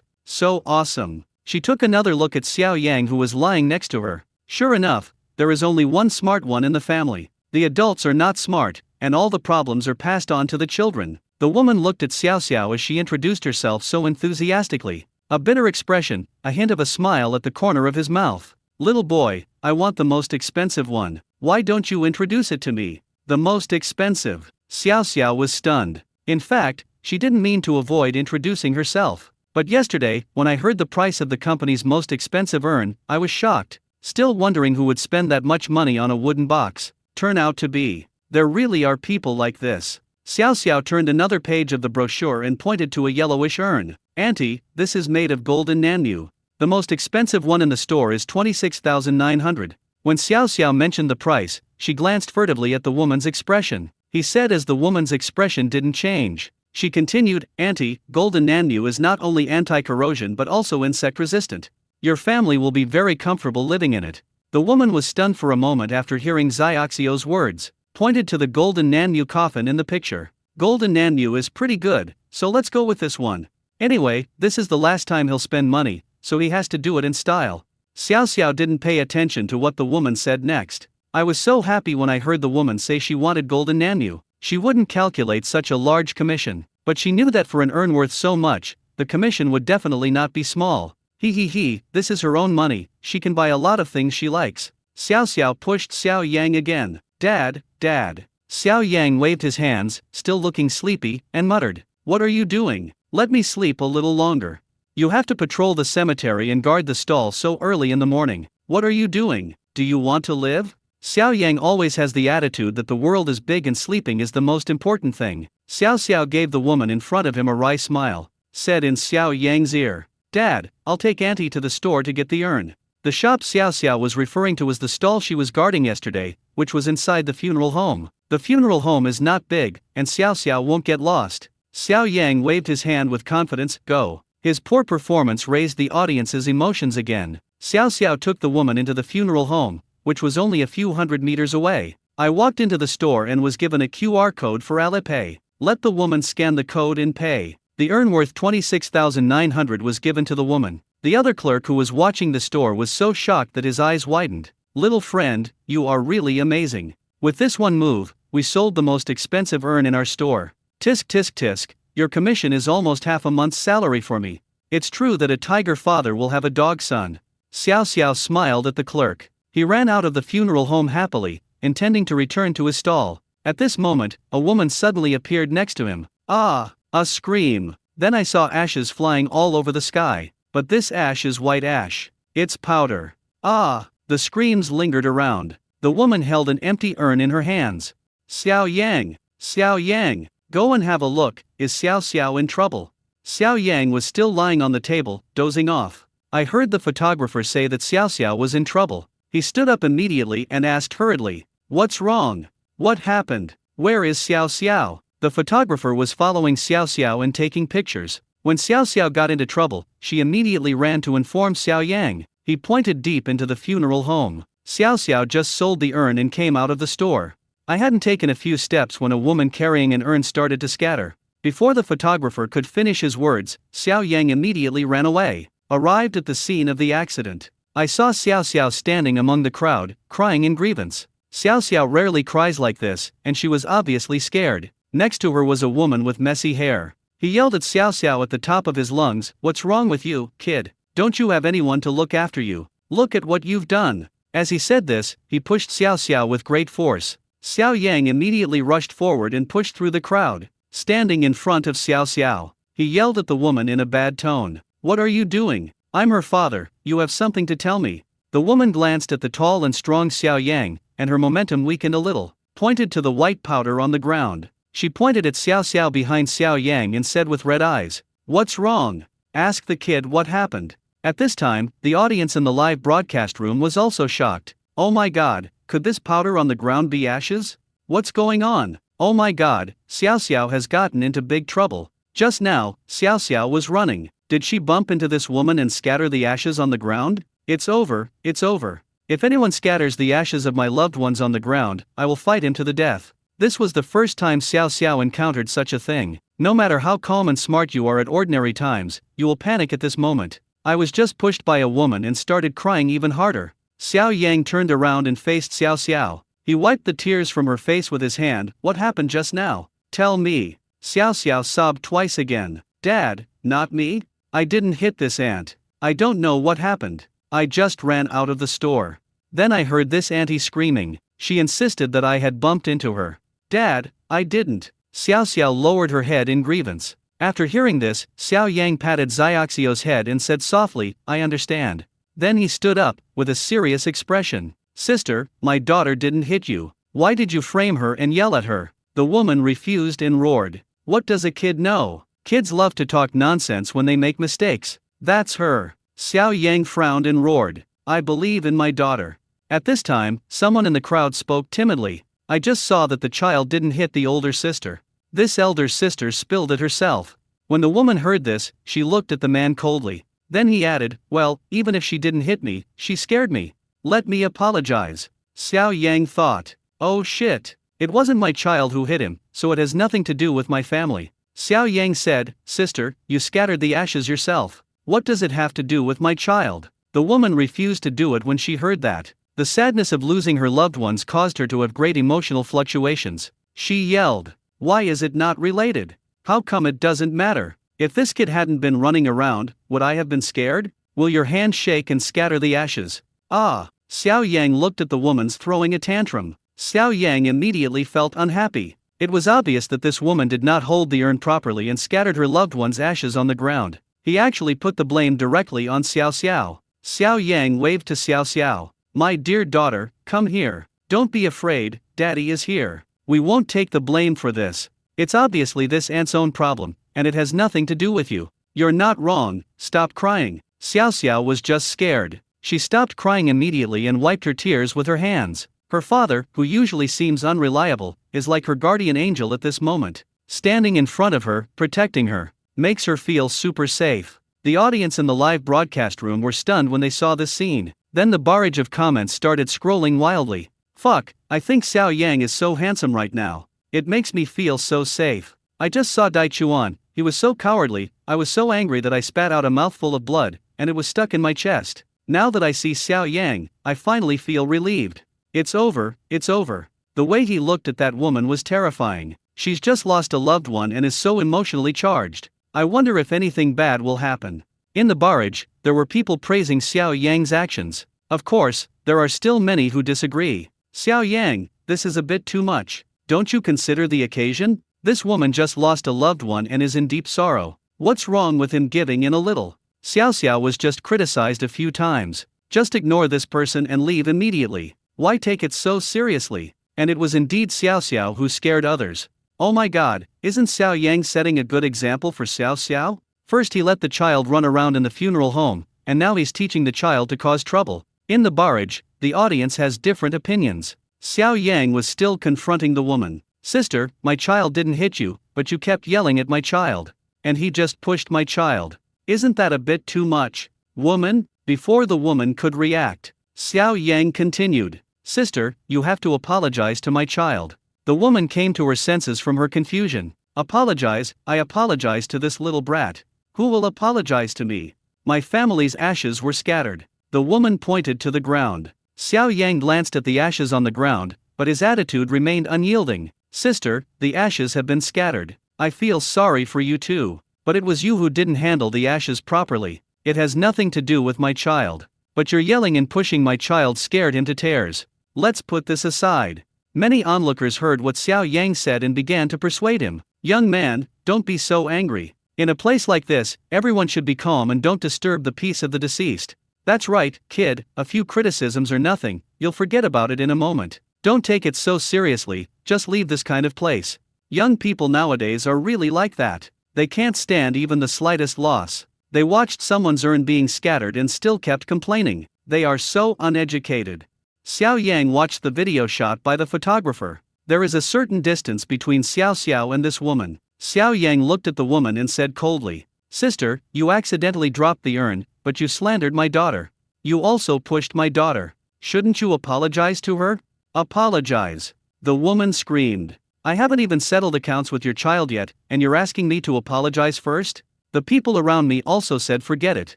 So awesome. She took another look at Xiao Yang who was lying next to her. Sure enough, there is only one smart one in the family. The adults are not smart, and all the problems are passed on to the children. The woman looked at Xiao Xiao as she introduced herself so enthusiastically. A bitter expression, a hint of a smile at the corner of his mouth. Little boy, I want the most expensive one. Why don't you introduce it to me? The most expensive. Xiao Xiao was stunned. In fact, she didn't mean to avoid introducing herself. But yesterday, when I heard the price of the company's most expensive urn, I was shocked. Still wondering who would spend that much money on a wooden box. Turn out to be. There really are people like this. Xiao Xiao turned another page of the brochure and pointed to a yellowish urn. Auntie, this is made of golden nanyu. The most expensive one in the store is 26,900. When Xiao Xiao mentioned the price, she glanced furtively at the woman's expression. He said as the woman's expression didn't change. She continued, Auntie, golden nanyu is not only anti-corrosion but also insect-resistant. Your family will be very comfortable living in it. The woman was stunned for a moment after hearing Xiaoxiu's words, pointed to the golden nanyu coffin in the picture. Golden nanyu is pretty good, so let's go with this one. Anyway, this is the last time he'll spend money, so he has to do it in style. Xiao Xiao didn't pay attention to what the woman said next. I was so happy when I heard the woman say she wanted golden nanyu. She wouldn't calculate such a large commission, but she knew that for an urn worth so much, the commission would definitely not be small. This is her own money, she can buy a lot of things she likes. Xiao Xiao pushed Xiao Yang again. Dad, Dad. Xiao Yang waved his hands, still looking sleepy, and muttered, What are you doing? Let me sleep a little longer. You have to patrol the cemetery and guard the stall so early in the morning. What are you doing? Do you want to live? Xiao Yang always has the attitude that the world is big and sleeping is the most important thing. Xiao Xiao gave the woman in front of him a wry smile, said in Xiao Yang's ear, Dad, I'll take Auntie to the store to get the urn. The shop Xiao Xiao was referring to was the stall she was guarding yesterday, which was inside the funeral home. The funeral home is not big, and Xiao Xiao won't get lost. Xiao Yang waved his hand with confidence, Go. His poor performance raised the audience's emotions again. Xiao Xiao took the woman into the funeral home, which was only a few hundred meters away. I walked into the store and was given a QR code for Alipay. Let the woman scan the code and pay. The urn worth 26,900 was given to the woman. The other clerk who was watching the store was so shocked that his eyes widened. Little friend, you are really amazing. With this one move, we sold the most expensive urn in our store. Tisk tisk tisk, your commission is almost half a month's salary for me. It's true that a tiger father will have a dog son. Xiao Xiao smiled at the clerk. He ran out of the funeral home happily, intending to return to his stall. At this moment, a woman suddenly appeared next to him. Ah! A scream. Then I saw ashes flying all over the sky. But this ash is white ash. It's powder. Ah! The screams lingered around. The woman held an empty urn in her hands. Xiao Yang! Xiao Yang! Go and have a look, is Xiao Xiao in trouble? Xiao Yang was still lying on the table, dozing off. I heard the photographer say that Xiao Xiao was in trouble. He stood up immediately and asked hurriedly, What's wrong? What happened? Where is Xiao Xiao? The photographer was following Xiao Xiao and taking pictures. When Xiao Xiao got into trouble, she immediately ran to inform Xiao Yang. He pointed deep into the funeral home. Xiao Xiao just sold the urn and came out of the store. I hadn't taken a few steps when a woman carrying an urn started to scatter. Before the photographer could finish his words, Xiao Yang immediately ran away. Arrived at the scene of the accident, I saw Xiao Xiao standing among the crowd, crying in grievance. Xiao Xiao rarely cries like this, and she was obviously scared. Next to her was a woman with messy hair. He yelled at Xiao Xiao at the top of his lungs, What's wrong with you, kid? Don't you have anyone to look after you? Look at what you've done. As he said this, he pushed Xiao Xiao with great force. Xiao Yang immediately rushed forward and pushed through the crowd. Standing in front of Xiao Xiao, he yelled at the woman in a bad tone. What are you doing? I'm her father, you have something to tell me. The woman glanced at the tall and strong Xiao Yang, and her momentum weakened a little, pointed to the white powder on the ground. She pointed at Xiao Xiao behind Xiao Yang and said with red eyes, What's wrong? Ask the kid what happened. At this time, the audience in the live broadcast room was also shocked. Oh my god, could this powder on the ground be ashes? What's going on? Oh my god, Xiao Xiao has gotten into big trouble. Just now, Xiao Xiao was running. Did she bump into this woman and scatter the ashes on the ground? It's over, it's over. If anyone scatters the ashes of my loved ones on the ground, I will fight him to the death. This was the first time Xiao Xiao encountered such a thing. No matter how calm and smart you are at ordinary times, you will panic at this moment. I was just pushed by a woman and started crying even harder. Xiao Yang turned around and faced Xiao Xiao. He wiped the tears from her face with his hand. What happened just now? Tell me. Xiao Xiao sobbed twice again. Dad, not me? I didn't hit this ant. I don't know what happened. I just ran out of the store. Then I heard this auntie screaming. She insisted that I had bumped into her. Dad, I didn't. Xiao Xiao lowered her head in grievance. After hearing this, Xiao Yang patted Xiaoxiu's head and said softly, I understand. Then he stood up, with a serious expression. Sister, my daughter didn't hit you. Why did you frame her and yell at her? The woman refused and roared. What does a kid know? Kids love to talk nonsense when they make mistakes. That's her. Xiao Yang frowned and roared. I believe in my daughter. At this time, someone in the crowd spoke timidly. I just saw that the child didn't hit the older sister. This elder sister spilled it herself. When the woman heard this, she looked at the man coldly. Then he added, well, even if she didn't hit me, she scared me. Let me apologize. Xiao Yang thought. Oh shit. It wasn't my child who hit him, so it has nothing to do with my family. Xiao Yang said, Sister, you scattered the ashes yourself. What does it have to do with my child? The woman refused to do it when she heard that. The sadness of losing her loved ones caused her to have great emotional fluctuations. She yelled, why is it not related? How come it doesn't matter? If this kid hadn't been running around, would I have been scared? Will your hand shake and scatter the ashes? Ah! Xiao Yang looked at the woman's throwing a tantrum. Xiao Yang immediately felt unhappy. It was obvious that this woman did not hold the urn properly and scattered her loved one's ashes on the ground. He actually put the blame directly on Xiao Xiao. Xiao Yang waved to Xiao Xiao. My dear daughter, come here. Don't be afraid, Daddy is here. We won't take the blame for this. It's obviously this ant's own problem, and it has nothing to do with you. You're not wrong, stop crying. Xiao Xiao was just scared. She stopped crying immediately and wiped her tears with her hands. Her father, who usually seems unreliable, is like her guardian angel at this moment. Standing in front of her, protecting her, makes her feel super safe. The audience in the live broadcast room were stunned when they saw this scene. Then the barrage of comments started scrolling wildly. Fuck, I think Xiao Yang is so handsome right now. It makes me feel so safe. I just saw Dai Chuan, he was so cowardly, I was so angry that I spat out a mouthful of blood, and it was stuck in my chest. Now that I see Xiao Yang, I finally feel relieved. It's over, it's over. The way he looked at that woman was terrifying. She's just lost a loved one and is so emotionally charged. I wonder if anything bad will happen. In the barrage, there were people praising Xiao Yang's actions. Of course, there are still many who disagree. Xiao Yang, this is a bit too much. Don't you consider the occasion? This woman just lost a loved one and is in deep sorrow. What's wrong with him giving in a little? Xiao Xiao was just criticized a few times. Just ignore this person and leave immediately. Why take it so seriously? And it was indeed Xiao Xiao who scared others. Oh my god, isn't Xiao Yang setting a good example for Xiao Xiao? First he let the child run around in the funeral home, and now he's teaching the child to cause trouble. In the barrage, the audience has different opinions. Xiao Yang was still confronting the woman. Sister, my child didn't hit you, but you kept yelling at my child. And he just pushed my child. Isn't that a bit too much? Woman? Before the woman could react, Xiao Yang continued. Sister, you have to apologize to my child. The woman came to her senses from her confusion. Apologize? I apologize to this little brat. Who will apologize to me? My family's ashes were scattered. The woman pointed to the ground. Xiao Yang glanced at the ashes on the ground, but his attitude remained unyielding. Sister, the ashes have been scattered. I feel sorry for you too. But it was you who didn't handle the ashes properly. It has nothing to do with my child. But your yelling and pushing my child scared him to tears. Let's put this aside. Many onlookers heard what Xiao Yang said and began to persuade him. Young man, don't be so angry. In a place like this, everyone should be calm and don't disturb the peace of the deceased. That's right, kid, a few criticisms are nothing, you'll forget about it in a moment. Don't take it so seriously, just leave this kind of place. Young people nowadays are really like that. They can't stand even the slightest loss. They watched someone's urn being scattered and still kept complaining. They are so uneducated. Xiao Yang watched the video shot by the photographer. There is a certain distance between Xiao Xiao and this woman. Xiao Yang looked at the woman and said coldly, Sister, you accidentally dropped the urn, but you slandered my daughter. You also pushed my daughter. Shouldn't you apologize to her? Apologize. The woman screamed. I haven't even settled accounts with your child yet, and you're asking me to apologize first? The people around me also said forget it.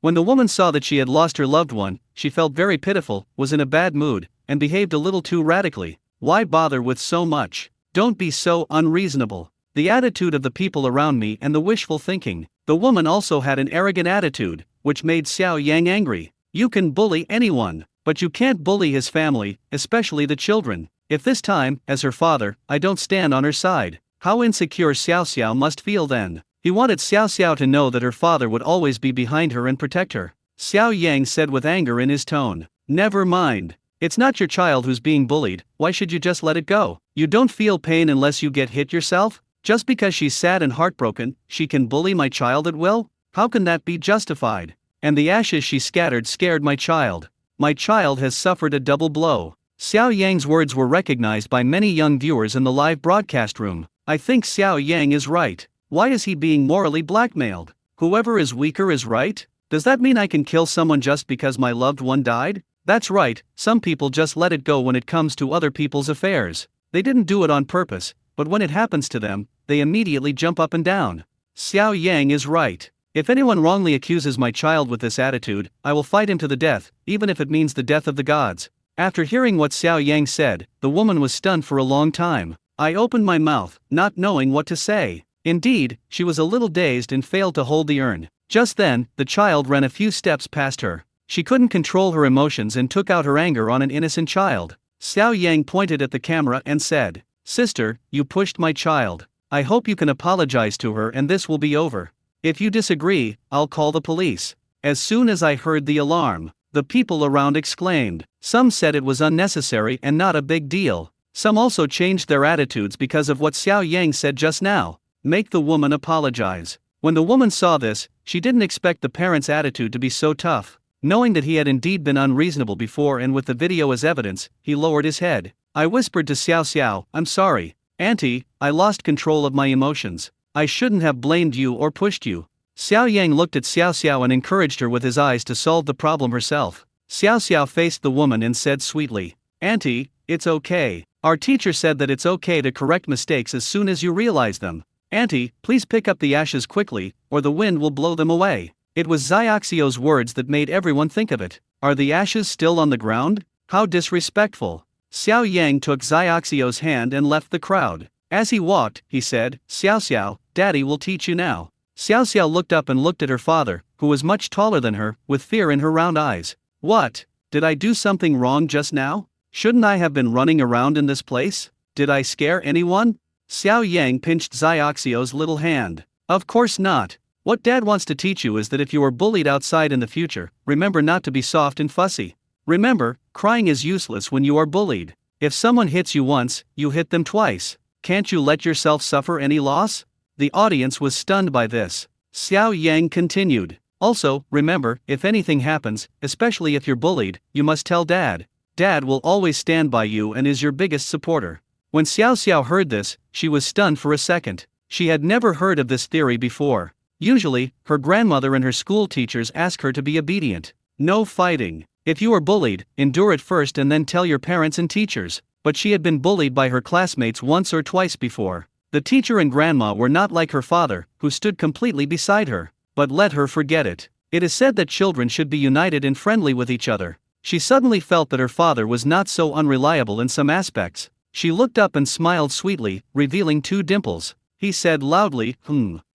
When the woman saw that she had lost her loved one, she felt very pitiful, was in a bad mood, and behaved a little too radically. Why bother with so much? Don't be so unreasonable. The attitude of the people around me and the wishful thinking. The woman also had an arrogant attitude, which made Xiao Yang angry. You can bully anyone, but you can't bully his family, especially the children. If this time, as her father, I don't stand on her side, how insecure Xiao Xiao must feel then. He wanted Xiao Xiao to know that her father would always be behind her and protect her. Xiao Yang said with anger in his tone. Never mind. It's not your child who's being bullied, why should you just let it go? You don't feel pain unless you get hit yourself? Just because she's sad and heartbroken, she can bully my child at will? How can that be justified? And the ashes she scattered scared my child. My child has suffered a double blow. Xiao Yang's words were recognized by many young viewers in the live broadcast room. I think Xiao Yang is right. Why is he being morally blackmailed? Whoever is weaker is right? Does that mean I can kill someone just because my loved one died? That's right, some people just let it go when it comes to other people's affairs. They didn't do it on purpose, but when it happens to them, they immediately jump up and down. Xiao Yang is right. If anyone wrongly accuses my child with this attitude, I will fight him to the death, even if it means the death of the gods. After hearing what Xiao Yang said, the woman was stunned for a long time. I opened my mouth, not knowing what to say. Indeed, she was a little dazed and failed to hold the urn. Just then, the child ran a few steps past her. She couldn't control her emotions and took out her anger on an innocent child. Xiao Yang pointed at the camera and said, "Sister, you pushed my child. I hope you can apologize to her and this will be over. If you disagree, I'll call the police." As soon as I heard the alarm, the people around exclaimed. Some said it was unnecessary and not a big deal. Some also changed their attitudes because of what Xiao Yang said just now. Make the woman apologize. When the woman saw this, she didn't expect the parent's attitude to be so tough. Knowing that he had indeed been unreasonable before and with the video as evidence, he lowered his head. I whispered to Xiao Xiao, "I'm sorry. Auntie, I lost control of my emotions. I shouldn't have blamed you or pushed you." Xiao Yang looked at Xiao Xiao and encouraged her with his eyes to solve the problem herself. Xiao Xiao faced the woman and said sweetly, "Auntie, it's okay. Our teacher said that it's okay to correct mistakes as soon as you realize them. Auntie, please pick up the ashes quickly, or the wind will blow them away." It was Xiaoxio's words that made everyone think of it. Are the ashes still on the ground? How disrespectful. Xiao Yang took Xiaoxio's hand and left the crowd. As he walked, he said, "Xiao Xiao, Daddy will teach you now." Xiao Xiao looked up and looked at her father, who was much taller than her, with fear in her round eyes. What? Did I do something wrong just now? Shouldn't I have been running around in this place? Did I scare anyone? Xiao Yang pinched Xiaoxio's little hand. Of course not. What Dad wants to teach you is that if you are bullied outside in the future, remember not to be soft and fussy. Remember, crying is useless when you are bullied. If someone hits you once, you hit them twice. Can't you let yourself suffer any loss? The audience was stunned by this. Xiao Yang continued. Also, remember, if anything happens, especially if you're bullied, you must tell Dad. Dad will always stand by you and is your biggest supporter. When Xiao Xiao heard this, she was stunned for a second. She had never heard of this theory before. Usually, her grandmother and her school teachers ask her to be obedient. No fighting. If you are bullied, endure it first and then tell your parents and teachers. But she had been bullied by her classmates once or twice before. The teacher and grandma were not like her father, who stood completely beside her. But let her forget it. It is said that children should be united and friendly with each other. She suddenly felt that her father was not so unreliable in some aspects. She looked up and smiled sweetly, revealing 2 dimples. He said loudly,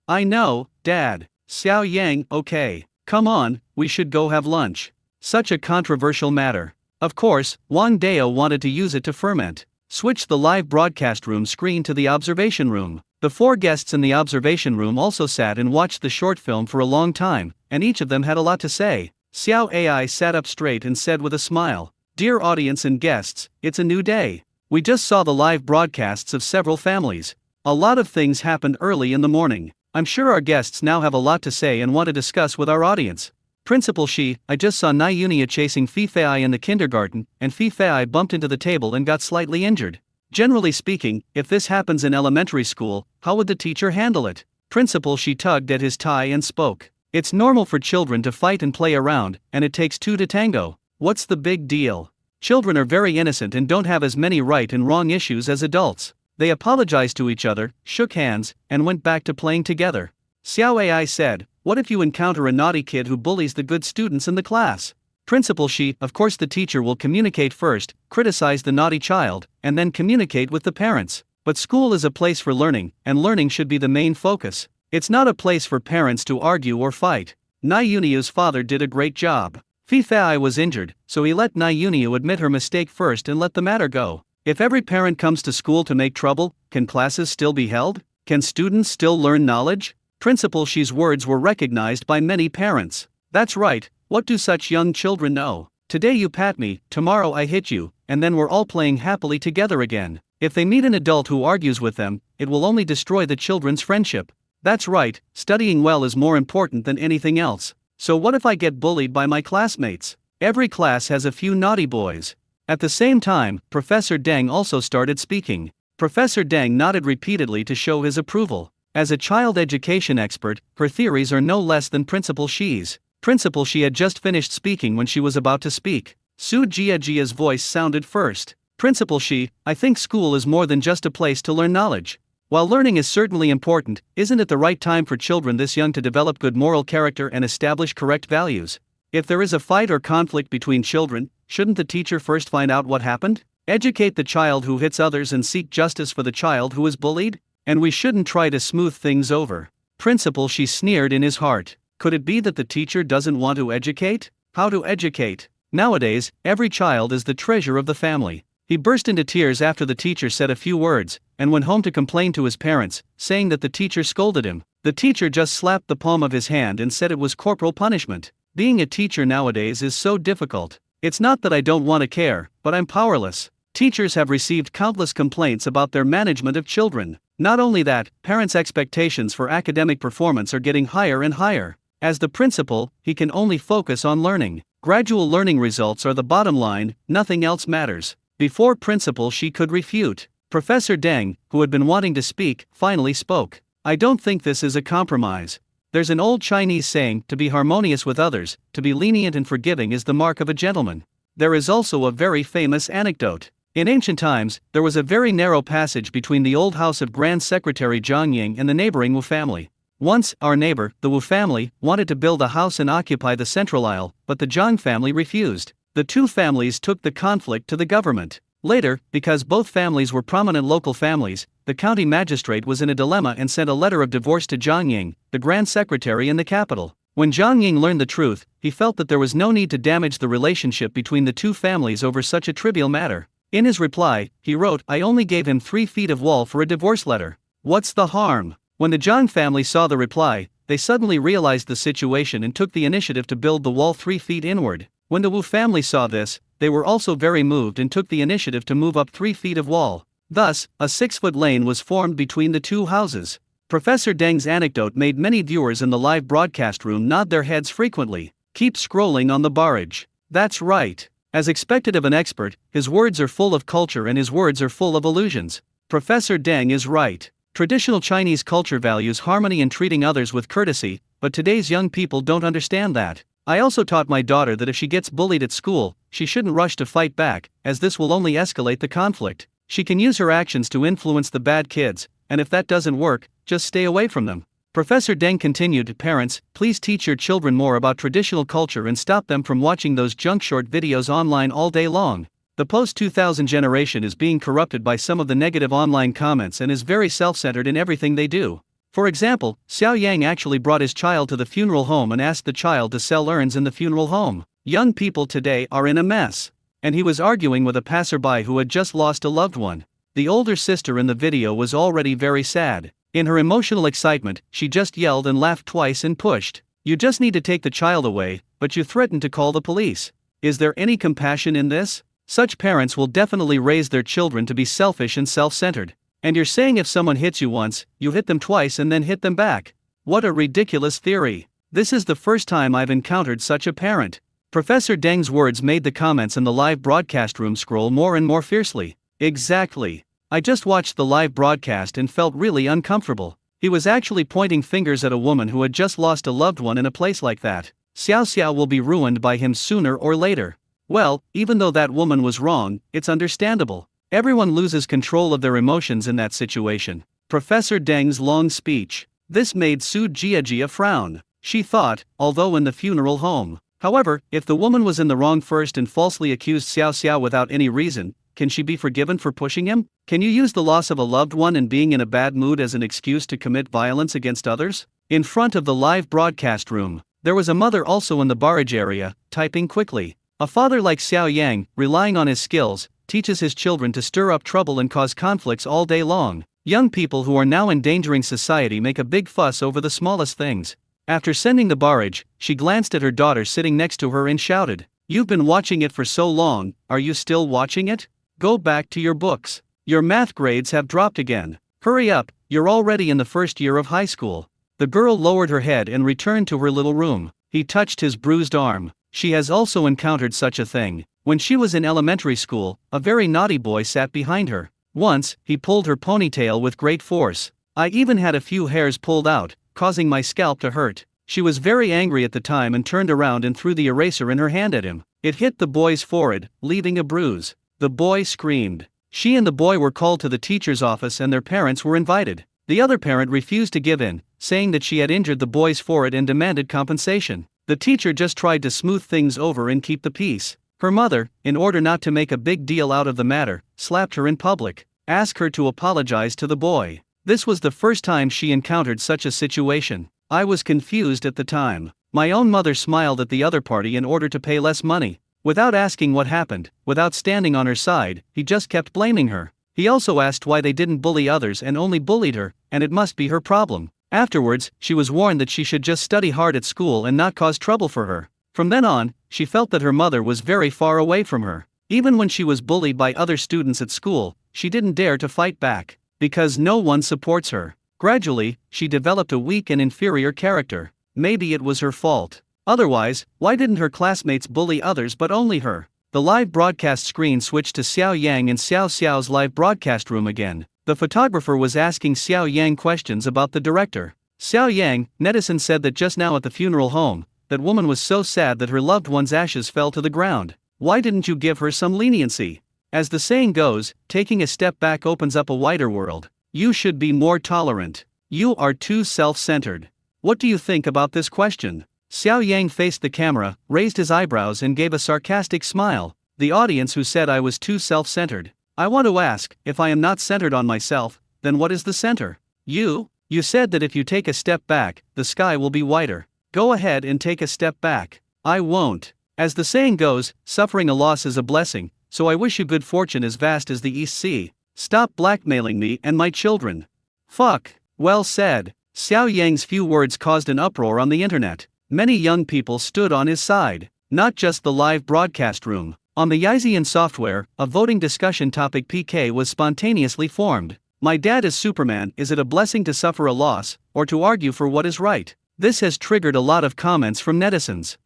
I know, Dad. Xiao Yang, okay. Come on, we should go have lunch. Such a controversial matter. Of course, Wang Dao wanted to use it to ferment. Switch the live broadcast room screen to the observation room. The 4 guests in the observation room also sat and watched the short film for a long time, and each of them had a lot to say. Xiao Ai sat up straight and said with a smile, "Dear audience and guests, it's a new day. We just saw the live broadcasts of several families. A lot of things happened early in the morning. I'm sure our guests now have a lot to say and want to discuss with our audience. Principal Shi, I just saw Nyunia chasing Fifei in the kindergarten, and Fifei bumped into the table and got slightly injured. Generally speaking, if this happens in elementary school, how would the teacher handle it?" Principal Shi tugged at his tie and spoke. It's normal for children to fight and play around, and it takes 2 to tango. What's the big deal? Children are very innocent and don't have as many right and wrong issues as adults. They apologized to each other, shook hands, and went back to playing together. Xiao Ai said, "What if you encounter a naughty kid who bullies the good students in the class? Principal Shi, of course the teacher will communicate first, criticize the naughty child, and then communicate with the parents. But school is a place for learning, and learning should be the main focus. It's not a place for parents to argue or fight. Na Yuniu's father did a great job. Fei was injured, so he let Na Yuniu admit her mistake first and let the matter go. If every parent comes to school to make trouble, can classes still be held? Can students still learn knowledge? Principal Shi's words were recognized by many parents. That's right, what do such young children know? Today you pat me, tomorrow I hit you, and then we're all playing happily together again. If they meet an adult who argues with them, it will only destroy the children's friendship. That's right, studying well is more important than anything else. So what if I get bullied by my classmates? Every class has a few naughty boys. At the same time, Professor Deng also started speaking. Professor Deng nodded repeatedly to show his approval. As a child education expert, her theories are no less than Principal Shi's. Principal Shi had just finished speaking when she was about to speak. Su Jiajia's voice sounded first. Principal Shi, I think school is more than just a place to learn knowledge. While learning is certainly important, isn't it the right time for children this young to develop good moral character and establish correct values? If there is a fight or conflict between children, shouldn't the teacher first find out what happened? Educate the child who hits others and seek justice for the child who is bullied? And we shouldn't try to smooth things over. Principal Shi sneered in his heart. Could it be that the teacher doesn't want to educate? How to educate? Nowadays, every child is the treasure of the family. He burst into tears after the teacher said a few words, and went home to complain to his parents, saying that the teacher scolded him. The teacher just slapped the palm of his hand and said it was corporal punishment. Being a teacher nowadays is so difficult. It's not that I don't want to care, but I'm powerless. Teachers have received countless complaints about their management of children. Not only that, parents' expectations for academic performance are getting higher and higher. As the principal, he can only focus on learning. Gradual learning results are the bottom line, nothing else matters. Before Principal Shi could refute, Professor Deng, who had been wanting to speak, finally spoke. I don't think this is a compromise. There's an old Chinese saying, to be harmonious with others, to be lenient and forgiving is the mark of a gentleman. There is also a very famous anecdote. In ancient times, there was a very narrow passage between the old house of Grand Secretary Zhang Ying and the neighboring Wu family. Once, our neighbor, the Wu family, wanted to build a house and occupy the central aisle, but the Zhang family refused. The two families took the conflict to the government. Later, because both families were prominent local families, the county magistrate was in a dilemma and sent a letter of divorce to Zhang Ying, the Grand Secretary in the capital. When Zhang Ying learned the truth, he felt that there was no need to damage the relationship between the two families over such a trivial matter. In his reply, he wrote, I only gave him 3 feet of wall for a divorce letter. What's the harm? When the Zhang family saw the reply, they suddenly realized the situation and took the initiative to build the wall 3 feet inward. When the Wu family saw this, they were also very moved and took the initiative to move up 3 feet of wall. Thus, a 6-foot lane was formed between the two houses. Professor Deng's anecdote made many viewers in the live broadcast room nod their heads frequently. Keep scrolling on the barrage. That's right. As expected of an expert, his words are full of culture and his words are full of illusions. Professor Deng is right. Traditional Chinese culture values harmony and treating others with courtesy, but today's young people don't understand that. I also taught my daughter that if she gets bullied at school, she shouldn't rush to fight back, as this will only escalate the conflict. She can use her actions to influence the bad kids, and if that doesn't work, just stay away from them. Professor Deng continued, Parents, please teach your children more about traditional culture and stop them from watching those junk short videos online all day long. The post-2000 generation is being corrupted by some of the negative online comments and is very self-centered in everything they do. For example, Xiao Yang actually brought his child to the funeral home and asked the child to sell urns in the funeral home. Young people today are in a mess. And he was arguing with a passerby who had just lost a loved one. The older sister in the video was already very sad. In her emotional excitement, she just yelled and laughed twice and pushed. You just need to take the child away, but you threatened to call the police. Is there any compassion in this? Such parents will definitely raise their children to be selfish and self-centered. And you're saying if someone hits you once, you hit them twice and then hit them back. What a ridiculous theory. This is the first time I've encountered such a parent. Professor Deng's words made the comments in the live broadcast room scroll more and more fiercely. Exactly. I just watched the live broadcast and felt really uncomfortable. He was actually pointing fingers at a woman who had just lost a loved one in a place like that. Xiao Xiao will be ruined by him sooner or later. Well, even though that woman was wrong, it's understandable. Everyone loses control of their emotions in that situation. Professor Deng's long speech. This made Su Jiajia frown. She thought, although in the funeral home, However, if the woman was in the wrong first and falsely accused Xiao Xiao without any reason, can she be forgiven for pushing him? Can you use the loss of a loved one and being in a bad mood as an excuse to commit violence against others? In front of the live broadcast room, there was a mother also in the barrage area, typing quickly. A father like Xiao Yang, relying on his skills, teaches his children to stir up trouble and cause conflicts all day long. Young people who are now endangering society make a big fuss over the smallest things. After sending the barrage, she glanced at her daughter sitting next to her and shouted, "You've been watching it for so long, are you still watching it? Go back to your books. Your math grades have dropped again. Hurry up, you're already in the first year of high school." The girl lowered her head and returned to her little room. He touched his bruised arm. She has also encountered such a thing. When she was in elementary school, a very naughty boy sat behind her. Once, he pulled her ponytail with great force. I even had a few hairs pulled out, causing my scalp to hurt. She was very angry at the time and turned around and threw the eraser in her hand at him. It hit the boy's forehead, leaving a bruise. The boy screamed. She and the boy were called to the teacher's office and their parents were invited. The other parent refused to give in, saying that she had injured the boy's forehead and demanded compensation. The teacher just tried to smooth things over and keep the peace. Her mother, in order not to make a big deal out of the matter, slapped her in public, asked her to apologize to the boy. This was the first time she encountered such a situation. I was confused at the time. My own mother smiled at the other party in order to pay less money. Without asking what happened, without standing on her side, he just kept blaming her. He also asked why they didn't bully others and only bullied her, and it must be her problem. Afterwards, she was warned that she should just study hard at school and not cause trouble for her. From then on, she felt that her mother was very far away from her. Even when she was bullied by other students at school, she didn't dare to fight back, because no one supports her. Gradually, she developed a weak and inferior character. Maybe it was her fault. Otherwise, why didn't her classmates bully others but only her? The live broadcast screen switched to Xiao Yang and Xiao Xiao's live broadcast room again. The photographer was asking Xiao Yang questions about the director. Xiao Yang, netizen said that just now at the funeral home, that woman was so sad that her loved one's ashes fell to the ground. Why didn't you give her some leniency? As the saying goes, taking a step back opens up a wider world. You should be more tolerant. You are too self-centered. What do you think about this question? Xiao Yang faced the camera, raised his eyebrows and gave a sarcastic smile. The audience who said I was too self-centered. I want to ask, if I am not centered on myself, then what is the center? You said that if you take a step back, the sky will be whiter. Go ahead and take a step back. I won't. As the saying goes, suffering a loss is a blessing, so I wish you good fortune as vast as the East Sea. Stop blackmailing me and my children. Fuck. Well said. Xiao Yang's few words caused an uproar on the internet. Many young people stood on his side. Not just the live broadcast room. On the Yizian software, a voting discussion topic PK was spontaneously formed. My dad is Superman. Is it a blessing to suffer a loss, or to argue for what is right? This has triggered a lot of comments from netizens.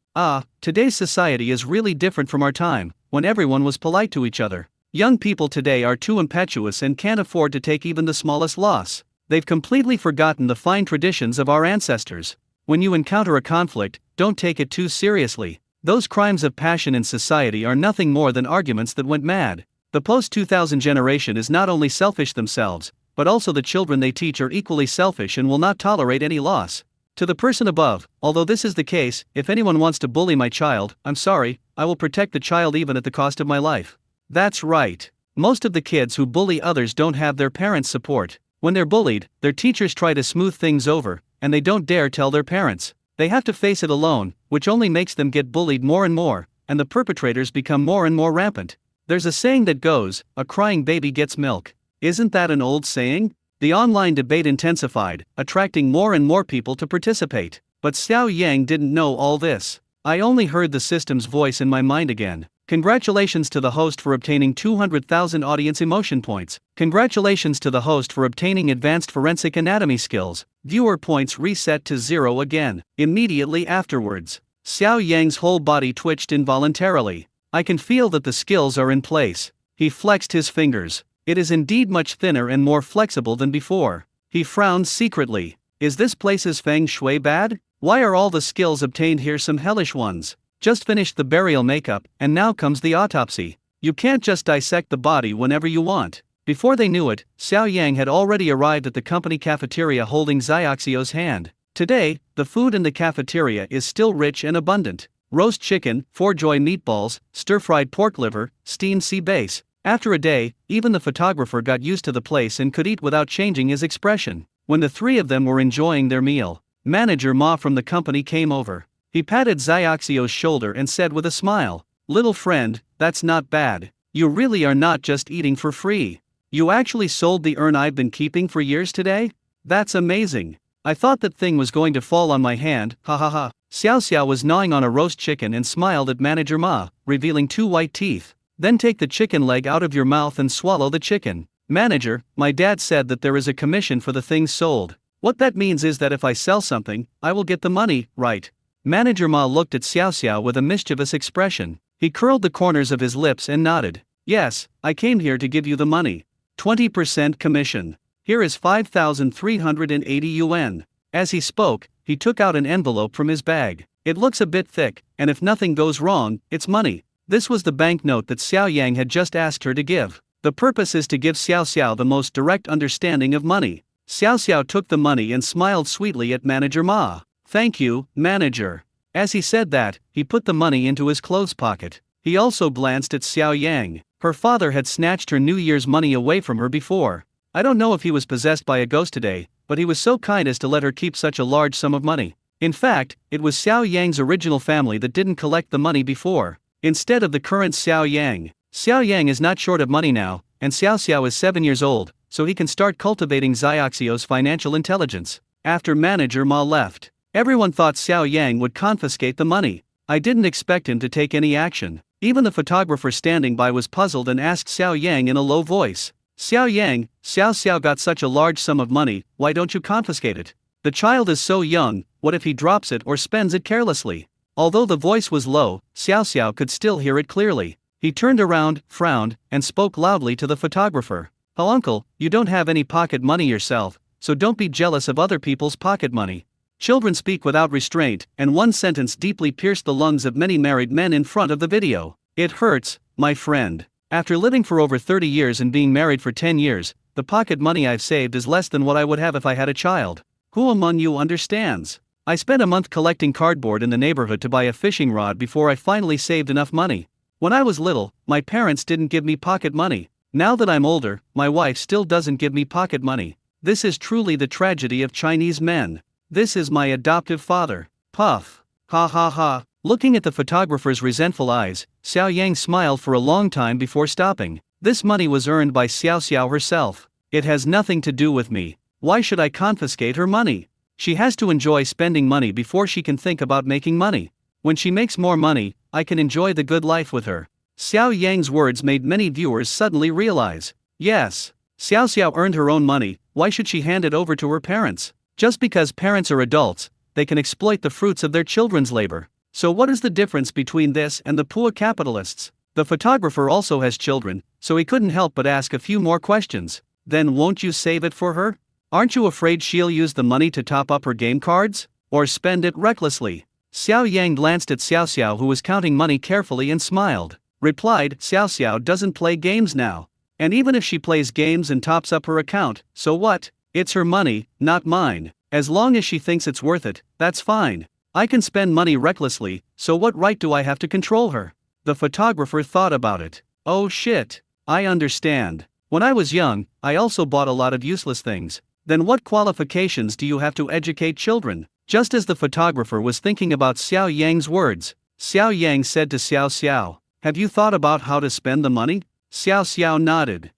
Today's society is really different from our time, when everyone was polite to each other. Young people today are too impetuous and can't afford to take even the smallest loss. They've completely forgotten the fine traditions of our ancestors. When you encounter a conflict, don't take it too seriously. Those crimes of passion in society are nothing more than arguments that went mad. The post-2000 generation is not only selfish themselves, but also the children they teach are equally selfish and will not tolerate any loss. To the person above, although this is the case, if anyone wants to bully my child, I'm sorry, I will protect the child even at the cost of my life. That's right. Most of the kids who bully others don't have their parents' support. When they're bullied, their teachers try to smooth things over, and they don't dare tell their parents. They have to face it alone, which only makes them get bullied more and more, and the perpetrators become more and more rampant. There's a saying that goes, a crying baby gets milk. Isn't that an old saying? The online debate intensified, attracting more and more people to participate. But Xiao Yang didn't know all this. I only heard the system's voice in my mind again. Congratulations to the host for obtaining 200,000 audience emotion points. Congratulations to the host for obtaining advanced forensic anatomy skills. Viewer points reset to 0 again. Immediately afterwards, Xiao Yang's whole body twitched involuntarily. I can feel that the skills are in place. He flexed his fingers. It is indeed much thinner and more flexible than before. He frowned secretly. Is this place's feng shui bad? Why are all the skills obtained here some hellish ones? Just finished the burial makeup, and now comes the autopsy. You can't just dissect the body whenever you want. Before they knew it, Xiao Yang had already arrived at the company cafeteria holding Xiaoxio's hand. Today, the food in the cafeteria is still rich and abundant. roast chicken, 4-joy meatballs, stir-fried pork liver, steamed sea bass. After a day, even the photographer got used to the place and could eat without changing his expression. When the three of them were enjoying their meal, Manager Ma from the company came over. He patted Xiaoxio's shoulder and said with a smile, "Little friend, that's not bad. You really are not just eating for free. You actually sold the urn I've been keeping for years today? That's amazing. I thought that thing was going to fall on my hand, ha ha ha." Xiao Xiao was gnawing on a roast chicken and smiled at Manager Ma, revealing 2 white teeth. "Then take the chicken leg out of your mouth and swallow the chicken." "Manager, my dad said that there is a commission for the things sold. What that means is that if I sell something, I will get the money, right?" Manager Ma looked at Xiao Xiao with a mischievous expression. He curled the corners of his lips and nodded. "Yes, I came here to give you the money. 20% commission. Here is 5,380 yuan. As he spoke, he took out an envelope from his bag. "It looks a bit thick, and if nothing goes wrong, it's money." This was the banknote that Xiao Yang had just asked her to give. The purpose is to give Xiao Xiao the most direct understanding of money. Xiao Xiao took the money and smiled sweetly at Manager Ma. "Thank you, Manager." As he said that, he put the money into his clothes pocket. He also glanced at Xiao Yang. Her father had snatched her New Year's money away from her before. I don't know if he was possessed by a ghost today, but he was so kind as to let her keep such a large sum of money. In fact, it was Xiao Yang's original family that didn't collect the money before, instead of the current Xiao Yang. Xiao Yang is not short of money now, and Xiao Xiao is 7 years old, so he can start cultivating Xiaoxio's financial intelligence. After Manager Ma left, everyone thought Xiao Yang would confiscate the money. I didn't expect him to take any action. Even the photographer standing by was puzzled and asked Xiao Yang in a low voice, "Xiao Yang, Xiao Xiao got such a large sum of money, why don't you confiscate it? The child is so young, what if he drops it or spends it carelessly?" Although the voice was low, Xiao Xiao could still hear it clearly. He turned around, frowned, and spoke loudly to the photographer. "Oh uncle, you don't have any pocket money yourself, so don't be jealous of other people's pocket money." Children speak without restraint, and one sentence deeply pierced the lungs of many married men in front of the video. "It hurts, my friend. After living for over 30 years and being married for 10 years, the pocket money I've saved is less than what I would have if I had a child. Who among you understands? I spent a month collecting cardboard in the neighborhood to buy a fishing rod before I finally saved enough money. When I was little, my parents didn't give me pocket money. Now that I'm older, my wife still doesn't give me pocket money. This is truly the tragedy of Chinese men. This is my adoptive father." Puff. Ha ha ha. Looking at the photographer's resentful eyes, Xiao Yang smiled for a long time before stopping. This money was earned by Xiao Xiao herself. It has nothing to do with me. Why should I confiscate her money? She has to enjoy spending money before she can think about making money. When she makes more money, I can enjoy the good life with her. Xiao Yang's words made many viewers suddenly realize, yes, Xiao Xiao earned her own money, why should she hand it over to her parents? Just because parents are adults, they can exploit the fruits of their children's labor. So what is the difference between this and the poor capitalists? The photographer also has children, so he couldn't help but ask a few more questions. Then won't you save it for her? Aren't you afraid she'll use the money to top up her game cards? Or spend it recklessly? Xiao Yang glanced at Xiao Xiao, who was counting money carefully, and smiled. Replied, "Xiao Xiao doesn't play games now. And even if she plays games and tops up her account, so what? It's her money, not mine. As long as she thinks it's worth it, that's fine. I can spend money recklessly, so what right do I have to control her?" The photographer thought about it. Oh shit, I understand. When I was young, I also bought a lot of useless things. Then what qualifications do you have to educate children? Just as the photographer was thinking about Xiao Yang's words, Xiao Yang said to Xiao Xiao, "Have you thought about how to spend the money?" Xiao Xiao nodded.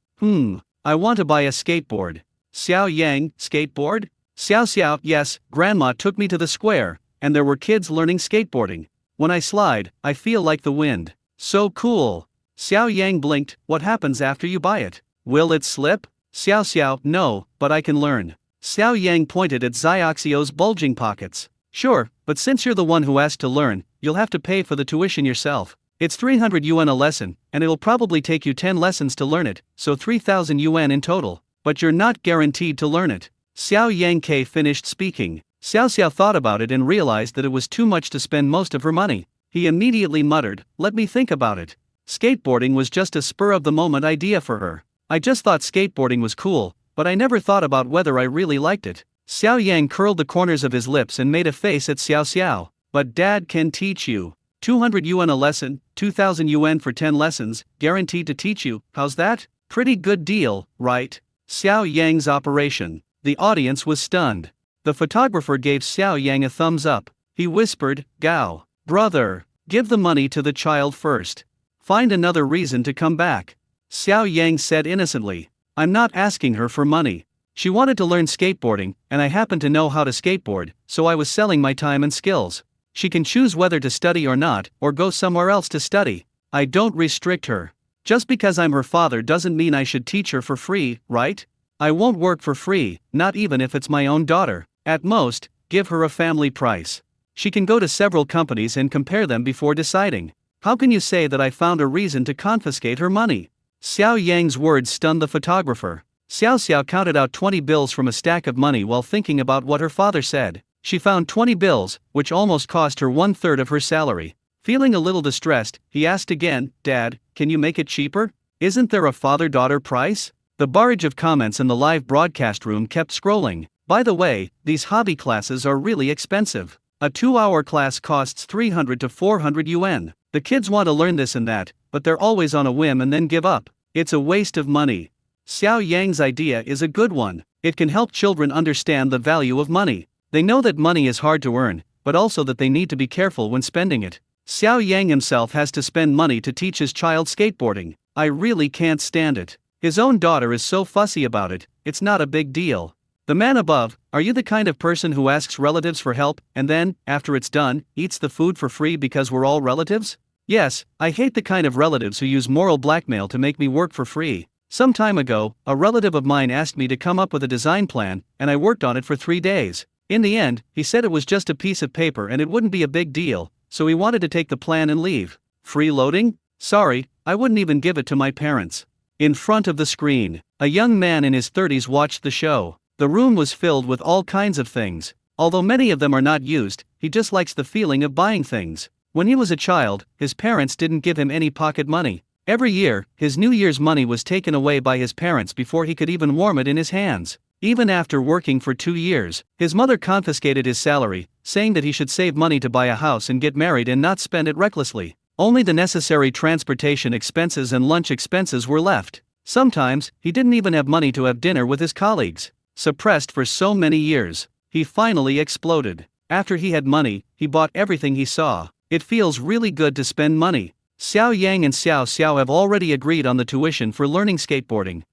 I want to buy a skateboard." Xiao Yang, skateboard? Xiao Xiao, yes, grandma took me to the square, and there were kids learning skateboarding. When I slide, I feel like the wind. So cool. Xiao Yang blinked. What happens after you buy it? Will it slip? Xiao Xiao, no, but I can learn. Xiao Yang pointed at Xiaoxio's bulging pockets. Sure, but since you're the one who asked to learn, you'll have to pay for the tuition yourself. It's 300 yuan a lesson, and it'll probably take you 10 lessons to learn it, so 3,000 yuan in total. But you're not guaranteed to learn it. Xiao Yang finished speaking. Xiao Xiao thought about it and realized that it was too much to spend most of her money. He immediately muttered, "Let me think about it." Skateboarding was just a spur-of-the-moment idea for her. I just thought skateboarding was cool, but I never thought about whether I really liked it. Xiao Yang curled the corners of his lips and made a face at Xiao Xiao. But Dad can teach you. 200 yuan a lesson, 2000 yuan for 10 lessons, guaranteed to teach you. How's that? Pretty good deal, right? Xiao Yang's operation. The audience was stunned. The photographer gave Xiao Yang a thumbs up. He whispered, "Gao, brother, give the money to the child first. Find another reason to come back." Xiao Yang said innocently, "I'm not asking her for money. She wanted to learn skateboarding, and I happen to know how to skateboard, so I was selling my time and skills. She can choose whether to study or not, or go somewhere else to study. I don't restrict her. Just because I'm her father doesn't mean I should teach her for free, right? I won't work for free, not even if it's my own daughter. At most, give her a family price. She can go to several companies and compare them before deciding. How can you say that I found a reason to confiscate her money?" Xiao Yang's words stunned the photographer. Xiao Xiao counted out 20 bills from a stack of money while thinking about what her father said. She found 20 bills, which almost cost her 1/3 of her salary. Feeling a little distressed, he asked again, "Dad, can you make it cheaper? Isn't there a father-daughter price?" The barrage of comments in the live broadcast room kept scrolling. "By the way, these hobby classes are really expensive. A 2-hour class costs 300 to 400 yuan. The kids want to learn this and that, but they're always on a whim and then give up. It's a waste of money." Xiao Yang's idea is a good one. It can help children understand the value of money. They know that money is hard to earn, but also that they need to be careful when spending it. Xiao Yang himself has to spend money to teach his child skateboarding. I really can't stand it. His own daughter is so fussy about it, it's not a big deal. The man above, are you the kind of person who asks relatives for help, and then, after it's done, eats the food for free because we're all relatives? Yes, I hate the kind of relatives who use moral blackmail to make me work for free. Some time ago, a relative of mine asked me to come up with a design plan, and I worked on it for 3 days. In the end, he said it was just a piece of paper and it wouldn't be a big deal, so he wanted to take the plan and leave. Freeloading? Sorry, I wouldn't even give it to my parents. In front of the screen, a young man in his 30s watched the show. The room was filled with all kinds of things. Although many of them are not used, he just likes the feeling of buying things. When he was a child, his parents didn't give him any pocket money. Every year, his New Year's money was taken away by his parents before he could even warm it in his hands. Even after working for 2 years, his mother confiscated his salary, saying that he should save money to buy a house and get married and not spend it recklessly. Only the necessary transportation expenses and lunch expenses were left. Sometimes, he didn't even have money to have dinner with his colleagues. Suppressed for so many years, he finally exploded. After he had money, he bought everything he saw. It feels really good to spend money. Xiao Yang and Xiao Xiao have already agreed on the tuition for learning skateboarding.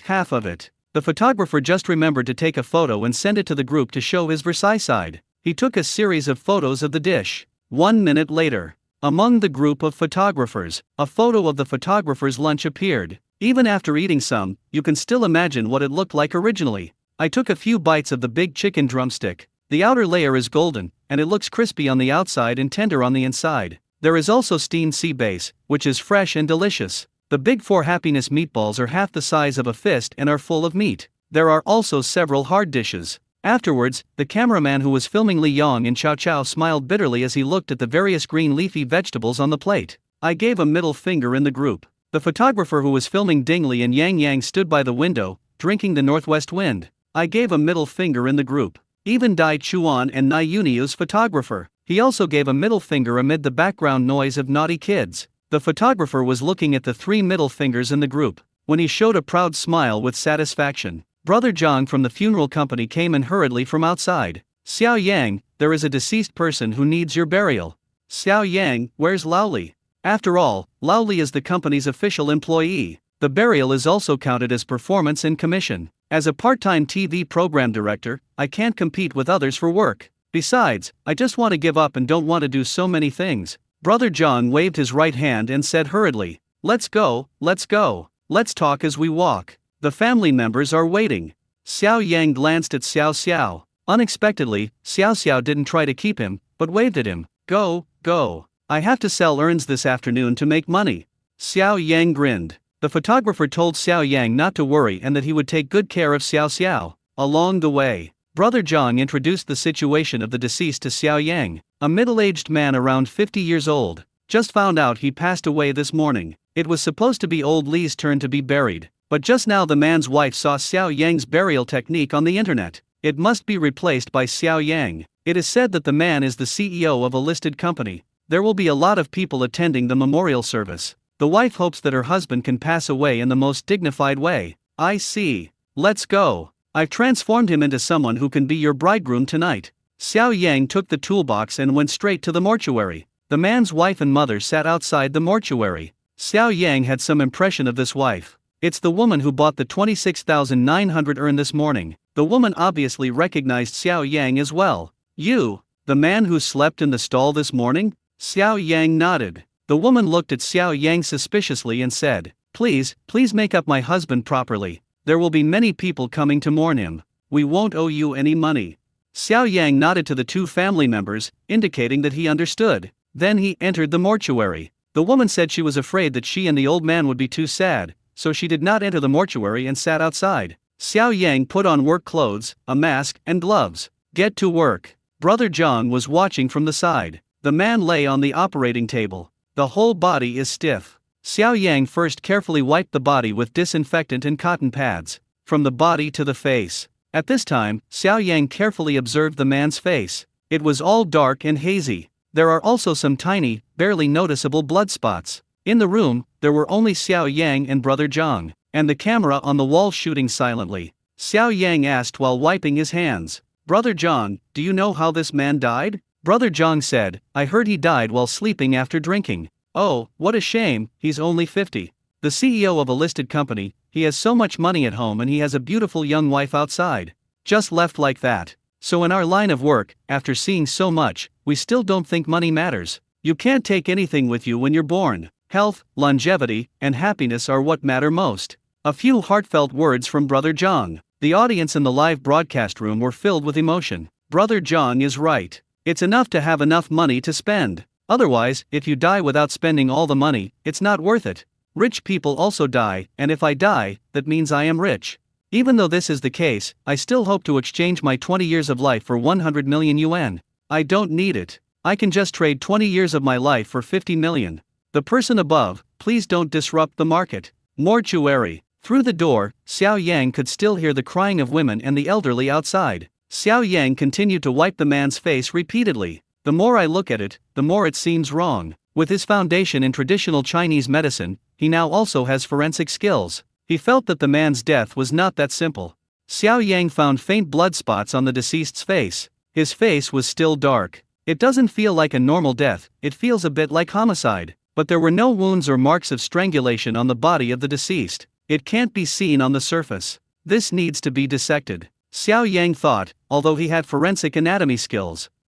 Half of it. The photographer just remembered to take a photo and send it to the group to show his Versailles side. He took a series of photos of the dish. 1 minute later, among the group of photographers, a photo of the photographer's lunch appeared. Even after eating some, you can still imagine what it looked like originally. I took a few bites of the big chicken drumstick. The outer layer is golden, and it looks crispy on the outside and tender on the inside. There is also steamed sea bass, which is fresh and delicious. The big 4 happiness meatballs are half the size of a fist and are full of meat. There are also several hard dishes. Afterwards, the cameraman who was filming Li Yong and Chow Chow smiled bitterly as he looked at the various green leafy vegetables on the plate. I gave a middle finger in the group. The photographer who was filming Ding Li and Yang Yang stood by the window, drinking the northwest wind. I gave a middle finger in the group. Even Dai Chuan and Nai Yuniu's photographer. He also gave a middle finger amid the background noise of naughty kids. The photographer was looking at the 3 middle fingers in the group, when he showed a proud smile with satisfaction. Brother Zhang from the funeral company came in hurriedly from outside. Xiao Yang, there is a deceased person who needs your burial. Xiao Yang, where's Laoli? After all, Laoli is the company's official employee. The burial is also counted as performance and commission. As a part-time TV program director, I can't compete with others for work. Besides, I just want to give up and don't want to do so many things. Brother Zhang waved his right hand and said hurriedly, let's go, let's go. Let's talk as we walk. The family members are waiting." Xiao Yang glanced at Xiao Xiao. Unexpectedly, Xiao Xiao didn't try to keep him, but waved at him. Go, go. I have to sell urns this afternoon to make money. Xiao Yang grinned. The photographer told Xiao Yang not to worry and that he would take good care of Xiao Xiao. Along the way, Brother Zhang introduced the situation of the deceased to Xiao Yang, a middle-aged man around 50 years old. Just found out he passed away this morning. It was supposed to be old Li's turn to be buried, but just now the man's wife saw Xiao Yang's burial technique on the internet. It must be replaced by Xiao Yang. It is said that the man is the CEO of a listed company. There will be a lot of people attending the memorial service. The wife hopes that her husband can pass away in the most dignified way. I see. Let's go. I've transformed him into someone who can be your bridegroom tonight. Xiao Yang took the toolbox and went straight to the mortuary. The man's wife and mother sat outside the mortuary. Xiao Yang had some impression of this wife. It's the woman who bought the 26,900 urn this morning. The woman obviously recognized Xiao Yang as well. You, the man who slept in the stall this morning? Xiao Yang nodded. The woman looked at Xiao Yang suspiciously and said, please make up my husband properly. There will be many people coming to mourn him. We won't owe you any money. Xiao Yang nodded to the two family members, indicating that he understood. Then he entered the mortuary. The woman said she was afraid that she and the old man would be too sad, so she did not enter the mortuary and sat outside. Xiao Yang put on work clothes, a mask, and gloves. Get to work. Brother Zhang was watching from the side. The man lay on the operating table. The whole body is stiff. Xiao Yang first carefully wiped the body with disinfectant and cotton pads, from the body to the face. At this time, Xiao Yang carefully observed the man's face. It was all dark and hazy. There are also some tiny, barely noticeable blood spots. In the room, there were only Xiao Yang and Brother Zhang, and the camera on the wall shooting silently. Xiao Yang asked while wiping his hands. Brother Zhang, do you know how this man died? Brother Zhang said, I heard he died while sleeping after drinking. Oh, what a shame, he's only 50. The CEO of a listed company, he has so much money at home and he has a beautiful young wife outside. Just left like that. So in our line of work, after seeing so much, we still don't think money matters. You can't take anything with you when you're born. Health, longevity, and happiness are what matter most. A few heartfelt words from Brother Zhang. The audience in the live broadcast room were filled with emotion. Brother Zhang is right. It's enough to have enough money to spend. Otherwise, if you die without spending all the money, it's not worth it. Rich people also die, and if I die, that means I am rich. Even though this is the case, I still hope to exchange my 20 years of life for 100 million yuan. I don't need it. I can just trade 20 years of my life for 50 million. The person above, please don't disrupt the market. Mortuary. Through the door, Xiao Yang could still hear the crying of women and the elderly outside. Xiao Yang continued to wipe the man's face repeatedly. The more I look at it, the more it seems wrong. With his foundation in traditional Chinese medicine, he now also has forensic skills. He felt that the man's death was not that simple. Xiao Yang found faint blood spots on the deceased's face. His face was still dark. It doesn't feel like a normal death, it feels a bit like homicide. But there were no wounds or marks of strangulation on the body of the deceased. It can't be seen on the surface. This needs to be dissected. Xiao Yang thought, although he had forensic anatomy skills,